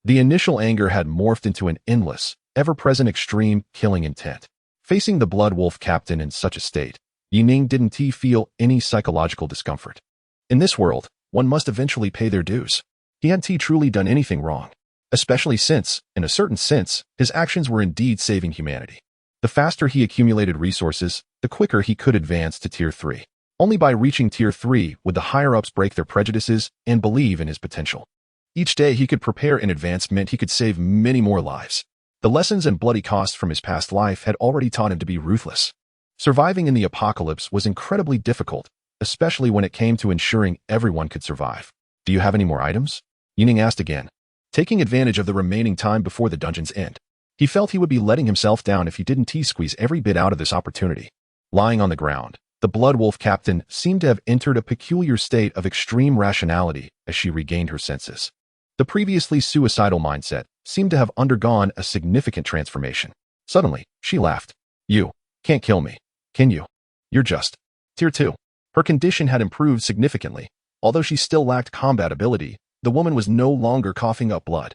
The initial anger had morphed into an endless, ever-present extreme, killing intent. Facing the Blood Wolf captain in such a state, Yu Ning didn't feel any psychological discomfort. In this world, one must eventually pay their dues. He hadn't truly done anything wrong, especially since, in a certain sense, his actions were indeed saving humanity. The faster he accumulated resources, the quicker he could advance to Tier 3. Only by reaching Tier 3 would the higher-ups break their prejudices and believe in his potential. Each day he could prepare in advance meant he could save many more lives. The lessons and bloody costs from his past life had already taught him to be ruthless. Surviving in the apocalypse was incredibly difficult, especially when it came to ensuring everyone could survive. Do you have any more items? Yu Ning asked again, taking advantage of the remaining time before the dungeon's end. He felt he would be letting himself down if he didn't squeeze every bit out of this opportunity. Lying on the ground, the Blood Wolf captain seemed to have entered a peculiar state of extreme rationality as she regained her senses. The previously suicidal mindset seemed to have undergone a significant transformation. Suddenly, she laughed. You can't kill me, can you? You're just Tier 2. Her condition had improved significantly. Although she still lacked combat ability, the woman was no longer coughing up blood.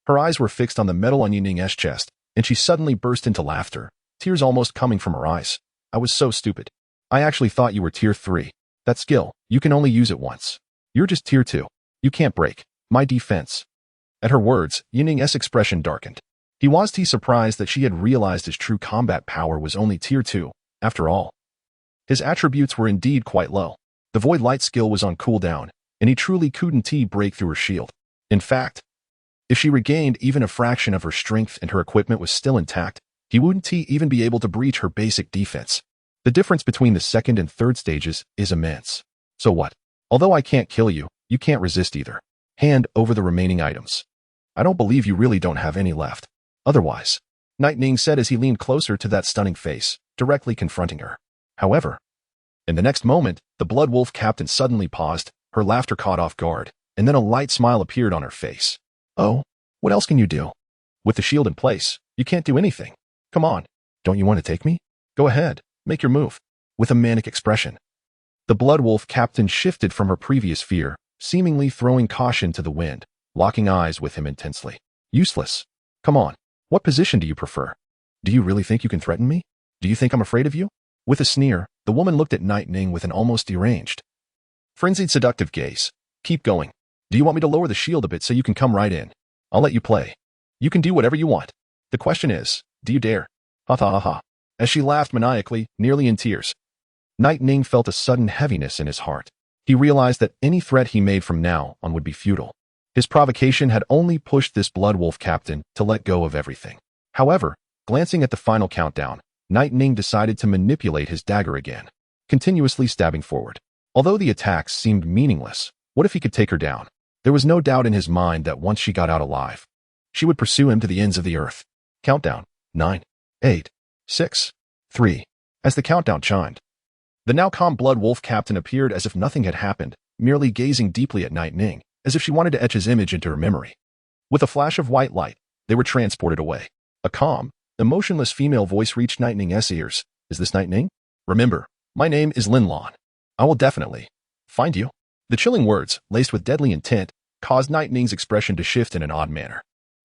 Her eyes were fixed on the metal on Yu Ning's chest, and she suddenly burst into laughter, tears almost coming from her eyes. I was so stupid. I actually thought you were Tier 3. That skill, you can only use it once. You're just Tier 2. You can't break my defense. At her words, Yu Ning's expression darkened. He was surprised that she had realized his true combat power was only Tier 2, after all. His attributes were indeed quite low. The Void Light skill was on cooldown, and he truly couldn't break through her shield. In fact, if she regained even a fraction of her strength and her equipment was still intact, he wouldn't even be able to breach her basic defense. The difference between the second and third stages is immense. So what? Although I can't kill you, you can't resist either. Hand over the remaining items. I don't believe you really don't have any left. Otherwise, Night Ning said as he leaned closer to that stunning face, directly confronting her. However, in the next moment, the Blood Wolf captain suddenly paused, her laughter caught off guard, and then a light smile appeared on her face. Oh, what else can you do? With the shield in place, you can't do anything. Come on, don't you want to take me? Go ahead, make your move. With a manic expression, the Blood Wolf captain shifted from her previous fear, seemingly throwing caution to the wind, locking eyes with him intensely. Useless. Come on, what position do you prefer? Do you really think you can threaten me? Do you think I'm afraid of you? With a sneer, the woman looked at Night Ning with an almost deranged, frenzied seductive gaze. Keep going. Do you want me to lower the shield a bit so you can come right in? I'll let you play. You can do whatever you want. The question is, do you dare? Ha ha ha ha. As she laughed maniacally, nearly in tears. Night Ning felt a sudden heaviness in his heart. He realized that any threat he made from now on would be futile. His provocation had only pushed this Blood Wolf captain to let go of everything. However, glancing at the final countdown, Night Ning decided to manipulate his dagger again, continuously stabbing forward. Although the attacks seemed meaningless, what if he could take her down? There was no doubt in his mind that once she got out alive, she would pursue him to the ends of the earth. Countdown. 9, 8, 6, 3. As the countdown chimed, the now calm Blood Wolf captain appeared as if nothing had happened, merely gazing deeply at Night Ning, as if she wanted to etch his image into her memory. With a flash of white light, they were transported away. A calm, emotionless female voice reached Night Ning's ears. Is this Night Ning? Remember, my name is Lin Lan. I will definitely find you. The chilling words, laced with deadly intent, caused Night Ning's expression to shift in an odd manner.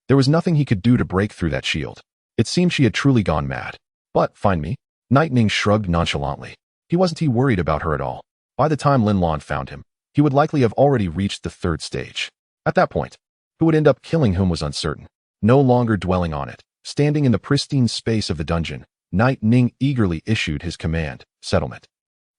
There was nothing he could do to break through that shield. It seemed she had truly gone mad. But, find me? Night Ning shrugged nonchalantly. He wasn't worried about her at all. By the time Lin Lan found him, he would likely have already reached the third stage. At that point, who would end up killing whom was uncertain. No longer dwelling on it, standing in the pristine space of the dungeon, Night Ning eagerly issued his command, Settlement.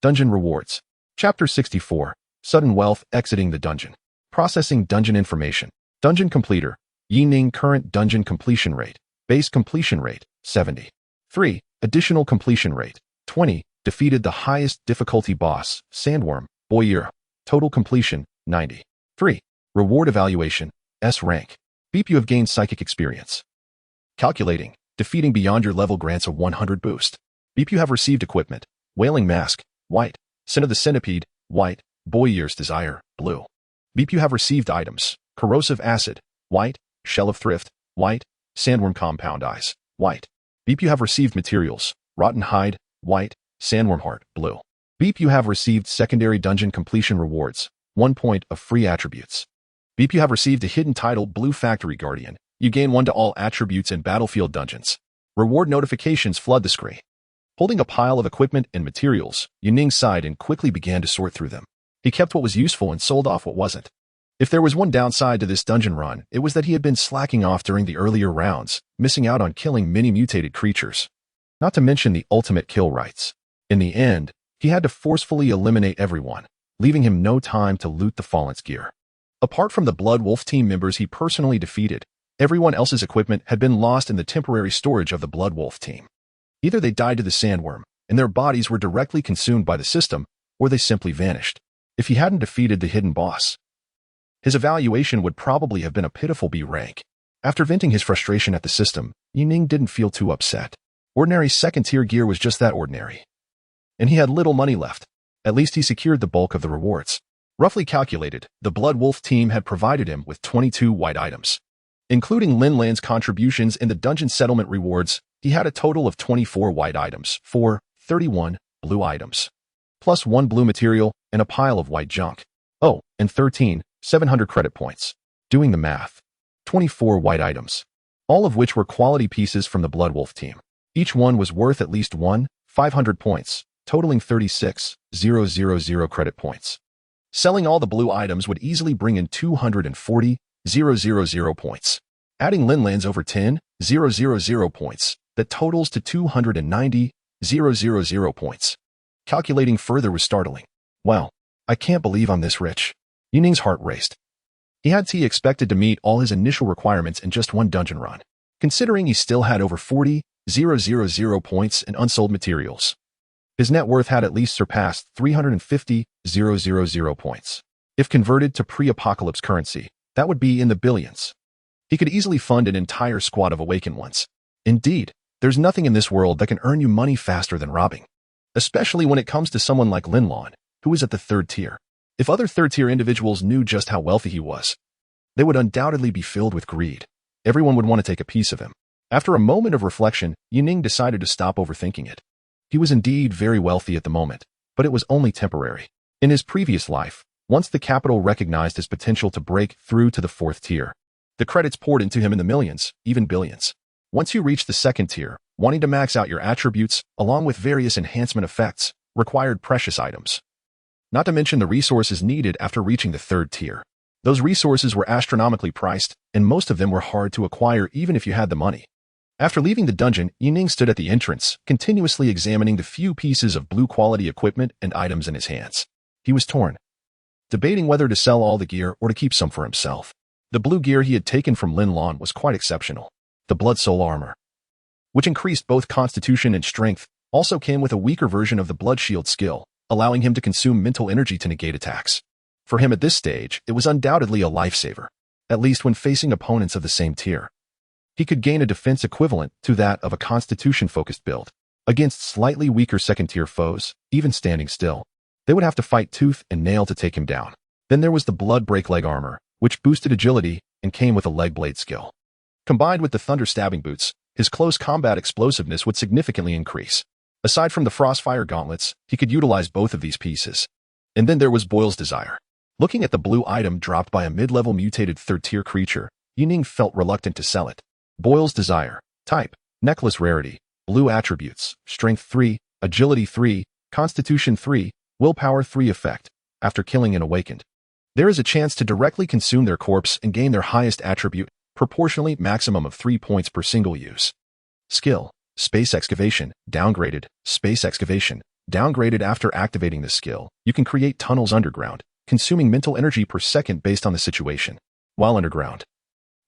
Dungeon Rewards. Chapter 64. Sudden Wealth exiting the dungeon. Processing dungeon information. Dungeon Completer. Yu Ning current dungeon completion rate. Base completion rate, 70. 3. Additional completion rate, 20. Defeated the highest difficulty boss, Sandworm, Boyer. Total completion, 90. 3. Reward evaluation, S-rank. Beep you have gained psychic experience. Calculating. Defeating beyond your level grants a 100 boost. Beep you have received equipment. Wailing Mask, white. Sin of the Centipede, white. Boyer's Desire, blue. Beep, you have received items. Corrosive Acid, white. Shell of Thrift, white. Sandworm Compound Eyes, white. Beep, you have received materials. Rotten Hide, white. Sandworm Heart, blue. Beep, you have received secondary dungeon completion rewards, 1 point of free attributes. Beep, you have received a hidden title, Blue Factory Guardian. You gain 1 to all attributes in battlefield dungeons. Reward notifications flood the screen. Holding a pile of equipment and materials, Yuning sighed and quickly began to sort through them. He kept what was useful and sold off what wasn't. If there was one downside to this dungeon run, it was that he had been slacking off during the earlier rounds, missing out on killing many mutated creatures. Not to mention the ultimate kill rights. In the end, he had to forcefully eliminate everyone, leaving him no time to loot the Fallen's gear. Apart from the Blood Wolf team members he personally defeated, everyone else's equipment had been lost in the temporary storage of the Blood Wolf team. Either they died to the sandworm, and their bodies were directly consumed by the system, or they simply vanished. If he hadn't defeated the hidden boss, his evaluation would probably have been a pitiful B rank. After venting his frustration at the system, Yuning didn't feel too upset. Ordinary second-tier gear was just that ordinary. And he had little money left. At least he secured the bulk of the rewards. Roughly calculated, the Blood Wolf team had provided him with 22 white items. Including Linland's contributions in the dungeon settlement rewards, he had a total of 24 white items, 31 blue items, plus 1 blue material and a pile of white junk. Oh, and 700 credit points. Doing the math. 24 white items, all of which were quality pieces from the Blood Wolf team. Each one was worth at least 500 points, totaling 36,000 credit points. Selling all the blue items would easily bring in 240,000 points. Adding Linland's over 10,000 points, that totals to 290,000 points. Calculating further was startling. Wow, I can't believe I'm this rich. Yuning's heart raced. He expected to meet all his initial requirements in just one dungeon run, considering he still had over 40,000 points in unsold materials. His net worth had at least surpassed 350,000 points. If converted to pre-apocalypse currency, that would be in the billions. He could easily fund an entire squad of awakened ones. Indeed, there's nothing in this world that can earn you money faster than robbing. Especially when it comes to someone like Linland, who is at the 3rd tier. If other 3rd-tier individuals knew just how wealthy he was, they would undoubtedly be filled with greed. Everyone would want to take a piece of him. After a moment of reflection, Yuning decided to stop overthinking it. He was indeed very wealthy at the moment, but it was only temporary. In his previous life, once the capital recognized his potential to break through to the 4th tier, the credits poured into him in the millions, even billions. Once you reach the 2nd tier, wanting to max out your attributes, along with various enhancement effects, required precious items. Not to mention the resources needed after reaching the 3rd tier. Those resources were astronomically priced, and most of them were hard to acquire even if you had the money. After leaving the dungeon, Yuning stood at the entrance, continuously examining the few pieces of blue-quality equipment and items in his hands. He was torn, debating whether to sell all the gear or to keep some for himself. The blue gear he had taken from Linland was quite exceptional. The Blood Soul armor, which increased both constitution and strength, also came with a weaker version of the Blood Shield skill, allowing him to consume mental energy to negate attacks. For him at this stage, it was undoubtedly a lifesaver, at least when facing opponents of the same tier. He could gain a defense equivalent to that of a constitution-focused build. Against slightly weaker 2nd-tier foes, even standing still, they would have to fight tooth and nail to take him down. Then there was the Blood Break leg armor, which boosted agility and came with a leg blade skill. Combined with the Thunder Stabbing boots, his close combat explosiveness would significantly increase. Aside from the Frostfire gauntlets, he could utilize both of these pieces. And then there was Boyle's Desire. Looking at the blue item dropped by a mid-level mutated 3rd-tier creature, Yuning felt reluctant to sell it. Boyle's Desire. Type: Necklace rarity. Blue attributes: Strength 3, Agility 3, Constitution 3, Willpower 3 effect. After killing an awakened, there is a chance to directly consume their corpse and gain their highest attribute, proportionally maximum of 3 points per single use. Skill: Space Excavation, downgraded. Space Excavation, downgraded. After activating this skill, you can create tunnels underground, consuming mental energy per second based on the situation. While underground,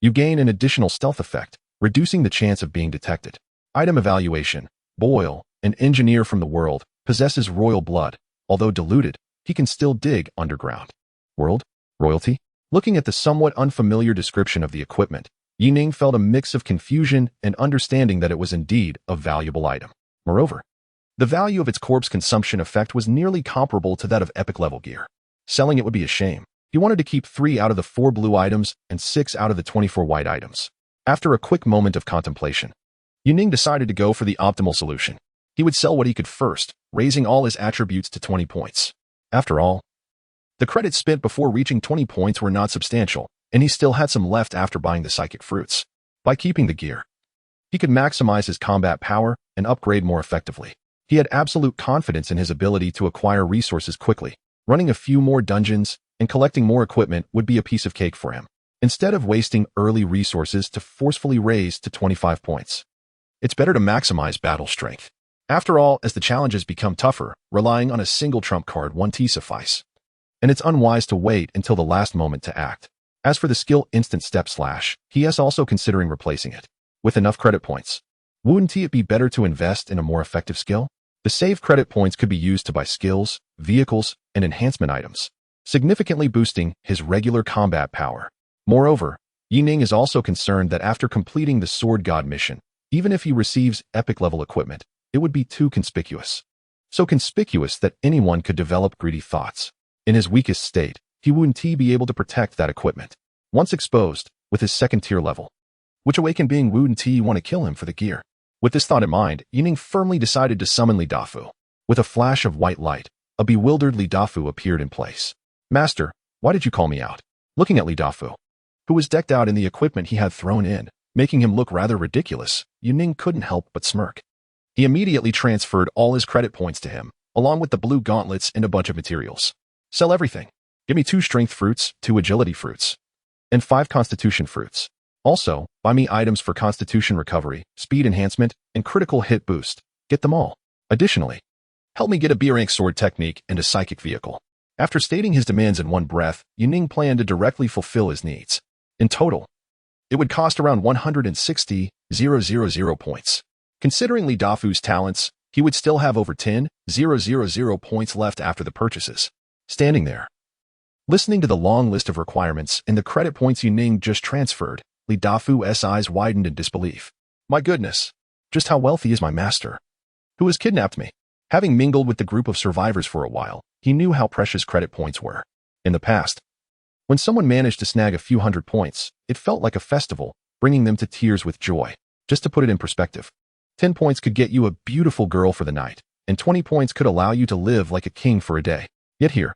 you gain an additional stealth effect, reducing the chance of being detected. Item evaluation: Boyle, an engineer from the world, possesses royal blood. Although diluted, he can still dig underground. World? Royalty? Looking at the somewhat unfamiliar description of the equipment, Yuning felt a mix of confusion and understanding that it was indeed a valuable item. Moreover, The value of its corpse consumption effect was nearly comparable to that of epic-level gear. Selling it would be a shame. He wanted to keep 3 out of the 4 blue items and 6 out of the 24 white items. After a quick moment of contemplation, Yuning decided to go for the optimal solution. He would sell what he could first, raising all his attributes to 20 points. After all, the credits spent before reaching 20 points were not substantial, and he still had some left after buying the psychic fruits. By keeping the gear, he could maximize his combat power and upgrade more effectively. He had absolute confidence in his ability to acquire resources quickly. Running a few more dungeons and collecting more equipment would be a piece of cake for him, instead of wasting early resources to forcefully raise to 25 points. It's better to maximize battle strength. After all, as the challenges become tougher, relying on a single trump card won't suffice. And it's unwise to wait until the last moment to act. As for the skill instant step slash, he is also considering replacing it. With enough credit points, wouldn't it be better to invest in a more effective skill? The saved credit points could be used to buy skills, vehicles, and enhancement items, significantly boosting his regular combat power. Moreover, Yuning is also concerned that after completing the Sword God mission, even if he receives epic-level equipment, it would be too conspicuous. So conspicuous that anyone could develop greedy thoughts. In his weakest state, he wouldn't be able to protect that equipment. Once exposed, with his second-tier level, which awakened being wouldn't want to kill him for the gear. With this thought in mind, Yuning firmly decided to summon Li Dafu. With a flash of white light, a bewildered Li Dafu appeared in place. Master, why did you call me out? Looking at Li Dafu, who was decked out in the equipment he had thrown in, making him look rather ridiculous, Yuning couldn't help but smirk. He immediately transferred all his credit points to him, along with the blue gauntlets and a bunch of materials. Sell everything. Give me 2 strength fruits, 2 agility fruits, and 5 constitution fruits. Also, buy me items for constitution recovery, speed enhancement, and critical hit boost. Get them all. Additionally, help me get a B-rank sword technique and a psychic vehicle. After stating his demands in one breath, Yuning planned to directly fulfill his needs. In total, it would cost around 160,000 points. Considering Li Dafu's talents, he would still have over 10,000 points left after the purchases. Standing there, listening to the long list of requirements and the credit points Yuning just transferred, Li Dafu's eyes widened in disbelief. My goodness, just how wealthy is my master? Who has kidnapped me? Having mingled with the group of survivors for a while, he knew how precious credit points were. In the past, when someone managed to snag a few hundred points, it felt like a festival, bringing them to tears with joy. Just to put it in perspective, 10 points could get you a beautiful girl for the night, and 20 points could allow you to live like a king for a day. Yet here,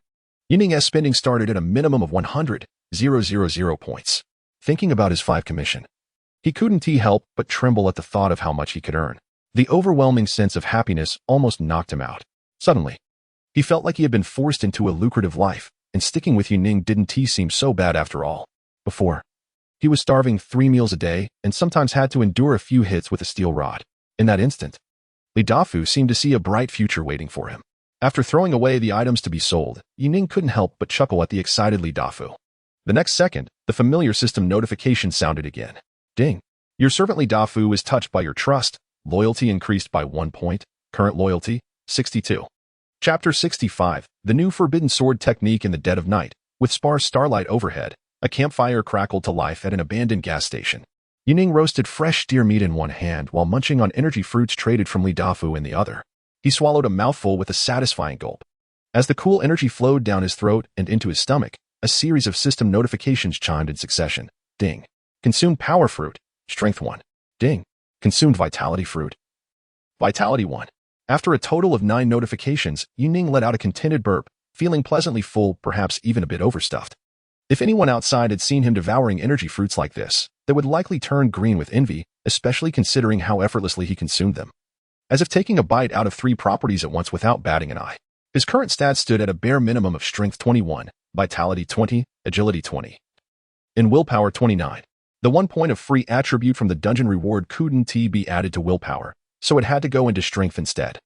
Yuning's spending started at a minimum of 100,000 points. Thinking about his 5 commission, he couldn't help but tremble at the thought of how much he could earn. The overwhelming sense of happiness almost knocked him out. Suddenly, he felt like he had been forced into a lucrative life, and sticking with Yuning didn't seem so bad after all. Before, he was starving 3 meals a day and sometimes had to endure a few hits with a steel rod. In that instant, Li Dafu seemed to see a bright future waiting for him. After throwing away the items to be sold, Yuning couldn't help but chuckle at the excited Li Dafu. The next second, the familiar system notification sounded again. Ding. Your servant Li Dafu is touched by your trust. Loyalty increased by 1 point. Current loyalty, 62. Chapter 65, The New Forbidden Sword Technique in the Dead of Night. With sparse starlight overhead, a campfire crackled to life at an abandoned gas station. Yuning roasted fresh deer meat in one hand while munching on energy fruits traded from Li Dafu in the other. He swallowed a mouthful with a satisfying gulp. As the cool energy flowed down his throat and into his stomach, a series of system notifications chimed in succession. Ding. Consumed power fruit. Strength 1. Ding. Consumed vitality fruit. Vitality 1. After a total of 9 notifications, Yuning let out a contented burp, feeling pleasantly full, perhaps even a bit overstuffed. If anyone outside had seen him devouring energy fruits like this, they would likely turn green with envy, especially considering how effortlessly he consumed them. As if taking a bite out of 3 properties at once without batting an eye. His current stats stood at a bare minimum of strength 21, vitality 20, agility 20, and willpower 29. The 1 point of free attribute from the dungeon reward couldn't be added to willpower, so it had to go into strength instead.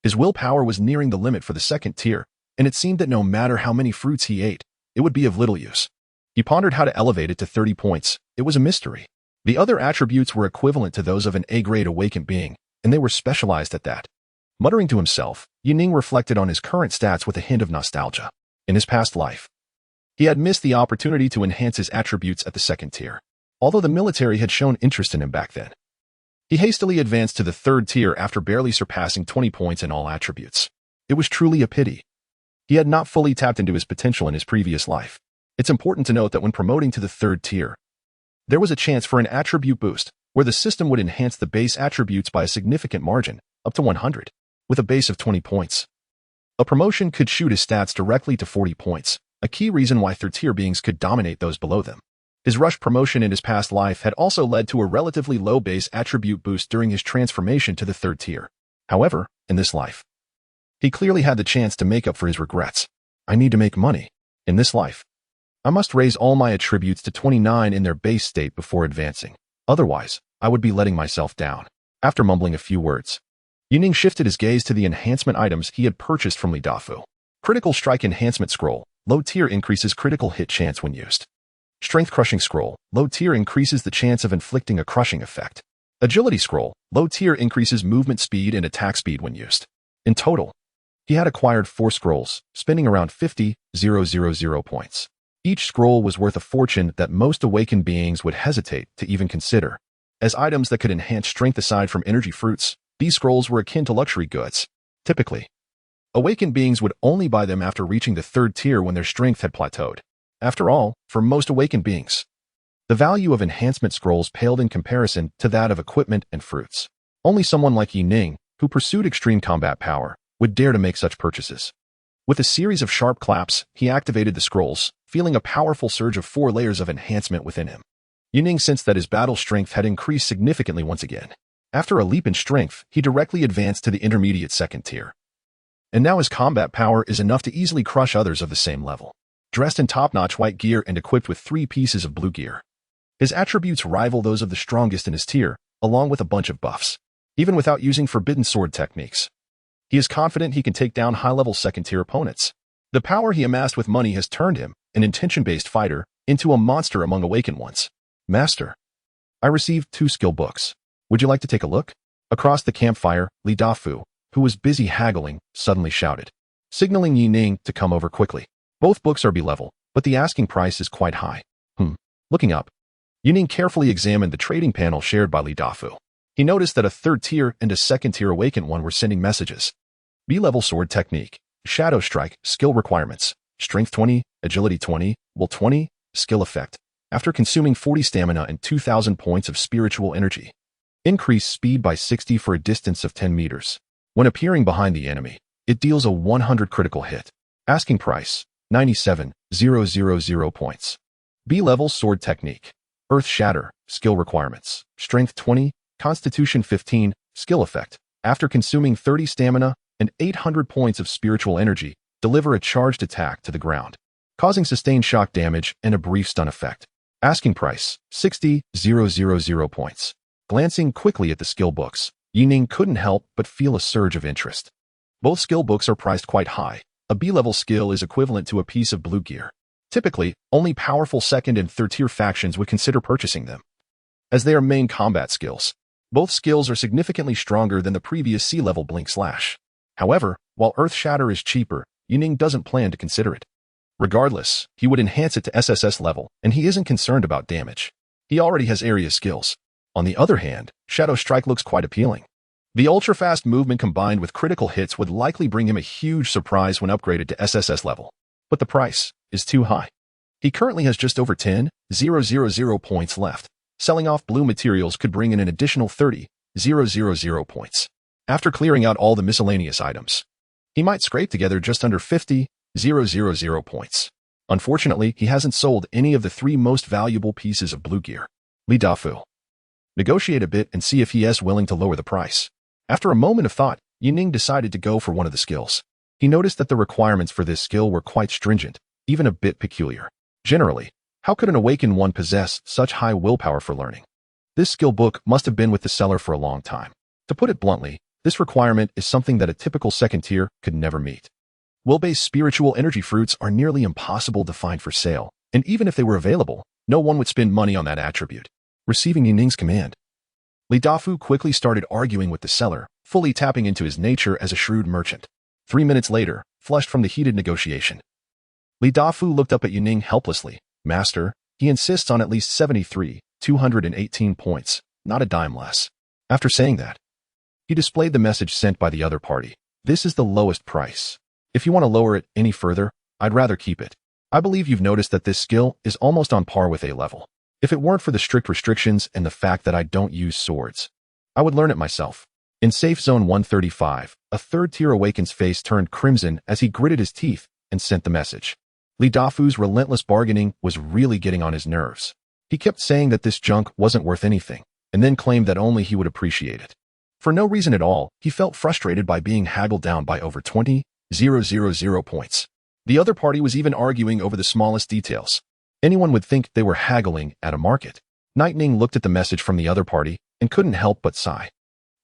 His willpower was nearing the limit for the 2nd tier, and it seemed that no matter how many fruits he ate, it would be of little use. He pondered how to elevate it to 30 points. It was a mystery. The other attributes were equivalent to those of an A-grade awakened being, and they were specialized at that. Muttering to himself, Yuning reflected on his current stats with a hint of nostalgia. In his past life, he had missed the opportunity to enhance his attributes at the 2nd tier, although the military had shown interest in him back then. He hastily advanced to the 3rd tier after barely surpassing 20 points in all attributes. It was truly a pity. He had not fully tapped into his potential in his previous life. It's important to note that when promoting to the 3rd tier, there was a chance for an attribute boost, where the system would enhance the base attributes by a significant margin, up to 100, with a base of 20 points. A promotion could shoot his stats directly to 40 points, a key reason why 3rd tier beings could dominate those below them. His rushed promotion in his past life had also led to a relatively low base attribute boost during his transformation to the 3rd tier. However, in this life, he clearly had the chance to make up for his regrets. I need to make money. In this life, I must raise all my attributes to 29 in their base state before advancing. Otherwise, I would be letting myself down. After mumbling a few words, Yuning shifted his gaze to the enhancement items he had purchased from Li Dafu. Critical Strike Enhancement Scroll, low tier increases critical hit chance when used. Strength Crushing Scroll, low tier increases the chance of inflicting a crushing effect. Agility Scroll, low tier increases movement speed and attack speed when used. In total, he had acquired 4 scrolls, spending around 50,000 points. Each scroll was worth a fortune that most awakened beings would hesitate to even consider. As items that could enhance strength aside from energy fruits, these scrolls were akin to luxury goods. Typically, awakened beings would only buy them after reaching the 3rd tier when their strength had plateaued. After all, for most awakened beings, the value of enhancement scrolls paled in comparison to that of equipment and fruits. Only someone like Yuning, who pursued extreme combat power, would dare to make such purchases. With a series of sharp claps, he activated the scrolls, feeling a powerful surge of 4 layers of enhancement within him. Yuning sensed that his battle strength had increased significantly once again. After a leap in strength, he directly advanced to the intermediate 2nd tier. And now his combat power is enough to easily crush others of the same level. Dressed in top-notch white gear and equipped with 3 pieces of blue gear, his attributes rival those of the strongest in his tier, along with a bunch of buffs. Even without using forbidden sword techniques, he is confident he can take down high-level 2nd tier opponents. The power he amassed with money has turned him, an intention-based fighter, into a monster among awakened ones. Master, I received 2 skill books. Would you like to take a look? Across the campfire, Li Dafu, who was busy haggling, suddenly shouted, signaling Yuning to come over quickly. Both books are B-level, but the asking price is quite high. Looking up, Yuning carefully examined the trading panel shared by Li Dafu. He noticed that a 3rd tier and a 2nd tier awakened one were sending messages. B-level sword technique, shadow strike, skill requirements, strength 20, agility 20, will 20, skill effect. After consuming 40 stamina and 2,000 points of spiritual energy, increase speed by 60 for a distance of 10 meters. When appearing behind the enemy, it deals a 100 critical hit. Asking price, 97,000 points. B-level sword technique, earth shatter, skill requirements, strength 20, constitution 15, skill effect. After consuming 30 stamina and 800 points of spiritual energy, deliver a charged attack to the ground, causing sustained shock damage and a brief stun effect. Asking price, 60,000 points. Glancing quickly at the skill books, Yuning couldn't help but feel a surge of interest. Both skill books are priced quite high. A B-level skill is equivalent to a piece of blue gear. Typically, only powerful 2nd and 3rd tier factions would consider purchasing them, as they are main combat skills. Both skills are significantly stronger than the previous C-level Blink Slash. However, while Earth Shatter is cheaper, Yuning doesn't plan to consider it. Regardless, he would enhance it to SSS level, and he isn't concerned about damage. He already has area skills. On the other hand, Shadow Strike looks quite appealing. The ultra-fast movement combined with critical hits would likely bring him a huge surprise when upgraded to SSS level. But the price is too high. He currently has just over 10,000 points left. Selling off blue materials could bring in an additional 30,000 points. After clearing out all the miscellaneous items, he might scrape together just under 50,000 points. Unfortunately, he hasn't sold any of the 3 most valuable pieces of blue gear. Li Dafu, negotiate a bit and see if he is willing to lower the price. After a moment of thought, Yuning decided to go for one of the skills. He noticed that the requirements for this skill were quite stringent, even a bit peculiar. Generally, how could an awakened one possess such high willpower for learning? This skill book must have been with the seller for a long time. To put it bluntly, this requirement is something that a typical 2nd tier could never meet. Will-based spiritual energy fruits are nearly impossible to find for sale, and even if they were available, no one would spend money on that attribute. Receiving Yuning's command, Li Dafu quickly started arguing with the seller, fully tapping into his nature as a shrewd merchant. 3 minutes later, flushed from the heated negotiation, Li Dafu looked up at Yuning helplessly. Master, he insists on at least 73,218 points, not a dime less. After saying that, he displayed the message sent by the other party. This is the lowest price. If you want to lower it any further, I'd rather keep it. I believe you've noticed that this skill is almost on par with A level. If it weren't for the strict restrictions and the fact that I don't use swords, I would learn it myself. In Safe Zone 135, a third-tier awakens face turned crimson as he gritted his teeth and sent the message. Li Dafu's relentless bargaining was really getting on his nerves. He kept saying that this junk wasn't worth anything, and then claimed that only he would appreciate it. For no reason at all, he felt frustrated by being haggled down by over 20,000 points. The other party was even arguing over the smallest details. Anyone would think they were haggling at a market. Lightning looked at the message from the other party and couldn't help but sigh.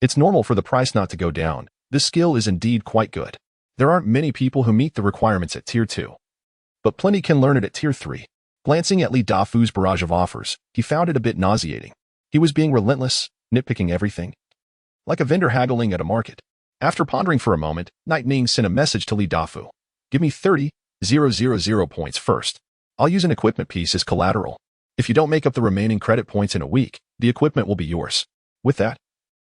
It's normal for the price not to go down. This skill is indeed quite good. There aren't many people who meet the requirements at Tier 2. But plenty can learn it at Tier 3. Glancing at Li Dafu's barrage of offers, he found it a bit nauseating. He was being relentless, nitpicking everything. Like a vendor haggling at a market. After pondering for a moment, Lightning sent a message to Li Dafu. Give me 30,000 points first. I'll use an equipment piece as collateral. If you don't make up the remaining credit points in a week, the equipment will be yours. With that,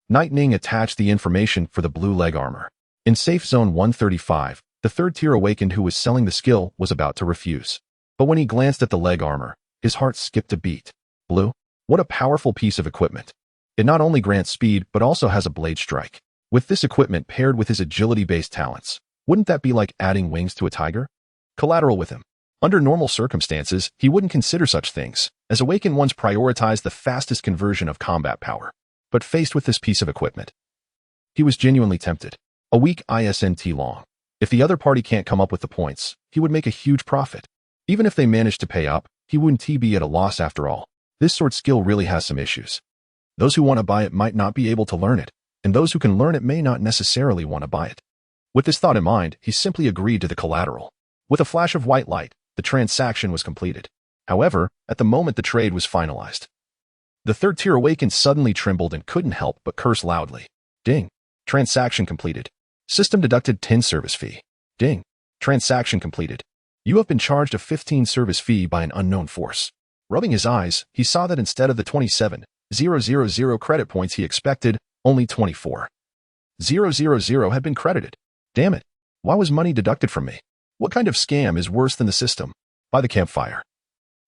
Lightning attached the information for the blue leg armor. In Safe Zone 135, the third-tier awakened who was selling the skill was about to refuse. But when he glanced at the leg armor, his heart skipped a beat. Blue? What a powerful piece of equipment. It not only grants speed, but also has a blade strike. With this equipment paired with his agility-based talents, wouldn't that be like adding wings to a tiger? Collateral with him. Under normal circumstances, he wouldn't consider such things, as awakened ones prioritize the fastest conversion of combat power. But faced with this piece of equipment, he was genuinely tempted. A week isn't long. If the other party can't come up with the points, he would make a huge profit. Even if they managed to pay up, he wouldn't be at a loss after all. This sort of skill really has some issues. Those who want to buy it might not be able to learn it, and those who can learn it may not necessarily want to buy it. With this thought in mind, he simply agreed to the collateral. With a flash of white light, the transaction was completed. However, at the moment the trade was finalized, the third-tier awakened suddenly trembled and couldn't help but curse loudly. Ding. Transaction completed. System deducted 10 service fee. Ding. Transaction completed. You have been charged a 15 service fee by an unknown force. Rubbing his eyes, he saw that instead of the 27,000 credit points he expected, only 24,000 had been credited. Damn it. Why was money deducted from me? What kind of scam is worse than the system? By the campfire,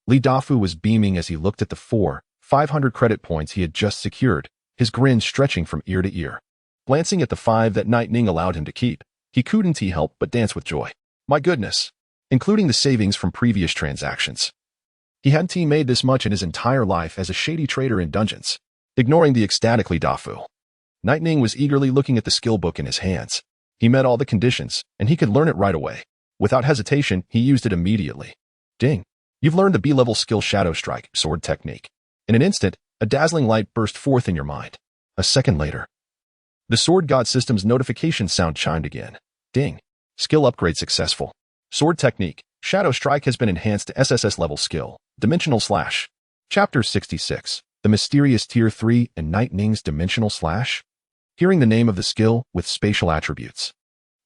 Li Dafu was beaming as he looked at the 500 credit points he had just secured, his grin stretching from ear to ear. Glancing at the 5 that Lightning allowed him to keep, he couldn't help but dance with joy. My goodness. Including the savings from previous transactions. He hadn't made this much in his entire life as a shady trader in dungeons. Ignoring the ecstatic Li Dafu, Lightning was eagerly looking at the skill book in his hands. He met all the conditions, and he could learn it right away. Without hesitation, he used it immediately. Ding. You've learned the B-level skill Shadow Strike sword technique. In an instant, a dazzling light burst forth in your mind. A second later, the Sword God System's notification sound chimed again. Ding. Skill upgrade successful. Sword technique, Shadow Strike has been enhanced to SSS level skill, Dimensional Slash. Chapter 66, The Mysterious Tier 3 and Lightning's Dimensional Slash. Hearing the name of the skill with spatial attributes,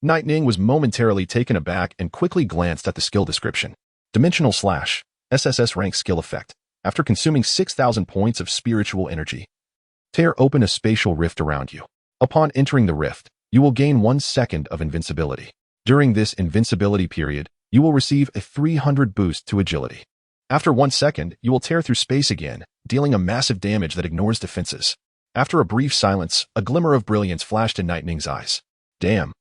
Lightning was momentarily taken aback and quickly glanced at the skill description. Dimensional Slash, SSS-rank skill effect. After consuming 6,000 points of spiritual energy, tear open a spatial rift around you. Upon entering the rift, you will gain 1 second of invincibility. During this invincibility period, you will receive a 300 boost to agility. After 1 second, you will tear through space again, dealing a massive damage that ignores defenses. After a brief silence, a glimmer of brilliance flashed in Lightning's eyes. Damn.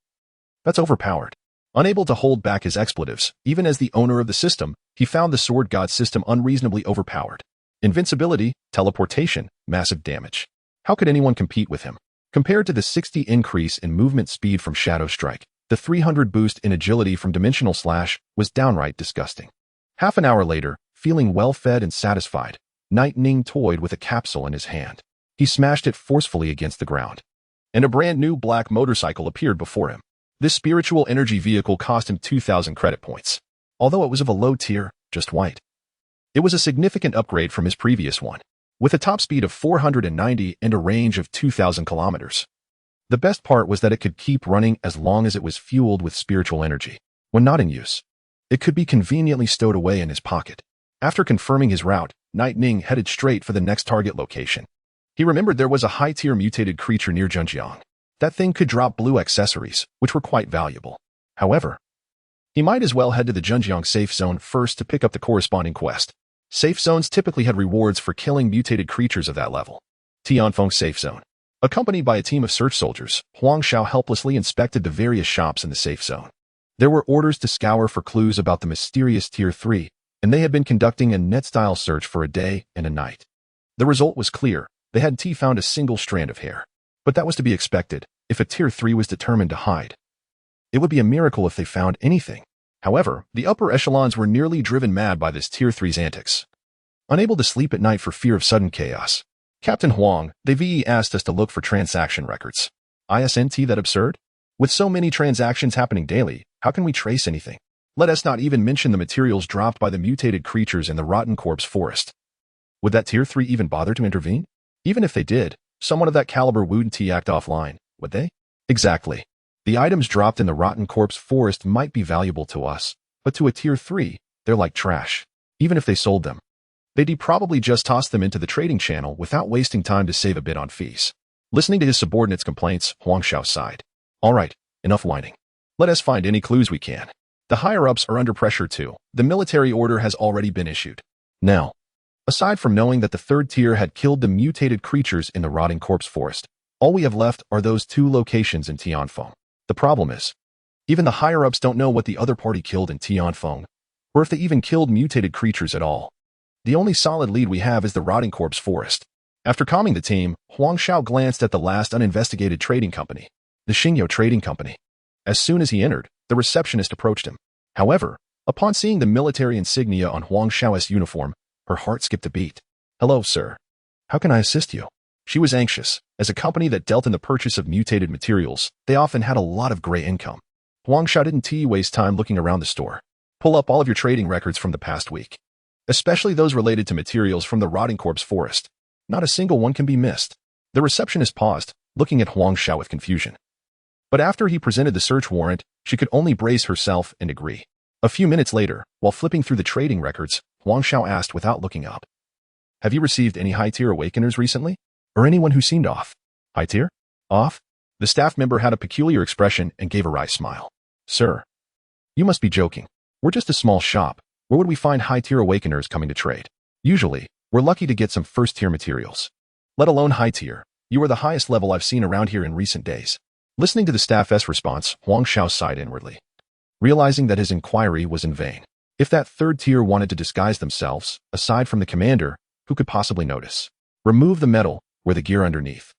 That's overpowered. Unable to hold back his expletives, even as the owner of the system, he found the Sword God system unreasonably overpowered. Invincibility, teleportation, massive damage. How could anyone compete with him? Compared to the 60 increase in movement speed from Shadow Strike, the 300 boost in agility from Dimensional Slash was downright disgusting. Half an hour later, feeling well-fed and satisfied, Lightning toyed with a capsule in his hand. He smashed it forcefully against the ground, and a brand new black motorcycle appeared before him. This spiritual energy vehicle cost him 2,000 credit points. Although it was of a low tier, just white. It was a significant upgrade from his previous one, with a top speed of 490 and a range of 2,000 kilometers. The best part was that it could keep running as long as it was fueled with spiritual energy. When not in use, it could be conveniently stowed away in his pocket. After confirming his route, Lightning headed straight for the next target location. He remembered there was a high-tier mutated creature near Zhenjiang. That thing could drop blue accessories, which were quite valuable. However, he might as well head to the Zhenjiang safe zone first to pick up the corresponding quest. Safe zones typically had rewards for killing mutated creatures of that level. Tianfeng Safe Zone. Accompanied by a team of search soldiers, Huang Xiao helplessly inspected the various shops in the safe zone. There were orders to scour for clues about the mysterious Tier 3, and they had been conducting a net-style search for a day and a night. The result was clear. They hadn't found a single strand of hair. But that was to be expected if a Tier 3 was determined to hide. It would be a miracle if they found anything. However, the upper echelons were nearly driven mad by this Tier 3's antics. Unable to sleep at night for fear of sudden chaos, Captain Huang, they VE asked us to look for transaction records. Isn't that absurd? With so many transactions happening daily, how can we trace anything? Let us not even mention the materials dropped by the mutated creatures in the rotten corpse forest. Would that Tier 3 even bother to intervene? Even if they did, someone of that caliber wouldn't act offline, would they? Exactly. The items dropped in the rotten corpse forest might be valuable to us, but to a Tier 3, they're like trash. Even if they sold them, they'd probably just toss them into the trading channel without wasting time to save a bit on fees. Listening to his subordinates' complaints, Huang Xiao sighed. All right, enough whining. Let us find any clues we can. The higher-ups are under pressure too. The military order has already been issued. Now, aside from knowing that the third tier had killed the mutated creatures in the rotting corpse forest, all we have left are those two locations in Tianfeng. The problem is, even the higher-ups don't know what the other party killed in Tianfeng, or if they even killed mutated creatures at all. The only solid lead we have is the rotting corpse forest. After calming the team, Huang Xiao glanced at the last uninvestigated trading company, the Xingyo Trading Company. As soon as he entered, the receptionist approached him. However, upon seeing the military insignia on Huang Xiao's uniform, her heart skipped a beat. Hello, sir. How can I assist you? She was anxious. As a company that dealt in the purchase of mutated materials, they often had a lot of gray income. Huang Xiao didn't waste time looking around the store. Pull up all of your trading records from the past week, especially those related to materials from the rotting corpse forest. Not a single one can be missed. The receptionist paused, looking at Huang Xiao with confusion. But after he presented the search warrant, she could only brace herself and agree. A few minutes later, while flipping through the trading records, Huang Xiao asked without looking up. Have you received any high-tier awakeners recently? Or anyone who seemed off? High-tier? Off? The staff member had a peculiar expression and gave a wry smile. Sir, you must be joking. We're just a small shop. Where would we find high-tier awakeners coming to trade? Usually, we're lucky to get some first-tier materials. Let alone high-tier. You are the highest level I've seen around here in recent days. Listening to the staff's response, Huang Xiao sighed inwardly, realizing that his inquiry was in vain. If that third tier wanted to disguise themselves, aside from the commander, who could possibly notice? Remove the metal, or the gear underneath,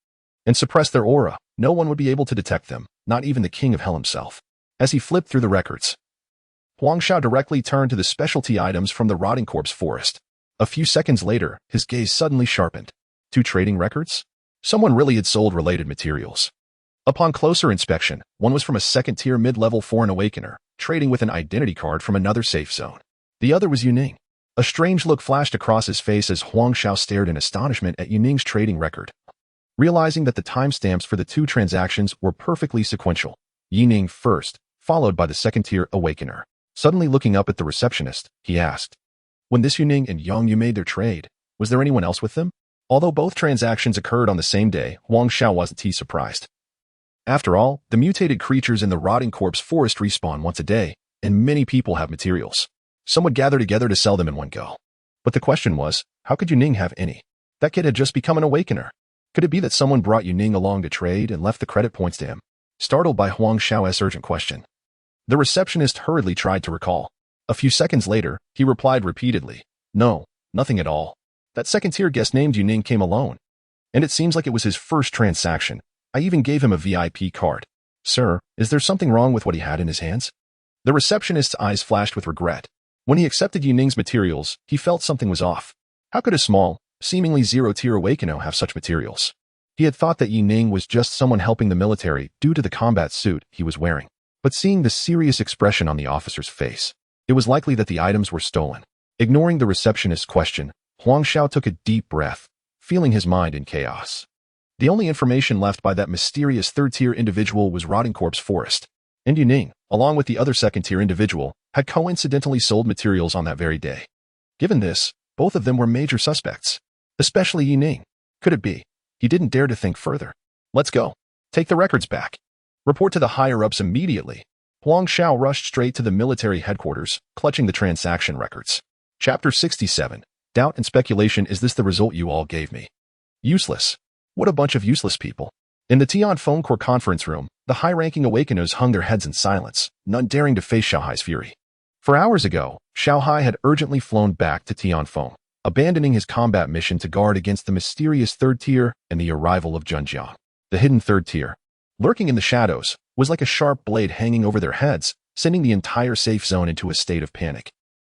and suppress their aura. No one would be able to detect them, not even the king of hell himself. As he flipped through the records, Huang Xiao directly turned to the specialty items from the rotting corpse forest. A few seconds later, his gaze suddenly sharpened. 2 trading records? Someone really had sold related materials. Upon closer inspection, one was from a second-tier mid-level foreign awakener, trading with an identity card from another safe zone. The other was Yuning. A strange look flashed across his face as Huang Xiao stared in astonishment at Yuning's trading record. Realizing that the timestamps for the 2 transactions were perfectly sequential, Yuning first, followed by the second-tier awakener. Suddenly looking up at the receptionist, he asked, when this Yuning and Yongyu made their trade, was there anyone else with them? Although both transactions occurred on the same day, Huang Xiao wasn't surprised. After all, the mutated creatures in the rotting corpse forest respawn once a day, and many people have materials. Some would gather together to sell them in one go. But the question was, how could Yuning have any? That kid had just become an awakener. Could it be that someone brought Yuning along to trade and left the credit points to him? Startled by Huang Xiao's urgent question, the receptionist hurriedly tried to recall. A few seconds later, he replied repeatedly, no, nothing at all. That second-tier guest named Yuning came alone. And it seems like it was his first transaction. I even gave him a VIP card. Sir, is there something wrong with what he had in his hands? The receptionist's eyes flashed with regret. When he accepted Yuning's materials, he felt something was off. How could a small, seemingly zero-tier awakener have such materials? He had thought that Yuning was just someone helping the military due to the combat suit he was wearing. But seeing the serious expression on the officer's face, it was likely that the items were stolen. Ignoring the receptionist's question, Huang Xiao took a deep breath, feeling his mind in chaos. The only information left by that mysterious third-tier individual was rotting corpse forest, and Yuning, along with the other second-tier individual, had coincidentally sold materials on that very day. Given this, both of them were major suspects, especially Yuning. Could it be He didn't dare to think further. Let's go. Take the records back. Report to the higher-ups immediately. Huang Xiao rushed straight to the military headquarters, clutching the transaction records. Chapter 67. Doubt and speculation. Is this the result you all gave me? Useless. What a bunch of useless people. In the Tianfeng Core conference room, the high-ranking awakeners hung their heads in silence, none daring to face Xiaohai's fury. For hours ago, Xiaohai had urgently flown back to Tianfeng, abandoning his combat mission to guard against the mysterious third tier and the arrival of Zhenjiang. The hidden third tier, lurking in the shadows, was like a sharp blade hanging over their heads, sending the entire safe zone into a state of panic.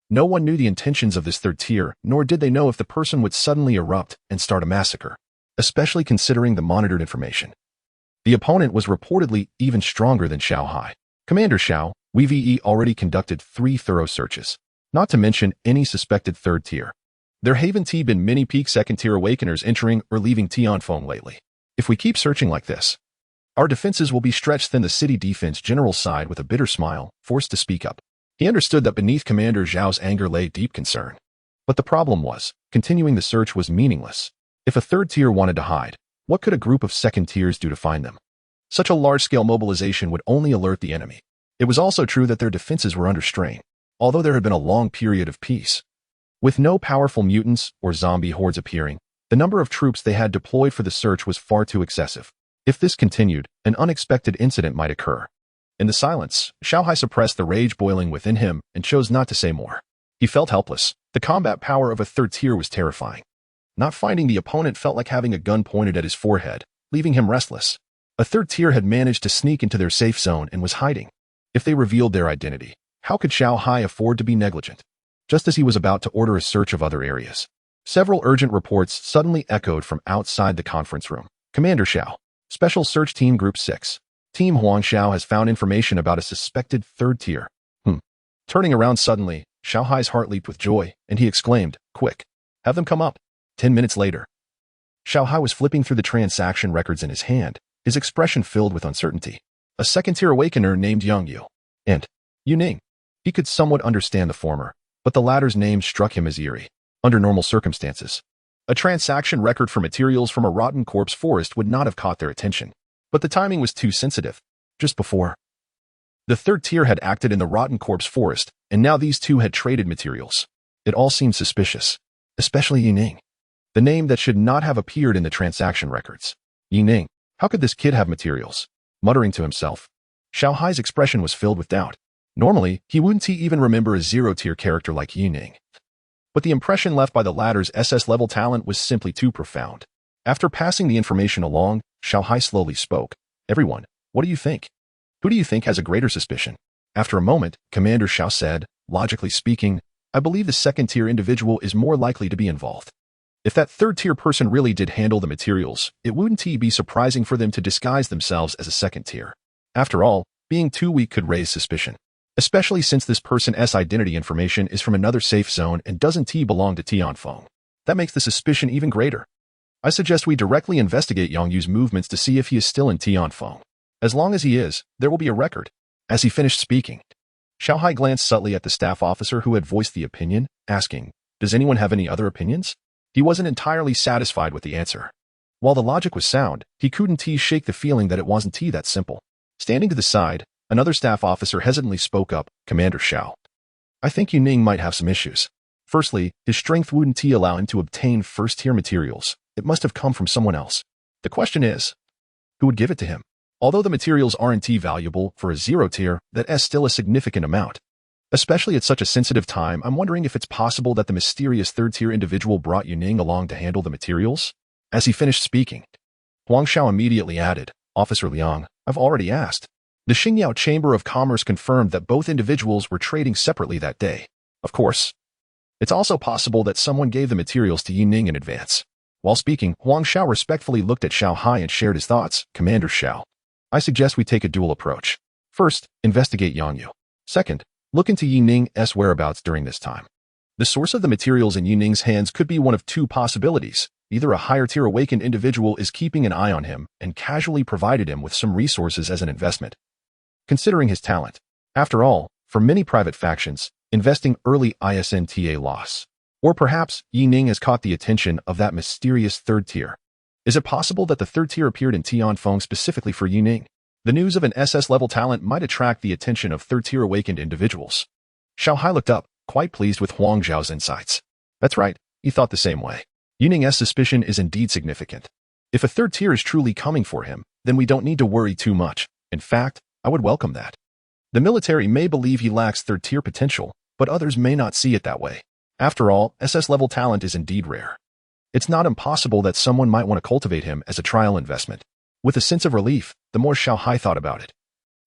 No one knew the intentions of this third tier, nor did they know if the person would suddenly erupt and start a massacre, especially considering the monitored information. The opponent was reportedly even stronger than Xiaohai. Commander Xiao, we've already conducted 3 thorough searches, not to mention any suspected third tier. There haven't been many peak second tier awakeners entering or leaving Tianfeng lately. If we keep searching like this, our defenses will be stretched thin. The city defense general sighed with a bitter smile, forced to speak up. He understood that beneath Commander Zhao's anger lay deep concern. But the problem was, continuing the search was meaningless. If a third tier wanted to hide, what could a group of second tiers do to find them? Such a large-scale mobilization would only alert the enemy. It was also true that their defenses were under strain, although there had been a long period of peace. With no powerful mutants or zombie hordes appearing, the number of troops they had deployed for the search was far too excessive. If this continued, an unexpected incident might occur. In the silence, Xiaohai suppressed the rage boiling within him and chose not to say more. He felt helpless. The combat power of a third tier was terrifying. Not finding the opponent felt like having a gun pointed at his forehead, leaving him restless. A third tier had managed to sneak into their safe zone and was hiding. If they revealed their identity, how could Xiaohai afford to be negligent? Just as he was about to order a search of other areas, several urgent reports suddenly echoed from outside the conference room. Commander Xiao, Special Search Team Group 6. Team Huang Xiao has found information about a suspected third tier. Turning around suddenly, Xiaohai's heart leaped with joy, and he exclaimed, "Quick! Have them come up." 10 minutes later, Xiaohai was flipping through the transaction records in his hand, his expression filled with uncertainty. A second-tier awakener named Yang and Yuning. He could somewhat understand the former, but the latter's name struck him as eerie. Under normal circumstances, a transaction record for materials from a rotten corpse forest would not have caught their attention. But the timing was too sensitive. Just before, the third tier had acted in the rotten corpse forest, and now these two had traded materials. It all seemed suspicious, especially Yuning, the name that should not have appeared in the transaction records. Yuning, how could this kid have materials? Muttering to himself, Xiaohai's expression was filled with doubt. Normally, he wouldn't even remember a zero-tier character like Yuning. But the impression left by the latter's SS-level talent was simply too profound. After passing the information along, Xiaohai slowly spoke. "Everyone, what do you think? Who do you think has a greater suspicion?" After a moment, Commander Xiao said, "Logically speaking, I believe the second-tier individual is more likely to be involved. If that third-tier person really did handle the materials, it wouldn't be surprising for them to disguise themselves as a second tier. After all, being too weak could raise suspicion, especially since this person's identity information is from another safe zone and doesn't belong to Tianfeng. That makes the suspicion even greater. I suggest we directly investigate Yang Yu's movements to see if he is still in Tianfeng. As long as he is, there will be a record." As he finished speaking, Xiaohai glanced subtly at the staff officer who had voiced the opinion, asking, "Does anyone have any other opinions?" He wasn't entirely satisfied with the answer. While the logic was sound, he couldn't shake the feeling that it wasn't that simple. Standing to the side, another staff officer hesitantly spoke up, "Commander Xiao, I think Yuning might have some issues. Firstly, his strength wouldn't allow him to obtain first-tier materials. It must have come from someone else. The question is, who would give it to him? Although the materials aren't valuable for a zero-tier, that's still a significant amount. Especially at such a sensitive time, I'm wondering if it's possible that the mysterious third-tier individual brought Yuning along to handle the materials." As he finished speaking, Huang Xiao immediately added, "Officer Liang, I've already asked. The Xingyao Chamber of Commerce confirmed that both individuals were trading separately that day. Of course, it's also possible that someone gave the materials to Yuning in advance." While speaking, Huang Xiao respectfully looked at Xiaohai and shared his thoughts. "Commander Xiao, I suggest we take a dual approach. First, investigate Yang Yu. Second, look into Yuning's whereabouts during this time. The source of the materials in Yuning's hands could be one of two possibilities. Either a higher-tier awakened individual is keeping an eye on him and casually provided him with some resources as an investment, considering his talent. After all, for many private factions, investing early isn't a loss. Or perhaps Yuning has caught the attention of that mysterious third tier. Is it possible that the third tier appeared in Tianfeng specifically for Yuning? The news of an SS-level talent might attract the attention of third-tier awakened individuals. Xiao Hai looked up, quite pleased with Huang Zhao's insights. That's right, he thought the same way. Yuning's suspicion is indeed significant. If a third tier is truly coming for him, then we don't need to worry too much. In fact, I would welcome that. The military may believe he lacks third-tier potential, but others may not see it that way. After all, SS-level talent is indeed rare. It's not impossible that someone might want to cultivate him as a trial investment. With a sense of relief, the more Xiao Hai thought about it,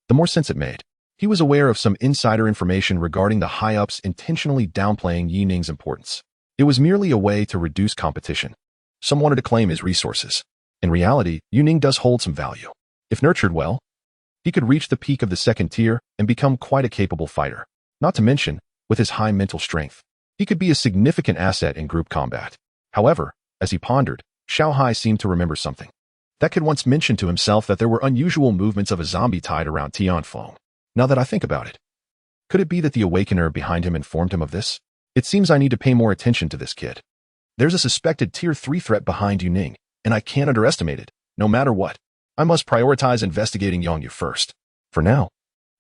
the more sense it made. He was aware of some insider information regarding the high-ups intentionally downplaying Yuning's importance. It was merely a way to reduce competition. Some wanted to claim his resources. In reality, Yuning does hold some value. If nurtured well, he could reach the peak of the second tier and become quite a capable fighter. Not to mention, with his high mental strength, he could be a significant asset in group combat. However, as he pondered, Xiao Hai seemed to remember something. That kid once mentioned to himself that there were unusual movements of a zombie tide around Tianfeng. Now that I think about it, could it be that the awakener behind him informed him of this? It seems I need to pay more attention to this kid. There's a suspected tier 3 threat behind Yuning, and I can't underestimate it, no matter what. I must prioritize investigating Yongyu first. For now,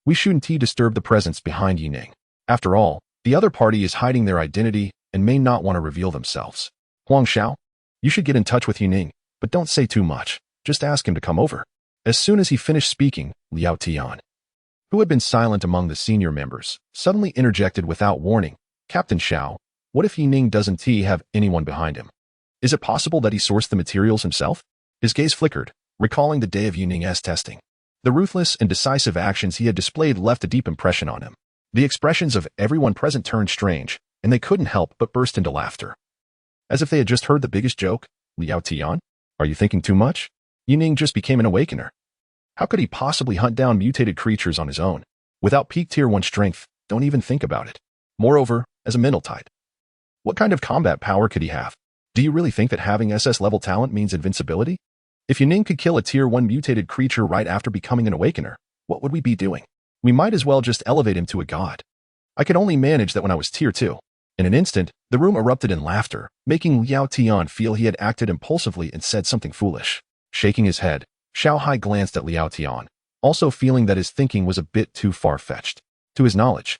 we shouldn't disturb the presence behind Yuning. After all, the other party is hiding their identity and may not want to reveal themselves. Huang Xiao, you should get in touch with Yuning, but don't say too much. Just ask him to come over. As soon as he finished speaking, Liao Tian, who had been silent among the senior members, suddenly interjected without warning. Captain Xiao, what if Yuning doesn't have anyone behind him? Is it possible that he sourced the materials himself? His gaze flickered, recalling the day of Yuning's testing. The ruthless and decisive actions he had displayed left a deep impression on him. The expressions of everyone present turned strange, and they couldn't help but burst into laughter. As if they had just heard the biggest joke. Liao Tian, are you thinking too much? Yuning just became an awakener. How could he possibly hunt down mutated creatures on his own? Without peak tier 1 strength, don't even think about it. Moreover, as a mental type, what kind of combat power could he have? Do you really think that having SS-level talent means invincibility? If Yuning could kill a tier 1 mutated creature right after becoming an awakener, what would we be doing? We might as well just elevate him to a god. I could only manage that when I was tier 2. In an instant, the room erupted in laughter, making Liao Tian feel he had acted impulsively and said something foolish. Shaking his head, Xiao Hai glanced at Liao Tian, also feeling that his thinking was a bit too far-fetched. To his knowledge,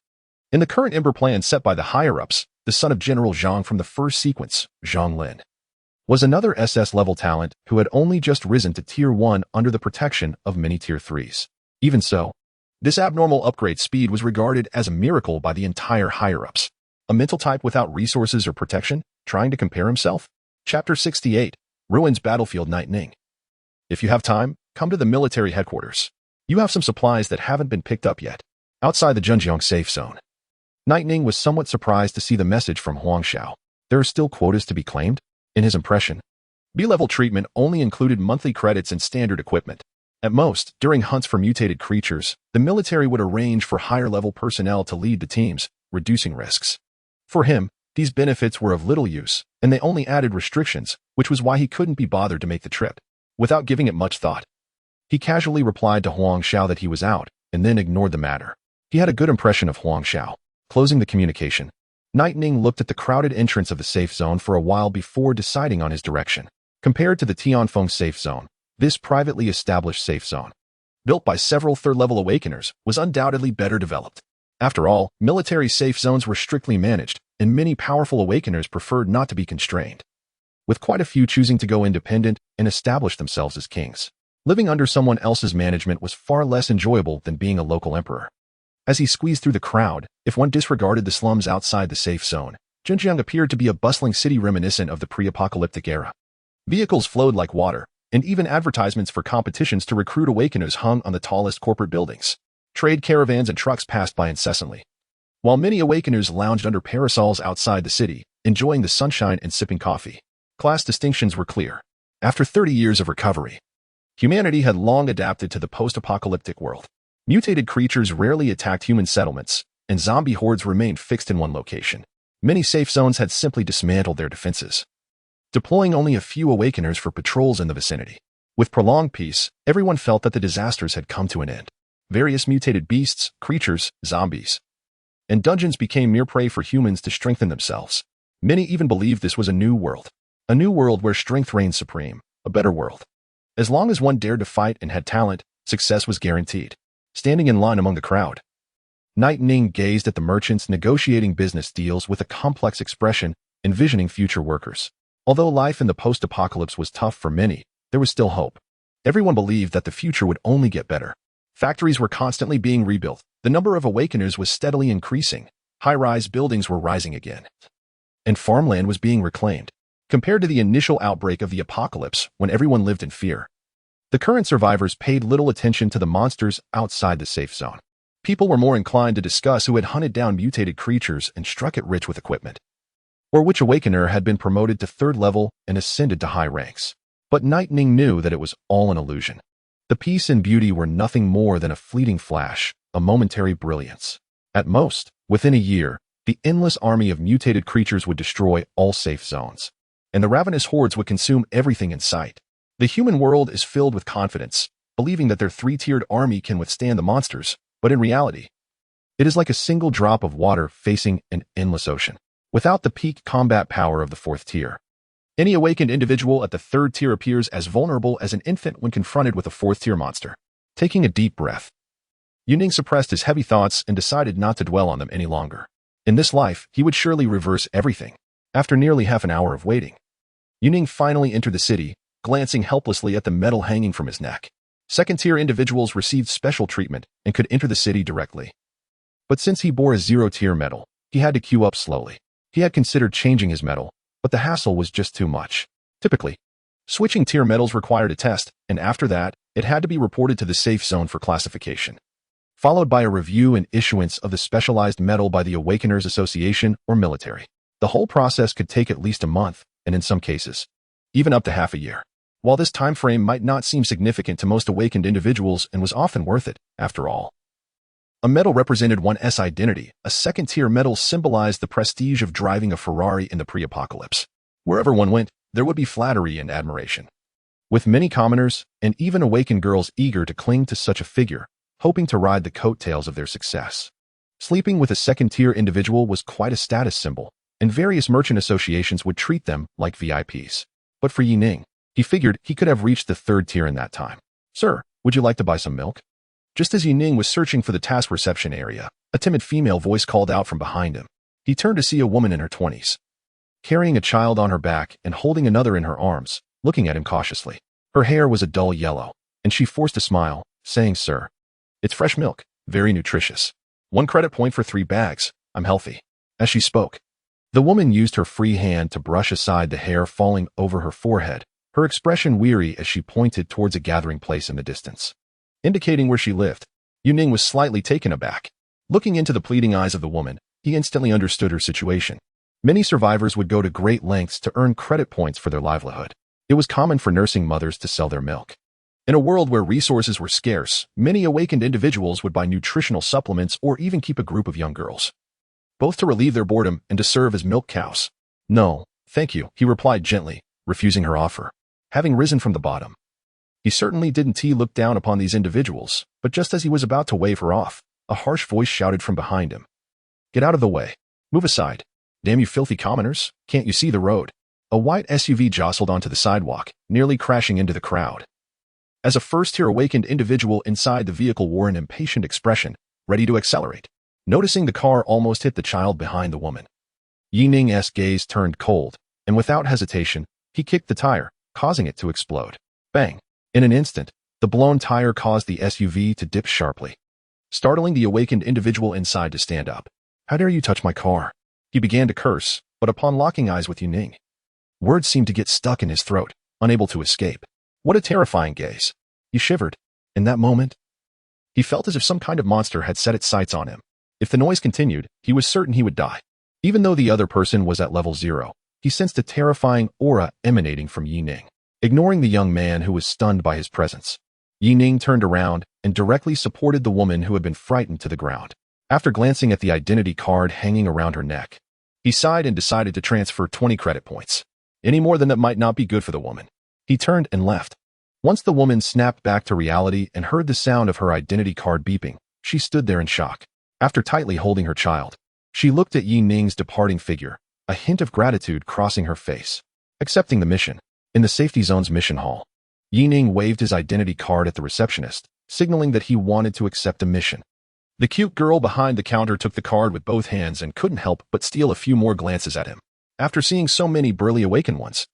in the current Ember plan set by the higher-ups, the son of General Zhang from the first sequence, Zhang Lin, was another SS-level talent who had only just risen to tier 1 under the protection of many tier 3s. Even so, this abnormal upgrade speed was regarded as a miracle by the entire higher-ups. A mental type without resources or protection, trying to compare himself? Chapter 68, Ruins Battlefield Night Ning. If you have time, come to the military headquarters. You have some supplies that haven't been picked up yet. Outside the Zhenjiang safe zone. Night Ning was somewhat surprised to see the message from Huang Xiao. There are still quotas to be claimed? In his impression, B-level treatment only included monthly credits and standard equipment. At most, during hunts for mutated creatures, the military would arrange for higher-level personnel to lead the teams, reducing risks. For him, these benefits were of little use, and they only added restrictions, which was why he couldn't be bothered to make the trip. Without giving it much thought, he casually replied to Huang Xiao that he was out, and then ignored the matter. He had a good impression of Huang Xiao. Closing the communication, Night Ning looked at the crowded entrance of the safe zone for a while before deciding on his direction. Compared to the Tianfeng safe zone, this privately established safe zone, built by several third-level awakeners, was undoubtedly better developed. After all, military safe zones were strictly managed, and many powerful awakeners preferred not to be constrained, with quite a few choosing to go independent and establish themselves as kings. Living under someone else's management was far less enjoyable than being a local emperor. As he squeezed through the crowd, if one disregarded the slums outside the safe zone, Zhenjiang appeared to be a bustling city reminiscent of the pre-apocalyptic era. Vehicles flowed like water, and even advertisements for competitions to recruit awakeners hung on the tallest corporate buildings. Trade caravans and trucks passed by incessantly, while many awakeners lounged under parasols outside the city, enjoying the sunshine and sipping coffee. Class distinctions were clear. After 30 years of recovery, humanity had long adapted to the post-apocalyptic world. Mutated creatures rarely attacked human settlements, and zombie hordes remained fixed in one location. Many safe zones had simply dismantled their defenses, deploying only a few awakeners for patrols in the vicinity. With prolonged peace, everyone felt that the disasters had come to an end. Various mutated beasts, creatures, zombies, and dungeons became mere prey for humans to strengthen themselves. Many even believed this was a new world where strength reigned supreme. a better world. As long as one dared to fight and had talent, success was guaranteed. Standing in line among the crowd, Night Ning gazed at the merchants negotiating business deals with a complex expression, envisioning future workers. Although life in the post-apocalypse was tough for many, there was still hope. Everyone believed that the future would only get better. Factories were constantly being rebuilt. The number of awakeners was steadily increasing. High-rise buildings were rising again. And farmland was being reclaimed. Compared to the initial outbreak of the apocalypse, when everyone lived in fear, the current survivors paid little attention to the monsters outside the safe zone. People were more inclined to discuss who had hunted down mutated creatures and struck it rich with equipment, or which awakener had been promoted to 3rd level and ascended to high ranks. But Night Ning knew that it was all an illusion. The peace and beauty were nothing more than a fleeting flash, a momentary brilliance. At most, within a year, the endless army of mutated creatures would destroy all safe zones, and the ravenous hordes would consume everything in sight. The human world is filled with confidence, believing that their 3-tiered army can withstand the monsters, but in reality, it is like a single drop of water facing an endless ocean, without the peak combat power of the 4th tier. Any awakened individual at the 3rd tier appears as vulnerable as an infant when confronted with a 4th tier monster. Taking a deep breath, Yuning suppressed his heavy thoughts and decided not to dwell on them any longer. In this life, he would surely reverse everything. After nearly half an hour of waiting, Yuning finally entered the city, glancing helplessly at the medal hanging from his neck. 2nd-tier individuals received special treatment and could enter the city directly. But since he bore a 0-tier medal, he had to queue up slowly. He had considered changing his medal, but the hassle was just too much. Typically, switching tier medals required a test, and after that, it had to be reported to the safe zone for classification, followed by a review and issuance of the specialized medal by the Awakeners Association or military. The whole process could take at least a month, and in some cases, even up to half a year. While this time frame might not seem significant to most awakened individuals and was often worth it, after all, a medal represented one's identity. A 2nd-tier medal symbolized the prestige of driving a Ferrari in the pre-apocalypse. Wherever one went, there would be flattery and admiration, with many commoners and even awakened girls eager to cling to such a figure, hoping to ride the coattails of their success. Sleeping with a 2nd-tier individual was quite a status symbol, and various merchant associations would treat them like VIPs. But for Yuning, he figured he could have reached the 3rd tier in that time. "Sir, would you like to buy some milk?" Just as Yuning was searching for the task reception area, a timid female voice called out from behind him. He turned to see a woman in her 20s, carrying a child on her back and holding another in her arms, looking at him cautiously. Her hair was a dull yellow, and she forced a smile, saying, "Sir, it's fresh milk, very nutritious. 1 credit point for 3 bags, I'm healthy." As she spoke, the woman used her free hand to brush aside the hair falling over her forehead, her expression weary as she pointed towards a gathering place in the distance, indicating where she lived. Yuning was slightly taken aback. Looking into the pleading eyes of the woman, he instantly understood her situation. Many survivors would go to great lengths to earn credit points for their livelihood. It was common for nursing mothers to sell their milk. In a world where resources were scarce, many awakened individuals would buy nutritional supplements or even keep a group of young girls, both to relieve their boredom and to serve as milk cows. "No, thank you," he replied gently, refusing her offer. Having risen from the bottom, he certainly didn't look down upon these individuals, but just as he was about to wave her off, a harsh voice shouted from behind him, "Get out of the way. Move aside. Damn you filthy commoners, can't you see the road?" A white SUV jostled onto the sidewalk, nearly crashing into the crowd. As a 1st-tier awakened individual inside the vehicle wore an impatient expression, ready to accelerate. Noticing the car almost hit the child behind the woman, Yining's gaze turned cold, and without hesitation, he kicked the tire, causing it to explode. Bang! In an instant, the blown tire caused the SUV to dip sharply, startling the awakened individual inside to stand up. "How dare you touch my car?" He began to curse, but upon locking eyes with Yuning, words seemed to get stuck in his throat, unable to escape. What a terrifying gaze. He shivered. In that moment, he felt as if some kind of monster had set its sights on him. If the noise continued, he was certain he would die. Even though the other person was at level 0, he sensed a terrifying aura emanating from Yuning. Ignoring the young man who was stunned by his presence, Yuning turned around and directly supported the woman who had been frightened to the ground. After glancing at the identity card hanging around her neck, he sighed and decided to transfer 20 credit points. Any more than that might not be good for the woman. He turned and left. Once the woman snapped back to reality and heard the sound of her identity card beeping, she stood there in shock. After tightly holding her child, she looked at Yining's departing figure, a hint of gratitude crossing her face. Accepting the mission, In the safety zone's mission hall, Yining waved his identity card at the receptionist, signaling that he wanted to accept a mission. The cute girl behind the counter took the card with both hands and couldn't help but steal a few more glances at him. After seeing so many burly awakened ones,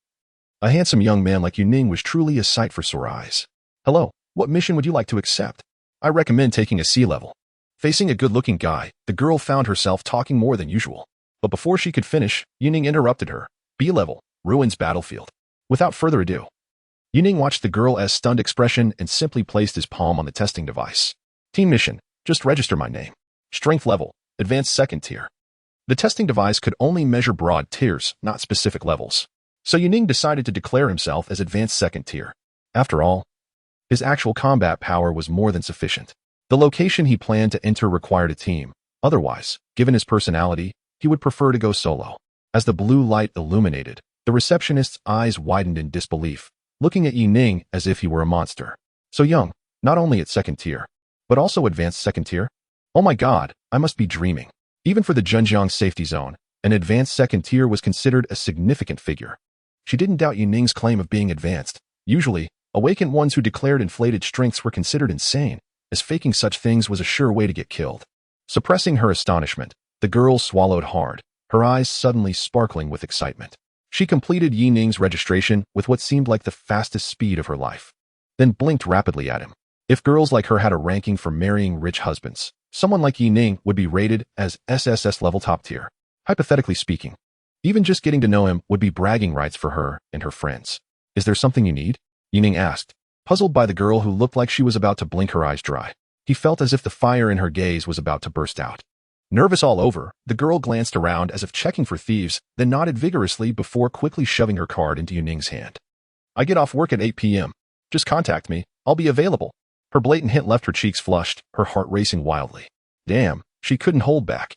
a handsome young man like Yining was truly a sight for sore eyes. Hello, what mission would you like to accept? I recommend taking a C level. Facing a good-looking guy, the girl found herself talking more than usual. But before she could finish, Yining interrupted her. B level, Ruins Battlefield. Without further ado, Yining watched the girl's stunned expression and simply placed his palm on the testing device. Team mission, just register my name. Strength level, advanced second tier. The testing device could only measure broad tiers, not specific levels. So Yining decided to declare himself as advanced second tier. After all, his actual combat power was more than sufficient. The location he planned to enter required a team. Otherwise, given his personality, he would prefer to go solo. As the blue light illuminated, the receptionist's eyes widened in disbelief, looking at Yining as if he were a monster. So young, not only at second tier, but also advanced second tier? Oh my god, I must be dreaming. Even for the Zhenjiang safety zone, an advanced second tier was considered a significant figure. She didn't doubt Yining's claim of being advanced. Usually, awakened ones who declared inflated strengths were considered insane, as faking such things was a sure way to get killed. Suppressing her astonishment, the girl swallowed hard, her eyes suddenly sparkling with excitement. She completed Yining's registration with what seemed like the fastest speed of her life, then blinked rapidly at him. If girls like her had a ranking for marrying rich husbands, someone like Yining would be rated as SSS level top tier. Hypothetically speaking, even just getting to know him would be bragging rights for her and her friends. Is there something you need? Yining asked, puzzled by the girl who looked like she was about to blink her eyes dry. He felt as if the fire in her gaze was about to burst out. Nervous all over, the girl glanced around as if checking for thieves, then nodded vigorously before quickly shoving her card into Yining's hand. I get off work at 8 p.m. Just contact me. I'll be available. Her blatant hint left her cheeks flushed, her heart racing wildly. Damn, she couldn't hold back.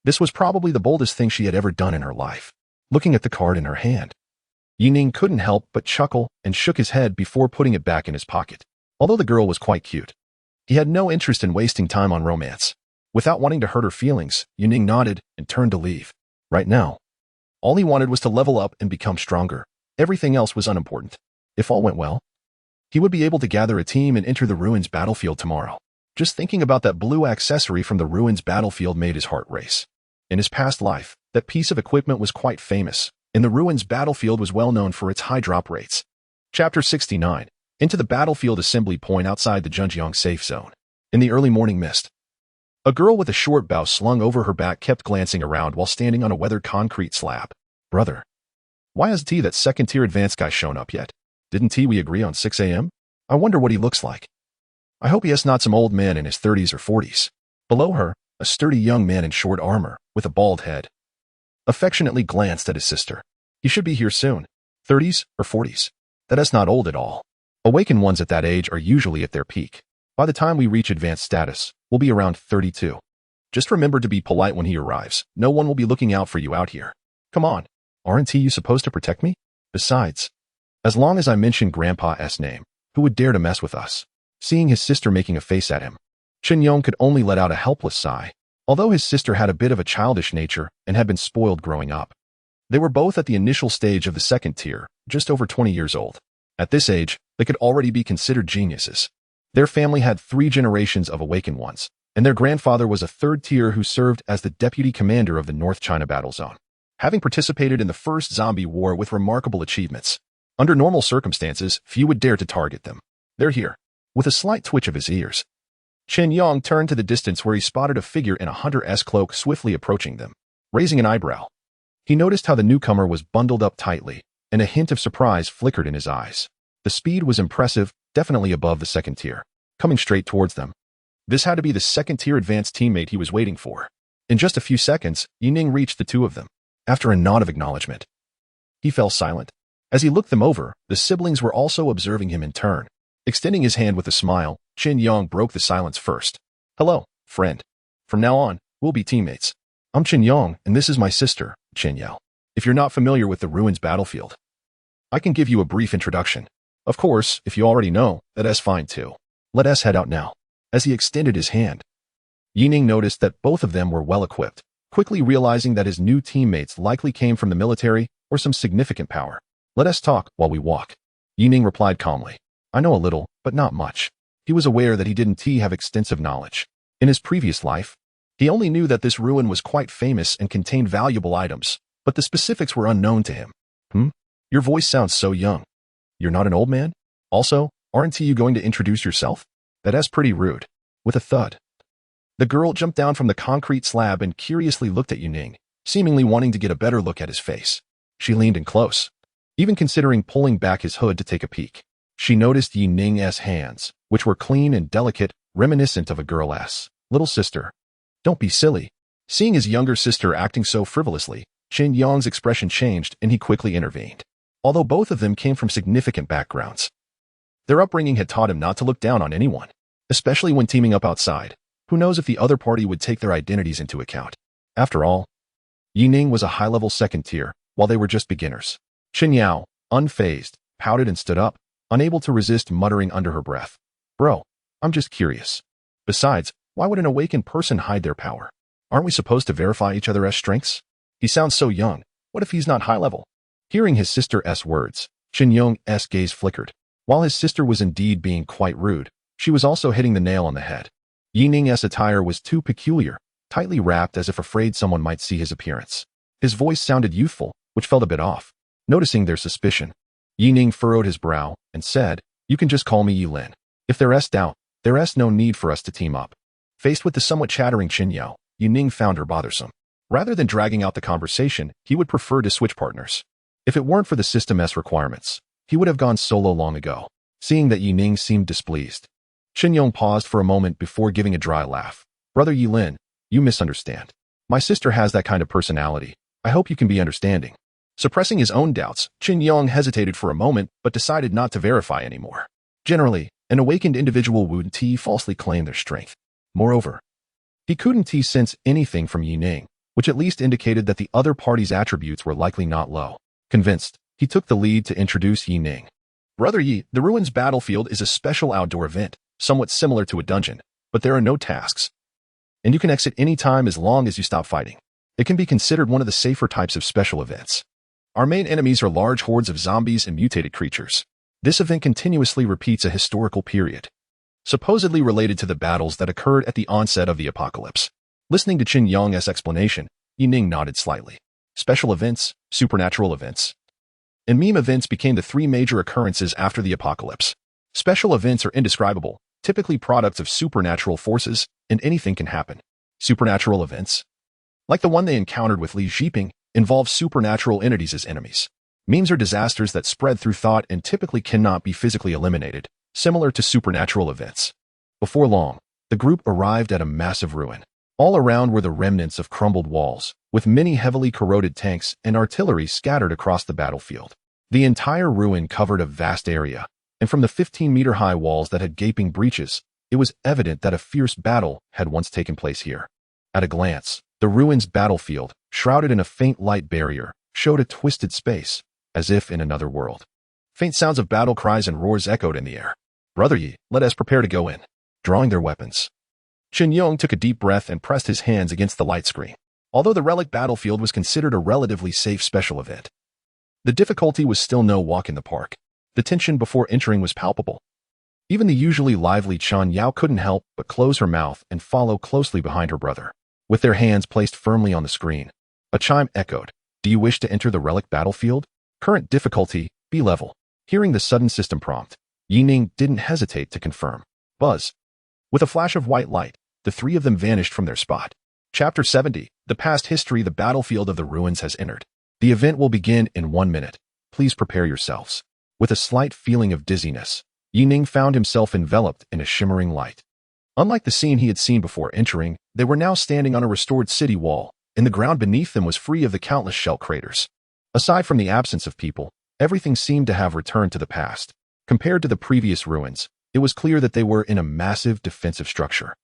This was probably the boldest thing she had ever done in her life. Looking at the card in her hand, Yining couldn't help but chuckle and shook his head before putting it back in his pocket. Although the girl was quite cute, he had no interest in wasting time on romance. Without wanting to hurt her feelings, Yining nodded and turned to leave. Right now, all he wanted was to level up and become stronger. Everything else was unimportant. If all went well, he would be able to gather a team and enter the Ruins Battlefield tomorrow. Just thinking about that blue accessory from the Ruins Battlefield made his heart race. In his past life, that piece of equipment was quite famous, and the Ruins Battlefield was well known for its high drop rates. Chapter 69. Into the battlefield assembly point outside the Zhenjiang safe zone. In the early morning mist, a girl with a short bow slung over her back kept glancing around while standing on a weathered concrete slab. Brother, why hasn't that second-tier advanced guy shown up yet? Didn't we agree on 6 a.m.? I wonder what he looks like. I hope he is not some old man in his 30s or 40s. Below her, a sturdy young man in short armor, with a bald head, affectionately glanced at his sister. He should be here soon. 30s or 40s. That is not old at all. Awakened ones at that age are usually at their peak. By the time we reach advanced status, we'll be around 32. Just remember to be polite when he arrives. No one will be looking out for you out here. Come on, aren't you supposed to protect me? Besides, as long as I mention Grandpa's name, who would dare to mess with us? Seeing his sister making a face at him, Chen Yong could only let out a helpless sigh. Although his sister had a bit of a childish nature and had been spoiled growing up, they were both at the initial stage of the second tier, just over 20 years old. At this age, they could already be considered geniuses. Their family had 3 generations of awakened ones, and their grandfather was a third tier who served as the deputy commander of the North China Battle Zone, having participated in the first zombie war with remarkable achievements. Under normal circumstances, few would dare to target them. They're here. With a slight twitch of his ears, Chen Yong turned to the distance where he spotted a figure in a hunter-esque cloak swiftly approaching them. Raising an eyebrow, he noticed how the newcomer was bundled up tightly, and a hint of surprise flickered in his eyes. The speed was impressive, definitely above the second tier. Coming straight towards them, this had to be the second-tier advanced teammate he was waiting for. In just a few seconds, Yining reached the two of them. After a nod of acknowledgement, he fell silent. As he looked them over, the siblings were also observing him in turn. Extending his hand with a smile, Chen Yong broke the silence first. Hello, friend. From now on, we'll be teammates. I'm Chen Yong, and this is my sister, Chen Yao. If you're not familiar with the Ruins Battlefield, I can give you a brief introduction. Of course, if you already know, that's fine too. Let us head out now. As he extended his hand, Yining noticed that both of them were well-equipped, quickly realizing that his new teammates likely came from the military or some significant power. Let us talk while we walk. Yining replied calmly. I know a little, but not much. He was aware that he didn't have extensive knowledge. In his previous life, he only knew that this ruin was quite famous and contained valuable items, but the specifics were unknown to him. Your voice sounds so young. You're not an old man? Also, aren't you going to introduce yourself? That's pretty rude. With a thud, the girl jumped down from the concrete slab and curiously looked at Yining, seemingly wanting to get a better look at his face. She leaned in close, even considering pulling back his hood to take a peek. She noticed Yining's hands, which were clean and delicate, reminiscent of a girl's little sister. Don't be silly. Seeing his younger sister acting so frivolously, Qin Yang's expression changed and he quickly intervened. Although both of them came from significant backgrounds, their upbringing had taught him not to look down on anyone, especially when teaming up outside. Who knows if the other party would take their identities into account? After all, Yining was a high-level second tier, while they were just beginners. Qin Yao, unfazed, pouted and stood up, unable to resist muttering under her breath. Bro, I'm just curious. Besides, why would an awakened person hide their power? Aren't we supposed to verify each other's strengths? He sounds so young. What if he's not high-level? Hearing his sister's words, Qin Yong's gaze flickered. While his sister was indeed being quite rude, she was also hitting the nail on the head. Yining's attire was too peculiar, tightly wrapped as if afraid someone might see his appearance. His voice sounded youthful, which felt a bit off. Noticing their suspicion, Yining furrowed his brow and said, You can just call me Yilin. If there's doubt, there's no need for us to team up. Faced with the somewhat chattering Qin Yao, Yining found her bothersome. Rather than dragging out the conversation, he would prefer to switch partners. If it weren't for the system's requirements, he would have gone solo long ago. Seeing that Yining seemed displeased, Qin Yong paused for a moment before giving a dry laugh. Brother Yilin, you misunderstand. My sister has that kind of personality. I hope you can be understanding. Suppressing his own doubts, Qin Yong hesitated for a moment but decided not to verify anymore. Generally, an awakened individual wouldn't falsely claim their strength. Moreover, he couldn't sense anything from Yining, which at least indicated that the other party's attributes were likely not low. Convinced, he took the lead to introduce Yining. Brother Yi, the Ruins battlefield is a special outdoor event, somewhat similar to a dungeon, but there are no tasks, and you can exit any time as long as you stop fighting. It can be considered one of the safer types of special events. Our main enemies are large hordes of zombies and mutated creatures. This event continuously repeats a historical period, supposedly related to the battles that occurred at the onset of the apocalypse. Listening to Qin Yong's explanation, Yining nodded slightly. Special events, supernatural events, and meme events became the three major occurrences after the apocalypse. Special events are indescribable, typically products of supernatural forces, and anything can happen. Supernatural events, like the one they encountered with Li Zhiping, involve supernatural entities as enemies. Memes are disasters that spread through thought and typically cannot be physically eliminated, similar to supernatural events. Before long, the group arrived at a massive ruin. All around were the remnants of crumbled walls, with many heavily corroded tanks and artillery scattered across the battlefield. The entire ruin covered a vast area, and from the 15-meter-high walls that had gaping breaches, it was evident that a fierce battle had once taken place here. At a glance, the ruin's battlefield, shrouded in a faint light barrier, showed a twisted space, as if in another world. Faint sounds of battle cries and roars echoed in the air. Brother Yi, let us prepare to go in. Drawing their weapons, Qin Yong took a deep breath and pressed his hands against the light screen. Although the relic battlefield was considered a relatively safe special event, the difficulty was still no walk in the park. The tension before entering was palpable. Even the usually lively Qin Yao couldn't help but close her mouth and follow closely behind her brother. With their hands placed firmly on the screen, a chime echoed. Do you wish to enter the relic battlefield? Current difficulty, B level. Hearing the sudden system prompt, Yining didn't hesitate to confirm. Buzz. With a flash of white light, the three of them vanished from their spot. Chapter 70, The Past History. The battlefield of the ruins has entered. The event will begin in 1 minute. Please prepare yourselves. With a slight feeling of dizziness, Yining found himself enveloped in a shimmering light. Unlike the scene he had seen before entering, they were now standing on a restored city wall, and the ground beneath them was free of the countless shell craters. Aside from the absence of people, everything seemed to have returned to the past. Compared to the previous ruins, it was clear that they were in a massive defensive structure.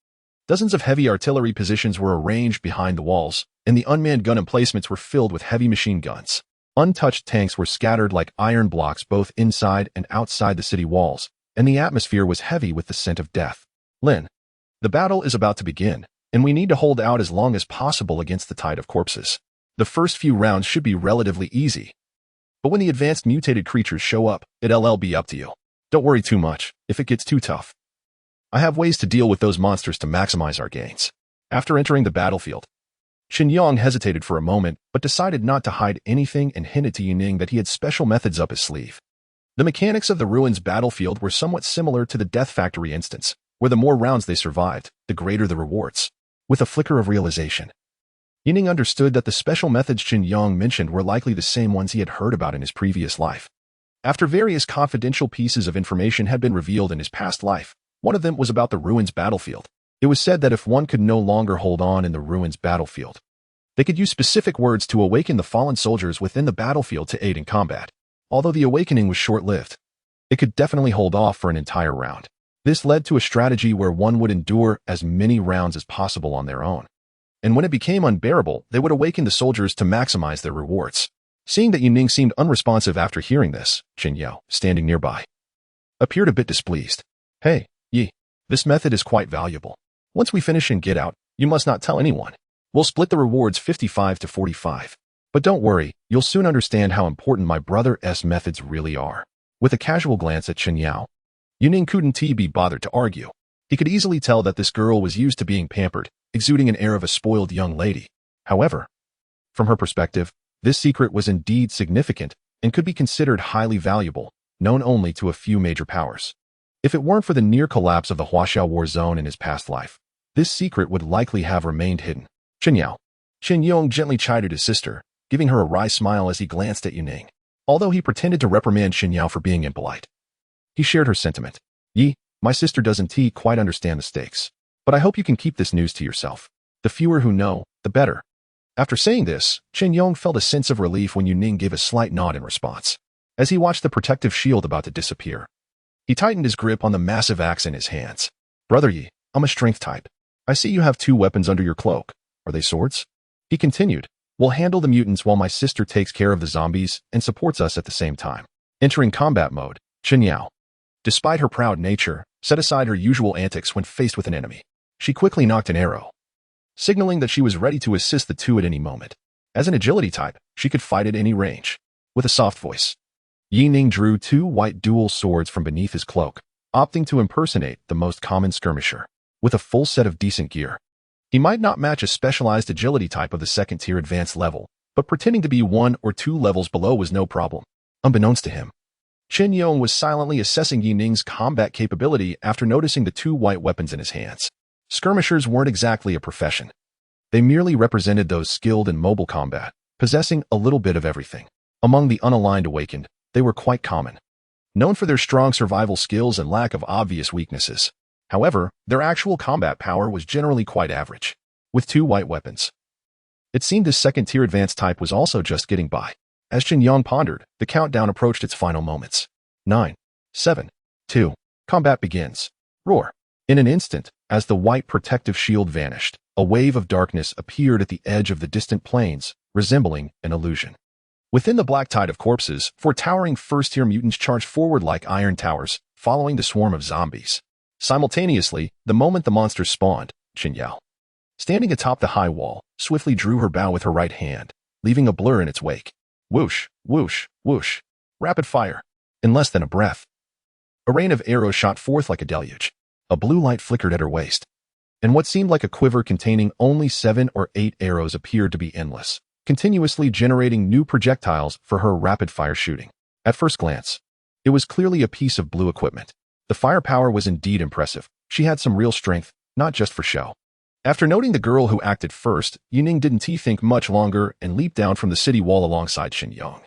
Dozens of heavy artillery positions were arranged behind the walls, and the unmanned gun emplacements were filled with heavy machine guns. Untouched tanks were scattered like iron blocks both inside and outside the city walls, and the atmosphere was heavy with the scent of death. Lin, the battle is about to begin, and we need to hold out as long as possible against the tide of corpses. The first few rounds should be relatively easy, But when the advanced mutated creatures show up, it'll be up to you. Don't worry too much if it gets too tough. I have ways to deal with those monsters to maximize our gains. After entering the battlefield, Qin Yang hesitated for a moment, but decided not to hide anything and hinted to Yining that he had special methods up his sleeve. The mechanics of the Ruins battlefield were somewhat similar to the Death Factory instance, where the more rounds they survived, the greater the rewards. With a flicker of realization, Yining understood that the special methods Qin Yang mentioned were likely the same ones he had heard about in his previous life. After various confidential pieces of information had been revealed in his past life, one of them was about the Ruins battlefield. It was said that if one could no longer hold on in the Ruins battlefield, they could use specific words to awaken the fallen soldiers within the battlefield to aid in combat. Although the awakening was short-lived, it could definitely hold off for an entire round. This led to a strategy where one would endure as many rounds as possible on their own. And when it became unbearable, they would awaken the soldiers to maximize their rewards. Seeing that Yining seemed unresponsive after hearing this, Qin Yao, standing nearby, appeared a bit displeased. Hey, Yi, this method is quite valuable. Once we finish and get out, you must not tell anyone. We'll split the rewards 55 to 45. But don't worry, you'll soon understand how important my brother's methods really are. With a casual glance at Qin Yao, Yining couldn't be bothered to argue. He could easily tell that this girl was used to being pampered, exuding an air of a spoiled young lady. However, from her perspective, this secret was indeed significant and could be considered highly valuable, known only to a few major powers. If it weren't for the near collapse of the Huaxiao war zone in his past life, this secret would likely have remained hidden. Qin Yang gently chided his sister, giving her a wry smile as he glanced at Yining. Although he pretended to reprimand Qin Yao for being impolite, he shared her sentiment. Yi, my sister doesn't quite understand the stakes, but I hope you can keep this news to yourself. The fewer who know, the better. After saying this, Qin Yang felt a sense of relief when Yining gave a slight nod in response. As he watched the protective shield about to disappear, he tightened his grip on the massive axe in his hands. Brother Yi, I'm a strength type. I see you have 2 weapons under your cloak. Are they swords? He continued. We'll handle the mutants while my sister takes care of the zombies and supports us at the same time. Entering combat mode, Qin Yao, despite her proud nature, set aside her usual antics when faced with an enemy. She quickly knocked an arrow, signaling that she was ready to assist the two at any moment. As an agility type, she could fight at any range. With a soft voice, Yining drew 2 white dual swords from beneath his cloak, opting to impersonate the most common skirmisher. With a full set of decent gear, he might not match a specialized agility type of the 2nd-tier advanced level, but pretending to be 1 or 2 levels below was no problem. Unbeknownst to him, Qin Yang was silently assessing Yining's combat capability after noticing the 2 white weapons in his hands. Skirmishers weren't exactly a profession. They merely represented those skilled in mobile combat, possessing a little bit of everything. Among the unaligned awakened, they were quite common, known for their strong survival skills and lack of obvious weaknesses. However, their actual combat power was generally quite average. With 2 white weapons, it seemed this 2nd-tier advanced type was also just getting by. As Qin Yang pondered, the countdown approached its final moments. 9, 7, 2. Combat begins. Roar. In an instant, as the white protective shield vanished, a wave of darkness appeared at the edge of the distant plains, resembling an illusion. Within the black tide of corpses, 4 towering 1st-tier mutants charged forward like iron towers, following the swarm of zombies. Simultaneously, the moment the monsters spawned, Qin Yao, standing atop the high wall, swiftly drew her bow with her right hand, leaving a blur in its wake. Whoosh, whoosh, whoosh. Rapid fire. In less than a breath, a rain of arrows shot forth like a deluge. A blue light flickered at her waist, and what seemed like a quiver containing only 7 or 8 arrows appeared to be endless, continuously generating new projectiles for her rapid-fire shooting. At first glance, it was clearly a piece of blue equipment. The firepower was indeed impressive. She had some real strength, not just for show. After noting the girl who acted first, Yining didn't think much longer and leaped down from the city wall alongside Qin Yang,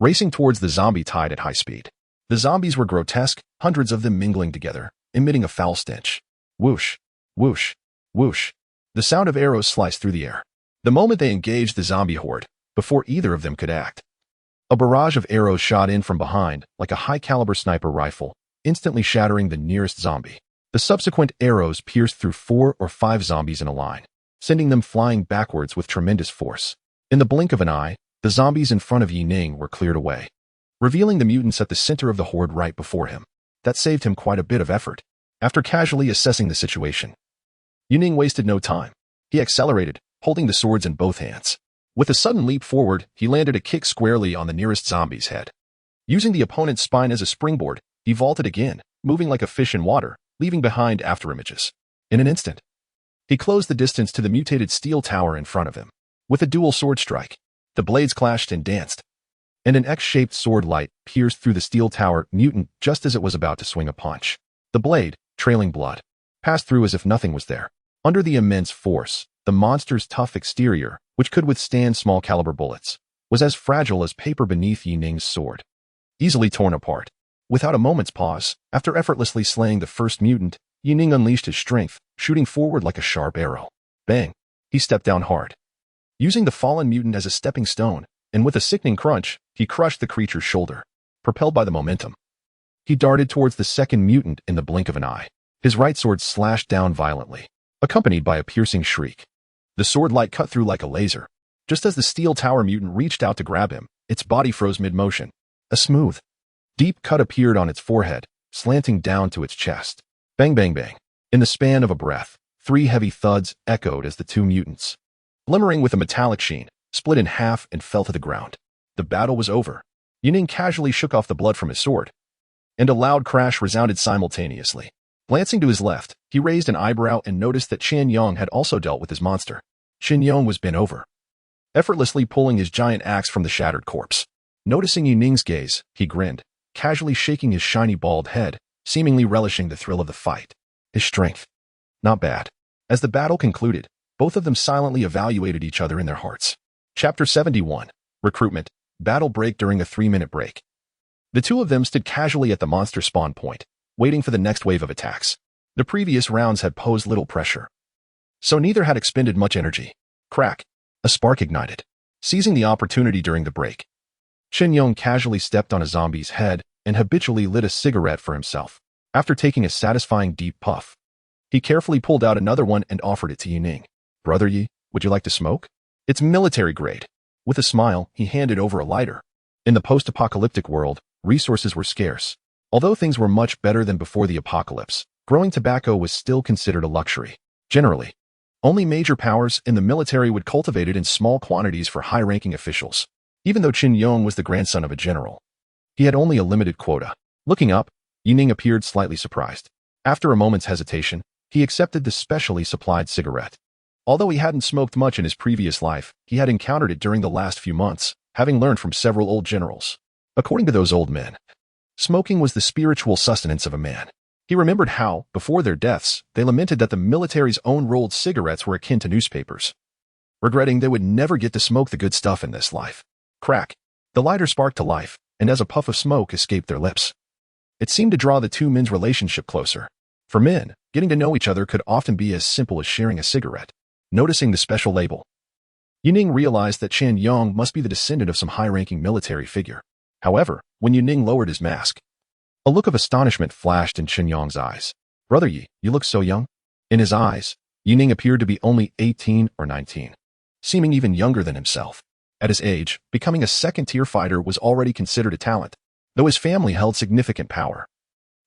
racing towards the zombie tide at high speed. The zombies were grotesque, hundreds of them mingling together, emitting a foul stench. Whoosh, whoosh, whoosh. The sound of arrows sliced through the air. The moment they engaged the zombie horde, before either of them could act, a barrage of arrows shot in from behind, like a high-caliber sniper rifle, instantly shattering the nearest zombie. The subsequent arrows pierced through 4 or 5 zombies in a line, sending them flying backwards with tremendous force. In the blink of an eye, the zombies in front of Yining were cleared away, revealing the mutants at the center of the horde right before him. That saved him quite a bit of effort. After casually assessing the situation, Yining wasted no time. He accelerated, holding the swords in both hands. With a sudden leap forward, he landed a kick squarely on the nearest zombie's head. Using the opponent's spine as a springboard, he vaulted again, moving like a fish in water, leaving behind afterimages. In an instant, he closed the distance to the mutated steel tower in front of him. With a dual sword strike, the blades clashed and danced, and an X-shaped sword light pierced through the steel tower mutant just as it was about to swing a punch. The blade, trailing blood, passed through as if nothing was there. Under the immense force, the monster's tough exterior, which could withstand small-caliber bullets, was as fragile as paper beneath Yi Ning's sword. Easily torn apart. Without a moment's pause, after effortlessly slaying the first mutant, Yi Ning unleashed his strength, shooting forward like a sharp arrow. Bang! He stepped down hard. Using the fallen mutant as a stepping stone, and with a sickening crunch, he crushed the creature's shoulder. Propelled by the momentum, he darted towards the second mutant in the blink of an eye. His right sword slashed down violently, accompanied by a piercing shriek. The sword light cut through like a laser. Just as the steel tower mutant reached out to grab him, its body froze mid-motion. A smooth, deep cut appeared on its forehead, slanting down to its chest. Bang, bang, bang. In the span of a breath, 3 heavy thuds echoed as the 2 mutants, glimmering with a metallic sheen, split in half and fell to the ground. The battle was over. Yi Ning casually shook off the blood from his sword, and a loud crash resounded simultaneously. Glancing to his left, he raised an eyebrow and noticed that Qian Yong had also dealt with his monster. Qian Yong was bent over, effortlessly pulling his giant axe from the shattered corpse. Noticing Yi Ning's gaze, he grinned, casually shaking his shiny bald head, seemingly relishing the thrill of the fight. His strength. Not bad. As the battle concluded, both of them silently evaluated each other in their hearts. Chapter 71. Recruitment. Battle break during a 3-minute break. The two of them stood casually at the monster spawn point, waiting for the next wave of attacks. The previous rounds had posed little pressure, so neither had expended much energy. Crack. A spark ignited. Seizing the opportunity during the break, Qian Yong casually stepped on a zombie's head and habitually lit a cigarette for himself. After taking a satisfying deep puff, he carefully pulled out another one and offered it to Yi Ning. Brother Yi, would you like to smoke? It's military grade. With a smile, he handed over a lighter. In the post-apocalyptic world, resources were scarce. Although things were much better than before the apocalypse, growing tobacco was still considered a luxury. Generally, only major powers in the military would cultivate it in small quantities for high-ranking officials. Even though Qian Yong was the grandson of a general, he had only a limited quota. Looking up, Yi Ning appeared slightly surprised. After a moment's hesitation, he accepted the specially supplied cigarette. Although he hadn't smoked much in his previous life, he had encountered it during the last few months, having learned from several old generals. According to those old men, smoking was the spiritual sustenance of a man. He remembered how, before their deaths, they lamented that the military's own rolled cigarettes were akin to newspapers, regretting they would never get to smoke the good stuff in this life. Crack. The lighter sparked to life, and as a puff of smoke escaped their lips, it seemed to draw the two men's relationship closer. For men, getting to know each other could often be as simple as sharing a cigarette. Noticing the special label, Yi Ning realized that Qian Yong must be the descendant of some high-ranking military figure. However, when Yi Ning lowered his mask, a look of astonishment flashed in Qian Yong's eyes. Brother Yi, you look so young. In his eyes, Yi Ning appeared to be only 18 or 19, seeming even younger than himself. At his age, becoming a second-tier fighter was already considered a talent, though his family held significant power.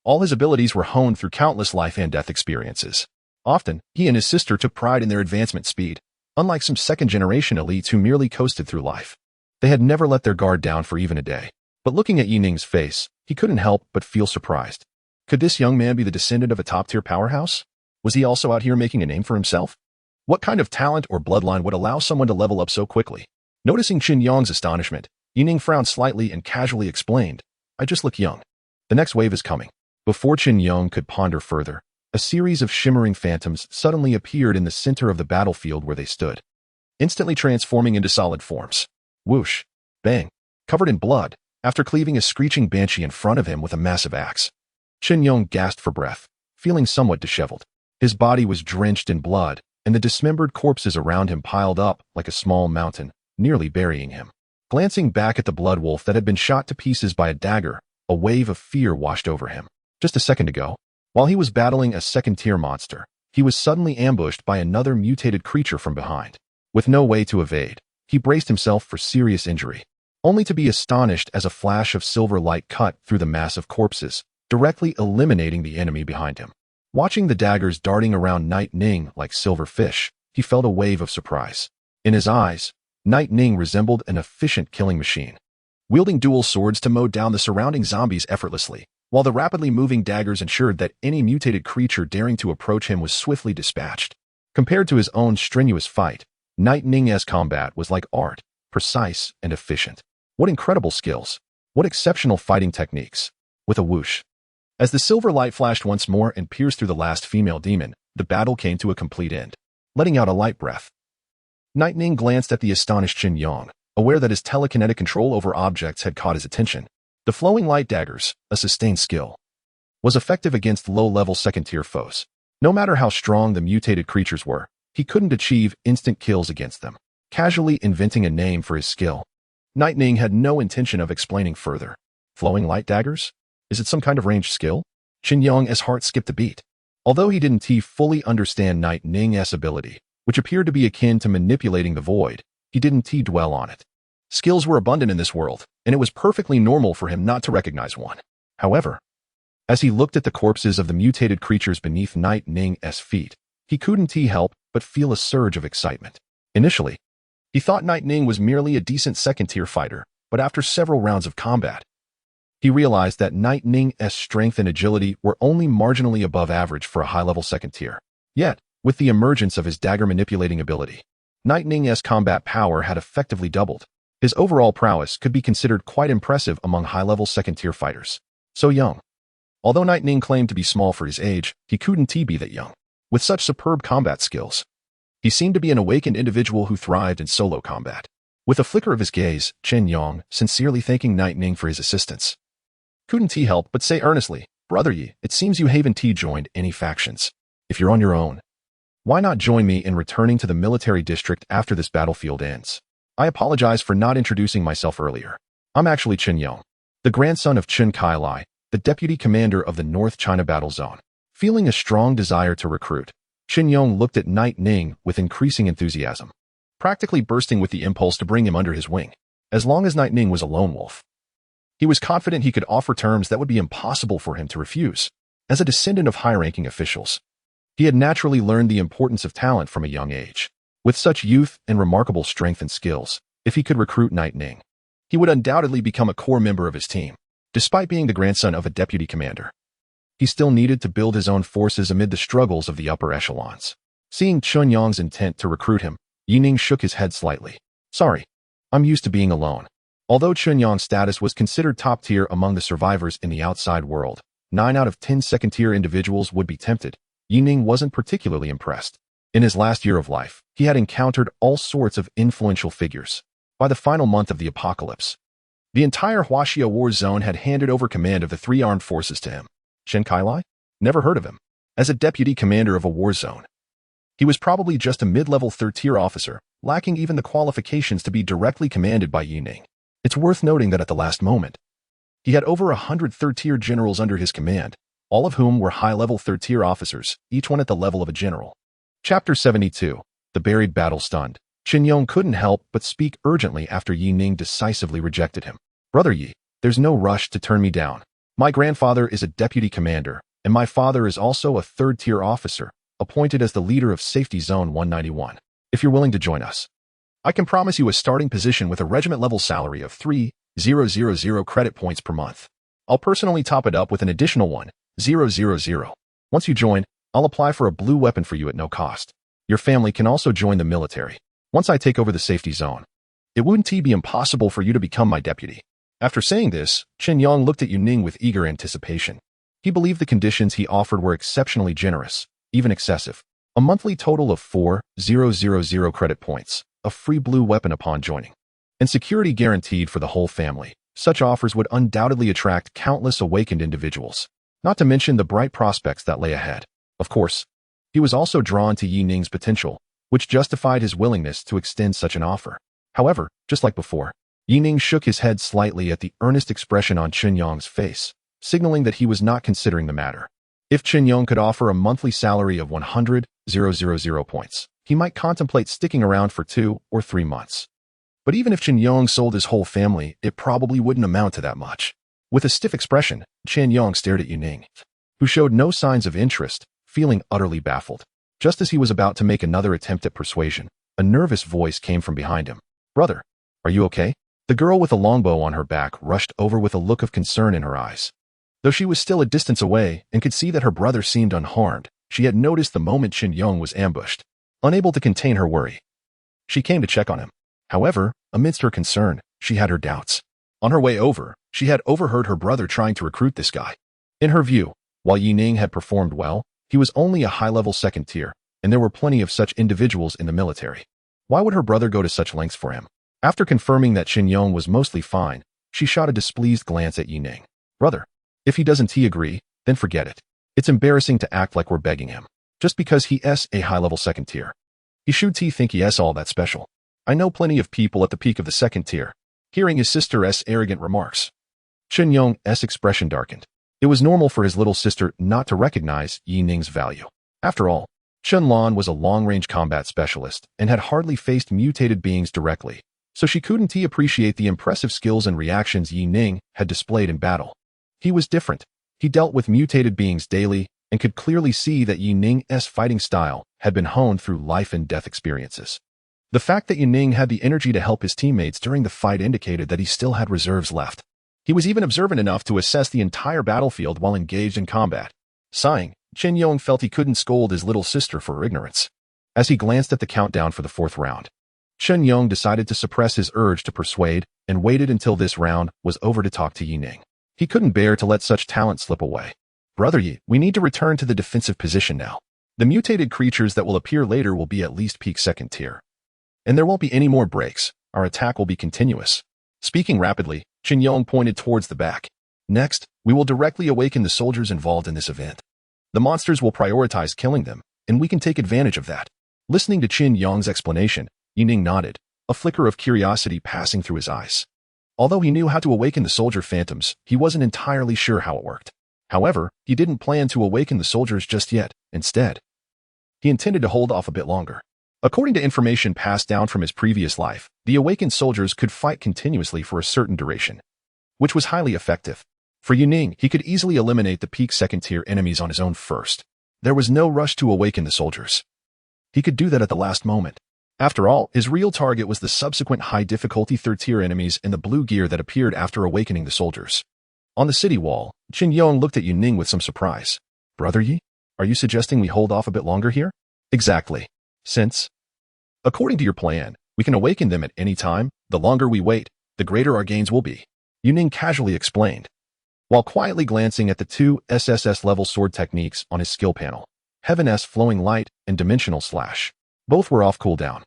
All his abilities were honed through countless life and death experiences. Often, he and his sister took pride in their advancement speed, unlike some second-generation elites who merely coasted through life. They had never let their guard down for even a day. But looking at Yi Ning's face, he couldn't help but feel surprised. Could this young man be the descendant of a top-tier powerhouse? Was he also out here making a name for himself? What kind of talent or bloodline would allow someone to level up so quickly? Noticing Qian Yong's astonishment, Yi Ning frowned slightly and casually explained, I just look young. The next wave is coming. Before Qian Yong could ponder further, a series of shimmering phantoms suddenly appeared in the center of the battlefield where they stood, instantly transforming into solid forms. Whoosh! Bang! Covered in blood, after cleaving a screeching banshee in front of him with a massive axe, Qian Yong gasped for breath, feeling somewhat disheveled. His body was drenched in blood, and the dismembered corpses around him piled up like a small mountain, nearly burying him. Glancing back at the blood wolf that had been shot to pieces by a dagger, a wave of fear washed over him. Just a second ago, while he was battling a second-tier monster, he was suddenly ambushed by another mutated creature from behind. With no way to evade, he braced himself for serious injury, only to be astonished as a flash of silver light cut through the mass of corpses, directly eliminating the enemy behind him. Watching the daggers darting around Night Ning like silver fish, he felt a wave of surprise. In his eyes, Knight Ning resembled an efficient killing machine, wielding dual swords to mow down the surrounding zombies effortlessly, while the rapidly moving daggers ensured that any mutated creature daring to approach him was swiftly dispatched. Compared to his own strenuous fight, Knight Ning's combat was like art, precise and efficient. What incredible skills! What exceptional fighting techniques! With a whoosh, as the silver light flashed once more and pierced through the last female demon, the battle came to a complete end. Letting out a light breath, Knight Ning glanced at the astonished Qin Yang, aware that his telekinetic control over objects had caught his attention. The flowing light daggers, a sustained skill, was effective against low-level second-tier foes. No matter how strong the mutated creatures were, he couldn't achieve instant kills against them. Casually inventing a name for his skill, Knight Ning had no intention of explaining further. Flowing light daggers? Is it some kind of ranged skill? Qin Yang's heart skipped a beat. Although he didn't fully understand Knight Ning's ability, which appeared to be akin to manipulating the void, he didn't dwell on it. Skills were abundant in this world, and it was perfectly normal for him not to recognize one. However, as he looked at the corpses of the mutated creatures beneath Knight Ning's feet, he couldn't help but feel a surge of excitement. Initially, he thought Knight Ning was merely a decent second-tier fighter, but after several rounds of combat, he realized that Knight Ning's strength and agility were only marginally above average for a high-level second-tier. Yet, with the emergence of his dagger-manipulating ability, Knight Ning's combat power had effectively doubled. His overall prowess could be considered quite impressive among high-level second-tier fighters. So young. Although Knight Ning claimed to be small for his age, he couldn't be that young. With such superb combat skills, he seemed to be an awakened individual who thrived in solo combat. With a flicker of his gaze, Qin Yang, sincerely thanking Knight Ning for his assistance, couldn't help but say earnestly, "Brother Yi, it seems you haven't joined any factions. If you're on your own, why not join me in returning to the military district after this battlefield ends? I apologize for not introducing myself earlier. I'm actually Qin Yang, the grandson of Qin Kailai, the deputy commander of the North China Battle Zone." Feeling a strong desire to recruit, Qin Yang looked at Knight Ning with increasing enthusiasm, practically bursting with the impulse to bring him under his wing. As long as Knight Ning was a lone wolf, he was confident he could offer terms that would be impossible for him to refuse. As a descendant of high-ranking officials, he had naturally learned the importance of talent from a young age. With such youth and remarkable strength and skills, if he could recruit Knight Ning, he would undoubtedly become a core member of his team. Despite being the grandson of a deputy commander, he still needed to build his own forces amid the struggles of the upper echelons. Seeing Qin Yang's intent to recruit him, Yi Ning shook his head slightly. "Sorry, I'm used to being alone." Although Qin Yang's status was considered top tier among the survivors in the outside world, 9 out of 10 second-tier individuals would be tempted. Yi Ning wasn't particularly impressed. In his last year of life, he had encountered all sorts of influential figures. By the final month of the apocalypse, the entire Huaxia war zone had handed over command of the 3 armed forces to him. Qin Kailai? Never heard of him. As a deputy commander of a war zone, he was probably just a mid-level third-tier officer, lacking even the qualifications to be directly commanded by Yi Ning. It's worth noting that at the last moment, he had over 100 third-tier generals under his command, all of whom were high-level third-tier officers, each one at the level of a general. Chapter 72. The Buried Battle Stunned. Qin Yang couldn't help but speak urgently after Yi Ning decisively rejected him. "Brother Yi, there's no rush to turn me down. My grandfather is a deputy commander, and my father is also a third-tier officer, appointed as the leader of Safety Zone 191. If you're willing to join us, I can promise you a starting position with a regiment-level salary of 3,000 credit points per month. I'll personally top it up with an additional 1,000. Once you join, I'll apply for a blue weapon for you at no cost. Your family can also join the military. Once I take over the Safety Zone, it wouldn't be impossible for you to become my deputy." After saying this, Qin Yang looked at Yi Ning with eager anticipation. He believed the conditions he offered were exceptionally generous, even excessive. A monthly total of 4,000 credit points, a free blue weapon upon joining, and security guaranteed for the whole family. Such offers would undoubtedly attract countless awakened individuals, not to mention the bright prospects that lay ahead. Of course, he was also drawn to Yi Ning's potential, which justified his willingness to extend such an offer. However, just like before, Yi Ning shook his head slightly at the earnest expression on Qin Yang's face, signaling that he was not considering the matter. If Qin Yang could offer a monthly salary of 100,000 points, he might contemplate sticking around for 2 or 3 months. But even if Qin Yang sold his whole family, it probably wouldn't amount to that much. With a stiff expression, Qin Yang stared at Yi Ning, who showed no signs of interest, feeling utterly baffled. Just as he was about to make another attempt at persuasion, a nervous voice came from behind him. Brother, are you okay? The girl with the longbow on her back rushed over with a look of concern in her eyes. Though she was still a distance away and could see that her brother seemed unharmed, she had noticed the moment Qin Yong was ambushed. Unable to contain her worry, she came to check on him. However, amidst her concern, she had her doubts. On her way over, she had overheard her brother trying to recruit this guy. In her view, while Yi Ning had performed well, he was only a high-level second tier, and there were plenty of such individuals in the military. Why would her brother go to such lengths for him? After confirming that Qin Yong was mostly fine, she shot a displeased glance at Yi Ning. Brother, if he doesn't agree, then forget it. It's embarrassing to act like we're begging him. Just because he's a high-level second tier. He should think he's all that special. I know plenty of people at the peak of the second tier. Hearing his sister's arrogant remarks, Qin Yong's expression darkened. It was normal for his little sister not to recognize Yi Ning's value. After all, Chen Lan was a long-range combat specialist and had hardly faced mutated beings directly, so she couldn't appreciate the impressive skills and reactions Yi Ning had displayed in battle. He was different. He dealt with mutated beings daily and could clearly see that Yi Ning's fighting style had been honed through life and death experiences. The fact that Yi Ning had the energy to help his teammates during the fight indicated that he still had reserves left. He was even observant enough to assess the entire battlefield while engaged in combat. Sighing, Qin Yong felt he couldn't scold his little sister for her ignorance. As he glanced at the countdown for the 4th round, Qin Yong decided to suppress his urge to persuade and waited until this round was over to talk to Yi Ning. He couldn't bear to let such talent slip away. Brother Yi, we need to return to the defensive position now. The mutated creatures that will appear later will be at least peak second tier. And there won't be any more breaks. Our attack will be continuous. Speaking rapidly, Qin Yong pointed towards the back. Next, we will directly awaken the soldiers involved in this event. The monsters will prioritize killing them, and we can take advantage of that. Listening to Qin Yong's explanation, Yi Ning nodded, a flicker of curiosity passing through his eyes. Although he knew how to awaken the soldier phantoms, he wasn't entirely sure how it worked. However, he didn't plan to awaken the soldiers just yet. Instead, he intended to hold off a bit longer. According to information passed down from his previous life, the awakened soldiers could fight continuously for a certain duration, which was highly effective. For Yi Ning, he could easily eliminate the peak second-tier enemies on his own first. There was no rush to awaken the soldiers. He could do that at the last moment. After all, his real target was the subsequent high-difficulty third-tier enemies in the blue gear that appeared after awakening the soldiers. On the city wall, Qin Yong looked at Yi Ning with some surprise. Brother Yi, are you suggesting we hold off a bit longer here? Exactly. Since, according to your plan, we can awaken them at any time, the longer we wait, the greater our gains will be. Yi Ning casually explained, while quietly glancing at the 2 SSS-level sword techniques on his skill panel, Heaven's Flowing Light and Dimensional Slash. Both were off cooldown,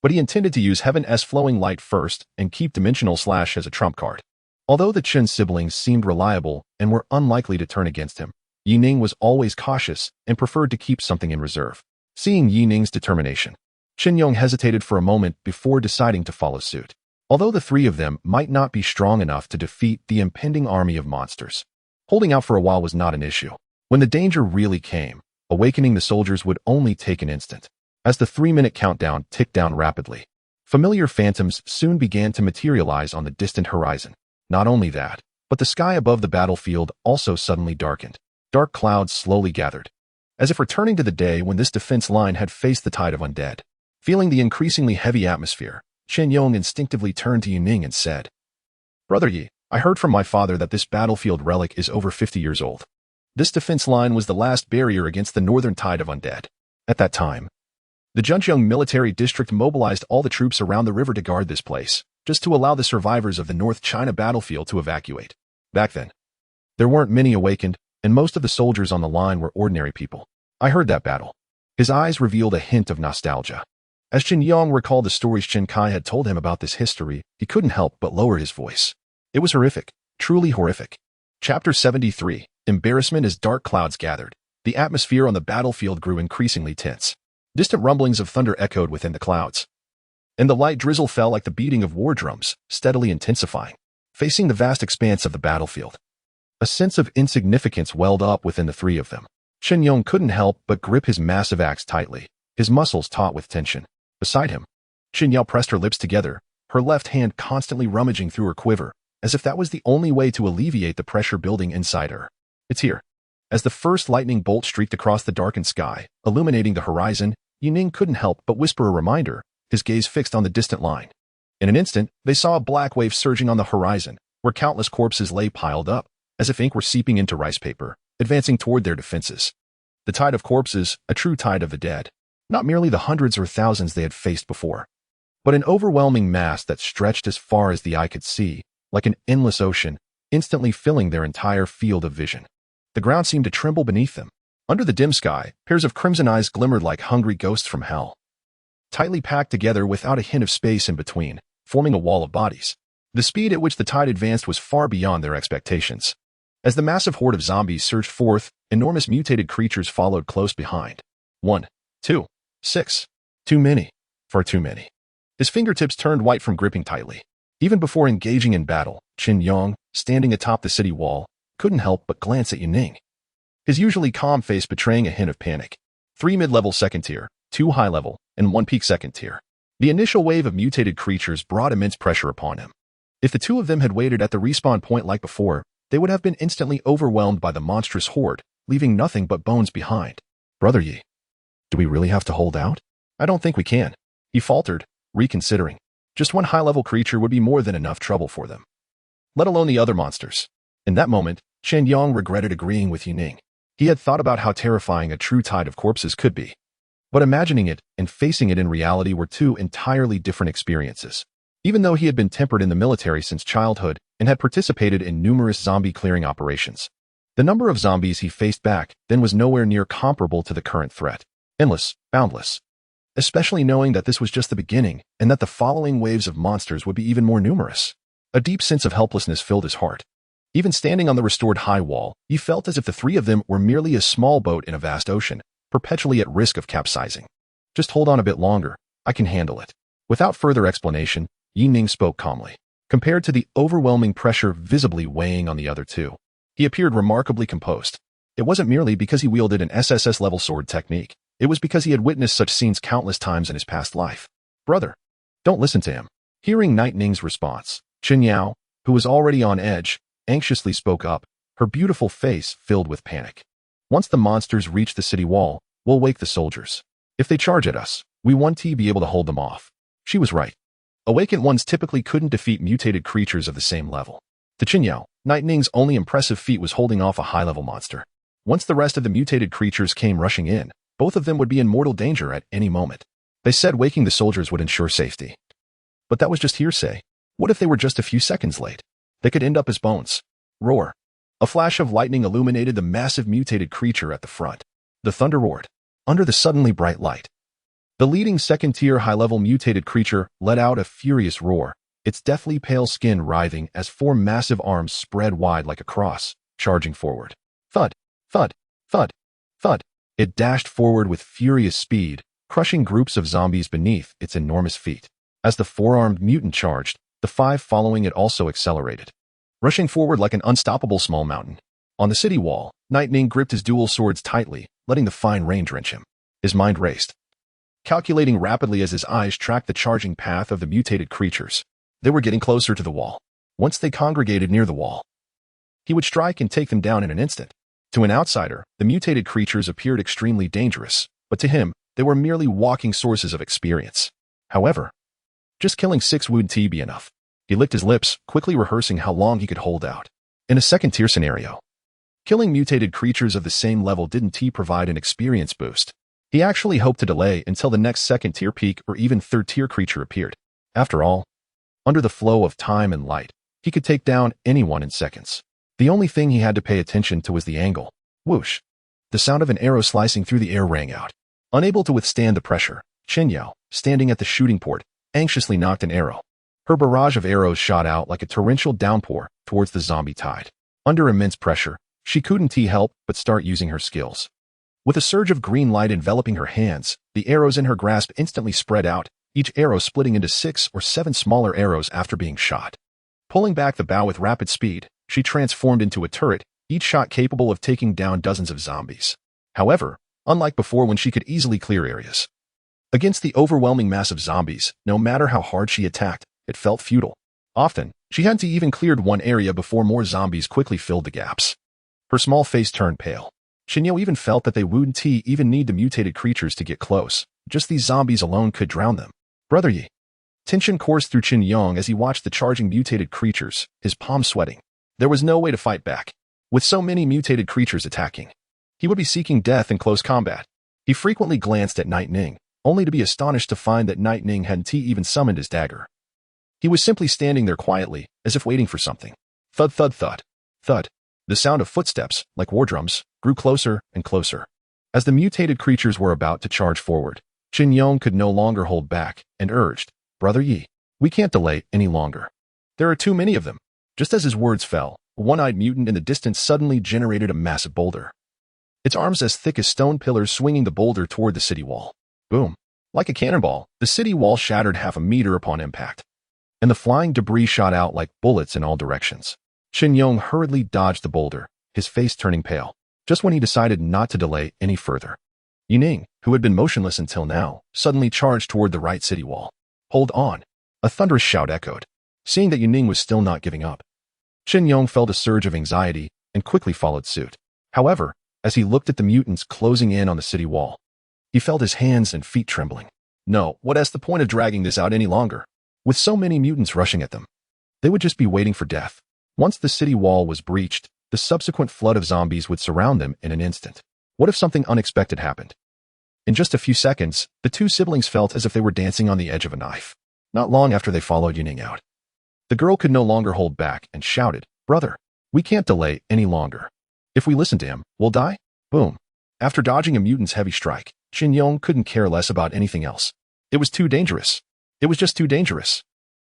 but he intended to use Heaven's Flowing Light first and keep Dimensional Slash as a trump card. Although the Chen siblings seemed reliable and were unlikely to turn against him, Yi Ning was always cautious and preferred to keep something in reserve. Seeing Yi Ning's determination, Qin Yong hesitated for a moment before deciding to follow suit. Although the 3 of them might not be strong enough to defeat the impending army of monsters, holding out for a while was not an issue. When the danger really came, awakening the soldiers would only take an instant. As the 3-minute countdown ticked down rapidly, familiar phantoms soon began to materialize on the distant horizon. Not only that, but the sky above the battlefield also suddenly darkened. Dark clouds slowly gathered, as if returning to the day when this defense line had faced the tide of undead. Feeling the increasingly heavy atmosphere, Qin Yong instinctively turned to Yi Ning and said, Brother Yi, I heard from my father that this battlefield relic is over 50 years old. This defense line was the last barrier against the northern tide of undead. At that time, the Zhenjiang military district mobilized all the troops around the river to guard this place, just to allow the survivors of the North China battlefield to evacuate. Back then, there weren't many awakened, and most of the soldiers on the line were ordinary people. I heard that battle. His eyes revealed a hint of nostalgia. As Qin Yong recalled the stories Chen Kai had told him about this history, he couldn't help but lower his voice. It was horrific, truly horrific. Chapter 73, Embarrassment. As dark clouds gathered, the atmosphere on the battlefield grew increasingly tense. Distant rumblings of thunder echoed within the clouds, and the light drizzle fell like the beating of war drums, steadily intensifying. Facing the vast expanse of the battlefield, a sense of insignificance welled up within the 3 of them. Qin Yong couldn't help but grip his massive axe tightly, his muscles taut with tension. Beside him, Qin Yao pressed her lips together, her left hand constantly rummaging through her quiver, as if that was the only way to alleviate the pressure building inside her. It's here. As the first lightning bolt streaked across the darkened sky, illuminating the horizon, Yi Ning couldn't help but whisper a reminder, his gaze fixed on the distant line. In an instant, they saw a black wave surging on the horizon, where countless corpses lay piled up, as if ink were seeping into rice paper, advancing toward their defenses. The tide of corpses, a true tide of the dead. Not merely the hundreds or thousands they had faced before, but an overwhelming mass that stretched as far as the eye could see, like an endless ocean, instantly filling their entire field of vision. The ground seemed to tremble beneath them. Under the dim sky, pairs of crimson eyes glimmered like hungry ghosts from hell, tightly packed together without a hint of space in between, forming a wall of bodies. The speed at which the tide advanced was far beyond their expectations. As the massive horde of zombies surged forth, enormous mutated creatures followed close behind. 1, 2, 6. Too many. Far too many. His fingertips turned white from gripping tightly. Even before engaging in battle, Qin Yang, standing atop the city wall, couldn't help but glance at Yining. His usually calm face betraying a hint of panic. 3 mid-level second tier, 2 high-level, and 1 peak second tier. The initial wave of mutated creatures brought immense pressure upon him. If the two of them had waited at the respawn point like before, they would have been instantly overwhelmed by the monstrous horde, leaving nothing but bones behind. Brother Yi, do we really have to hold out? I don't think we can. He faltered, reconsidering. Just one high-level creature would be more than enough trouble for them, let alone the other monsters. In that moment, Chen Yang regretted agreeing with Yining. He had thought about how terrifying a true tide of corpses could be. But imagining it and facing it in reality were two entirely different experiences. Even though he had been tempered in the military since childhood and had participated in numerous zombie clearing operations, the number of zombies he faced back then was nowhere near comparable to the current threat. Endless, boundless. Especially knowing that this was just the beginning and that the following waves of monsters would be even more numerous. A deep sense of helplessness filled his heart. Even standing on the restored high wall, he felt as if the three of them were merely a small boat in a vast ocean, perpetually at risk of capsizing. Just hold on a bit longer. I can handle it. Without further explanation, Yining spoke calmly. Compared to the overwhelming pressure visibly weighing on the other two, he appeared remarkably composed. It wasn't merely because he wielded an SSS-level sword technique. It was because he had witnessed such scenes countless times in his past life. Brother, don't listen to him. Hearing Night Ning's response, Chen Yao, who was already on edge, anxiously spoke up, her beautiful face filled with panic. Once the monsters reach the city wall, we'll wake the soldiers. If they charge at us, we won't be able to hold them off. She was right. Awakened ones typically couldn't defeat mutated creatures of the same level. To Chen Yao, Night Ning's only impressive feat was holding off a high-level monster. Once the rest of the mutated creatures came rushing in, both of them would be in mortal danger at any moment. They said waking the soldiers would ensure safety. But that was just hearsay. What if they were just a few seconds late? They could end up as bones. Roar. A flash of lightning illuminated the massive mutated creature at the front. The thunder roared. Under the suddenly bright light, the leading second-tier high-level mutated creature let out a furious roar, its deathly pale skin writhing as 4 massive arms spread wide like a cross, charging forward. Thud, thud, thud, thud. It dashed forward with furious speed, crushing groups of zombies beneath its enormous feet. As the 4-armed mutant charged, the 5 following it also accelerated, rushing forward like an unstoppable small mountain. On the city wall, Night Ning gripped his dual swords tightly, letting the fine rain drench him. His mind raced, calculating rapidly as his eyes tracked the charging path of the mutated creatures. They were getting closer to the wall. Once they congregated near the wall, he would strike and take them down in an instant. To an outsider, the mutated creatures appeared extremely dangerous, but to him, they were merely walking sources of experience. However, just killing 6 would be enough. He licked his lips, quickly rehearsing how long he could hold out. In a second-tier scenario, killing mutated creatures of the same level didn't provide an experience boost. He actually hoped to delay until the next second-tier peak or even third-tier creature appeared. After all, under the flow of time and light, he could take down anyone in seconds. The only thing he had to pay attention to was the angle. Whoosh! The sound of an arrow slicing through the air rang out. Unable to withstand the pressure, Chen Yao, standing at the shooting port, anxiously knocked an arrow. Her barrage of arrows shot out like a torrential downpour towards the zombie tide. Under immense pressure, she couldn't help but start using her skills. With a surge of green light enveloping her hands, the arrows in her grasp instantly spread out, each arrow splitting into 6 or 7 smaller arrows after being shot. Pulling back the bow with rapid speed, she transformed into a turret, each shot capable of taking down dozens of zombies. However, unlike before when she could easily clear areas, against the overwhelming mass of zombies, no matter how hard she attacked, it felt futile. Often, she hadn't even cleared one area before more zombies quickly filled the gaps. Her small face turned pale. Shinyo even felt that they wouldn't even need the mutated creatures to get close. Just these zombies alone could drown them. Brother Yi. Tension coursed through Qin Yong as he watched the charging mutated creatures, his palms sweating. There was no way to fight back. With so many mutated creatures attacking, he would be seeking death in close combat. He frequently glanced at Night Ning, only to be astonished to find that Night Ning hadn't even summoned his dagger. He was simply standing there quietly, as if waiting for something. Thud, thud, thud. Thud. The sound of footsteps, like war drums, grew closer and closer. As the mutated creatures were about to charge forward, Qin Yong could no longer hold back and urged, "Brother Yi, we can't delay any longer. There are too many of them." Just as his words fell, a one-eyed mutant in the distance suddenly generated a massive boulder. Its arms as thick as stone pillars swinging the boulder toward the city wall. Boom. Like a cannonball, the city wall shattered half a meter upon impact, and the flying debris shot out like bullets in all directions. Qin Yong hurriedly dodged the boulder, his face turning pale, just when he decided not to delay any further. Yining, who had been motionless until now, suddenly charged toward the right city wall. "Hold on!" A thunderous shout echoed. Seeing that Yining was still not giving up, Qin Yong felt a surge of anxiety and quickly followed suit. However, as he looked at the mutants closing in on the city wall, he felt his hands and feet trembling. No, what's the point of dragging this out any longer? With so many mutants rushing at them, they would just be waiting for death. Once the city wall was breached, the subsequent flood of zombies would surround them in an instant. What if something unexpected happened? In just a few seconds, the two siblings felt as if they were dancing on the edge of a knife. Not long after they followed Yining out, the girl could no longer hold back and shouted, "Brother, we can't delay any longer. If we listen to him, we'll die." Boom. After dodging a mutant's heavy strike, Qin Yong couldn't care less about anything else. It was too dangerous. It was just too dangerous.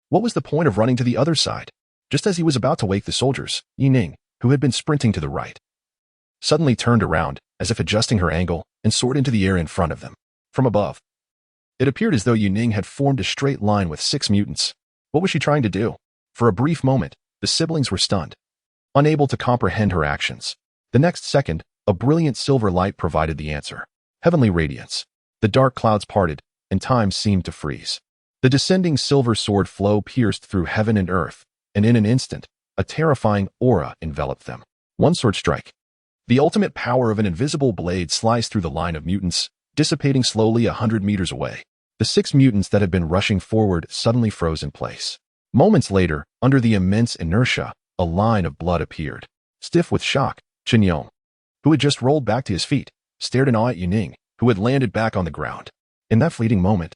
What was the point of running to the other side? Just as he was about to wake the soldiers, Yining, who had been sprinting to the right, suddenly turned around, as if adjusting her angle, and soared into the air in front of them. From above, it appeared as though Yining had formed a straight line with 6 mutants. What was she trying to do? For a brief moment, the siblings were stunned, unable to comprehend her actions. The next second, a brilliant silver light provided the answer. Heavenly radiance. The dark clouds parted, and time seemed to freeze. The descending silver sword flow pierced through heaven and earth, and in an instant, a terrifying aura enveloped them. One sword strike. The ultimate power of an invisible blade sliced through the line of mutants, dissipating slowly 100 meters away. The 6 mutants that had been rushing forward suddenly froze in place. Moments later, under the immense inertia, a line of blood appeared. Stiff with shock, Qin Yong, who had just rolled back to his feet, stared in awe at Yining, who had landed back on the ground. In that fleeting moment,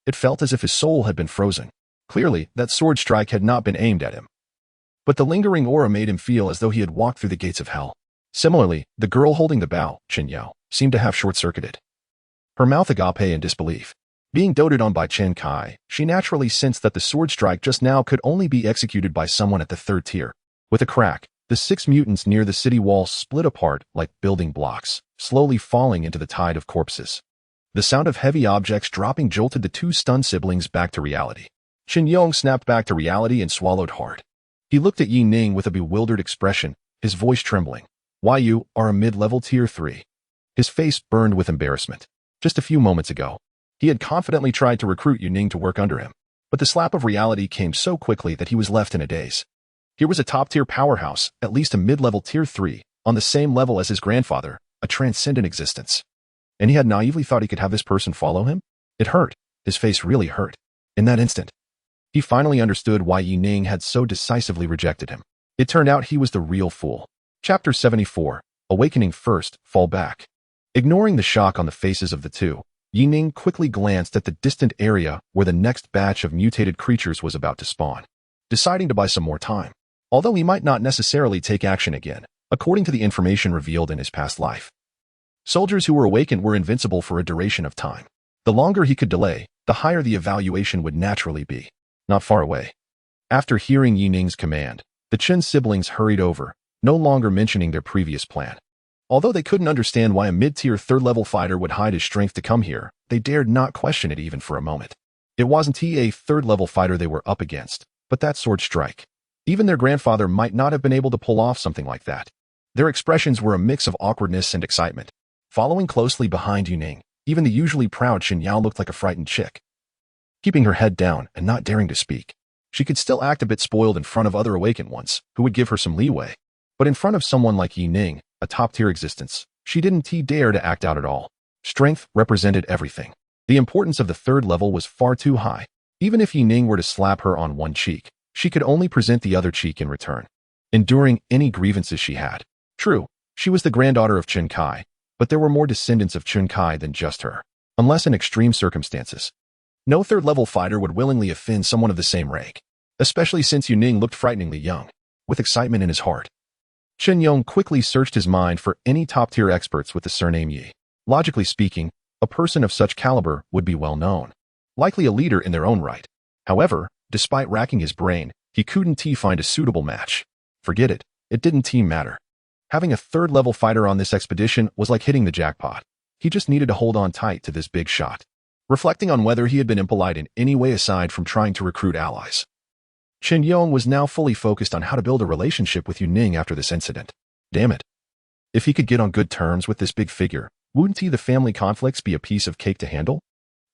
it felt as if his soul had been frozen. Clearly, that sword strike had not been aimed at him, but the lingering aura made him feel as though he had walked through the gates of hell. Similarly, the girl holding the bow, Chen Yao, seemed to have short-circuited her mouth agape in disbelief. Being doted on by Chen Kai, she naturally sensed that the sword strike just now could only be executed by someone at the 3rd tier. With a crack, the 6 mutants near the city wall split apart like building blocks, slowly falling into the tide of corpses. The sound of heavy objects dropping jolted the 2 stunned siblings back to reality. Qin Yong snapped back to reality and swallowed hard. He looked at Yining with a bewildered expression, his voice trembling. "Why, you are a mid-level tier 3. His face burned with embarrassment. Just a few moments ago, he had confidently tried to recruit Yining to work under him, but the slap of reality came so quickly that he was left in a daze. Here was a top-tier powerhouse, at least a mid-level tier 3, on the same level as his grandfather, a transcendent existence. And he had naively thought he could have this person follow him? It hurt. His face really hurt. In that instant, he finally understood why Yining had so decisively rejected him. It turned out he was the real fool. Chapter 74, Awakening First, Fall Back. Ignoring the shock on the faces of the two, Yining quickly glanced at the distant area where the next batch of mutated creatures was about to spawn, deciding to buy some more time. Although he might not necessarily take action again, according to the information revealed in his past life, soldiers who were awakened were invincible for a duration of time. The longer he could delay, the higher the evaluation would naturally be. Not far away. After hearing Yining's command, the Chen siblings hurried over, no longer mentioning their previous plan. Although they couldn't understand why a mid-tier 3rd-level fighter would hide his strength to come here, they dared not question it even for a moment. It wasn't a 3rd-level fighter they were up against, but that sword strike. Even their grandfather might not have been able to pull off something like that. Their expressions were a mix of awkwardness and excitement. Following closely behind Yining, even the usually proud Xin Yao looked like a frightened chick. Keeping her head down and not daring to speak, she could still act a bit spoiled in front of other awakened ones, who would give her some leeway. But in front of someone like Yining, a top-tier existence, she didn't dare to act out at all. Strength represented everything. The importance of the 3rd level was far too high. Even if Yining were to slap her on one cheek, she could only present the other cheek in return, enduring any grievances she had. True, she was the granddaughter of Chen Kai, but there were more descendants of Chen Kai than just her, unless in extreme circumstances. No third-level fighter would willingly offend someone of the same rank, especially since Yining looked frighteningly young, with excitement in his heart. Chen Yong quickly searched his mind for any top-tier experts with the surname Yi. Logically speaking, a person of such caliber would be well known, likely a leader in their own right. However, despite racking his brain, he couldn't find a suitable match. Forget it, it didn't matter. Having a third-level fighter on this expedition was like hitting the jackpot. He just needed to hold on tight to this big shot. Reflecting on whether he had been impolite in any way aside from trying to recruit allies, Chen Yong was now fully focused on how to build a relationship with Yining after this incident. Damn it. If he could get on good terms with this big figure, wouldn't the family conflicts be a piece of cake to handle?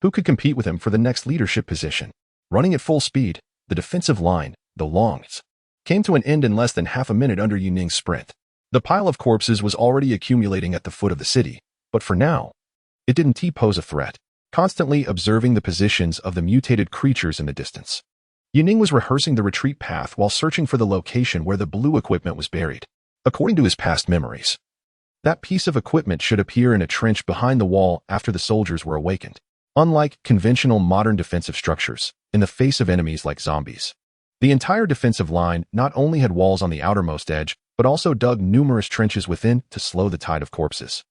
Who could compete with him for the next leadership position? Running at full speed, the defensive line, the longs, came to an end in less than half a minute under Yining's sprint. The pile of corpses was already accumulating at the foot of the city, but for now, it didn't pose a threat. Constantly observing the positions of the mutated creatures in the distance, Yining was rehearsing the retreat path while searching for the location where the blue equipment was buried. According to his past memories, that piece of equipment should appear in a trench behind the wall after the soldiers were awakened. Unlike conventional modern defensive structures, in the face of enemies like zombies, the entire defensive line not only had walls on the outermost edge, but also dug numerous trenches within to slow the tide of corpses.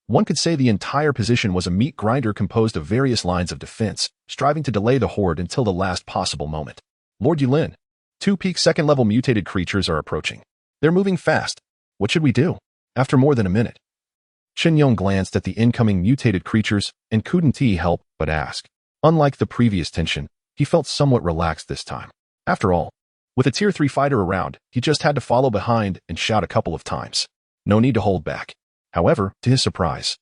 One could say the entire position was a meat grinder composed of various lines of defense, striving to delay the horde until the last possible moment. Lord Yulin, 2 peak second-level mutated creatures are approaching. They're moving fast. What should we do? After more than a minute, Chen Yong glanced at the incoming mutated creatures and couldn't help but ask. Unlike the previous tension, he felt somewhat relaxed this time. After all, with a tier 3 fighter around, he just had to follow behind and shout a couple of times. No need to hold back. However, to his surprise,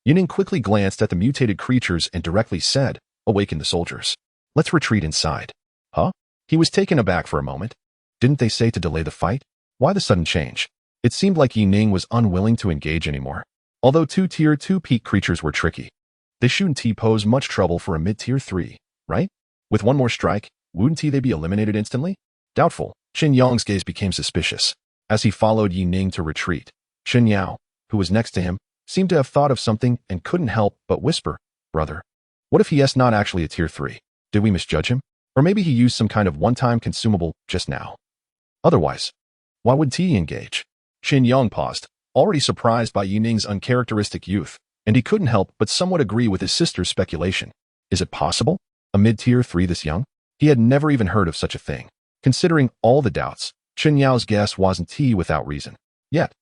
Yining quickly glanced at the mutated creatures and directly said, "Awaken the soldiers. Let's retreat inside." Huh? He was taken aback for a moment. Didn't they say to delay the fight? Why the sudden change? It seemed like Yining was unwilling to engage anymore. Although 2 tier 2 peak creatures were tricky, they shouldn't pose much trouble for a mid-tier 3, right? With one more strike, wouldn't they be eliminated instantly? Doubtful. Chen Yong's gaze became suspicious. As he followed Yining to retreat, Chen Yao, who was next to him, seemed to have thought of something and couldn't help but whisper, "Brother, what if he is not actually a tier 3? Did we misjudge him? Or maybe he used some kind of one-time consumable just now. Otherwise, why would he engage?" Chen Yong paused, already surprised by Yining's uncharacteristic youth, and he couldn't help but somewhat agree with his sister's speculation. Is it possible? A mid-tier 3 this young? He had never even heard of such a thing. Considering all the doubts, Chen Yao's guess wasn't without reason. Yet,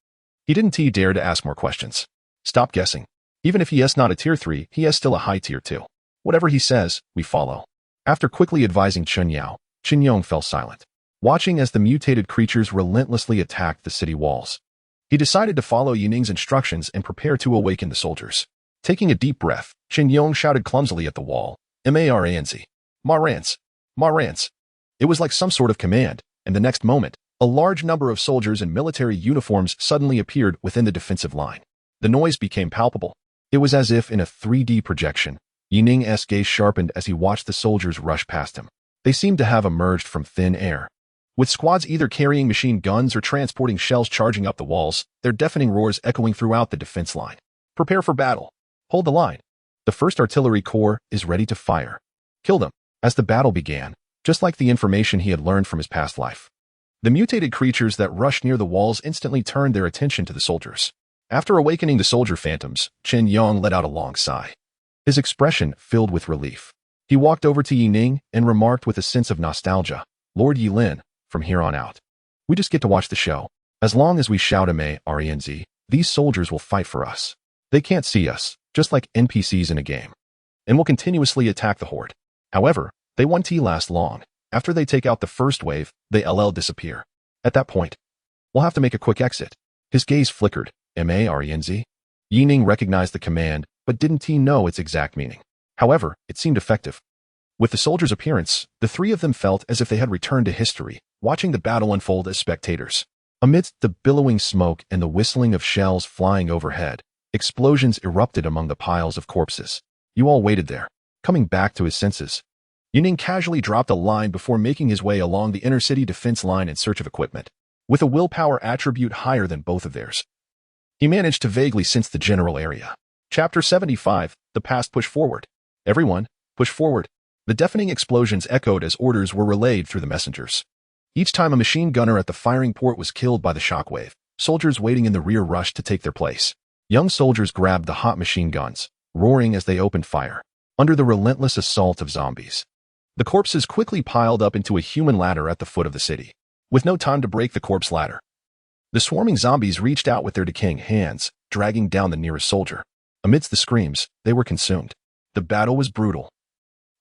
he didn't dare to ask more questions. Stop guessing. Even if he is not a tier 3, he is still a high tier 2. Whatever he says, we follow. After quickly advising Chen Yao, Chen Yong fell silent, watching as the mutated creatures relentlessly attacked the city walls. He decided to follow Yining's instructions and prepare to awaken the soldiers. Taking a deep breath, Chen Yong shouted clumsily at the wall, "Marans! Marans! Marans!" It was like some sort of command, and the next moment, a large number of soldiers in military uniforms suddenly appeared within the defensive line. The noise became palpable. It was as if in a 3D projection. Yining's gaze sharpened as he watched the soldiers rush past him. They seemed to have emerged from thin air, with squads either carrying machine guns or transporting shells charging up the walls, their deafening roars echoing throughout the defense line. Prepare for battle. Hold the line. The 1st Artillery Corps is ready to fire. Kill them. As the battle began, just like the information he had learned from his past life, the mutated creatures that rushed near the walls instantly turned their attention to the soldiers. After awakening the soldier phantoms, Chen Yong let out a long sigh. His expression filled with relief. He walked over to Yining and remarked with a sense of nostalgia, "Lord Yilin, from here on out, we just get to watch the show. As long as we shout "Marans," these soldiers will fight for us. They can't see us, just like NPCs in a game, and will continuously attack the horde. However, they won't last long. After they take out the first wave, they disappear. At that point, we'll have to make a quick exit." His gaze flickered. "Marans?" Yining recognized the command, but didn't know its exact meaning. However, it seemed effective. With the soldiers' appearance, the 3 of them felt as if they had returned to history, watching the battle unfold as spectators. Amidst the billowing smoke and the whistling of shells flying overhead, explosions erupted among the piles of corpses. You all waited there. Coming back to his senses, Yining casually dropped a line before making his way along the inner city defense line in search of equipment. With a willpower attribute higher than both of theirs, he managed to vaguely sense the general area. Chapter 75, The Past Push Forward. Everyone, push forward. The deafening explosions echoed as orders were relayed through the messengers. Each time a machine gunner at the firing port was killed by the shockwave, soldiers waiting in the rear rushed to take their place. Young soldiers grabbed the hot machine guns, roaring as they opened fire, under the relentless assault of zombies. The corpses quickly piled up into a human ladder at the foot of the city. With no time to break the corpse ladder, the swarming zombies reached out with their decaying hands, dragging down the nearest soldier. Amidst the screams, they were consumed. The battle was brutal,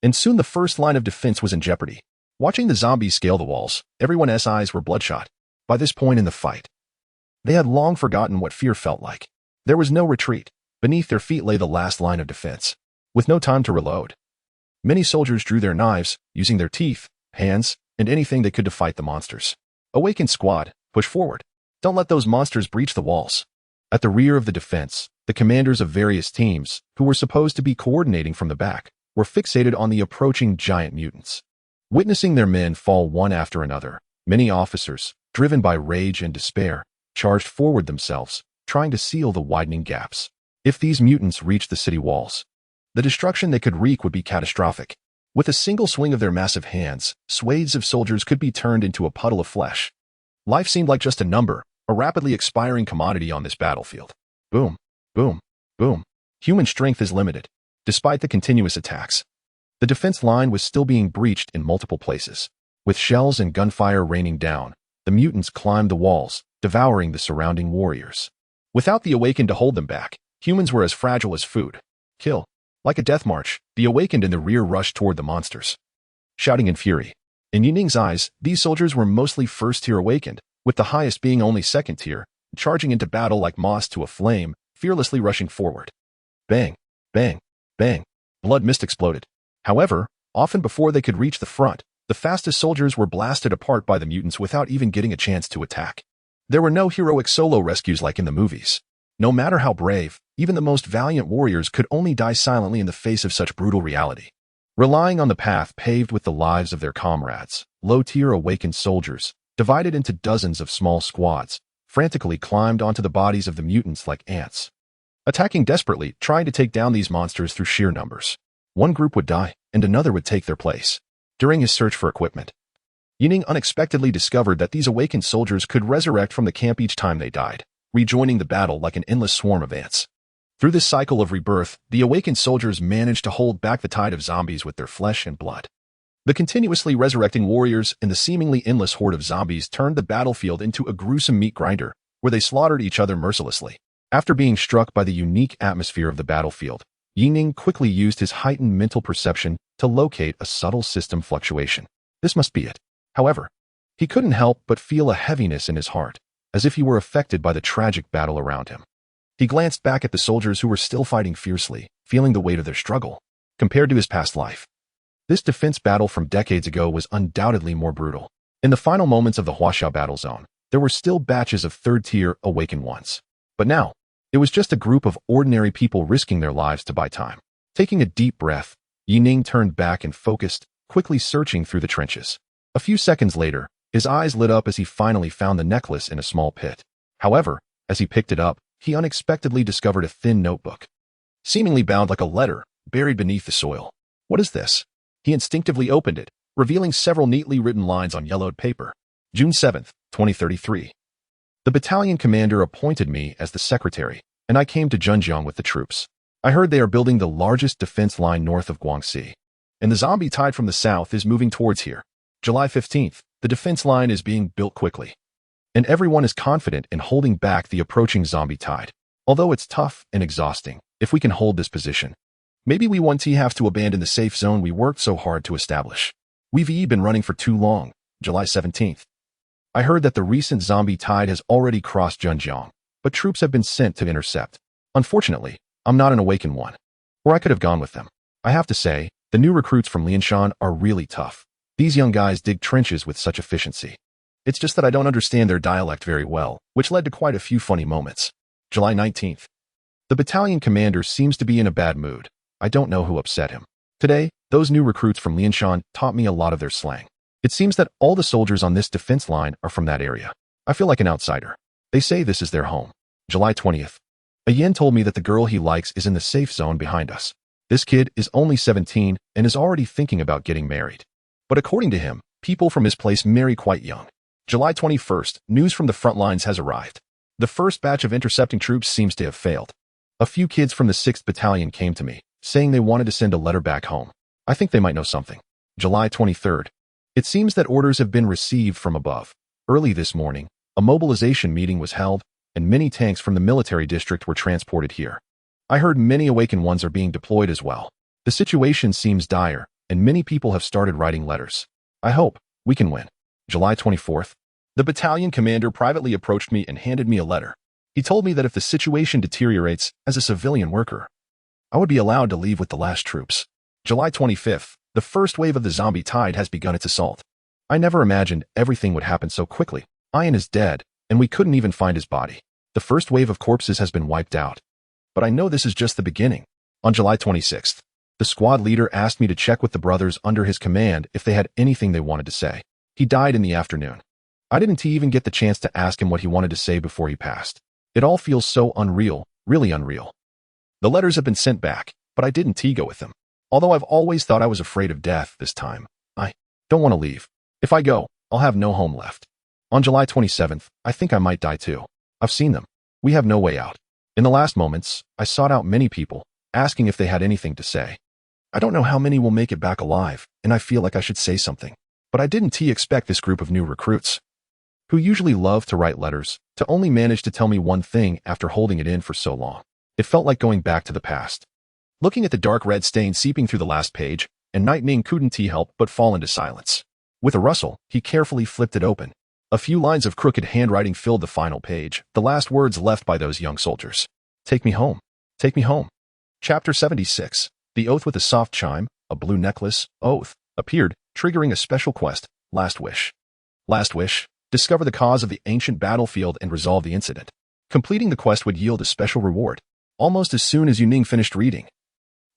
and soon the first line of defense was in jeopardy. Watching the zombies scale the walls, everyone's eyes were bloodshot. By this point in the fight, they had long forgotten what fear felt like. There was no retreat. Beneath their feet lay the last line of defense. With no time to reload, many soldiers drew their knives, using their teeth, hands, and anything they could to fight the monsters. Awakened squad, push forward. Don't let those monsters breach the walls. At the rear of the defense, the commanders of various teams, who were supposed to be coordinating from the back, were fixated on the approaching giant mutants. Witnessing their men fall one after another, many officers, driven by rage and despair, charged forward themselves, trying to seal the widening gaps. If these mutants reached the city walls, the destruction they could wreak would be catastrophic. With a single swing of their massive hands, swathes of soldiers could be turned into a puddle of flesh. Life seemed like just a number, a rapidly expiring commodity on this battlefield. Boom, boom, boom. Human strength is limited. Despite the continuous attacks, the defense line was still being breached in multiple places. With shells and gunfire raining down, the mutants climbed the walls, devouring the surrounding warriors. Without the Awakened to hold them back, humans were as fragile as food. Kill. Like a death march, the Awakened in the rear rushed toward the monsters, shouting in fury. In Yining's eyes, these soldiers were mostly first-tier Awakened, with the highest being only second-tier, charging into battle like moths to a flame, fearlessly rushing forward. Bang, bang, bang. Blood mist exploded. However, often before they could reach the front, the fastest soldiers were blasted apart by the mutants without even getting a chance to attack. There were no heroic solo rescues like in the movies. No matter how brave, even the most valiant warriors could only die silently in the face of such brutal reality. Relying on the path paved with the lives of their comrades, low-tier Awakened soldiers, divided into dozens of small squads, frantically climbed onto the bodies of the mutants like ants, attacking desperately, trying to take down these monsters through sheer numbers. One group would die, and another would take their place. During his search for equipment, Yining unexpectedly discovered that these Awakened soldiers could resurrect from the camp each time they died, rejoining the battle like an endless swarm of ants. Through this cycle of rebirth, the Awakened soldiers managed to hold back the tide of zombies with their flesh and blood. The continuously resurrecting warriors and the seemingly endless horde of zombies turned the battlefield into a gruesome meat grinder, where they slaughtered each other mercilessly. After being struck by the unique atmosphere of the battlefield, Yining quickly used his heightened mental perception to locate a subtle system fluctuation. This must be it. However, he couldn't help but feel a heaviness in his heart, as if he were affected by the tragic battle around him. He glanced back at the soldiers who were still fighting fiercely, feeling the weight of their struggle. Compared to his past life, this defense battle from decades ago was undoubtedly more brutal. In the final moments of the Huaxiao battle zone, there were still batches of third-tier Awakened ones. But now, it was just a group of ordinary people risking their lives to buy time. Taking a deep breath, Yining turned back and focused, quickly searching through the trenches. A few seconds later, his eyes lit up as he finally found the necklace in a small pit. However, as he picked it up, he unexpectedly discovered a thin notebook, seemingly bound like a letter, buried beneath the soil. What is this? He instinctively opened it, revealing several neatly written lines on yellowed paper. June 7, 2033. The battalion commander appointed me as the secretary, and I came to Zhenjiang with the troops. I heard they are building the largest defense line north of Guangxi, and the zombie tide from the south is moving towards here. July 15th, the defense line is being built quickly, and everyone is confident in holding back the approaching zombie tide. Although it's tough and exhausting, if we can hold this position, maybe we won't have to abandon the safe zone we worked so hard to establish. We've been running for too long. July 17th. I heard that the recent zombie tide has already crossed Zhenjiang, but troops have been sent to intercept. Unfortunately, I'm not an Awakened one, or I could have gone with them. I have to say, the new recruits from Lianshan are really tough. These young guys dig trenches with such efficiency. It's just that I don't understand their dialect very well, which led to quite a few funny moments. July 19th. The battalion commander seems to be in a bad mood. I don't know who upset him. Today, those new recruits from Lianshan taught me a lot of their slang. It seems that all the soldiers on this defense line are from that area. I feel like an outsider. They say this is their home. July 20th. A Yin told me that the girl he likes is in the safe zone behind us. This kid is only 17 and is already thinking about getting married. But according to him, people from his place marry quite young. July 21st, news from the front lines has arrived. The first batch of intercepting troops seems to have failed. A few kids from the 6th Battalion came to me, saying they wanted to send a letter back home. I think they might know something. July 23rd. It seems that orders have been received from above. Early this morning, a mobilization meeting was held, and many tanks from the military district were transported here. I heard many awakened ones are being deployed as well. The situation seems dire, and many people have started writing letters. I hope we can win. July 24th. The battalion commander privately approached me and handed me a letter. He told me that if the situation deteriorates as a civilian worker, I would be allowed to leave with the last troops. July 25th. The first wave of the zombie tide has begun its assault. I never imagined everything would happen so quickly. Ian is dead, and we couldn't even find his body. The first wave of corpses has been wiped out. But I know this is just the beginning. On July 26th, the squad leader asked me to check with the brothers under his command if they had anything they wanted to say. He died in the afternoon. I didn't even get the chance to ask him what he wanted to say before he passed. It all feels so unreal, really unreal. The letters have been sent back, but I didn't go with them. Although I've always thought I was afraid of death this time, I don't want to leave. If I go, I'll have no home left. On July 27th, I think I might die too. I've seen them. We have no way out. In the last moments, I sought out many people, asking if they had anything to say. I don't know how many will make it back alive, and I feel like I should say something. But I didn't expect this group of new recruits, who usually love to write letters, to only manage to tell me one thing after holding it in for so long. It felt like going back to the past. Looking at the dark red stain seeping through the last page, and Night Ning couldn't help but fall into silence. With a rustle, he carefully flipped it open. A few lines of crooked handwriting filled the final page, the last words left by those young soldiers. Take me home. Take me home. Chapter 76. The Oath with a soft chime, a blue necklace, oath, appeared, triggering a special quest, Last Wish. Last Wish. Discover the cause of the ancient battlefield and resolve the incident. Completing the quest would yield a special reward. Almost as soon as Yuning finished reading,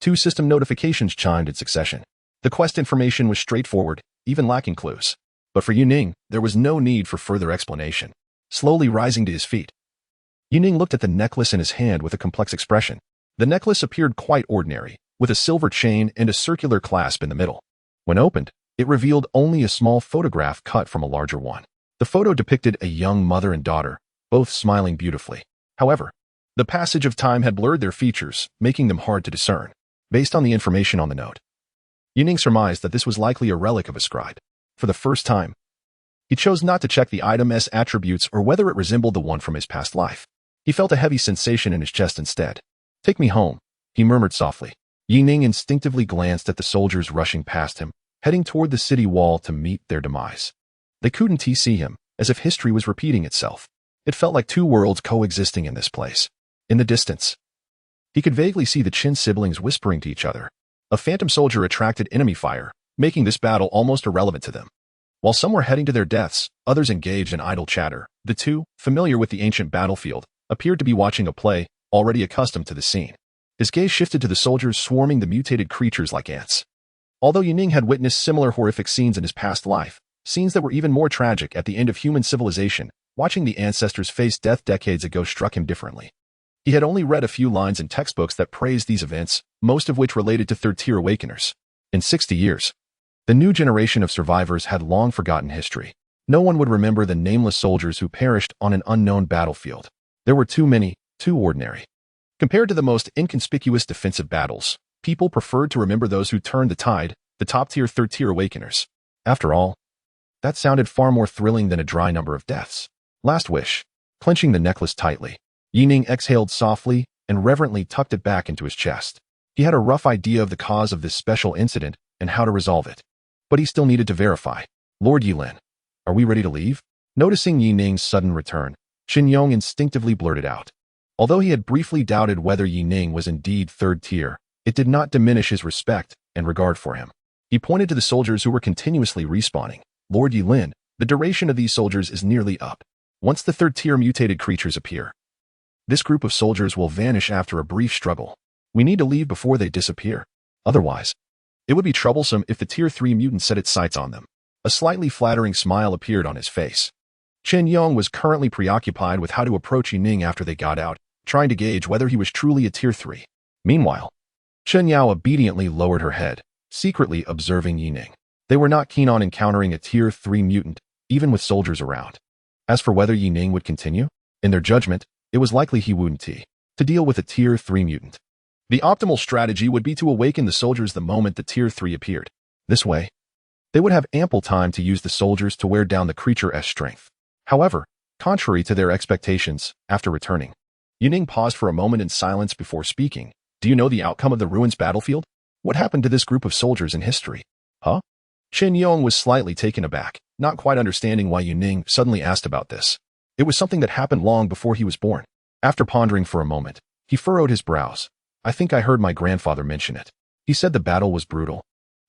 2 system notifications chimed in succession. The quest information was straightforward, even lacking clues. But for Yuning, there was no need for further explanation. Slowly rising to his feet, Yuning looked at the necklace in his hand with a complex expression. The necklace appeared quite ordinary, with a silver chain and a circular clasp in the middle. When opened, it revealed only a small photograph cut from a larger one. The photo depicted a young mother and daughter, both smiling beautifully. However, the passage of time had blurred their features, making them hard to discern. Based on the information on the note, Yuning surmised that this was likely a relic of a scribe. For the first time, he chose not to check the item's attributes or whether it resembled the one from his past life. He felt a heavy sensation in his chest instead. Take me home, he murmured softly. Yuning instinctively glanced at the soldiers rushing past him, heading toward the city wall to meet their demise. They couldn't see him, as if history was repeating itself. It felt like 2 worlds coexisting in this place. In the distance, he could vaguely see the Qin siblings whispering to each other. A phantom soldier attracted enemy fire, making this battle almost irrelevant to them. While some were heading to their deaths, others engaged in idle chatter. The 2, familiar with the ancient battlefield, appeared to be watching a play, already accustomed to the scene. His gaze shifted to the soldiers swarming the mutated creatures like ants. Although Yuning had witnessed similar horrific scenes in his past life, scenes that were even more tragic at the end of human civilization, watching the ancestors face death decades ago struck him differently. He had only read a few lines in textbooks that praised these events, most of which related to third-tier awakeners. In 60 years, the new generation of survivors had long forgotten history. No one would remember the nameless soldiers who perished on an unknown battlefield. There were too many, too ordinary. Compared to the most inconspicuous defensive battles, people preferred to remember those who turned the tide, the top-tier third-tier awakeners. After all, that sounded far more thrilling than a dry number of deaths. Last Wish. Clenching the necklace tightly, Yuning exhaled softly and reverently tucked it back into his chest. He had a rough idea of the cause of this special incident and how to resolve it. But he still needed to verify. Lord Yilin, are we ready to leave? Noticing Yining's sudden return, Xinyong instinctively blurted out. Although he had briefly doubted whether Yining was indeed third tier, it did not diminish his respect and regard for him. He pointed to the soldiers who were continuously respawning. Lord Yilin, the duration of these soldiers is nearly up. Once the third-tier mutated creatures appear, this group of soldiers will vanish after a brief struggle. We need to leave before they disappear. Otherwise, It would be troublesome if the Tier 3 mutant set its sights on them. A slightly flattering smile appeared on his face. Chen Yong was currently preoccupied with how to approach Yining after they got out, trying to gauge whether he was truly a Tier 3. Meanwhile, Chen Yao obediently lowered her head, secretly observing Yining. They were not keen on encountering a Tier 3 mutant, even with soldiers around. As for whether Yining would continue, in their judgment, it was likely he wouldn't to deal with a Tier 3 mutant. The optimal strategy would be to awaken the soldiers the moment the Tier 3 appeared. This way, they would have ample time to use the soldiers to wear down the creature's strength. However, contrary to their expectations, after returning, Yining paused for a moment in silence before speaking. Do you know the outcome of the ruins battlefield? What happened to this group of soldiers in history? Huh? Chen Yong was slightly taken aback, not quite understanding why Yining suddenly asked about this. It was something that happened long before he was born. After pondering for a moment, he furrowed his brows. I think I heard my grandfather mention it. He said the battle was brutal.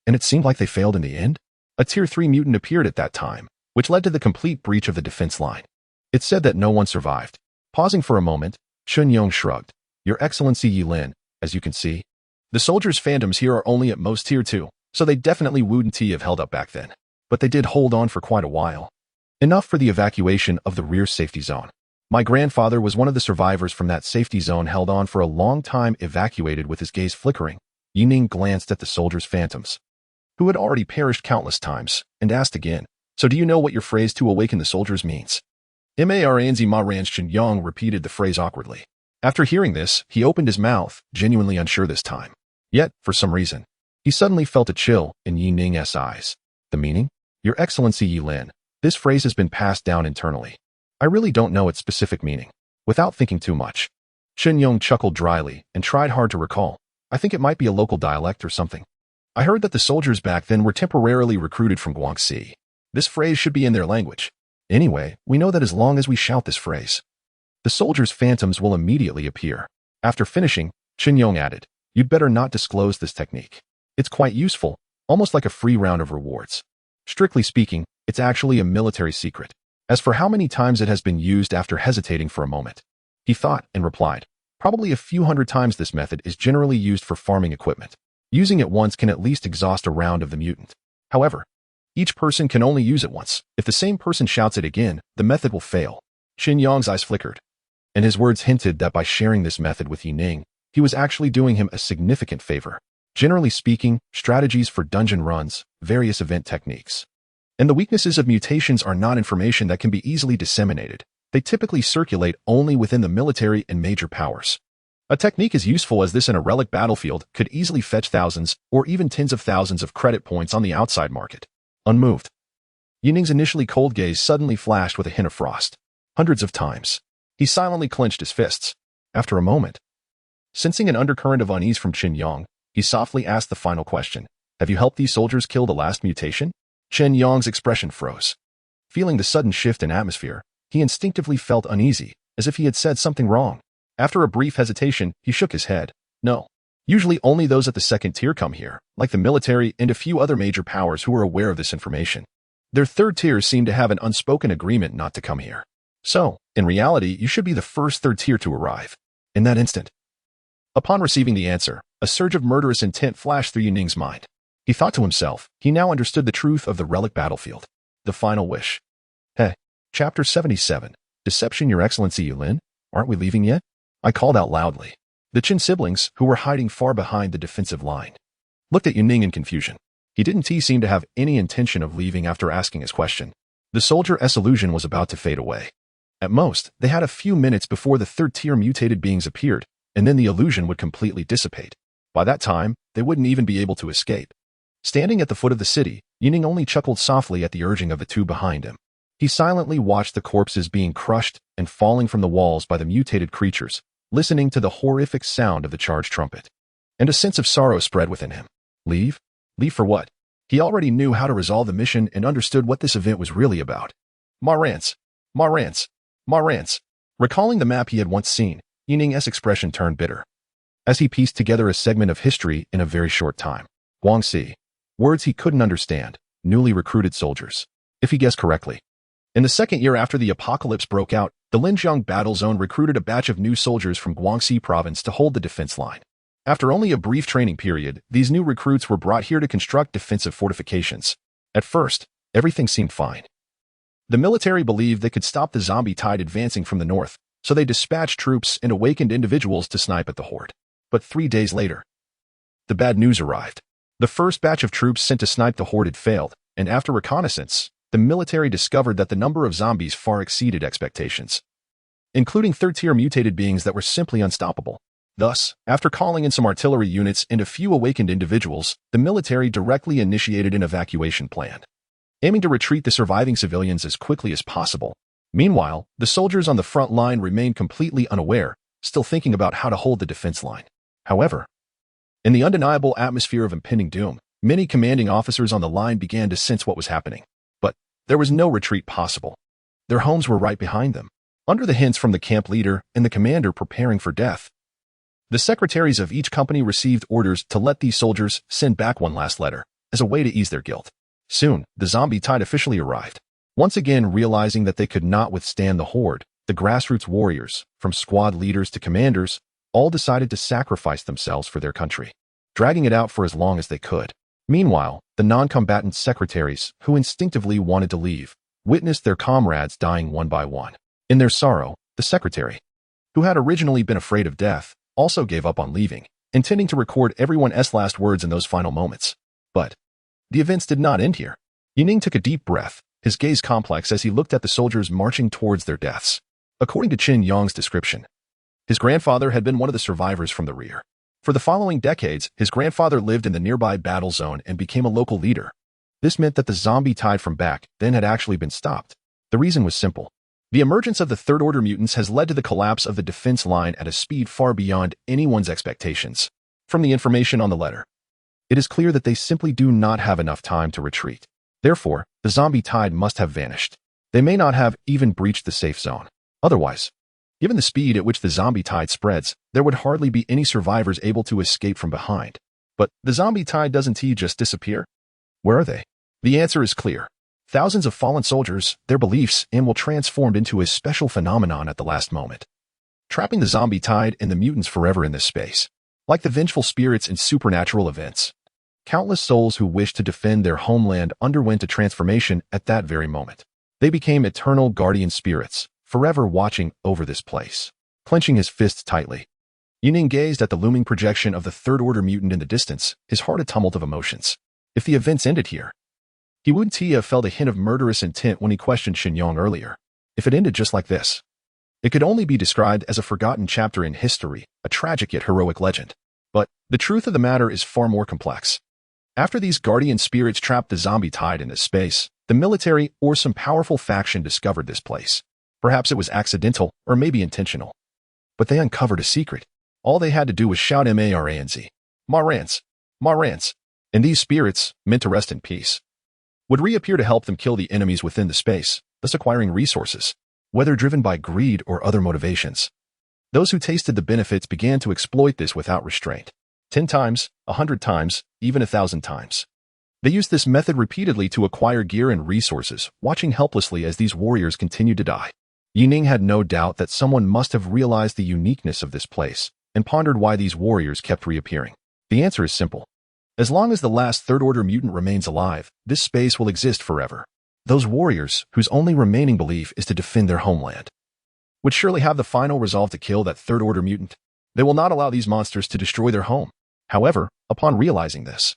And it seemed like they failed in the end? A Tier 3 mutant appeared at that time, which led to the complete breach of the defense line. It said that no one survived. Pausing for a moment, Chen Yong shrugged. Your Excellency Yilin, as you can see, the soldiers' phantoms here are only at most Tier 2, so they definitely wouldn't have held up back then. But they did hold on for quite a while. Enough for the evacuation of the rear safety zone. My grandfather was one of the survivors from that safety zone, held on for a long time, evacuated. With his gaze flickering, Yining glanced at the soldiers' phantoms, who had already perished countless times, and asked again, so do you know what your phrase to awaken the soldiers means? Maranzi Ma Ranz. Chen Yong repeated the phrase awkwardly. After hearing this, he opened his mouth, genuinely unsure this time. Yet, for some reason, he suddenly felt a chill in Yining's eyes. The meaning? Your Excellency Yilin, this phrase has been passed down internally. I really don't know its specific meaning. Without thinking too much, Chen Yong chuckled dryly and tried hard to recall. I think it might be a local dialect or something. I heard that the soldiers back then were temporarily recruited from Guangxi. This phrase should be in their language. Anyway, we know that as long as we shout this phrase, the soldiers' phantoms will immediately appear. After finishing, Chen Yong added, you'd better not disclose this technique. It's quite useful, almost like a free round of rewards. Strictly speaking, it's actually a military secret. As for how many times it has been used, after hesitating for a moment, he thought and replied, probably a few hundred times. This method is generally used for farming equipment. Using it once can at least exhaust a round of the mutant. However, each person can only use it once. If the same person shouts it again, the method will fail. Chen Yong's eyes flickered, and his words hinted that by sharing this method with Yining, he was actually doing him a significant favor. Generally speaking, strategies for dungeon runs, various event techniques, and the weaknesses of mutations are not information that can be easily disseminated. They typically circulate only within the military and major powers. A technique as useful as this in a relic battlefield could easily fetch thousands or even tens of thousands of credit points on the outside market. Unmoved, Yining's initially cold gaze suddenly flashed with a hint of frost. Hundreds of times, he silently clenched his fists. After a moment, sensing an undercurrent of unease from Chen Yong, he softly asked the final question. Have you helped these soldiers kill the last mutation? Chen Yong's expression froze. Feeling the sudden shift in atmosphere, he instinctively felt uneasy, as if he had said something wrong. After a brief hesitation, he shook his head. No. Usually only those at the second tier come here, like the military and a few other major powers who are aware of this information. Their third tiers seem to have an unspoken agreement not to come here. So, in reality, you should be the first third tier to arrive. In that instant, upon receiving the answer, a surge of murderous intent flashed through Yining's mind. He thought to himself, he now understood the truth of the relic battlefield. The final wish. Hey, Chapter 77. Deception. Your Excellency Yilin, aren't we leaving yet? I called out loudly. The Qin siblings, who were hiding far behind the defensive line, looked at Yining in confusion. He didn't seem to have any intention of leaving after asking his question. The soldier's illusion was about to fade away. At most, they had a few minutes before the third-tier mutated beings appeared, and then the illusion would completely dissipate. By that time, they wouldn't even be able to escape. Standing at the foot of the city, Yining only chuckled softly at the urging of the two behind him. He silently watched the corpses being crushed and falling from the walls by the mutated creatures, listening to the horrific sound of the charged trumpet. And a sense of sorrow spread within him. Leave? Leave for what? He already knew how to resolve the mission and understood what this event was really about. Ma Ranz. Ma Ranz. Ma Ranz. Recalling the map he had once seen, Yining's expression turned bitter, as he pieced together a segment of history in a very short time. Guangxi. Words he couldn't understand. Newly recruited soldiers. If he guessed correctly, in the second year after the apocalypse broke out, the Linjiang battle zone recruited a batch of new soldiers from Guangxi province to hold the defense line. After only a brief training period, these new recruits were brought here to construct defensive fortifications. At first, everything seemed fine. The military believed they could stop the zombie tide advancing from the north, so they dispatched troops and awakened individuals to snipe at the horde. But 3 days later, the bad news arrived. The first batch of troops sent to snipe the horde had failed, and after reconnaissance, the military discovered that the number of zombies far exceeded expectations, including third-tier mutated beings that were simply unstoppable. Thus, after calling in some artillery units and a few awakened individuals, the military directly initiated an evacuation plan, aiming to retreat the surviving civilians as quickly as possible. Meanwhile, the soldiers on the front line remained completely unaware, still thinking about how to hold the defense line. However, in the undeniable atmosphere of impending doom, many commanding officers on the line began to sense what was happening. But there was no retreat possible. Their homes were right behind them. Under the hints from the camp leader and the commander preparing for death, the secretaries of each company received orders to let these soldiers send back one last letter, as a way to ease their guilt. Soon, the zombie tide officially arrived. Once again realizing that they could not withstand the horde, the grassroots warriors, from squad leaders to commanders, all decided to sacrifice themselves for their country, dragging it out for as long as they could. Meanwhile, the non-combatant secretaries, who instinctively wanted to leave, witnessed their comrades dying one by one. In their sorrow, the secretary, who had originally been afraid of death, also gave up on leaving, intending to record everyone's last words in those final moments. But the events did not end here. Yining took a deep breath, his gaze complex as he looked at the soldiers marching towards their deaths. According to Qin Yang's description, his grandfather had been one of the survivors from the rear. For the following decades, his grandfather lived in the nearby battle zone and became a local leader. This meant that the zombie tide from back then had actually been stopped. The reason was simple. The emergence of the third-order mutants has led to the collapse of the defense line at a speed far beyond anyone's expectations. From the information on the letter, it is clear that they simply do not have enough time to retreat. Therefore, the zombie tide must have vanished. They may not have even breached the safe zone. Otherwise, given the speed at which the zombie tide spreads, there would hardly be any survivors able to escape from behind. But the zombie tide doesn't just disappear? Where are they? The answer is clear. Thousands of fallen soldiers, their beliefs, and will transformed into a special phenomenon at the last moment, trapping the zombie tide and the mutants forever in this space. Like the vengeful spirits in supernatural events, countless souls who wished to defend their homeland underwent a transformation at that very moment. They became eternal guardian spirits, forever watching over this place. Clenching his fists tightly, Yining gazed at the looming projection of the third-order mutant in the distance, his heart a tumult of emotions. If the events ended here, he wouldn't have felt a hint of murderous intent when he questioned Qin Yang earlier. If it ended just like this, it could only be described as a forgotten chapter in history, a tragic yet heroic legend. But the truth of the matter is far more complex. After these guardian spirits trapped the zombie tide in this space, the military or some powerful faction discovered this place. Perhaps it was accidental or maybe intentional. But they uncovered a secret. All they had to do was shout Marans, Marans, Marans, and these spirits, meant to rest in peace, would reappear to help them kill the enemies within the space, thus acquiring resources, whether driven by greed or other motivations. Those who tasted the benefits began to exploit this without restraint. 10 times, 100 times, even 1,000 times. They used this method repeatedly to acquire gear and resources, watching helplessly as these warriors continued to die. Yining had no doubt that someone must have realized the uniqueness of this place and pondered why these warriors kept reappearing. The answer is simple. As long as the last third-order mutant remains alive, this space will exist forever. Those warriors, whose only remaining belief is to defend their homeland, would surely have the final resolve to kill that third-order mutant. They will not allow these monsters to destroy their home. However, upon realizing this,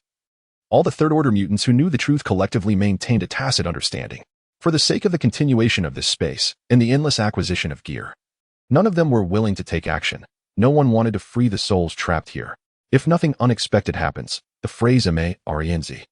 all the third-order mutants who knew the truth collectively maintained a tacit understanding. For the sake of the continuation of this space and the endless acquisition of gear, none of them were willing to take action. No one wanted to free the souls trapped here. If nothing unexpected happens, the phrase Arienzi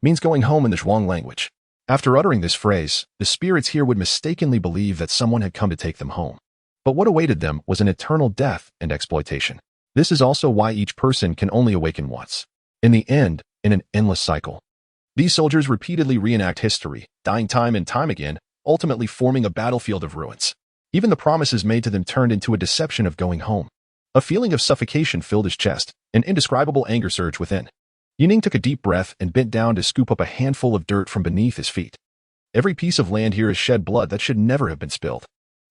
means going home in the Zhuang language. After uttering this phrase, the spirits here would mistakenly believe that someone had come to take them home. But what awaited them was an eternal death and exploitation. This is also why each person can only awaken once. In the end, in an endless cycle. These soldiers repeatedly reenact history, dying time and time again, ultimately forming a battlefield of ruins. Even the promises made to them turned into a deception of going home. A feeling of suffocation filled his chest, an indescribable anger surged within. Yining took a deep breath and bent down to scoop up a handful of dirt from beneath his feet. Every piece of land here has shed blood that should never have been spilled.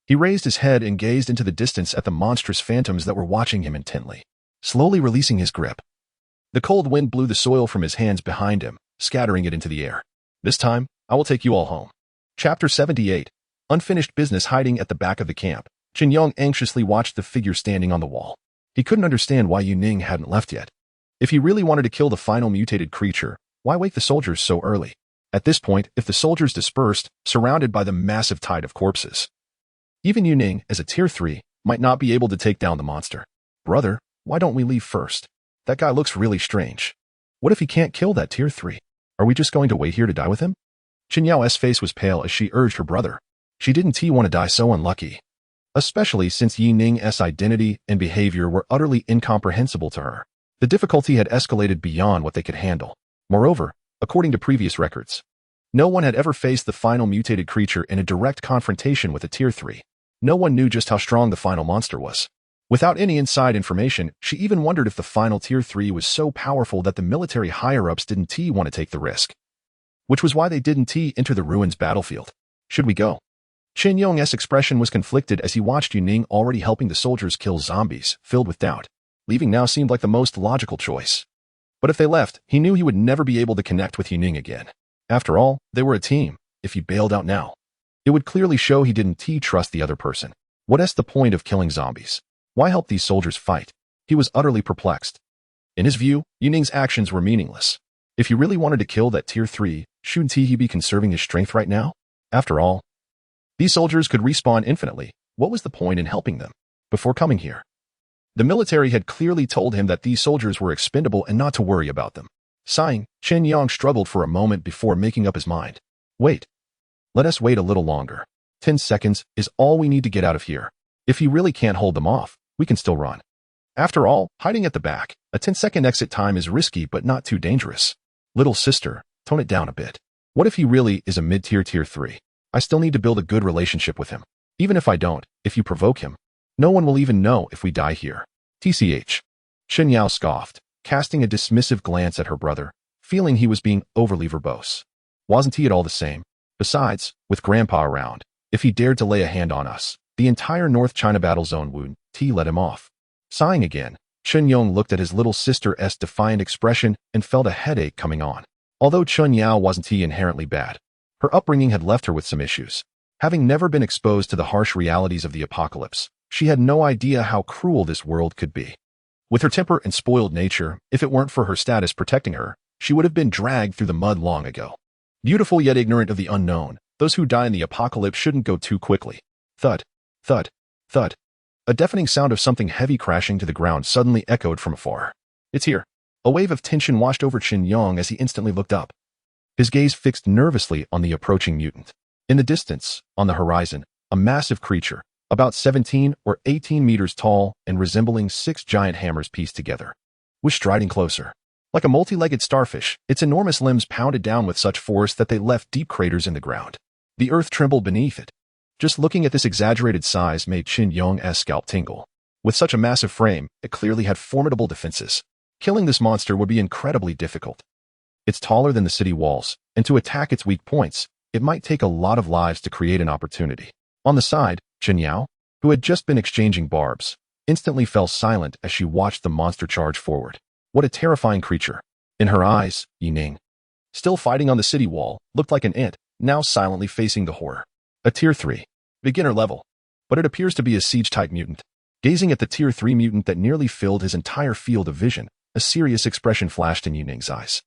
He raised his head and gazed into the distance at the monstrous phantoms that were watching him intently. slowly releasing his grip. The cold wind blew the soil from his hands behind him, scattering it into the air. This time, I will take you all home. Chapter 78. Unfinished business. Hiding at the back of the camp, Chen Yong anxiously watched the figure standing on the wall. He couldn't understand why Yu Ning hadn't left yet. If he really wanted to kill the final mutated creature, why wake the soldiers so early? At this point, if the soldiers dispersed, surrounded by the massive tide of corpses, even Yu Ning, as a tier 3, might not be able to take down the monster. Brother, why don't we leave first? That guy looks really strange. What if he can't kill that tier 3? Are we just going to wait here to die with him? Chen Yao's face was pale as she urged her brother. She didn't want to die so unlucky, especially since Yu Ning's identity and behavior were utterly incomprehensible to her. The difficulty had escalated beyond what they could handle. Moreover, according to previous records, no one had ever faced the final mutated creature in a direct confrontation with a tier 3. No one knew just how strong the final monster was. Without any inside information, she even wondered if the final tier 3 was so powerful that the military higher-ups didn't want to take the risk. Which was why they didn't enter the ruins battlefield. Should we go? Chen Yong's expression was conflicted as he watched Yu Ning already helping the soldiers kill zombies, filled with doubt. Leaving now seemed like the most logical choice. But if they left, he knew he would never be able to connect with Yu Ning again. After all, they were a team. If he bailed out now, it would clearly show he didn't trust the other person. What's the point of killing zombies? Why help these soldiers fight? He was utterly perplexed. In his view, Yu Ning's actions were meaningless. If he really wanted to kill that tier 3, shouldn't he be conserving his strength right now? After all, these soldiers could respawn infinitely. What was the point in helping them? Before coming here, the military had clearly told him that these soldiers were expendable and not to worry about them. Sighing, Chen Yong struggled for a moment before making up his mind. Wait. Let us wait a little longer. 10 seconds is all we need to get out of here. If he really can't hold them off, we can still run. After all, hiding at the back, a 10-second exit time is risky but not too dangerous. Little sister, tone it down a bit. What if he really is a mid-tier tier 3? I still need to build a good relationship with him. Even if I don't, if you provoke him, no one will even know if we die here. TCH. Chen Yao scoffed, casting a dismissive glance at her brother, feeling he was being overly verbose. Wasn't he at all the same? Besides, with Grandpa around, if he dared to lay a hand on us, the entire North China battle zone would let him off. Sighing again, Chen Yong looked at his little sister's defiant expression and felt a headache coming on. Although Chen Yao wasn't inherently bad, her upbringing had left her with some issues. Having never been exposed to the harsh realities of the apocalypse, she had no idea how cruel this world could be. With her temper and spoiled nature, if it weren't for her status protecting her, she would have been dragged through the mud long ago. Beautiful yet ignorant of the unknown, those who die in the apocalypse shouldn't go too quickly. Thud, thud, thud. A deafening sound of something heavy crashing to the ground suddenly echoed from afar. It's here. A wave of tension washed over Chen Yong as he instantly looked up. His gaze fixed nervously on the approaching mutant. In the distance, on the horizon, a massive creature, about 17 or 18 meters tall and resembling 6 giant hammers pieced together, was striding closer. Like a multi-legged starfish, its enormous limbs pounded down with such force that they left deep craters in the ground. The earth trembled beneath it. Just looking at this exaggerated size made Chen Yong's scalp tingle. With such a massive frame, it clearly had formidable defenses. Killing this monster would be incredibly difficult. It's taller than the city walls, and to attack its weak points, it might take a lot of lives to create an opportunity. On the side, Chen Yao, who had just been exchanging barbs, instantly fell silent as she watched the monster charge forward. What a terrifying creature. In her eyes, Yu Ning, still fighting on the city wall, looked like an ant, now silently facing the horror. A tier 3. Beginner level. But it appears to be a siege-type mutant. Gazing at the tier 3 mutant that nearly filled his entire field of vision, a serious expression flashed in Yu Ning's eyes.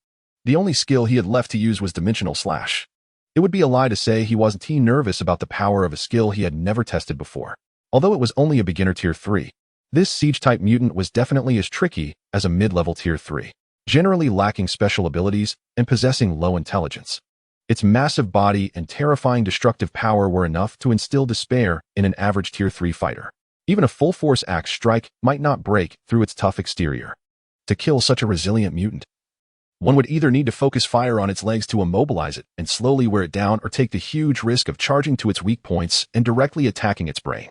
The only skill he had left to use was Dimensional Slash. It would be a lie to say he wasn't nervous about the power of a skill he had never tested before. Although it was only a beginner tier 3, this siege-type mutant was definitely as tricky as a mid-level tier 3, generally lacking special abilities and possessing low intelligence. Its massive body and terrifying destructive power were enough to instill despair in an average tier 3 fighter. Even a full-force axe strike might not break through its tough exterior. To kill such a resilient mutant, one would either need to focus fire on its legs to immobilize it and slowly wear it down, or take the huge risk of charging to its weak points and directly attacking its brain.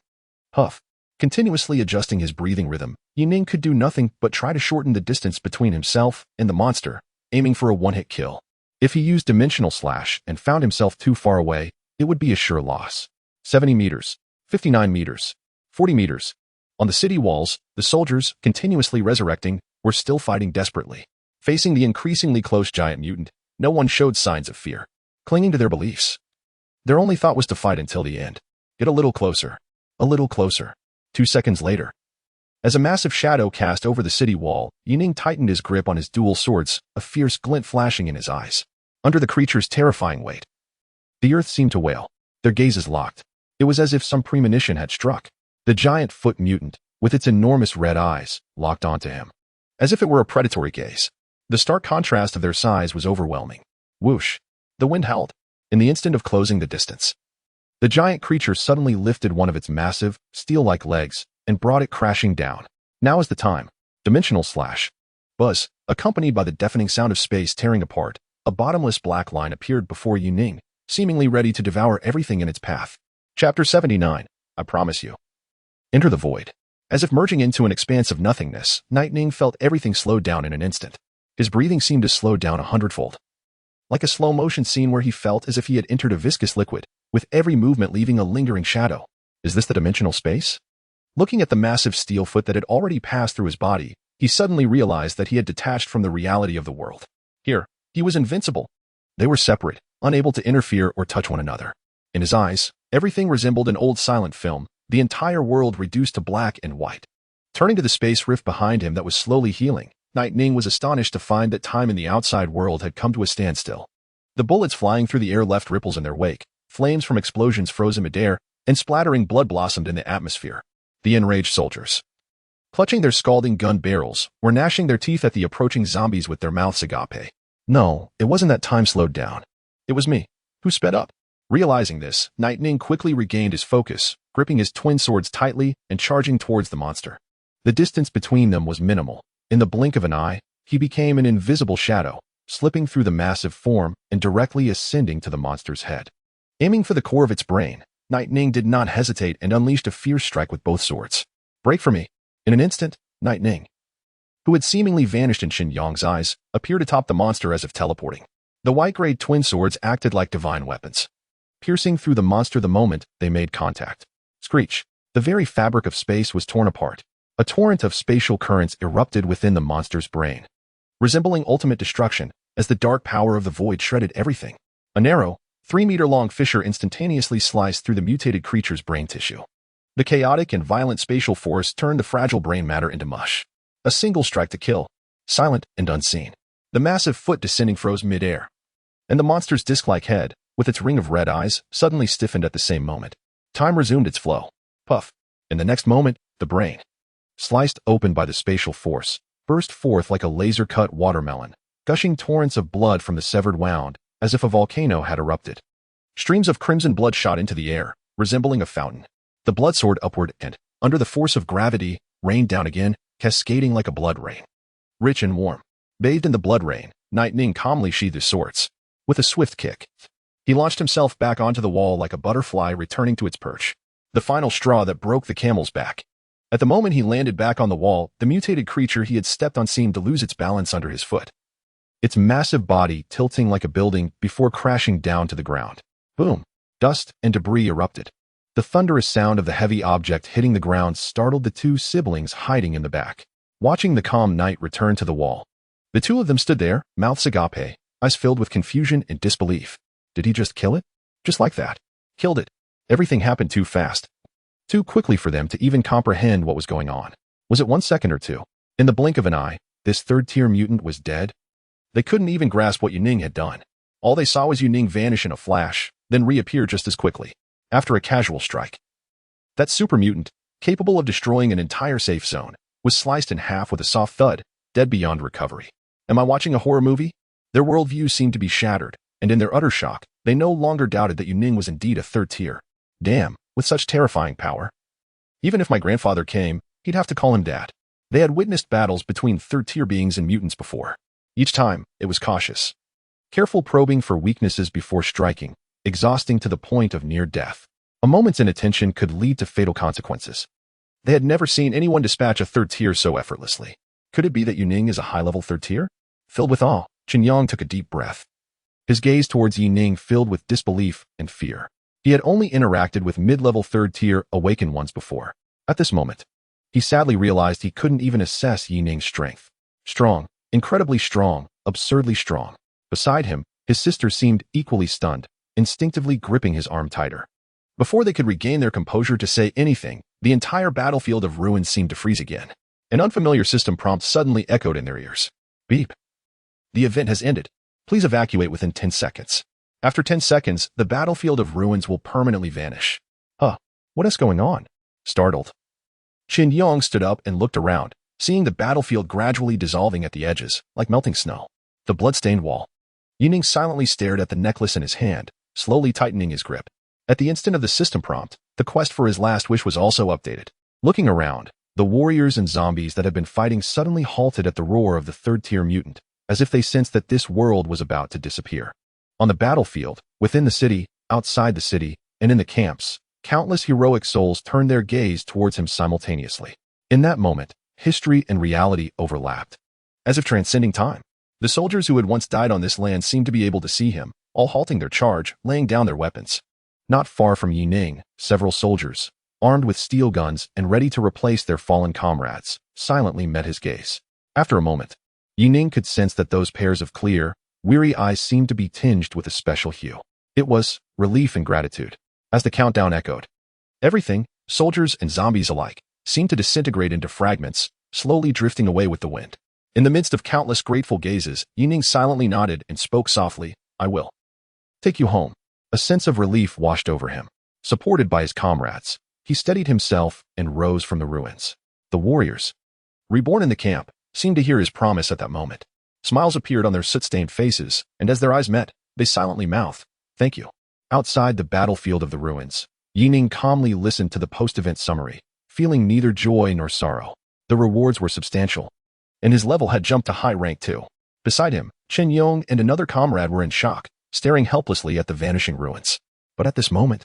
Huff. Continuously adjusting his breathing rhythm, Yu Ning could do nothing but try to shorten the distance between himself and the monster, aiming for a one-hit kill. If he used Dimensional Slash and found himself too far away, it would be a sure loss. 70 meters, 59 meters, 40 meters. On the city walls, the soldiers, continuously resurrecting, were still fighting desperately. Facing the increasingly close giant mutant, no one showed signs of fear, clinging to their beliefs. Their only thought was to fight until the end. Get a little closer. A little closer. 2 seconds later. As a massive shadow cast over the city wall, Yining tightened his grip on his dual swords, a fierce glint flashing in his eyes. Under the creature's terrifying weight, the earth seemed to wail. Their gazes locked. It was as if some premonition had struck. The giant foot mutant, with its enormous red eyes, locked onto him. As if it were a predatory gaze. The stark contrast of their size was overwhelming. Whoosh! The wind howled. In the instant of closing the distance, the giant creature suddenly lifted one of its massive, steel-like legs and brought it crashing down. Now is the time. Dimensional slash. Buzz, accompanied by the deafening sound of space tearing apart, a bottomless black line appeared before Yining, seemingly ready to devour everything in its path. Chapter 79. I promise you. Enter the void. As if merging into an expanse of nothingness, Yining felt everything slowed down in an instant. His breathing seemed to slow down 100-fold. Like a slow-motion scene where he felt as if he had entered a viscous liquid, with every movement leaving a lingering shadow. Is this the dimensional space? Looking at the massive steel foot that had already passed through his body, he suddenly realized that he had detached from the reality of the world. Here, he was invincible. They were separate, unable to interfere or touch one another. In his eyes, everything resembled an old silent film, the entire world reduced to black and white. Turning to the space rift behind him that was slowly healing, Yining was astonished to find that time in the outside world had come to a standstill. The bullets flying through the air left ripples in their wake, flames from explosions froze in midair, and splattering blood blossomed in the atmosphere. The enraged soldiers, clutching their scalding gun barrels, were gnashing their teeth at the approaching zombies with their mouths agape. No, it wasn't that time slowed down. It was me, who sped up. Realizing this, Yining quickly regained his focus, gripping his twin swords tightly and charging towards the monster. The distance between them was minimal. In the blink of an eye, he became an invisible shadow, slipping through the massive form and directly ascending to the monster's head. Aiming for the core of its brain, Yining did not hesitate and unleashed a fierce strike with both swords. Break for me. In an instant, Yining, who had seemingly vanished in Xin Yang's eyes, appeared atop the monster as if teleporting. The white-grade twin swords acted like divine weapons, piercing through the monster the moment they made contact. Screech! The very fabric of space was torn apart. A torrent of spatial currents erupted within the monster's brain, resembling ultimate destruction as the dark power of the void shredded everything. A narrow, 3-meter-long fissure instantaneously sliced through the mutated creature's brain tissue. The chaotic and violent spatial force turned the fragile brain matter into mush. A single strike to kill, silent and unseen. The massive foot descending froze mid-air, and the monster's disc-like head, with its ring of red eyes, suddenly stiffened at the same moment. Time resumed its flow. Puff. In the next moment, the brain, sliced open by the spatial force, burst forth like a laser-cut watermelon, gushing torrents of blood from the severed wound, as if a volcano had erupted. Streams of crimson blood shot into the air, resembling a fountain. The blood soared upward and, under the force of gravity, rained down again, cascading like a blood rain. Rich and warm. Bathed in the blood rain, Yining calmly sheathed his swords. With a swift kick, he launched himself back onto the wall like a butterfly returning to its perch. The final straw that broke the camel's back. At the moment he landed back on the wall, the mutated creature he had stepped on seemed to lose its balance under his foot. Its massive body tilting like a building before crashing down to the ground. Boom! Dust and debris erupted. The thunderous sound of the heavy object hitting the ground startled the two siblings hiding in the back. Watching the calm night return to the wall, the two of them stood there, mouths agape, eyes filled with confusion and disbelief. Did he just kill it? Just like that. Killed it. Everything happened too fast. Too quickly for them to even comprehend what was going on. Was it 1 second or two? In the blink of an eye, this third-tier mutant was dead? They couldn't even grasp what Yining had done. All they saw was Yining vanish in a flash, then reappear just as quickly, after a casual strike. That super mutant, capable of destroying an entire safe zone, was sliced in half with a soft thud, dead beyond recovery. Am I watching a horror movie? Their worldview seemed to be shattered, and in their utter shock, they no longer doubted that Yining was indeed a third tier. Damn, with such terrifying power. Even if my grandfather came, he'd have to call him Dad. They had witnessed battles between third-tier beings and mutants before. Each time, it was cautious. Careful probing for weaknesses before striking, exhausting to the point of near death. A moment's inattention could lead to fatal consequences. They had never seen anyone dispatch a third tier so effortlessly. Could it be that Yining is a high-level third tier? Filled with awe, Xin Yang took a deep breath. His gaze towards Yining filled with disbelief and fear. He had only interacted with mid-level third-tier awakened ones before. At this moment, He sadly realized he couldn't even assess Yining's strength. Strong, incredibly strong, absurdly strong. Beside him, his sister seemed equally stunned, instinctively gripping his arm tighter. Before they could regain their composure to say anything, the entire battlefield of ruins seemed to freeze again. An unfamiliar system prompt suddenly echoed in their ears. Beep. The event has ended. Please evacuate within 10 seconds. After 10 seconds, the battlefield of ruins will permanently vanish. Huh, what is going on? Startled, Qin Yong stood up and looked around, seeing the battlefield gradually dissolving at the edges, like melting snow. The blood-stained wall. Yining silently stared at the necklace in his hand, slowly tightening his grip. At the instant of the system prompt, the quest for his last wish was also updated. Looking around, the warriors and zombies that had been fighting suddenly halted at the roar of the third-tier mutant, as if they sensed that this world was about to disappear. On the battlefield, within the city, outside the city, and in the camps, countless heroic souls turned their gaze towards him simultaneously. In that moment, history and reality overlapped. As if transcending time, the soldiers who had once died on this land seemed to be able to see him, all halting their charge, laying down their weapons. Not far from Yining, several soldiers, armed with steel guns and ready to replace their fallen comrades, silently met his gaze. After a moment, Yining could sense that those pairs of clear, weary eyes seemed to be tinged with a special hue. It was relief and gratitude. As the countdown echoed, everything, soldiers and zombies alike, seemed to disintegrate into fragments, slowly drifting away with the wind. In the midst of countless grateful gazes, Yining silently nodded and spoke softly, "I will take you home." A sense of relief washed over him. Supported by his comrades, he steadied himself and rose from the ruins. The warriors, reborn in the camp, seemed to hear his promise at that moment. Smiles appeared on their soot-stained faces, and as their eyes met, they silently mouthed, "Thank you." Outside the battlefield of the ruins, Yining calmly listened to the post-event summary, feeling neither joy nor sorrow. The rewards were substantial, and his level had jumped to high rank too. Beside him, Chen Yong and another comrade were in shock, staring helplessly at the vanishing ruins. But at this moment,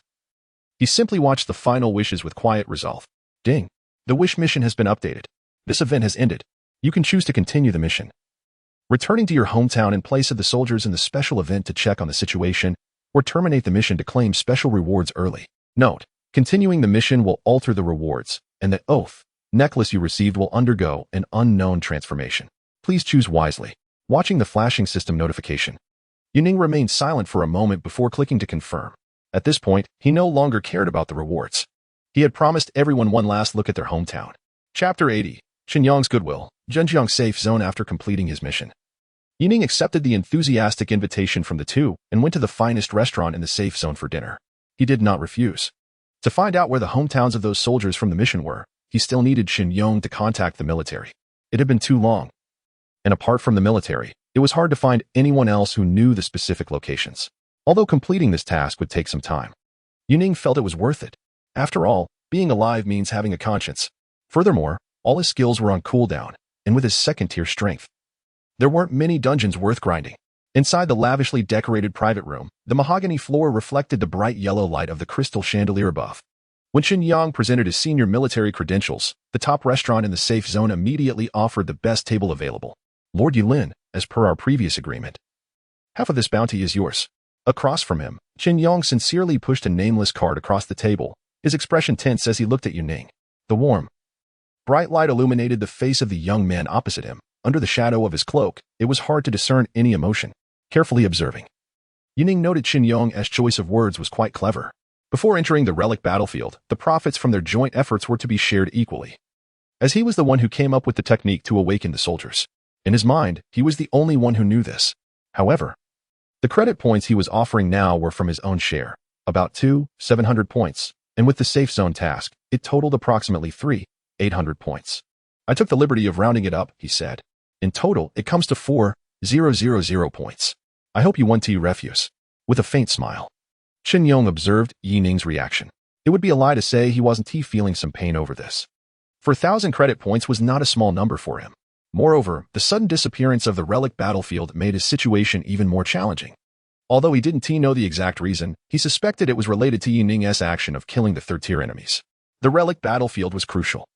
he simply watched the final wishes with quiet resolve. Ding. The wish mission has been updated. This event has ended. You can choose to continue the mission. Returning to your hometown in place of the soldiers in the special event to check on the situation, or terminate the mission to claim special rewards early. Note, continuing the mission will alter the rewards, and the oath necklace you received will undergo an unknown transformation. Please choose wisely. Watching the flashing system notification, Yining remained silent for a moment before clicking to confirm. At this point, he no longer cared about the rewards. He had promised everyone one last look at their hometown. Chapter 80. Qinyang's Goodwill, Zhenjiang Safe Zone. After completing his mission, Yining accepted the enthusiastic invitation from the two and went to the finest restaurant in the safe zone for dinner. He did not refuse. To find out where the hometowns of those soldiers from the mission were, he still needed Qin Yong to contact the military. It had been too long. And apart from the military, it was hard to find anyone else who knew the specific locations. Although completing this task would take some time, Yining felt it was worth it. After all, being alive means having a conscience. Furthermore, all his skills were on cooldown, and with his second-tier strength, there weren't many dungeons worth grinding. Inside the lavishly decorated private room, the mahogany floor reflected the bright yellow light of the crystal chandelier above. When Qin Yang presented his senior military credentials, the top restaurant in the safe zone immediately offered the best table available. Lord Yulin, as per our previous agreement, half of this bounty is yours. Across from him, Qin Yang sincerely pushed a nameless card across the table, his expression tense as he looked at Yining. The warm, bright light illuminated the face of the young man opposite him. Under the shadow of his cloak, it was hard to discern any emotion. Carefully observing, Yining noted Qin Yong's choice of words was quite clever. Before entering the relic battlefield, the profits from their joint efforts were to be shared equally, as he was the one who came up with the technique to awaken the soldiers. In his mind, he was the only one who knew this. However, the credit points he was offering now were from his own share, about 700 points, and with the safe zone task, it totaled approximately 800 points. I took the liberty of rounding it up, he said. In total, it comes to 4,000 points. I hope you won tea refuse. With a faint smile, Qin Yong observed Yining's reaction. It would be a lie to say he wasn't feeling some pain over this. For 1,000 credit points was not a small number for him. Moreover, the sudden disappearance of the relic battlefield made his situation even more challenging. Although he didn't know the exact reason, he suspected it was related to Yining's action of killing the third-tier enemies. The relic battlefield was crucial,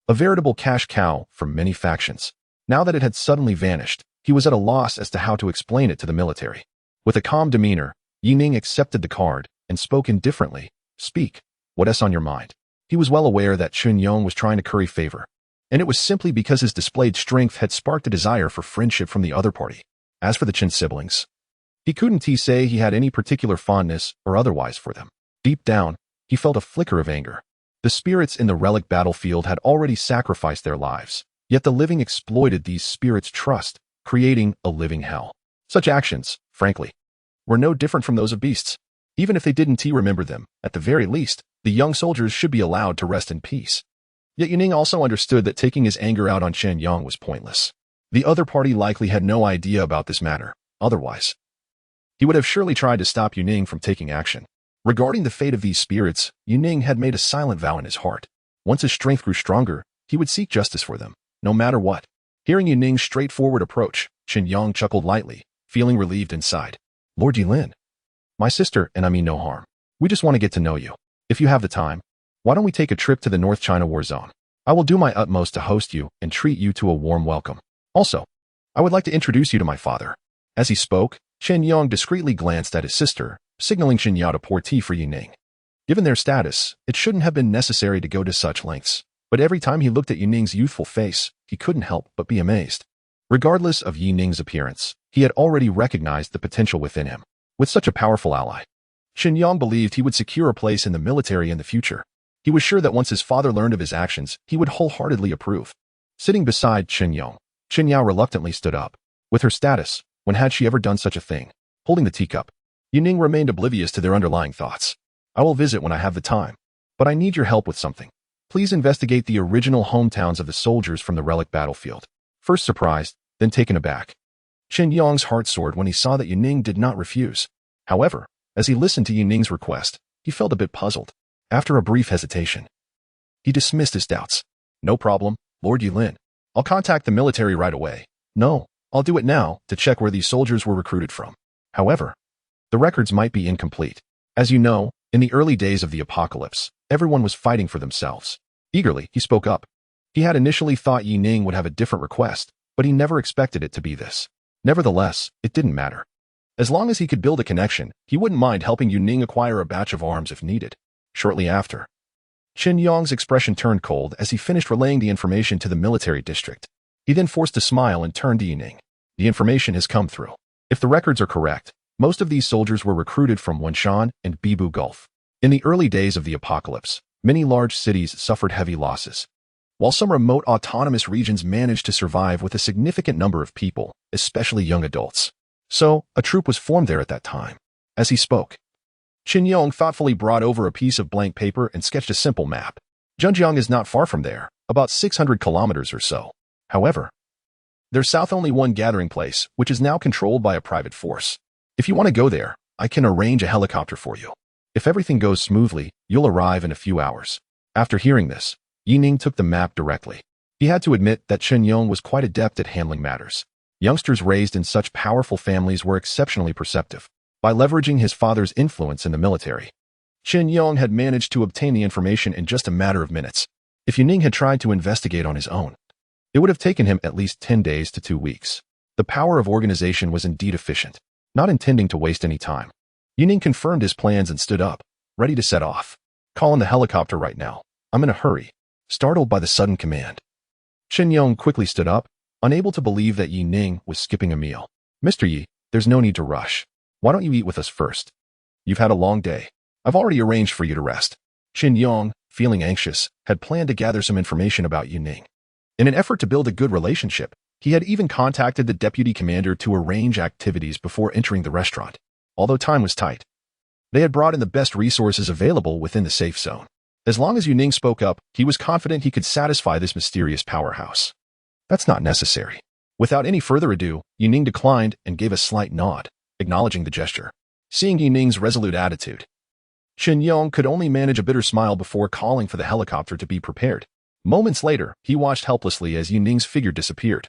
a veritable cash cow for many factions. Now that it had suddenly vanished, he was at a loss as to how to explain it to the military. With a calm demeanor, Yining accepted the card and spoke indifferently. Speak. What's on your mind? He was well aware that Chun Yong was trying to curry favor, and it was simply because his displayed strength had sparked a desire for friendship from the other party. As for the Chin siblings, he couldn't say he had any particular fondness or otherwise for them. Deep down, he felt a flicker of anger. The spirits in the relic battlefield had already sacrificed their lives, yet the living exploited these spirits' trust, creating a living hell. Such actions, frankly, were no different from those of beasts. Even if they didn't remember them, at the very least, the young soldiers should be allowed to rest in peace. Yet Yuning also understood that taking his anger out on Chen Yong was pointless. The other party likely had no idea about this matter. Otherwise, he would have surely tried to stop Yuning from taking action. Regarding the fate of these spirits, Yuning had made a silent vow in his heart. Once his strength grew stronger, he would seek justice for them, no matter what. Hearing Yuning's straightforward approach, Chen Yong chuckled lightly, feeling relieved inside. Lord Yilin, my sister and I mean no harm. We just want to get to know you. If you have the time, why don't we take a trip to the North China War Zone? I will do my utmost to host you and treat you to a warm welcome. Also, I would like to introduce you to my father. As he spoke, Chen Yong discreetly glanced at his sister, signaling Chen Yao to pour tea for Yuning. Given their status, it shouldn't have been necessary to go to such lengths, but every time he looked at Yuning's youthful face, he couldn't help but be amazed. Regardless of Yuning's appearance, he had already recognized the potential within him. With such a powerful ally, Chen Yong believed he would secure a place in the military in the future. He was sure that once his father learned of his actions, he would wholeheartedly approve. Sitting beside Chen Yong, Chen Yao reluctantly stood up. With her status, when had she ever done such a thing? Holding the teacup, Yuning remained oblivious to their underlying thoughts. I will visit when I have the time, but I need your help with something. Please investigate the original hometowns of the soldiers from the relic battlefield. First surprised, then taken aback, Chen Yong's heart soared when he saw that Yuning did not refuse. However, as he listened to Yuning's request, he felt a bit puzzled. After a brief hesitation, he dismissed his doubts. No problem, Lord Yilin. I'll contact the military right away. No, I'll do it now to check where these soldiers were recruited from. However, the records might be incomplete. As you know, in the early days of the apocalypse, everyone was fighting for themselves. Eagerly, he spoke up. He had initially thought Yuning would have a different request, but he never expected it to be this. Nevertheless, it didn't matter. As long as he could build a connection, he wouldn't mind helping Yuning acquire a batch of arms if needed. Shortly after, Chen Yong's expression turned cold as he finished relaying the information to the military district. He then forced a smile and turned to Yuning. The information has come through. If the records are correct, most of these soldiers were recruited from Wenshan and Bibu Gulf. In the early days of the apocalypse, many large cities suffered heavy losses, while some remote autonomous regions managed to survive with a significant number of people, especially young adults. So, a troop was formed there at that time. As he spoke, Chen Yong thoughtfully brought over a piece of blank paper and sketched a simple map. Zhenjiang is not far from there, about 600 kilometers or so. However, there's south only one gathering place, which is now controlled by a private force. If you want to go there, I can arrange a helicopter for you. If everything goes smoothly, you'll arrive in a few hours. After hearing this, Yuning took the map directly. He had to admit that Chen Yong was quite adept at handling matters. Youngsters raised in such powerful families were exceptionally perceptive. By leveraging his father's influence in the military, Chen Yong had managed to obtain the information in just a matter of minutes. If Yuning had tried to investigate on his own, it would have taken him at least 10 days to 2 weeks. The power of organization was indeed efficient. Not intending to waste any time, Yuning confirmed his plans and stood up, ready to set off. Call in the helicopter right now. I'm in a hurry. Startled by the sudden command, Chen Yong quickly stood up, unable to believe that Yuning was skipping a meal. Mr. Yi, there's no need to rush. Why don't you eat with us first? You've had a long day. I've already arranged for you to rest. Chen Yong, feeling anxious, had planned to gather some information about Yuning. In an effort to build a good relationship, he had even contacted the deputy commander to arrange activities before entering the restaurant. Although time was tight, they had brought in the best resources available within the safe zone. As long as Yuning spoke up, he was confident he could satisfy this mysterious powerhouse. That's not necessary. Without any further ado, Yuning declined and gave a slight nod, acknowledging the gesture. Seeing Yuning's resolute attitude, Chen Yong could only manage a bitter smile before calling for the helicopter to be prepared. Moments later, he watched helplessly as Yuning's figure disappeared,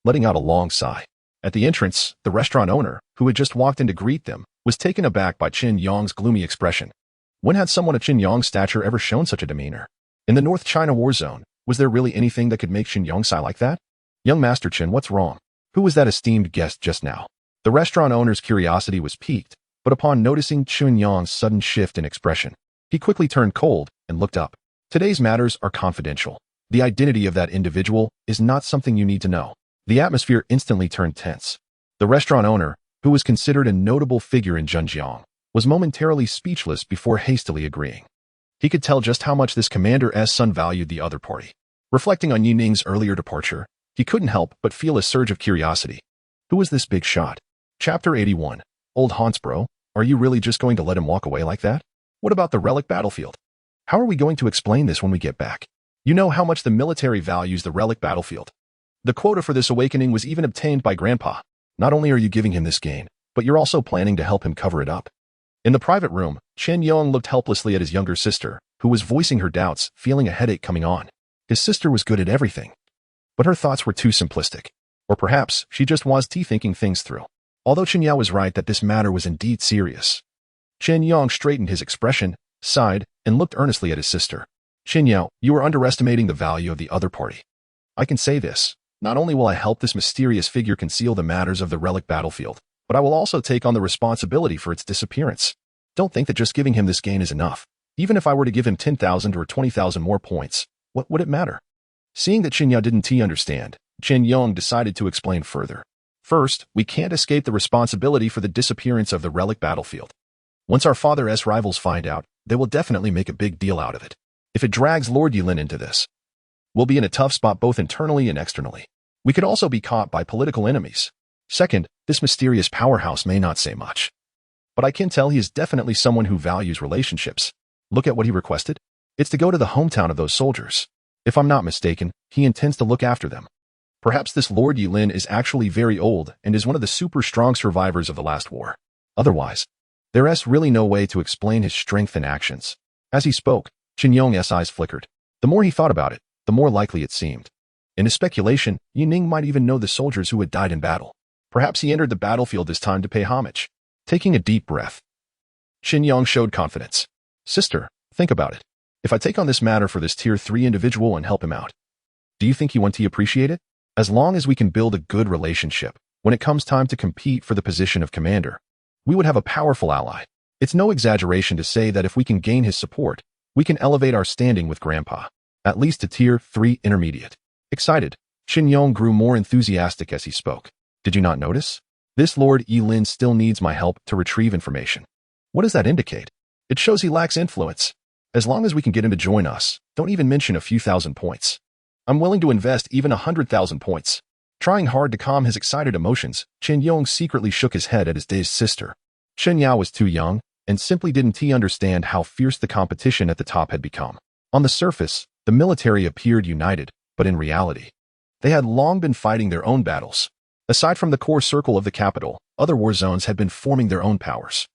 letting out a long sigh. At the entrance, the restaurant owner, who had just walked in to greet them, was taken aback by Chen Yong's gloomy expression. When had someone of Chen Yong's stature ever shown such a demeanor? In the North China War Zone, was there really anything that could make Chen Yong sigh like that? Young Master Chen, what's wrong? Who was that esteemed guest just now? The restaurant owner's curiosity was piqued, but upon noticing Chen Yong's sudden shift in expression, he quickly turned cold and looked up. Today's matters are confidential. The identity of that individual is not something you need to know. The atmosphere instantly turned tense. The restaurant owner, who was considered a notable figure in Zhenjiang, was momentarily speechless before hastily agreeing. He could tell just how much this commander's son valued the other party. Reflecting on Yi Ning's earlier departure, he couldn't help but feel a surge of curiosity. Who was this big shot? Chapter 81. Old haunts, bro. Are you really just going to let him walk away like that? What about the relic battlefield? How are we going to explain this when we get back? You know how much the military values the relic battlefield. The quota for this awakening was even obtained by Grandpa. Not only are you giving him this gain, but you're also planning to help him cover it up. In the private room, Chen Yong looked helplessly at his younger sister, who was voicing her doubts, feeling a headache coming on. His sister was good at everything. But her thoughts were too simplistic. Or perhaps she just was thinking things through. Although Chen Yao was right that this matter was indeed serious. Chen Yong straightened his expression, sighed, and looked earnestly at his sister. Chen Yao, you are underestimating the value of the other party. I can say this. Not only will I help this mysterious figure conceal the matters of the relic battlefield, but I will also take on the responsibility for its disappearance. Don't think that just giving him this gain is enough. Even if I were to give him 10,000 or 20,000 more points, what would it matter? Seeing that Chen Yao didn't understand, Chen Yong decided to explain further. First, we can't escape the responsibility for the disappearance of the relic battlefield. Once our father's rivals find out, they will definitely make a big deal out of it. If it drags Lord Yilin into this, we'll be in a tough spot both internally and externally. We could also be caught by political enemies. Second, this mysterious powerhouse may not say much. But I can tell he is definitely someone who values relationships. Look at what he requested. It's to go to the hometown of those soldiers. If I'm not mistaken, he intends to look after them. Perhaps this Lord Yilin is actually very old and is one of the super strong survivors of the last war. Otherwise, there's really no way to explain his strength and actions. As he spoke, Chen Yong's eyes flickered. The more he thought about it, the more likely it seemed. In his speculation, Yi Ning might even know the soldiers who had died in battle. Perhaps he entered the battlefield this time to pay homage. Taking a deep breath, Chen Yong showed confidence. Sister, think about it. If I take on this matter for this tier 3 individual and help him out, do you think he won't appreciate it? As long as we can build a good relationship, when it comes time to compete for the position of commander, we would have a powerful ally. It's no exaggeration to say that if we can gain his support, we can elevate our standing with Grandpa, at least to tier 3 intermediate. Excited, Chen Yong grew more enthusiastic as he spoke. Did you not notice? This Lord Yilin still needs my help to retrieve information. What does that indicate? It shows he lacks influence. As long as we can get him to join us, don't even mention a few thousand points. I'm willing to invest even 100,000 points. Trying hard to calm his excited emotions, Chen Yong secretly shook his head at his dazed sister. Chen Yao was too young and simply didn't understand how fierce the competition at the top had become. On the surface, the military appeared united, but in reality, they had long been fighting their own battles. Aside from the core circle of the capital, other war zones had been forming their own powers.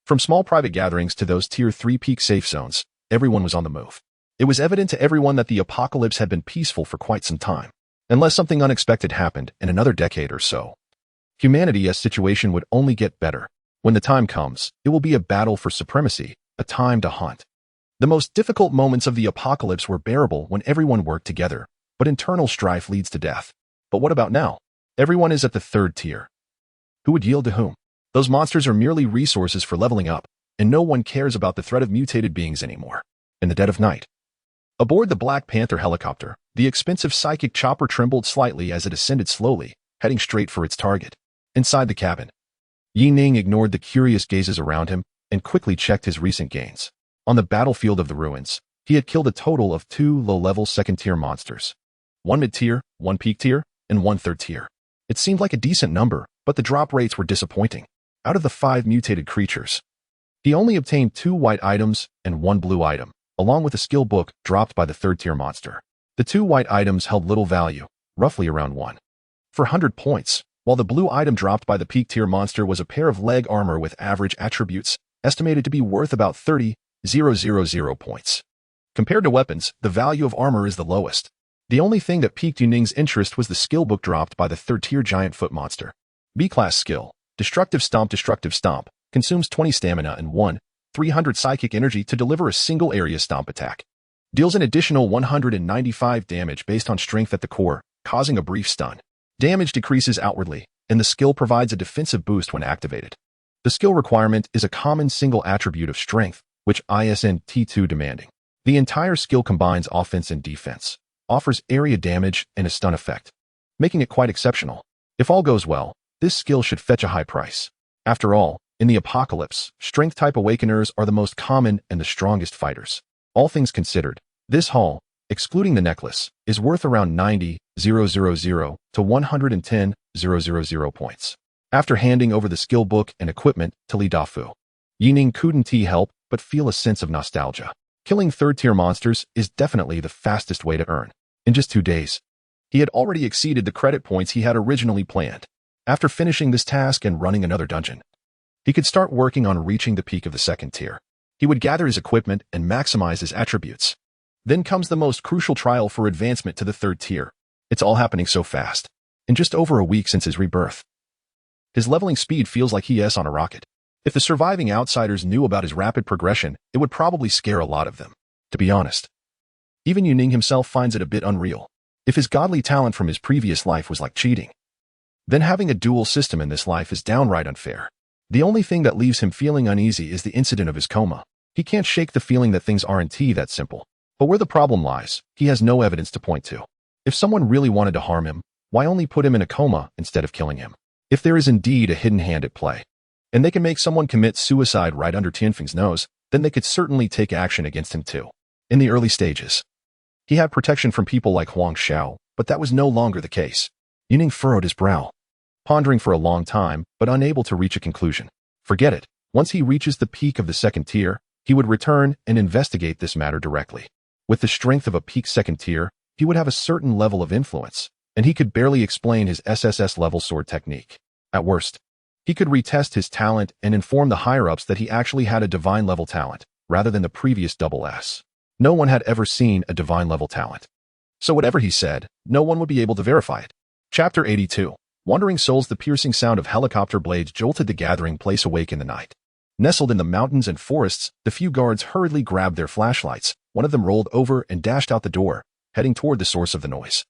From small private gatherings to those tier 3 peak safe zones, everyone was on the move. It was evident to everyone that the apocalypse had been peaceful for quite some time, unless something unexpected happened in another decade or so. Humanity's situation would only get better. When the time comes, it will be a battle for supremacy, a time to hunt. The most difficult moments of the apocalypse were bearable when everyone worked together, but internal strife leads to death. But what about now? Everyone is at the 3rd tier. Who would yield to whom? Those monsters are merely resources for leveling up, and no one cares about the threat of mutated beings anymore. In the dead of night, aboard the Black Panther helicopter, the expensive psychic chopper trembled slightly as it ascended slowly, heading straight for its target. Inside the cabin, Yi Ning ignored the curious gazes around him and quickly checked his recent gains. On the battlefield of the ruins, he had killed a total of 2 low-level 2nd-tier monsters. 1 mid-tier, 1 peak-tier, and 1 3rd-tier. It seemed like a decent number, but the drop rates were disappointing. Out of the 5 mutated creatures, he only obtained 2 white items and 1 blue item, along with a skill book dropped by the 3rd-tier monster. The 2 white items held little value, roughly around 1 for 100 points, while the blue item dropped by the peak-tier monster was a pair of leg armor with average attributes, estimated to be worth about 30,000 points. Compared to weapons, the value of armor is the lowest. The only thing that piqued Yu Ning's interest was the skill book dropped by the 3rd-tier giant foot monster. B-class skill, Destructive Stomp, consumes 20 stamina and 300 psychic energy to deliver a single area stomp attack. Deals an additional 195 damage based on strength at the core, causing a brief stun. Damage decreases outwardly, and the skill provides a defensive boost when activated. The skill requirement is a common single attribute of strength, which ISN T2 demanding. The entire skill combines offense and defense, offers area damage and a stun effect, making it quite exceptional. If all goes well, this skill should fetch a high price. After all, in the apocalypse, strength-type awakeners are the most common and the strongest fighters. All things considered, this haul, excluding the necklace, is worth around 90,000 to 110,000 points. After handing over the skill book and equipment to Li Dafu, Yining couldn't help but feel a sense of nostalgia. Killing third-tier monsters is definitely the fastest way to earn. In just 2 days, he had already exceeded the credit points he had originally planned. After finishing this task and running another dungeon, he could start working on reaching the peak of the second tier. He would gather his equipment and maximize his attributes. Then comes the most crucial trial for advancement to the third tier. It's all happening so fast. In just over a week since his rebirth, his leveling speed feels like he's on a rocket. If the surviving outsiders knew about his rapid progression, it would probably scare a lot of them. To be honest, even Yining himself finds it a bit unreal. If his godly talent from his previous life was like cheating, then having a dual system in this life is downright unfair. The only thing that leaves him feeling uneasy is the incident of his coma. He can't shake the feeling that things aren't that simple. But where the problem lies, he has no evidence to point to. If someone really wanted to harm him, why only put him in a coma instead of killing him? If there is indeed a hidden hand at play, and they can make someone commit suicide right under Tianfeng's nose, then they could certainly take action against him too. In the early stages, he had protection from people like Huang Xiao, but that was no longer the case. Yining furrowed his brow, pondering for a long time, but unable to reach a conclusion. Forget it. Once he reaches the peak of the second tier, he would return and investigate this matter directly. With the strength of a peak second tier, he would have a certain level of influence, and he could barely explain his SSS level sword technique. At worst, he could retest his talent and inform the higher-ups that he actually had a divine level talent, rather than the previous double S. No one had ever seen a divine level talent. So whatever he said, no one would be able to verify it. Chapter 82. Wandering Souls. The piercing sound of helicopter blades jolted the gathering place awake in the night. Nestled in the mountains and forests, the few guards hurriedly grabbed their flashlights. One of them rolled over and dashed out the door, heading toward the source of the noise.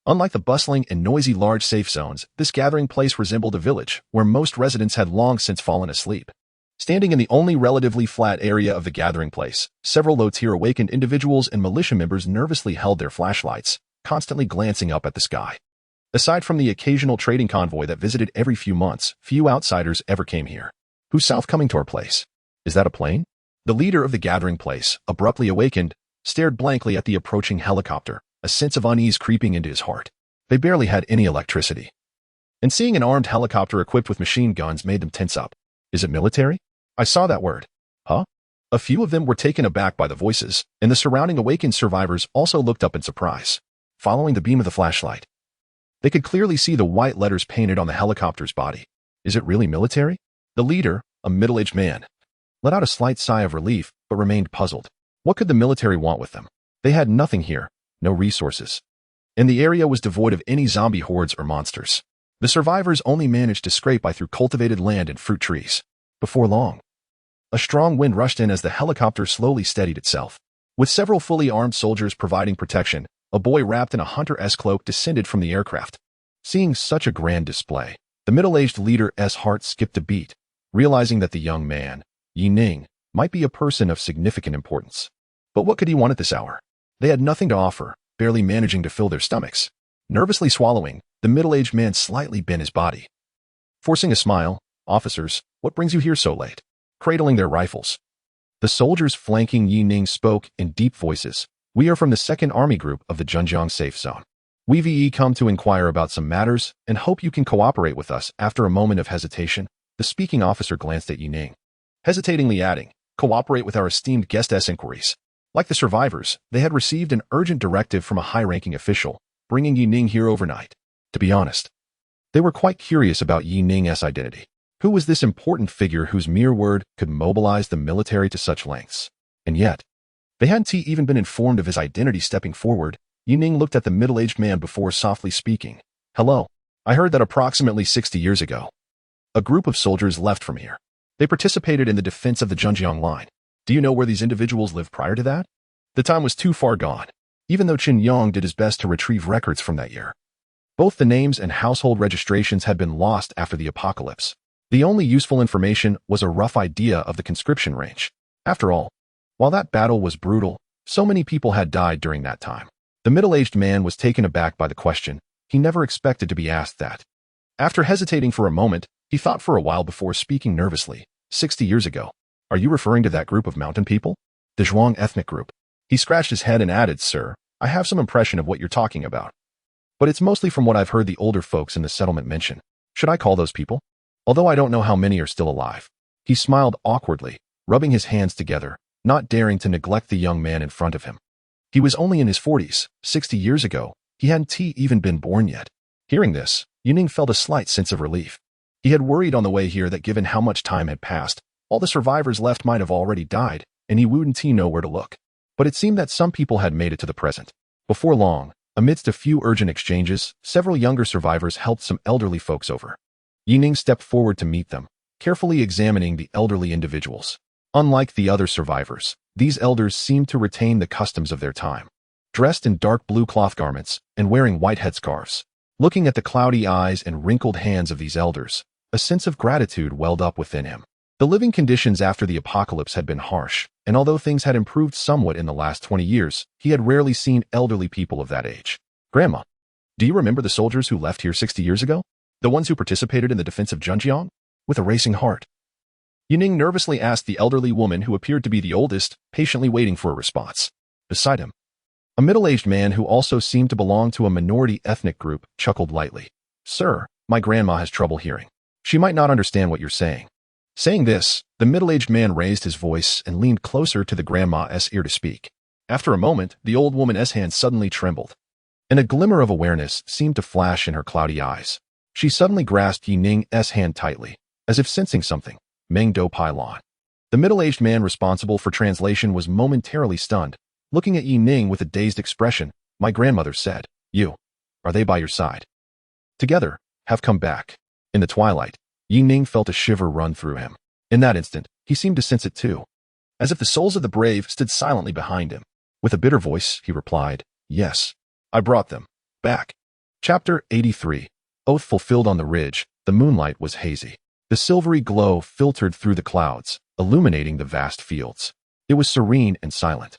Unlike the bustling and noisy large safe zones, this gathering place resembled a village, where most residents had long since fallen asleep. Standing in the only relatively flat area of the gathering place, several low-tier awakened individuals and militia members nervously held their flashlights, constantly glancing up at the sky. Aside from the occasional trading convoy that visited every few months, few outsiders ever came here. Who's south coming to our place? Is that a plane? The leader of the gathering place, abruptly awakened, stared blankly at the approaching helicopter, a sense of unease creeping into his heart. They barely had any electricity, and seeing an armed helicopter equipped with machine guns made them tense up. Is it military? I saw that word. Huh? A few of them were taken aback by the voices, and the surrounding awakened survivors also looked up in surprise. Following the beam of the flashlight, they could clearly see the white letters painted on the helicopter's body. Is it really military? The leader, a middle-aged man, let out a slight sigh of relief, but remained puzzled. What could the military want with them? They had nothing here, no resources, and the area was devoid of any zombie hordes or monsters. The survivors only managed to scrape by through cultivated land and fruit trees. Before long, a strong wind rushed in as the helicopter slowly steadied itself. With several fully armed soldiers providing protection, a boy wrapped in a hunter-esque cloak descended from the aircraft. Seeing such a grand display, the middle-aged leader's heart skipped a beat, realizing that the young man, Yining, might be a person of significant importance. But what could he want at this hour? They had nothing to offer, barely managing to fill their stomachs. Nervously swallowing, the middle-aged man slightly bent his body. Forcing a smile, "Officers, what brings you here so late?" Cradling their rifles, the soldiers flanking Yining spoke in deep voices. "We are from the 2nd Army Group of the Zhenjiang Safe Zone. We've come to inquire about some matters and hope you can cooperate with us." After a moment of hesitation, the speaking officer glanced at Yining, hesitatingly adding, "Cooperate with our esteemed guest's inquiries." Like the survivors, they had received an urgent directive from a high-ranking official, bringing Yining here overnight. To be honest, they were quite curious about Yining's identity. Who was this important figure whose mere word could mobilize the military to such lengths? And yet, they hadn't even been informed of his identity. Stepping forward, Yining looked at the middle-aged man before softly speaking. "Hello. I heard that approximately 60 years ago, a group of soldiers left from here. They participated in the defense of the Zhenjiang line. Do you know where these individuals lived prior to that?" The time was too far gone, even though Qin Yang did his best to retrieve records from that year. Both the names and household registrations had been lost after the apocalypse. The only useful information was a rough idea of the conscription range. After all, while that battle was brutal, So many people had died during that time. The middle-aged man was taken aback by the question. He never expected to be asked that. After hesitating for a moment, he thought for a while before speaking nervously. 60 years ago. Are you referring to that group of mountain people? The Zhuang ethnic group. He scratched his head and added, Sir, I have some impression of what you're talking about. But it's mostly from what I've heard the older folks in the settlement mention. Should I call those people? Although I don't know how many are still alive. He smiled awkwardly, rubbing his hands together, not daring to neglect the young man in front of him. He was only in his 40s. 60 years ago. He hadn't even been born yet. Hearing this, Yuning felt a slight sense of relief. He had worried on the way here that given how much time had passed, all the survivors left might have already died, and he wouldn't know where to look. But it seemed that some people had made it to the present. Before long, amidst a few urgent exchanges, several younger survivors helped some elderly folks over. Yuning stepped forward to meet them, carefully examining the elderly individuals. Unlike the other survivors, these elders seemed to retain the customs of their time. Dressed in dark blue cloth garments and wearing white headscarves. Looking at the cloudy eyes and wrinkled hands of these elders, a sense of gratitude welled up within him. The living conditions after the apocalypse had been harsh, and although things had improved somewhat in the last 20 years, he had rarely seen elderly people of that age. Grandma, do you remember the soldiers who left here 60 years ago? The ones who participated in the defense of Zhenjiang? With a racing heart. Yuning nervously asked the elderly woman who appeared to be the oldest, patiently waiting for a response. Beside him, a middle-aged man who also seemed to belong to a minority ethnic group chuckled lightly. Sir, my grandma has trouble hearing. She might not understand what you're saying. Saying this, the middle-aged man raised his voice and leaned closer to the grandma's ear to speak. After a moment, the old woman's hand suddenly trembled, and a glimmer of awareness seemed to flash in her cloudy eyes. She suddenly grasped Yining's hand tightly, as if sensing something. Meng Do Pailon. The middle-aged man responsible for translation was momentarily stunned, looking at Yining with a dazed expression. My grandmother said, You. Are they by your side? Together, have come back. In the twilight, Yining felt a shiver run through him. In that instant, he seemed to sense it too. As if the souls of the brave stood silently behind him. With a bitter voice, he replied, Yes, I brought them back. Chapter 83. Oath fulfilled. On the ridge, the moonlight was hazy. The silvery glow filtered through the clouds, illuminating the vast fields. It was serene and silent.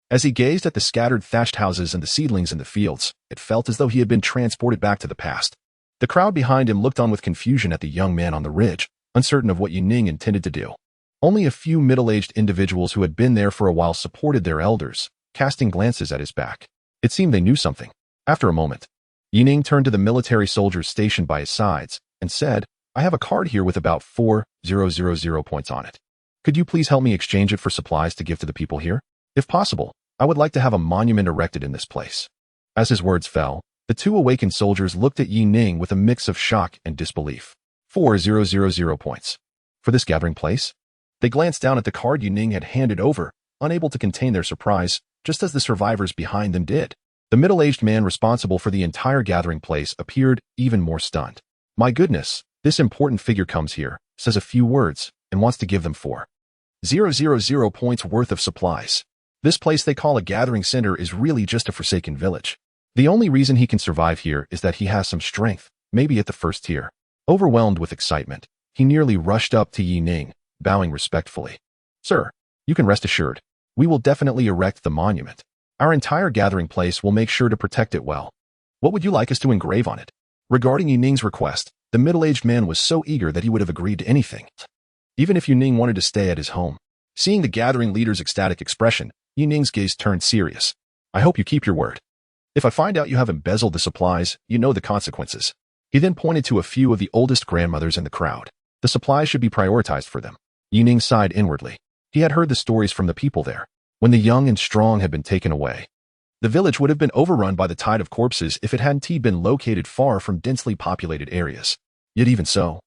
As he gazed at the scattered thatched houses and the seedlings in the fields, it felt as though he had been transported back to the past. The crowd behind him looked on with confusion at the young man on the ridge, uncertain of what Yuning intended to do. Only a few middle-aged individuals who had been there for a while supported their elders, casting glances at his back. It seemed they knew something. After a moment, Yuning turned to the military soldiers stationed by his sides and said, I have a card here with about 4,000 points on it. Could you please help me exchange it for supplies to give to the people here? If possible, I would like to have a monument erected in this place. As his words fell, the two awakened soldiers looked at Yuning with a mix of shock and disbelief. 4,000 points. For this gathering place? They glanced down at the card Yuning had handed over, unable to contain their surprise, just as the survivors behind them did. The middle-aged man responsible for the entire gathering place appeared even more stunned. My goodness, this important figure comes here, says a few words, and wants to give them 4,000 points worth of supplies. This place they call a gathering center is really just a forsaken village. The only reason he can survive here is that he has some strength, maybe at the first tier. Overwhelmed with excitement, he nearly rushed up to Yuning, bowing respectfully. Sir, you can rest assured. We will definitely erect the monument. Our entire gathering place will make sure to protect it well. What would you like us to engrave on it? Regarding Yuning's request, the middle-aged man was so eager that he would have agreed to anything, even if Yuning wanted to stay at his home. Seeing the gathering leader's ecstatic expression, Yuning's gaze turned serious. I hope you keep your word. If I find out you have embezzled the supplies, you know the consequences. He then pointed to a few of the oldest grandmothers in the crowd. The supplies should be prioritized for them. Yuning sighed inwardly. He had heard the stories from the people there. When the young and strong had been taken away, the village would have been overrun by the tide of corpses if it hadn't been located far from densely populated areas. Yet even so,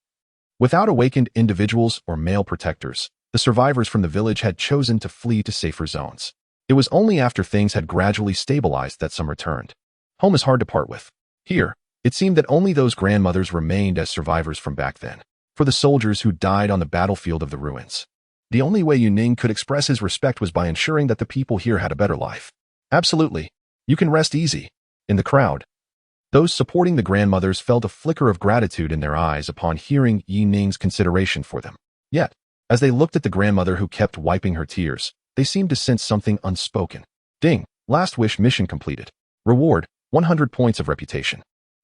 without awakened individuals or male protectors, the survivors from the village had chosen to flee to safer zones. It was only after things had gradually stabilized that some returned. Home is hard to part with. Here, it seemed that only those grandmothers remained as survivors from back then. For the soldiers who died on the battlefield of the ruins, the only way Yuning could express his respect was by ensuring that the people here had a better life. Absolutely. You can rest easy. In the crowd, those supporting the grandmothers felt a flicker of gratitude in their eyes upon hearing Yining's consideration for them. Yet, as they looked at the grandmother who kept wiping her tears, they seemed to sense something unspoken. Ding. Last wish mission completed. Reward, 100 points of reputation.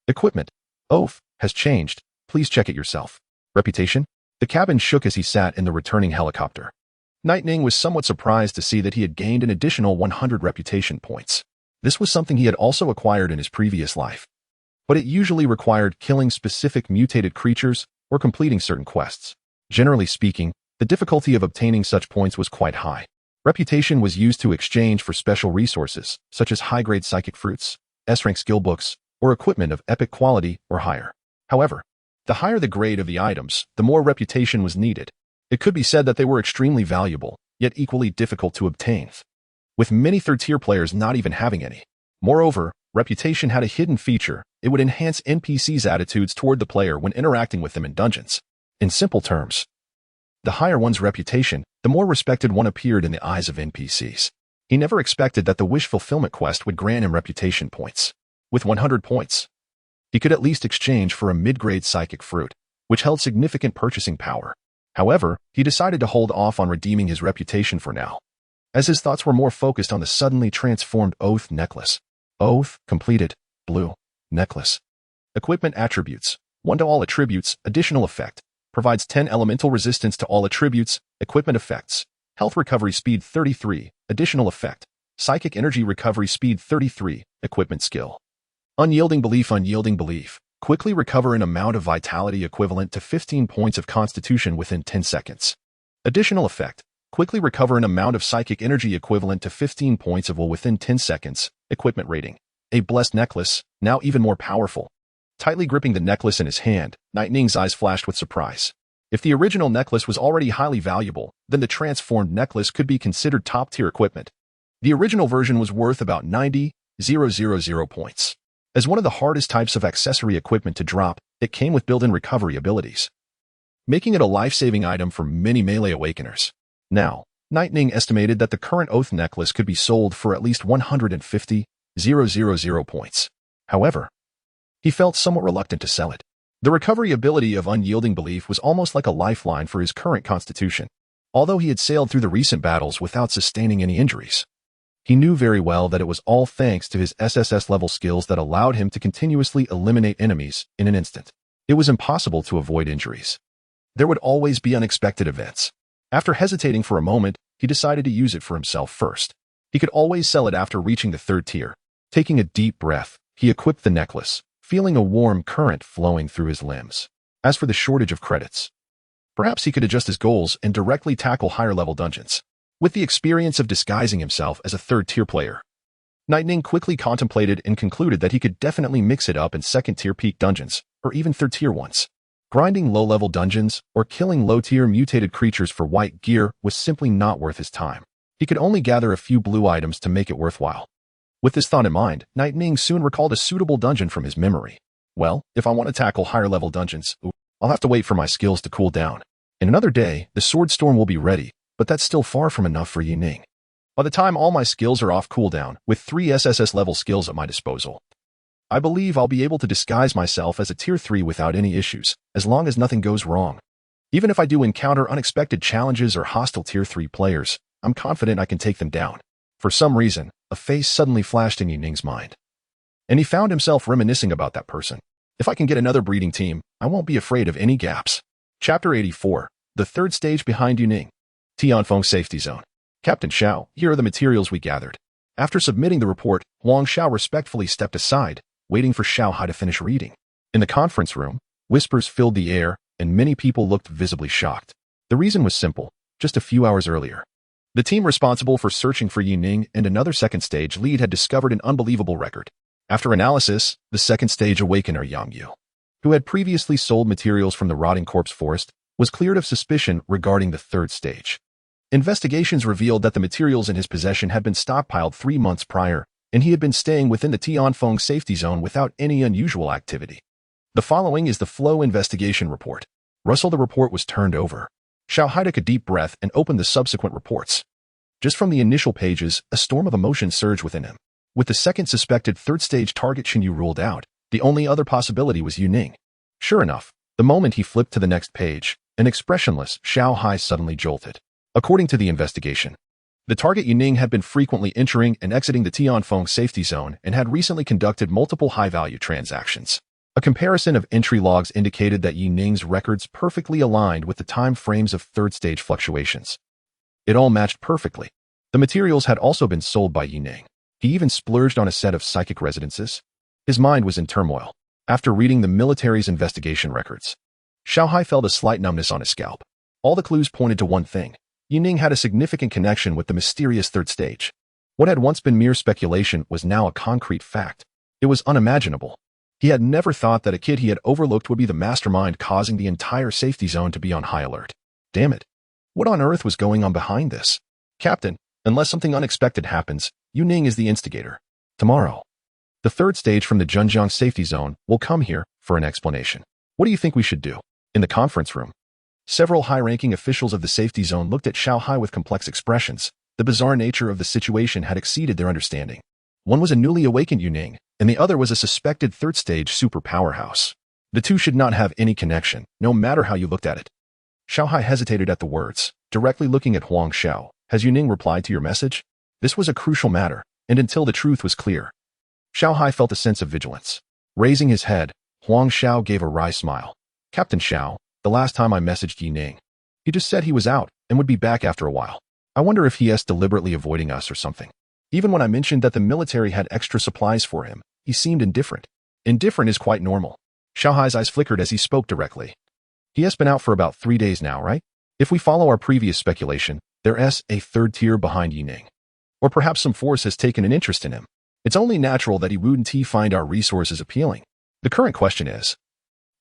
Equipment. Oath has changed. Please check it yourself. Reputation? The cabin shook as he sat in the returning helicopter. Nightning was somewhat surprised to see that he had gained an additional 100 reputation points. This was something he had also acquired in his previous life. But it usually required killing specific mutated creatures or completing certain quests. Generally speaking, the difficulty of obtaining such points was quite high. Reputation was used to exchange for special resources, such as high-grade psychic fruits, S-rank skill books, or equipment of epic quality or higher. However, the higher the grade of the items, the more reputation was needed. It could be said that they were extremely valuable, yet equally difficult to obtain, with many third-tier players not even having any. Moreover, reputation had a hidden feature. It would enhance NPCs' attitudes toward the player when interacting with them in dungeons. In simple terms, the higher one's reputation, the more respected one appeared in the eyes of NPCs. He never expected that the wish fulfillment quest would grant him reputation points. With 100 points, he could at least exchange for a mid-grade psychic fruit, which held significant purchasing power. However, he decided to hold off on redeeming his reputation for now, as his thoughts were more focused on the suddenly transformed Oath necklace. Oath completed. Blue necklace. Equipment attributes. 1 to all attributes. Additional effect. Provides 10 elemental resistance to all attributes. Equipment effects. Health recovery speed 33. Additional effect. Psychic energy recovery speed 33. Equipment skill. Unyielding belief. Unyielding belief. Quickly recover an amount of vitality equivalent to 15 points of constitution within 10 seconds. Additional effect. Quickly recover an amount of psychic energy equivalent to 15 points of will within 10 seconds. Equipment rating. A blessed necklace, now even more powerful. Tightly gripping the necklace in his hand, Nightning's eyes flashed with surprise. If the original necklace was already highly valuable, then the transformed necklace could be considered top-tier equipment. The original version was worth about 90,000 points. As one of the hardest types of accessory equipment to drop, it came with built-in recovery abilities, making it a life-saving item for many melee awakeners. Now, Nightning estimated that the current Oath necklace could be sold for at least 150,000 points. However, he felt somewhat reluctant to sell it. The recovery ability of Unyielding Belief was almost like a lifeline for his current constitution. Although he had sailed through the recent battles without sustaining any injuries, he knew very well that it was all thanks to his SSS level skills that allowed him to continuously eliminate enemies in an instant. It was impossible to avoid injuries. There would always be unexpected events. After hesitating for a moment, he decided to use it for himself first. He could always sell it after reaching the 3rd tier. Taking a deep breath, he equipped the necklace, feeling a warm current flowing through his limbs. As for the shortage of credits, perhaps he could adjust his goals and directly tackle higher-level dungeons. With the experience of disguising himself as a 3rd-tier player, Nightning quickly contemplated and concluded that he could definitely mix it up in 2nd-tier peak dungeons, or even 3rd-tier ones. Grinding low-level dungeons or killing low-tier mutated creatures for white gear was simply not worth his time. He could only gather a few blue items to make it worthwhile. With this thought in mind, Nightning soon recalled a suitable dungeon from his memory. Well, if I want to tackle higher-level dungeons, I'll have to wait for my skills to cool down. In another day, the Sword Storm will be ready, but that's still far from enough for Yuning. By the time all my skills are off cooldown, with 3 SSS level skills at my disposal, I believe I'll be able to disguise myself as a tier 3 without any issues, as long as nothing goes wrong. Even if I do encounter unexpected challenges or hostile tier 3 players, I'm confident I can take them down. For some reason, a face suddenly flashed in Yuning's mind, and he found himself reminiscing about that person. If I can get another breeding team, I won't be afraid of any gaps. Chapter 84. The 3rd stage behind Yuning. Tianfeng Safety Zone. Captain Xiao, here are the materials we gathered. After submitting the report, Huang Xiao respectfully stepped aside, waiting for Xiao Hai to finish reading. In the conference room, whispers filled the air, and many people looked visibly shocked. The reason was simple. Just a few hours earlier, the team responsible for searching for Yuning and another 2nd stage lead had discovered an unbelievable record. After analysis, the 2nd stage awakener Yang Yu, who had previously sold materials from the rotting corpse forest, was cleared of suspicion regarding the 3rd stage. Investigations revealed that the materials in his possession had been stockpiled 3 months prior, and he had been staying within the Tianfeng safety zone without any unusual activity. The following is the Flow investigation report. The report was turned over. Xiao Hai took a deep breath and opened the subsequent reports. Just from the initial pages, a storm of emotion surged within him. With the 2nd suspected 3rd stage target Xinyu ruled out, the only other possibility was Yuning. Sure enough, the moment he flipped to the next page, an expressionless Xiao Hai suddenly jolted. According to the investigation, The target Yuning had been frequently entering and exiting the Tianfeng safety zone and had recently conducted multiple high-value transactions. A comparison of entry logs indicated that Yuning's records perfectly aligned with the time frames of third-stage fluctuations. It all matched perfectly. The materials had also been sold by Yuning. He even splurged on a set of psychic residences. His mind was in turmoil. After reading the military's investigation records, Xiaohai felt a slight numbness on his scalp. All the clues pointed to one thing. Yuning had a significant connection with the mysterious third stage. What had once been mere speculation was now a concrete fact. It was unimaginable. He had never thought that a kid he had overlooked would be the mastermind causing the entire safety zone to be on high alert. Damn it. What on earth was going on behind this? Captain, unless something unexpected happens, Yuning is the instigator. Tomorrow, the third stage from the Zhenjiang safety zone will come here for an explanation. What do you think we should do? In the conference room, several high-ranking officials of the safety zone looked at Xiaohai with complex expressions. The bizarre nature of the situation had exceeded their understanding. One was a newly awakened Yuning, and the other was a suspected third-stage super powerhouse. The two should not have any connection, no matter how you looked at it. Xiaohai hesitated at the words, directly looking at Huang Xiao. Has Yuning replied to your message? This was a crucial matter, and until the truth was clear, Xiaohai felt a sense of vigilance. Raising his head, Huang Xiao gave a wry smile. Captain Xiao, the last time I messaged Yuning, he just said he was out and would be back after a while. I wonder if he is deliberately avoiding us or something. Even when I mentioned that the military had extra supplies for him, he seemed indifferent. Indifferent is quite normal. Xiaohai's eyes flickered as he spoke directly. He has been out for about 3 days now, right? If we follow our previous speculation, there's a third tier behind Yuning. Or perhaps some force has taken an interest in him. It's only natural that he wouldn't find our resources appealing. The current question is,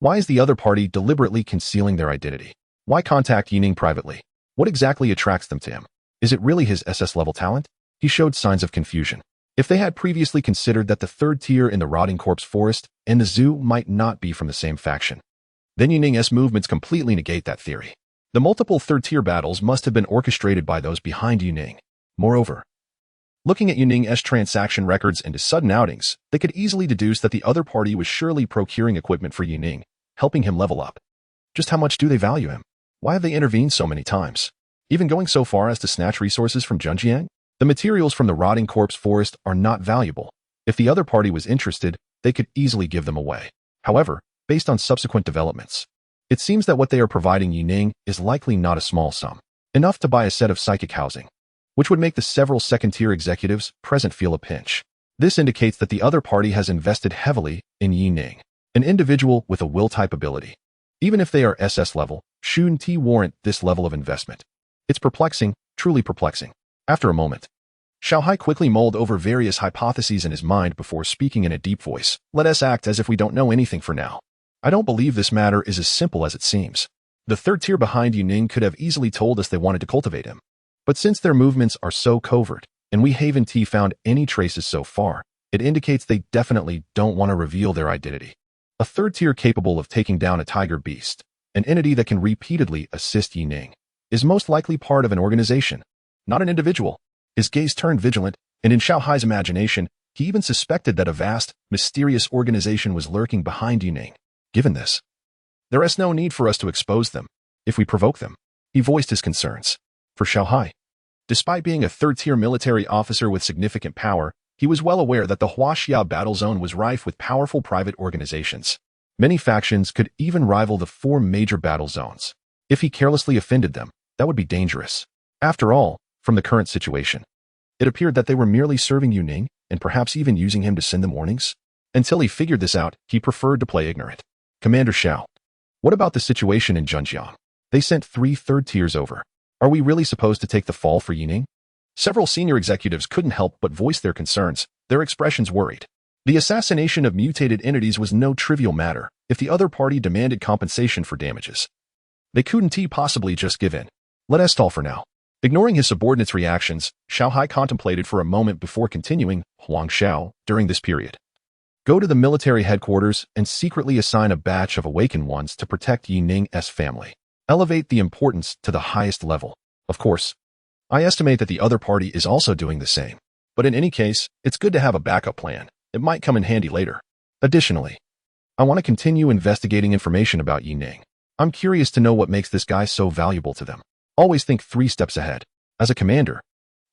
why is the other party deliberately concealing their identity? Why contact Yuning privately? What exactly attracts them to him? Is it really his SS-level talent? He showed signs of confusion. If they had previously considered that the third tier in the rotting corpse forest and the zoo might not be from the same faction, then Yuning's movements completely negate that theory. The multiple third-tier battles must have been orchestrated by those behind Yuning. Moreover, looking at Yuning's transaction records and his sudden outings, they could easily deduce that the other party was surely procuring equipment for Yuning, helping him level up. Just how much do they value him? Why have they intervened so many times? Even going so far as to snatch resources from Zhenjiang? The materials from the rotting corpse forest are not valuable. If the other party was interested, they could easily give them away. However, based on subsequent developments, it seems that what they are providing Yuning is likely not a small sum, enough to buy a set of psychic housing, which would make the several second-tier executives present feel a pinch. This indicates that the other party has invested heavily in Yuning, an individual with a will-type ability. Even if they are SS level, shouldn't warrant this level of investment. It's perplexing, truly perplexing. After a moment, Xiaohai quickly mulled over various hypotheses in his mind before speaking in a deep voice. Let us act as if we don't know anything for now. I don't believe this matter is as simple as it seems. The third tier behind Yuning could have easily told us they wanted to cultivate him. But since their movements are so covert, and we haven't found any traces so far, it indicates they definitely don't want to reveal their identity. A third tier capable of taking down a tiger beast, an entity that can repeatedly assist Yuning, is most likely part of an organization, not an individual. His gaze turned vigilant, and in Xiaohai's imagination, he even suspected that a vast, mysterious organization was lurking behind Yuning. Given this, there is no need for us to expose them. If we provoke them, he voiced his concerns. For Xiaohai, despite being a third-tier military officer with significant power, he was well aware that the Huaxia battle zone was rife with powerful private organizations. Many factions could even rival the 4 major battle zones. If he carelessly offended them, that would be dangerous. After all, from the current situation, it appeared that they were merely serving Yuning and perhaps even using him to send them warnings. Until he figured this out, he preferred to play ignorant. Commander Xiao, what about the situation in Zhenjiang? They sent 3 third tiers over. Are we really supposed to take the fall for Yuning? Several senior executives couldn't help but voice their concerns, their expressions worried. The assassination of mutated entities was no trivial matter. If the other party demanded compensation for damages, they couldn't possibly just give in. Let us stall for now. Ignoring his subordinates' reactions, Xiaohai contemplated for a moment before continuing. Huang Xiao, during this period, go to the military headquarters and secretly assign a batch of awakened ones to protect Yuning's family. Elevate the importance to the highest level. Of course, I estimate that the other party is also doing the same. But in any case, it's good to have a backup plan. It might come in handy later. Additionally, I want to continue investigating information about Yuning. I'm curious to know what makes this guy so valuable to them. Always think 3 steps ahead. As a commander,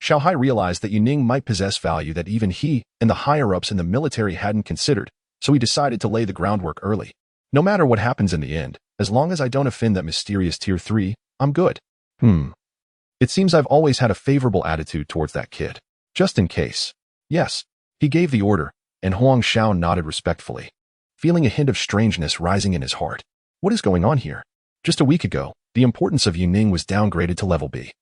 Xiao Hai realized that Yuning might possess value that even he and the higher-ups in the military hadn't considered, so he decided to lay the groundwork early. No matter what happens in the end, as long as I don't offend that mysterious Tier 3, I'm good. It seems I've always had a favorable attitude towards that kid. Just in case. Yes. He gave the order, and Huang Xiao nodded respectfully, feeling a hint of strangeness rising in his heart. What is going on here? Just a week ago, the importance of Yuning was downgraded to level B.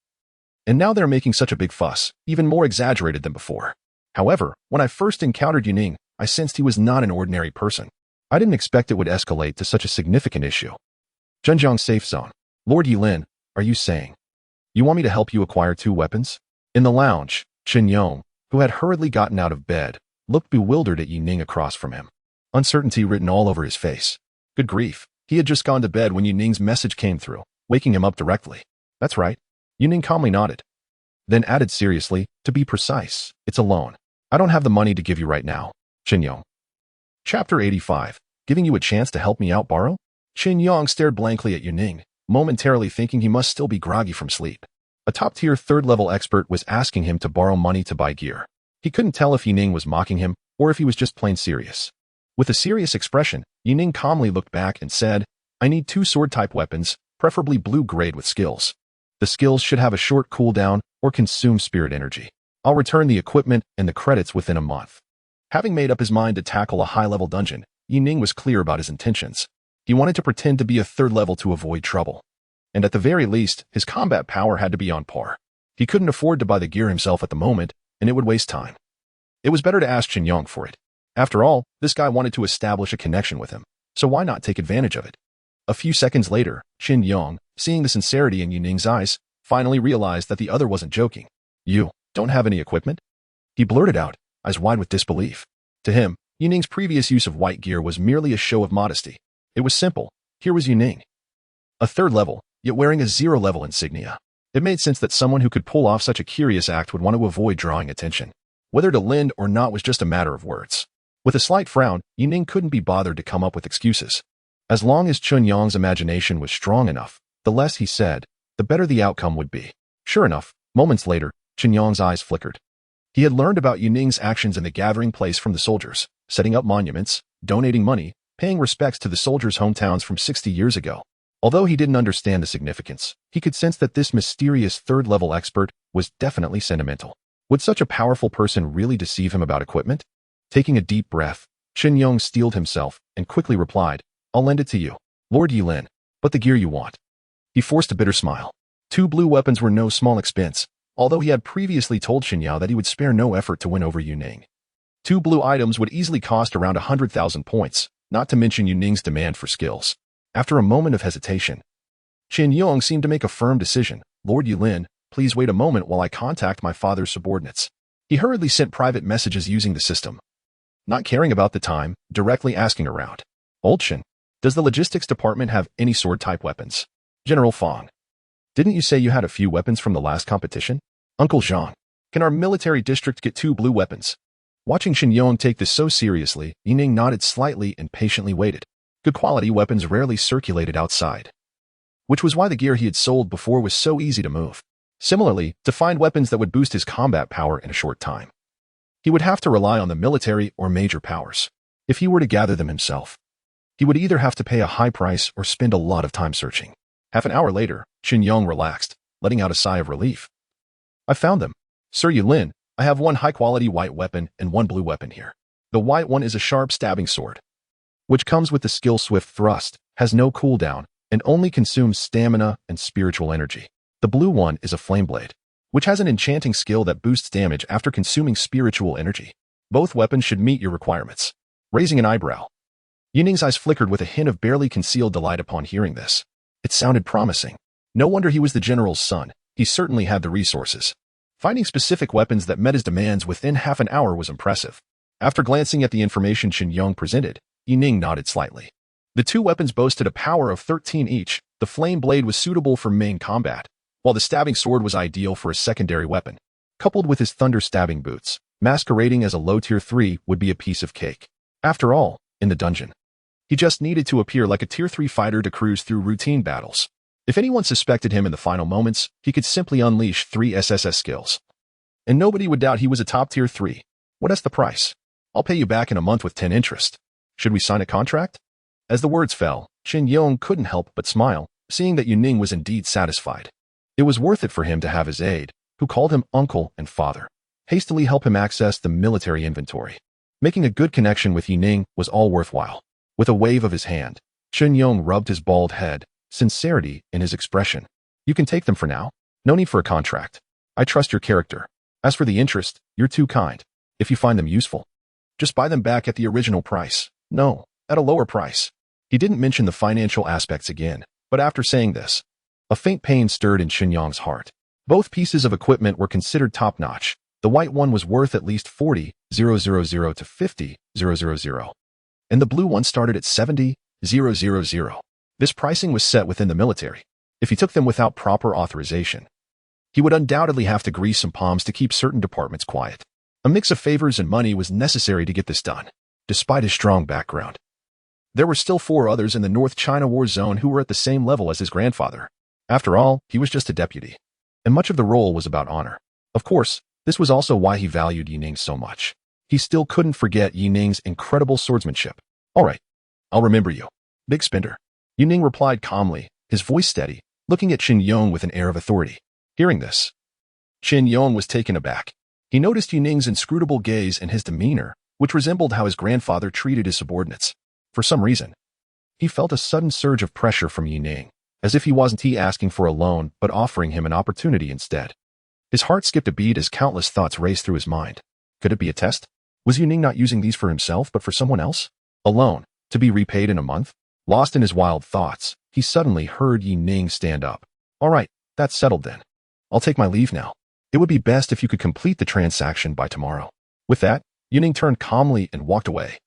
And now they're making such a big fuss, even more exaggerated than before. However, when I first encountered Yuning, I sensed he was not an ordinary person. I didn't expect it would escalate to such a significant issue. Zhenjiang Safe Zone. Lord Yilin, are you saying you want me to help you acquire 2 weapons? In the lounge, Chen Yong, who had hurriedly gotten out of bed, looked bewildered at Yuning across from him. Uncertainty written all over his face. Good grief, he had just gone to bed when Yuning's message came through, waking him up directly. That's right. Yuning calmly nodded. Then added seriously, to be precise, it's a loan. I don't have the money to give you right now, Chen Yong. Chapter 85. Giving you a chance to help me out borrow? Chen Yong stared blankly at Yuning, momentarily thinking he must still be groggy from sleep. A top-tier third-level expert was asking him to borrow money to buy gear. He couldn't tell if Yuning was mocking him or if he was just plain serious. With a serious expression, Yuning calmly looked back and said, I need 2 sword-type weapons, preferably blue-grade with skills. The skills should have a short cooldown or consume spirit energy. I'll return the equipment and the credits within a month. Having made up his mind to tackle a high-level dungeon, Yuning was clear about his intentions. He wanted to pretend to be a third level to avoid trouble. And at the very least, his combat power had to be on par. He couldn't afford to buy the gear himself at the moment, and it would waste time. It was better to ask Chen Yong for it. After all, this guy wanted to establish a connection with him, so why not take advantage of it? A few seconds later, Chen Yong, seeing the sincerity in Yuning's eyes, finally realized that the other wasn't joking. You don't have any equipment? He blurted out, eyes wide with disbelief. To him, Yuning's previous use of white gear was merely a show of modesty. It was simple. Here was Yuning. A third level, yet wearing a 0-level insignia. It made sense that someone who could pull off such a curious act would want to avoid drawing attention. Whether to lend or not was just a matter of words. With a slight frown, Yuning couldn't be bothered to come up with excuses. As long as Chen Yong's imagination was strong enough, the less he said, the better the outcome would be. Sure enough, moments later, Chen Yong's eyes flickered. He had learned about Yuning's actions in the gathering place from the soldiers, setting up monuments, donating money, paying respects to the soldiers' hometowns from 60 years ago. Although he didn't understand the significance, he could sense that this mysterious third-level expert was definitely sentimental. Would such a powerful person really deceive him about equipment? Taking a deep breath, Chen Yong steeled himself and quickly replied, I'll lend it to you, Lord Yilin, but the gear you want. He forced a bitter smile. 2 blue weapons were no small expense, although he had previously told Chen Yao that he would spare no effort to win over Yuning. 2 blue items would easily cost around 100,000 points, not to mention Yuning's demand for skills. After a moment of hesitation, Chen Yong seemed to make a firm decision. Lord Yilin, please wait a moment while I contact my father's subordinates. He hurriedly sent private messages using the system. Not caring about the time, directly asking around. Old Chen, does the logistics department have any sword-type weapons? General Feng, didn't you say you had a few weapons from the last competition? Uncle Zhang, can our military district get 2 blue weapons? Watching Chen Yong take this so seriously, Yuning nodded slightly and patiently waited. Good quality weapons rarely circulated outside, which was why the gear he had sold before was so easy to move. Similarly, to find weapons that would boost his combat power in a short time, he would have to rely on the military or major powers. If he were to gather them himself, he would either have to pay a high price or spend a lot of time searching. Half an hour later, Chen Yong relaxed, letting out a sigh of relief. I found them. Sir Yilin, I have 1 high-quality white weapon and 1 blue weapon here. The white one is a sharp stabbing sword, which comes with the skill Swift Thrust, has no cooldown, and only consumes stamina and spiritual energy. The blue one is a flame blade, which has an enchanting skill that boosts damage after consuming spiritual energy. Both weapons should meet your requirements. Raising an eyebrow, Yuning's eyes flickered with a hint of barely concealed delight upon hearing this. It sounded promising. No wonder he was the general's son. He certainly had the resources. Finding specific weapons that met his demands within half an hour was impressive. After glancing at the information Chen Yong presented, Yuning nodded slightly. The 2 weapons boasted a power of 13 each. The flame blade was suitable for main combat, while the stabbing sword was ideal for a secondary weapon. Coupled with his thunder stabbing boots, masquerading as a low tier 3 would be a piece of cake. After all, in the dungeon, he just needed to appear like a tier 3 fighter to cruise through routine battles. If anyone suspected him in the final moments, he could simply unleash 3 SSS skills. and nobody would doubt he was a top tier 3. What's the price? I'll pay you back in a month with 10 interest. Should we sign a contract? As the words fell, Chen Yong couldn't help but smile, seeing that Yuning was indeed satisfied. It was worth it for him to have his aide, who called him uncle and father, hastily help him access the military inventory. Making a good connection with Yuning was all worthwhile. With a wave of his hand, Chen Yong rubbed his bald head, sincerity in his expression. You can take them for now. No need for a contract. I trust your character. As for the interest, you're too kind. If you find them useful, just buy them back at the original price. No, at a lower price. He didn't mention the financial aspects again, but after saying this, a faint pain stirred in Chen Yong's heart. Both pieces of equipment were considered top-notch. The white one was worth at least 40,000 to 50,000, and the blue one started at 70,000. This pricing was set within the military. If he took them without proper authorization, he would undoubtedly have to grease some palms to keep certain departments quiet. A mix of favors and money was necessary to get this done. Despite his strong background, there were still 4 others in the North China War Zone who were at the same level as his grandfather. After all, he was just a deputy, and much of the role was about honor. Of course, this was also why he valued Yuning so much. He still couldn't forget Yuning's incredible swordsmanship. All right, I'll remember you, big spender. Yuning replied calmly, his voice steady, looking at Chen Yong with an air of authority. Hearing this, Chen Yong was taken aback. He noticed Yuning's inscrutable gaze and his demeanor, which resembled how his grandfather treated his subordinates. For some reason, he felt a sudden surge of pressure from Yuning, as if he wasn't asking for a loan but offering him an opportunity instead. His heart skipped a beat as countless thoughts raced through his mind. Could it be a test? Was Yuning not using these for himself but for someone else? A loan, to be repaid in a month? Lost in his wild thoughts, he suddenly heard Yuning stand up. All right, that's settled then. I'll take my leave now. It would be best if you could complete the transaction by tomorrow. With that, Yuning turned calmly and walked away,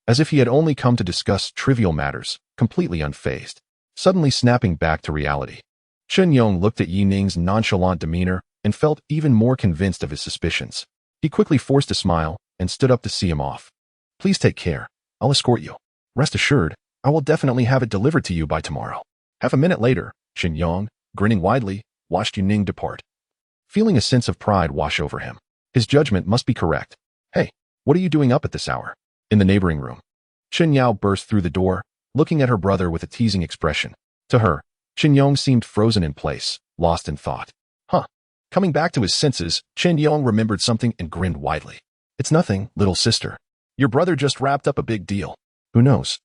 as if he had only come to discuss trivial matters, completely unfazed, suddenly snapping back to reality. Chen Yong looked at Yuning's nonchalant demeanor and felt even more convinced of his suspicions. He quickly forced a smile and stood up to see him off. Please take care. I'll escort you. Rest assured, I will definitely have it delivered to you by tomorrow. Half a minute later, Chen Yong, grinning widely, watched Yuning depart. Feeling a sense of pride wash over him. His judgment must be correct. Hey, what are you doing up at this hour? In the neighboring room, Chen Yao burst through the door, looking at her brother with a teasing expression. To her, Chen Yong seemed frozen in place, lost in thought. Coming back to his senses, Chen Yong remembered something and grinned widely. It's nothing, little sister. Your brother just wrapped up a big deal. Who knows?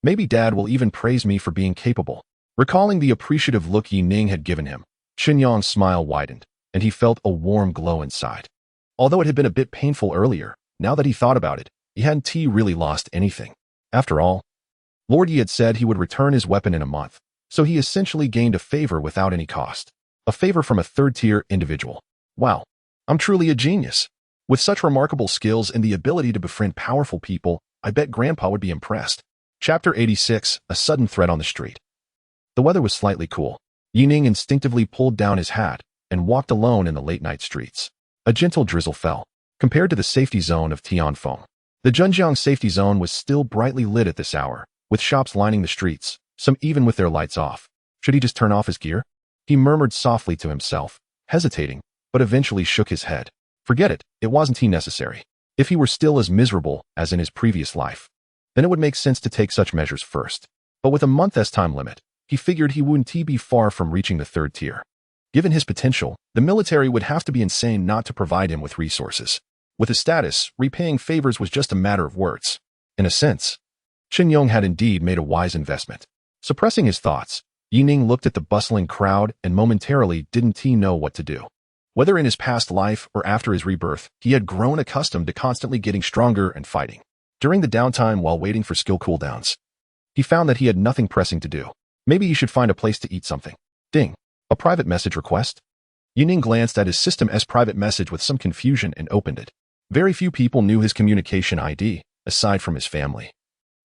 Maybe Dad will even praise me for being capable. Recalling the appreciative look Yuning had given him, Chen Yong's smile widened, and he felt a warm glow inside. Although it had been a bit painful earlier, now that he thought about it, he hadn't really lost anything. After all, Lord Yi had said he would return his weapon in a month, so he essentially gained a favor without any cost. A favor from a third-tier individual. Wow, I'm truly a genius. With such remarkable skills and the ability to befriend powerful people, I bet Grandpa would be impressed. Chapter 86, A Sudden Threat on the Street. The weather was slightly cool. Yuning instinctively pulled down his hat and walked alone in the late-night streets. A gentle drizzle fell. Compared to the safety zone of Tianfeng, the Zhenjiang safety zone was still brightly lit at this hour, with shops lining the streets, some even with their lights off. Should he just turn off his gear? He murmured softly to himself, hesitating, but eventually shook his head. Forget it, it wasn't necessary. If he were still as miserable as in his previous life, then it would make sense to take such measures first. But with a month's time limit, he figured he wouldn't be far from reaching the 3rd tier. Given his potential, the military would have to be insane not to provide him with resources. With his status, repaying favors was just a matter of words. In a sense, Chen Yong had indeed made a wise investment. Suppressing his thoughts, Yuning looked at the bustling crowd and momentarily didn't know what to do. Whether in his past life or after his rebirth, he had grown accustomed to constantly getting stronger and fighting. During the downtime while waiting for skill cooldowns, he found that he had nothing pressing to do. Maybe he should find a place to eat something. Ding. A private message request? Yuning glanced at his system's private message with some confusion and opened it. Very few people knew his communication ID, aside from his family.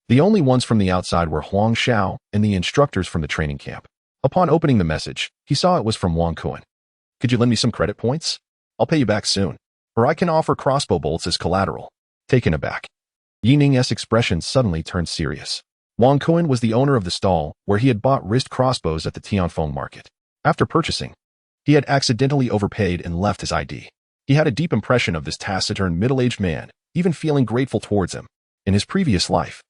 The only ones from the outside were Huang Xiao and the instructors from the training camp. Upon opening the message, he saw it was from Wang Kuan. Could you lend me some credit points? I'll pay you back soon. Or I can offer crossbow bolts as collateral. Taken aback, Yining's expression suddenly turned serious. Wang Kuan was the owner of the stall where he had bought wrist crossbows at the Tianfeng market. After purchasing, he had accidentally overpaid and left his ID. He had a deep impression of this taciturn middle-aged man, even feeling grateful towards him. In his previous life,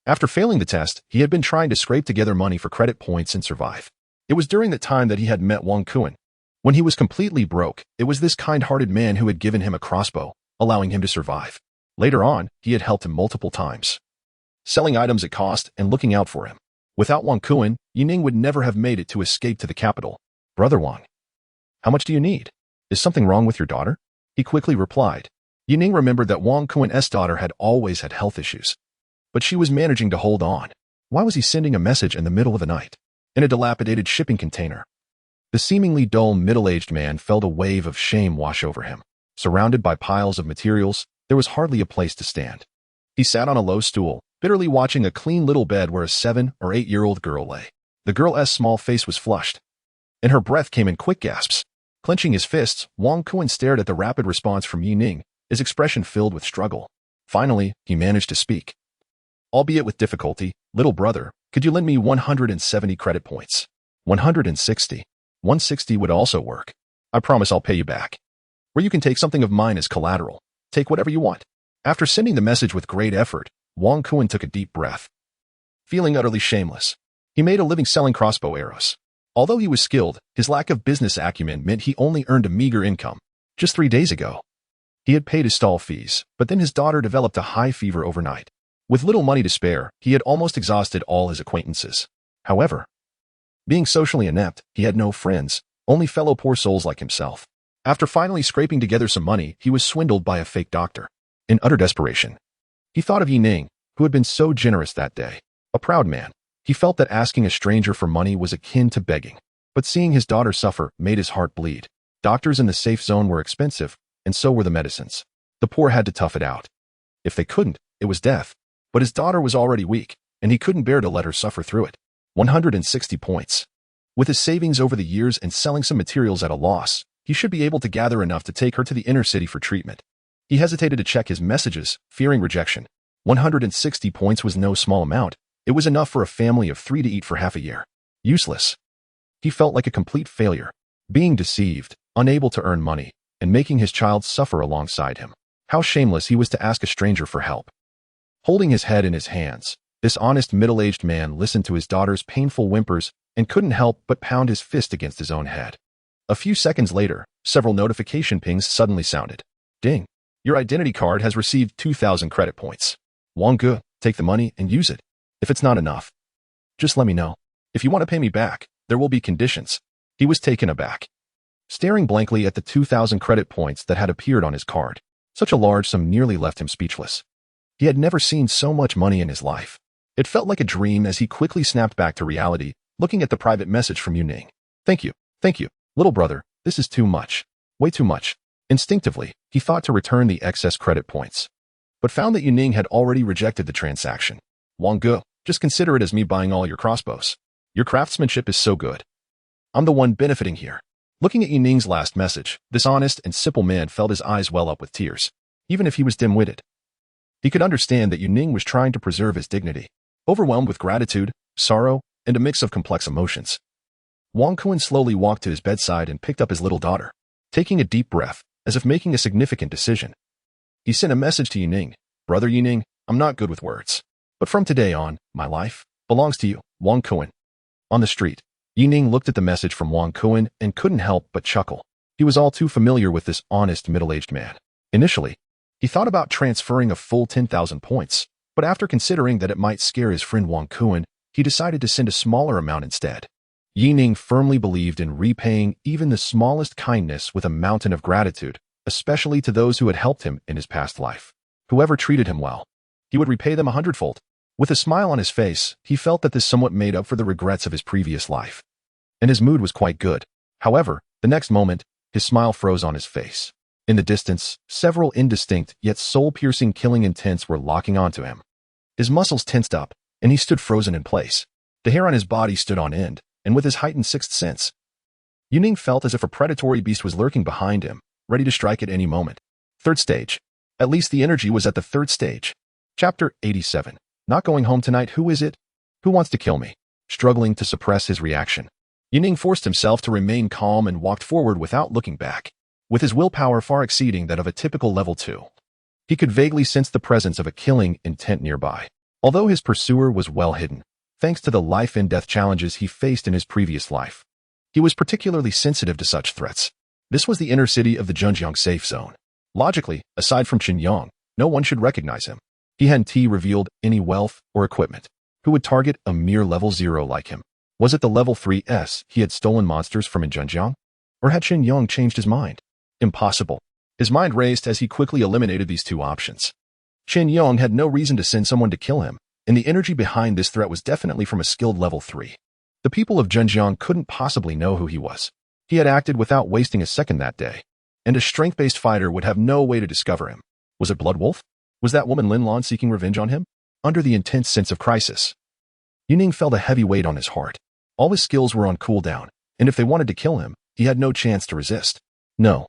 after failing the test, he had been trying to scrape together money for credit points and survive. It was during that time that he had met Wang Kuan. When he was completely broke, it was this kind-hearted man who had given him a crossbow, allowing him to survive. Later on, he had helped him multiple times, selling items at cost and looking out for him. Without Wang Kuan, Yining would never have made it to escape to the capital. Brother Wang, how much do you need? Is something wrong with your daughter? He quickly replied. Yining remembered that Wang Kuan's daughter had always had health issues, but she was managing to hold on. Why was he sending a message in the middle of the night, in a dilapidated shipping container? The seemingly dull middle-aged man felt a wave of shame wash over him. Surrounded by piles of materials, there was hardly a place to stand. He sat on a low stool, bitterly watching a clean little bed where a 7 or 8-year-old girl lay. The girl's small face was flushed, and her breath came in quick gasps. Clenching his fists, Wang Kuan stared at the rapid response from Yining, his expression filled with struggle. Finally, he managed to speak. Albeit with difficulty, little brother, could you lend me 170 credit points? 160. 160 would also work. I promise I'll pay you back. Or you can take something of mine as collateral. Take whatever you want. After sending the message with great effort, Wang Kuan took a deep breath. Feeling utterly shameless, he made a living selling crossbow arrows. Although he was skilled, his lack of business acumen meant he only earned a meager income. Just 3 days ago, he had paid his stall fees, but then his daughter developed a high fever overnight. With little money to spare, he had almost exhausted all his acquaintances. However, being socially inept, he had no friends, only fellow poor souls like himself. After finally scraping together some money, he was swindled by a fake doctor. In utter desperation, he thought of Yining, who had been so generous that day. A proud man, he felt that asking a stranger for money was akin to begging. But seeing his daughter suffer made his heart bleed. Doctors in the safe zone were expensive, and so were the medicines. The poor had to tough it out. If they couldn't, it was death. But his daughter was already weak, and he couldn't bear to let her suffer through it. 160 points. With his savings over the years and selling some materials at a loss, he should be able to gather enough to take her to the inner city for treatment. He hesitated to check his messages, fearing rejection. 160 points was no small amount. It was enough for a family of 3 to eat for half a year. Useless. He felt like a complete failure, being deceived, unable to earn money, and making his child suffer alongside him. How shameless he was to ask a stranger for help. Holding his head in his hands, this honest middle-aged man listened to his daughter's painful whimpers and couldn't help but pound his fist against his own head. A few seconds later, several notification pings suddenly sounded. Ding! Your identity card has received 2,000 credit points. Wang Ge, take the money and use it. If it's not enough, just let me know. If you want to pay me back, there will be conditions. He was taken aback, staring blankly at the 2,000 credit points that had appeared on his card. Such a large sum nearly left him speechless. He had never seen so much money in his life. It felt like a dream as he quickly snapped back to reality, looking at the private message from Yining. Thank you, little brother, this is too much. Way too much. Instinctively, he thought to return the excess credit points, but found that Yining had already rejected the transaction. Wang Ge, just consider it as me buying all your crossbows. Your craftsmanship is so good. I'm the one benefiting here. Looking at Yining's last message, this honest and simple man felt his eyes well up with tears. Even if he was dim-witted, he could understand that Yining was trying to preserve his dignity. Overwhelmed with gratitude, sorrow, and a mix of complex emotions, Wang Kuan slowly walked to his bedside and picked up his little daughter. Taking a deep breath, as if making a significant decision, he sent a message to Yining. Brother Yining, I'm not good with words, but from today on, my life belongs to you, Wang Kuan. On the street, Yining looked at the message from Wang Kuan and couldn't help but chuckle. He was all too familiar with this honest middle-aged man. Initially, he thought about transferring a full 10,000 points, but after considering that it might scare his friend Wang Kuan, he decided to send a smaller amount instead. Yining firmly believed in repaying even the smallest kindness with a mountain of gratitude, especially to those who had helped him in his past life. Whoever treated him well, he would repay them 100-fold. With a smile on his face, he felt that this somewhat made up for the regrets of his previous life, and his mood was quite good. However, the next moment, his smile froze on his face. In the distance, several indistinct yet soul-piercing killing intents were locking onto him. His muscles tensed up, and he stood frozen in place. The hair on his body stood on end, and with his heightened sixth sense, Yining felt as if a predatory beast was lurking behind him, ready to strike at any moment. Third stage. At least the energy was at the third stage. Chapter 87. Not going home tonight, who is it? Who wants to kill me? Struggling to suppress his reaction, Yining forced himself to remain calm and walked forward without looking back. with his willpower far exceeding that of a typical level 2. He could vaguely sense the presence of a killing intent nearby. Although his pursuer was well hidden, thanks to the life-and-death challenges he faced in his previous life, he was particularly sensitive to such threats. This was the inner city of the Zhenjiang safe zone. Logically, aside from Qin Yang, no one should recognize him. He hadn't revealed any wealth or equipment. Who would target a mere level 0 like him? Was it the level 3s he had stolen monsters from in Zhenjiang? Or had Qin Yang changed his mind? Impossible. His mind raced as he quickly eliminated these two options. Qin Yang had no reason to send someone to kill him, and the energy behind this threat was definitely from a skilled level 3. The people of Zhenjiang couldn't possibly know who he was. He had acted without wasting a second that day, and a strength-based fighter would have no way to discover him. Was it Blood Wolf? Was that woman Lin Lan seeking revenge on him? Under the intense sense of crisis, Yuning felt a heavy weight on his heart. All his skills were on cooldown, and if they wanted to kill him, he had no chance to resist. No.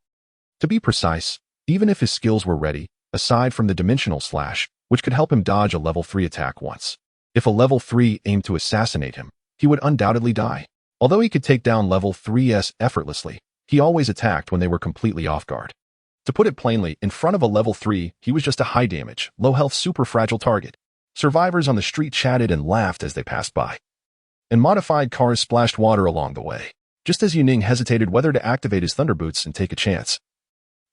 To be precise, even if his skills were ready, aside from the dimensional slash, which could help him dodge a level 3 attack once, if a level 3 aimed to assassinate him, he would undoubtedly die. Although he could take down level 3s effortlessly, he always attacked when they were completely off guard. To put it plainly, in front of a level 3, he was just a high-damage, low-health super fragile target. Survivors on the street chatted and laughed as they passed by, and modified cars splashed water along the way, just as Yuning hesitated whether to activate his thunderboots and take a chance.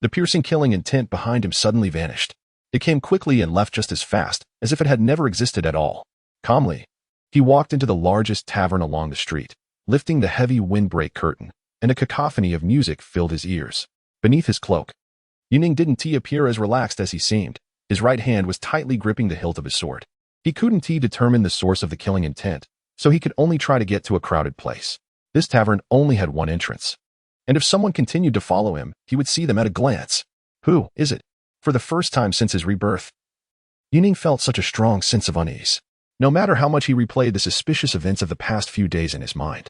The piercing killing intent behind him suddenly vanished. It came quickly and left just as fast, as if it had never existed at all. Calmly, he walked into the largest tavern along the street, lifting the heavy windbreak curtain, and a cacophony of music filled his ears. Beneath his cloak, Yuning didn't appear as relaxed as he seemed. His right hand was tightly gripping the hilt of his sword. He couldn't determine the source of the killing intent, so he could only try to get to a crowded place. This tavern only had one entrance, and if someone continued to follow him, he would see them at a glance. Who is it? For the first time since his rebirth, Yuning felt such a strong sense of unease. No matter how much he replayed the suspicious events of the past few days in his mind,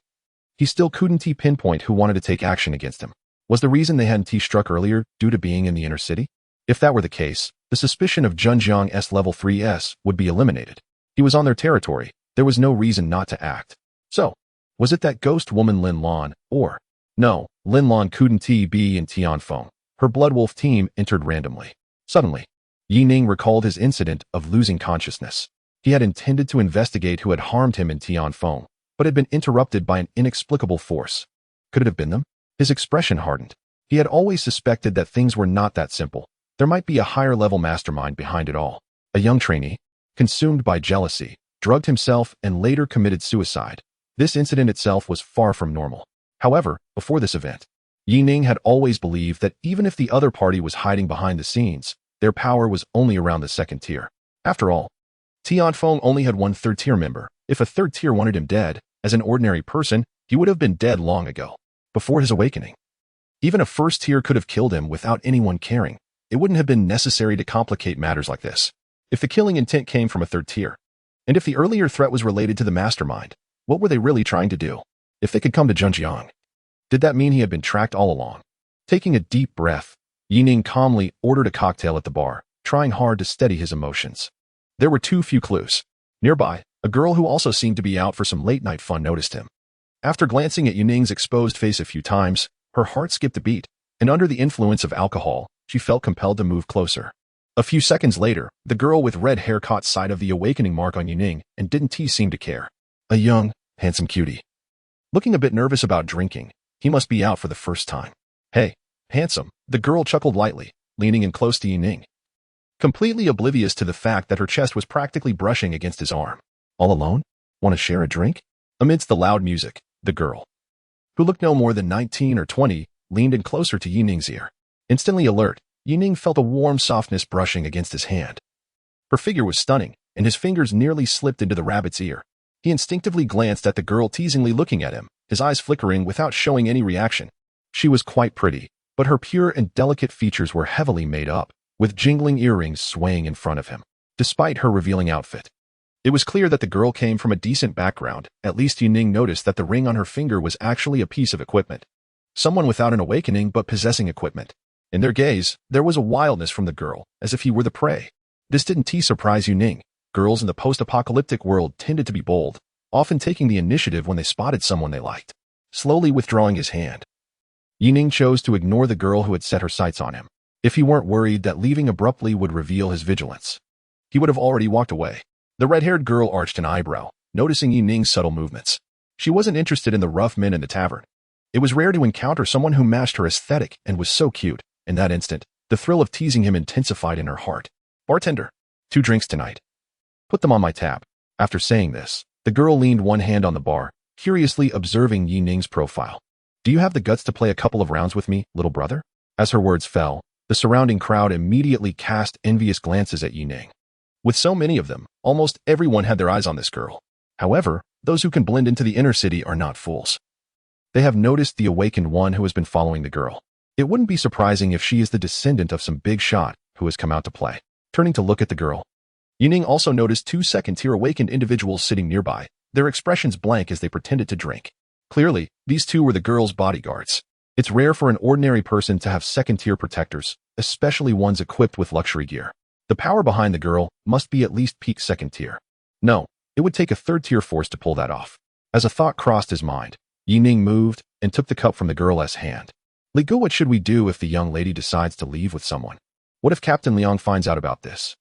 he still couldn't pinpoint who wanted to take action against him. Was the reason they hadn't struck earlier due to being in the inner city? If that were the case, the suspicion of Zhenjiang's level 3s would be eliminated. He was on their territory. There was no reason not to act. So, was it that ghost woman Lin Lan, or... No, Lin Lan couldn't be in Tianfeng. Her Blood Wolf team entered randomly. Suddenly, Yuning recalled his incident of losing consciousness. He had intended to investigate who had harmed him in Tianfeng, but had been interrupted by an inexplicable force. Could it have been them? His expression hardened. He had always suspected that things were not that simple. There might be a higher-level mastermind behind it all. A young trainee, consumed by jealousy, drugged himself and later committed suicide. This incident itself was far from normal. However, before this event, Yuning had always believed that even if the other party was hiding behind the scenes, their power was only around the second tier. After all, Tianfeng only had one third-tier member. If a third tier wanted him dead, as an ordinary person, he would have been dead long ago, before his awakening. Even a first tier could have killed him without anyone caring. It wouldn't have been necessary to complicate matters like this. If the killing intent came from a third tier, and if the earlier threat was related to the mastermind, what were they really trying to do? If they could come to Zhenjiang, did that mean he had been tracked all along? Taking a deep breath, Yuning calmly ordered a cocktail at the bar, trying hard to steady his emotions. There were too few clues. Nearby, a girl who also seemed to be out for some late-night fun noticed him. After glancing at Yuning's exposed face a few times, her heart skipped a beat, and under the influence of alcohol, she felt compelled to move closer. A few seconds later, the girl with red hair caught sight of the awakening mark on Yuning and didn't seem to care. A young, handsome cutie. Looking a bit nervous about drinking, he must be out for the first time. Hey, handsome, the girl chuckled lightly, leaning in close to Yuning, completely oblivious to the fact that her chest was practically brushing against his arm. All alone? Want to share a drink? Amidst the loud music, the girl, who looked no more than 19 or 20, leaned in closer to Yuning's ear. Instantly alert, Yuning felt a warm softness brushing against his hand. Her figure was stunning, and his fingers nearly slipped into the rabbit's ear. He instinctively glanced at the girl teasingly looking at him, his eyes flickering without showing any reaction. She was quite pretty, but her pure and delicate features were heavily made up, with jingling earrings swaying in front of him. Despite her revealing outfit, it was clear that the girl came from a decent background. At least Yuning noticed that the ring on her finger was actually a piece of equipment. Someone without an awakening but possessing equipment. In their gaze, there was a wildness from the girl, as if he were the prey. This didn't surprise Yuning. Girls in the post-apocalyptic world tended to be bold, often taking the initiative when they spotted someone they liked. Slowly withdrawing his hand, Yining chose to ignore the girl who had set her sights on him. If he weren't worried that leaving abruptly would reveal his vigilance, he would have already walked away. The red-haired girl arched an eyebrow, noticing Yining's subtle movements. She wasn't interested in the rough men in the tavern. It was rare to encounter someone who matched her aesthetic and was so cute. In that instant, the thrill of teasing him intensified in her heart. Bartender, 2 drinks tonight. Put them on my tab. After saying this, the girl leaned one hand on the bar, curiously observing Yining's profile. Do you have the guts to play a couple of rounds with me, little brother? As her words fell, the surrounding crowd immediately cast envious glances at Yining. With so many of them, almost everyone had their eyes on this girl. However, those who can blend into the inner city are not fools. They have noticed the awakened one who has been following the girl. It wouldn't be surprising if she is the descendant of some big shot who has come out to play. Turning to look at the girl, Yining also noticed 2 second-tier awakened individuals sitting nearby, their expressions blank as they pretended to drink. Clearly, these 2 were the girl's bodyguards. It's rare for an ordinary person to have second-tier protectors, especially ones equipped with luxury gear. The power behind the girl must be at least peak second tier. No, it would take a third-tier force to pull that off. As a thought crossed his mind, Yining moved and took the cup from the girl's hand. Li Gu, what should we do if the young lady decides to leave with someone? What if Captain Liang finds out about this?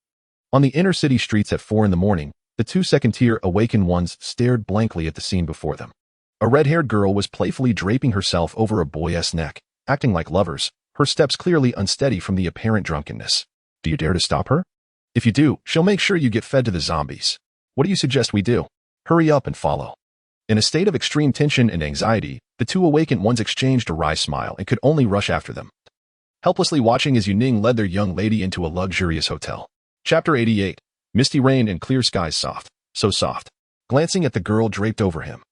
On the inner city streets at 4 in the morning, the 2 second-tier awakened ones stared blankly at the scene before them. A red-haired girl was playfully draping herself over a boy's neck, acting like lovers, her steps clearly unsteady from the apparent drunkenness. Do you dare to stop her? If you do, she'll make sure you get fed to the zombies. What do you suggest we do? Hurry up and follow. In a state of extreme tension and anxiety, the 2 awakened ones exchanged a wry smile and could only rush after them, helplessly watching as Yining led their young lady into a luxurious hotel. Chapter 88. Misty rain and clear skies soft, so soft. Glancing at the girl draped over him,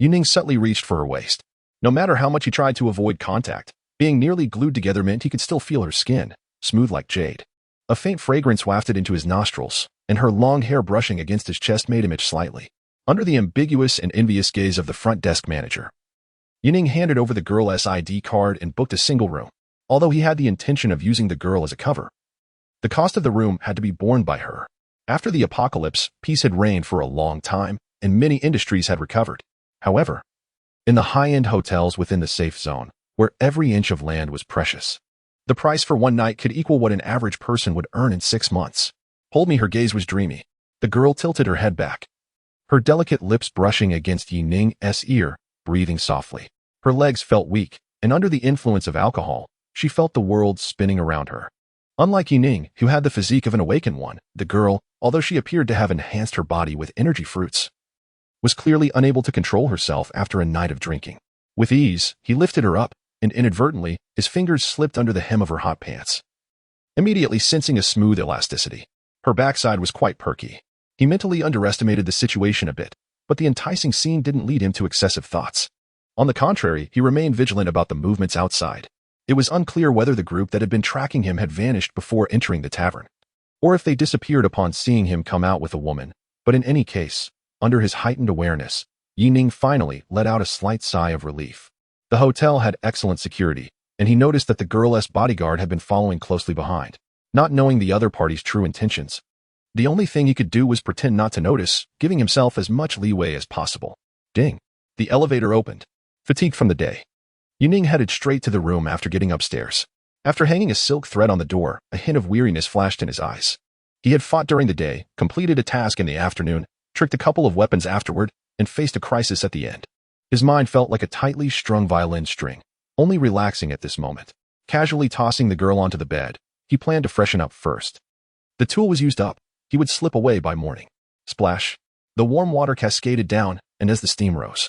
Yining subtly reached for her waist. No matter how much he tried to avoid contact, being nearly glued together meant he could still feel her skin, smooth like jade. A faint fragrance wafted into his nostrils, and her long hair brushing against his chest made him itch slightly. Under the ambiguous and envious gaze of the front desk manager, Yining handed over the girl's ID card and booked a single room. Although he had the intention of using the girl as a cover, the cost of the room had to be borne by her. After the apocalypse, peace had reigned for a long time, and many industries had recovered. However, in the high-end hotels within the safe zone, where every inch of land was precious, the price for one night could equal what an average person would earn in 6 months. Hold me, her gaze was dreamy. The girl tilted her head back, her delicate lips brushing against Yining's ear, breathing softly. Her legs felt weak, and under the influence of alcohol, she felt the world spinning around her. Unlike Yining, who had the physique of an awakened one, the girl, although she appeared to have enhanced her body with energy fruits, was clearly unable to control herself after a night of drinking. With ease, he lifted her up, and inadvertently, his fingers slipped under the hem of her hot pants, immediately sensing a smooth elasticity. Her backside was quite perky. He mentally underestimated the situation a bit, but the enticing scene didn't lead him to excessive thoughts. On the contrary, he remained vigilant about the movements outside. It was unclear whether the group that had been tracking him had vanished before entering the tavern, or if they disappeared upon seeing him come out with a woman. But in any case, under his heightened awareness, Yining finally let out a slight sigh of relief. The hotel had excellent security, and he noticed that the girl's bodyguard had been following closely behind. Not knowing the other party's true intentions, the only thing he could do was pretend not to notice, giving himself as much leeway as possible. Ding! The elevator opened. Fatigued from the day, Yining headed straight to the room after getting upstairs. After hanging a silk thread on the door, a hint of weariness flashed in his eyes. He had fought during the day, completed a task in the afternoon, tricked a couple of weapons afterward, and faced a crisis at the end. His mind felt like a tightly strung violin string, only relaxing at this moment. Casually tossing the girl onto the bed, he planned to freshen up first. The tool was used up. He would slip away by morning. Splash! The warm water cascaded down, and as the steam rose,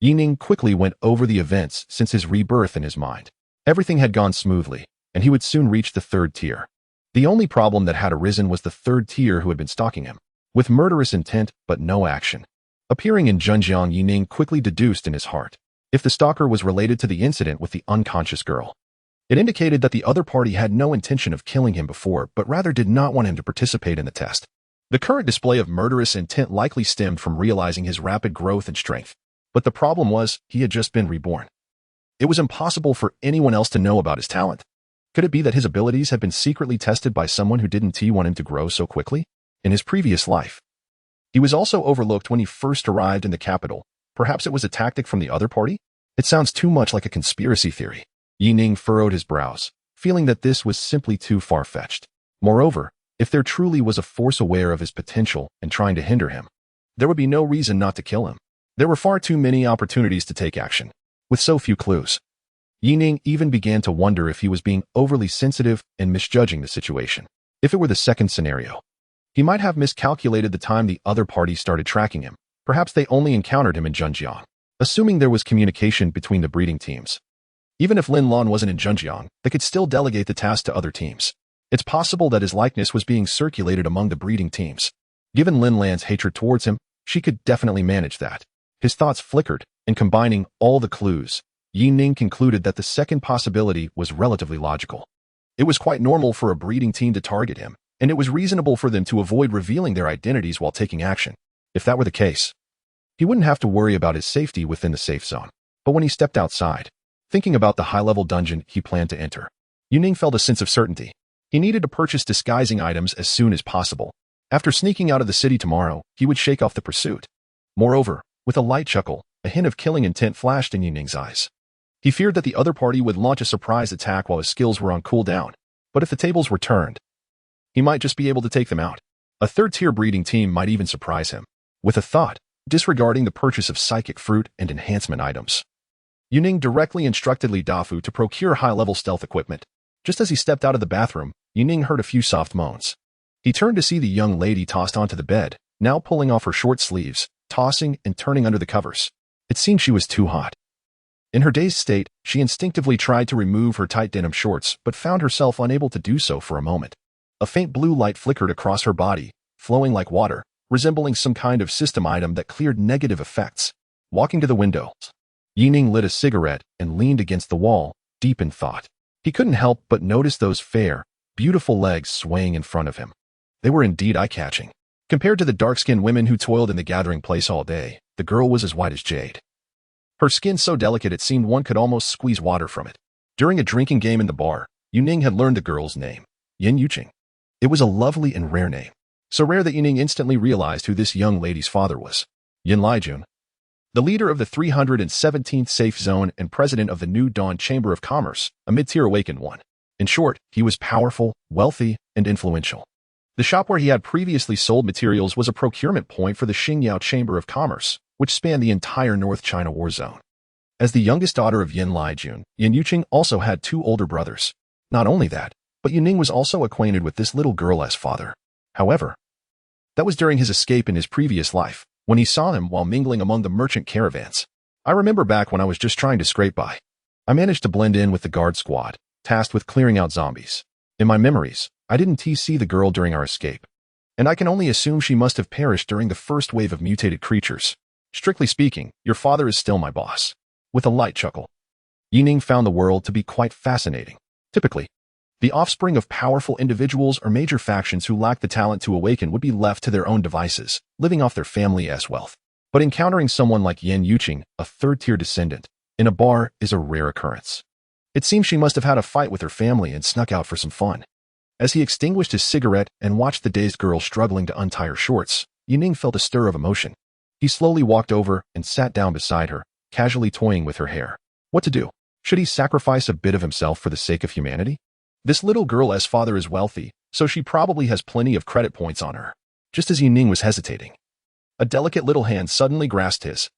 Yining quickly went over the events since his rebirth in his mind. Everything had gone smoothly, and he would soon reach the 3rd tier. The only problem that had arisen was the 3rd tier who had been stalking him, with murderous intent but no action. Appearing in Zhenjiang, Yining quickly deduced in his heart, if the stalker was related to the incident with the unconscious girl. It indicated that the other party had no intention of killing him before, but rather did not want him to participate in the test. The current display of murderous intent likely stemmed from realizing his rapid growth and strength. But the problem was, he had just been reborn. It was impossible for anyone else to know about his talent. Could it be that his abilities had been secretly tested by someone who didn't want him to grow so quickly? In his previous life, he was also overlooked when he first arrived in the capital. Perhaps it was a tactic from the other party? It sounds too much like a conspiracy theory. Yining furrowed his brows, feeling that this was simply too far-fetched. Moreover, if there truly was a force aware of his potential and trying to hinder him, there would be no reason not to kill him. There were far too many opportunities to take action, with so few clues. Yining even began to wonder if he was being overly sensitive and misjudging the situation. If it were the second scenario, he might have miscalculated the time the other party started tracking him. Perhaps they only encountered him in Zhenjiang, assuming there was communication between the breeding teams. Even if Lin Lan wasn't in Zhenjiang, they could still delegate the task to other teams. It's possible that his likeness was being circulated among the breeding teams. Given Lin Lan's hatred towards him, she could definitely manage that. His thoughts flickered, and combining all the clues, Yining concluded that the second possibility was relatively logical. It was quite normal for a breeding team to target him, and it was reasonable for them to avoid revealing their identities while taking action. If that were the case, he wouldn't have to worry about his safety within the safe zone. But when he stepped outside, thinking about the high-level dungeon he planned to enter, Yining felt a sense of certainty. He needed to purchase disguising items as soon as possible. After sneaking out of the city tomorrow, he would shake off the pursuit. Moreover, with a light chuckle, a hint of killing intent flashed in Yining's eyes. He feared that the other party would launch a surprise attack while his skills were on cooldown. But if the tables were turned, he might just be able to take them out. A third-tier breeding team might even surprise him. With a thought, disregarding the purchase of psychic fruit and enhancement items, Yining directly instructed Li Dafu to procure high-level stealth equipment. Just as he stepped out of the bathroom, Yining heard a few soft moans. He turned to see the young lady tossed onto the bed, now pulling off her short sleeves, tossing and turning under the covers. It seemed she was too hot. In her dazed state, she instinctively tried to remove her tight denim shorts but found herself unable to do so for a moment. A faint blue light flickered across her body, flowing like water, resembling some kind of system item that cleared negative effects. Walking to the window, Yining lit a cigarette and leaned against the wall, deep in thought. He couldn't help but notice those fair, beautiful legs swaying in front of him. They were indeed eye-catching. Compared to the dark-skinned women who toiled in the gathering place all day, the girl was as white as jade. Her skin so delicate it seemed one could almost squeeze water from it. During a drinking game in the bar, Yining had learned the girl's name, Yin Yuqing. It was a lovely and rare name, so rare that Yining instantly realized who this young lady's father was. Yin Laijun, the leader of the 317th Safe Zone and president of the New Dawn Chamber of Commerce, a mid-tier awakened one. In short, he was powerful, wealthy, and influential. The shop where he had previously sold materials was a procurement point for the Xingyao Chamber of Commerce, which spanned the entire North China war zone. As the youngest daughter of Yin Laijun, Yin Yuqing also had two older brothers. Not only that, but Yining was also acquainted with this little girl's father. However, that was during his escape in his previous life, when he saw him while mingling among the merchant caravans. I remember back when I was just trying to scrape by. I managed to blend in with the guard squad, tasked with clearing out zombies. In my memories, I didn't see the girl during our escape, and I can only assume she must have perished during the first wave of mutated creatures. Strictly speaking, your father is still my boss. With a light chuckle, Yining found the world to be quite fascinating. Typically, the offspring of powerful individuals or major factions who lack the talent to awaken would be left to their own devices, living off their family's wealth. But encountering someone like Yin Yuqing, a third-tier descendant, in a bar is a rare occurrence. It seems she must have had a fight with her family and snuck out for some fun. As he extinguished his cigarette and watched the dazed girl struggling to untie her shorts, Yining felt a stir of emotion. He slowly walked over and sat down beside her, casually toying with her hair. What to do? Should he sacrifice a bit of himself for the sake of humanity? This little girl's father is wealthy, so she probably has plenty of credit points on her. Just as Yining was hesitating, a delicate little hand suddenly grasped his,